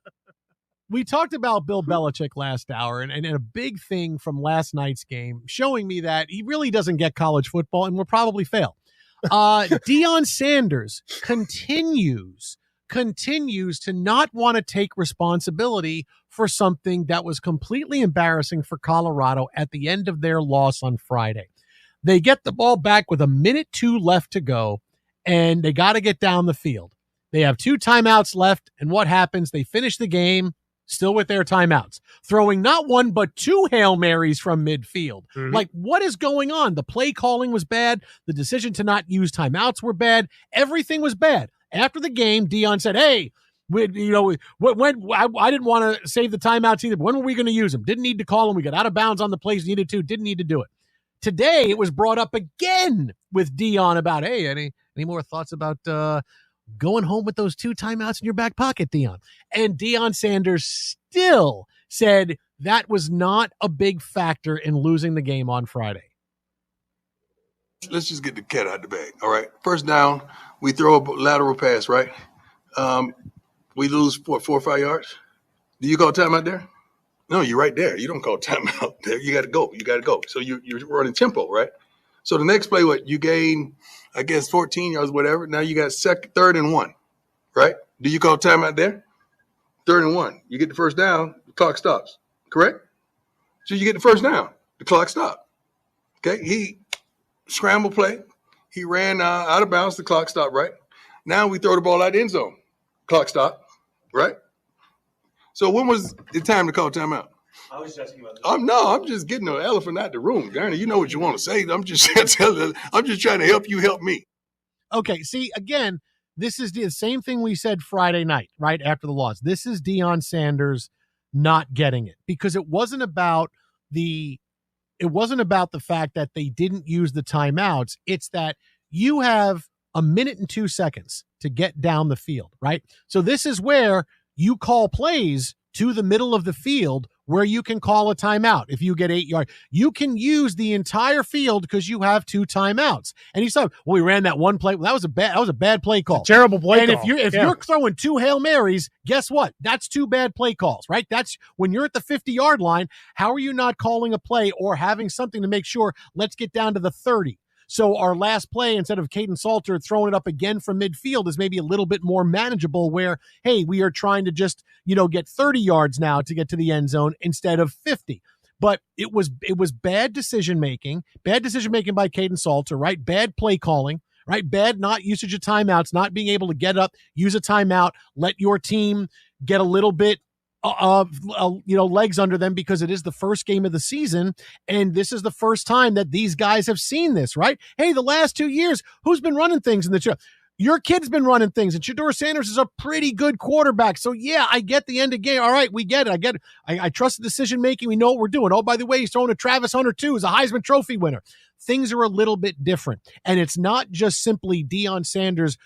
we talked about Bill Belichick last hour, and a big thing from last night's game showing me that he really doesn't get college football and will probably fail. Deion Sanders continues to not want to take responsibility for something that was completely embarrassing for Colorado at the end of their loss on Friday. They get the ball back with 1:02 left to go, and they got to get down the field. They have 2 timeouts left, and what happens? They finish the game still with their timeouts, throwing not 1 but 2 Hail Marys from midfield. Like, what is going on? The play calling was bad. The decision to not use timeouts were bad. Everything was bad. After the game, Deion said, hey, I didn't want to save the timeouts either. But when were we going to use them? Didn't need to call them. We got out of bounds on the plays needed to. Didn't need to do it. Today, it was brought up again with Deion about, hey, any more thoughts about going home with those 2 timeouts in your back pocket, Deion? And Deion Sanders still said that was not a big factor in losing the game on Friday. Let's just get the cat out of the bag. All right. First down, we throw a lateral pass, right? We lose 4 or 5 yards. Do you call timeout there? No, you're right there. You don't call timeout there. You got to go. So you're running tempo, right? So the next play, you gain, I guess, 14 yards, whatever. Now you got 3rd and 1, right? Do you call timeout there? 3rd and 1. You get the first down, the clock stops, correct? So you get the first down. The clock stopped. Okay, he scrambled play. He ran out of bounds. The clock stopped, right? Now we throw the ball out the end zone. Clock stopped, right? So when was the time to call timeout? I was just asking about this. I'm just getting the elephant out the room, Garner. You know what you want to say. I'm just trying to help you help me. Okay, see, again, this is the same thing we said Friday night, right, after the loss. This is Deion Sanders not getting it because it wasn't about the fact that they didn't use the timeouts. It's that you have a minute and 2 seconds to get down the field, right? So this is where you call plays to the middle of the field where you can call a timeout. If you get 8 yards, you can use the entire field because you have 2 timeouts. And he said, well, we ran that one play. Well, that was a bad play call. Terrible play and call. If you're throwing 2 Hail Marys, guess what? That's 2 bad play calls, right? That's when you're at the 50-yard line. How are you not calling a play or having something to make sure, let's get down to the 30? So our last play, instead of Caden Salter throwing it up again from midfield, is maybe a little bit more manageable where, hey, we are trying to just, get 30 yards now to get to the end zone instead of 50. But it was bad decision-making by Caden Salter, right? Bad play calling, right? Bad not usage of timeouts, not being able to get up, use a timeout, let your team get a little bit legs under them because it is the first game of the season. And this is the first time that these guys have seen this, right? Hey, the last 2 years, who's been running things in the show? Your kid's been running things, and Shedeur Sanders is a pretty good quarterback. So, yeah, I get the end of game. All right, we get it. I get it. I trust the decision-making. We know what we're doing. Oh, by the way, he's throwing to Travis Hunter, too, who's a Heisman Trophy winner. Things are a little bit different. And it's not just simply Deion Sanders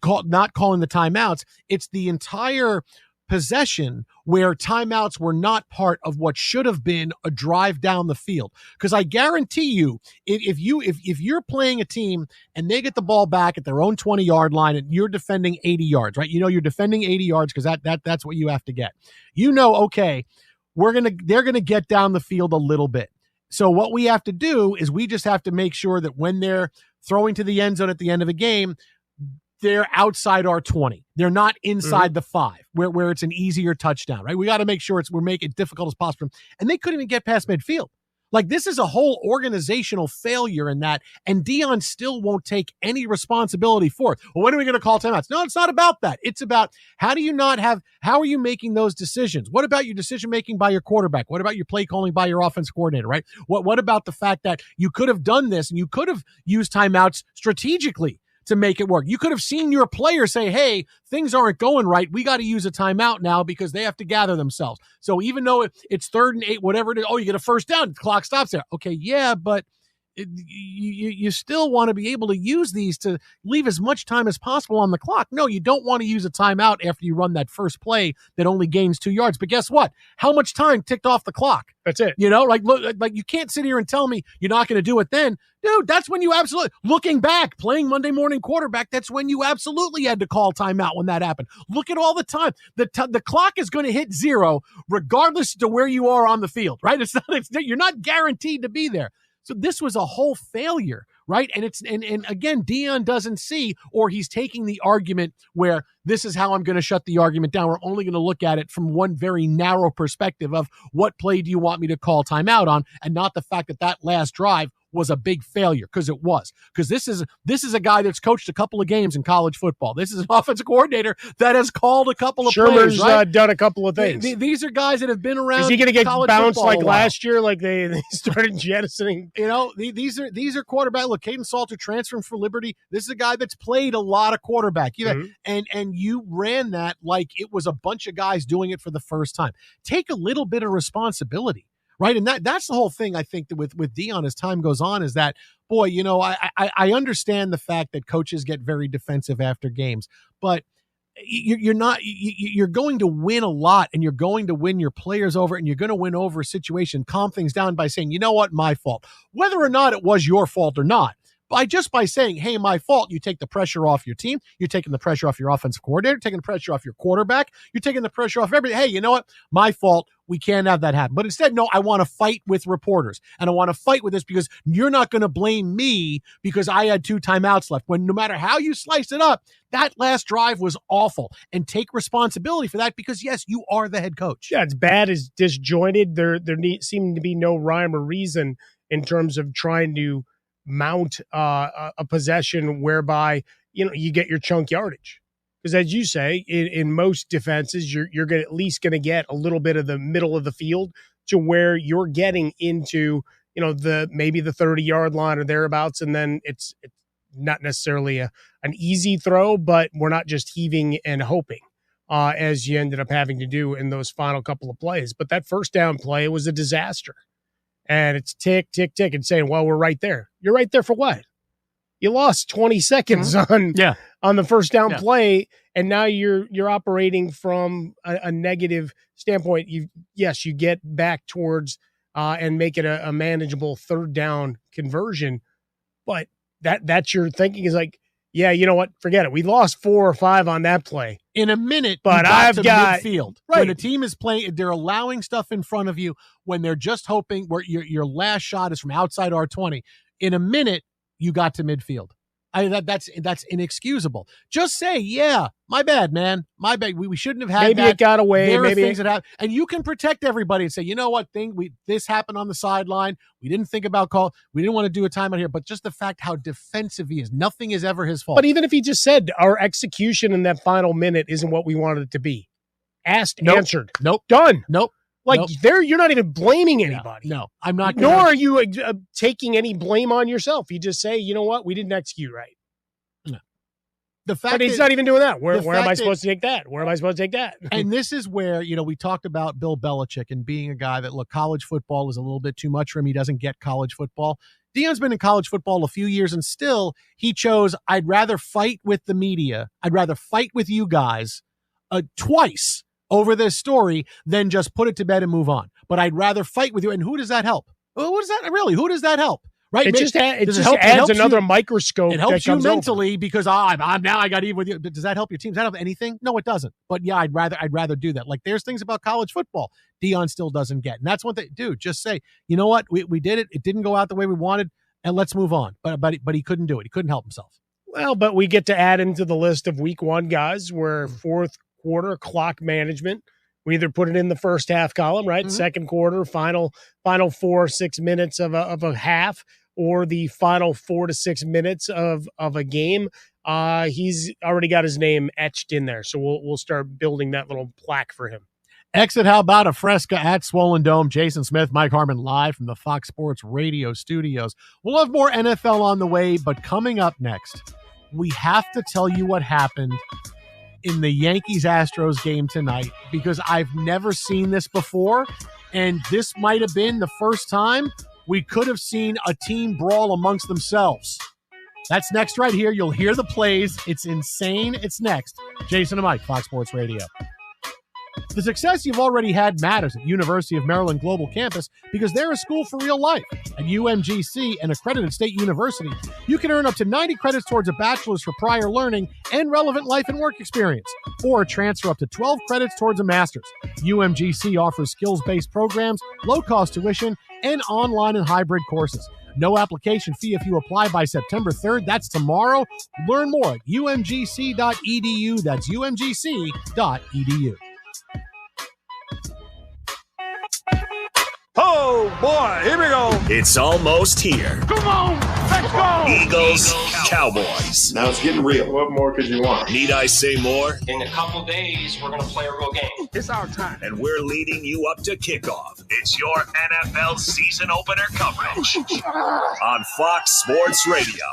not calling the timeouts. It's the entire possession where timeouts were not part of what should have been a drive down the field. Because I guarantee you, if you're playing a team and they get the ball back at their own 20-yard line and you're defending 80 yards, right? You're defending 80 yards because that's what you have to get. Okay, they're gonna get down the field a little bit. So what we have to do is we just have to make sure that when they're throwing to the end zone at the end of a game, they're outside our 20. They're not inside the 5 where it's an easier touchdown, right? We got to make sure we're making it difficult as possible. And they couldn't even get past midfield. Like, this is a whole organizational failure in that, and Deion still won't take any responsibility for it. Well, when are we going to call timeouts? No, it's not about that. It's about how are you making those decisions? What about your decision-making by your quarterback? What about your play calling by your offense coordinator, right? What about the fact that you could have done this and you could have used timeouts strategically to make it work? You could have seen your player say, hey, things aren't going right. We got to use a timeout now because they have to gather themselves. So even though it's 3rd and 8, whatever it is, you get a first down, the clock stops there. Okay, yeah, but you still want to be able to use these to leave as much time as possible on the clock. No, you don't want to use a timeout after you run that first play that only gains 2 yards. But guess what? How much time ticked off the clock? That's it. Like you can't sit here and tell me you're not going to do it then. Dude, that's when you absolutely, looking back, playing Monday morning quarterback, that's when you absolutely had to call timeout when that happened. Look at all the time. The clock is going to hit 0 regardless to where you are on the field, right? You're not guaranteed to be there. So this was a whole failure, right? And again, Deion doesn't see, or he's taking the argument where this is how I'm going to shut the argument down. We're only going to look at it from one very narrow perspective of what play do you want me to call timeout on, and not the fact that last drive was a big failure, because it was. Because this is a guy that's coached a couple of games in college football. This is an offensive coordinator that has called a couple of Shermer's plays, right? Done a couple of things. These are guys that have been around. Is he going to get bounced like last last year, like they started jettisoning? These are quarterback. Look, Caden Salter transferring for Liberty. This is a guy that's played a lot of quarterback. And you ran that like it was a bunch of guys doing it for the first time. Take a little bit of responsibility. Right. And that's the whole thing, I think, that with Deion as time goes on, is that, boy, I understand the fact that coaches get very defensive after games, but you're going to win a lot, and you're going to win your players over, and you're going to win over a situation, calm things down by saying, you know what, my fault, whether or not it was your fault or not. By saying, hey, my fault, you take the pressure off your team. You're taking the pressure off your offensive coordinator, taking the pressure off your quarterback. You're taking the pressure off everybody. Hey, you know what? My fault. We can't have that happen. But instead, no, I want to fight with reporters. And I want to fight with this because you're not going to blame me because I had 2 timeouts left. When no matter how you slice it up, that last drive was awful. And take responsibility for that because, yes, you are the head coach. Yeah, it's bad, it's disjointed. There seemed to be no rhyme or reason in terms of trying to mount a possession whereby, you get your chunk yardage. Because as you say, in most defenses, you're at least going to get a little bit of the middle of the field to where you're getting into, maybe the 30-yard line or thereabouts, and then it's not necessarily an easy throw, but we're not just heaving and hoping, as you ended up having to do in those final couple of plays. But that first down play was a disaster. And it's tick, tick, tick, and saying, well, we're right there. You're right there for what? You lost 20 seconds on the first down play, and now you're operating from a negative standpoint. You get back towards and make it a manageable third down conversion, but that's your thinking is like, yeah, you know what? Forget it. We lost 4 or 5 on that play. In a minute, but I've got midfield. Right. When a team is playing, they're allowing stuff in front of you when they're just hoping where your last shot is from outside R20. In a minute, you got to midfield. That's inexcusable. Just say, yeah, my bad, man. My bad. We shouldn't have had maybe that. It got away. There maybe are things that happen. And you can protect everybody and say, you know what, this happened on the sideline. We didn't think about call. We didn't want to do a timeout here. But just the fact how defensive he is, nothing is ever his fault. But even if he just said our execution in that final minute isn't what we wanted it to be. Asked, answered. Nope. Done. Nope. There, you're not even blaming anybody. No, I'm not. Nor are you taking any blame on yourself. You just say, you know what, we didn't execute right. The fact but he's not even doing that. Where am I supposed to take that? Where am I supposed to take that? And this is where, we talked about Bill Belichick and being a guy that, look, college football is a little bit too much for him. He doesn't get college football. Deion's been in college football a few years, and still he chose, I'd rather fight with the media. I'd rather fight with you guys twice over this story than just put it to bed and move on. But I'd rather fight with you. And who does that help? Who does that help? Right? It just adds another microscope. It helps you mentally because I'm now I got to even with you. Does that help your team? Does that help anything? No, it doesn't. But yeah, I'd rather do that. Like there's things about college football Deion still doesn't get, and that's one thing. Dude, just say, you know what, we did it. It didn't go out the way we wanted, and let's move on. But he couldn't do it. He couldn't help himself. Well, but we get to add into the list of week 1 guys where fourth quarter clock management. We either put it in the first half column, right? Mm-hmm. Second quarter, final 4-6 minutes of a half. Or the final 4 to 6 minutes of a game, he's already got his name etched in there. So we'll start building that little plaque for him. Exit How About a Fresca at Swollen Dome. Jason Smith, Mike Harmon live from the Fox Sports Radio studios. We'll have more NFL on the way, but coming up next, we have to tell you what happened in the Yankees-Astros game tonight because I've never seen this before, and this might have been the first time we could have seen a team brawl amongst themselves. That's next right here. You'll hear the plays. It's insane. It's next. Jason and Mike, Fox Sports Radio. The success you've already had matters at University of Maryland Global Campus because they're a school for real life. At UMGC, an accredited state university, you can earn up to 90 credits towards a bachelor's for prior learning and relevant life and work experience, or transfer up to 12 credits towards a master's. UMGC offers skills-based programs, low-cost tuition, and online and hybrid courses. No application fee if you apply by September 3rd. That's tomorrow. Learn more at umgc.edu. That's umgc.edu. Oh, boy, here we go. It's almost here. Come on, let's go. Eagles, Cowboys. Now it's getting real. What more could you want? Need I say more? In a couple days, we're going to play a real game. It's our time. And we're leading you up to kickoff. It's your NFL season opener coverage on Fox Sports Radio.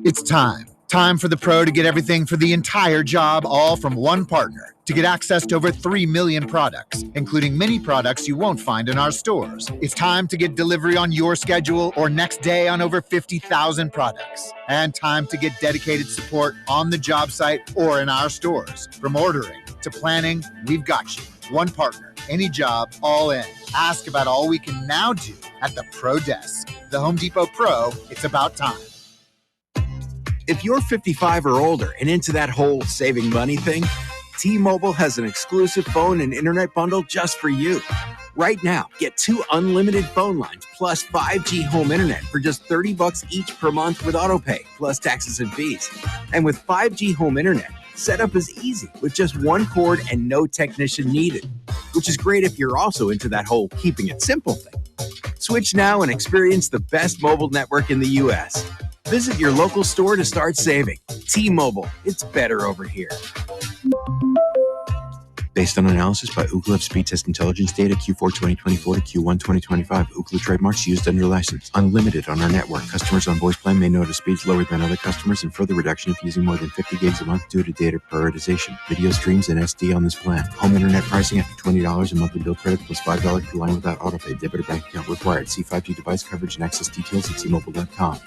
It's time. Time for the pro to get everything for the entire job, all from one partner. To get access to over 3 million products, including many products you won't find in our stores. It's time to get delivery on your schedule or next day on over 50,000 products. And time to get dedicated support on the job site or in our stores. From ordering to planning, we've got you. One partner, any job, all in. Ask about all we can now do at the Pro Desk. The Home Depot Pro, it's about time. If you're 55 or older and into that whole saving money thing, T-Mobile has an exclusive phone and internet bundle just for you. Right now, get 2 unlimited phone lines plus 5G home internet for just $30 each per month with AutoPay, plus taxes and fees. And with 5G home internet, setup is easy with just one cord and no technician needed, which is great if you're also into that whole keeping it simple thing. Switch now and experience the best mobile network in the U.S. Visit your local store to start saving. T-Mobile, it's better over here. Based on analysis by Ookla of speed test intelligence data Q4 2024 to Q1 2025, Ookla trademarks used under license. Unlimited on our network. Customers on voice plan may notice speeds lower than other customers and further reduction if using more than 50 gigs a month due to data prioritization. Video streams and SD on this plan. Home internet pricing after $20 a monthly bill credit plus $5 per line without autopay. Debit or bank account required. See 5G device coverage and access details at T-Mobile.com.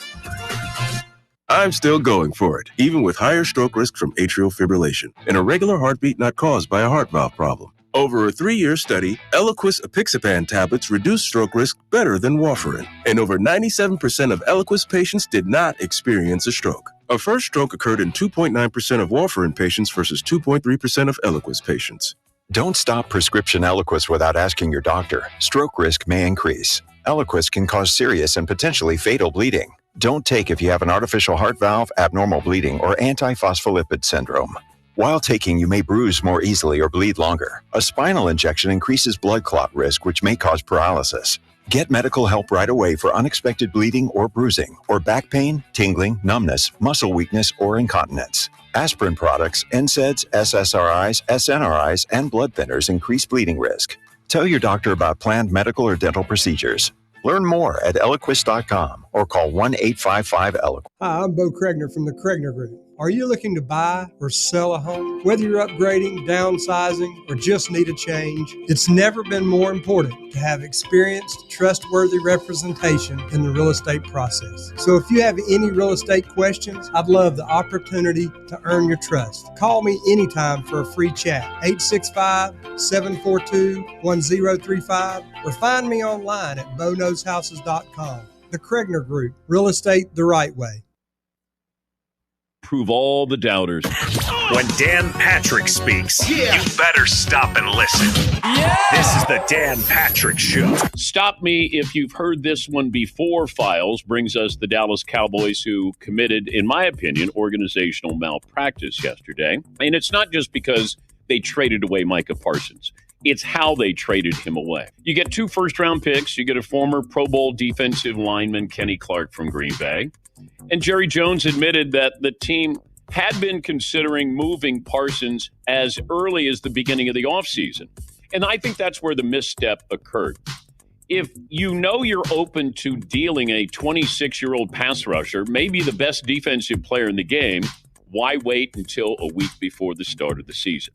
I'm still going for it, even with higher stroke risk from atrial fibrillation, an irregular heartbeat not caused by a heart valve problem. Over a 3-year study, Eliquis apixaban tablets reduced stroke risk better than warfarin, and over 97% of Eliquis patients did not experience a stroke. A first stroke occurred in 2.9% of warfarin patients versus 2.3% of Eliquis patients. Don't stop prescription Eliquis without asking your doctor. Stroke risk may increase. Eliquis can cause serious and potentially fatal bleeding. Don't take if you have an artificial heart valve, abnormal bleeding, or antiphospholipid syndrome. While taking, you may bruise more easily or bleed longer. A spinal injection increases blood clot risk, which may cause paralysis. Get medical help right away for unexpected bleeding or bruising, or back pain, tingling, numbness, muscle weakness, or incontinence. Aspirin products, NSAIDs, SSRIs, SNRIs, and blood thinners increase bleeding risk. Tell your doctor about planned medical or dental procedures. Learn more at Eliquis.com or call 1-855-ELIQUIS. Hi, I'm Bo Kregner from the Kregner Group. Are you looking to buy or sell a home? Whether you're upgrading, downsizing, or just need a change, it's never been more important to have experienced, trustworthy representation in the real estate process. So if you have any real estate questions, I'd love the opportunity to earn your trust. Call me anytime for a free chat, 865-742-1035, or find me online at BoKnowsHouses.com. The Kregner Group, real estate the right way. Prove all the doubters. When Dan Patrick speaks, you better stop and listen. This is the Dan Patrick Show. Stop me if you've heard this one before. Files brings us the Dallas Cowboys, who committed, in my opinion, organizational malpractice yesterday. And it's not just because they traded away Micah Parsons. It's how they traded him away. You get 2 first-round picks. You get a former Pro Bowl defensive lineman, Kenny Clark from Green Bay. And Jerry Jones admitted that the team had been considering moving Parsons as early as the beginning of the offseason. And I think that's where the misstep occurred. If you know you're open to dealing a 26-year-old pass rusher, maybe the best defensive player in the game, why wait until a week before the start of the season?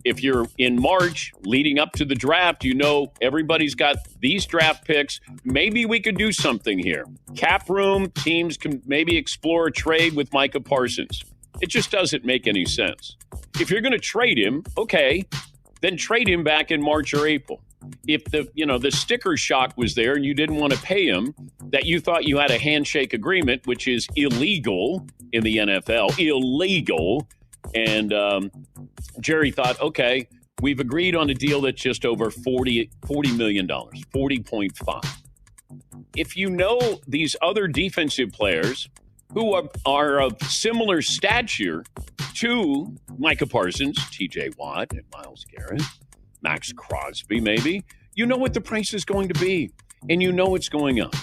If you're in March leading up to the draft, you know everybody's got these draft picks. Maybe we could do something here. Cap room, teams can maybe explore a trade with Micah Parsons. It just doesn't make any sense. If you're going to trade him, okay, then trade him back in March or April. If the sticker shock was there and you didn't want to pay him, that you thought you had a handshake agreement, which is illegal in the NFL, illegal. And Jerry thought, okay, we've agreed on a deal that's just over $40 million, 40.5. If you know these other defensive players who are of similar stature to Micah Parsons, TJ Watt, and Myles Garrett, Max Crosby maybe, you know what the price is going to be, and you know it's going up.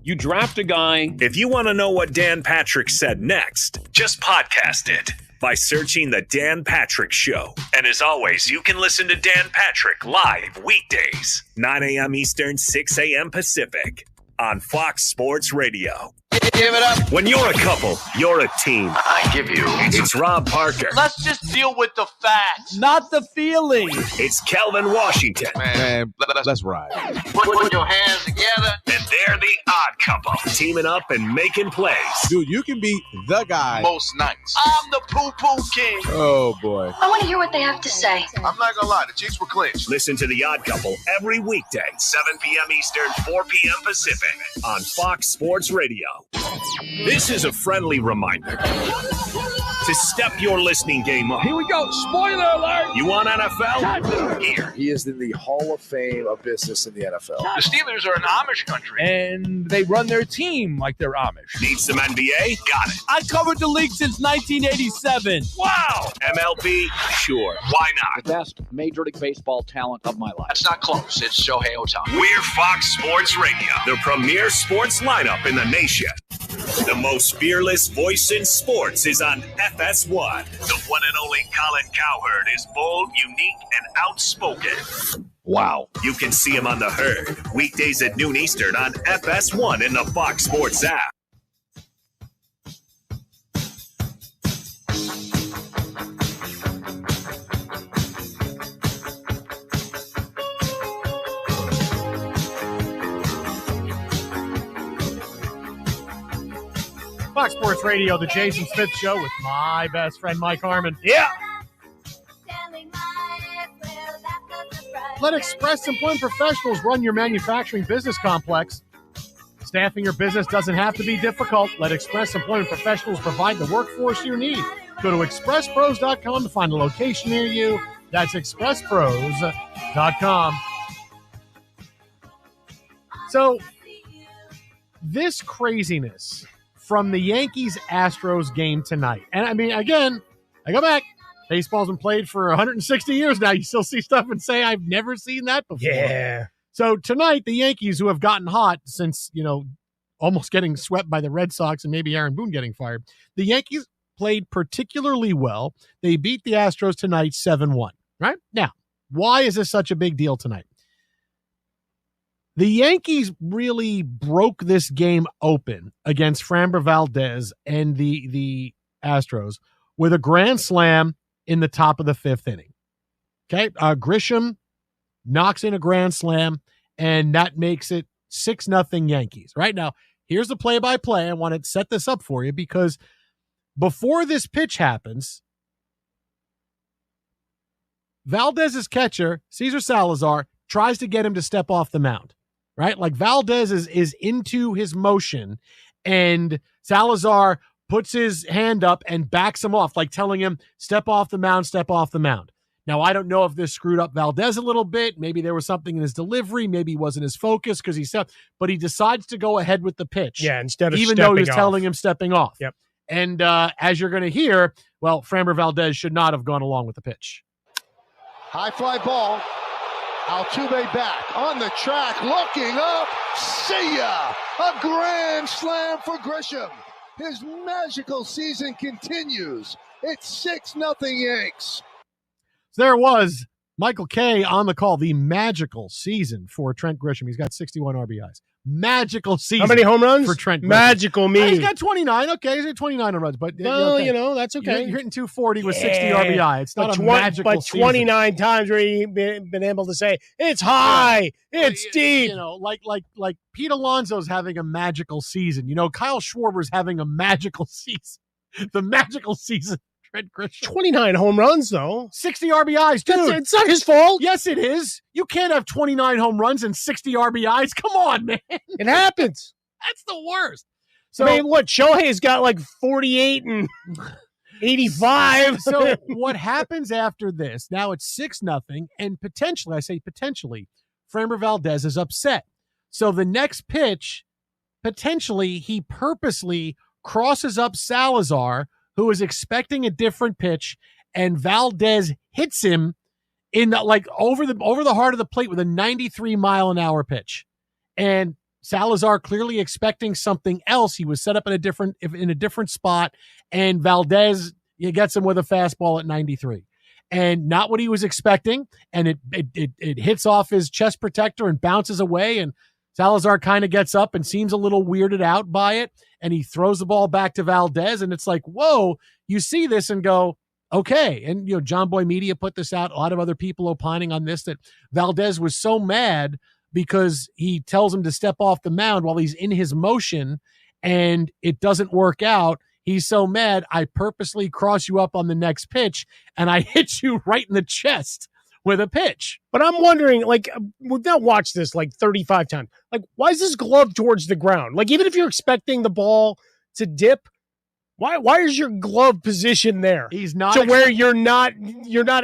You draft a guy. If you want to know what Dan Patrick said next, just podcast it by searching The Dan Patrick Show. And as always, you can listen to Dan Patrick live weekdays, 9 a.m. Eastern, 6 a.m. Pacific on Fox Sports Radio. Give it up. When you're a couple, you're a team. I give you. It's Rob Parker. Let's just deal with the facts, not the feelings. It's Kelvin Washington. Man, let's ride. Put your hands together. And they're the odd couple, teaming up and making plays. Dude, you can be the guy most nights. I'm the poo-poo king. Oh, boy. I want to hear what they have to say. I'm not going to lie. The Chiefs were clinched. Listen to The Odd Couple every weekday, 7 p.m. Eastern, 4 p.m. Pacific on Fox Sports Radio. This is a friendly reminder. to step your listening game up. Here we go. Spoiler alert. You want NFL? Here. He is in the Hall of Fame of business in the NFL. The Steelers are an Amish country. And they run their team like they're Amish. Need some NBA? Got it. I covered the league since 1987. Wow. MLB? Sure. Why not? The best Major League Baseball talent of my life. That's not close. It's Shohei Ohtani. We're Fox Sports Radio, the premier sports lineup in the nation. The most fearless voice in sports is on FS1. The one and only Colin Cowherd is bold, unique, and outspoken. Wow. You can see him on The Herd, weekdays at noon Eastern on FS1 in the Fox Sports app. Fox Sports Radio, the Jason Smith Show with my best friend, Mike Harmon. Yeah. Let Express Employment Professionals run your manufacturing business complex. Staffing your business doesn't have to be difficult. Let Express Employment Professionals provide the workforce you need. Go to expresspros.com to find a location near you. That's expresspros.com. So, this craziness from the Yankees-Astros game tonight. And I mean, again, I go back. Baseball's been played for 160 years now. You still see stuff and say, I've never seen that before. Yeah. So tonight, the Yankees, who have gotten hot since, almost getting swept by the Red Sox and maybe Aaron Boone getting fired, the Yankees played particularly well. They beat the Astros tonight 7-1, right? Now, why is this such a big deal tonight? The Yankees really broke this game open against Framber Valdez and the Astros with a grand slam in the top of the fifth inning. Okay, Grisham knocks in a grand slam, and that makes it 6-0 Yankees. Right now, here's the play-by-play. I want to set this up for you because before this pitch happens, Valdez's catcher, Cesar Salazar, tries to get him to step off the mound. Right? Like Valdez is into his motion, and Salazar puts his hand up and backs him off, like telling him, step off the mound, step off the mound. Now, I don't know if this screwed up Valdez a little bit. Maybe there was something in his delivery. Maybe he wasn't his focus because he said, but he decides to go ahead with the pitch. Yeah, instead of even though he was off. telling him stepping off. Yep. And as you're going to hear, well, Framber Valdez should not have gone along with the pitch. High fly ball. Altuve back on the track, looking up. See ya! A grand slam for Grisham. His magical season continues. It's 6-0 Yanks. So there was Michael Kay on the call. The magical season for Trent Grisham. He's got 61 RBIs. Magical season. How many home runs? For Trent Grisham. Magical me. He's got 29. Okay, he's got 29 home runs. But well, that's okay. You're hitting 240 with 60 RBI. It's not a magical season. But 29 times where you've been able to say, it's high, it's deep. Like Pete Alonso's having a magical season. Kyle Schwarber's having a magical season. The magical season. Trent Grisham. 29 home runs, though. 60 RBIs, dude. It's not his fault. Yes, it is. You can't have 29 home runs and 60 RBIs. Come on, man. It happens. That's the worst. So, I mean, what? Shohei's got like 48 and 85. So what happens after this? Now it's 6-0, and potentially, I say potentially, Framber Valdez is upset. So the next pitch, potentially, he purposely crosses up Salazar, who is expecting a different pitch, and Valdez hits him in the, over the heart of the plate with a 93-mile-an-hour pitch. And Salazar clearly expecting something else. He was set up in a different spot, and Valdez gets him with a fastball at 93. And not what he was expecting, and it hits off his chest protector and bounces away, and Salazar kind of gets up and seems a little weirded out by it, and he throws the ball back to Valdez, and it's like, whoa, you see this and go, okay. And, John Boy Media put this out, a lot of other people opining on this, that Valdez was so mad because he tells him to step off the mound while he's in his motion, and it doesn't work out. He's so mad, I purposely cross you up on the next pitch, and I hit you right in the chest with a pitch. But I'm wondering, we've now watched this 35 times. Why is this glove towards the ground? Even if you're expecting the ball to dip, Why is your glove position there? He's not to where you're not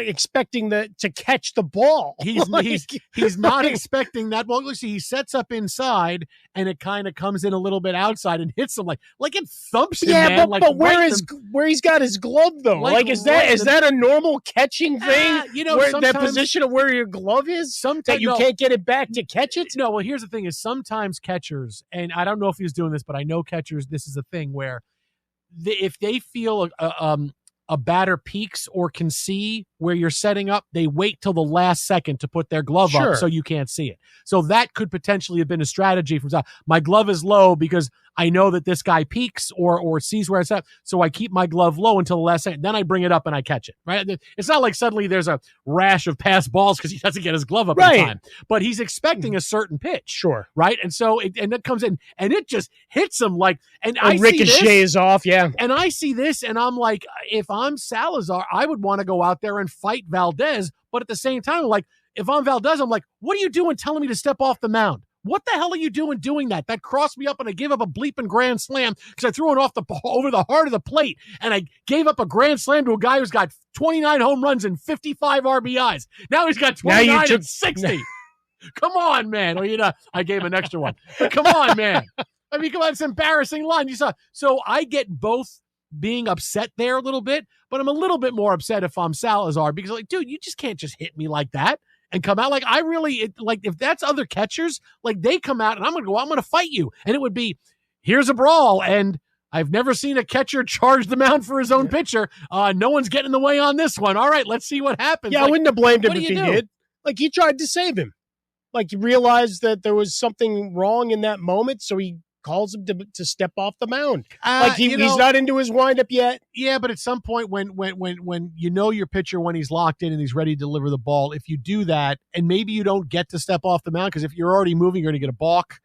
expecting to catch the ball. He's not expecting that ball. See, he sets up inside and it kind of comes in a little bit outside and hits him like it thumps him. Yeah, man, but where he's got his glove though? Is that a normal catching thing? Where that position of where your glove is, that you can't get it back to catch it. No, well, here's the thing: is sometimes catchers, and I don't know if he's doing this, but I know catchers. This is a thing where if they feel a batter peaks or can see where you're setting up, they wait till the last second to put their glove up so you can't see it. So that could potentially have been a strategy from my glove is low because I know that this guy peaks or sees where it's at, so I keep my glove low until the last second. Then I bring it up and I catch it, right? It's not like suddenly there's a rash of pass balls because he doesn't get his glove up in time. But he's expecting a certain pitch. Sure. Right? And so it comes in and it just hits him like – and I ricochets off, yeah. And I see this and I'm like, if I'm Salazar, I would want to go out there and fight Valdez. But at the same time, like, if I'm Valdez, I'm like, what are you doing telling me to step off the mound? What the hell are you doing that? That crossed me up and I gave up a bleeping grand slam because I threw it over the heart of the plate and I gave up a grand slam to a guy who's got 29 home runs and 55 RBIs. Now he's got 29 and 60. Come on, man. Or, I gave an extra one. But come on, man. I mean, come on, it's an embarrassing line. You saw. So I get both being upset there a little bit, but I'm a little bit more upset if I'm Salazar because, like, dude, you just can't just hit me like that and come out. Like, if that's other catchers, like, they come out and I'm going to go, I'm going to fight you. And it would be, here's a brawl. And I've never seen a catcher charge the mound for his own pitcher. No one's getting in the way on this one. All right, let's see what happens. Yeah, I wouldn't have blamed him if he did. Like, he tried to save him. Like, he realized that there was something wrong in that moment, so he calls him to step off the mound. He's not into his windup yet. Yeah, but at some point when you know your pitcher, when he's locked in and he's ready to deliver the ball, if you do that and maybe you don't get to step off the mound because if you're already moving, you're going to get a balk.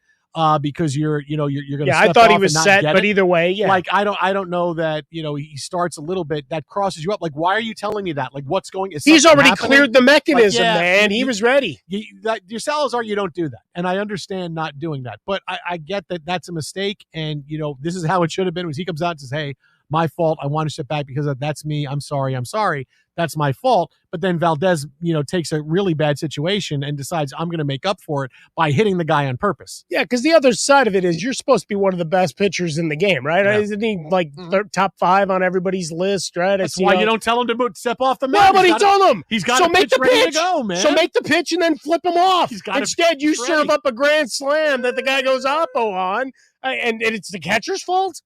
Because you're going to. Yeah, I thought he was set, but either way, yeah. Like I don't know that he starts a little bit that crosses you up. Like, why are you telling me that? Like, what's going? He's already cleared the mechanism, man. He was ready. Your Salazar, you don't do that, and I understand not doing that, but I get that that's a mistake, and this is how it should have been. Was he comes out and says, "Hey, my fault. I want to step back because that's me. I'm sorry. That's my fault." But then Valdez, takes a really bad situation and decides I'm going to make up for it by hitting the guy on purpose. Yeah, because the other side of it is you're supposed to be one of the best pitchers in the game, right? Yeah. Isn't he like top 5 on everybody's list, right? That's why you don't tell him to step off the mound. No, but he told him. He's got to make the pitch. To go, man. So make the pitch and then flip him off. Instead, you serve up a grand slam that the guy goes oppo on, and it's the catcher's fault?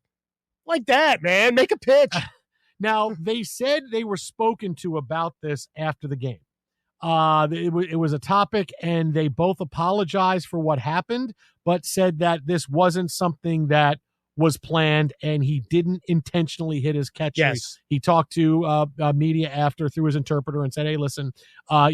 Like that, man. Make a pitch. Now, they said they were spoken to about this after the game. It was a topic, and they both apologized for what happened, but said that this wasn't something that was planned, and he didn't intentionally hit his catcher. Yes. He talked to media after through his interpreter and said, hey, listen, I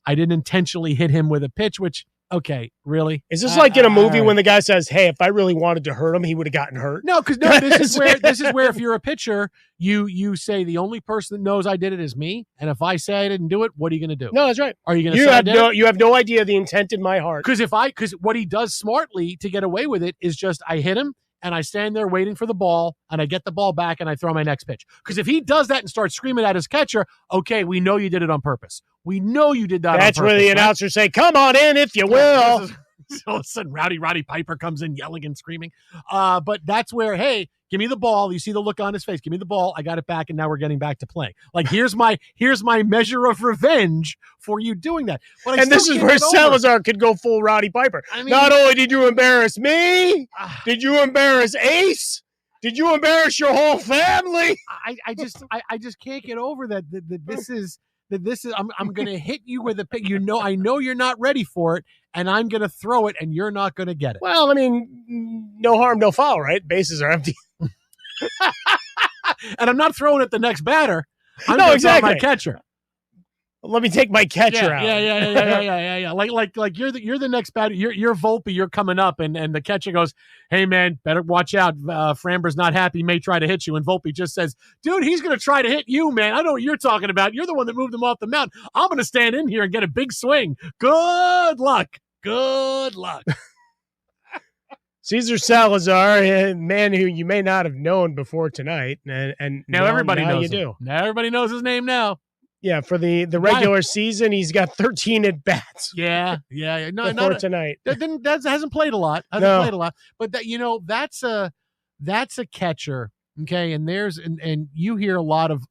didn't intentionally hit him with a pitch, which, okay, really? Is this like in a movie when the guy says, hey, if I really wanted to hurt him, he would have gotten hurt? No, because this is where if you're a pitcher, you say the only person that knows I did it is me, and if I say I didn't do it, what are you going to do? No, that's right. Are you going to say I did it? You have no idea the intent in my heart. Because what he does smartly to get away with it is just I hit him, and I stand there waiting for the ball, and I get the ball back, and I throw my next pitch. Because if he does that and starts screaming at his catcher, okay, we know you did it on purpose. We know you did that on purpose. That's where the announcers say, come on in if you will. So all of a sudden, Roddy Piper comes in yelling and screaming. But that's where, hey, give me the ball. You see the look on his face. Give me the ball. I got it back, and now we're getting back to playing. Like, here's my measure of revenge for you doing that. And this is where Salazar could go full Roddy Piper. I mean, not only did you embarrass me, did you embarrass Ace? Did you embarrass your whole family? I just can't get over that this is I'm going to hit you with a pick. I know you're not ready for it, and I'm going to throw it, and you're not going to get it. Well, I mean, no harm, no foul, right? Bases are empty. And I'm not throwing at the next batter. I'm exactly. My catcher. Let me take my catcher out. Yeah. Like you're the next batter. You're Volpe. You're coming up, and the catcher goes, "Hey man, better watch out. Framber's not happy. May try to hit you." And Volpe just says, "Dude, he's going to try to hit you, man. I know what you're talking about. You're the one that moved him off the mound. I'm going to stand in here and get a big swing. Good luck. Good luck." Cesar Salazar, a man who you may not have known before tonight, and Now everybody knows you him. do. Now everybody knows his name now. Yeah, for the regular season, he's got 13 at bats. Yeah. No, before tonight. That hasn't played a lot. But that's a catcher. Okay, and you hear a lot of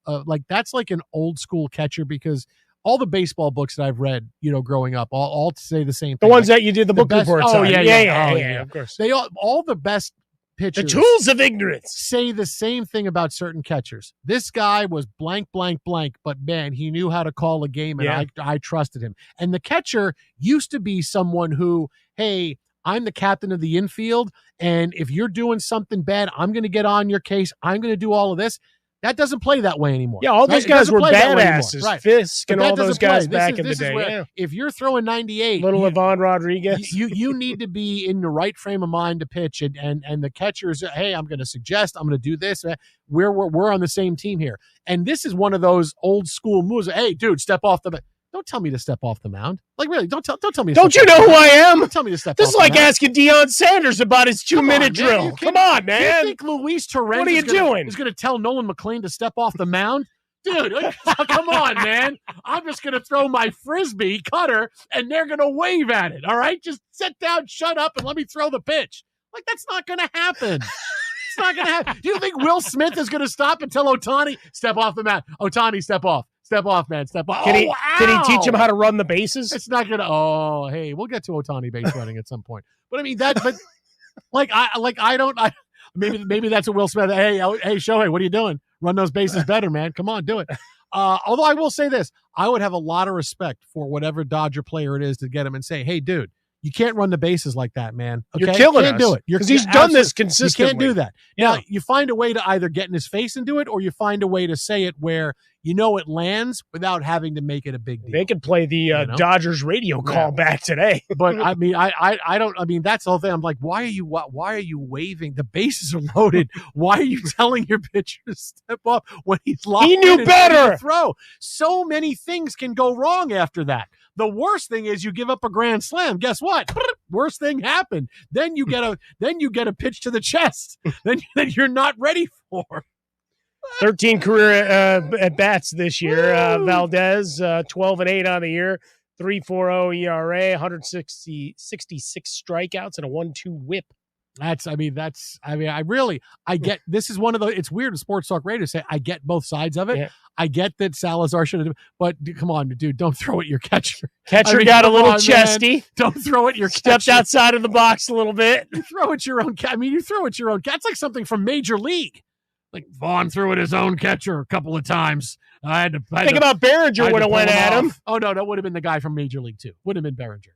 that's like an old school catcher, because all the baseball books that I've read, growing up, all say the same thing. The ones that you did the book reports on. Yeah, of course. They all the best pitchers. The tools of ignorance say the same thing about certain catchers. This guy was blank, blank, blank, but man, he knew how to call a game, and I trusted him. And the catcher used to be someone who, hey, I'm the captain of the infield, and if you're doing something bad, I'm going to get on your case. I'm going to do all of this. That doesn't play that way anymore. Yeah, all those guys were badasses. Right. Fisk and all those guys back in the day. If you're throwing 98, Ivan Rodriguez, you need to be in the right frame of mind to pitch, and the catchers, hey, I'm going to suggest, I'm going to do this. We're on the same team here, and this is one of those old school moves. Hey, dude, step off the. Don't tell me to step off the mound. Like, really, don't tell me. Don't you know who I am? Don't tell me to step. This off is like the mound. asking Deion Sanders about his 2-minute drill. Come on, man. You think Luis Torrens What are you doing? is going to tell Nolan McLean to step off the mound? Dude, come on, man. I'm just going to throw my frisbee cutter, and they're going to wave at it, all right? Just sit down, shut up, and let me throw the pitch. Like, that's not going to happen. It's not going to happen. Do you think Will Smith is going to stop and tell Ohtani, step off the mound? Ohtani, step off. Step off, man. Step off. Can he teach him how to run the bases? It's not gonna. Oh, hey, we'll get to Ohtani base running at some point. But I mean that. But maybe that's what Will Smith. Hey, Shohei, what are you doing? Run those bases better, man. Come on, do it. Although I will say this, I would have a lot of respect for whatever Dodger player it is to get him and say, hey, dude, you can't run the bases like that, man. Okay? You're killing us. Do it. Because he's done this consistently. You can't do that. Yeah. Now, you find a way to either get in his face and do it, or you find a way to say it where it lands without having to make it a big deal. They could play the Dodgers radio call back today. But I mean, I don't. I mean, that's the whole thing. I'm like, why are you waving? The bases are loaded. Why are you telling your pitcher to step up when he's locked? He knew better. Throw. So many things can go wrong after that. The worst thing is you give up a grand slam. Guess what? Worst thing happened. Then you get a pitch to the chest. then you're not ready for. 13 career at bats this year. Valdez, 12-8 on the year, 3.40 ERA, 166 strikeouts, and a 1.2 WHIP. I get, this is one of the, it's weird in Sports Talk Radio to say, I get both sides of it. Yeah. I get that Salazar should have, but come on, dude, don't throw at your catcher. Catcher got a little chesty. Man. Don't throw at your catcher. Stepped outside of the box a little bit. You throw at your own catcher. I mean, you throw at your own catcher. That's like something from Major League. Like Vaughn threw at his own catcher a couple of times. Think about Behringer would have went at him. Oh, no, that would have been the guy from Major League too. Would have been Behringer.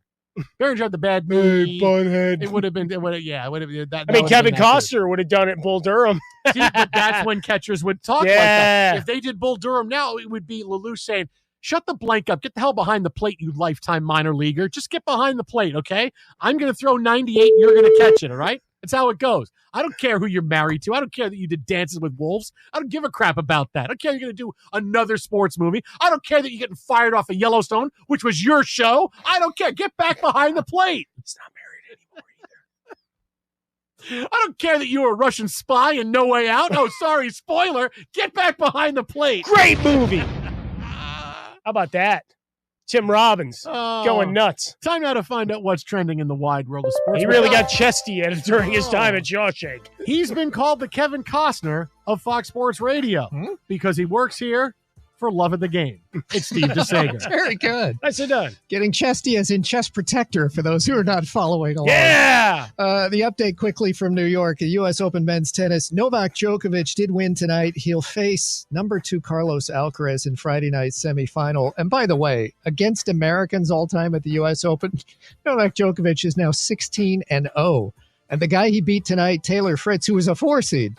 Behringer had the bad knee. Bunhead. It would have been. It would have been that. I mean, Kevin Costner would have done it in Bull Durham. See, but that's when catchers would talk like that. If they did Bull Durham now, it would be Lelouch saying, "Shut the blank up. Get the hell behind the plate, you lifetime minor leaguer. Just get behind the plate, okay? I'm going to throw 98. You're going to catch it, all right? That's how it goes. I don't care who you're married to. I don't care that you did Dances with Wolves. I don't give a crap about that. I don't care you're going to do another sports movie. I don't care that you're getting fired off of Yellowstone, which was your show. I don't care. Get back behind the plate. He's not married anymore either. I don't care that you were a Russian spy in No Way Out. Oh, sorry, spoiler. Get back behind the plate. Great movie. How about that? Tim Robbins going nuts. Time now to find out what's trending in the wide world of sports. He really got chesty at it during his time at Shawshank. He's been called the Kevin Costner of Fox Sports Radio because he works here for love of the game. It's Steve DeSager. That's very good. Nicely done. Getting chesty as in chest protector for those who are not following along. Yeah! The update quickly from New York. The U.S. Open men's tennis. Novak Djokovic did win tonight. He'll face number 2 Carlos Alcaraz in Friday night's semifinal. And by the way, against Americans all time at the U.S. Open, Novak Djokovic is now 16-0. And the guy he beat tonight, Taylor Fritz, who was a 4 seed,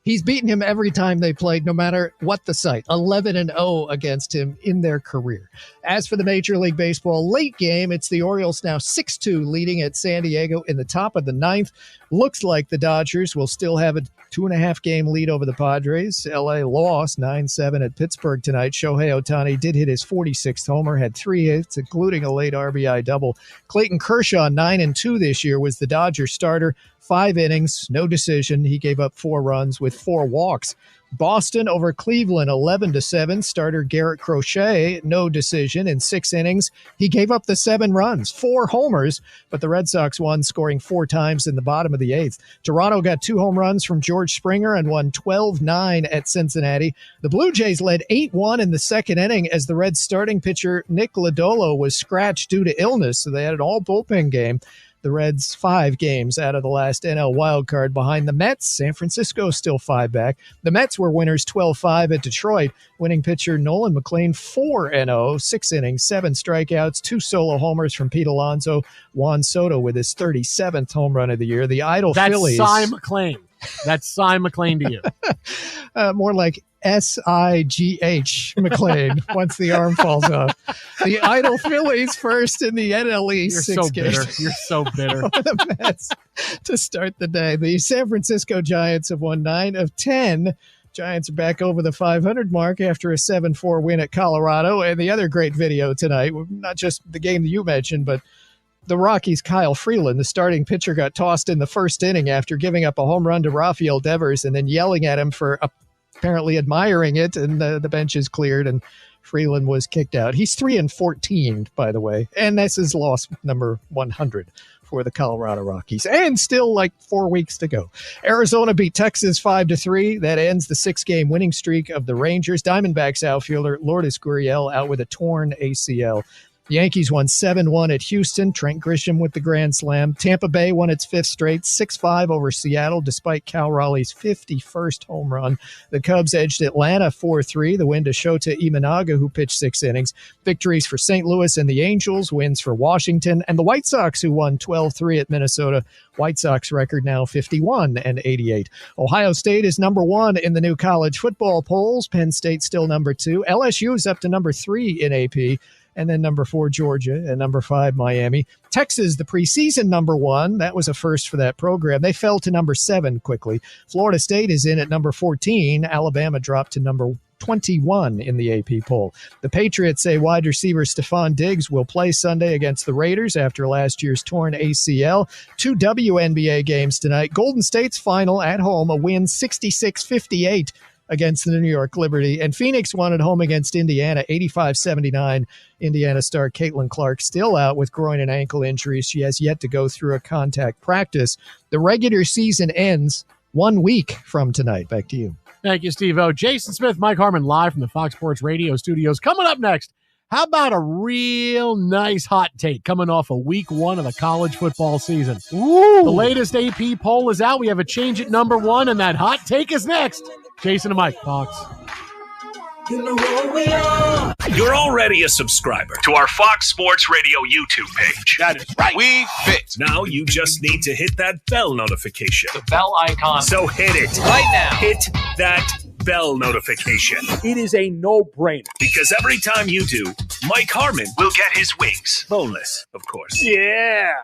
He's beaten him every time they played, no matter what the site. 11-0 against him in their career. As for the Major League Baseball late game, it's the Orioles now 6-2 leading at San Diego in the top of the ninth. Looks like the Dodgers will still have a 2.5-game lead over the Padres. LA lost 9-7 at Pittsburgh tonight. Shohei Ohtani did hit his 46th homer, had 3 hits, including a late RBI double. Clayton Kershaw, 9-2 this year, was the Dodgers starter. 5 innings, no decision. He gave up 4 runs with 4 walks. Boston over Cleveland, 11-7. Starter Garrett Crochet, no decision in 6 innings. He gave up the 7 runs, 4 homers, but the Red Sox won, scoring 4 times in the bottom of the 8th. Toronto got 2 home runs from George Springer and won 12-9 at Cincinnati. The Blue Jays led 8-1 in the second inning as the Reds starting pitcher Nick Lodolo was scratched due to illness, so they had an all-bullpen game. The Reds 5 games out of the last NL wildcard behind the Mets. San Francisco still 5 back. The Mets were winners 12-5 at Detroit. Winning pitcher Nolan McLean 4-0, 6 innings, 7 strikeouts, 2 solo homers from Pete Alonso. Juan Soto with his 37th home run of the year. The idle Phillies. That's Cy McLean. That's Cy McLean to you. More like S-I-G-H McLean once the arm falls off. The idle Phillies first in the NL East. You're so bitter. You're so bitter. The Mets to start the day. The San Francisco Giants have won 9 of 10. Giants are back over the 500 mark after a 7-4 win at Colorado. And the other great video tonight, not just the game that you mentioned, but the Rockies' Kyle Freeland, the starting pitcher, got tossed in the first inning after giving up a home run to Rafael Devers and then yelling at him for apparently admiring it, and the bench is cleared, and Freeland was kicked out. He's 3-14, by the way, and this is loss number 100 for the Colorado Rockies, and still like 4 weeks to go. Arizona beat Texas 5-3. That ends the 6-game winning streak of the Rangers. Diamondbacks outfielder Lourdes Gurriel out with a torn ACL. The Yankees won 7-1 at Houston. Trent Grisham with the grand slam. Tampa Bay won its 5th straight, 6-5 over Seattle, despite Cal Raleigh's 51st home run. The Cubs edged Atlanta 4-3. The win to Shota Imanaga, who pitched 6 innings. Victories for St. Louis and the Angels, wins for Washington, and the White Sox, who won 12-3 at Minnesota. White Sox record now 51-88. Ohio State is number 1 in the new college football polls. Penn State still number 2. LSU is up to number 3 in AP. And then number 4, Georgia, and number 5, Miami. Texas, the preseason number 1. That was a first for that program. They fell to number 7 quickly. Florida State is in at number 14. Alabama dropped to number 21 in the AP poll. The Patriots say wide receiver Stephon Diggs will play Sunday against the Raiders after last year's torn ACL. 2 WNBA games tonight. Golden State's final at home, a win 66-58 against the New York Liberty. And Phoenix won at home against Indiana, 85-79. Indiana star Caitlin Clark still out with groin and ankle injuries. She has yet to go through a contact practice. The regular season ends 1 week from tonight. Back to you. Thank you, Steve-O. Jason Smith, Mike Harmon, live from the Fox Sports Radio studios. Coming up next, how about a real nice hot take coming off of week 1 of the college football season? Ooh. The latest AP poll is out. We have a change at number 1, and that hot take is next. Jason and Mike, Fox. You know who we are. You're already a subscriber to our Fox Sports Radio YouTube page. That is right. We fit. Now you just need to hit that bell notification. The bell icon. So hit it. Right now. Hit that bell notification. It is a no-brainer. Because every time you do, Mike Harmon will get his wings. Boneless, of course. Yeah.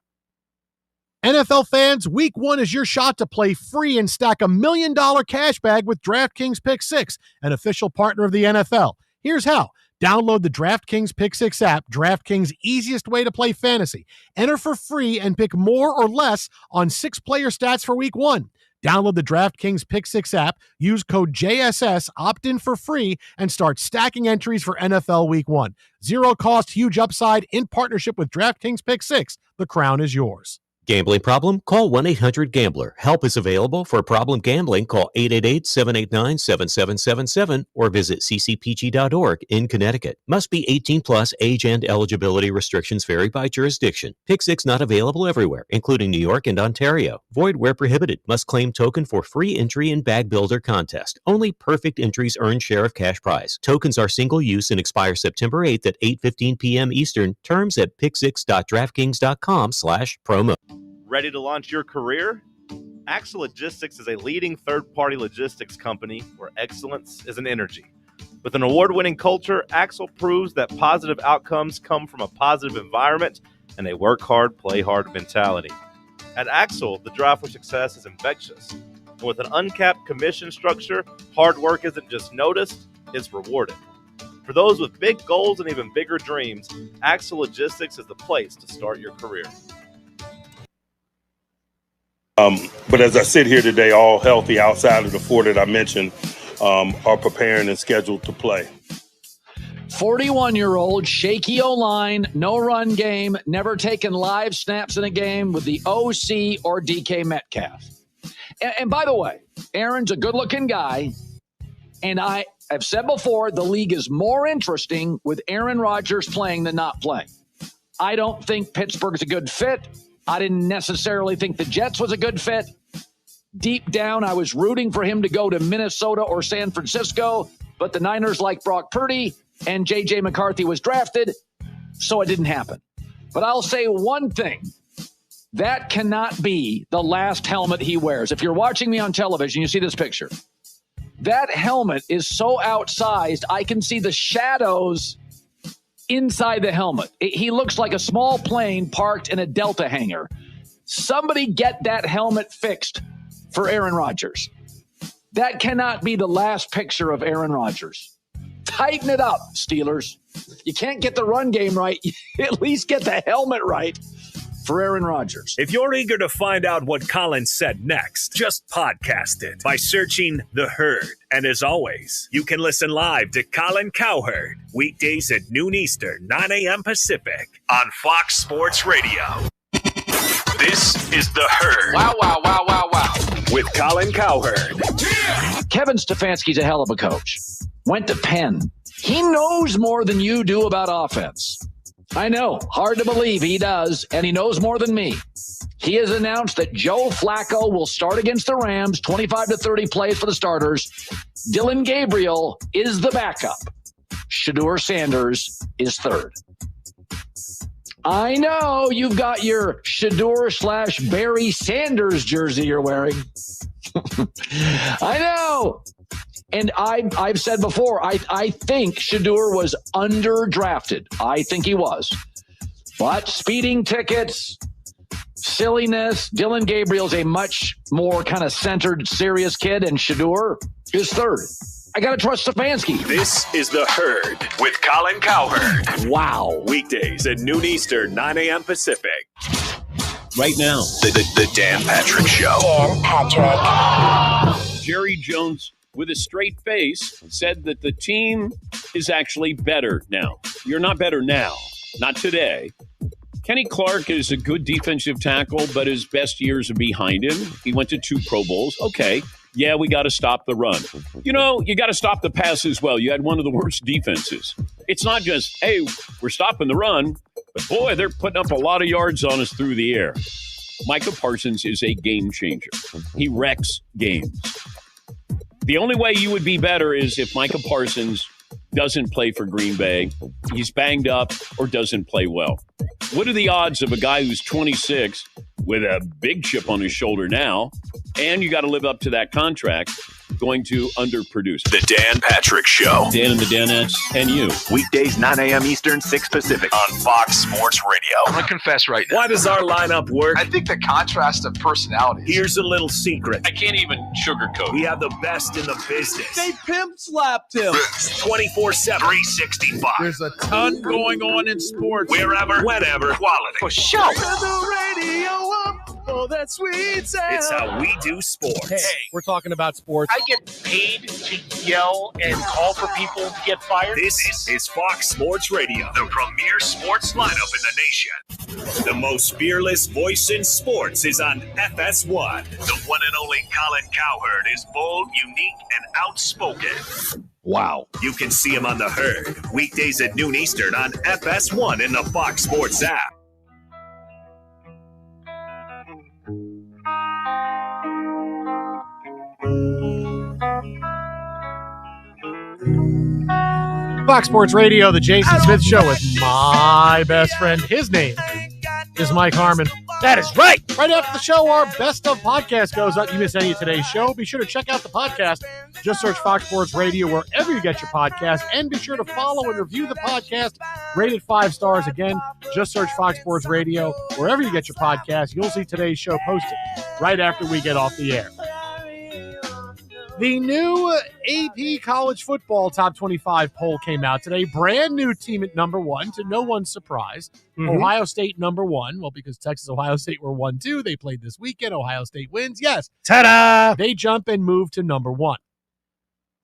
NFL fans, week 1 is your shot to play free and stack $1 million cash bag with DraftKings Pick 6, an official partner of the NFL. Here's how. Download the DraftKings Pick 6 app, DraftKings' easiest way to play fantasy. Enter for free and pick more or less on 6 player stats for week 1. Download the DraftKings Pick 6 app, use code JSS, opt in for free, and start stacking entries for NFL Week 1. Zero cost, huge upside in partnership with DraftKings Pick 6. The crown is yours. Gambling problem? Call 1-800-GAMBLER. Help is available for problem gambling. Call 888-789-7777 or visit ccpg.org in Connecticut. Must be 18 plus. Age and eligibility restrictions vary by jurisdiction. Pick 6 not available everywhere, including New York and Ontario. Void where prohibited. Must claim token for free entry in Bag Builder contest. Only perfect entries earn share of cash prize. Tokens are single use and expire September 8th at 8:15 p.m. Eastern. Terms at pick6.draftkings.com/promo. Ready to launch your career? Axle Logistics is a leading third-party logistics company where excellence is an energy. With an award-winning culture, Axle proves that positive outcomes come from a positive environment and a work hard, play hard mentality. At Axle, the drive for success is infectious. And with an uncapped commission structure, hard work isn't just noticed, it's rewarded. For those with big goals and even bigger dreams, Axle Logistics is the place to start your career. But as I sit here today, all healthy outside of the four that I mentioned are preparing and scheduled to play. 41-year-old, shaky O-line, no run game, never taken live snaps in a game with the OC or DK Metcalf. And by the way, Aaron's a good-looking guy, and I have said before, the league is more interesting with Aaron Rodgers playing than not playing. I don't think Pittsburgh's a good fit. I didn't necessarily think the Jets was a good fit. Deep down, I was rooting for him to go to Minnesota or San Francisco, but the Niners like Brock Purdy, and J.J. McCarthy was drafted, so it didn't happen. But I'll say one thing. That cannot be the last helmet he wears. If you're watching me on television, you see this picture. That helmet is so outsized, I can see the shadows inside the helmet. He looks like a small plane parked in a Delta hangar. Somebody get that helmet fixed for Aaron Rodgers. That cannot be the last picture of Aaron Rodgers. Tighten it up, Steelers. You can't get the run game right. At least get the helmet right for Aaron Rodgers. If you're eager to find out what Colin said next, just podcast it by searching The Herd. And as always, you can listen live to Colin Cowherd weekdays at noon Eastern, 9 a.m. Pacific on Fox Sports Radio. This is The Herd. Wow, wow, wow, wow, wow. With Colin Cowherd. Kevin Stefanski's a hell of a coach. Went to Penn. He knows more than you do about offense. I know, hard to believe he does, and he knows more than me. He has announced that Joe Flacco will start against the Rams, 25 to 30 plays for the starters. Dillon Gabriel is the backup. Shedeur Sanders is third. I know you've got your Shedeur/Barry Sanders jersey you're wearing. I know. And I've said before, I think Shedeur was underdrafted. I think he was. But speeding tickets, silliness, Dillon Gabriel's a much more kind of centered, serious kid, and Shedeur is third. I got to trust Stefanski. This is The Herd with Colin Cowherd. Wow. Weekdays at noon Eastern, 9 a.m. Pacific. Right now, The Dan Patrick Show. Dan Patrick. Jerry Jones, with a straight face, said that the team is actually better now. You're not better now. Not today. Kenny Clark is a good defensive tackle, but his best years are behind him. He went to 2 Pro Bowls. Okay. Yeah, we got to stop the run. You know, you got to stop the pass as well. You had one of the worst defenses. It's not just, hey, we're stopping the run, but boy, they're putting up a lot of yards on us through the air. Micah Parsons is a game changer. He wrecks games. The only way you would be better is if Micah Parsons doesn't play for Green Bay, he's banged up, or doesn't play well. What are the odds of a guy who's 26 with a big chip on his shoulder now, and you got to live up to that contract, going to underproduce? The Dan Patrick Show. Dan and the Danettes and you. Weekdays, 9 a.m. Eastern, 6 Pacific on Fox Sports Radio. I'm going to confess right now. Why does our lineup work? I think the contrast of personalities. Here's a little secret. I can't even sugarcoat. We have the best in the business. They pimp slapped him. 24/7, 365. There's a ton going on in sports. Wherever, whenever, quality. For sure. Turn the radio up. Oh, that sweet sound. It's how we do sports. Hey, we're talking about sports. I get paid to yell and call for people to get fired. This is Fox Sports Radio, the premier sports lineup in the nation. The most fearless voice in sports is on FS1. The one and only Colin Cowherd is bold, unique, and outspoken. Wow. You can see him on The Herd, weekdays at noon Eastern on FS1 in the Fox Sports app. Fox Sports Radio, the Jason Smith Show with my best friend. His name is Mike Harmon. That is right. Right after the show, our Best of podcast goes up. You miss any of today's show, be sure to check out the podcast. Just search Fox Sports Radio wherever you get your podcast, and be sure to follow and review the podcast. Rated 5 stars. Again, just search Fox Sports Radio wherever you get your podcast. You'll see today's show posted right after we get off the air. The new AP College Football Top 25 poll came out today. Brand new team at number 1, to no one's surprise. Ohio State number 1. Well, because Texas, Ohio State were 1-2. They played this weekend. Ohio State wins. Yes. Ta-da! They jump and move to number 1.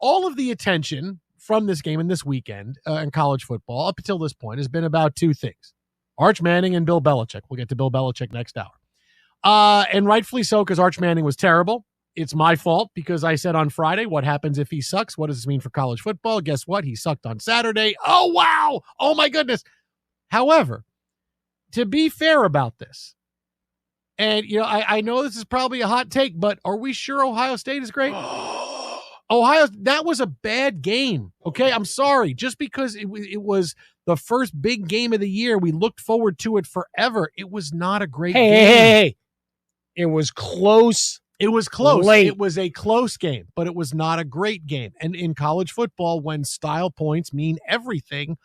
All of the attention from this game and this weekend in college football up until this point has been about 2 things. Arch Manning and Bill Belichick. We'll get to Bill Belichick next hour. And rightfully so, because Arch Manning was terrible. It's my fault because I said on Friday, what happens if he sucks? What does this mean for college football? Guess what? He sucked on Saturday. Oh, wow. Oh, my goodness. However, to be fair about this, and, I know this is probably a hot take, but are we sure Ohio State is great? That was a bad game. Okay, I'm sorry. Just because it was the first big game of the year, we looked forward to it forever. It was not a great game. Hey. It was close. It was close. Late. It was a close game, but it was not a great game. And in college football, when style points mean everything,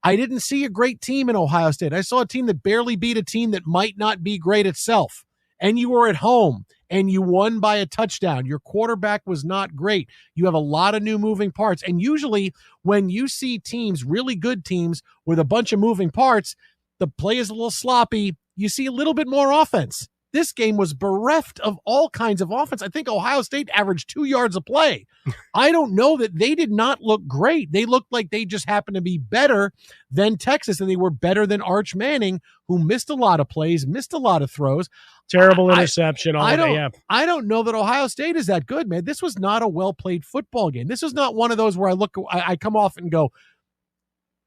I didn't see a great team in Ohio State. I saw a team that barely beat a team that might not be great itself. And you were at home, and you won by a touchdown. Your quarterback was not great. You have a lot of new moving parts. And usually when you see teams, really good teams, with a bunch of moving parts, the play is a little sloppy. You see a little bit more offense. This game was bereft of all kinds of offense. I think Ohio State averaged 2 yards a play. I don't know that they did not look great. They looked like they just happened to be better than Texas, and they were better than Arch Manning, who missed a lot of plays, missed a lot of throws. Terrible interception. I don't know that Ohio State is that good, man. This was not a well-played football game. This is not one of those where I come off and go,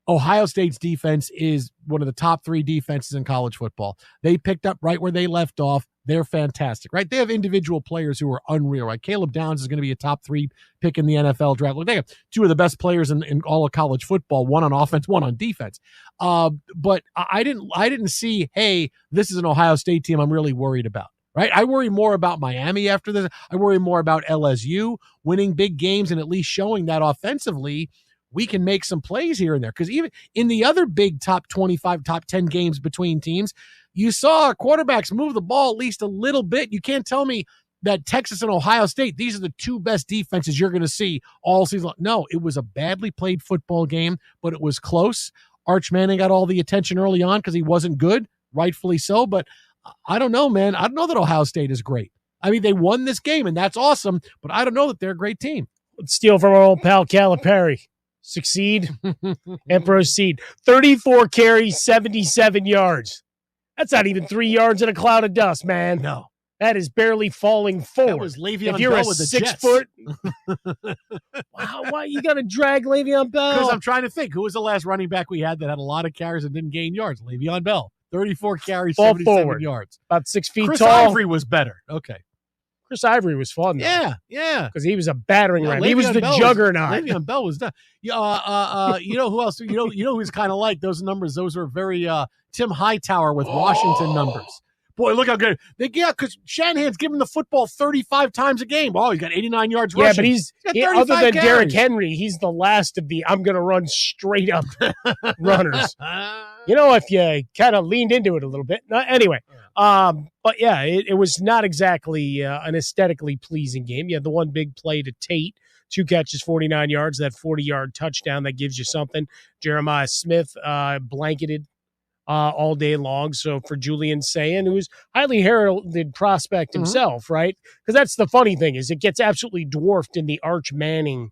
Ohio State's defense is one of the top 3 defenses in college football. They picked up right where they left off. They're fantastic, right? They have individual players who are unreal, right? Caleb Downs is going to be a top 3 pick in the NFL draft. Look, they have 2 of the best players in all of college football, one on offense, one on defense. But I didn't see, hey, this is an Ohio State team I'm really worried about. Right? I worry more about Miami after this. I worry more about LSU winning big games and at least showing that offensively we can make some plays here and there. Because even in the other big top 25, top 10 games between teams, you saw quarterbacks move the ball at least a little bit. You can't tell me that Texas and Ohio State, these are the 2 best defenses you're going to see all season long. No, it was a badly played football game, but it was close. Arch Manning got all the attention early on because he wasn't good, rightfully so. But I don't know, man. I don't know that Ohio State is great. I mean, they won this game, and that's awesome, but I don't know that they're a great team. Let's steal from our old pal Calipari. Succeed and proceed. 34 carries, 77 yards. That's not even 3 yards in a cloud of dust, man. No. That is barely falling forward. That was Le'Veon if you're Bell a with the 6 Jets. foot. Why you got to drag Le'Veon Bell? Because I'm trying to think. Who was the last running back we had that had a lot of carries and didn't gain yards? Le'Veon Bell. 34 carries, Ball 77 forward. yards. About 6 feet Chris tall. Ivory was better. Okay. Chris Ivory was fun, though. Yeah. Because he was a battering ram. He was the Bell juggernaut. Le'Veon Bell was done. You know who else? You know who's kind of like those numbers. Those are very Tim Hightower with Washington numbers. Boy, look how good. Because Shanahan's giving the football 35 times a game. Oh, he's got 89 yards rushing. Yeah, but he's other than Derrick Henry, he's the last of the I'm going to run straight up runners. If you kind of leaned into it a little bit. Anyway, but yeah, it was not exactly an aesthetically pleasing game. You had the one big play to Tate, 2 catches, 49 yards, that 40-yard touchdown that gives you something. Jeremiah Smith blanketed all day long. So for Julian Sayin, who's highly heralded prospect himself, right? Because that's the funny thing is it gets absolutely dwarfed in the Arch Manning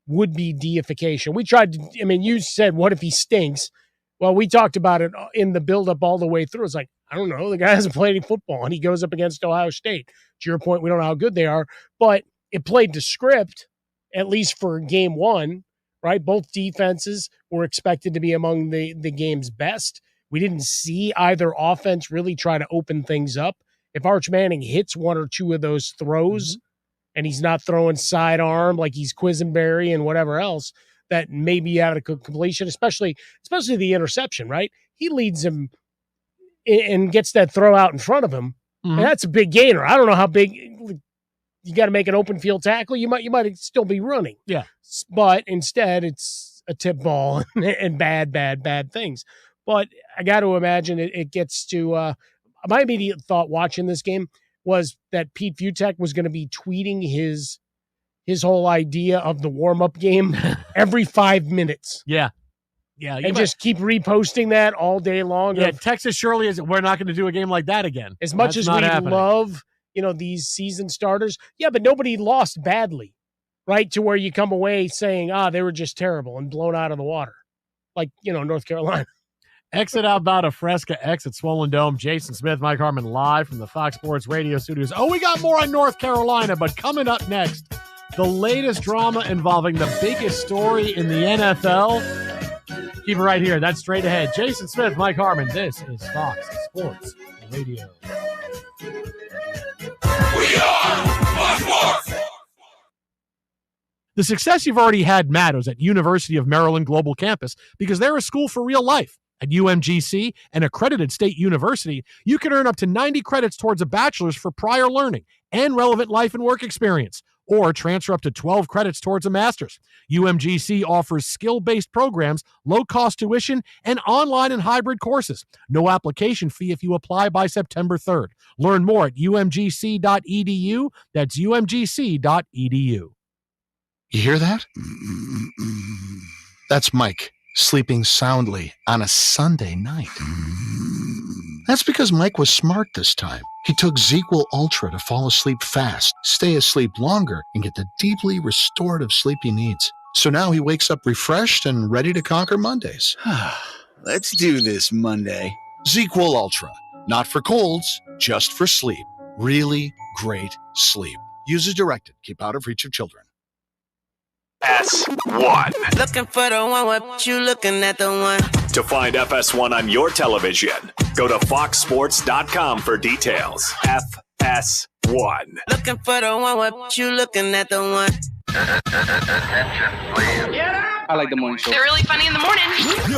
would-be deification. We tried to, you said, what if he stinks? Well, we talked about it in the build-up all the way through. It's like, I don't know. The guy hasn't played any football, and he goes up against Ohio State. To your point, we don't know how good they are, but it played to script, at least for game 1, right? Both defenses were expected to be among the game's best. We didn't see either offense really try to open things up. If Arch Manning hits 1 or 2 of those throws and he's not throwing sidearm like he's Quisenberry and whatever else, that may be out of completion, especially the interception, right? He leads him and gets that throw out in front of him, and that's a big gainer. I don't know how big. You got to make an open field tackle. You might still be running. Yeah, but instead it's a tip ball and bad things. But I got to imagine it gets to my immediate thought watching this game was that Pete Vutek was going to be tweeting his whole idea of the warm-up game every 5 minutes. Yeah. And just keep reposting that all day long. Yeah, Texas surely is. We're not going to do a game like that again. As much as we love, these season starters. Yeah, but nobody lost badly, right? To where you come away saying, they were just terrible and blown out of the water. Like, North Carolina. Exit Outbound of Fresca, exit Swollen Dome. Jason Smith, Mike Harmon, live from the Fox Sports Radio studios. Oh, we got more on North Carolina, but coming up next, the latest drama involving the biggest story in the NFL. Keep it right here. That's straight ahead. Jason Smith, Mike Harmon. This is Fox Sports Radio. We are Fox Sports. The success you've already had matters at University of Maryland Global Campus because they're a school for real life. At UMGC, an accredited state university, you can earn up to 90 credits towards a bachelor's for prior learning and relevant life and work experience, or transfer up to 12 credits towards a master's. UMGC offers skill-based programs, low-cost tuition, and online and hybrid courses. No application fee if you apply by September 3rd. Learn more at umgc.edu. That's umgc.edu. You hear that? That's Mike sleeping soundly on a Sunday night. That's because Mike was smart this time. He took ZzzQuil Ultra to fall asleep fast, stay asleep longer, and get the deeply restorative sleep he needs. So now he wakes up refreshed and ready to conquer Mondays. Let's do this Monday. ZzzQuil Ultra. Not for colds, just for sleep. Really great sleep. Use as directed. Keep out of reach of children. FS1. Looking for the one, what you looking at the one? To find FS1 on your television, go to foxsports.com for details. FS1. Looking for the one, what you looking at the one? Attention, please. I like the morning show. They're really funny in the morning.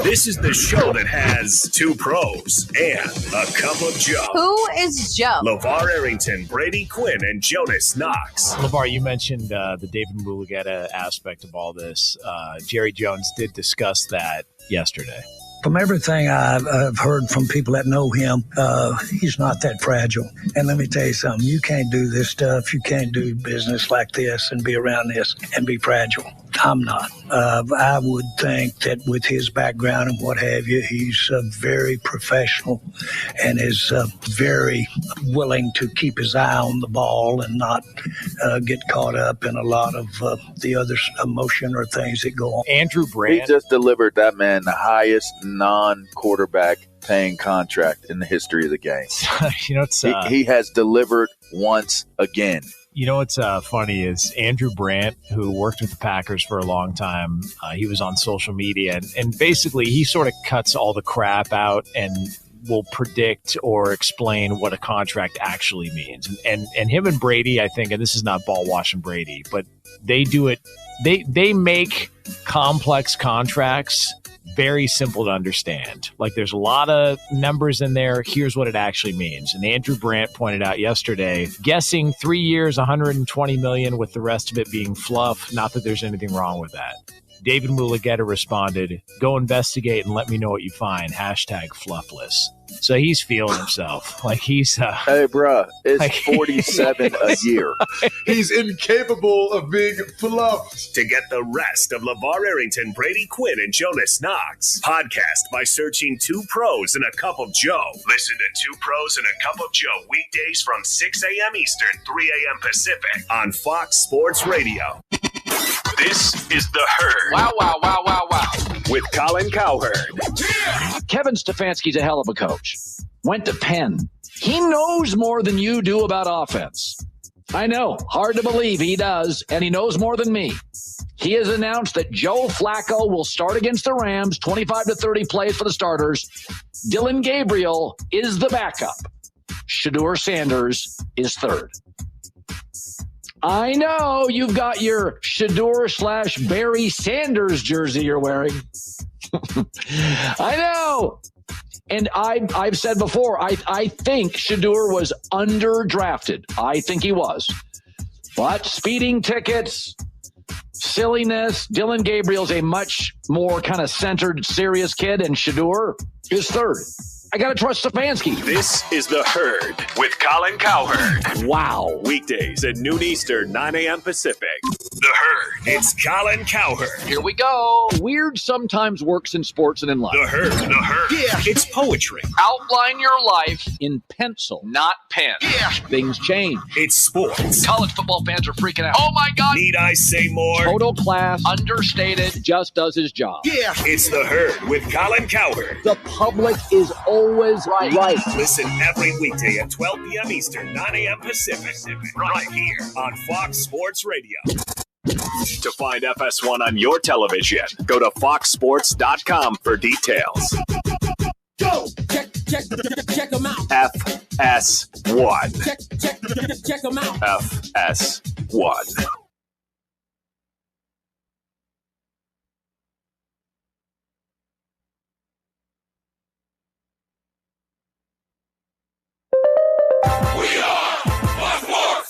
This is the show that has two pros and a cup of Joe. Who is Joe? LeVar Arrington, Brady Quinn, and Jonas Knox. LeVar, you mentioned the David Mulugheta aspect of all this. Jerry Jones did discuss that yesterday. From everything I've heard from people that know him, he's not that fragile. And let me tell you something, you can't do this stuff. You can't do business like this and be around this and be fragile. I'm not. I would think that with his background and what have you, he's very professional and is very willing to keep his eye on the ball and not get caught up in a lot of the other emotion or things that go on. Andrew Brandt. He just delivered that man the highest non-quarterback paying contract in the history of the game. He has delivered once again. You know what's funny is Andrew Brandt, who worked with the Packers for a long time, he was on social media, and basically he sort of cuts all the crap out and will predict or explain what a contract actually means. And him and Brady, I think, and this is not ball washing Brady, but they do it. They make complex contracts very simple to understand. Like there's a lot of numbers in there. Here's what it actually means. And Andrew Brandt pointed out yesterday, guessing 3 years, $120 million with the rest of it being fluff. Not that there's anything wrong with that. David Mulugheta responded, go investigate and let me know what you find. #fluffless. So he's feeling himself. Like he's... hey, bruh, it's like, 47 a year. He's incapable of being fluffed. To get the rest of LeVar Arrington, Brady Quinn, and Jonas Knox, podcast by searching Two Pros and a Cup of Joe. Listen to Two Pros and a Cup of Joe weekdays from 6 a.m. Eastern, 3 a.m. Pacific on Fox Sports Radio. This is The Herd. Wow, wow, wow, wow, wow. With Colin Cowherd. Kevin Stefanski's a hell of a coach. Went to Penn. He knows more than you do about offense. I know. Hard to believe he does, and he knows more than me. He has announced that Joe Flacco will start against the Rams, 25 to 30 plays for the starters. Dylan Gabriel is the backup. Shedeur Sanders is third. I know you've got your Shador/Barry Sanders jersey you're wearing. I know. And I've said before, I think Shador was underdrafted. I think he was. But speeding tickets, silliness, Dylan Gabriel's a much more kind of centered, serious kid, and Shador is third. I got to trust Stefanski. This is The Herd with Colin Cowherd. Wow. Weekdays at noon Eastern, 9 a.m. Pacific. The Herd. It's Colin Cowherd. Here we go. Weird sometimes works in sports and in life. The Herd. The Herd. Yeah. It's poetry. Outline your life in pencil, not pen. Yeah. Things change. It's sports. College football fans are freaking out. Oh, my God. Need I say more? Total class, understated, just does his job. Yeah. It's The Herd with Colin Cowherd. The public is always right. Listen every weekday at 12 p.m. Eastern, 9 a.m. Pacific. Right here on Fox Sports Radio. To find FS1 on your television, go to foxsports.com for details. Go! Check them out. FS1. Check them out. FS1.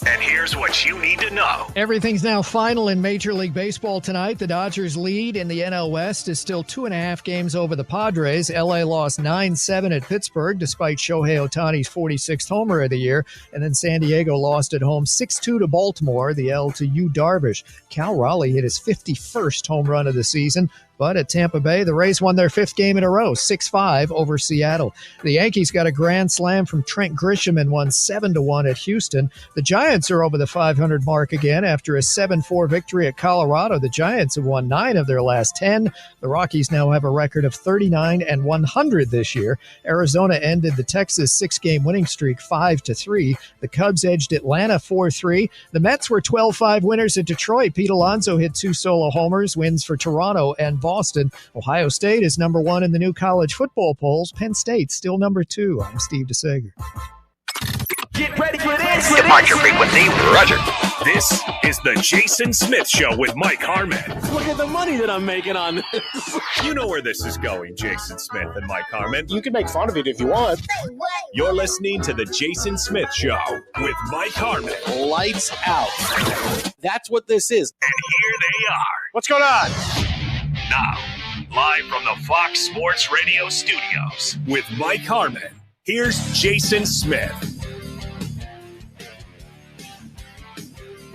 And here's what you need to know. Everything's now final in Major League Baseball tonight. The Dodgers' lead in the NL West is still 2.5 games over the Padres. LA lost 9-7 at Pittsburgh, despite Shohei Ohtani's 46th homer of the year. And then San Diego lost at home 6-2 to Baltimore, the L to Yu Darvish. Cal Raleigh hit his 51st home run of the season. But at Tampa Bay, the Rays won their 5th game in a row, 6-5 over Seattle. The Yankees got a grand slam from Trent Grisham and won 7-1 at Houston. The Giants are over the 500 mark again after a 7-4 victory at Colorado. The Giants have won 9 of their last 10. The Rockies now have a record of 39-100 this year. Arizona ended the Texas 6-game winning streak 5-3. The Cubs edged Atlanta 4-3. The Mets were 12-5 winners at Detroit. Pete Alonso hit 2 solo homers, wins for Toronto and Boston. Ohio State is number 1 in the new college football polls. Penn State's still number 2. I'm Steve DeSager. Get ready for this. Depart your frequency, Roger. This is the Jason Smith Show with Mike Harmon. Look at the money that I'm making on this. You know where this is going, Jason Smith and Mike Harmon. You can make fun of it if you want. You're listening to the Jason Smith Show with Mike Harmon. Lights out. That's what this is. And here they are. What's going on? Now, live from the Fox Sports Radio studios with Mike Harmon, here's Jason Smith.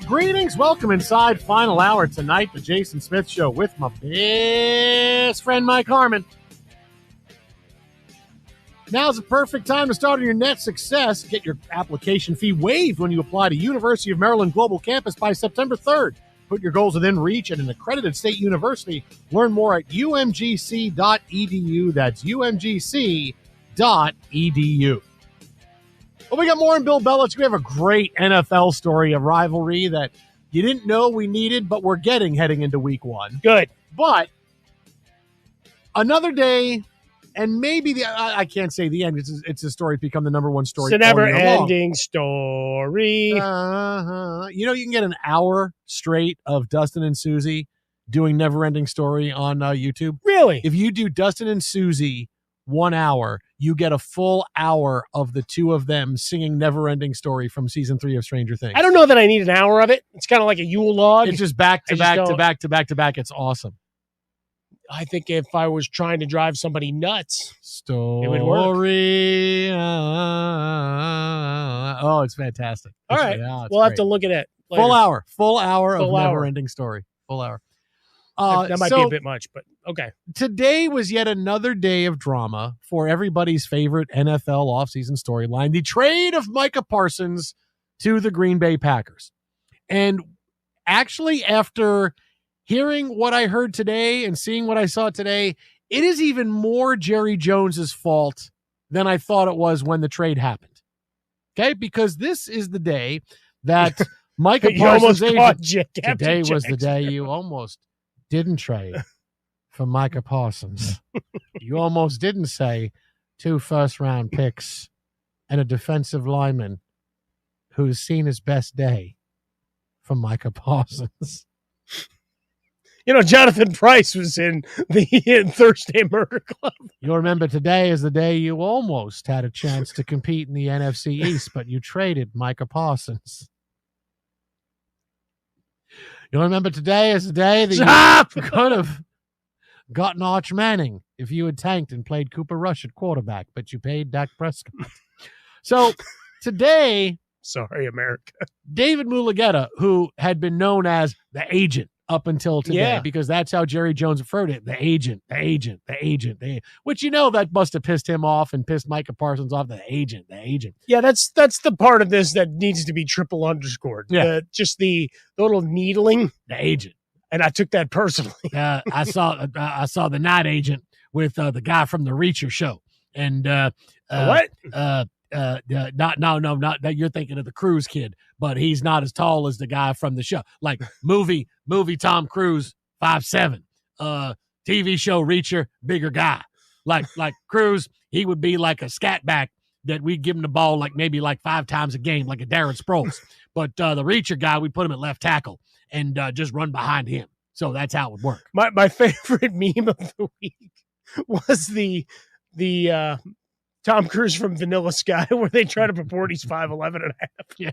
Greetings. Welcome inside final hour tonight, the Jason Smith Show with my best friend, Mike Harmon. Now's the perfect time to start on your net success. Get your application fee waived when you apply to University of Maryland Global Campus by September 3rd. Put your goals within reach at an accredited state university. Learn more at umgc.edu. That's umgc.edu. Well, we got more on Bill Belichick. We have a great NFL story, a rivalry that you didn't know we needed, but we're getting heading into week 1. Good. But another day, and maybe I can't say the end. It's a story that's become the number 1 story. It's a never-ending story. You know, you can get an hour straight of Dustin and Susie doing never-ending story on YouTube. Really? If you do Dustin and Susie 1 hour, you get a full hour of the two of them singing never-ending story from season 3 of Stranger Things. I don't know that I need an hour of it. It's kind of like a Yule log. It's just back to back to back to back to back. It's awesome. I think if I was trying to drive somebody nuts, story. It would work. Oh, it's fantastic. All right. We'll have to look at it later. Full hour of never-ending story. Full hour. That might be a bit much, but okay. Today was yet another day of drama for everybody's favorite NFL offseason storyline, the trade of Micah Parsons to the Green Bay Packers. And actually, after hearing what I heard today and seeing what I saw today, it is even more Jerry Jones's fault than I thought it was when the trade happened. Okay? Because this is the day that Micah Parsons' agent, today was the day you almost didn't trade for Micah Parsons. You almost didn't say 2 first-round picks and a defensive lineman who's seen his best day from Micah Parsons. You know, Jonathan Price was in the Thursday Murder Club. You'll remember today is the day you almost had a chance to compete in the NFC East, but you traded Micah Parsons. You'll remember today is the day that you could have gotten Arch Manning if you had tanked and played Cooper Rush at quarterback, but you paid Dak Prescott. So today, sorry, America, David Mulugheta, who had been known as the agent up until today, because that's how Jerry Jones referred to it, the agent, which, you know, that must have pissed him off and pissed Micah Parsons off, the agent. Yeah, that's the part of this that needs to be triple underscored. Yeah. Just the little needling. The agent. And I took that personally. I saw the night agent with the guy from the Reacher show. And what? Not that you're thinking of the Cruise kid, but he's not as tall as the guy from the show. Like movie Tom Cruise, 5'7". TV show Reacher, bigger guy. Like Cruise, he would be like a scat back that we give him the ball maybe 5 times a game, like a Darren Sproles. But the Reacher guy, we put him at left tackle and just run behind him. So that's how it would work. My favorite meme of the week was the Tom Cruise from Vanilla Sky, where they try to purport he's 5'11 and a half. Yeah.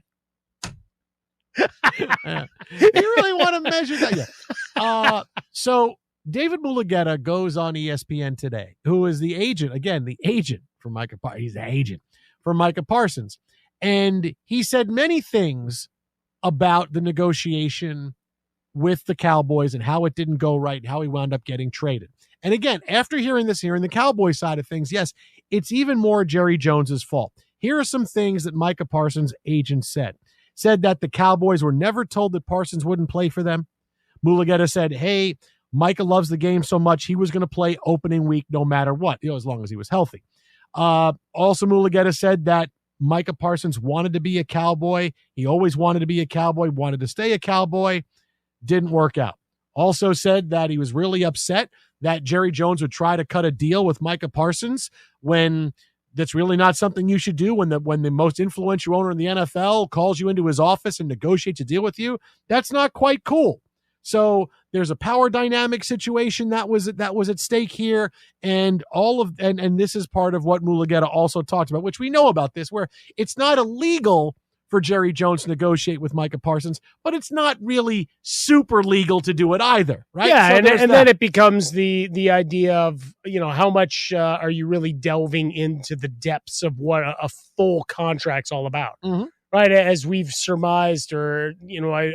You really want to measure that? Yeah. So David Mulugheta goes on ESPN today, who is the agent for Micah Parsons. He's the agent for Micah Parsons. And he said many things about the negotiation with the Cowboys and how it didn't go right and how he wound up getting traded. And again, after hearing the Cowboys side of things, yes, it's even more Jerry Jones's fault. Here are some things that Micah Parsons' agent said. Said that the Cowboys were never told that Parsons wouldn't play for them. Mulugheta said, hey, Micah loves the game so much he was going to play opening week no matter what, as long as he was healthy. Also, Mulugheta said that Micah Parsons wanted to be a Cowboy. He always wanted to be a Cowboy, wanted to stay a Cowboy. Didn't work out. Also said that he was really upset that Jerry Jones would try to cut a deal with Micah Parsons when that's really not something you should do when the most influential owner in the NFL calls you into his office and negotiates a deal with you. That's not quite cool. So there's a power dynamic situation that was at stake here, and and this is part of what Mulugheta also talked about, which we know about this, where it's not illegal for Jerry Jones to negotiate with Micah Parsons, but it's not really super legal to do it either, right? Yeah, so and then it becomes the idea of, how much are you really delving into the depths of what a full contract's all about, right? As we've surmised, or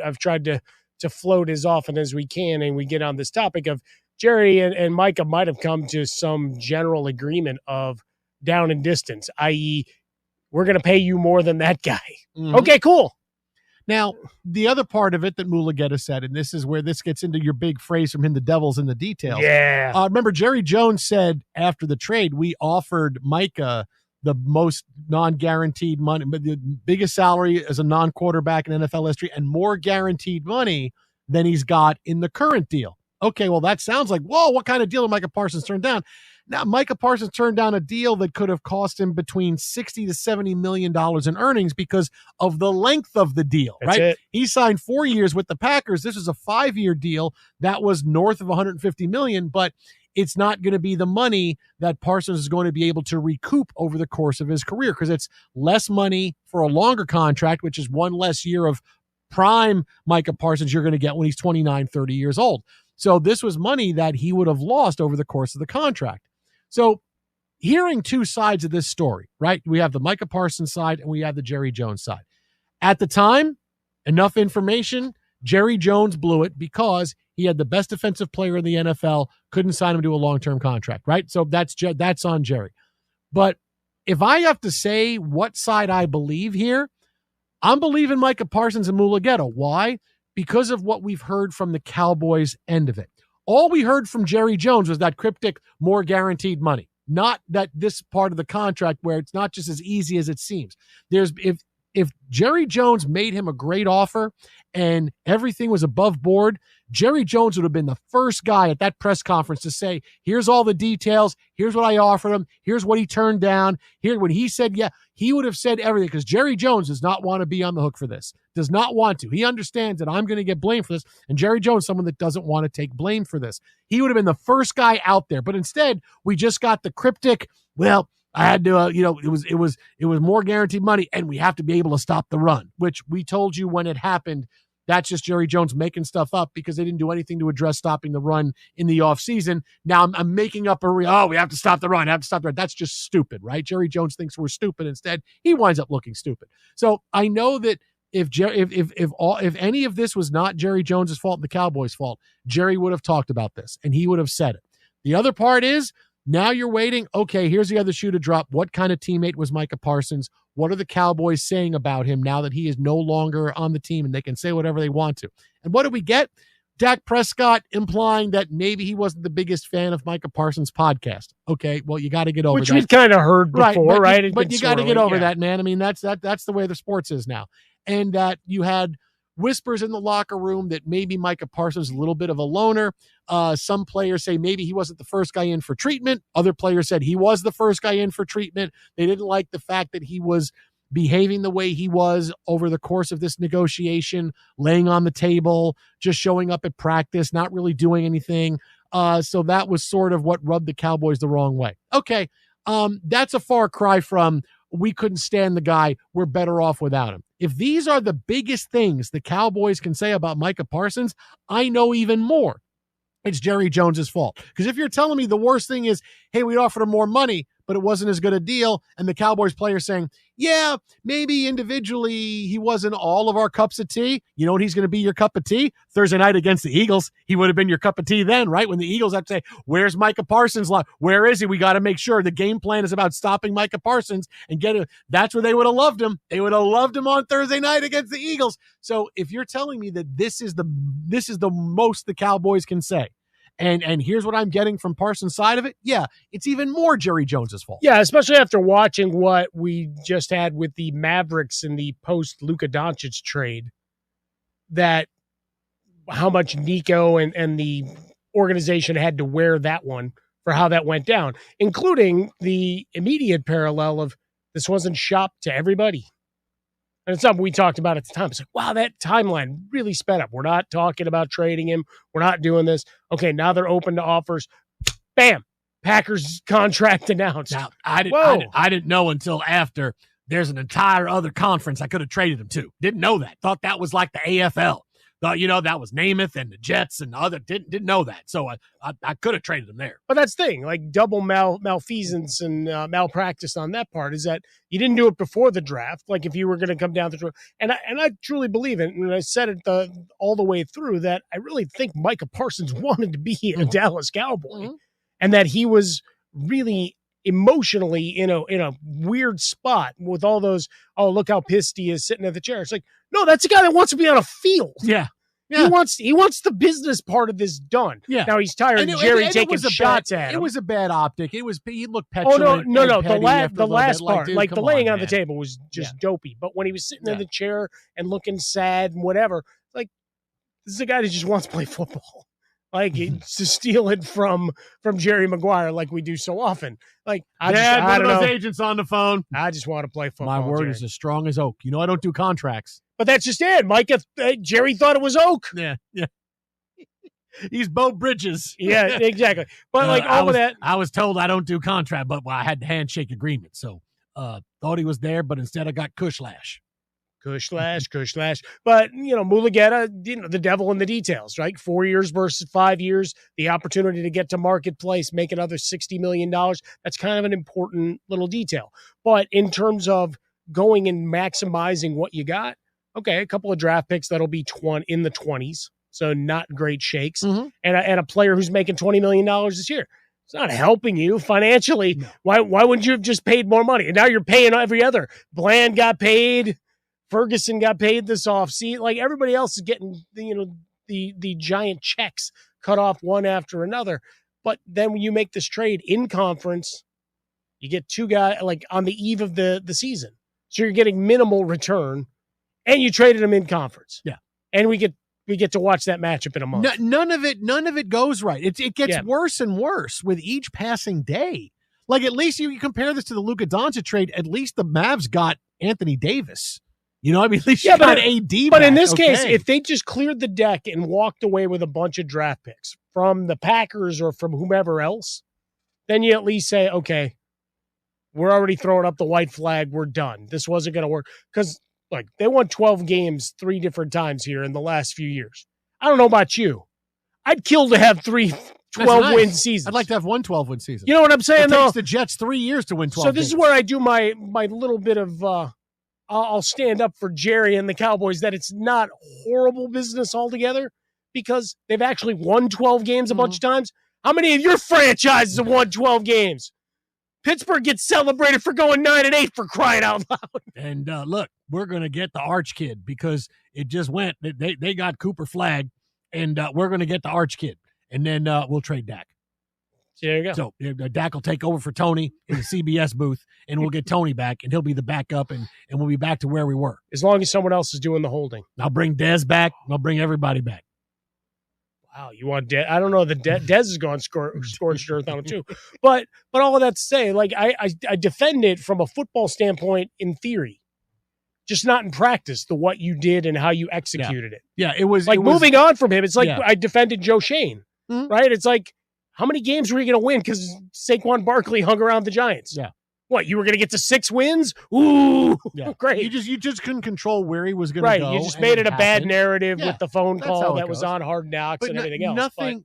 I've tried to float as often as we can, and we get on this topic of Jerry and Micah might have come to some general agreement of down and distance, i.e., we're going to pay you more than that guy. Mm-hmm. Okay, cool. Now, the other part of it that Mulugheta said, and this is where this gets into your big phrase from him, the devil's in the details. Yeah. Remember, Jerry Jones said after the trade, we offered Micah the most non-guaranteed money, but the biggest salary as a non-quarterback in NFL history and more guaranteed money than he's got in the current deal. Okay, well, that sounds like, whoa, what kind of deal did Micah Parsons turn down? Now, Micah Parsons turned down a deal that could have cost him between $60 to $70 million in earnings because of the length of the deal, That's right? it. He signed 4 years with the Packers. This is a 5-year deal that was north of $150 million, but it's not going to be the money that Parsons is going to be able to recoup over the course of his career because it's less money for a longer contract, which is one less year of prime Micah Parsons you're going to get when he's 29, 30 years old. So this was money that he would have lost over the course of the contract. So hearing two sides of this story, right? We have the Micah Parsons side and we have the Jerry Jones side. At the time, enough information, Jerry Jones blew it because he had the best defensive player in the NFL, couldn't sign him to a long-term contract, right? So that's on Jerry. But if I have to say what side I believe here, I'm believing Micah Parsons and Mulugheta. Why? Because of what we've heard from the Cowboys end of it. All we heard from Jerry Jones was that cryptic, more guaranteed money. Not that this part of the contract where it's not just as easy as it seems. If if Jerry Jones made him a great offer and everything was above board, Jerry Jones would have been the first guy at that press conference to say, here's all the details. Here's what I offered him. Here's what he turned down. Here, when he said, yeah, he would have said everything, because Jerry Jones does not want to be on the hook for this, does not want to. He understands that I'm going to get blamed for this. And Jerry Jones, someone that doesn't want to take blame for this. He would have been the first guy out there. But instead, we just got the cryptic, well, I had to, it was more guaranteed money, and we have to be able to stop the run, which we told you when it happened. That's just Jerry Jones making stuff up because they didn't do anything to address stopping the run in the offseason. Now I'm making up we have to stop the run, That's just stupid, right? Jerry Jones thinks we're stupid. Instead, he winds up looking stupid. So I know that if any of this was not Jerry Jones's fault and the Cowboys' fault, Jerry would have talked about this and he would have said it. The other part is, now you're waiting. Okay, here's the other shoe to drop. What kind of teammate was Micah Parsons? What are the Cowboys saying about him now that he is no longer on the team and they can say whatever they want to? And what do we get? Dak Prescott implying that maybe he wasn't the biggest fan of Micah Parsons' podcast. Okay, well, you got to get over that. Which we've kind of heard before, right? But you got to get over that, man. I mean, that's the way the sports is now. And that you had whispers in the locker room that maybe Micah Parsons is a little bit of a loner. Some players say maybe he wasn't the first guy in for treatment. Other players said he was the first guy in for treatment. They didn't like the fact that he was behaving the way he was over the course of this negotiation, laying on the table, just showing up at practice, not really doing anything. So that was sort of what rubbed the Cowboys the wrong way. Okay, that's a far cry from we couldn't stand the guy, we're better off without him. If these are the biggest things the Cowboys can say about Micah Parsons, I know even more it's Jerry Jones's fault. Because if you're telling me the worst thing is, hey, we offered him more money, but it wasn't as good a deal, and the Cowboys player saying, yeah, maybe individually he wasn't all of our cups of tea. You know what he's going to be your cup of tea? Thursday night against the Eagles, he would have been your cup of tea then, right? When the Eagles have to say, where's Micah Parsons? Where is he? We got to make sure the game plan is about stopping Micah Parsons and get it. That's where they would have loved him. They would have loved him on Thursday night against the Eagles. So if you're telling me that this is the most the Cowboys can say, and here's what I'm getting from Parsons' side of it, yeah, it's even more Jerry Jones's fault. Yeah, especially after watching what we just had with the Mavericks in the post-Luka Doncic trade, that how much Nico and the organization had to wear that one for how that went down, including the immediate parallel of this wasn't shopped to everybody. And it's something we talked about at the time. It's like, wow, that timeline really sped up. We're not talking about trading him. We're not doing this. Okay, now they're open to offers. Bam, Packers contract announced. Now, I didn't know until after there's an entire other conference I could have traded him to. Didn't know that. Thought that was like the AFL. Thought, that was Namath and the Jets and the other. Didn't know that. So I could have traded him there. But that's the thing, like double malfeasance and malpractice on that part is that you didn't do it before the draft. Like if you were going to come down the draft, and I truly believe it, and I said it all the way through, that I really think Micah Parsons wanted to be a Dallas Cowboy, and that he was really emotionally in a weird spot with all those, oh, look how pissed he is sitting at the chair. It's like, no, that's a guy that wants to be on a field. Yeah. He wants the business part of this done. Yeah. Now he's tired of Jerry taking shots at him. It was a bad optic. He looked petulant. Oh no. The last bit. part, Dude, the laying on the table was just dopey. But when he was sitting in the chair and looking sad and whatever, like this is a guy that just wants to play football. Like to steal it from Jerry Maguire, like we do so often. Like I don't know. Those agents on the phone. I just want to play football. My word Jerry is as strong as oak. I don't do contracts. But that's just it. Jerry thought it was oak. Yeah. He's Bo Bridges. Yeah, exactly. But all of that. I was told I don't do contract, but I had the handshake agreement. So thought he was there, but instead I got Kushlash. But, Mulugheta, the devil in the details, right? 4 years versus 5 years, the opportunity to get to marketplace, make another $60 million. That's kind of an important little detail. But in terms of going and maximizing what you got, okay, a couple of draft picks that'll be in the 20s, so not great shakes, and a player who's making $20 million this year. It's not helping you financially. No. Why wouldn't you have just paid more money? And now you're paying every other. Bland got paid. Ferguson got paid this offseason. Like everybody else is getting the giant checks cut off one after another. But then when you make this trade in conference, you get two guys like on the eve of the season. So you're getting minimal return, and you traded him in conference. Yeah. And we get to watch that matchup in a month. None of it goes right. It gets worse and worse with each passing day. Like, at least you compare this to the Luka Doncic trade, at least the Mavs got Anthony Davis. You know, I mean, at least you got AD But back. in this case, Okay. if they just cleared the deck and walked away with a bunch of draft picks from the Packers or from whomever else, then you at least say, okay, we're already throwing up the white flag. We're done. This wasn't going to work. Because, like, they won 12 games 3 different times here in the last few years. I don't know about you. I'd kill to have 3 12-win seasons. I'd like to have 1 12-win season. You know what I'm saying, It though? takes the Jets 3 years to win 12 So this games. is where I do my little bit of I'll stand up for Jerry and the Cowboys that it's not horrible business altogether because they've actually won 12 games a bunch of times. How many of your franchises have won 12 games? Pittsburgh gets celebrated for going 9-8 for crying out loud. And look, we're going to get the Arch Kid because it just went. They got Cooper Flag, and we're going to get the Arch Kid. And then we'll trade Dak. There you go. So Dak will take over for Tony in the CBS booth, and we'll get Tony back, and he'll be the backup, and we'll be back to where we were. As long as someone else is doing the holding. I'll bring Dez back. I'll bring everybody back. Wow, you want Dez? I don't know. Dez has gone scorched earth on him too. But all of that to say, like I defend it from a football standpoint in theory, just not in practice. What you did and how you executed it. Yeah, it was like moving on from him. It's like yeah. I defended Joe Shane, right? It's like how many games were you going to win because Saquon Barkley hung around the Giants? Yeah. What, you were going to get to 6 wins? Ooh, yeah. Great. You just couldn't control where he was going to go. Right, you just made it a bad narrative Yeah, with the phone that's call how it that was goes. on Hard Knocks But and everything else.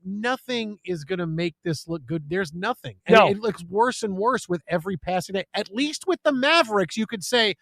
Nothing is going to make this look good. There's nothing. And No. it looks worse and worse with every passing day. At least with the Mavericks, you could say,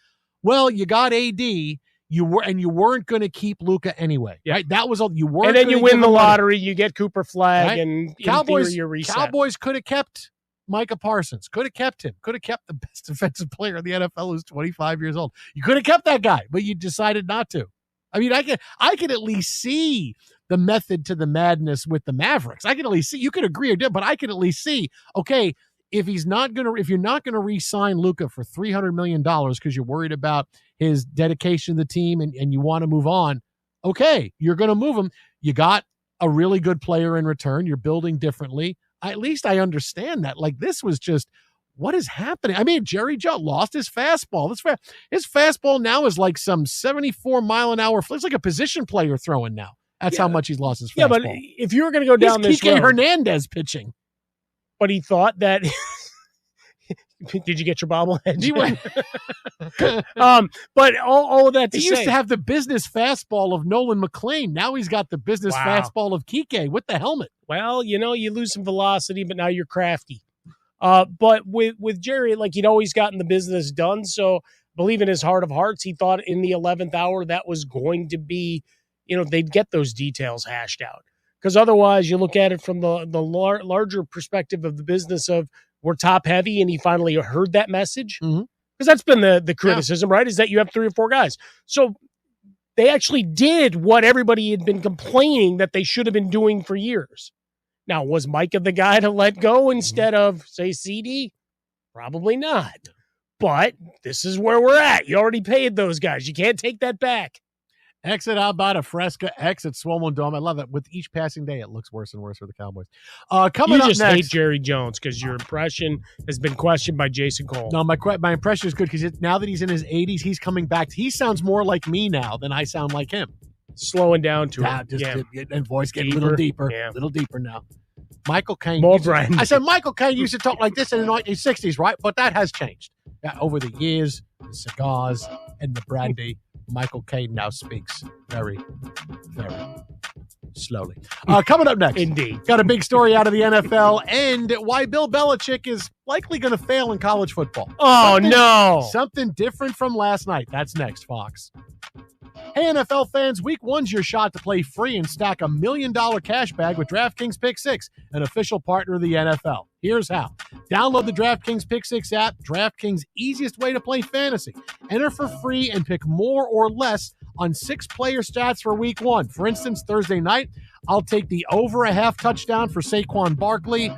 well, you got AD, you weren't going to keep Luka anyway. Yeah. Right? That was all you weren't. And then you gonna win give the him money. lottery, you get Cooper Flag, Right? and in Cowboys, theory, you're reset. Cowboys could have kept Micah Parsons. Could have kept him. Could have kept the best defensive player in the NFL who's 25 years old. You could have kept that guy, but you decided not to. I mean, I can at least see the method to the madness with the Mavericks. I can at least see. You could agree or did, but I can at least see. Okay, if you're not gonna re-sign Luka for $300 million because you're worried about his dedication to the team and you want to move on, okay, you're going to move him. You got a really good player in return. You're building differently. At least I understand that. Like, this was just, what is happening? I mean, Jerry Jones lost his fastball. His fastball now is like some 74-mile-an-hour. It's like a position player throwing now. That's how much he's lost his fastball. Yeah, but if you were going to go down this Kike road, Hernandez pitching. but he thought that. Did you get your bobblehead? But all of that to He say, used to have the business fastball of Nolan McLean. Now he's got the business Wow. fastball of Kike with the helmet. well, you lose some velocity, but now you're crafty. But with Jerry, like he'd always gotten the business done. So believe in his heart of hearts, he thought in the 11th hour that was going to be, they'd get those details hashed out. Because otherwise, you look at it from the larger perspective of the business of we're top heavy, and he finally heard that message. Because that's been the criticism, right? Is that you have 3 or 4 guys. So they actually did what everybody had been complaining that they should have been doing for years. Now, was Micah the guy to let go instead of, say, CD? Probably not. But this is where we're at. You already paid those guys. You can't take that back. Exit out about a Fresca, exit Swollen Dome. I love that. With each passing day, it looks worse and worse for the Cowboys. Coming You up just next. hate Jerry Jones because your impression has been questioned by Jason Cole. No, my impression is good because now that he's in his 80s, he's coming back. He sounds more like me now than I sound like him. Slowing down to Yeah, it. and voice getting a little deeper, Yeah. little deeper now. Michael Caine. More brand. I said Michael Caine used to talk like this in the 1960s, right? But that has changed. Over the years, the cigars and the brandy, Michael Caine now speaks very, very slowly. Coming up next. Indeed. Got a big story out of the NFL and why Bill Belichick is likely going to fail in college football. Oh, no. Something different from last night. That's next, Fox. Hey, NFL fans, Week 1's your shot to play free and stack $1 million cash bag with DraftKings Pick 6, an official partner of the NFL. Here's how. Download the DraftKings Pick 6 app, DraftKings' easiest way to play fantasy. Enter for free and pick more or less on 6 player stats for Week 1. For instance, Thursday night, I'll take the over a half touchdown for Saquon Barkley.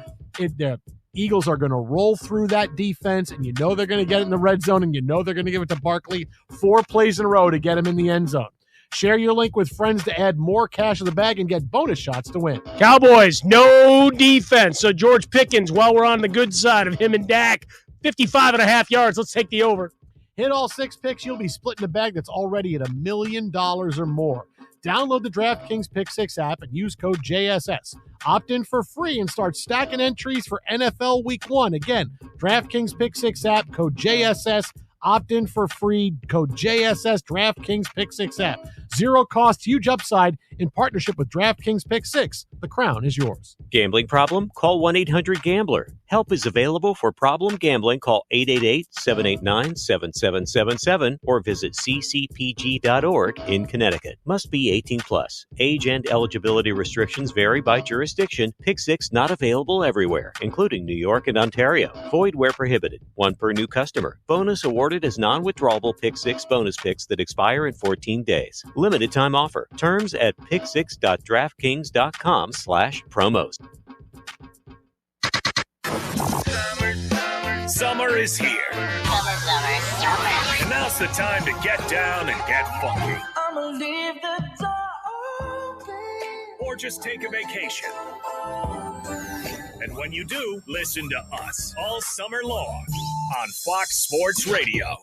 Eagles are going to roll through that defense, and you know they're going to get it in the red zone, and you know they're going to give it to Barkley 4 plays in a row to get him in the end zone. Share your link with friends to add more cash in the bag and get bonus shots to win. Cowboys, no defense. So George Pickens, while we're on the good side of him and Dak, 55.5 yards. Let's take the over. Hit all 6 picks, you'll be splitting a bag that's already at $1 million or more. Download the DraftKings Pick 6 app and use code JSS. Opt in for free and start stacking entries for NFL Week 1. Again, DraftKings Pick 6 app, code JSS. Opt in for free, code JSS, DraftKings Pick 6 app. Zero cost, huge upside in partnership with DraftKings Pick 6. The crown is yours. Gambling problem? Call 1-800-GAMBLER. Help is available for problem gambling. Call 888-789-7777 or visit ccpg.org in Connecticut. Must be 18 plus. Age and eligibility restrictions vary by jurisdiction. Pick 6 not available everywhere, including New York and Ontario. Void where prohibited. 1 per new customer. Bonus awarded as non-withdrawable Pick 6 bonus picks that expire in 14 days. Limited time offer. Terms at pick6.draftkings.com/promos. Summer is here. Summer. And now's the time to get down and get funky. I'ma leave the door open. Or just take a vacation. And when you do, listen to us all summer long on Fox Sports Radio.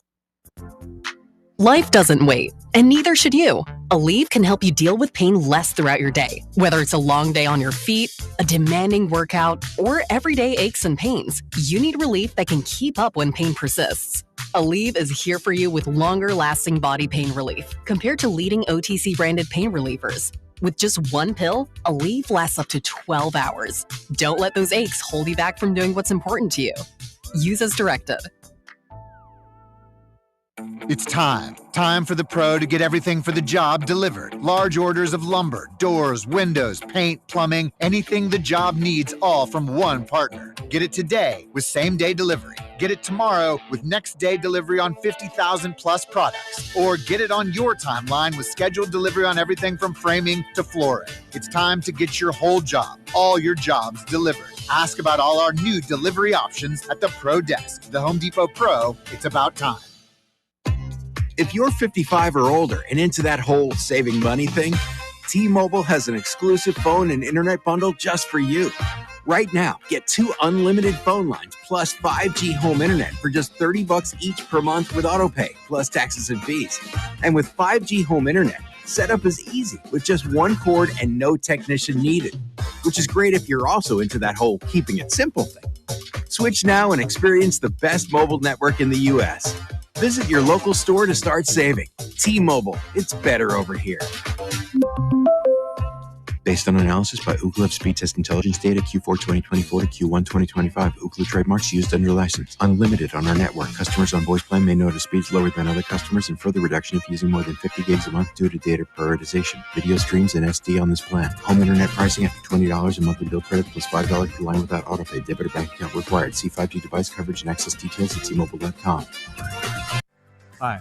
Life doesn't wait, and neither should you. Aleve can help you deal with pain less throughout your day. Whether it's a long day on your feet, a demanding workout, or everyday aches and pains, you need relief that can keep up when pain persists. Aleve is here for you with longer-lasting body pain relief compared to leading OTC-branded pain relievers. With just 1 pill, Aleve lasts up to 12 hours. Don't let those aches hold you back from doing what's important to you. Use as directed. It's time for the pro to get everything for the job delivered. Large orders of lumber, doors, windows, paint, plumbing, anything the job needs, all from one partner. Get it today with same-day delivery. Get it tomorrow with next-day delivery on 50,000 plus products. Or get it on your timeline with scheduled delivery on everything from framing to flooring. It's time to get your whole job, all your jobs delivered. Ask about all our new delivery options at the Pro Desk. The Home Depot Pro, it's about time. If you're 55 or older and into that whole saving money thing, T-Mobile has an exclusive phone and internet bundle just for you. Right now, get 2 unlimited phone lines plus 5G home internet for just $30 each per month with autopay, plus taxes and fees. And with 5G home internet, setup is easy with just 1 cord and no technician needed, which is great if you're also into that whole keeping it simple thing. Switch now and experience the best mobile network in the U.S. Visit your local store to start saving. T-Mobile, it's better over here. Based on analysis by Ookla of speed test intelligence data Q4 2024 to Q1 2025. Ookla trademarks used under license. Unlimited on our network. Customers on voice plan may notice speeds lower than other customers and further reduction if using more than 50 gigs a month due to data prioritization. Video streams and SD on this plan. Home internet pricing after $20 a monthly bill credit plus $5 per line without autopay. Debit or bank account required. See 5G device coverage and access details at T-Mobile.com. Hi,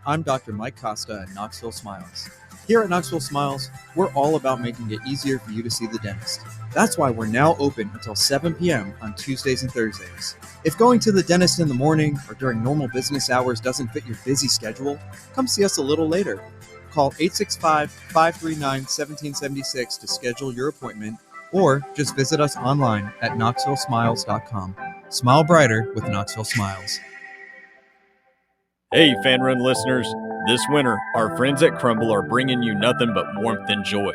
I'm Dr. Mike Costa at Knoxville Smiles. Here at Knoxville Smiles, we're all about making it easier for you to see the dentist. That's why we're now open until 7 p.m. on Tuesdays and Thursdays. If going to the dentist in the morning or during normal business hours doesn't fit your busy schedule, come see us a little later. Call 865-539-1776 to schedule your appointment, or just visit us online at knoxvillesmiles.com. Smile brighter with Knoxville Smiles. Hey, Fan Run listeners. This winter, our friends at Crumble are bringing you nothing but warmth and joy.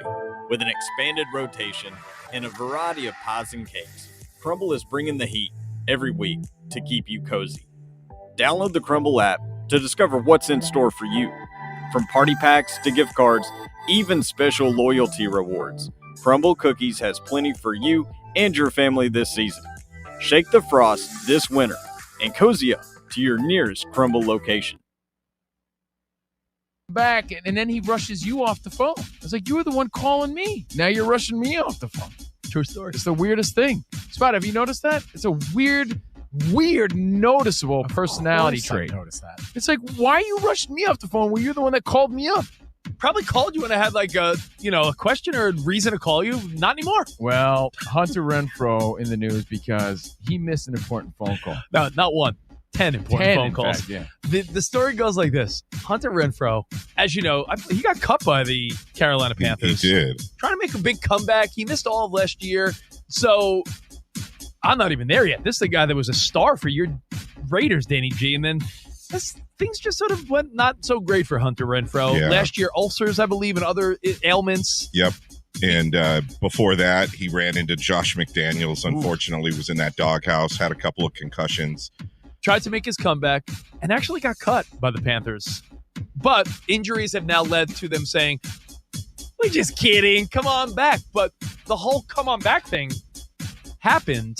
With an expanded rotation and a variety of pies and cakes, Crumble is bringing the heat every week to keep you cozy. Download the Crumble app to discover what's in store for you. From party packs to gift cards, even special loyalty rewards, Crumble Cookies has plenty for you and your family this season. Shake the frost this winter and cozy up to your nearest Crumble location. Back, and then he rushes you off the phone. It's like, you were the one calling me. Now you're rushing me off the phone. True story. It's the weirdest thing. Spot, have you noticed that? It's a weird, noticeable personality trait. I noticed that. It's like, why are you rushing me off the phone when you're the one that called me up? probably called you when I had like a question or a reason to call you. Not anymore. Well, Hunter Renfrow in the news because he missed an important phone call. No, not one. 10 important phone calls. Fact, yeah. The story goes like this. Hunter Renfrow, as you know, he got cut by the Carolina Panthers. He did. Trying to make a big comeback. He missed all of last year. So I'm not even there yet. This is the guy that was a star for your Raiders, Danny G. And then things just sort of went not so great for Hunter Renfrow. Yeah. Last year, ulcers, I believe, and other ailments. Yep. And before that, he ran into Josh McDaniels. Unfortunately, was in that doghouse, had a couple of concussions. Tried to make his comeback and actually got cut by the Panthers. But injuries have now led to them saying, we're just kidding, come on back. But the whole come on back thing happened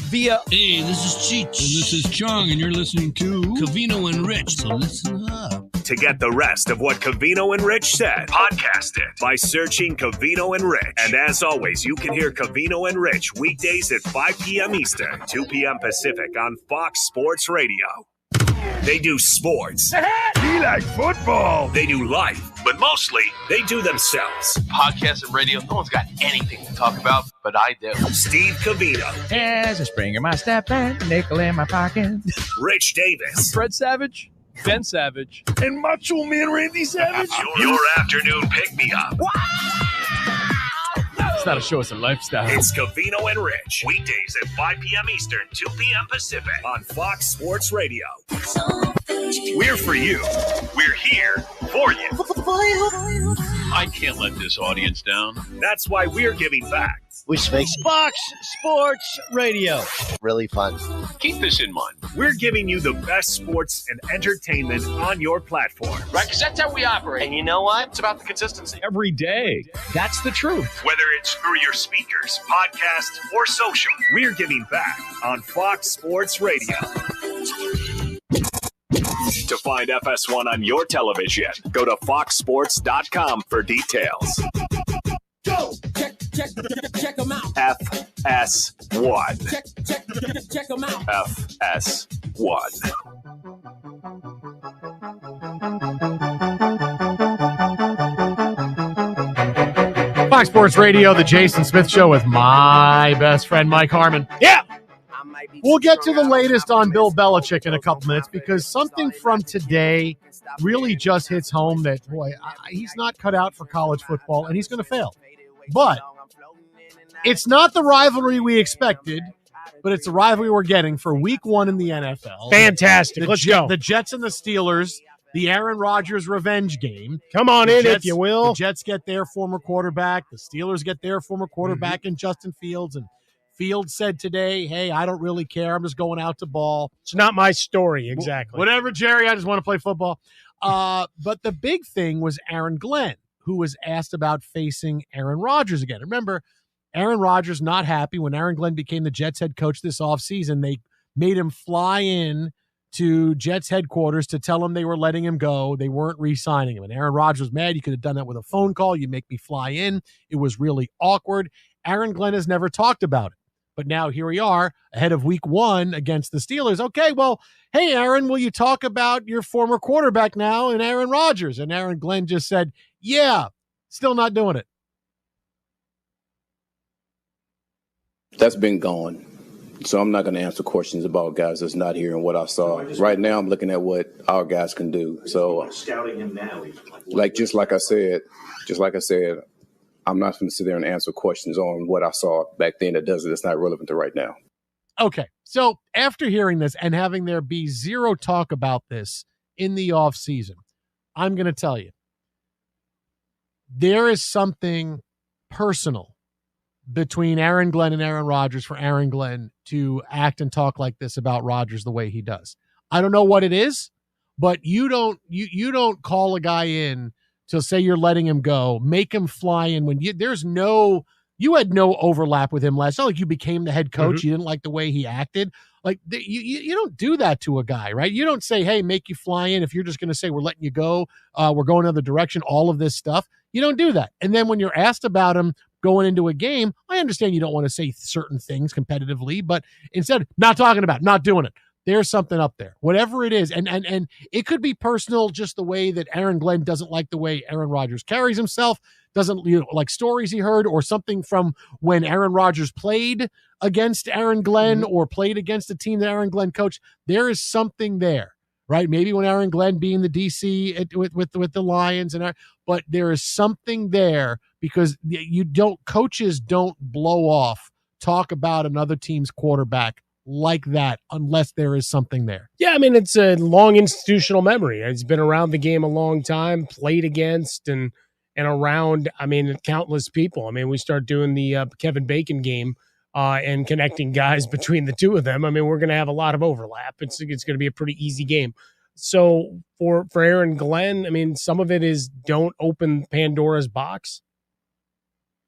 via... Hey, this is Cheech. And this is Chung, and you're listening to Covino and Rich, so listen up. To get the rest of what Covino and Rich said, podcast it by searching Covino and Rich. And as always, you can hear Covino and Rich weekdays at 5 p.m. Eastern, 2 p.m. Pacific on Fox Sports Radio. They do sports. He like football. They do life, but mostly they do themselves. Podcast and radio, no one's got anything to talk about, but I do. Steve Covino. There's a spring in my step and a nickel in my pocket. Rich Davis. Fred Savage. Ben Savage. And Macho Man Randy Savage. Your afternoon pick-me-up. It's not a show, it's a lifestyle. It's Covino and Rich. Weekdays at 5 p.m. Eastern, 2 p.m. Pacific on Fox Sports Radio. We're for you. We're here for you. I can't let this audience down. That's why we're giving back. Which makes Fox Sports Radio really fun. Keep this in mind. We're giving you the best sports and entertainment on your platform. Right, because that's how we operate. And you know what? It's about the consistency. Every day. That's the truth. Whether it's through your speakers, podcast, or social, we're giving back on Fox Sports Radio. To find FS1 on your television, go to foxsports.com for details. Go! Check them out. FS1. Check them out. FS1. Fox Sports Radio, the Jason Smith Show with my best friend, Mike Harmon. Yeah! We'll get to the latest on Bill Belichick in a couple minutes because something from today really just hits home that, boy, he's not cut out for college football and he's going to fail. But it's not the rivalry we expected, but it's the rivalry we're getting for week one in the NFL. Fantastic. Let's go. The Jets and the Steelers, the Aaron Rodgers revenge game. Come on in, if you will. The Jets get their former quarterback. The Steelers get their former quarterback in Justin Fields. And Fields said today, hey, I don't really care. I'm just going out to ball. It's not my story, exactly. Whatever, Jerry. I just want to play football. But the big thing was Aaron Glenn, who was asked about facing Aaron Rodgers again. Remember, Aaron Rodgers not happy when Aaron Glenn became the Jets head coach this offseason. They made him fly in to Jets headquarters to tell him they were letting him go. They weren't re-signing him. And Aaron Rodgers was mad. You could have done that with a phone call. You make me fly in. It was really awkward. Aaron Glenn has never talked about it. But now here we are ahead of week one against the Steelers. Okay, well, hey, Aaron, will you talk about your former quarterback now and Aaron Rodgers? And Aaron Glenn just said, yeah, still not doing it. That's been gone. So I'm not going to answer questions about guys that's not here and what I saw. Right now, I'm looking at what our guys can do. So, Scouting him now. just like I said, I'm not going to sit there and answer questions on what I saw back then. That's not relevant to right now. Okay, so after hearing this and having there be zero talk about this in the offseason, I'm going to tell you, there is something personal between Aaron Glenn and Aaron Rodgers for Aaron Glenn to act and talk like this about Rodgers the way he does. I don't know what it is, but you don't call a guy in to say you're letting him go, make him fly in when you had no overlap with him last. It's not like you became the head coach. You didn't like the way he acted. Like you don't do that to a guy, right? You don't say, hey, make you fly in. If you're just going to say we're letting you go, we're going another direction, all of this stuff. You don't do that. And then when you're asked about him going into a game, I understand you don't want to say certain things competitively, but instead, not talking about it, not doing it. there's something up there. Whatever it is, and it could be personal, just the way that Aaron Glenn doesn't like the way Aaron Rodgers carries himself, doesn't like stories he heard, or something from when Aaron Rodgers played against Aaron Glenn or played against a team that Aaron Glenn coached. There is something there, right? Maybe when Aaron Glenn being the DC with the Lions, but there is something there because coaches don't blow off, talk about another team's quarterback like that unless there is something there. Yeah, I mean, it's a long institutional memory. He's been around the game a long time, played against and around, I mean, countless people. I mean, we start doing the Kevin Bacon game and connecting guys between the two of them. I mean, we're going to have a lot of overlap. It's going to be a pretty easy game. So for Aaron Glenn, I mean, some of it is don't open Pandora's box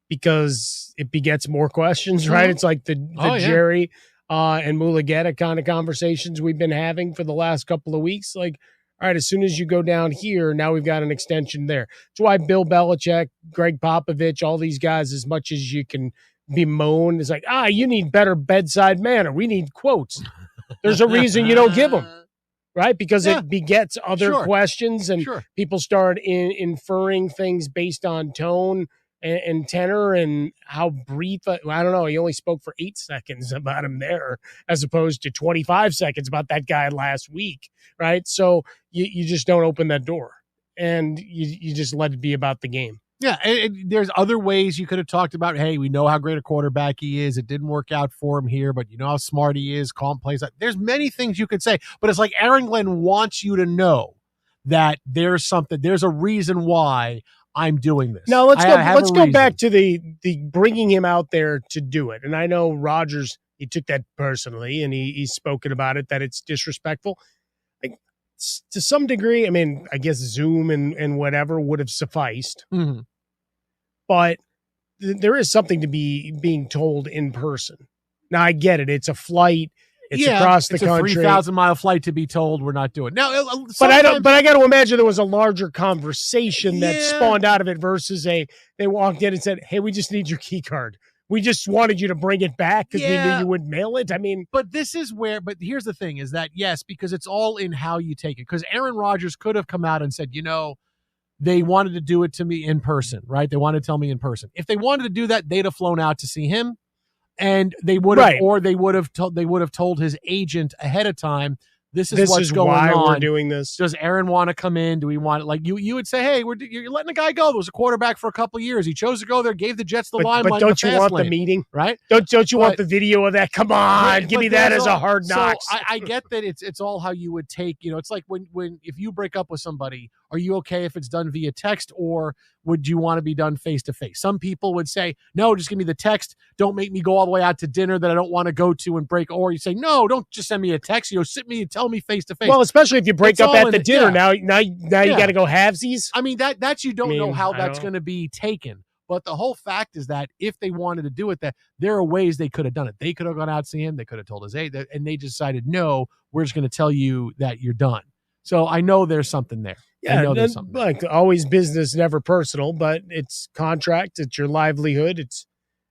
because it begets more questions, right? It's like the Jerry and Mulugeta kind of conversations we've been having for the last couple of weeks. Like, all right, as soon as you go down here, now we've got an extension there. That's why Bill Belichick, Greg Popovich, all these guys, as much as you can bemoan, is like, you need better bedside manner. We need quotes. There's a reason you don't give them, right? Because it begets other questions, and people start inferring things based on tone and tenor and how brief. I don't know. He only spoke for 8 seconds about him there as opposed to 25 seconds about that guy last week, right? So you just don't open that door and you just let it be about the game. Yeah, and there's other ways you could have talked about, hey, we know how great a quarterback he is. It didn't work out for him here, but you know how smart he is, calm plays. There's many things you could say, but it's like Aaron Glenn wants you to know that there's something, there's a reason why I'm doing this. Now let's go back to the bringing him out there to do it. And I know Rodgers, he took that personally, and he's spoken about it, that it's disrespectful. Like, to some degree, I mean, I guess Zoom and whatever would have sufficed. Mm-hmm. But there is something to be being told in person. Now, I get it. It's a flight. It's across the country. It's a 3,000-mile flight to be told we're not doing. Now, but I got to imagine there was a larger conversation that spawned out of it versus they walked in and said, "Hey, we just need your key card. We just wanted you to bring it back because we knew you would mail it." I mean, but this is where. But here's the thing: is that yes, because it's all in how you take it. Because Aaron Rodgers could have come out and said, they wanted to do it to me in person, right? They wanted to tell me in person. If they wanted to do that, they'd have flown out to see him. And they would have, or they would have told his agent ahead of time, this is what's going why on. We're doing this. Does Aaron want to come in? Do we want it? Like you would say, hey, you're letting a guy go. There was a quarterback for a couple of years. He chose to go there, gave the Jets the limelight. But don't you want the meeting, right? Don't you want the video of that? Come on, give me that as a hard knock. So I get that it's all how you would take. It's like when if you break up with somebody, are you okay if it's done via text, or would you want to be done face to face? Some people would say, no, just give me the text. Don't make me go all the way out to dinner that I don't want to go to and break. Or you say, no, don't just send me a text. Sit me and tell me face to face. Well, especially if you break up at the dinner. Now you got to go halvesies. I mean, that's you don't know how that's going to be taken. But the whole fact is that if they wanted to do it, that there are ways they could have done it. They could have gone out to see him. They could have told us, hey, and they decided, no, we're just going to tell you that you're done. So I know there's something there. Yeah, like always business, never personal, but it's contract, it's your livelihood, it's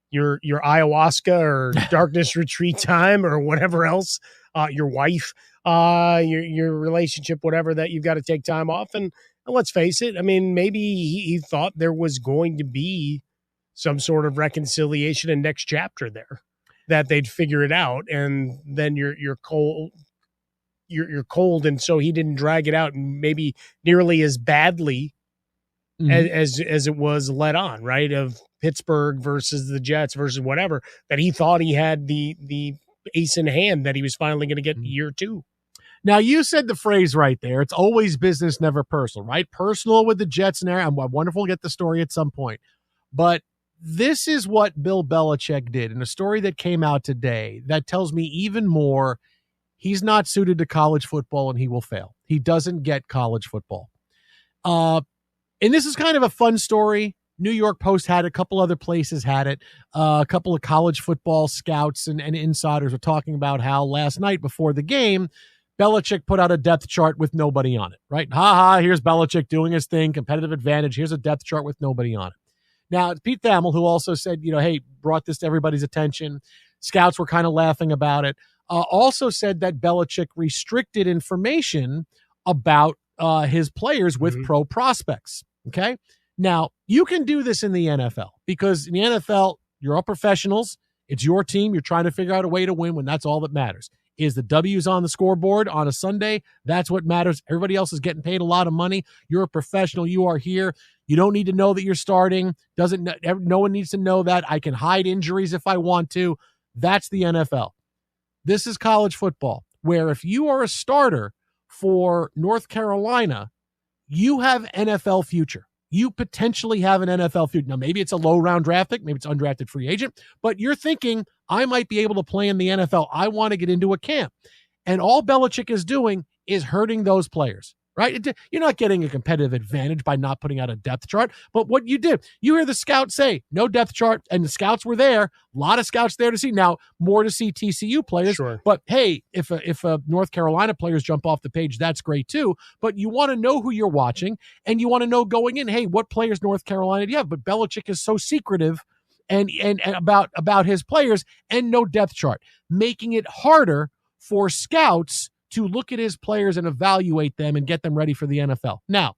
your ayahuasca or darkness retreat time or whatever else, your wife, your relationship, whatever, that you've got to take time off. And let's face it, I mean, maybe he thought there was going to be some sort of reconciliation and next chapter there, that they'd figure it out, and then you're cold. You're cold, and so he didn't drag it out maybe nearly as badly as it was led on, right? Of Pittsburgh versus the Jets versus whatever, that he thought he had the ace in hand that he was finally going to get in year 2. Now, you said the phrase right there. It's always business, never personal, right? Personal with the Jets and Aaron. I'm wonderful to get the story at some point. But this is what Bill Belichick did in a story that came out today that tells me even more. He's not suited to college football, and he will fail. He doesn't get college football. And this is kind of a fun story. New York Post had it. A couple other places had it. A couple of college football scouts and insiders were talking about how last night before the game, Belichick put out a depth chart with nobody on it, right? Here's Belichick doing his thing, competitive advantage. Here's a depth chart with nobody on it. Now, Pete Thamel, who also said, hey, brought this to everybody's attention. Scouts were kind of laughing about it. also said that Belichick restricted information about his players with pro prospects. Okay. Now, you can do this in the NFL because in the NFL, you're all professionals. It's your team. You're trying to figure out a way to win when that's all that matters. Is the W's on the scoreboard on a Sunday? That's what matters. Everybody else is getting paid a lot of money. You're a professional. You are here. You don't need to know that you're starting. No one needs to know that. I can hide injuries if I want to. That's the NFL. This is college football, where if you are a starter for North Carolina, you have NFL future. You potentially have an NFL future. Now, maybe it's a low-round draft pick. Maybe it's undrafted free agent. But you're thinking, I might be able to play in the NFL. I want to get into a camp. And all Belichick is doing is hurting those players, right? You're not getting a competitive advantage by not putting out a depth chart. But what you did, you hear the scouts say, no depth chart, and the scouts were there. A lot of scouts there to see. Now, more to see TCU players. Sure. But, hey, if a North Carolina players jump off the page, that's great too. But you want to know who you're watching, and you want to know going in, hey, what players North Carolina do you have? But Belichick is so secretive and about his players and no depth chart, making it harder for scouts to look at his players and evaluate them and get them ready for the NFL. Now,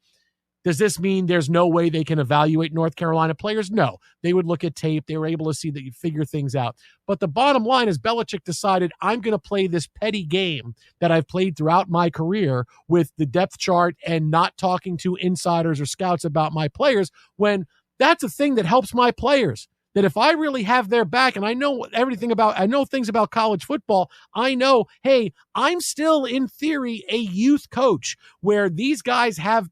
does this mean there's no way they can evaluate North Carolina players? No. They would look at tape. They were able to see that you figure things out. But the bottom line is Belichick decided, I'm going to play this petty game that I've played throughout my career with the depth chart and not talking to insiders or scouts about my players, when that's a thing that helps my players. That if I really have their back and I know things about college football, I know, hey, I'm still in theory a youth coach where these guys have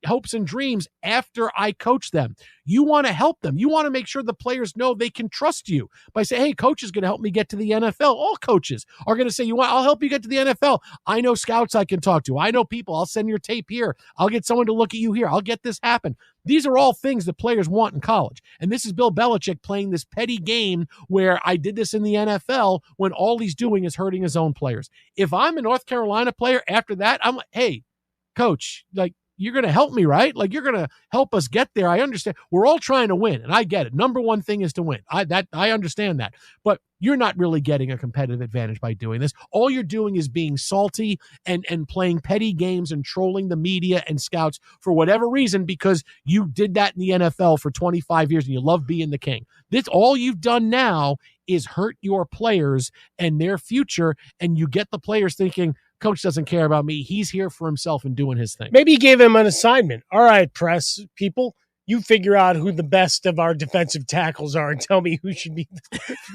hopes and dreams after I coach them. You want to help them. You want to make sure the players know they can trust you by saying, hey, coach is going to help me get to the NFL. All coaches are going to say, I'll help you get to the NFL. I know scouts I can talk to. I know people. I'll send your tape here. I'll get someone to look at you here. I'll get this happen. These are all things that players want in college. And this is Bill Belichick playing this petty game where I did this in the NFL when all he's doing is hurting his own players. If I'm a North Carolina player after that, I'm like, hey, coach, you're going to help me, right? You're going to help us get there. I understand. We're all trying to win, and I get it. Number one thing is to win. I understand that. But you're not really getting a competitive advantage by doing this. All you're doing is being salty and playing petty games and trolling the media and scouts for whatever reason, because you did that in the NFL for 25 years and you love being the king. This, all you've done now is hurt your players and their future, and you get the players thinking, coach doesn't care about me. He's here for himself and doing his thing. Maybe he gave him an assignment. All right, press people, you figure out who the best of our defensive tackles are and tell me who should be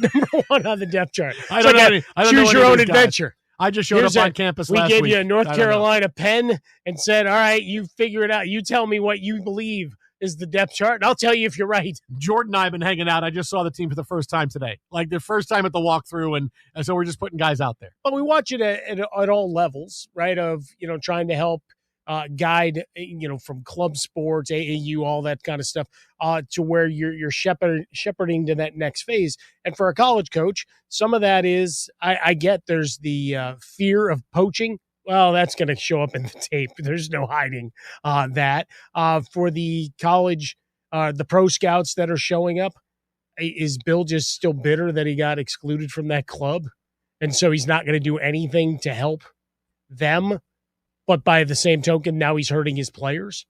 number one on the depth chart. I don't know. Choose your own adventure. I just showed up on campus last week. week. We gave you a North Carolina pen and said, all right, you figure it out. You tell me what you believe is the depth chart, and I'll tell you if you're right. Jordan and I have been hanging out. I just saw the team for the first time today, the first time at the walkthrough, and so we're just putting guys out there. But we watch it at all levels, right, of, trying to help guide, from club sports, AAU, all that kind of stuff, to where you're shepherding to that next phase. And for a college coach, some of that is, I get there's the fear of poaching. Well, that's going to show up in the tape. There's no hiding that. For the college, the pro scouts that are showing up, is Bill just still bitter that he got excluded from that club? And so he's not going to do anything to help them? But by the same token, now he's hurting his players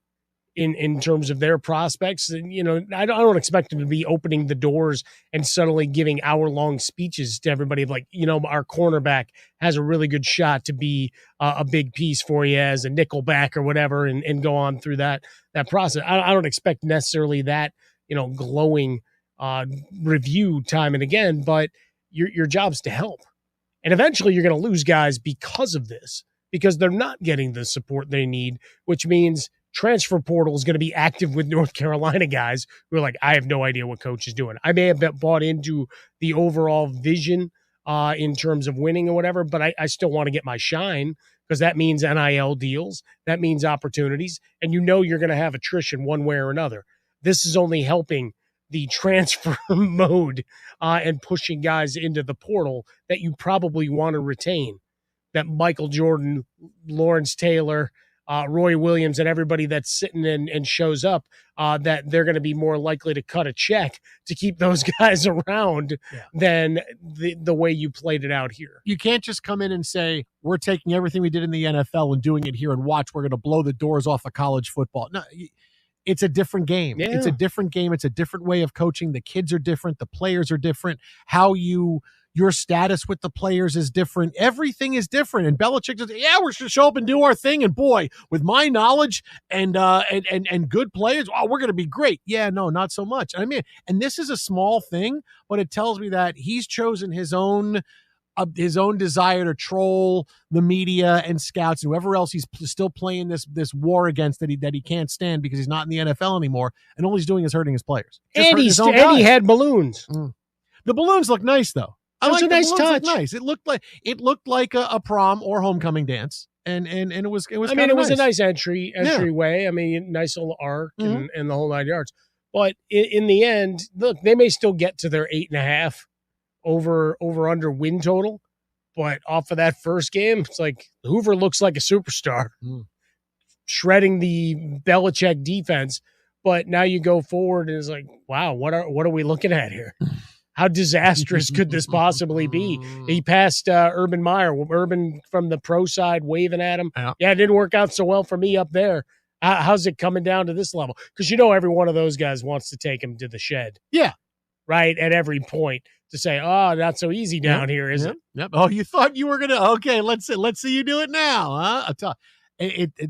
in terms of their prospects. And, I don't expect him to be opening the doors and suddenly giving hour-long speeches to everybody of our cornerback has a really good shot to be a big piece for you as a nickel back or whatever, and go on through that process. I don't expect necessarily that, glowing review time and again, but your job's to help. And eventually you're going to lose guys because of this, because they're not getting the support they need, which means transfer portal is going to be active with North Carolina guys who are like, I have no idea what coach is doing. I may have bought into the overall vision in terms of winning or whatever, but I still want to get my shine, because that means NIL deals. That means opportunities. And you're going to have attrition one way or another. This is only helping the transfer mode and pushing guys into the portal that you probably want to retain. That Michael Jordan, Lawrence Taylor, Roy Williams and everybody that's sitting in and shows up, that they're going to be more likely to cut a check to keep those guys around than the way you played it out here. You can't just come in and say, we're taking everything we did in the NFL and doing it here, and watch, we're going to blow the doors off of college football. No, it's a different game. Yeah. It's a different game. It's a different way of coaching. The kids are different. The players are different. Your status with the players is different. Everything is different. And Belichick says, yeah, we're going to show up and do our thing. And boy, with my knowledge and good players, we're going to be great. Yeah, no, not so much. I mean, and this is a small thing, but it tells me that he's chosen his own desire to troll the media and scouts and whoever else he's still playing this war against that he can't stand because he's not in the NFL anymore. And all he's doing is hurting his players. And he had balloons. The balloons look nice, though. It was a nice touch. Nice. It looked like a prom or homecoming dance, and it was. I mean, it was a nice entryway. I mean, nice little arc and the whole 9 yards. But in the end, look, they may still get to their 8.5 over under win total, but off of that first game, it's like Hoover looks like a superstar, shredding the Belichick defense. But now you go forward and it's like, wow, what are we looking at here? How disastrous could this possibly be? He passed Urban Meyer. Urban from the pro side waving at him. Yeah, it didn't work out so well for me up there. How's it coming down to this level? Because every one of those guys wants to take him to the shed. Yeah. Right? At every point to say, oh, not so easy down here, is it? Yep. Oh, you thought you were going to, okay, let's see you do it now. Huh?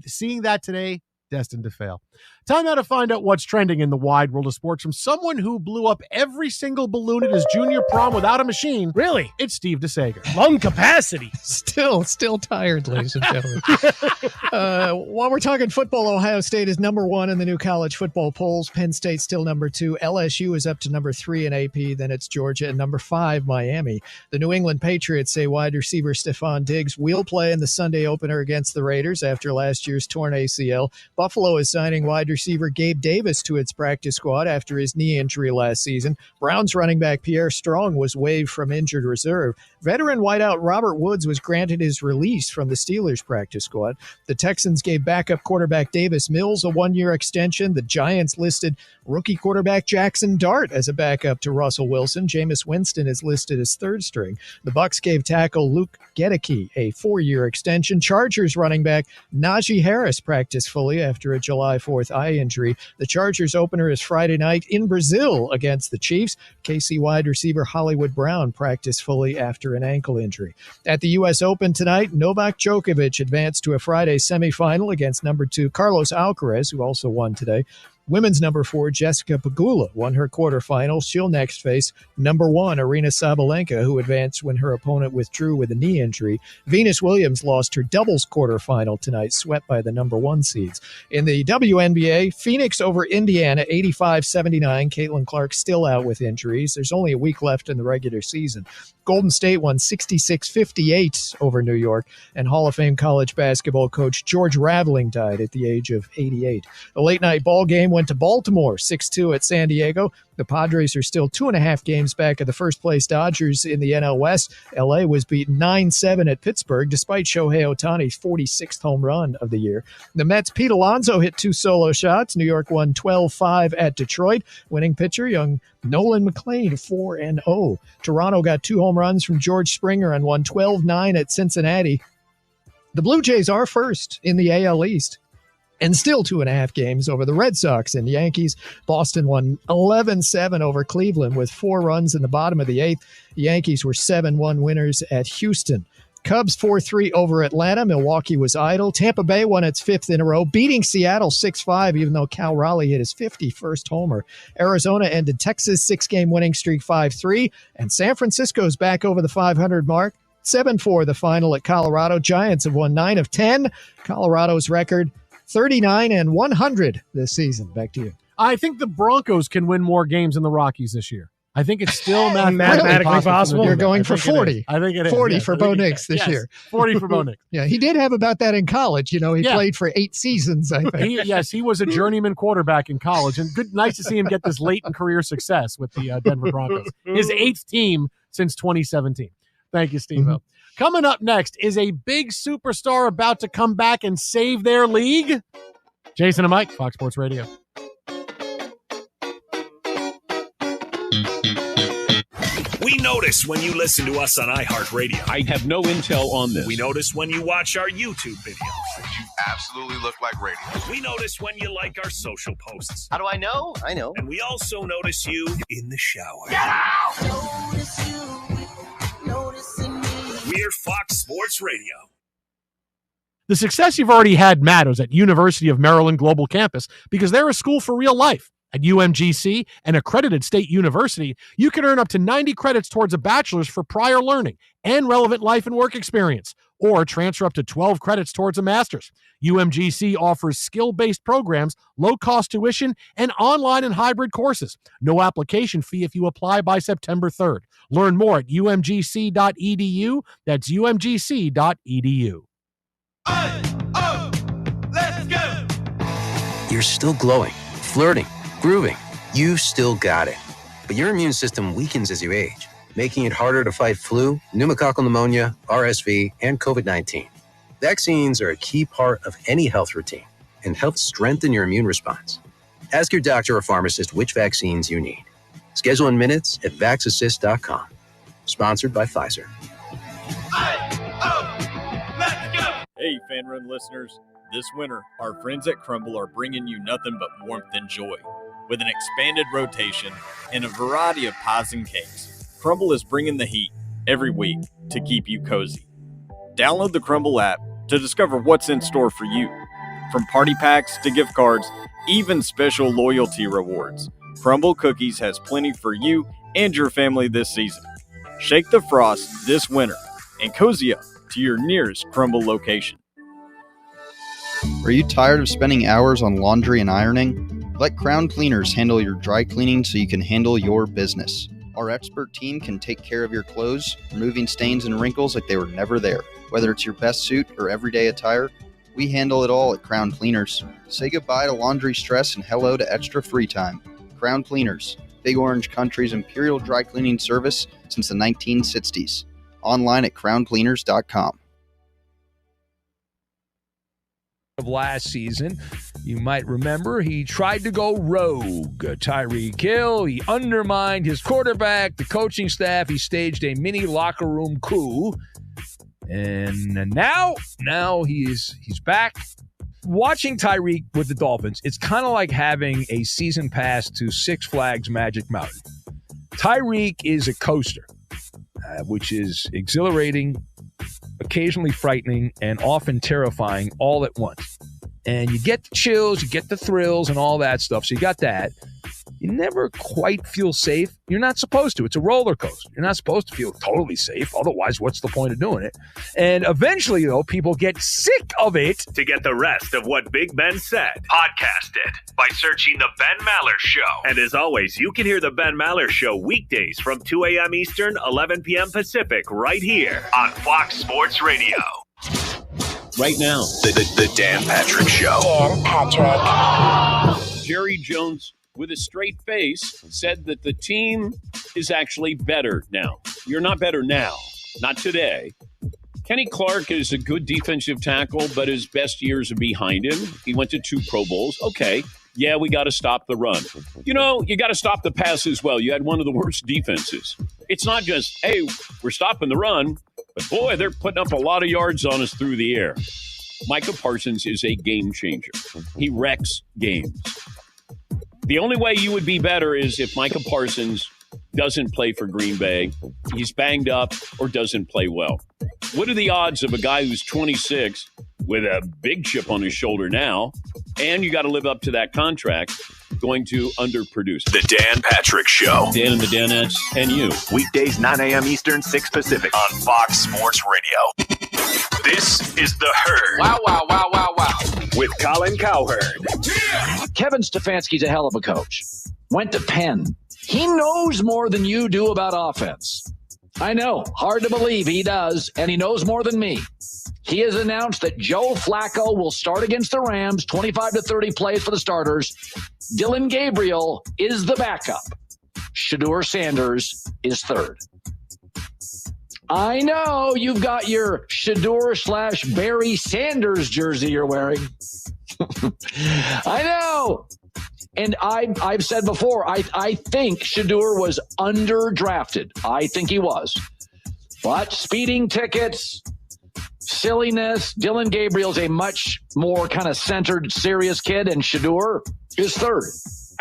Seeing that today, destined to fail. Time now to find out what's trending in the wide world of sports from someone who blew up every single balloon at his junior prom without a machine. Really? It's Steve DeSager. Lung capacity. Still tired, ladies and gentlemen. While we're talking football, Ohio State is number 1 in the new college football polls. Penn State still number 2. LSU is up to number 3 in AP. Then it's Georgia and number 5, Miami. The New England Patriots say wide receiver Stephon Diggs will play in the Sunday opener against the Raiders after last year's torn ACL. Buffalo is signing wide receiver Gabe Davis to its practice squad after his knee injury last season. Browns running back Pierre Strong was waived from injured reserve. Veteran wideout Robert Woods was granted his release from the Steelers practice squad. The Texans gave backup quarterback Davis Mills a 1-year extension. The Giants listed rookie quarterback Jackson Dart as a backup to Russell Wilson. Jameis Winston is listed as third string. The Bucs gave tackle Luke Gedeke a 4-year extension. Chargers running back Najee Harris practiced fully after a July 4th eye injury. The Chargers opener is Friday night in Brazil against the Chiefs. KC wide receiver Hollywood Brown practiced fully after an ankle injury. At the U.S. Open tonight, Novak Djokovic advanced to a Friday semifinal against number 2 Carlos Alcaraz, who also won today. Women's number 4, Jessica Pegula, won her quarterfinal. She'll next face number 1, Aryna Sabalenka, who advanced when her opponent withdrew with a knee injury. Venus Williams lost her doubles quarterfinal tonight, swept by the number 1 seeds. In the WNBA, Phoenix over Indiana, 85-79. Caitlin Clark still out with injuries. There's only a week left in the regular season. Golden State won 66-58 over New York, and Hall of Fame college basketball coach George Raveling died at the age of 88. The late-night ball game went to Baltimore, 6-2 at San Diego. The Padres are still 2.5 games back of the first-place Dodgers in the NL West. L.A. was beaten 9-7 at Pittsburgh, despite Shohei Ohtani's 46th home run of the year. The Mets' Pete Alonso hit 2 solo shots. New York won 12-5 at Detroit. Winning pitcher, young Nolan McLean, 4-0. Toronto got 2 home runs from George Springer and won 12-9 at Cincinnati. The Blue Jays are first in the AL East, and still 2.5 games over the Red Sox and Yankees. Boston won 11-7 over Cleveland with 4 runs in the bottom of the 8th. The Yankees were 7-1 winners at Houston. Cubs 4-3 over Atlanta. Milwaukee was idle. Tampa Bay won its 5th in a row, beating Seattle 6-5, even though Cal Raleigh hit his 51st homer. Arizona ended Texas' 6-game winning streak 5-3, and San Francisco's back over the 500 mark. 7-4 the final at Colorado. Giants have won 9 of 10. Colorado's record 39-100 this season. Back to you. I think the Broncos can win more games than the Rockies this year. I think it's still mathematically possible. You're going for 40. I think it is. 40 for Bo Nix this year. 40 for Bo Nix. Yeah, he did have about that in college. He played for 8 seasons, I think. He was a journeyman quarterback in college, and nice to see him get this late in career success with the Denver Broncos. His 8th team since 2017. Thank you, Steve-O. Coming up next, is a big superstar about to come back and save their league? Jason and Mike, Fox Sports Radio. We notice when you listen to us on iHeartRadio. I have no intel on this. We notice when you watch our YouTube videos. You absolutely look like radio. We notice when you like our social posts. How do I know? I know. And we also notice you in the shower. Get out! We're Fox Sports Radio. The success you've already had matters at University of Maryland Global Campus because they're a school for real life. At UMGC, an accredited state university, you can earn up to 90 credits towards a bachelor's for prior learning and relevant life and work experience, or transfer up to 12 credits towards a master's. UMGC offers skill-based programs, low-cost tuition, and online and hybrid courses. No application fee if you apply by September 3rd. Learn more at umgc.edu. That's umgc.edu. Let's go! You're still glowing, flirting, grooving. You've still got it. But your immune system weakens as you age, making it harder to fight flu, pneumococcal pneumonia, RSV, and COVID-19. Vaccines are a key part of any health routine and help strengthen your immune response. Ask your doctor or pharmacist which vaccines you need. Schedule in minutes at VaxAssist.com. Sponsored by Pfizer. Hey, Fan Run listeners. This winter, our friends at Crumble are bringing you nothing but warmth and joy. With an expanded rotation and a variety of pies and cakes, Crumble is bringing the heat every week to keep you cozy. Download the Crumble app to discover what's in store for you. From party packs to gift cards, even special loyalty rewards, Crumble Cookies has plenty for you and your family this season. Shake the frost this winter and cozy up to your nearest Crumble location. Are you tired of spending hours on laundry and ironing? Let Crown Cleaners handle your dry cleaning so you can handle your business. Our expert team can take care of your clothes, removing stains and wrinkles like they were never there. Whether it's your best suit or everyday attire, we handle it all at Crown Cleaners. Say goodbye to laundry stress and hello to extra free time. Crown Cleaners, Big Orange Country's imperial dry cleaning service since the 1960s. Online at crowncleaners.com. Of last season, you might remember he tried to go rogue. Tyreek Hill, he undermined his quarterback, the coaching staff. He staged a mini locker room coup, and now he's back. Watching Tyreek with the Dolphins, it's kind of like having a season pass to Six Flags Magic Mountain. Tyreek is a coaster, which is exhilarating, occasionally frightening, and often terrifying all at once. And you get the chills, you get the thrills, and all that stuff. So you got that. You never quite feel safe. You're not supposed to. It's a roller coaster. You're not supposed to feel totally safe. Otherwise, what's the point of doing it? And eventually, though, people get sick of it. To get the rest of what Big Ben said, podcast it by searching The Ben Maller Show. And as always, you can hear The Ben Maller Show weekdays from 2 a.m. Eastern, 11 p.m. Pacific, right here on Fox Sports Radio. Right now, The Dan Patrick Show. Dan Patrick. Jerry Jones, with a straight face, said that the team is actually better now. You're not better now. Not today. Kenny Clark is a good defensive tackle, but his best years are behind him. He went to 2 Pro Bowls. Okay. Yeah, we got to stop the run. You know, you got to stop the pass as well. You had one of the worst defenses. It's not just, hey, we're stopping the run, but boy, they're putting up a lot of yards on us through the air. Micah Parsons is a game changer. He wrecks games. The only way you would be better is if Micah Parsons doesn't play for Green Bay, he's banged up, or doesn't play well. What are the odds of a guy who's 26 with a big chip on his shoulder now, and you got to live up to that contract, going to underproduce? The Dan Patrick Show. Dan and the Danettes and you. Weekdays, 9 a.m. Eastern, 6 Pacific on Fox Sports Radio. This is The Herd. Wow, wow, wow, wow, wow. With Colin Cowherd. Kevin Stefanski's a hell of a coach. Went to Penn. He knows more than you do about offense. I know, hard to believe he does, and he knows more than me. He has announced that Joe Flacco will start against the Rams, 25 to 30 plays for the starters. Dylan Gabriel is the backup. Shedeur Sanders is third. I know you've got your Shador/Barry Sanders jersey you're wearing. I know. And I've said before, I think Shador was underdrafted. I think he was. But speeding tickets, silliness, Dylan Gabriel's a much more kind of centered, serious kid, and Shador is third.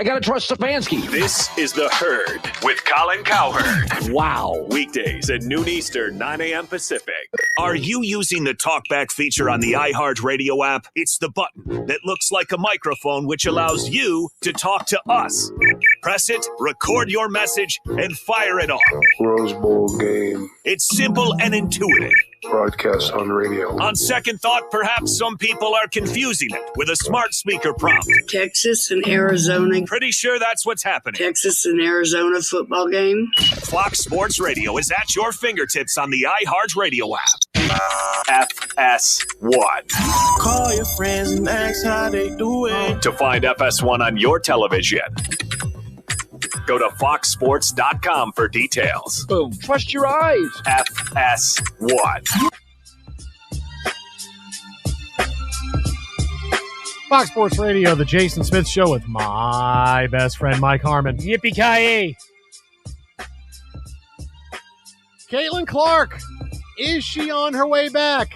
I got to trust Stefanski. This is The Herd with Colin Cowherd. Wow. Weekdays at noon Eastern, 9 a.m. Pacific. Are you using the TalkBack feature on the iHeartRadio app? It's the button that looks like a microphone, which allows you to talk to us. Press it, record your message, and fire it off. Rose Bowl game. It's simple and intuitive. Broadcast on radio. On second thought, perhaps some people are confusing it with a smart speaker prompt. Texas and Arizona. Pretty sure that's what's happening. Texas and Arizona football game. Fox Sports Radio is at your fingertips on the iHeartRadio app. FS1. Call your friends and ask how they doing. To find FS1 on your television, go to foxsports.com for details. Boom. Trust your eyes. FS1. Fox Sports Radio, the Jason Smith Show with my best friend, Mike Harmon. Yippee-ki-yay. Caitlin Clark, is she on her way back?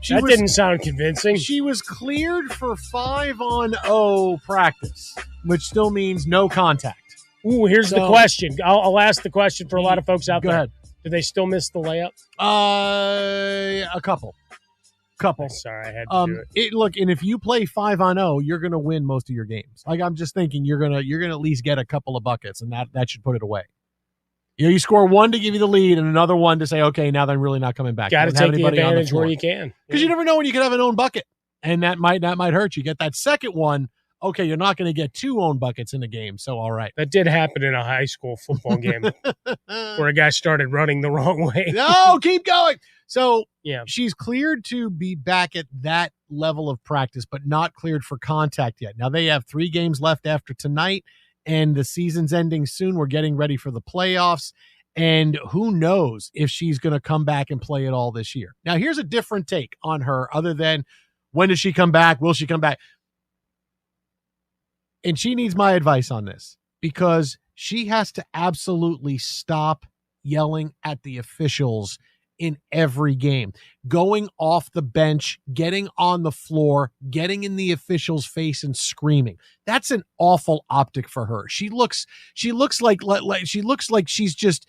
Didn't sound convincing. She was cleared for 5-on-0 practice, which still means no contact. Ooh, here's the question. I'll ask the question for a lot of folks out there. Go ahead. Do they still miss the layup? A couple. Sorry, I had to do it. Look, and if you play 5-on-0, you're going to win most of your games. Like, I'm just thinking you're gonna at least get a couple of buckets, and that should put it away. You score one to give you the lead, and another one to say, okay, now they're really not coming back. Got to take the advantage where you can, because you never know when you could have an own bucket, and that might hurt you. Get that second one. Okay, you're not going to get 2 own buckets in a game, so all right. That did happen in a high school football game where a guy started running the wrong way. No, keep going. So yeah, she's cleared to be back at that level of practice, but not cleared for contact yet. Now, they have 3 games left after tonight, and the season's ending soon. We're getting ready for the playoffs, and who knows if she's going to come back and play it all this year. Now, here's a different take on her other than when does she come back? Will she come back? And she needs my advice on this because she has to absolutely stop yelling at the officials in every game, going off the bench, getting on the floor, getting in the official's face and screaming. That's an awful optic for her. She looks like she's just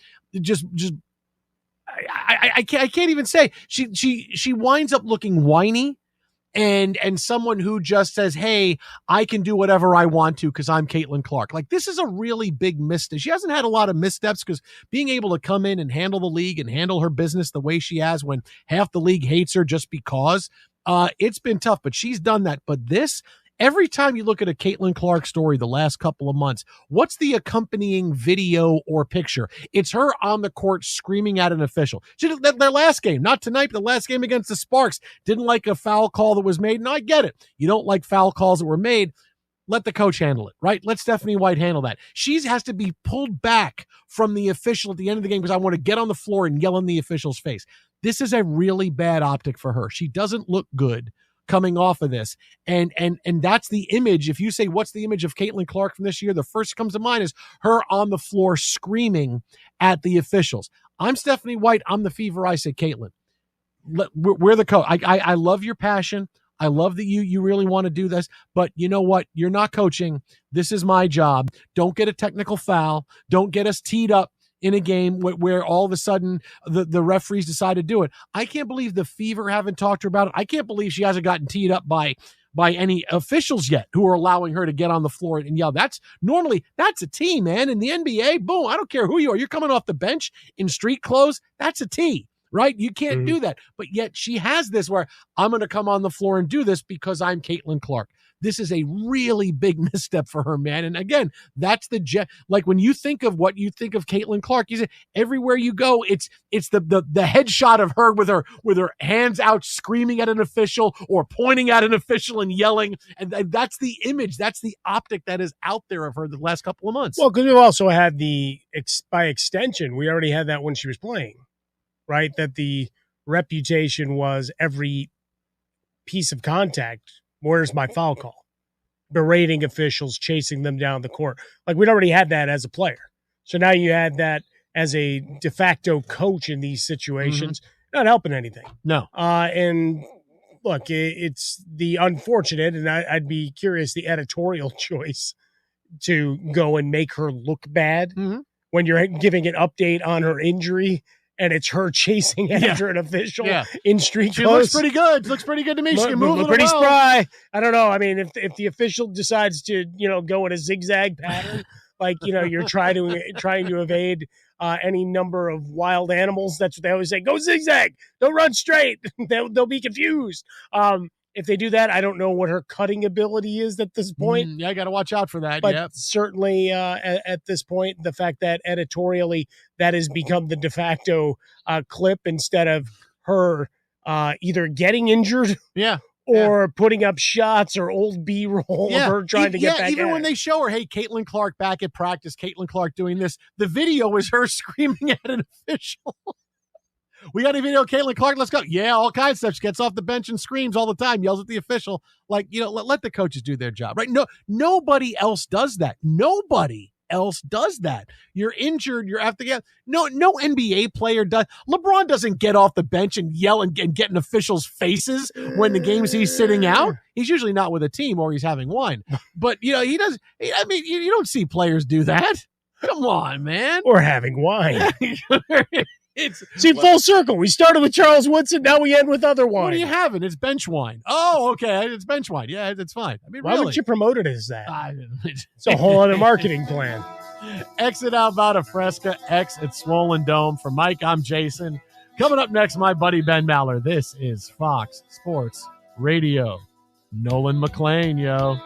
I can't even say. She winds up looking whiny. And someone who just says, hey, I can do whatever I want to because I'm Caitlin Clark. Like, this is a really big misstep. She hasn't had a lot of missteps because being able to come in and handle the league and handle her business the way she has when half the league hates her just because, it's been tough. But she's done that. But this, every time you look at a Caitlin Clark story the last couple of months, what's the accompanying video or picture? It's her on the court screaming at an official. She did their last game, not tonight, but the last game against the Sparks. Didn't like a foul call that was made. And I get it. You don't like foul calls that were made. Let the coach handle it, right? Let Stephanie White handle that. She has to be pulled back from the official at the end of the game because I want to get on the floor and yell in the official's face. This is a really bad optic for her. She doesn't look good coming off of this. And that's the image. If you say, what's the image of Caitlin Clark from this year? The first comes to mind is her on the floor screaming at the officials. I'm Stephanie White. I'm the Fever. I say, Caitlin, we're the coach. I love your passion. I love that you really want to do this, but you know what? You're not coaching. This is my job. Don't get a technical foul. Don't get us teed up in a game where all of a sudden the referees decide to do it. I can't believe the Fever haven't talked to her about it. I can't believe she hasn't gotten teed up by any officials yet who are allowing her to get on the floor and yell. That's a team, man. In the NBA, boom, I don't care who you are. You're coming off the bench in street clothes. That's a tee. right? You can't do that. But yet she has this where I'm going to come on the floor and do this because I'm Caitlin Clark. This is a really big misstep for her, man. And again, that's like when you think of what you think of Caitlin Clark, you say everywhere you go, it's the headshot of her with her hands out screaming at an official or pointing at an official and yelling. And that's the image, that's the optic that is out there of her the last couple of months. Well, because we've also had by extension, we already had that when she was playing, right? That the reputation was every piece of contact, where's my foul call? Berating officials, chasing them down the court. Like we'd already had that as a player. So now you had that as a de facto coach in these situations, not helping anything. No. And look, it's the unfortunate, and I'd be curious, the editorial choice to go and make her look bad when you're giving an update on her injury. And it's her chasing after an official in street clothes. She looks pretty good. Looks pretty good to me. She can move pretty well. spry. I don't know. I mean, if the official decides to, go in a zigzag pattern, like, you're trying to evade any number of wild animals, that's what they always say. Go zigzag. Don't run straight. They'll be confused. If they do that, I don't know what her cutting ability is at this point. I got to watch out for that. But certainly at this point, the fact that editorially that has become the de facto clip instead of her either getting injured or putting up shots or old B-roll of her trying to get back even at when they show her, hey, Caitlin Clark back at practice, Caitlin Clark doing this, the video is her screaming at an official. We got a video of Caitlin Clark. Let's go. Yeah, all kinds of stuff. She gets off the bench and screams all the time, yells at the official. Like, let the coaches do their job, right? No, nobody else does that. Nobody else does that. You're injured. You're after get. No NBA player does. LeBron doesn't get off the bench and yell and get in officials' faces when the games he's sitting out. He's usually not with a team or he's having wine. But he does. I mean, you don't see players do that. Come on, man. Or having wine. Full circle. We started with Charles Woodson. Now we end with other wine. What are you having? It's bench wine. Oh, okay. It's bench wine. Yeah, it's fine. I mean, why would you promote it as that? It's a whole other marketing plan. Exit Alvada Fresca, X at Swollen Dome. For Mike, I'm Jason. Coming up next, my buddy Ben Maller. This is Fox Sports Radio. Nolan McLean, yo.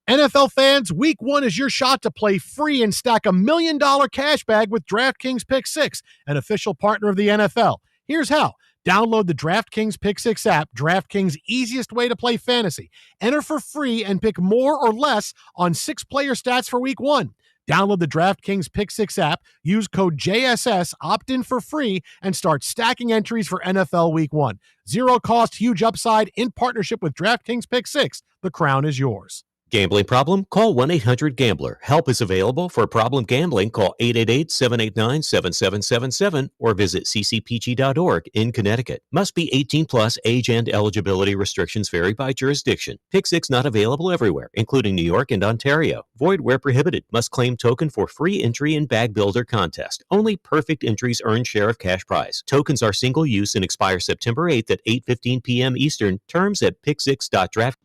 NFL fans, week 1 is your shot to play free and stack $1 million cash bag with DraftKings Pick 6, an official partner of the NFL. Here's how. Download the DraftKings Pick 6 app, DraftKings' easiest way to play fantasy. Enter for free and pick more or less on 6-player stats for week 1. Download the DraftKings Pick 6 app, use code JSS, opt in for free, and start stacking entries for NFL week 1. Zero cost, huge upside in partnership with DraftKings Pick 6. The crown is yours. Gambling problem? Call 1-800-GAMBLER. Help is available for problem gambling. Call 888-789-7777 or visit ccpg.org in Connecticut. Must be 18 plus. Age and eligibility restrictions vary by jurisdiction. Pick 6 not available everywhere, including New York and Ontario. Void where prohibited. Must claim token for free entry in Bag Builder contest. Only perfect entries earn share of cash prize. Tokens are single use and expire September 8th at 8:15 p.m. Eastern. Terms at pick6.draft.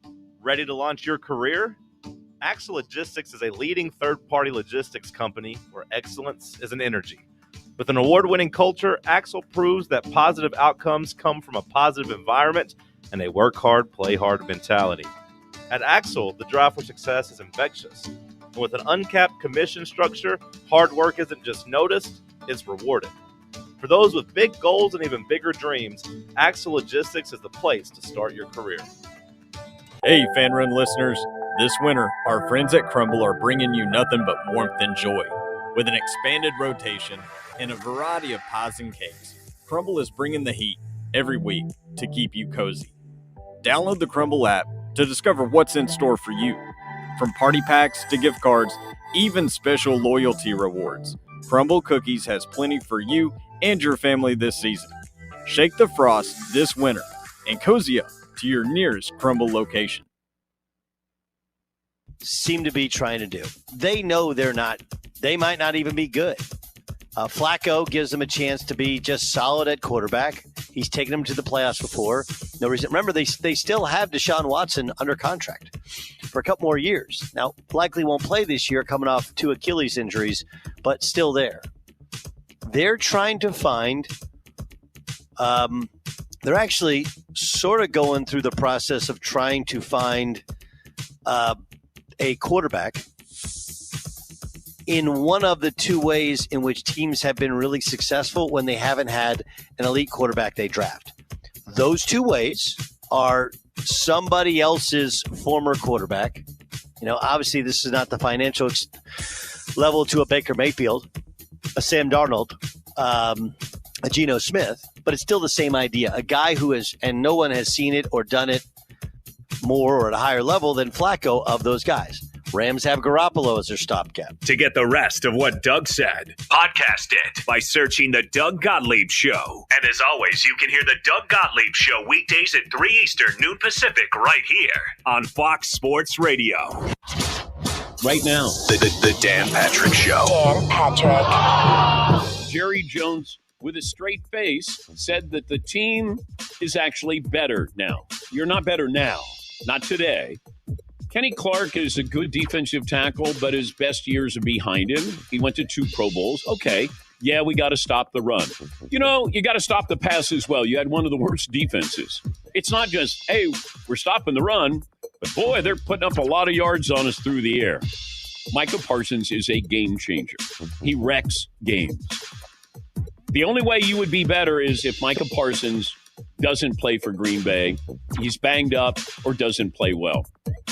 Ready to launch your career? Axle Logistics is a leading third-party logistics company where excellence is an energy. With an award-winning culture, Axle proves that positive outcomes come from a positive environment and a work hard, play hard mentality. At Axle, the drive for success is infectious. And with an uncapped commission structure, hard work isn't just noticed, it's rewarded. For those with big goals and even bigger dreams, Axle Logistics is the place to start your career. Hey, Fan Run listeners. This winter, our friends at Crumble are bringing you nothing but warmth and joy. With an expanded rotation and a variety of pies and cakes, Crumble is bringing the heat every week to keep you cozy. Download the Crumble app to discover what's in store for you. From party packs to gift cards, even special loyalty rewards, Crumble Cookies has plenty for you and your family this season. Shake the frost this winter and cozy up to your nearest Crumble location. Seem to be trying to do. They know they might not even be good. Flacco gives them a chance to be just solid at quarterback. He's taken them to the playoffs before. No reason. Remember, they still have Deshaun Watson under contract. for a couple more years. Now, likely won't play this year coming off 2 Achilles injuries, but still there. They're trying to find they're actually sort of going through the process of trying to find a quarterback in one of the 2 ways in which teams have been really successful when they haven't had an elite quarterback they draft. Those 2 ways are somebody else's former quarterback. Obviously this is not the financial level to a Baker Mayfield, a Sam Darnold, a Geno Smith, but it's still the same idea. A guy who is, and no one has seen it or done it more or at a higher level than Flacco of those guys. Rams have Garoppolo as their stopgap. To get the rest of what Doug said, podcast it by searching The Doug Gottlieb Show. And as always, you can hear The Doug Gottlieb Show weekdays at 3 Eastern, noon Pacific, right here on Fox Sports Radio. Right now, The Dan Patrick Show. Dan Patrick. Jerry Jones, with a straight face, said that the team is actually better now. You're not better now. Not today. Kenny Clark is a good defensive tackle, but his best years are behind him. He went to 2 Pro Bowls. Okay, yeah, we got to stop the run. You got to stop the pass as well. You had one of the worst defenses. It's not just, hey, we're stopping the run, but boy, they're putting up a lot of yards on us through the air. Micah Parsons is a game changer. He wrecks games. The only way you would be better is if Micah Parsons doesn't play for Green Bay, he's banged up, or doesn't play well.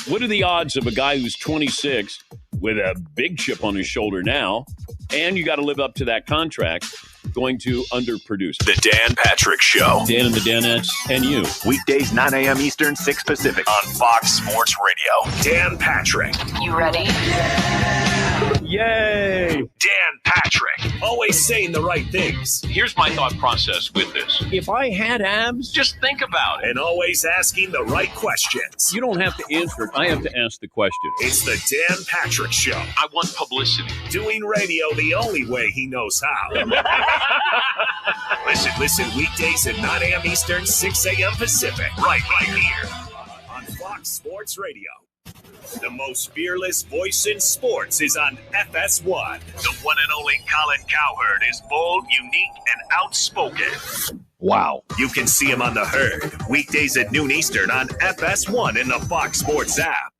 What are the odds of a guy who's 26 with a big chip on his shoulder now, and you got to live up to that contract, going to underproduce? The Dan Patrick Show. Dan and the Danettes and you. Weekdays, 9 a.m. Eastern, 6 Pacific on Fox Sports Radio. Dan Patrick. You ready? Yay! Dan Patrick. Always saying the right things. Here's my thought process with this. If I had abs, just think about it. And always asking the right questions. You don't have to answer it. I have to ask the question. It's the Dan Patrick Show. I want publicity. Doing radio the only way he knows how. Listen weekdays at 9 a.m. Eastern, 6 a.m. Pacific. Right here on Fox Sports Radio. The most fearless voice in sports is on FS1. The one and only Colin Cowherd is bold, unique, and outspoken. Wow. You can see him on The Herd, weekdays at noon Eastern on FS1 in the Fox Sports app.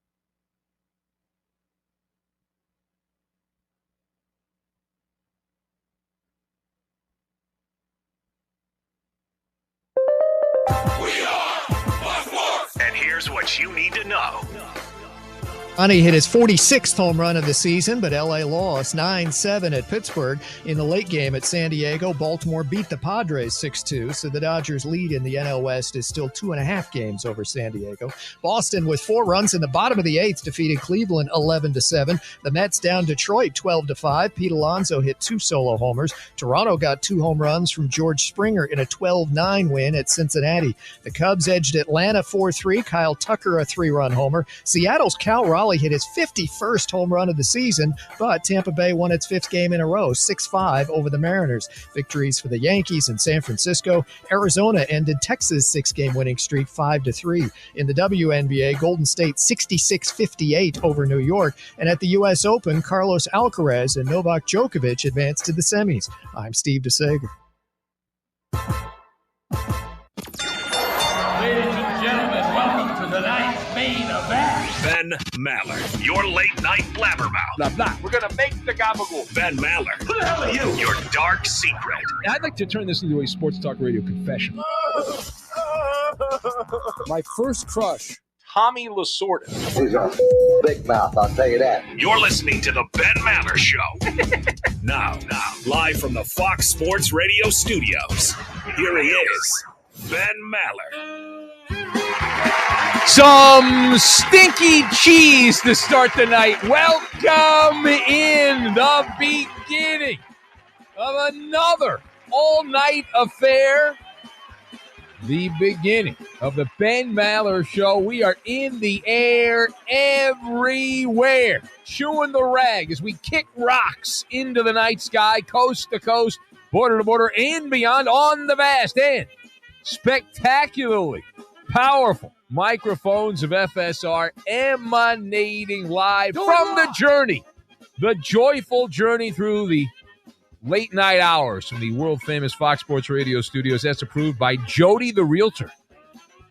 And here's what you need to know. Ronnie hit his 46th home run of the season, but LA lost 9-7 at Pittsburgh. In the late game at San Diego, Baltimore beat the Padres 6-2, so the Dodgers' lead in the NL West is still 2.5 games over San Diego. Boston, with 4 runs in the bottom of the 8th, defeated Cleveland 11-7. The Mets down Detroit 12-5. Pete Alonso hit 2 solo homers. Toronto got 2 home runs from George Springer in a 12-9 win at Cincinnati. The Cubs edged Atlanta 4-3. Kyle Tucker a 3-run homer. Seattle's Cal Raleigh hit his 51st home run of the season, but Tampa Bay won its 5th game in a row, 6-5 over the Mariners. Victories for the Yankees in San Francisco. Arizona ended Texas' 6-game winning streak 5-3. In the WNBA, Golden State 66-58 over New York. And at the U.S. Open, Carlos Alcaraz and Novak Djokovic advanced to the semis. I'm Steve DeSager. Ladies and gentlemen, welcome to tonight's main event. Ben Maller, your late-night blabbermouth. Blah, blah. We're going to make the gabagool. Ben Maller. Who the hell are you? Your dark secret. I'd like to turn this into a sports talk radio confession. My first crush, Tommy Lasorda. He's a big mouth, I'll tell you that. You're listening to the Ben Maller Show. Now, live from the Fox Sports Radio studios, here he is, Ben Maller. Some stinky cheese to start the night. Welcome in the beginning of another all-night affair. The beginning of the Ben Maller Show. We are in the air everywhere, chewing the rag as we kick rocks into the night sky, coast to coast, border to border, and beyond on the vast and spectacularly powerful microphones of FSR emanating live from the journey, the joyful journey through the late night hours from the world-famous Fox Sports Radio studios. That's approved by Jody the Realtor.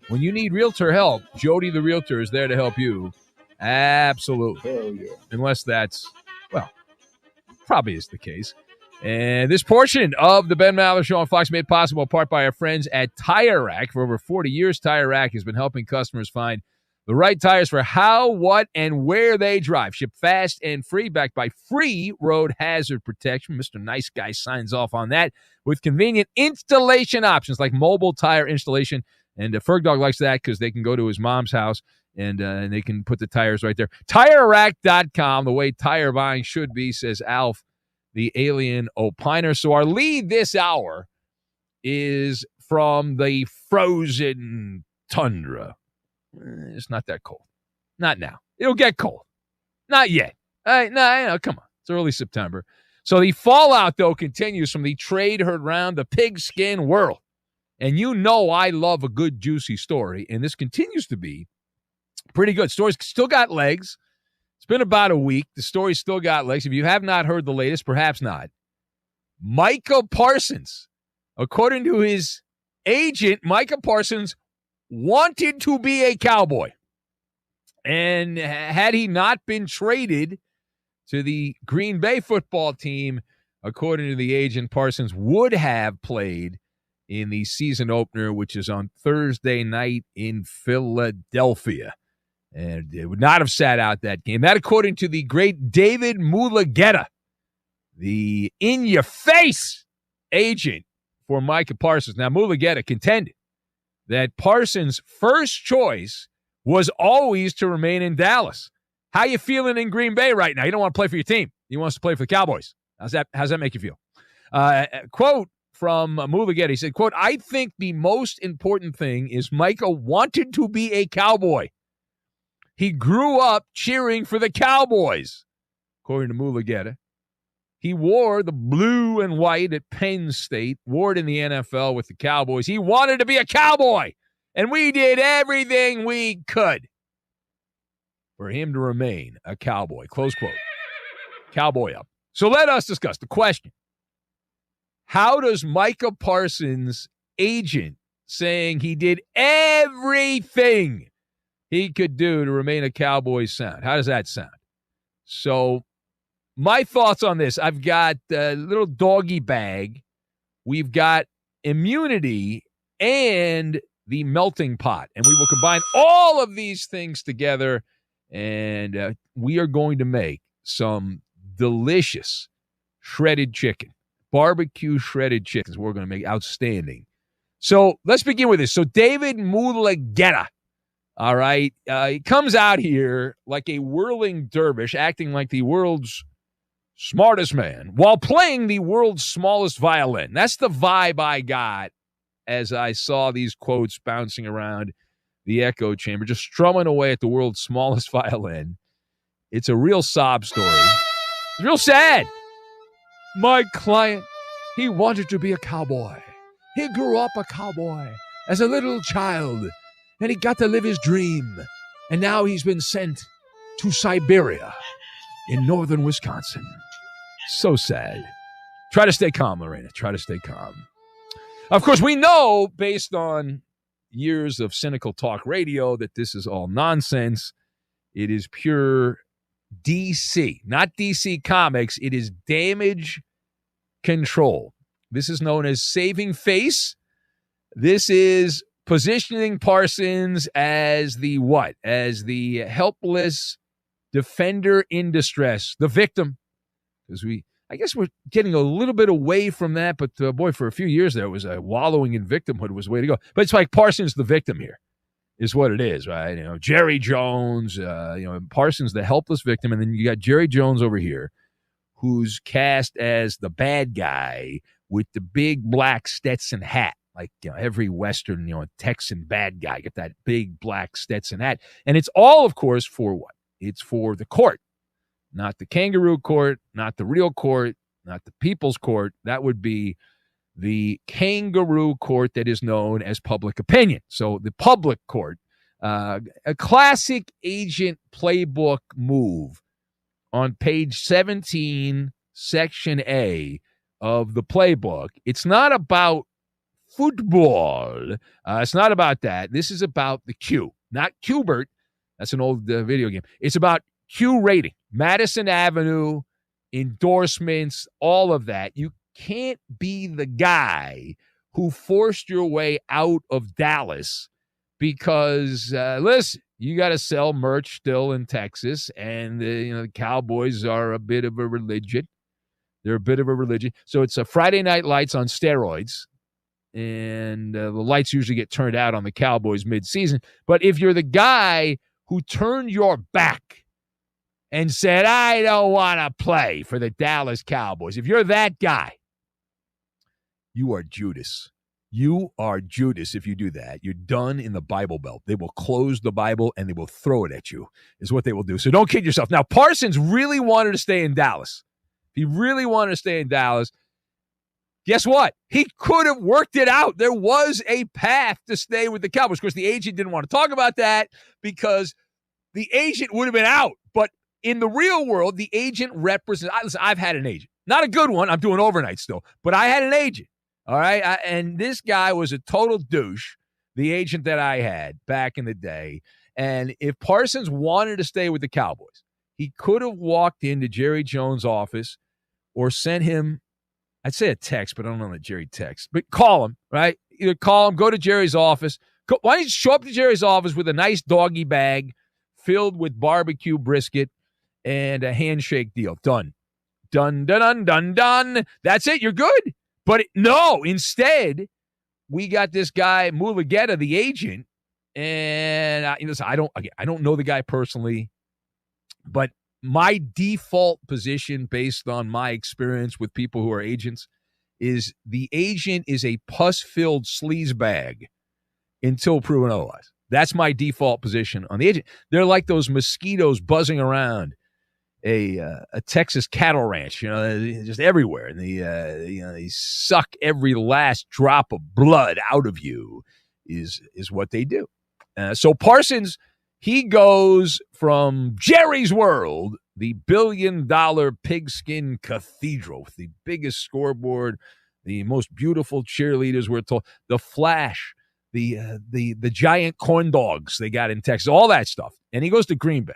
When you need realtor help, Jody the Realtor is there to help you. Absolutely. Hell yeah. Unless that's, well, probably is the case. And this portion of the Ben Maller Show on Fox made possible in part by our friends at Tire Rack. For over 40 years, Tire Rack has been helping customers find the right tires for how, what, and where they drive. Ship fast and free, backed by free road hazard protection. Mr. Nice Guy signs off on that with convenient installation options like mobile tire installation. And Ferg Dog likes that because they can go to his mom's house and they can put the tires right there. TireRack.com, the way tire buying should be, says Alf, the alien opiner. So our lead this hour is from the frozen tundra. It's not that cold. Not now. It'll get cold. Not yet. No, come on. It's early September. So the fallout, though, continues from the trade heard round the pigskin world. And you know I love a good, juicy story, and this continues to be pretty good. Story's still got legs. It's been about a week. The story's still got legs. If you have not heard the latest, perhaps not. Micah Parsons, according to his agent, Micah Parsons wanted to be a Cowboy. And had he not been traded to the Green Bay football team, according to the agent, Parsons would have played in the season opener, which is on Thursday night in Philadelphia. And it would not have sat out that game. That, according to the great David Mulugheta, the in-your-face agent for Micah Parsons. Now, Mulugheta contended that Parsons' first choice was always to remain in Dallas. How you feeling in Green Bay right now? You don't want to play for your team. He wants to play for the Cowboys. How's that make you feel? Quote from Mulugheta. He said, quote, "I think the most important thing is Micah wanted to be a Cowboy. He grew up cheering for the Cowboys," according to Mulugheta. He wore the blue and white at Penn State, wore it in the NFL with the Cowboys. He wanted to be a Cowboy, and we did everything we could for him to remain a Cowboy. Close quote. Cowboy up. So let us discuss the question. How does Micah Parsons' agent saying he did everything he could do to remain a Cowboy sound? How does that sound? So my thoughts on this, I've got a little doggy bag. We've got immunity and the melting pot. And we will combine all of these things together, and we are going to make some delicious shredded chicken. Barbecue shredded chickens. We're going to make outstanding. So let's begin with this. So David Mulugheta, all right, he comes out here like a whirling dervish, acting like the world's smartest man while playing the world's smallest violin. That's the vibe I got as I saw these quotes bouncing around the echo chamber, just strumming away at the world's smallest violin. It's a real sob story. It's real sad. My client, he wanted to be a cowboy. He grew up a cowboy as a little child, and he got to live his dream. And now he's been sent to Siberia in northern Wisconsin. So sad. Try to stay calm, Lorena. Try to stay calm. Of course, we know, based on years of cynical talk radio, that this is all nonsense. It is pure DC, not DC Comics. It is damage control. This is known as saving face. This is positioning Parsons as the what? As the helpless defender in distress, the victim. Because I guess we're getting a little bit away from that, but boy, for a few years there, it was wallowing in victimhood was the way to go. But it's like Parsons the victim here is what it is, right? You know, Jerry Jones, Parsons the helpless victim, and then you got Jerry Jones over here, who's cast as the bad guy with the big black Stetson hat, like every Western, Texan bad guy, get that big black Stetson hat, and it's all, of course, for what? It's for the court. Not the kangaroo court, not the real court, not the people's court. That would be the kangaroo court that is known as public opinion. So the public court A classic agent playbook move on page 17, section A of the playbook. It's not about football. It's not about that. This is about the Q, not Qbert. That's an old video game. It's about Q rating, Madison Avenue, endorsements, all of that. You can't be the guy who forced your way out of Dallas because, listen, you got to sell merch still in Texas, and the Cowboys are a bit of a religion. They're a bit of a religion. So it's a Friday Night Lights on steroids, and the lights usually get turned out on the Cowboys mid-season. But if you're the guy who turned your back and said, I don't want to play for the Dallas Cowboys, if you're that guy, you are Judas. You are Judas if you do that. You're done in the Bible Belt. They will close the Bible and they will throw it at you, is what they will do. So don't kid yourself. Now, Parsons really wanted to stay in Dallas. If he really wanted to stay in Dallas, guess what? He could have worked it out. There was a path to stay with the Cowboys. Of course, the agent didn't want to talk about that because the agent would have been out. But in the real world, the agent represents. Listen, I've had an agent. Not a good one. I'm doing overnight still. But I had an agent. All right. And this guy was a total douche, the agent that I had back in the day. And if Parsons wanted to stay with the Cowboys, he could have walked into Jerry Jones' office or sent him, I'd say a text, but I don't know that Jerry texts, but call him, right? Either call him, go to Jerry's office. Why don't you show up to Jerry's office with a nice doggy bag filled with barbecue brisket and a handshake deal. Done. Done, done, done, done, done. That's it. You're good. But no, instead, we got this guy, Mulugeta, the agent, and I don't know the guy personally, but my default position based on my experience with people who are agents is the agent is a pus-filled sleaze bag until proven otherwise. That's my default position on the agent. They're like those mosquitoes buzzing around a Texas cattle ranch, just everywhere, and they suck every last drop of blood out of you. Is what they do. So Parsons, he goes from Jerry's World, the billion-dollar pigskin cathedral with the biggest scoreboard, the most beautiful cheerleaders, we're told, the Flash, the giant corn dogs they got in Texas, all that stuff, and he goes to Green Bay.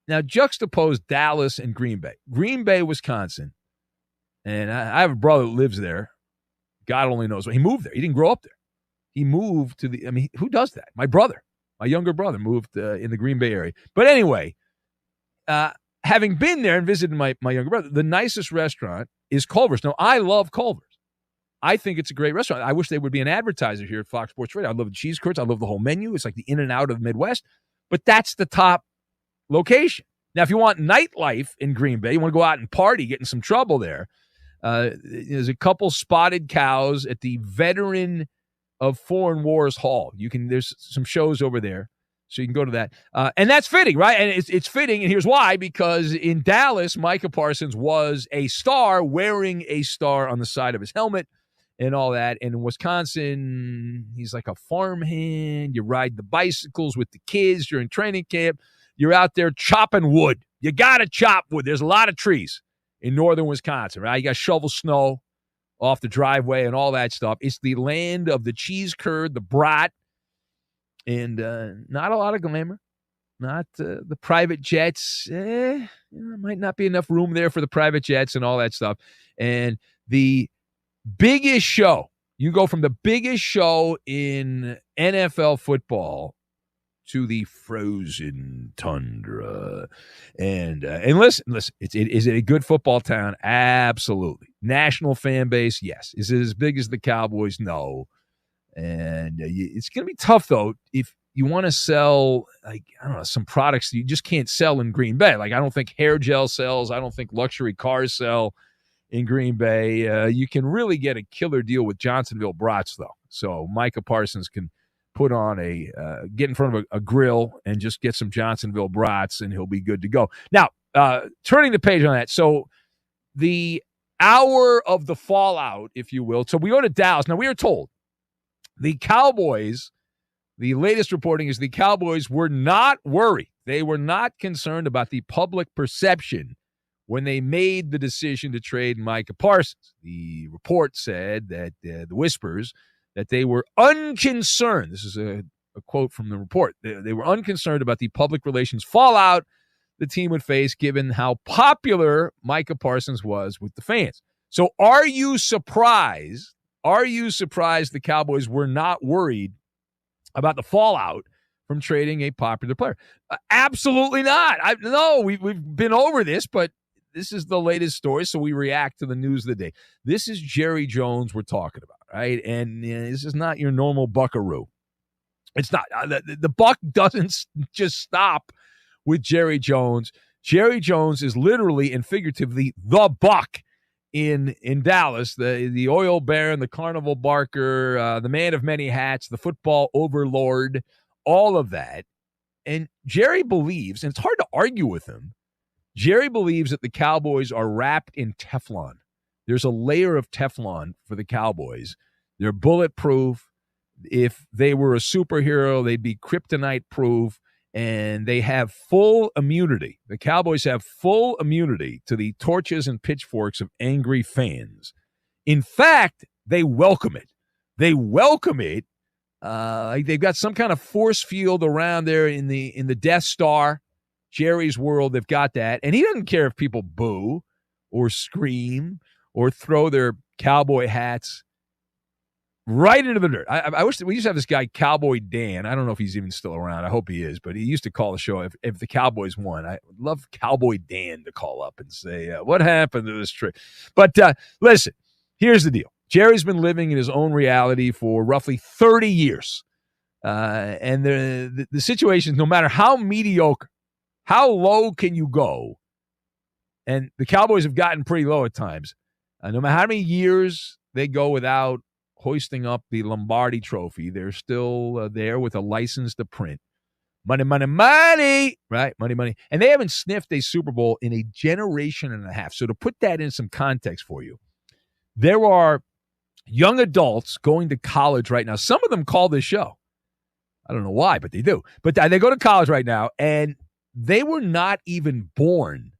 Now, juxtapose Dallas and Green Bay. Green Bay, Wisconsin, and I have a brother that lives there. God only knows. He moved there. He didn't grow up there. He moved to who does that? My brother, my younger brother, moved in the Green Bay area. But anyway, having been there and visited my younger brother, the nicest restaurant is Culver's. Now, I love Culver's. I think it's a great restaurant. I wish they would be an advertiser here at Fox Sports Radio. I love the cheese curds. I love the whole menu. It's like the In-N-Out of the Midwest. But that's the top location. Now, if you want nightlife in Green Bay, you want to go out and party, get in some trouble there, there's a couple spotted cows at the Veteran of Foreign Wars Hall. There's some shows over there, so you can go to that. And that's fitting, right? And it's fitting, and here's why. Because in Dallas, Micah Parsons was a star, wearing a star on the side of his helmet and all that. And in Wisconsin, he's like a farmhand. You ride the bicycles with the kids during training camp. You're out there chopping wood. You got to chop wood. There's a lot of trees in northern Wisconsin, right? You got to shovel snow off the driveway and all that stuff. It's the land of the cheese curd, the brat, and not a lot of glamour. Not the private jets. There might not be enough room there for the private jets and all that stuff. And the biggest show, you go from the biggest show in NFL football to the frozen tundra. And listen, is it a good football town? Absolutely. National fan base? Yes. Is it as big as the Cowboys? No. And it's going to be tough, though, if you want to sell, some products that you just can't sell in Green Bay. Like, I don't think hair gel sells. I don't think luxury cars sell in Green Bay. You can really get a killer deal with Johnsonville brats, though. So Micah Parsons can put on get in front of a grill and just get some Johnsonville brats, and he'll be good to go. Now, turning the page on that. So the hour of the fallout, if you will. So we go to Dallas. Now, we are told the Cowboys The latest reporting is the Cowboys were not worried. They were not concerned about the public perception when they made the decision to trade Micah Parsons. The report said that the whispers that they were unconcerned. This is a quote from the report. They were unconcerned about the public relations fallout the team would face given how popular Micah Parsons was with the fans. So are you surprised? Are you surprised the Cowboys were not worried about the fallout from trading a popular player? Absolutely not. No, we've been over this, but this is the latest story, so we react to the news of the day. This is Jerry Jones we're talking about, right? And this is not your normal buckaroo. It's not. The buck doesn't just stop with Jerry Jones. Jerry Jones is literally and figuratively the buck in Dallas, the oil baron, the carnival barker, the man of many hats, the football overlord, all of that. And Jerry believes, and it's hard to argue with him, Jerry believes that the Cowboys are wrapped in Teflon. There's a layer of Teflon for the Cowboys. They're bulletproof. If they were a superhero, they'd be kryptonite-proof, and they have full immunity. The Cowboys have full immunity to the torches and pitchforks of angry fans. In fact, they welcome it. They welcome it. They've got some kind of force field around there in the Death Star. Jerry's world, they've got that. And he doesn't care if people boo or scream or throw their cowboy hats right into the dirt. I wish we used to have this guy, Cowboy Dan. I don't know if he's even still around. I hope he is, but he used to call the show if the Cowboys won. I would love Cowboy Dan to call up and say, what happened to this trick? But listen, here's the deal. Jerry's been living in his own reality for roughly 30 years. And the situation, no matter how mediocre, how low can you go? And the Cowboys have gotten pretty low at times. No matter how many years they go without hoisting up the Lombardi trophy, they're still there with a license to print. Money, money, money, right? Money, money. And they haven't sniffed a Super Bowl in a generation and a half. So to put that in some context for you, there are young adults going to college right now. Some of them call this show. I don't know why, but they do. But they go to college right now, and they were not even born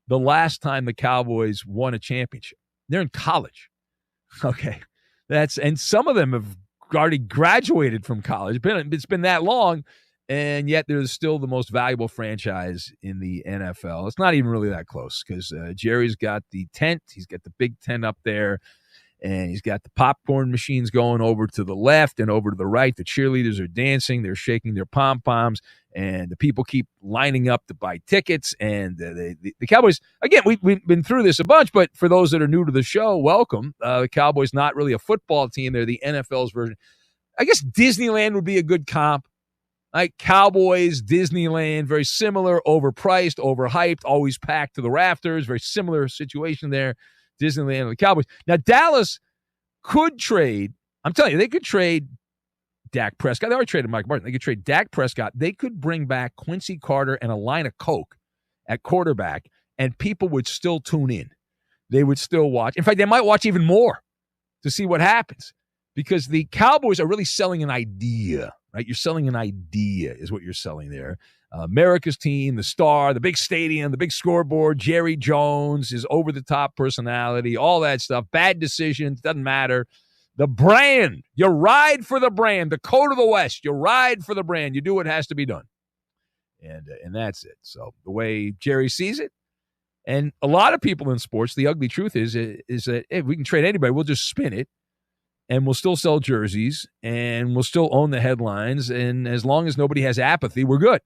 the last time the Cowboys won a championship. They're in college. Okay. And some of them have already graduated from college. It's been that long, and yet they're still the most valuable franchise in the NFL. It's not even really that close because Jerry's got the tent. He's got the big tent up there, and he's got the popcorn machines going over to the left and over to the right. The cheerleaders are dancing. They're shaking their pom-poms, and the people keep lining up to buy tickets. And the Cowboys, again, we've been through this a bunch, but for those that are new to the show, welcome. The Cowboys not really a football team. They're the NFL's version. I guess Disneyland would be a good comp. Like Cowboys, Disneyland, very similar, overpriced, overhyped, always packed to the rafters. Very similar situation there. Disneyland and the Cowboys. Now, Dallas could trade. I'm telling you, they could trade Dak Prescott. They already traded Mike Martin. They could trade Dak Prescott. They could bring back Quincy Carter and a line of Coke at quarterback, and people would still tune in. They would still watch. In fact, they might watch even more to see what happens because the Cowboys are really selling an idea, right? You're selling an idea is what you're selling there. America's team, the star, the big stadium, the big scoreboard, Jerry Jones, his over-the-top personality, all that stuff. Bad decisions, doesn't matter. The brand, you ride for the brand. The code of the West, you ride for the brand. You do what has to be done. And that's it. So the way Jerry sees it, and a lot of people in sports, the ugly truth is that if we can trade anybody, we'll just spin it, and we'll still sell jerseys, and we'll still own the headlines, and as long as nobody has apathy, we're good.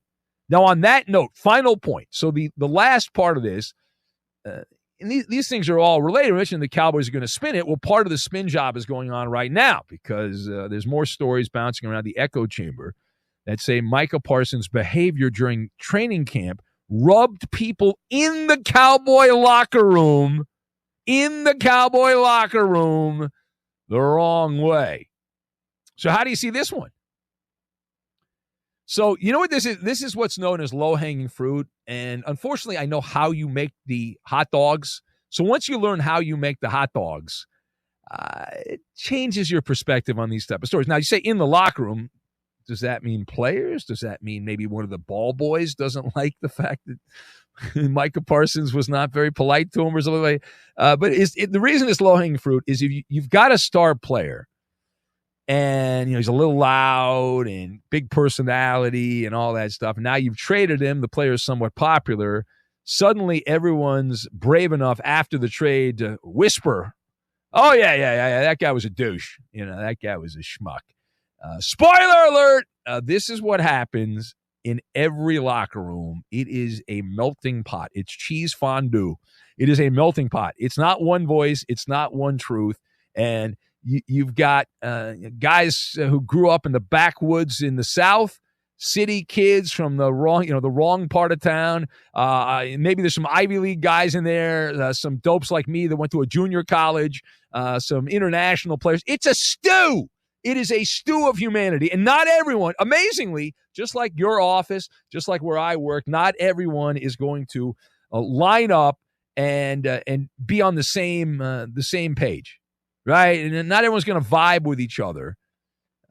Now, on that note, final point. So the last part of this, and these things are all related. I mentioned the Cowboys are going to spin it. Well, part of the spin job is going on right now because there's more stories bouncing around the echo chamber that say Micah Parsons' behavior during training camp rubbed people in the Cowboy locker room, the wrong way. So how do you see this one? So you know what this is? This is what's known as low-hanging fruit. And unfortunately, I know how you make the hot dogs. So once you learn how you make the hot dogs, it changes your perspective on these type of stories. Now, you say in the locker room, Does that mean players? Does that mean maybe one of the ball boys doesn't like the fact that Micah Parsons was not very polite to him or something like that? But the reason it's low-hanging fruit is if you've got a star player and he's a little loud and big personality and all that stuff, and now you've traded him, the player is somewhat popular, suddenly everyone's brave enough after the trade to whisper, oh, yeah, that guy was a douche. That guy was a schmuck. Spoiler alert! This is what happens in every locker room. It is a melting pot. It's cheese fondue. It is a melting pot. It's not one voice. It's not one truth. And you've got guys who grew up in the backwoods in the South, city kids from the wrong part of town. Maybe there's some Ivy League guys in there, some dopes like me that went to a junior college, some international players. It's a stew. It is a stew of humanity. And not everyone, amazingly, just like your office, just like where I work, not everyone is going to line up and be on the same page, right? And not everyone's going to vibe with each other.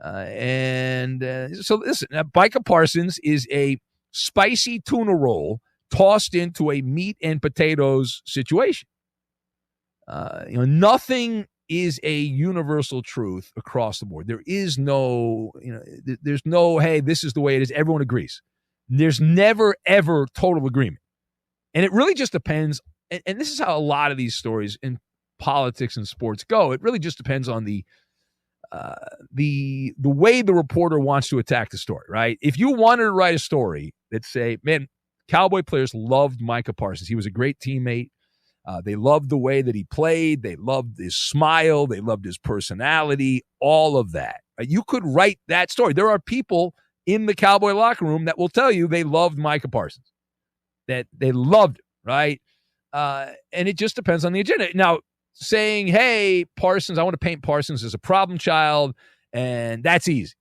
So listen, Micah Parsons is a spicy tuna roll tossed into a meat and potatoes situation. Nothing is a universal truth across the board. There is no, there's no, hey, this is the way it is. Everyone agrees. There's never, ever total agreement. And it really just depends. And this is how a lot of these stories in politics and sports go. It really just depends on the way the reporter wants to attack the story, right? If you wanted to write a story that say, man, Cowboy players loved Micah Parsons. He was a great teammate. They loved the way that he played. They loved his smile. They loved his personality, all of that. You could write that story. There are people in the Cowboy locker room that will tell you they loved Micah Parsons, that they loved him, right? And it just depends on the agenda. Now, saying, hey, Parsons, I want to paint Parsons as a problem child, and that's easy,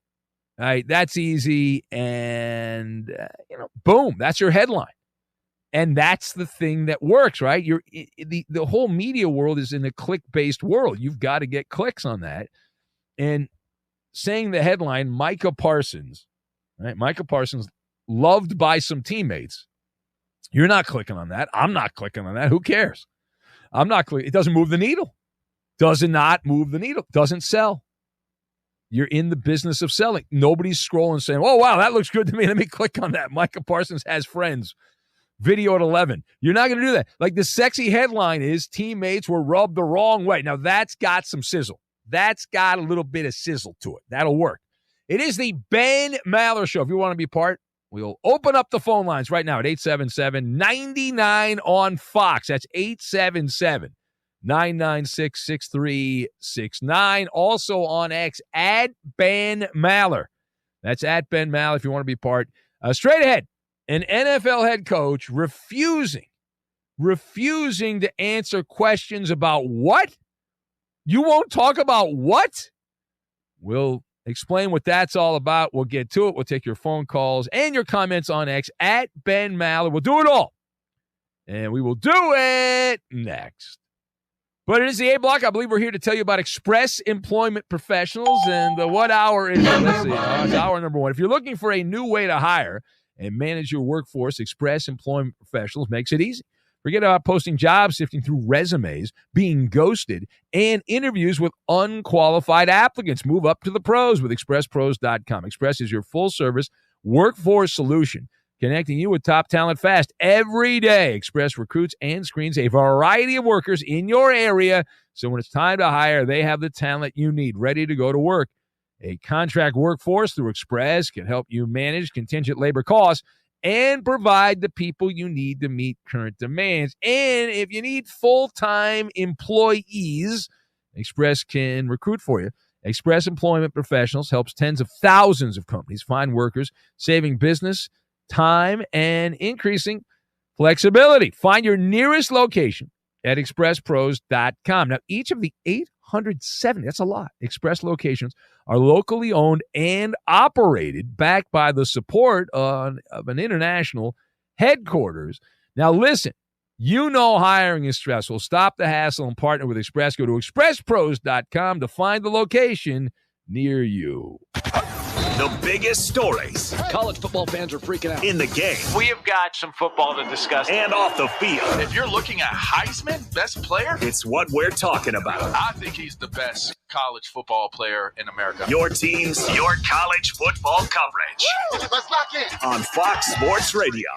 right? That's easy, and, boom, that's your headline. And that's the thing that works, right? The whole media world is in a click-based world. You've got to get clicks on that. And saying the headline, Micah Parsons, right? Micah Parsons loved by some teammates. You're not clicking on that. I'm not clicking on that. Who cares? I'm not clicking. It doesn't move the needle. Does not move the needle. Doesn't sell. You're in the business of selling. Nobody's scrolling saying, oh, wow, that looks good to me. Let me click on that. Micah Parsons has friends. Video at 11. You're not going to do that. Like the sexy headline is teammates were rubbed the wrong way. Now that's got some sizzle. That's got a little bit of sizzle to it. That'll work. It is the Ben Maller Show. If you want to be part, we'll open up the phone lines right now at 877-99 on Fox. That's 877-996-6369. Also on X at Ben Maller. That's at Ben Maller if you want to be part. Straight ahead. An NFL head coach refusing to answer questions about what? You won't talk about what? We'll explain what that's all about. We'll get to it. We'll take your phone calls and your comments on X at Ben Maller. We'll do it all. And we will do it next. But it is the A block. I believe we're here to tell you about Express Employment Professionals. And what hour is it? Let's see. It's hour number 1. If you're looking for a new way to hire and manage your workforce, Express Employment Professionals makes it easy. Forget about posting jobs, sifting through resumes, being ghosted, and interviews with unqualified applicants. Move up to the pros with ExpressPros.com. Express is your full-service workforce solution, connecting you with top talent fast. Every day, Express recruits and screens a variety of workers in your area, so when it's time to hire, they have the talent you need ready to go to work. A contract workforce through Express can help you manage contingent labor costs and provide the people you need to meet current demands. And if you need full-time employees, Express can recruit for you. Express Employment Professionals helps tens of thousands of companies find workers, saving business time and increasing flexibility. Find your nearest location at expresspros.com. Now, each of the 870, that's a lot, Express locations are locally owned and operated, backed by the support of an international headquarters. Now, listen, you know hiring is stressful. Stop the hassle and partner with Express. Go to expresspros.com to find the location near you. The biggest stories. College football fans are freaking out. In the game. We have got some football to discuss. And off the field. If you're looking at Heisman, best player, it's what we're talking about. I think he's the best college football player in America. Your teams, your college football coverage. Let's lock in. On Fox Sports Radio.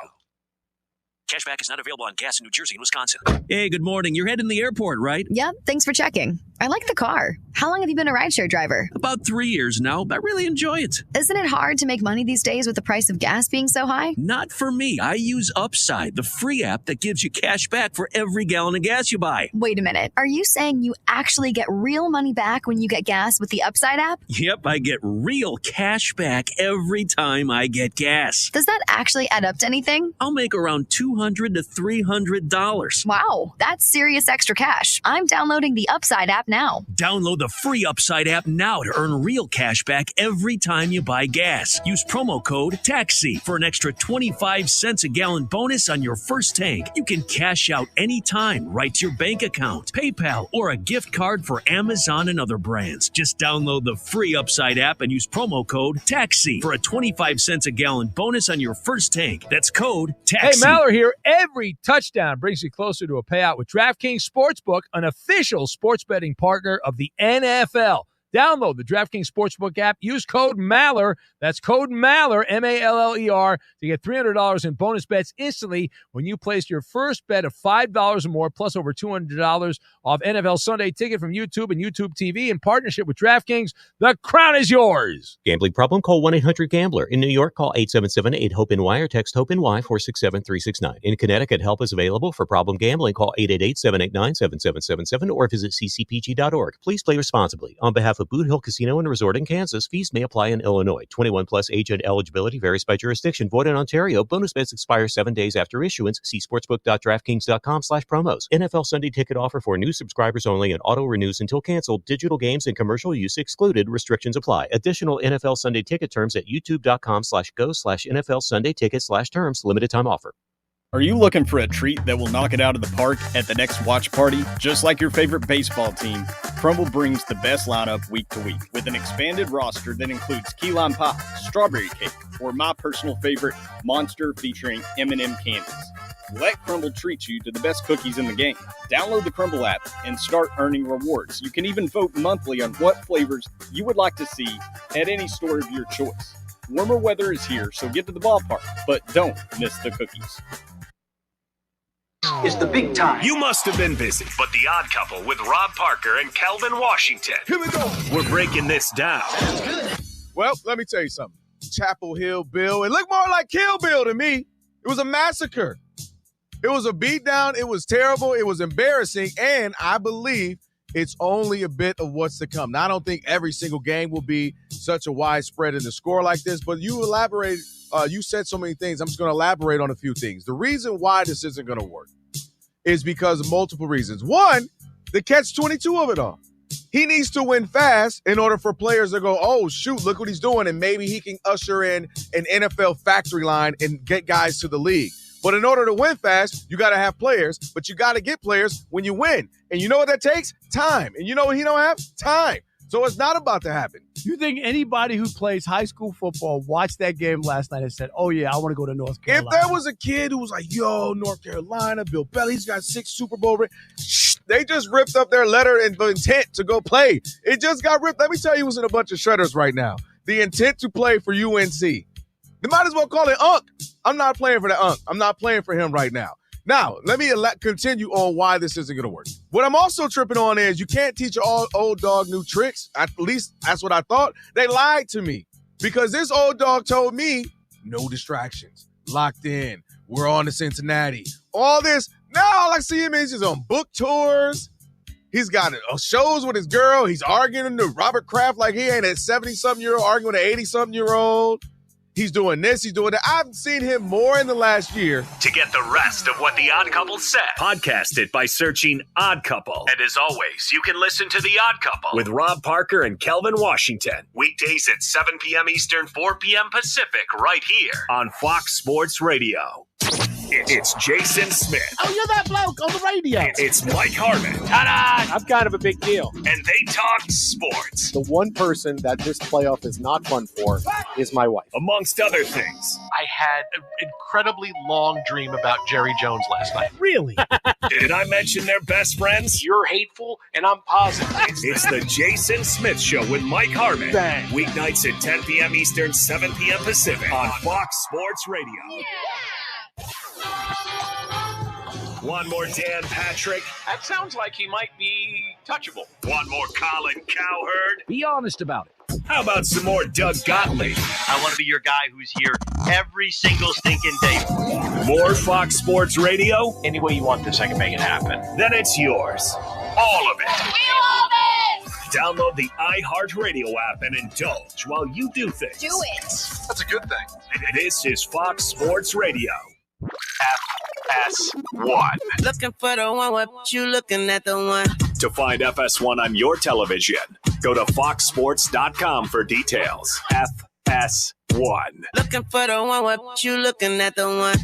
Cashback is not available on gas in New Jersey and Wisconsin. Hey, good morning. You're heading to the airport, right? Yep, thanks for checking. I like the car. How long have you been a rideshare driver? About 3 years now. I really enjoy it. Isn't it hard to make money these days with the price of gas being so high? Not for me. I use Upside, the free app that gives you cash back for every gallon of gas you buy. Wait a minute. Are you saying you actually get real money back when you get gas with the Upside app? Yep, I get real cash back every time I get gas. Does that actually add up to anything? I'll make around $200 to $300. Wow, that's serious extra cash. I'm downloading the Upside app now. Download the free Upside app now to earn real cash back every time you buy gas. Use promo code TAXI for an extra 25 cents a gallon bonus on your first tank. You can cash out anytime right to your bank account, PayPal, or a gift card for Amazon and other brands. Just download the free Upside app and use promo code TAXI for a 25 cents a gallon bonus on your first tank. That's code TAXI. Hey, Maller here. Every touchdown brings you closer to a payout with DraftKings Sportsbook, an official sports betting partner of the NFL. Download the DraftKings Sportsbook app. Use code MALLER. That's code MALLER, M-A-L-L-E-R, to get $300 in bonus bets instantly when you place your first bet of $5 or more, plus over $200 off NFL Sunday Ticket from YouTube and YouTube TV in partnership with DraftKings. The crown is yours. Gambling problem? Call 1-800-GAMBLER. In New York, call 877-8-HOPE-NY or text HOPE-NY 467-369. In Connecticut, help is available for problem gambling. Call 888-789-7777 or visit ccpg.org. Please play responsibly. On behalf of Boot Hill Casino and Resort in Kansas, fees may apply in Illinois. 21 plus age and eligibility varies by jurisdiction. Void in Ontario. Bonus bets expire 7 days after issuance. See sportsbook.draftkings.com/promos. NFL Sunday Ticket offer for new subscribers only and auto renews until canceled. Digital games and commercial use excluded. Restrictions apply. Additional NFL Sunday Ticket terms at youtube.com/go/NFL Sunday Ticket/terms. Limited time offer. Are you looking for a treat that will knock it out of the park at the next watch party? Just like your favorite baseball team, Crumble brings the best lineup week to week with an expanded roster that includes key lime pie, strawberry cake, or my personal favorite, Monster featuring M&M candies. Let Crumble treat you to the best cookies in the game. Download the Crumble app and start earning rewards. You can even vote monthly on what flavors you would like to see at any store of your choice. Warmer weather is here, so get to the ballpark, but don't miss the cookies. Is the big time. You must have been busy, but The Odd Couple with Rob Parker and Calvin Washington. Here we go. We're breaking this down. Well, let me tell you something. Chapel Hill Bill. It looked more like Kill Bill to me. It was a massacre. It was a beatdown. It was terrible. It was embarrassing. And I believe it's only a bit of what's to come. Now, I don't think every single game will be such a widespread in the score like this, but you elaborated. You said so many things. I'm just going to elaborate on a few things. The reason why this isn't going to work is because of multiple reasons. One, the catch-22 of it all. He needs to win fast in order for players to go, oh, shoot, look what he's doing, and maybe he can usher in an NFL factory line and get guys to the league. But in order to win fast, you got to have players, but you got to get players when you win. And you know what that takes? Time. And you know what he don't have? Time. So it's not about to happen. You think anybody who plays high school football watched that game last night and said, oh, yeah, I want to go to North Carolina? If there was a kid who was like, yo, North Carolina, Bill Belichick's got 6 Super Bowl rings, they just ripped up their letter and the intent to go play. It just got ripped. Let me tell you who's in a bunch of shredders right now. The intent to play for UNC. They might as well call it Unk. I'm not playing for the Unk. I'm not playing for him right now. Now, let me continue on why this isn't going to work. What I'm also tripping on is you can't teach an old dog new tricks. At least that's what I thought. They lied to me because this old dog told me no distractions, locked in. We're on to Cincinnati. All this. Now all I see him is just on book tours. He's got shows with his girl. He's arguing to Robert Kraft like he ain't a 70-something-year-old arguing with an 80-something-year-old. He's doing this, he's doing that. I've seen him more in the last year. To get the rest of what The Odd Couple said, podcast it by searching Odd Couple. And as always, you can listen to The Odd Couple with Rob Parker and Kelvin Washington. Weekdays at 7 p.m. Eastern, 4 p.m. Pacific, right here on Fox Sports Radio. It's Jason Smith. Oh, you're that bloke on the radio. It's Mike Harmon. Ta-da! I'm kind of a big deal. And they talk sports. The one person that this playoff is not fun for is my wife. Amongst other things. I had an incredibly long dream about Jerry Jones last night. Really? Did I mention they're best friends? You're hateful, and I'm positive. It's the Jason Smith Show with Mike Harmon. Bang. Weeknights at 10 p.m. Eastern, 7 p.m. Pacific on Fox Sports Radio. One more Dan Patrick. That sounds like he might be touchable. One more Colin Cowherd. Be honest about it. How about some more Doug Gottlieb? I want to be your guy who's here every single stinking day. More Fox Sports Radio? Any way you want this, I can make it happen. Then it's yours. All of it. We love it! Download the iHeartRadio app and indulge while you do things. Do it. That's a good thing. This is Fox Sports Radio. FS1. Looking for the one, what you looking at the one? To find FS1 on your television, go to foxsports.com for details. FS1. Looking for the one, what you looking at the one?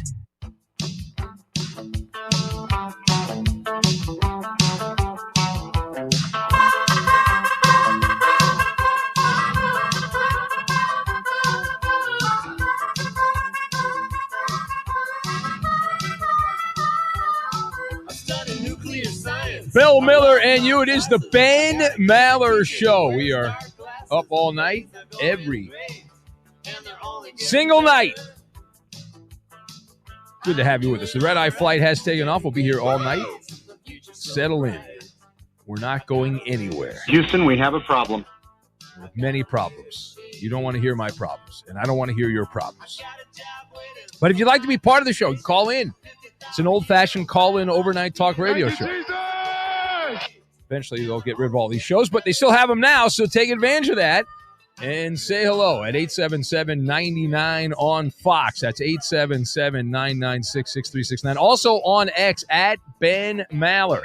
Bill Miller and you. It is the Ben Maller Show. We are up all night, every single night. Good to have you with us. The red-eye flight has taken off. We'll be here all night. Settle in. We're not going anywhere. Houston, we have a problem. With many problems. You don't want to hear my problems, and I don't want to hear your problems. But if you'd like to be part of the show, call in. It's an old-fashioned call-in overnight talk radio show. Eventually, they'll get rid of all these shows, but they still have them now, so take advantage of that and say hello at 877-99 on Fox. That's 877-996-6369. Also on X at Ben Maller.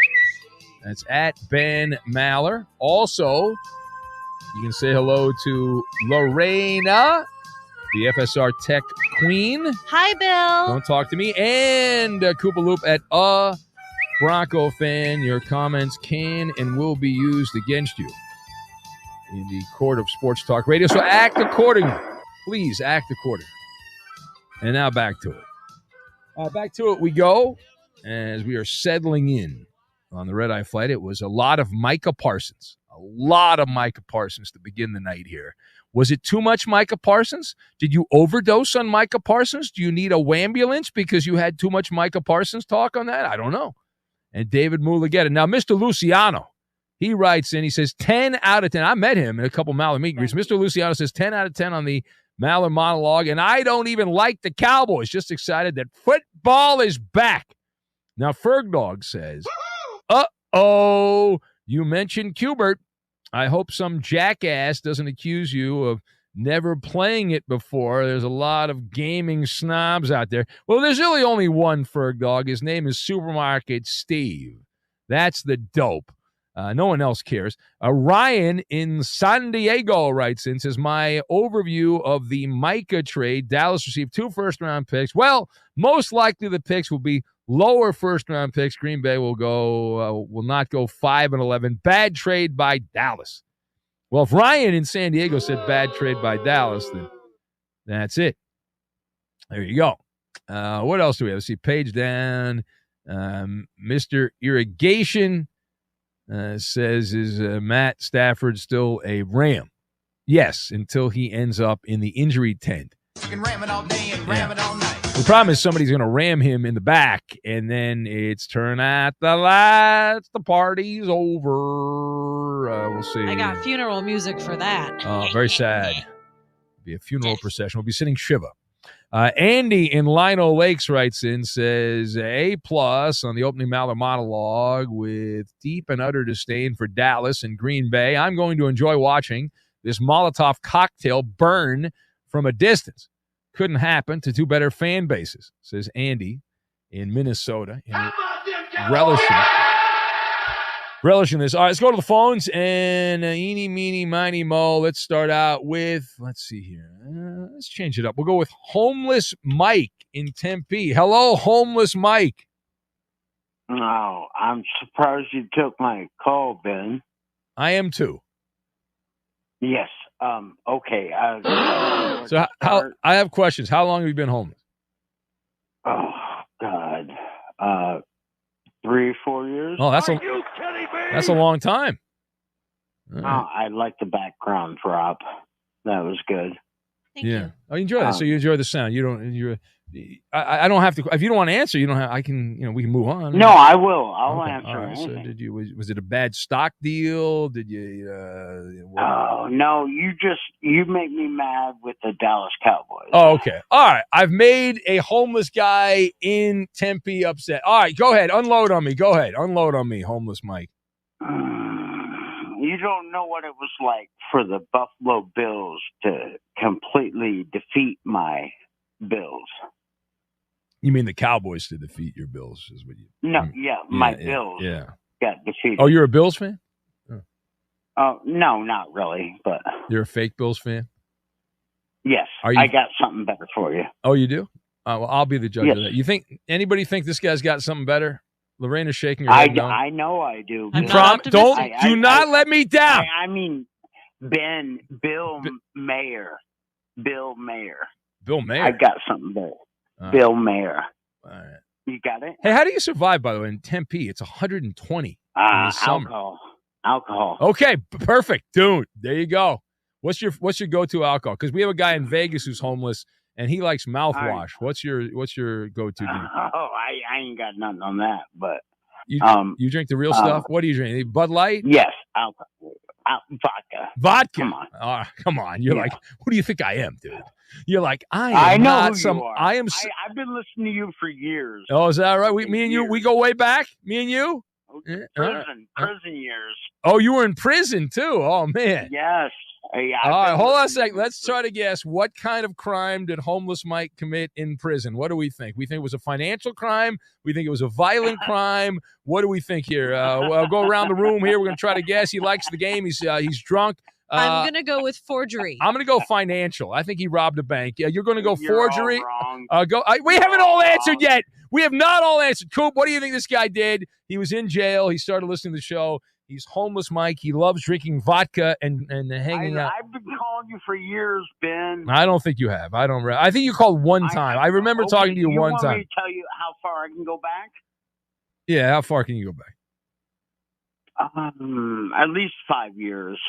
That's at Ben Maller. Also, you can say hello to Lorena, the FSR Tech Queen. Hi, Bill. Don't talk to me. And Koopa Loop at Bronco fan. Your comments can and will be used against you in the court of sports talk radio. So act accordingly. Please act accordingly. And now back to it. Back to it we go as we are settling in on the red-eye flight. It was a lot of Micah Parsons. A lot of Micah Parsons to begin the night here. Was it too much Micah Parsons? Did you overdose on Micah Parsons? Do you need a wambulance because you had too much Micah Parsons talk on that? I don't know. And David Mulugeta. Now, Mr. Luciano, he writes in, he says 10 out of 10. I met him in a couple Maller meet and greets. Mr. Luciano says 10 out of 10 on the Maller monologue, and I don't even like the Cowboys. Just excited that football is back. Now, Fergdog says, uh-oh, you mentioned Qbert. I hope some jackass doesn't accuse you of never playing it before. There's a lot of gaming snobs out there. Well, there's really only one Fergdog. His name is Supermarket Steve. That's the dope. No one else cares. Ryan in San Diego writes in, says, my overview of the Micah trade, Dallas received 2 first-round picks. Well, most likely the picks will be lower first-round picks. Green Bay will not go 5 and 11. Bad trade by Dallas. Well, if Ryan in San Diego said bad trade by Dallas, then that's it. There you go. What else do we have? Let's see. Page down. Mr. Irrigation says, is Matt Stafford still a Ram? Yes, until he ends up in the injury tent. You can ram it all day and ram it all night. The problem is somebody's going to ram him in the back, and then it's turn out the lights, the party's over. We'll see. I got funeral music for that. Oh, very sad. It'll be a funeral procession. We'll be sitting Shiva. Andy in Lino Lakes writes in, says, A+ on the opening Maller monologue with deep and utter disdain for Dallas and Green Bay. I'm going to enjoy watching this Molotov cocktail burn from a distance. Couldn't happen to 2 better fan bases, says relishing this. All right, let's go to the phones. And eeny, meeny, miny, mo. Let's start out with, let's see here. Let's change it up. We'll go with Homeless Mike in Tempe. Hello, Homeless Mike. No, I'm surprised you took my call, Ben. I am too. Yes. Okay. So how I have questions. How long have you been homeless? Oh God. 3-4 years. Oh, that's a long time. Oh, I like the background drop. That was good. Thank you. Oh, you enjoy that. So you enjoy the sound. You don't. I don't have to. If you don't want to answer, you don't have. I can. We can move on. No, I will. I'll answer. All right. So anything. did you? Was it a bad stock deal? Did you? Oh no! You make me mad with the Dallas Cowboys. Oh, okay. All right. I've made a homeless guy in Tempe upset. All right. Go ahead. Unload on me. Go ahead. Unload on me, Homeless Mike. You don't know what it was like for the Buffalo Bills to completely defeat my Bills. You mean the Cowboys to defeat your Bills? Is what you? No, my Bills got defeated. Oh, you're a Bills fan? Oh, no, not really, but You're a fake Bills fan? yes, Are you- I got something better for you. Oh, you do? Well, I'll be the judge Yes. of that. You think anybody think this guy's got something better? Lorraine is shaking her head. No. I know I do. You do not let me down. I mean, Bill Mayer. Bill Mayer. Bill Mayer. I got something better. Bill Mayer. All right. You got it? Hey, how do you survive, by the way, in Tempe? It's 120 in the summer. Alcohol. Okay, perfect. Dude, there you go. What's your go-to alcohol? Because we have a guy in Vegas who's homeless, and he likes mouthwash. What's your go-to drink? Oh, I ain't got nothing on that, but You drink the real stuff? What do you drink? Bud Light? Yes, alcohol. Vodka. Vodka. Come on. Come on. You're like, who do you think I am, dude? You're like, I know not who some. you are. I am. I've been listening to you for years. Oh, is that right? Me and you, we go way back. Me and you. Prison years. Oh, you were in prison too. Oh man. Yes. Yeah, All right, hold on a second. Let's try to guess what kind of crime did Homeless Mike commit in prison. What do we think? We think it was a financial crime. We think it was a violent crime. What do we think here? We'll go around the room here. We're going to try to guess. He likes the game. He's drunk. I'm going to go with forgery. I'm going to go financial. I think he robbed a bank. Yeah, you're going to go You're forgery. all wrong. We haven't all answered yet. We have not all answered. Coop, what do you think this guy did? He was in jail. He started listening to the show. He's Homeless Mike. He loves drinking vodka and hanging out. I've been calling you for years, Ben. I don't think you have. I think you called one time. I remember talking to you one want time. me to tell you how far I can go back? Yeah, how far can you go back? At least 5 years.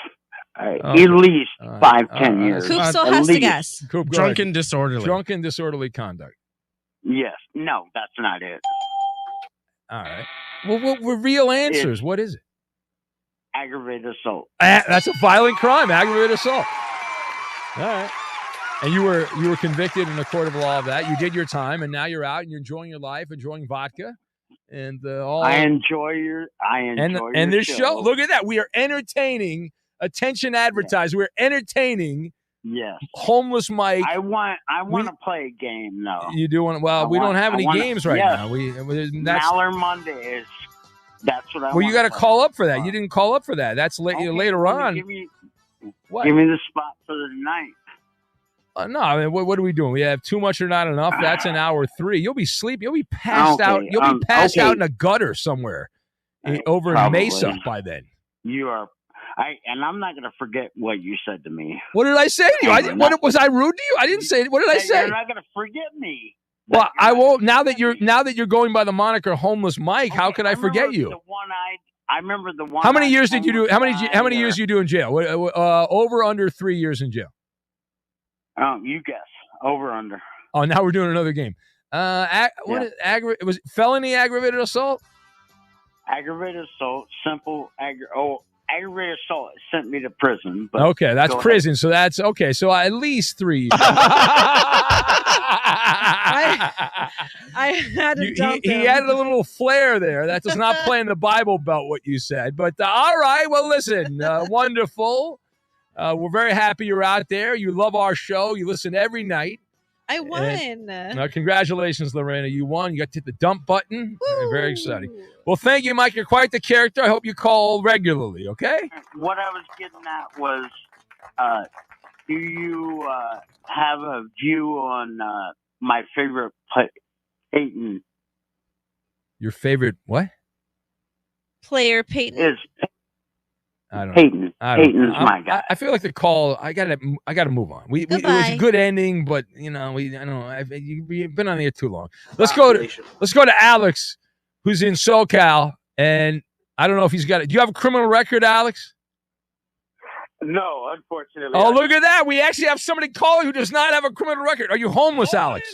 Okay. At least 5-10 years. Coop still At has to least. guess. Coop, go Drunk ahead. and disorderly. Drunk and disorderly conduct. Yes. No, that's not it. All right. Well, what were real answers? What is it? Aggravated assault. That's a violent crime. Aggravated assault. All right. And you were convicted in a court of law of that. You did your time, and now you're out and you're enjoying your life, enjoying vodka, and all. I enjoy your this show. Look at that. We are entertaining. Attention, advertisers. We're entertaining. Yes. Homeless Mike. I want to play a game though. You do want? Well, we don't have any games right now. That's Mallard Monday is. That's what I. Well, you got to call up for that. You didn't call up for that. That's later on. Give me What? Give me the spot for the night. No, I mean, what are we doing? We have too much or not enough. That's an hour 3. You'll be sleeping. You'll be passed out. You'll be passed out in a gutter somewhere over in Mesa by then. You are. And I'm not going to forget what you said to me. What did I say to you? Was I rude to you? I didn't say. What did I say? You're not going to forget me. Well, I won't. Now that you're going by the moniker Homeless Mike, how could I forget you? I remember the one. How many years did you do? How many years did you do in jail? Over under 3 years in jail. You guess. Over under. Oh, now we're doing another game. Was it felony aggravated assault? Aggravated assault, simple aggravated assault sent me to prison. But okay, that's prison. So that's okay. So at least 3 years. I had to dump him. He added a little flair there. That does not play in the Bible Belt what you said. But all right, well, listen, wonderful. We're very happy you're out there. You love our show. You listen every night. I won. Congratulations, Lorena. You won. You got to hit the dump button. Very exciting. Well, thank you, Mike. You're quite the character. I hope you call regularly, okay? What I was getting at was, do you have a view on my favorite Peyton? Your favorite what? Player Peyton. Is I don't Peyton. know. I don't Peyton's know. my guy. I feel like the call. I gotta move on. It was a good ending, but I don't know. You've been on the air too long. Let's go to Alex, who's in SoCal, and I don't know if he's got it. Do you have a criminal record, Alex? No, unfortunately. Oh, look at that. We actually have somebody calling who does not have a criminal record. Are you homeless, Alex?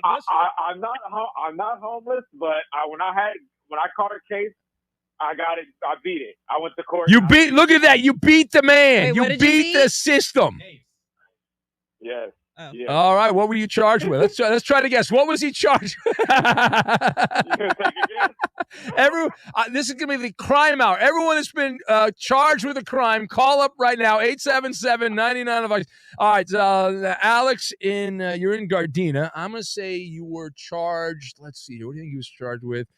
I'm not homeless, but when I caught a case, I got it. I beat it. I went to court. Look at that. You beat the man. Wait, you what did you beat the system. Yes. Oh. Yeah. All right. What were you charged with? Let's try to guess. What was he charged with? This is going to be the crime hour. Everyone that's been charged with a crime, call up right now, 877-99. All right. Alex, you're in Gardena. I'm going to say you were charged. Let's see. What do you think he was charged with?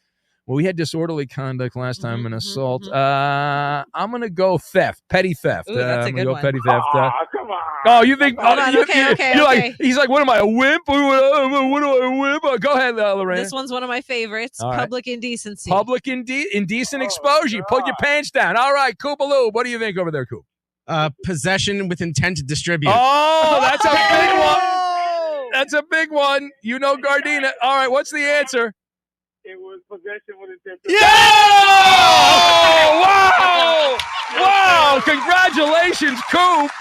Well, we had disorderly conduct last time and assault. I'm going to go theft, petty theft. Ooh, that's a I'm good go one. petty theft. Come on. Oh, you think? Hold on, okay. Like, he's like, what am I, a wimp? What do I wimp? Go ahead, Lorraine. This one's one of my favorites. All right. Public indecency. Public indecent exposure. You put your pants down. All right, Koopaloo. What do you think over there, Coop? Possession with intent to distribute. Oh, that's a big one. That's a big one. You know Gardena. All right, what's the answer? It was possession with intent. Yeah! Oh, wow! Wow! Congratulations, Coop.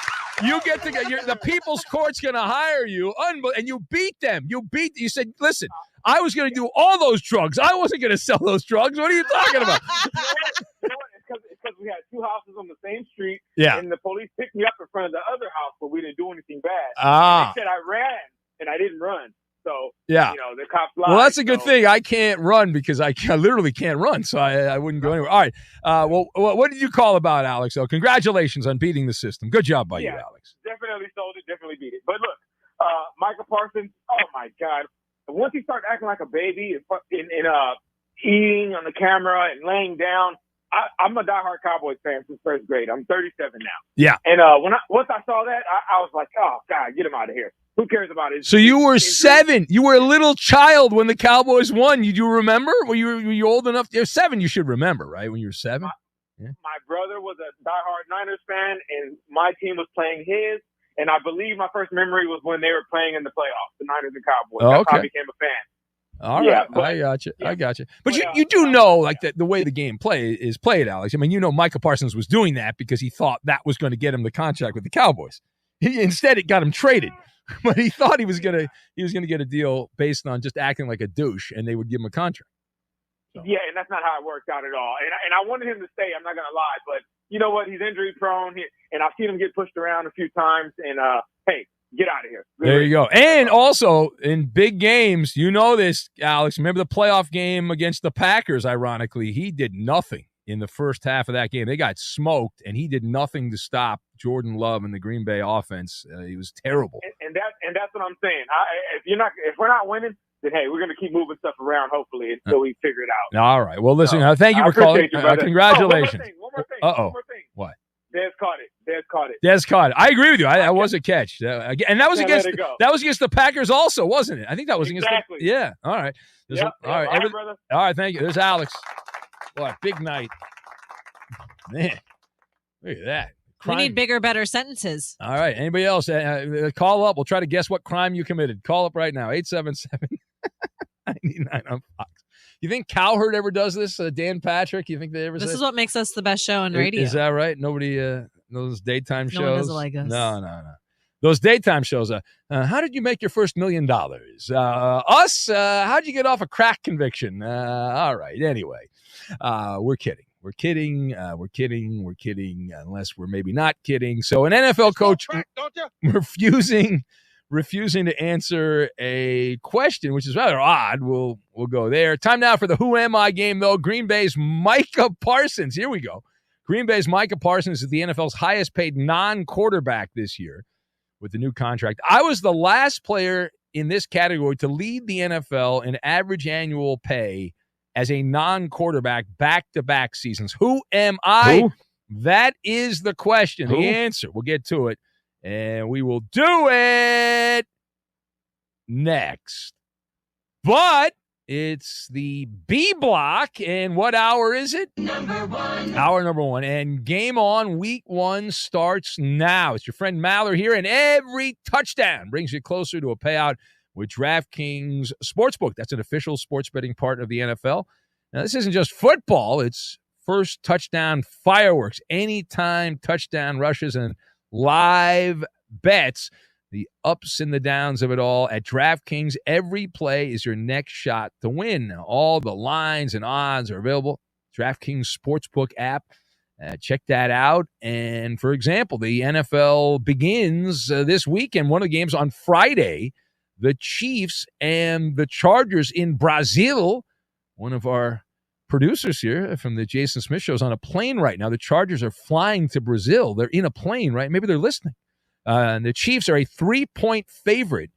You get to get the People's Court's going to hire you, and you beat them. You said, listen, I was going to do all those drugs. I wasn't going to sell those drugs. What are you talking about? It's because we had two houses on the same street. Yeah. And the police picked me up in front of the other house, but we didn't do anything bad. Ah. And they said I ran, and I didn't run. So, yeah. The cops lied. Well, that's a good thing. I can't run because I literally can't run, so I wouldn't go anywhere. All right. Well, what did you call about Alex? So congratulations on beating the system. Good job by you, Alex. Definitely sold it. Definitely beat it. But look, Micah Parsons. Oh my God! Once he started acting like a baby and eating on the camera and laying down, I'm a diehard Cowboys fan since first grade. I'm 37 now. Yeah. And once I saw that, I was like, oh God, get him out of here. Who cares about it? So you were 7. You were a little child when the Cowboys won. Do you remember? Were you old enough? You're 7. You should remember, right? When you were 7. My brother was a diehard Niners fan, and my team was playing his. And I believe my first memory was when they were playing in the playoffs, the Niners and Cowboys. Oh, That's how I okay. became a fan. All right, I got you. I got you. But you do know, like, the way the game is played, Alex. I mean, Micah Parsons was doing that because he thought that was going to get him the contract with the Cowboys. Instead, it got him traded. But he thought he was gonna get a deal based on just acting like a douche, and they would give him a contract. So. Yeah, and that's not how it worked out at all. And I wanted him to stay. I'm not gonna lie, but you know what? He's injury prone, and I've seen him get pushed around a few times. And hey, get out of here. There you go. And also in big games, you know this, Alex. Remember the playoff game against the Packers? Ironically, he did nothing in the first half of that game. They got smoked, and he did nothing to stop Jordan Love and the Green Bay offense. He was terrible. And that's what I'm saying. If we're not winning, then hey, we're gonna keep moving stuff around hopefully until we figure it out. All right. Well, listen. Thank you for calling. Congratulations. One more thing. What? Dez caught it. Dez caught it. I agree with you. That was a catch, and that was Can't against the Packers also, wasn't it? I think that was exactly. against. Yeah. All right. Yep. All right, brother. All right. Thank you. There's Alex. What big night, man! Look at that. We need bigger, better sentences. All right. Anybody else? Call up. We'll try to guess what crime you committed. Call up right now. 877-99 on Fox. You think Cowherd ever does this? Dan Patrick? You think they ever? This is what makes us the best show on radio. Is that right? Nobody those daytime shows. No one doesn't like us. No. Those daytime shows. How did you make your first $1 million? Us? How'd you get off a crack conviction? All right. Anyway, we're kidding. We're kidding. Unless we're maybe not kidding. So an NFL coach refusing to answer a question, which is rather odd. We'll go there. Time now for the Who Am I game, though. Green Bay's Micah Parsons. Here we go. Green Bay's Micah Parsons is the NFL's highest paid non-quarterback this year with the new contract. I was the last player in this category to lead the NFL in average annual pay as a non-quarterback back-to-back seasons? Who am I? Who? That is the question. Who? The answer. We'll get to it, and we will do it next. But it's the B block, and what hour is it? Hour number one, and Game On Week 1 starts now. It's your friend Maller here, and every touchdown brings you closer to a payout with DraftKings Sportsbook. That's an official sports betting partner of the NFL. Now, this isn't just football. It's first touchdown fireworks, anytime touchdown rushes, and live bets. The ups and the downs of it all at DraftKings. Every play is your next shot to win. Now, all the lines and odds are available. DraftKings Sportsbook app. Check that out. And, for example, the NFL begins this weekend. One of the games on Friday, the Chiefs and the Chargers in Brazil. One of our producers here from the Jason Smith Show is on a plane right now. The Chargers are flying to Brazil. They're in a plane, right? Maybe they're listening. And the Chiefs are a 3-point favorite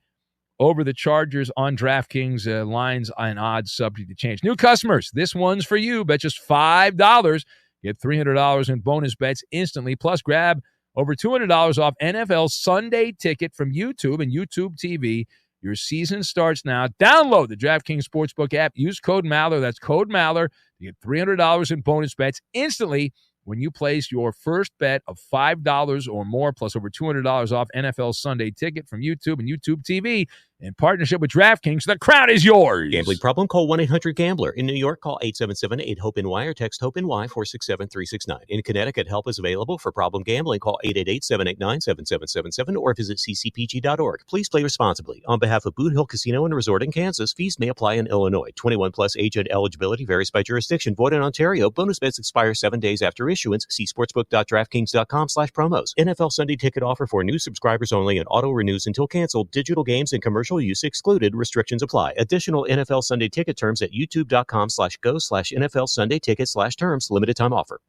over the Chargers on DraftKings. Lines and odds subject to change. New customers, this one's for you. Bet just $5. Get $300 in bonus bets instantly. Plus, grab over $200 off NFL Sunday Ticket from YouTube and YouTube TV. Your season starts now. Download the DraftKings Sportsbook app. Use code Maller. That's code Maller. You get $300 in bonus bets instantly when you place your first bet of $5 or more, plus over $200 off NFL Sunday Ticket from YouTube and YouTube TV in partnership with DraftKings. The crown is yours. Gambling problem? Call 1-800-GAMBLER. In New York, call 877-8-HOPE-NY or text HOPE-NY 467-369. In Connecticut, help is available for problem gambling. Call 888-789-7777 or visit ccpg.org. Please play responsibly. On behalf of Boot Hill Casino and Resort in Kansas, fees may apply in Illinois. 21 plus age and eligibility varies by jurisdiction. Void in Ontario. Bonus bets expire 7 days after issuance. See sportsbook.draftkings.com/promos. NFL Sunday Ticket offer for new subscribers only and auto renews until canceled. Digital games and commercial use excluded. Restrictions apply. Additional NFL Sunday Ticket terms at youtube.com/go/NFL Sunday Ticket/terms. Limited time offer.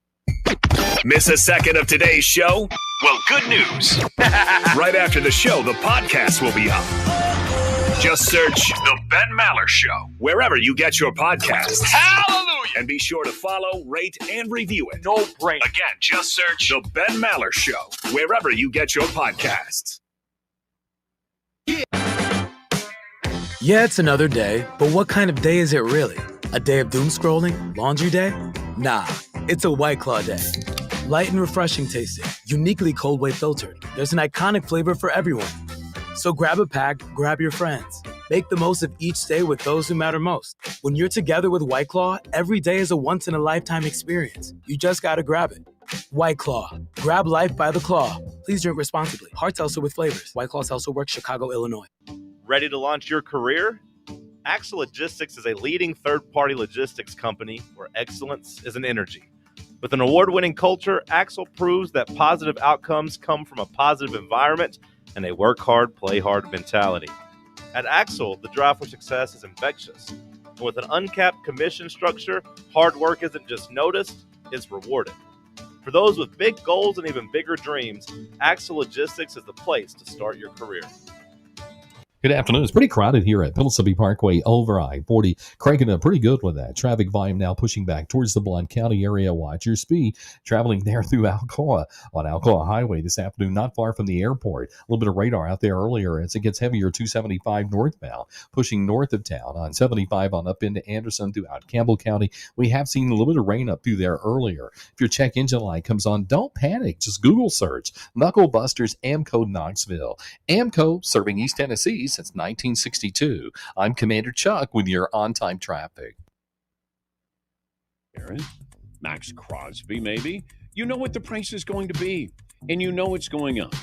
Miss a second of today's show? Well, good news. Right after the show, the podcast will be up. Just search The Ben Maller Show wherever you get your podcasts. Hallelujah! And be sure to follow, rate, and review it. No break. Again, just search The Ben Maller Show wherever you get your podcasts. Yeah, it's another day, but what kind of day is it really? A day of doom scrolling? Laundry day? Nah, it's a White Claw day. Light and refreshing tasting, uniquely cold way filtered. There's an iconic flavor for everyone. So grab a pack, grab your friends. Make the most of each day with those who matter most. When you're together with White Claw, every day is a once-in-a-lifetime experience. You just gotta grab it. White Claw. Grab life by the claw. Please drink responsibly. Hard seltzer with flavors. White Claw Seltzer Works, Chicago, Illinois. Ready to launch your career? Axel Logistics is a leading third-party logistics company where excellence is an energy. With an award-winning culture, Axel proves that positive outcomes come from a positive environment and a work hard, play hard mentality. At Axel, the drive for success is infectious. And with an uncapped commission structure, hard work isn't just noticed, it's rewarded. For those with big goals and even bigger dreams, Axel Logistics is the place to start your career. Good afternoon. It's pretty crowded here at Pillsbury Parkway over I-40. Cranking up pretty good with that. Traffic volume now pushing back towards the Blount County area. Watch your speed. Traveling there through Alcoa on Alcoa Highway this afternoon, not far from the airport. A little bit of radar out there earlier as it gets heavier. 275 northbound, pushing north of town on 75 on up into Anderson throughout Campbell County. We have seen a little bit of rain up through there earlier. If your check engine light comes on, don't panic. Just Google search Knuckle Busters Amco Knoxville. Amco serving East Tennessee since 1962. I'm Commander Chuck with your on-time traffic. Aaron, Max Crosby, maybe. You know what the price is going to be, and you know it's going up.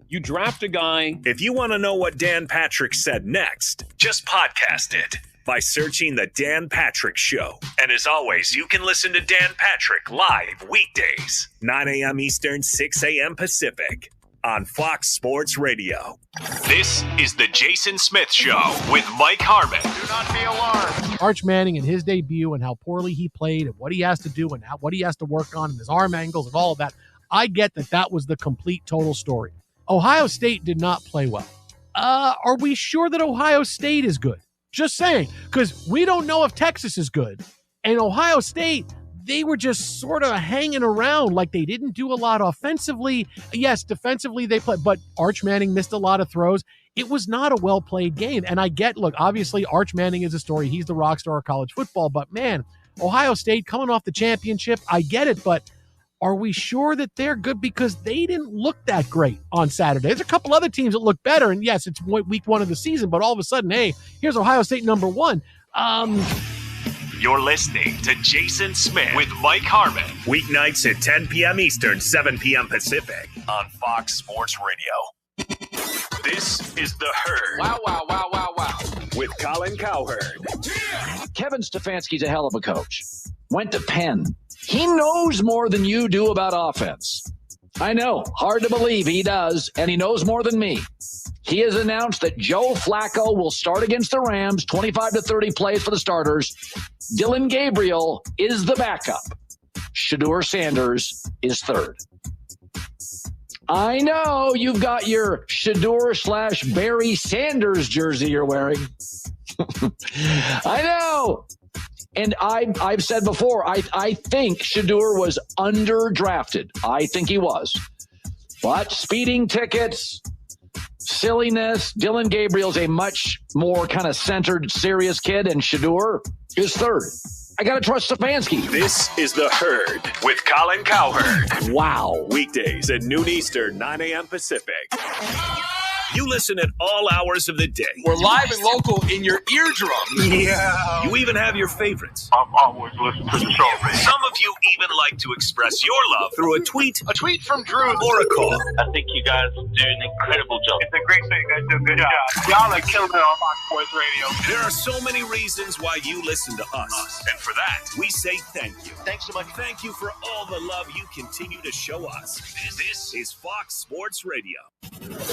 You draft a guy. If you want to know what Dan Patrick said next, just podcast it by searching The Dan Patrick Show. And as always, you can listen to Dan Patrick live weekdays, 9 a.m. Eastern, 6 a.m. Pacific, on Fox Sports Radio. This is the Jason Smith Show with Mike Harmon. Do not be alarmed. Arch Manning and his debut and how poorly he played and what he has to do and what he has to work on and his arm angles and all of that. I get that was the complete total story. Ohio State did not play well. are we sure that Ohio State is good? Just saying, because we don't know if Texas is good. And Ohio State, they were just sort of hanging around like they didn't do a lot offensively. Yes, defensively they played, but Arch Manning missed a lot of throws. It was not a well-played game. And I get, look, obviously Arch Manning is a story. He's the rock star of college football. But, man, Ohio State coming off the championship, I get it, but are we sure that they're good? Because they didn't look that great on Saturday. There's a couple other teams that look better, and yes, it's week 1 of the season, but all of a sudden, hey, here's Ohio State number 1. You're listening to Jason Smith with Mike Harmon. Weeknights at 10 p.m. Eastern, 7 p.m. Pacific on Fox Sports Radio. This is The Herd. Wow, wow, wow, wow, wow. With Colin Cowherd. Kevin Stefanski's a hell of a coach. Went to Penn. He knows more than you do about offense. I know, hard to believe he does, and he knows more than me. He has announced that Joe Flacco will start against the Rams, 25 to 30 plays for the starters. Dylan Gabriel is the backup. Shedeur Sanders is third. I know you've got your Shedeur/Barry Sanders jersey you're wearing. I know. And I've said before, I think Shedeur was underdrafted. I think he was. But speeding tickets, silliness, Dylan Gabriel's a much more kind of centered, serious kid, and Shedeur is third. I got to trust Stefanski. This is The Herd with Colin Cowherd. Wow. Weekdays at noon Eastern, 9 a.m. Pacific. You listen at all hours of the day. We're live and local in your eardrums. Yeah. You even have your favorites. I'm always listening to the show. Some of you even like to express your love through a tweet. A tweet from Drew. Or a call. I think you guys do an incredible job. It's a great thing. You guys do a good job. Y'all are killing it on Fox Sports Radio. There are so many reasons why you listen to us. And for that, we say thank you. Thanks so much. Thank you for all the love you continue to show us. This is Fox Sports Radio.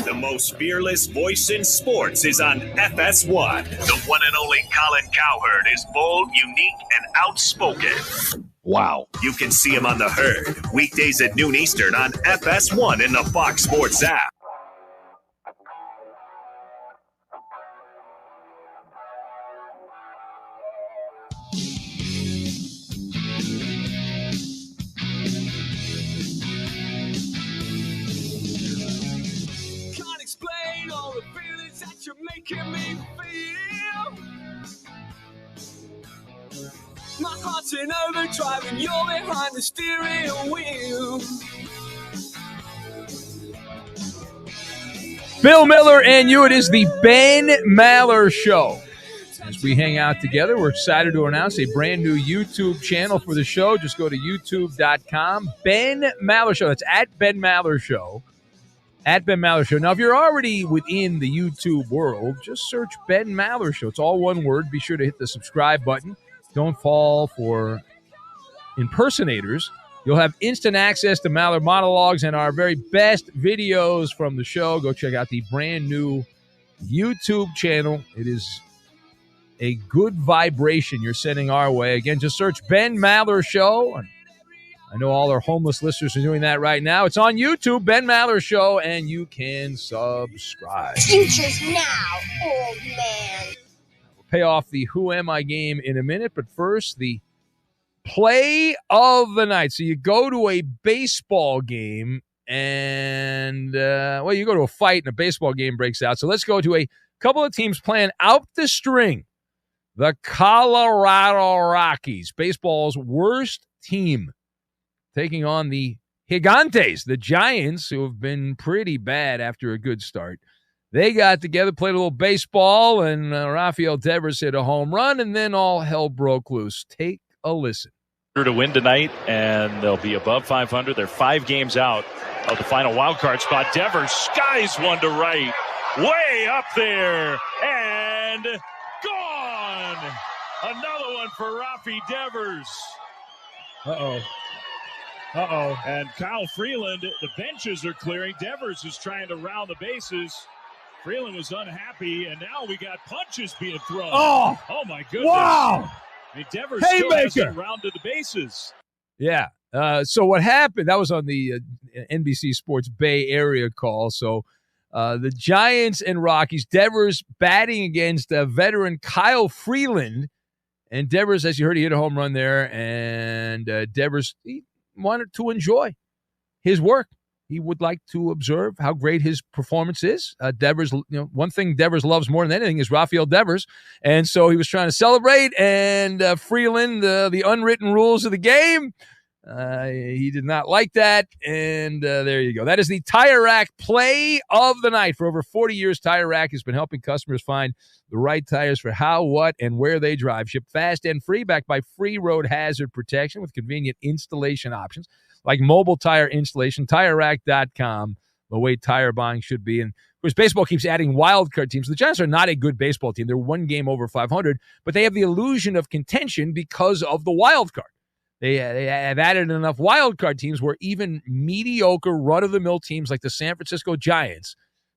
The most fearless voice in sports is on FS1. The one and only Colin Cowherd is bold, unique, and outspoken. Wow. You can see him on The Herd, weekdays at noon Eastern on FS1 in the Fox Sports app. You're making me feel. My heart's in overdrive and you're behind the steering wheel. Bill Miller and you, it is the Ben Maller Show. As we hang out together, we're excited to announce a brand new YouTube channel for the show. Just go to youtube.com. Ben Maller Show. That's at Ben Maller Show. At Ben Maller Show. Now, if you're already within the YouTube world, just search Ben Maller Show. It's all one word. Be sure to hit the subscribe button. Don't fall for impersonators. You'll have instant access to Maller monologues and our very best videos from the show. Go check out the brand new YouTube channel. It is a good vibration you're sending our way. Again, just search Ben Maller Show. I know all our homeless listeners are doing that right now. It's on YouTube, Ben Maller Show, and you can subscribe. Futures now, old man. We'll pay off the Who Am I game in a minute, but first, the play of the night. So you go to a baseball game, and, you go to a fight, and a baseball game breaks out. So let's go to a couple of teams playing out the string. The Colorado Rockies, baseball's worst team, taking on the Gigantes, the Giants, who have been pretty bad after a good start. They got together, played a little baseball, and Rafael Devers hit a home run, and then all hell broke loose. Take a listen. To win tonight, and they'll be above 500. They're 5 games out of the final wild card spot. Devers skies one to right, way up there, and gone. Another one for Rafi Devers. Uh-oh. And Kyle Freeland, the benches are clearing. Devers is trying to round the bases. Freeland was unhappy, and now we got punches being thrown. Oh my goodness. Wow. I mean, Devers still hasn't rounded the bases. Yeah. So what happened, that was on the NBC Sports Bay Area call. So The Giants and Rockies. Devers batting against veteran Kyle Freeland. And Devers, as you heard, he hit a home run there. And Devers, he wanted to enjoy his work. He would like to observe how great his performance is. Devers, one thing Devers loves more than anything is Rafael Devers. And so he was trying to celebrate. And Freeland, the unwritten rules of the game, he did not like that. And there you go. That is the Tire Rack play of the night. For over 40 years, Tire Rack has been helping customers find the right tires for how, what, and where they drive. Shipped fast and free, backed by free road hazard protection with convenient installation options like mobile tire installation. TireRack.com, the way tire buying should be. And of course, baseball keeps adding wild card teams. The Giants are not a good baseball team. They're one game over 500, but they have the illusion of contention because of the wild card. They have added enough wild card teams where even mediocre run-of-the-mill teams like the San Francisco Giants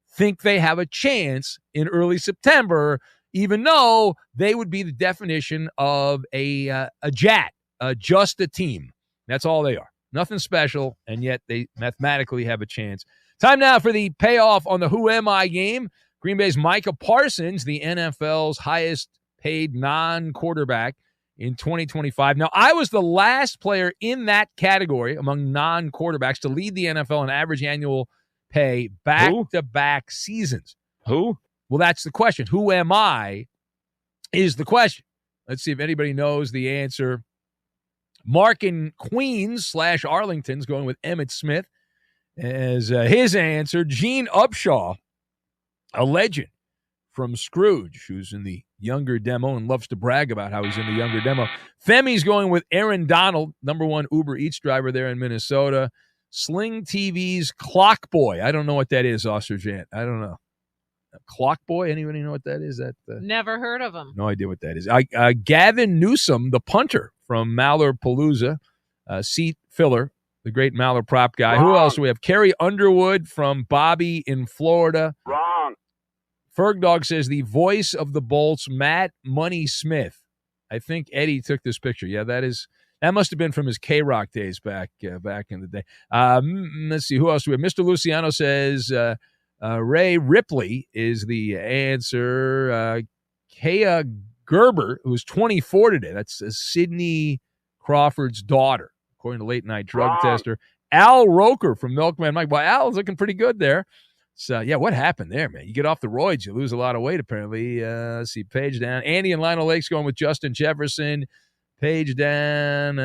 think they have a chance in early September, even though they would be the definition of a JAT, just a team. That's all they are. Nothing special, and yet they mathematically have a chance. Time now for the payoff on the Who Am I game. Green Bay's Micah Parsons, the NFL's highest-paid non-quarterback in 2025. Now, I was the last player in that category among non-quarterbacks to lead the NFL in average annual pay back-to-back seasons. Who? Well, that's the question. Who am I is the question. Let's see if anybody knows the answer. Mark in Queens / Arlington's going with Emmitt Smith as his answer. Gene Upshaw, a legend from Scrooge, who's in the younger demo and loves to brag about how he's in the younger demo. Femi's going with Aaron Donald, #1 Uber Eats driver there in Minnesota. Sling TV's Clock Boy. I don't know what that is, Osterjant. I don't know. Clock Boy? Anybody know what that is? Never heard of him. No idea what that is. Gavin Newsom, the punter from Malheur-Palooza, seat filler, the great Malheur prop guy. Wrong. Who else do we have? Kerry Underwood from Bobby in Florida. Wrong. Fergdog says the voice of the Bolts, Matt Money Smith. I think Eddie took this picture. Yeah, that must have been from his K-Rock days back in the day. Let's see, who else do we have? Mr. Luciano says Ray Ripley is the answer. Kaya Gerber, who's 24 today. That's Sidney Crawford's daughter, according to Late Night Drug Tester. Al Roker from Milkman Mike. Well, Al's looking pretty good there. So, yeah, what happened there, man? You get off the roids, you lose a lot of weight, apparently. Let's see, page down. Andy and Lionel Lake's going with Justin Jefferson. Page down.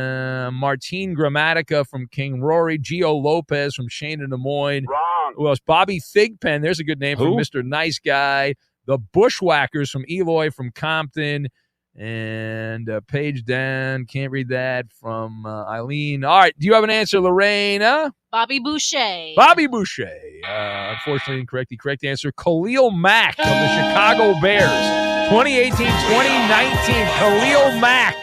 Martine Gramatica from King Rory. Gio Lopez from Shane in Des Moines. Wrong. Who else? Bobby Thigpen. There's a good name from Mr. Nice Guy. The Bushwhackers from Eloy from Compton. And page down. Can't read that from Eileen. All right. Do you have an answer, Lorraine? Bobby Boucher. Bobby Boucher. Unfortunately incorrect. The correct answer, Khalil Mack of the Chicago Bears. 2018-2019. Khalil Mack.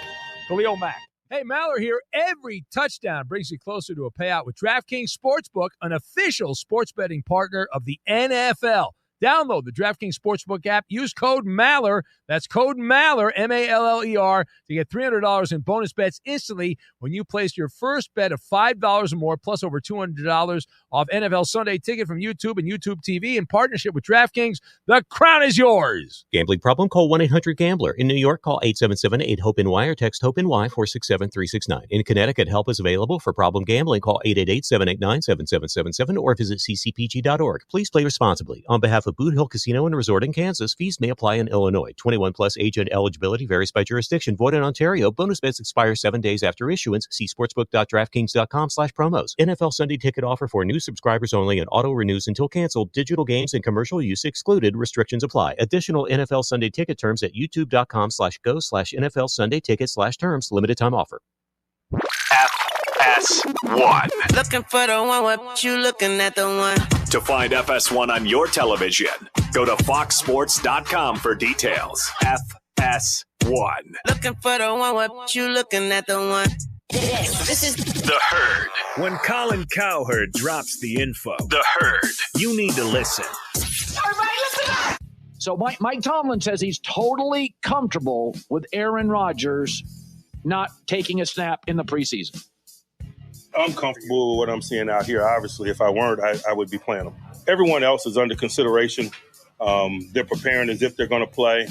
Khalil Mack. Hey, Malheur here. Every touchdown brings you closer to a payout with DraftKings Sportsbook, an official sports betting partner of the NFL. Download the DraftKings Sportsbook app. Use code MALLER. That's code MALLER, M-A-L-L-E-R, to get $300 in bonus bets instantly when you place your first bet of $5 or more, plus over $200 off NFL Sunday Ticket from YouTube and YouTube TV in partnership with DraftKings. The crown is yours. Gambling problem? Call 1-800-GAMBLER. In New York, call 877-8-HOPE-NY or text HOPE-NY 467-369. In Connecticut, help is available for problem gambling. Call 888-789-7777 or visit ccpg.org. Please play responsibly. On behalf of Boot Hill Casino and Resort in Kansas, fees may apply in Illinois. 21 plus age and eligibility varies by jurisdiction. Void in Ontario. Bonus bets expire 7 days after issuance. See sportsbook.draftkings.com/promos. NFL Sunday Ticket offer for new subscribers only and auto renews until canceled. Digital games and commercial use excluded. Restrictions apply. Additional NFL Sunday Ticket terms at youtube.com/go/NFL Sunday Ticket/terms. Limited time offer. FS1. Looking for the one, what you looking at the one? To find FS1 on your television, go to foxsports.com for details. FS1. Looking for the one, what you looking at the one? This is The Herd. When Colin Cowherd drops the info, The Herd, you need to listen. Everybody listen up! So Mike Tomlin says he's totally comfortable with Aaron Rodgers not taking a snap in the preseason. I'm comfortable with what I'm seeing out here. Obviously, if I weren't, I would be playing him. everyone else is under consideration. They're preparing as if they're going to play.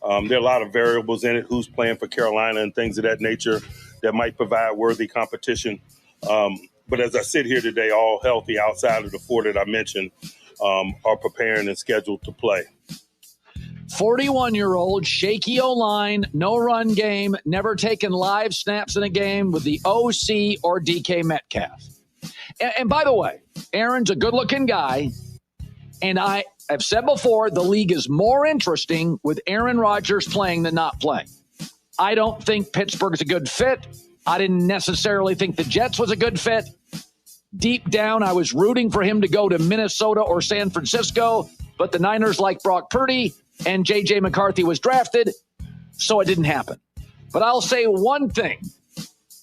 There are a lot of variables in it, who's playing for Carolina and things of that nature that might provide worthy competition. But as I sit here today, all healthy outside of the four that I mentioned are preparing and scheduled to play. 41-year-old, shaky O-line, no run game, never taken live snaps in a game with the OC or DK Metcalf. And by the way, Aaron's a good-looking guy, and I have said before, the league is more interesting with Aaron Rodgers playing than not playing. I don't think Pittsburgh's a good fit. I didn't necessarily think the Jets was a good fit. Deep down, I was rooting for him to go to Minnesota or San Francisco, but the Niners like Brock Purdy, and J.J. McCarthy was drafted, so it didn't happen. But I'll say one thing.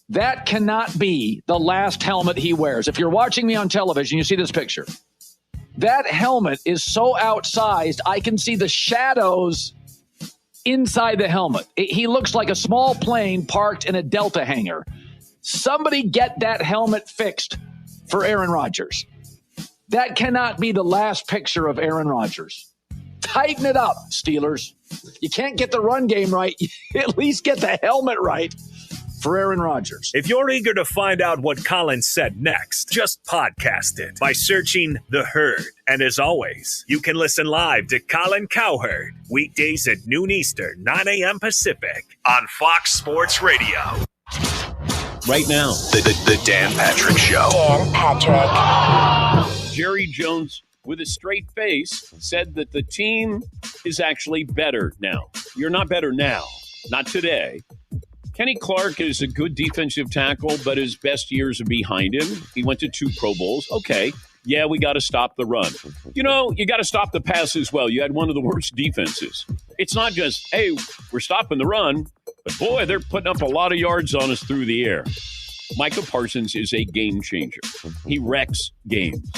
That cannot be the last helmet he wears. If you're watching me on television, you see this picture. That helmet is so outsized, I can see the shadows inside the helmet. He looks like a small plane parked in a Delta hangar. Somebody get that helmet fixed for Aaron Rodgers. That cannot be the last picture of Aaron Rodgers. Tighten it up, Steelers. You can't get the run game right. At least get the helmet right for Aaron Rodgers. If you're eager to find out what Colin said next, just podcast it by searching The Herd. And as always, you can listen live to Colin Cowherd weekdays at noon Eastern, 9 a.m. Pacific on Fox Sports Radio. Right now, The Dan Patrick Show. Dan Patrick. Jerry Jones, with a straight face, said that the team is actually better now. You're not better now. Not today. Kenny Clark is a good defensive tackle, but his best years are behind him. He went to 2 Pro Bowls. Okay, yeah, we got to stop the run. You know, you got to stop the pass as well. You had one of the worst defenses. It's not just, hey, we're stopping the run, but boy, they're putting up a lot of yards on us through the air. Micah Parsons is a game changer. He wrecks games.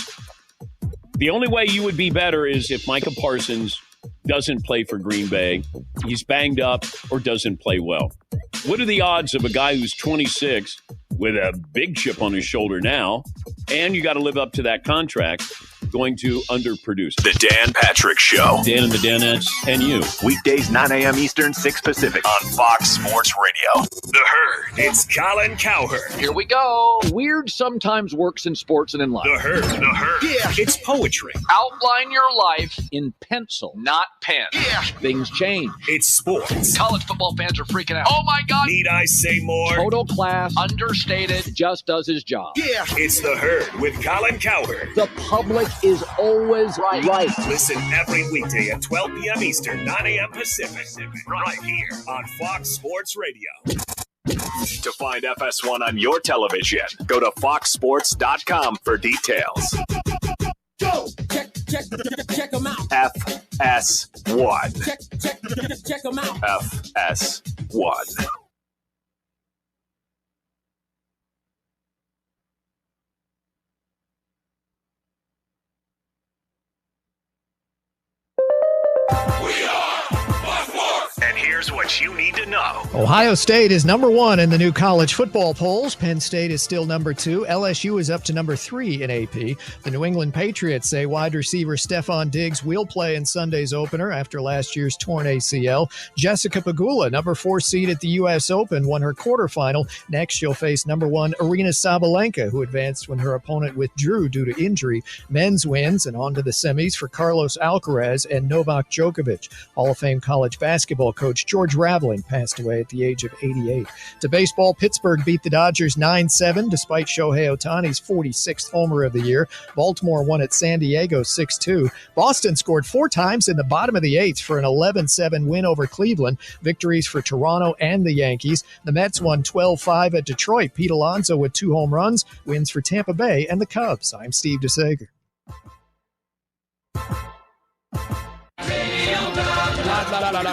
The only way you would be better is if Micah Parsons doesn't play for Green Bay, he's banged up, or doesn't play well. What are the odds of a guy who's 26 with a big chip on his shoulder now, and you got to live up to that contract, going to underproduce? The Dan Patrick Show. Dan and the Danettes and you. Weekdays, 9 a.m. Eastern, 6 Pacific on Fox Sports Radio. The Herd. It's Colin Cowherd. Here we go. Weird sometimes works in sports and in life. The Herd. The Herd. Yeah. It's poetry. Outline your life in pencil, not pen. Yeah. Things change. It's sports. College football fans are freaking out. Oh my God. Need I say more? Total class, understated, just does his job. Yeah. It's The Herd with Colin Cowherd. The public is always right. Listen every weekday at 12 p.m. Eastern, 9 a.m. Pacific, right here on Fox Sports Radio. To find FS1 on your television, go to foxsports.com for details. Go! Check them out. FS1. Check them out. FS1. And here's what you need to know. Ohio State is number 1 in the new college football polls. Penn State is still number 2. LSU is up to number 3 in AP. The New England Patriots say wide receiver Stephon Diggs will play in Sunday's opener after last year's torn ACL. Jessica Pegula, number 4 seed at the U.S. Open, won her quarterfinal. Next, she'll face number 1 Aryna Sabalenka, who advanced when her opponent withdrew due to injury. Men's wins and on to the semis for Carlos Alcaraz and Novak Djokovic. Hall of Fame college basketball coach George Raveling passed away at the age of 88. To baseball, Pittsburgh beat the Dodgers 9-7 despite Shohei Ohtani's 46th homer of the year. Baltimore won at San Diego 6-2. Boston scored 4 times in the bottom of the 8th for an 11-7 win over Cleveland. Victories for Toronto and the Yankees. The Mets won 12-5 at Detroit. Pete Alonso with 2 home runs. Wins for Tampa Bay and the Cubs. I'm Steve DeSager.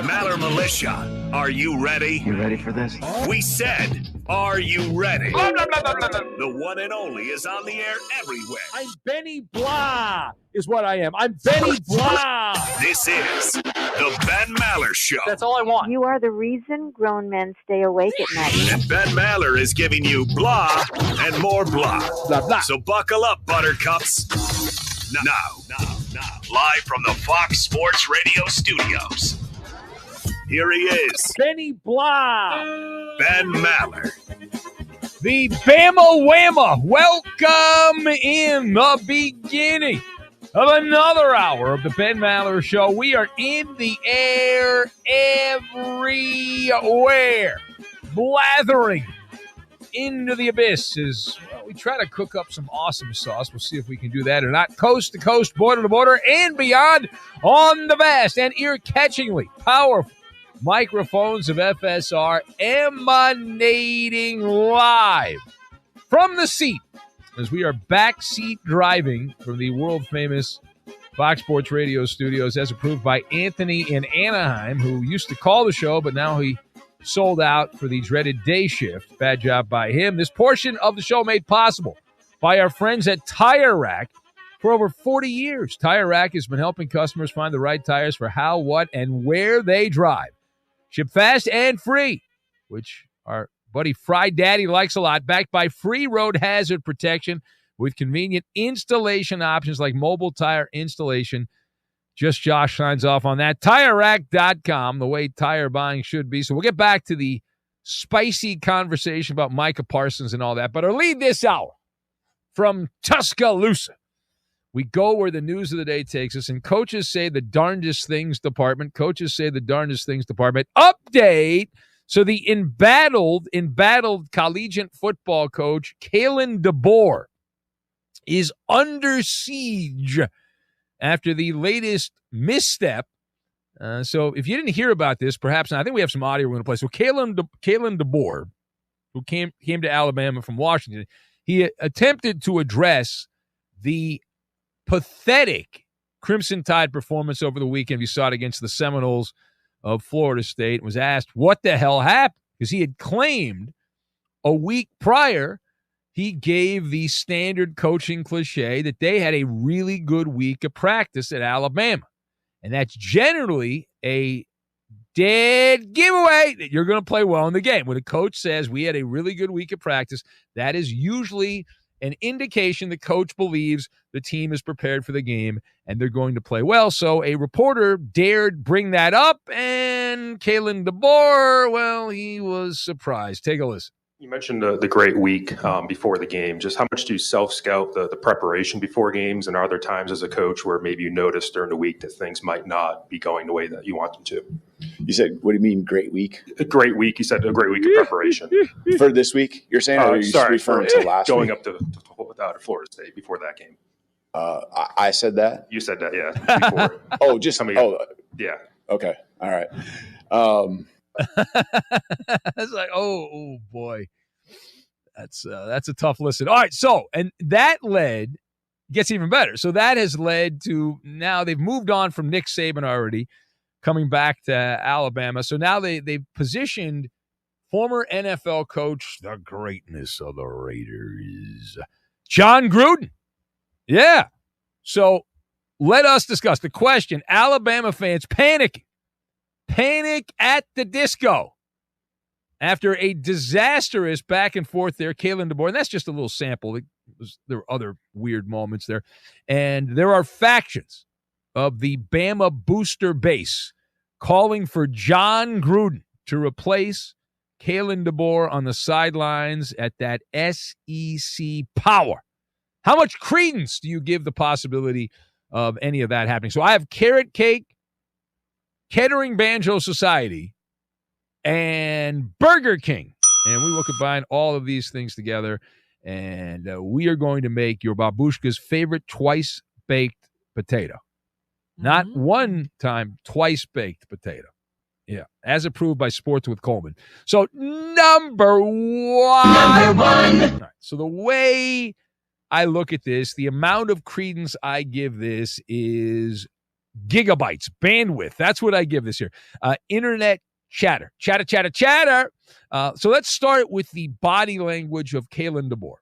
Maller Militia, are you ready? You ready for this? We said, are you ready? The one and only is on the air everywhere. I'm Benny Blah is what I am. I'm Benny Blah. This is the Ben Maller Show. That's all I want. You are the reason grown men stay awake at night. And Ben Maller is giving you blah and more blah. Blah, blah. So buckle up, buttercups. Now, live from the Fox Sports Radio studios, here he is, Benny Blah, Ben Maller. the Bama Whamma. Welcome in the beginning of another hour of the Ben Maller Show. We are in the air everywhere, blathering into the abyss as well, we try to cook up some awesome sauce. We'll see if we can do that or not. Coast to coast, border to border, and beyond on the vast and ear-catchingly powerful microphones of FSR, emanating live from the seat as we are backseat driving from the world-famous Fox Sports Radio studios, as approved by Anthony in Anaheim, who used to call the show, but now he sold out for the dreaded day shift. Bad job by him. This portion of the show made possible by our friends at Tire Rack. For over 40 years, Tire Rack has been helping customers find the right tires for how, what, and where they drive. Ship fast and free, which our buddy Fry Daddy likes a lot, backed by free road hazard protection with convenient installation options like mobile tire installation. Just Josh signs off on that. TireRack.com, the way tire buying should be. So we'll get back to the spicy conversation about Micah Parsons and all that. But our lead this hour from Tuscaloosa. We go where the news of the day takes us, and coaches say the darndest things department. Update. So the embattled collegiate football coach, Kalen DeBoer, is under siege after the latest misstep. So if you didn't hear about this, perhaps not. I think we have some audio we're going to play. So Kalen DeBoer, who came to Alabama from Washington, he attempted to address the pathetic Crimson Tide performance over the weekend. You saw it against the Seminoles of Florida State. Was asked what the hell happened, because he had claimed a week prior he gave the standard coaching cliche that they had a really good week of practice at Alabama. And that's generally a dead giveaway that you're going to play well in the game. When a coach says we had a really good week of practice, that is usually an indication the coach believes the team is prepared for the game and they're going to play well. So a reporter dared bring that up, and Kalen DeBoer, well, he was surprised. Take a listen. You mentioned the great week before the game. Just how much do you self-scout the preparation before games? And are there times as a coach where maybe you notice during the week that things might not be going the way that you want them to? You said, what do you mean great week? A great week. You said a great week of preparation. For this week, you're saying? Or are you referring to last going week? Up to Florida State before that game. I said that? You said that, yeah. Before. Yeah. Okay. All right. It's like, oh boy, that's a tough listen. All right, so and that gets even better. So that has led to now they've moved on from Nick Saban already, coming back to Alabama. So now they've positioned former NFL coach, the greatness of the Raiders, John Gruden. Yeah. So let us discuss the question. Alabama fans panic at the disco after a disastrous back and forth there. Kalen DeBoer, and that's just a little sample. There were other weird moments there. And there are factions of the Bama booster base calling for John Gruden to replace Kalen DeBoer on the sidelines at that SEC power. How much credence do you give the possibility of any of that happening? So I have Carrot Cake, Kettering Banjo Society, and Burger King. And we will combine all of these things together, and we are going to make your babushka's favorite twice-baked potato. Not one time, twice-baked potato. Yeah, as approved by Sports with Coleman. So number one. All right, so the way I look at this, the amount of credence I give this is gigabytes, bandwidth. That's what I give this here. Internet chatter. So let's start with the body language of Kalen DeBoer.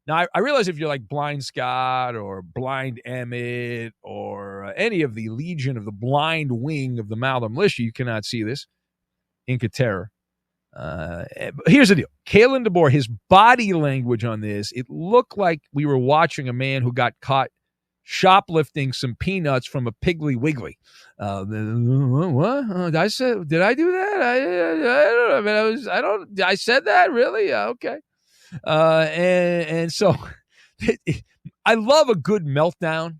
Now, I realize if you're like Blind Scott or Blind Emmett or any of the Legion of the Blind Wing of the Maller Militia, you cannot see this. Inca Terror. Here's the deal. Kalen DeBoer, his body language on this, it looked like we were watching a man who got caught shoplifting some peanuts from a Piggly Wiggly. What? Did I do that? I don't know. I said that? Really? Okay. And so I love a good meltdown.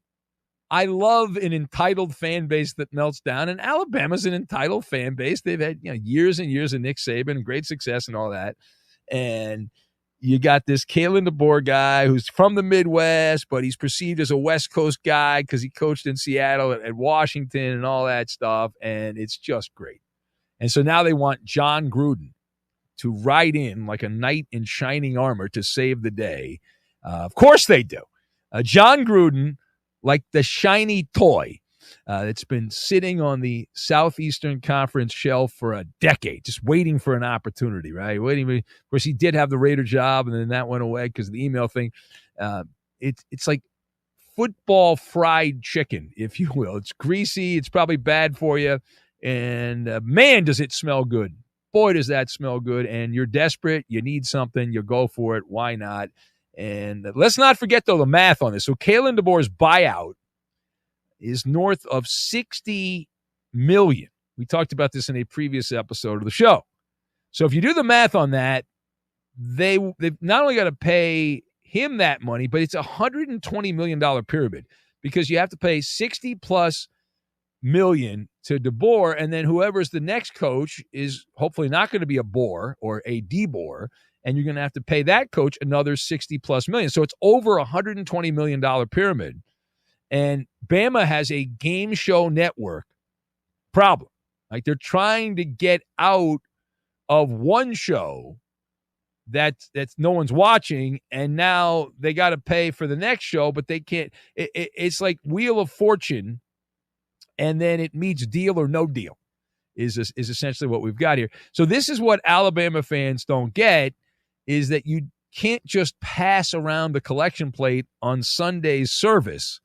I love an entitled fan base that melts down, and Alabama's an entitled fan base. They've had years and years of Nick Saban and great success and all that. And you got this Kalen DeBoer guy who's from the Midwest, but he's perceived as a West Coast guy because he coached in Seattle and Washington and all that stuff, and it's just great. And so now they want John Gruden to ride in like a knight in shining armor to save the day. Of course they do. John Gruden, like the shiny toy that's been sitting on the Southeastern Conference shelf for a decade, just waiting for an opportunity, right? Of course, he did have the Raider job, and then that went away because of the email thing. It's like football fried chicken, if you will. It's greasy. It's probably bad for you. And man, does it smell good. Boy, does that smell good. And you're desperate. You need something. You go for it. Why not? And let's not forget, though, the math on this. So Kalen DeBoer's buyout is north of $60 million. We talked about this in a previous episode of the show. So if you do the math on that, they've not only got to pay him that money, but it's a $120 million pyramid because you have to pay $60+ million to DeBoer, and then whoever's the next coach is hopefully not going to be a Boer or a DeBoer, and you're going to have to pay that coach another $60+ million. So it's over a $120 million pyramid. And Bama has a game show network problem. Like they're trying to get out of one show that's no one's watching, and now they got to pay for the next show, but they can't. It's like Wheel of Fortune, and then it meets Deal or No Deal is essentially what we've got here. So this is what Alabama fans don't get, is that you can't just pass around the collection plate on Sunday's service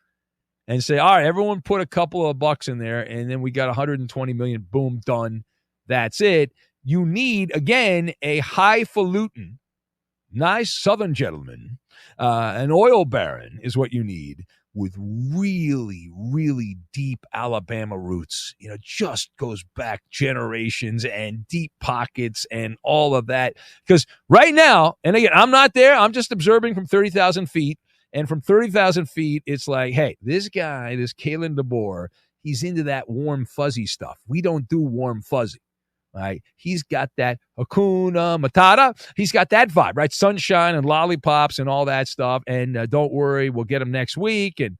and say, all right, everyone put a couple of bucks in there, and then we got 120 million, boom, done. That's it. You need, again, a highfalutin, nice Southern gentleman, an oil baron is what you need, with really, really deep Alabama roots. You know, just goes back generations and deep pockets and all of that. Because right now, and again, I'm not there. I'm just observing from 30,000 feet. And from 30,000 feet, it's like, hey, this guy, this Kalen DeBoer, he's into that warm, fuzzy stuff. We don't do warm, fuzzy. Right? He's got that Hakuna Matata. He's got that vibe, right? Sunshine and lollipops and all that stuff. And don't worry, we'll get him next week. And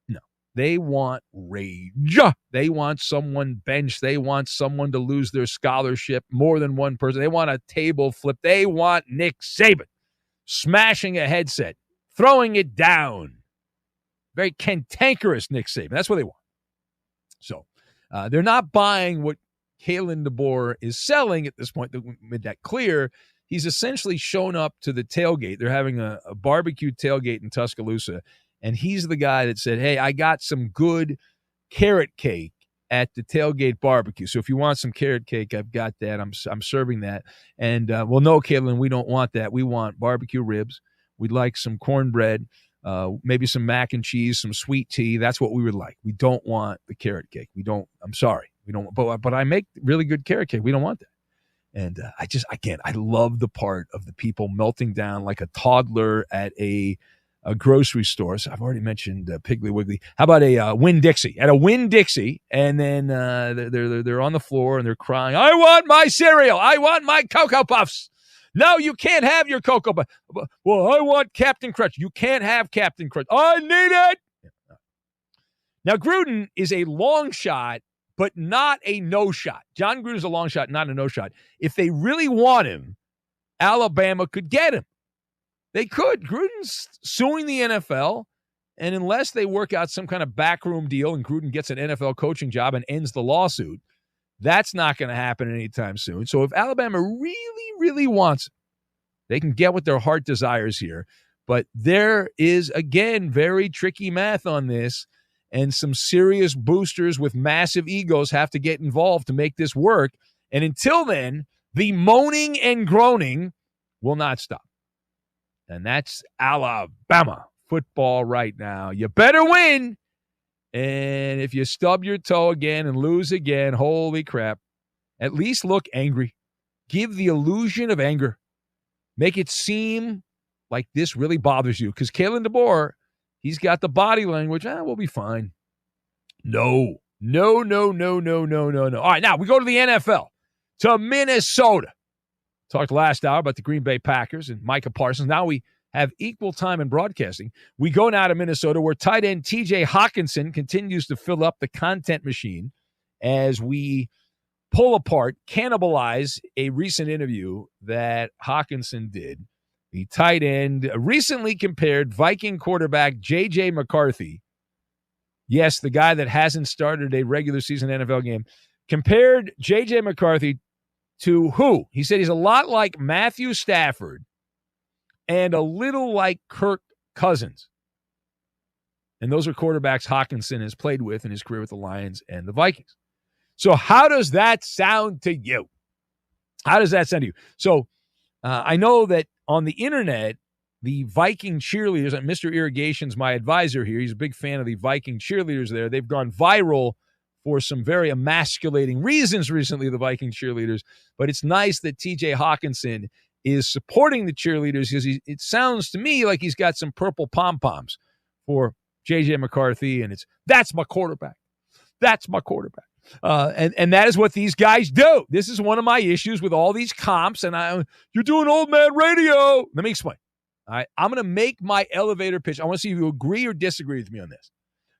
no, they want rage. They want someone benched. They want someone to lose their scholarship, more than one person. They want a table flip. They want Nick Saban smashing a headset, throwing it down. Very cantankerous Nick Saban. That's what they want. So they're not buying what Kalen DeBoer is selling at this point. They made that clear. He's essentially shown up to the tailgate. They're having a barbecue tailgate in Tuscaloosa, and he's the guy that said, hey, I got some good carrot cake at the tailgate barbecue. So if you want some carrot cake, I've got that. I'm serving that. And, well, no, Kalen, we don't want that. We want barbecue ribs. We'd like some cornbread, maybe some mac and cheese, some sweet tea. That's what we would like. We don't want the carrot cake. I'm sorry. We don't, but I make really good carrot cake. We don't want that. And I love the part of the people melting down like a toddler at a grocery store. So I've already mentioned Piggly Wiggly. How about a Winn-Dixie? At a Winn-Dixie, and then they're on the floor and they're crying, I want my cereal. I want my Cocoa Puffs. No, you can't have your Cocoa Puffs. Well, I want Captain Crunch. You can't have Captain Crunch. I need it. Now, Gruden is a long shot, but not a no shot. John Gruden's a long shot, not a no shot. If they really want him, Alabama could get him. They could. Gruden's suing the NFL, and unless they work out some kind of backroom deal and Gruden gets an NFL coaching job and ends the lawsuit, that's not going to happen anytime soon. So if Alabama really, really wants him, they can get what their heart desires here. But there is, again, very tricky math on this. And some serious boosters with massive egos have to get involved to make this work. And until then, the moaning and groaning will not stop. And that's Alabama football. football right now. You better win. And if you stub your toe again and lose again, holy crap, at least look angry. Give the illusion of anger. Make it seem like this really bothers you. Because Kalen DeBoer, he's got the body language. We'll be fine. No. All right, now we go to the NFL, to Minnesota. Talked last hour about the Green Bay Packers and Micah Parsons. Now we have equal time in broadcasting. We go now to Minnesota, where tight end TJ Hockenson continues to fill up the content machine as we pull apart, cannibalize a recent interview that Hockenson did. The tight end recently compared Viking quarterback J.J. McCarthy, yes, the guy that hasn't started a regular season NFL game, compared J.J. McCarthy to who? He said he's a lot like Matthew Stafford and a little like Kirk Cousins. And those are quarterbacks Hockenson has played with in his career with the Lions and the Vikings. So how does that sound to you? How does that sound to you? So I know that on the internet, the Viking cheerleaders, and Mr. Irrigation's my advisor here. He's a big fan of the Viking cheerleaders there. They've gone viral for some very emasculating reasons recently, the Viking cheerleaders. But it's nice that TJ Hockenson is supporting the cheerleaders because it sounds to me like he's got some purple pom-poms for J.J. McCarthy, and that's my quarterback. That's my quarterback. And that is what these guys do. This is one of my issues with all these comps, and you're doing old man radio. Let me explain. All right, I'm going to make my elevator pitch. I want to see if you agree or disagree with me on this,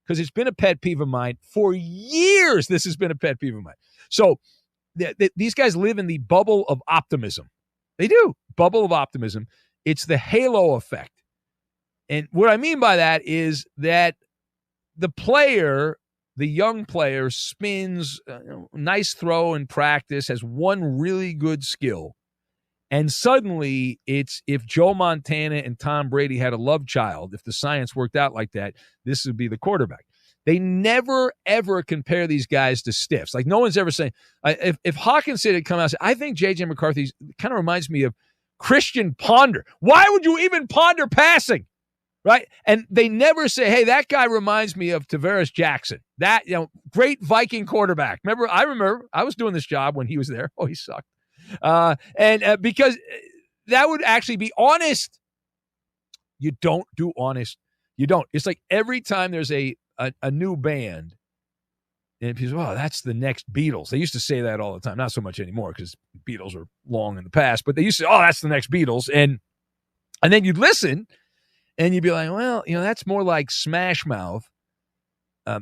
because it's been a pet peeve of mine for years. This has been a pet peeve of mine. So these guys live in the bubble of optimism. They do. Bubble of optimism. It's the halo effect. And what I mean by that is that the player, the young player, spins a nice throw in practice, has one really good skill, and suddenly it's if Joe Montana and Tom Brady had a love child, if the science worked out like that, this would be the quarterback. They never, ever compare these guys to stiffs. Like, no one's ever saying, if Hockenson had come out and said, I think J.J. McCarthy kind of reminds me of Christian Ponder. Why would you even ponder passing? Right? And they never say, hey, that guy reminds me of Tavares Jackson. That, great Viking quarterback. I remember I was doing this job when he was there. Oh, he sucked. Because that would actually be honest. You don't do honest. You don't. It's like every time there's a new band, and people say, oh, that's the next Beatles. They used to say that all the time. Not so much anymore because Beatles are long in the past. But they used to say, oh, that's the next Beatles. And then you'd listen, and you'd be like, well, that's more like Smash Mouth.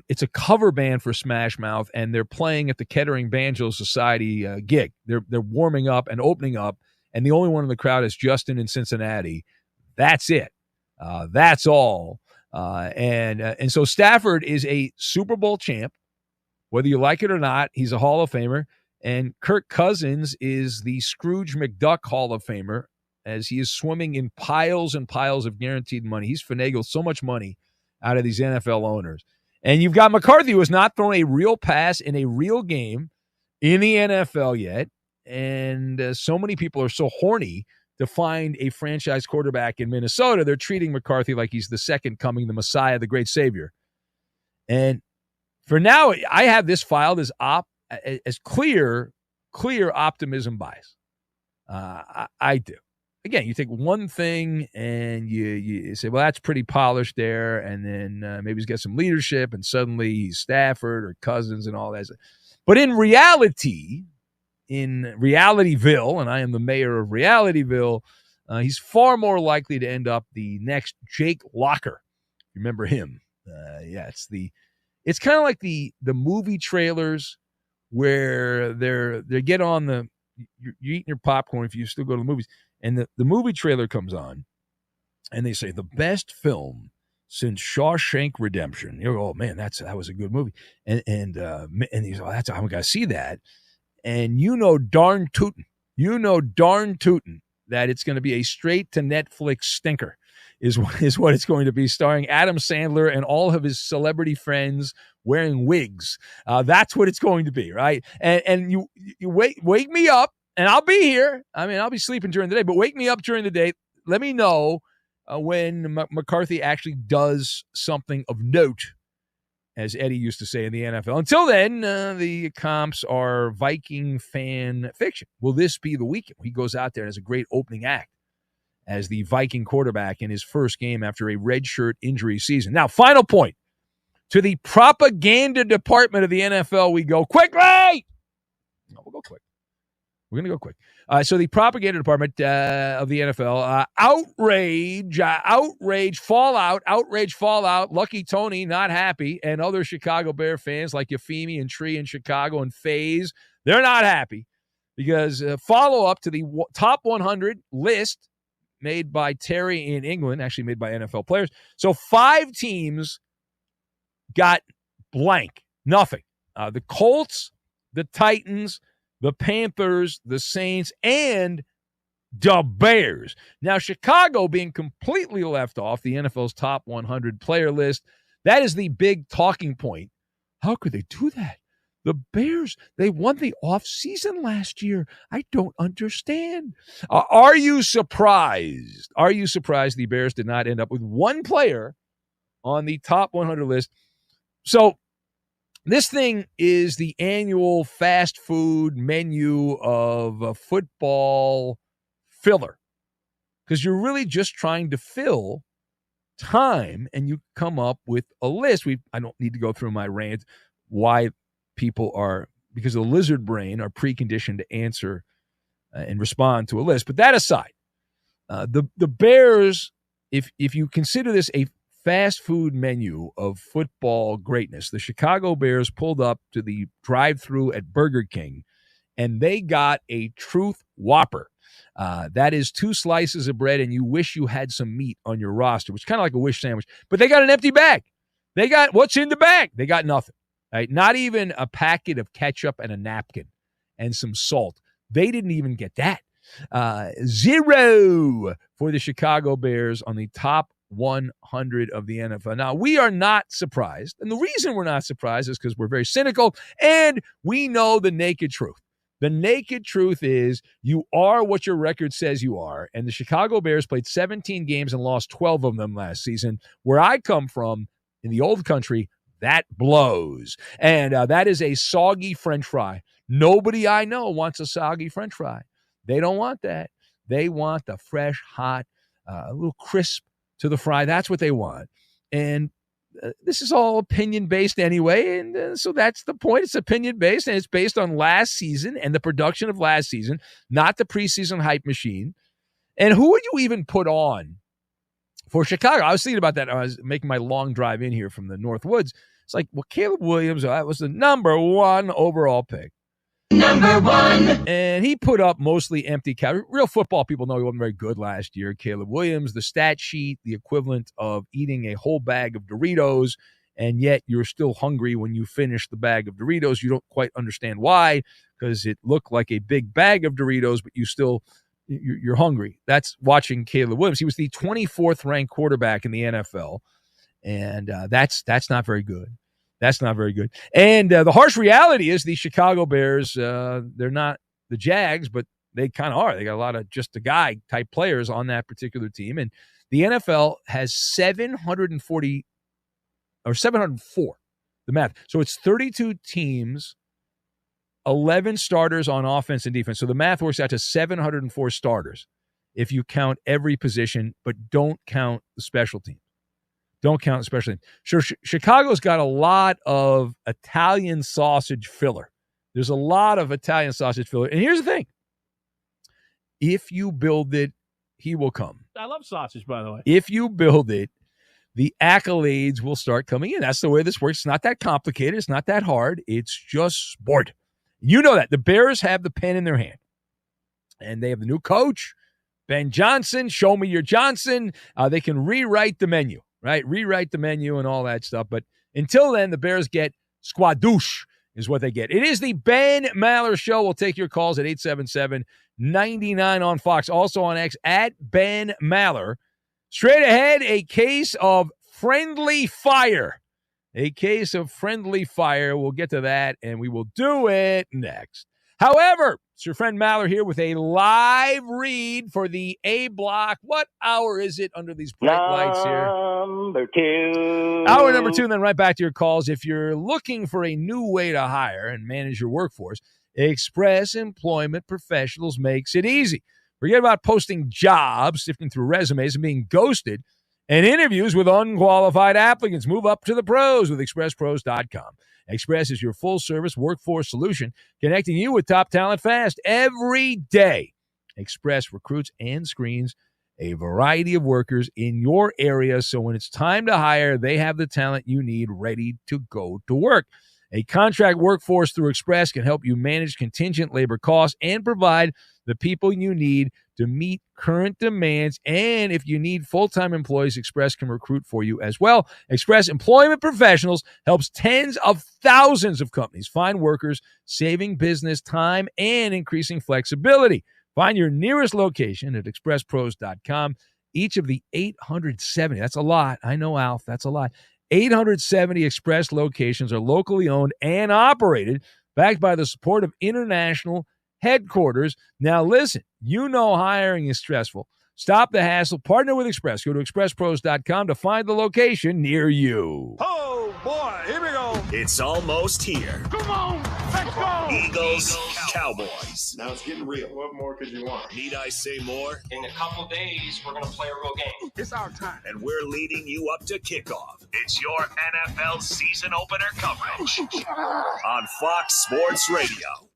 It's a cover band for Smash Mouth, and they're playing at the Kettering Banjo Society gig. They're warming up and opening up, and the only one in the crowd is Justin in Cincinnati. That's it. That's all. And so Stafford is a Super Bowl champ. Whether you like it or not, he's a Hall of Famer. And Kirk Cousins is the Scrooge McDuck Hall of Famer, as he is swimming in piles and piles of guaranteed money. He's finagled so much money out of these NFL owners. And you've got McCarthy, who has not thrown a real pass in a real game in the NFL yet. And so many people are so horny to find a franchise quarterback in Minnesota. They're treating McCarthy like he's the second coming, the Messiah, the great Savior. And for now, I have this filed as clear optimism bias. I do. Again, you take one thing and you say, well, that's pretty polished there, and then maybe he's got some leadership, and suddenly he's Stafford or Cousins and all that. But in reality, in Realityville, and I am the mayor of Realityville, he's far more likely to end up the next Jake Locker. Remember him? It's kind of like the movie trailers where they get on you're eating your popcorn if you still go to the movies. And the movie trailer comes on, and they say, the best film since Shawshank Redemption. You go, oh, man, that was a good movie. And he's like, I'm going to see that. And darn tootin' that it's going to be a straight-to-Netflix stinker is what it's going to be, starring Adam Sandler and all of his celebrity friends wearing wigs. That's what it's going to be, right? And you wake me up. And I'll be here. I mean, I'll be sleeping during the day, but wake me up during the day. Let me know when McCarthy actually does something of note, as Eddie used to say in the NFL. Until then, the comps are Viking fan fiction. Will this be the weekend? He goes out there and has a great opening act as the Viking quarterback in his first game after a redshirt injury season. Now, final point. To the propaganda department of the NFL we go. Quickly! No, we'll go quick. We're going to go quick. So the propaganda department of the NFL, outrage, fallout. Lucky Tony not happy, and other Chicago Bear fans like Yafimi and Tree in Chicago and FaZe, they're not happy because follow-up to the top 100 list made by Terry in England, actually made by NFL players. So 5 teams got blank, nothing. The Colts, the Titans, the Panthers, the Saints, and the Bears. Now, Chicago being completely left off the NFL's top 100 player list, that is the big talking point. How could they do that? The Bears, they won the offseason last year. I don't understand. Are you surprised? Are you surprised the Bears did not end up with one player on the top 100 list? So this thing is the annual fast food menu of a football filler because you're really just trying to fill time and you come up with a list. I don't need to go through my rant why people are, because of the lizard brain, are preconditioned to answer and respond to a list. But that aside, the Bears, if you consider this a fast food menu of football greatness, the Chicago Bears pulled up to the drive-thru at Burger King, and they got a Truth Whopper. That is 2 slices of bread, and you wish you had some meat on your roster, which is kind of like a wish sandwich. But they got an empty bag. They got what's in the bag. They got nothing. Right? Not even a packet of ketchup and a napkin and some salt. They didn't even get that. 0 for the Chicago Bears on the top 100 of the NFL. Now, we are not surprised. And the reason we're not surprised is because we're very cynical and we know the naked truth. The naked truth is you are what your record says you are. And the Chicago Bears played 17 games and lost 12 of them last season. Where I come from, in the old country, that blows. And that is a soggy French fry. Nobody I know wants a soggy French fry. They don't want that. They want the fresh, hot, a little crisp to the fry. That's what they want. And this is all opinion-based anyway, and so that's the point. It's opinion-based, and it's based on last season and the production of last season, not the preseason hype machine. And who would you even put on for Chicago? I was thinking about that. I was making my long drive in here from the North Woods. It's like, well, Caleb Williams, that was the number 1 overall pick. Number 1. And he put up mostly empty calories. Real football people know he wasn't very good last year. Caleb Williams, the stat sheet, the equivalent of eating a whole bag of Doritos, and yet you're still hungry when you finish the bag of Doritos. You don't quite understand why, because it looked like a big bag of Doritos, but you're hungry. That's watching Caleb Williams. He was the 24th ranked quarterback in the NFL, and that's not very good. That's not very good. And the harsh reality is the Chicago Bears, they're not the Jags, but they kind of are. They got a lot of just a guy type players on that particular team. And the NFL has 740 or 704, the math. So it's 32 teams, 11 starters on offense and defense. So the math works out to 704 starters if you count every position, but don't count the special team. Don't count especially. Sure, Chicago's got a lot of Italian sausage filler. There's a lot of Italian sausage filler. And here's the thing. If you build it, he will come. I love sausage, by the way. If you build it, the accolades will start coming in. That's the way this works. It's not that complicated. It's not that hard. It's just sport. You know that. The Bears have the pen in their hand. And they have the new coach, Ben Johnson. Show me your Johnson. They can rewrite the menu. Right? Rewrite the menu and all that stuff. But until then, the Bears get squadouche is what they get. It is the Ben Maller Show. We'll take your calls at 877-99 on Fox. Also on X, at Ben Maller. Straight ahead, a case of friendly fire. A case of friendly fire. We'll get to that, and we will do it next. However, it's your friend Maller here with a live read for the A block. What hour is it under these bright lights here? Number 2. Hour number 2, and then right back to your calls. If you're looking for a new way to hire and manage your workforce, Express Employment Professionals makes it easy. Forget about posting jobs, sifting through resumes, and being ghosted, and interviews with unqualified applicants. Move up to the pros with ExpressPros.com. Express is your full-service workforce solution, connecting you with top talent fast every day. Express recruits and screens a variety of workers in your area, so when it's time to hire, they have the talent you need ready to go to work. A contract workforce through Express can help you manage contingent labor costs and provide the people you need to meet current demands. And if you need full-time employees, Express can recruit for you as well. Express Employment Professionals helps tens of thousands of companies find workers, saving business time and increasing flexibility. Find your nearest location at expresspros.com. Each of the 870, that's a lot. I know, Alf, that's a lot. 870 Express locations are locally owned and operated, backed by the support of international headquarters. Now listen, you know hiring is stressful. Stop the hassle. Partner with Express. Go to expresspros.com to find the location near you. Oh, boy, here we go. It's almost here. Come on, let's go. Eagles, Cowboys. Now it's getting real. What more could you want? Need I say more? In a couple days, we're going to play a real game. It's our time. And we're leading you up to kickoff. It's your NFL season opener coverage on Fox Sports Radio.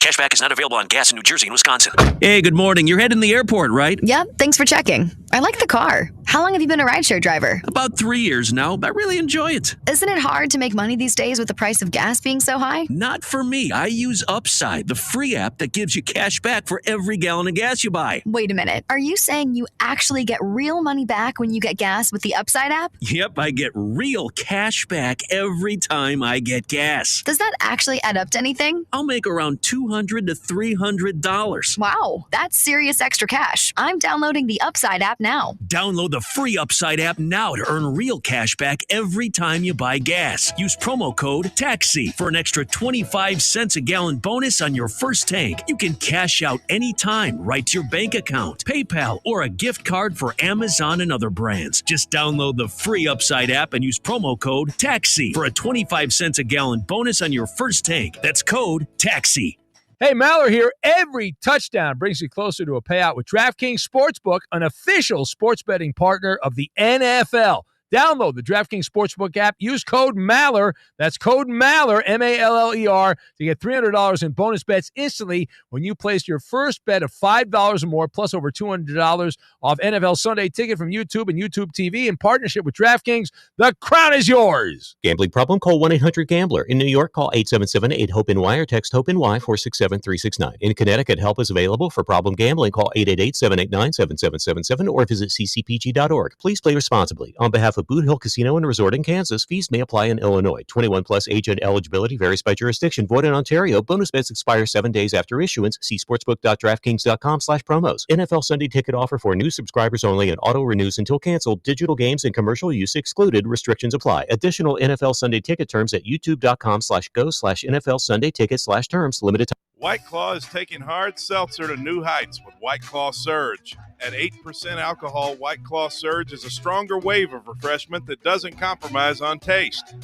Cashback is not available on gas in New Jersey and Wisconsin. Hey, good morning. You're heading to the airport, right? Yep, thanks for checking. I like the car. How long have you been a rideshare driver? About 3 years now. I really enjoy it. Isn't it hard to make money these days with the price of gas being so high? Not for me. I use Upside, the free app that gives you cash back for every gallon of gas you buy. Wait a minute. Are you saying you actually get real money back when you get gas with the Upside app? Yep, I get real cash back every time I get gas. Does that actually add up to anything? I'll make around $200 to $300. Wow, that's serious extra cash. I'm downloading the Upside app now. Download the free Upside app now to earn real cash back every time you buy gas. Use promo code TAXI for an extra 25 cents a gallon bonus on your first tank. You can cash out anytime right to your bank account, PayPal, or a gift card for Amazon and other brands. Just download the free Upside app and use promo code TAXI for a 25 cents a gallon bonus on your first tank. That's code TAXI. Hey, Maller here. Every touchdown brings you closer to a payout with DraftKings Sportsbook, an official sports betting partner of the NFL. Download the DraftKings Sportsbook app. Use code MALLER. That's code MALLER, M-A-L-L-E-R, to get $300 in bonus bets instantly when you place your first bet of $5 or more, plus over $200 off NFL Sunday Ticket from YouTube and YouTube TV in partnership with DraftKings. The crown is yours. Gambling problem? Call 1-800-GAMBLER. In New York, call 877-8-HOPE-NY or text HOPE-NY 467-369. In Connecticut, help is available for problem gambling. Call 888-789-7777 or visit ccpg.org. Please play responsibly. On behalf of Boot Hill Casino and Resort in Kansas, fees may apply in Illinois. 21 plus age and eligibility varies by jurisdiction. Void in Ontario. Bonus bets expire 7 days after issuance. See sportsbook.draftkings.com/promos. NFL Sunday Ticket offer for new subscribers only and auto renews until canceled. Digital games and commercial use excluded. Restrictions apply. Additional NFL Sunday Ticket terms at youtube.com/go/NFL Sunday Ticket/terms. Limited time. White Claw is taking hard seltzer to new heights with White Claw Surge. At 8% alcohol, White Claw Surge is a stronger wave of refreshment that doesn't compromise on taste.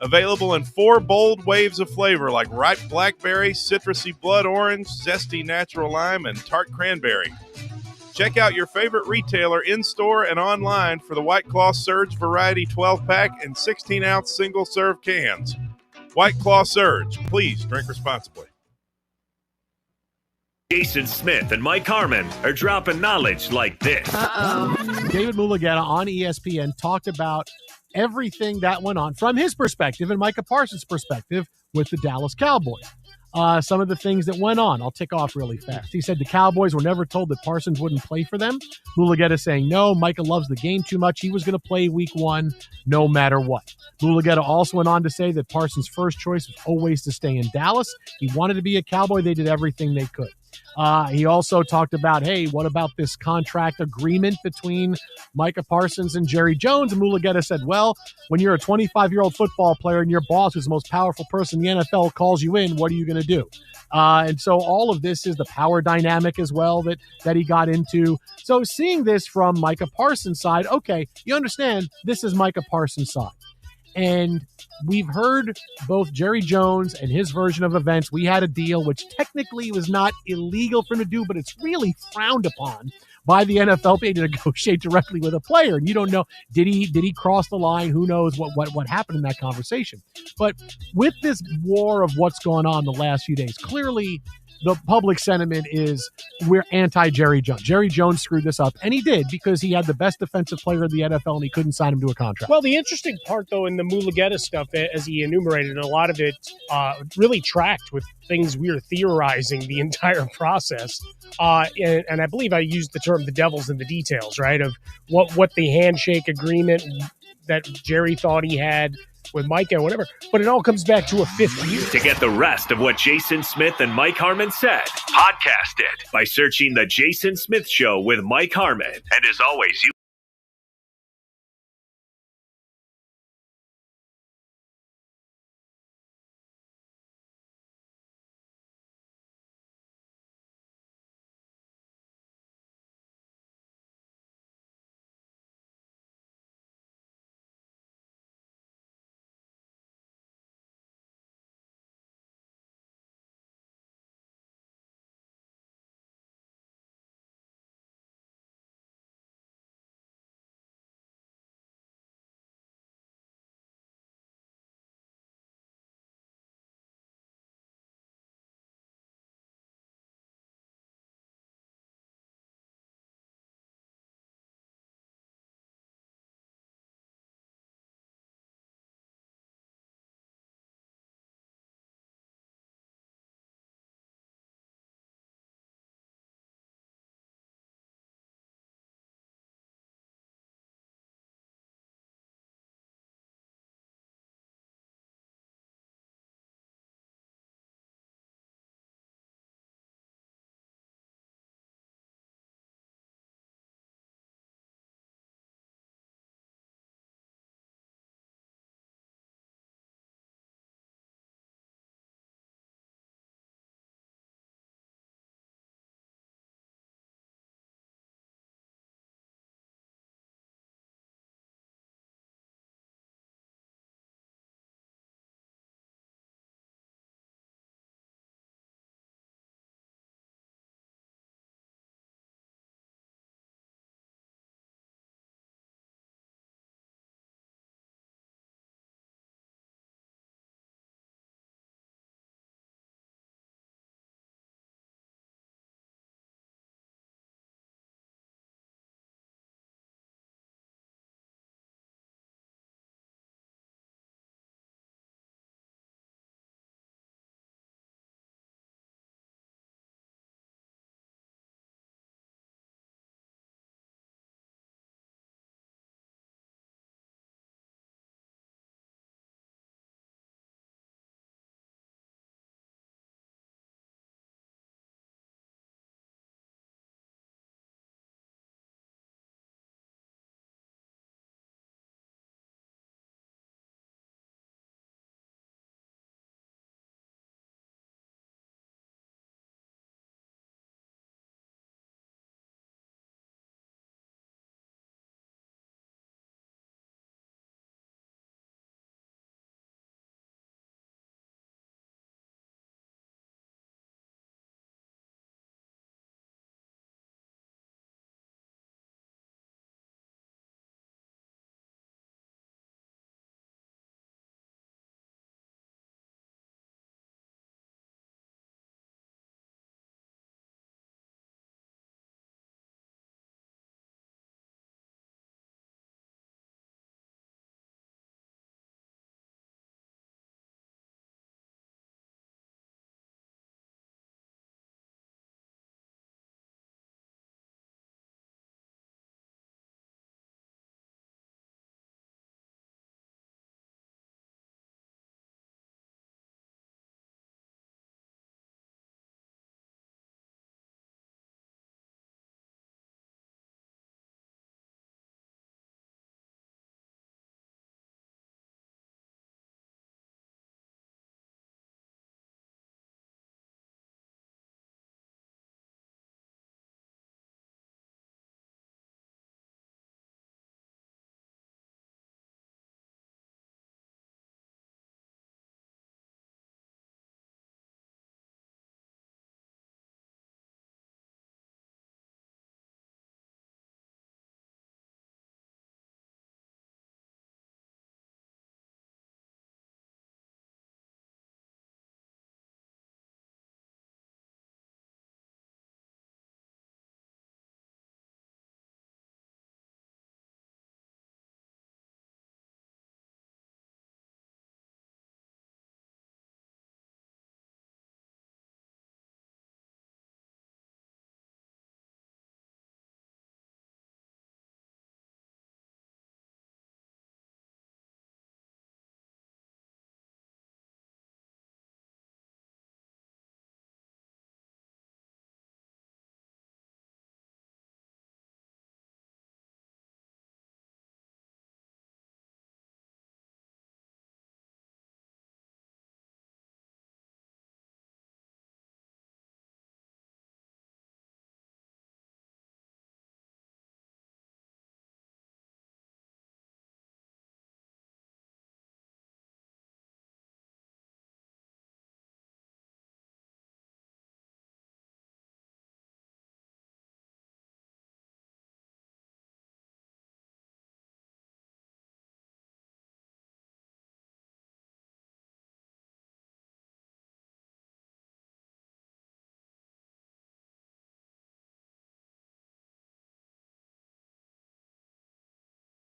Available in 4 bold waves of flavor like ripe blackberry, citrusy blood orange, zesty natural lime, and tart cranberry. Check out your favorite retailer in-store and online for the White Claw Surge Variety 12-pack and 16-ounce single-serve cans. White Claw Surge. Please drink responsibly. Jason Smith and Mike Harmon are dropping knowledge like this. David Mulugeta on ESPN talked about everything that went on from his perspective and Micah Parsons' perspective with the Dallas Cowboys. Some of the things that went on, I'll tick off really fast. He said the Cowboys were never told that Parsons wouldn't play for them. Mulugeta saying, no, Micah loves the game too much. He was going to play week 1 no matter what. Mulugeta also went on to say that Parsons' first choice was always to stay in Dallas. He wanted to be a Cowboy. They did everything they could. He also talked about, hey, what about this contract agreement between Micah Parsons and Jerry Jones? And Mulugheta said, well, when you're a 25-year-old football player and your boss, who's the most powerful person in the NFL, calls you in, what are you going to do? And so all of this is the power dynamic as well that he got into. So seeing this from Micah Parsons' side, okay, you understand this is Micah Parsons' side. And we've heard both Jerry Jones and his version of events. We had a deal which technically was not illegal for him to do, but it's really frowned upon by the NFL to negotiate directly with a player. And you don't know, did he cross the line? Who knows what happened in that conversation? But with this war of what's going on the last few days, clearly the public sentiment is we're anti-Jerry Jones. Jerry Jones screwed this up, and he did because he had the best defensive player in the NFL, and he couldn't sign him to a contract. Well, the interesting part, though, in the Mulugheta stuff, as he enumerated, a lot of it really tracked with things we were theorizing the entire process. And I believe I used the term the devil's in the details, right, of what the handshake agreement that Jerry thought he had with Micah or whatever, but it all comes back to a fifth year. To get the rest of what Jason Smith and Mike Harmon said, podcast it by searching The Jason Smith Show with Mike Harmon. And as always, you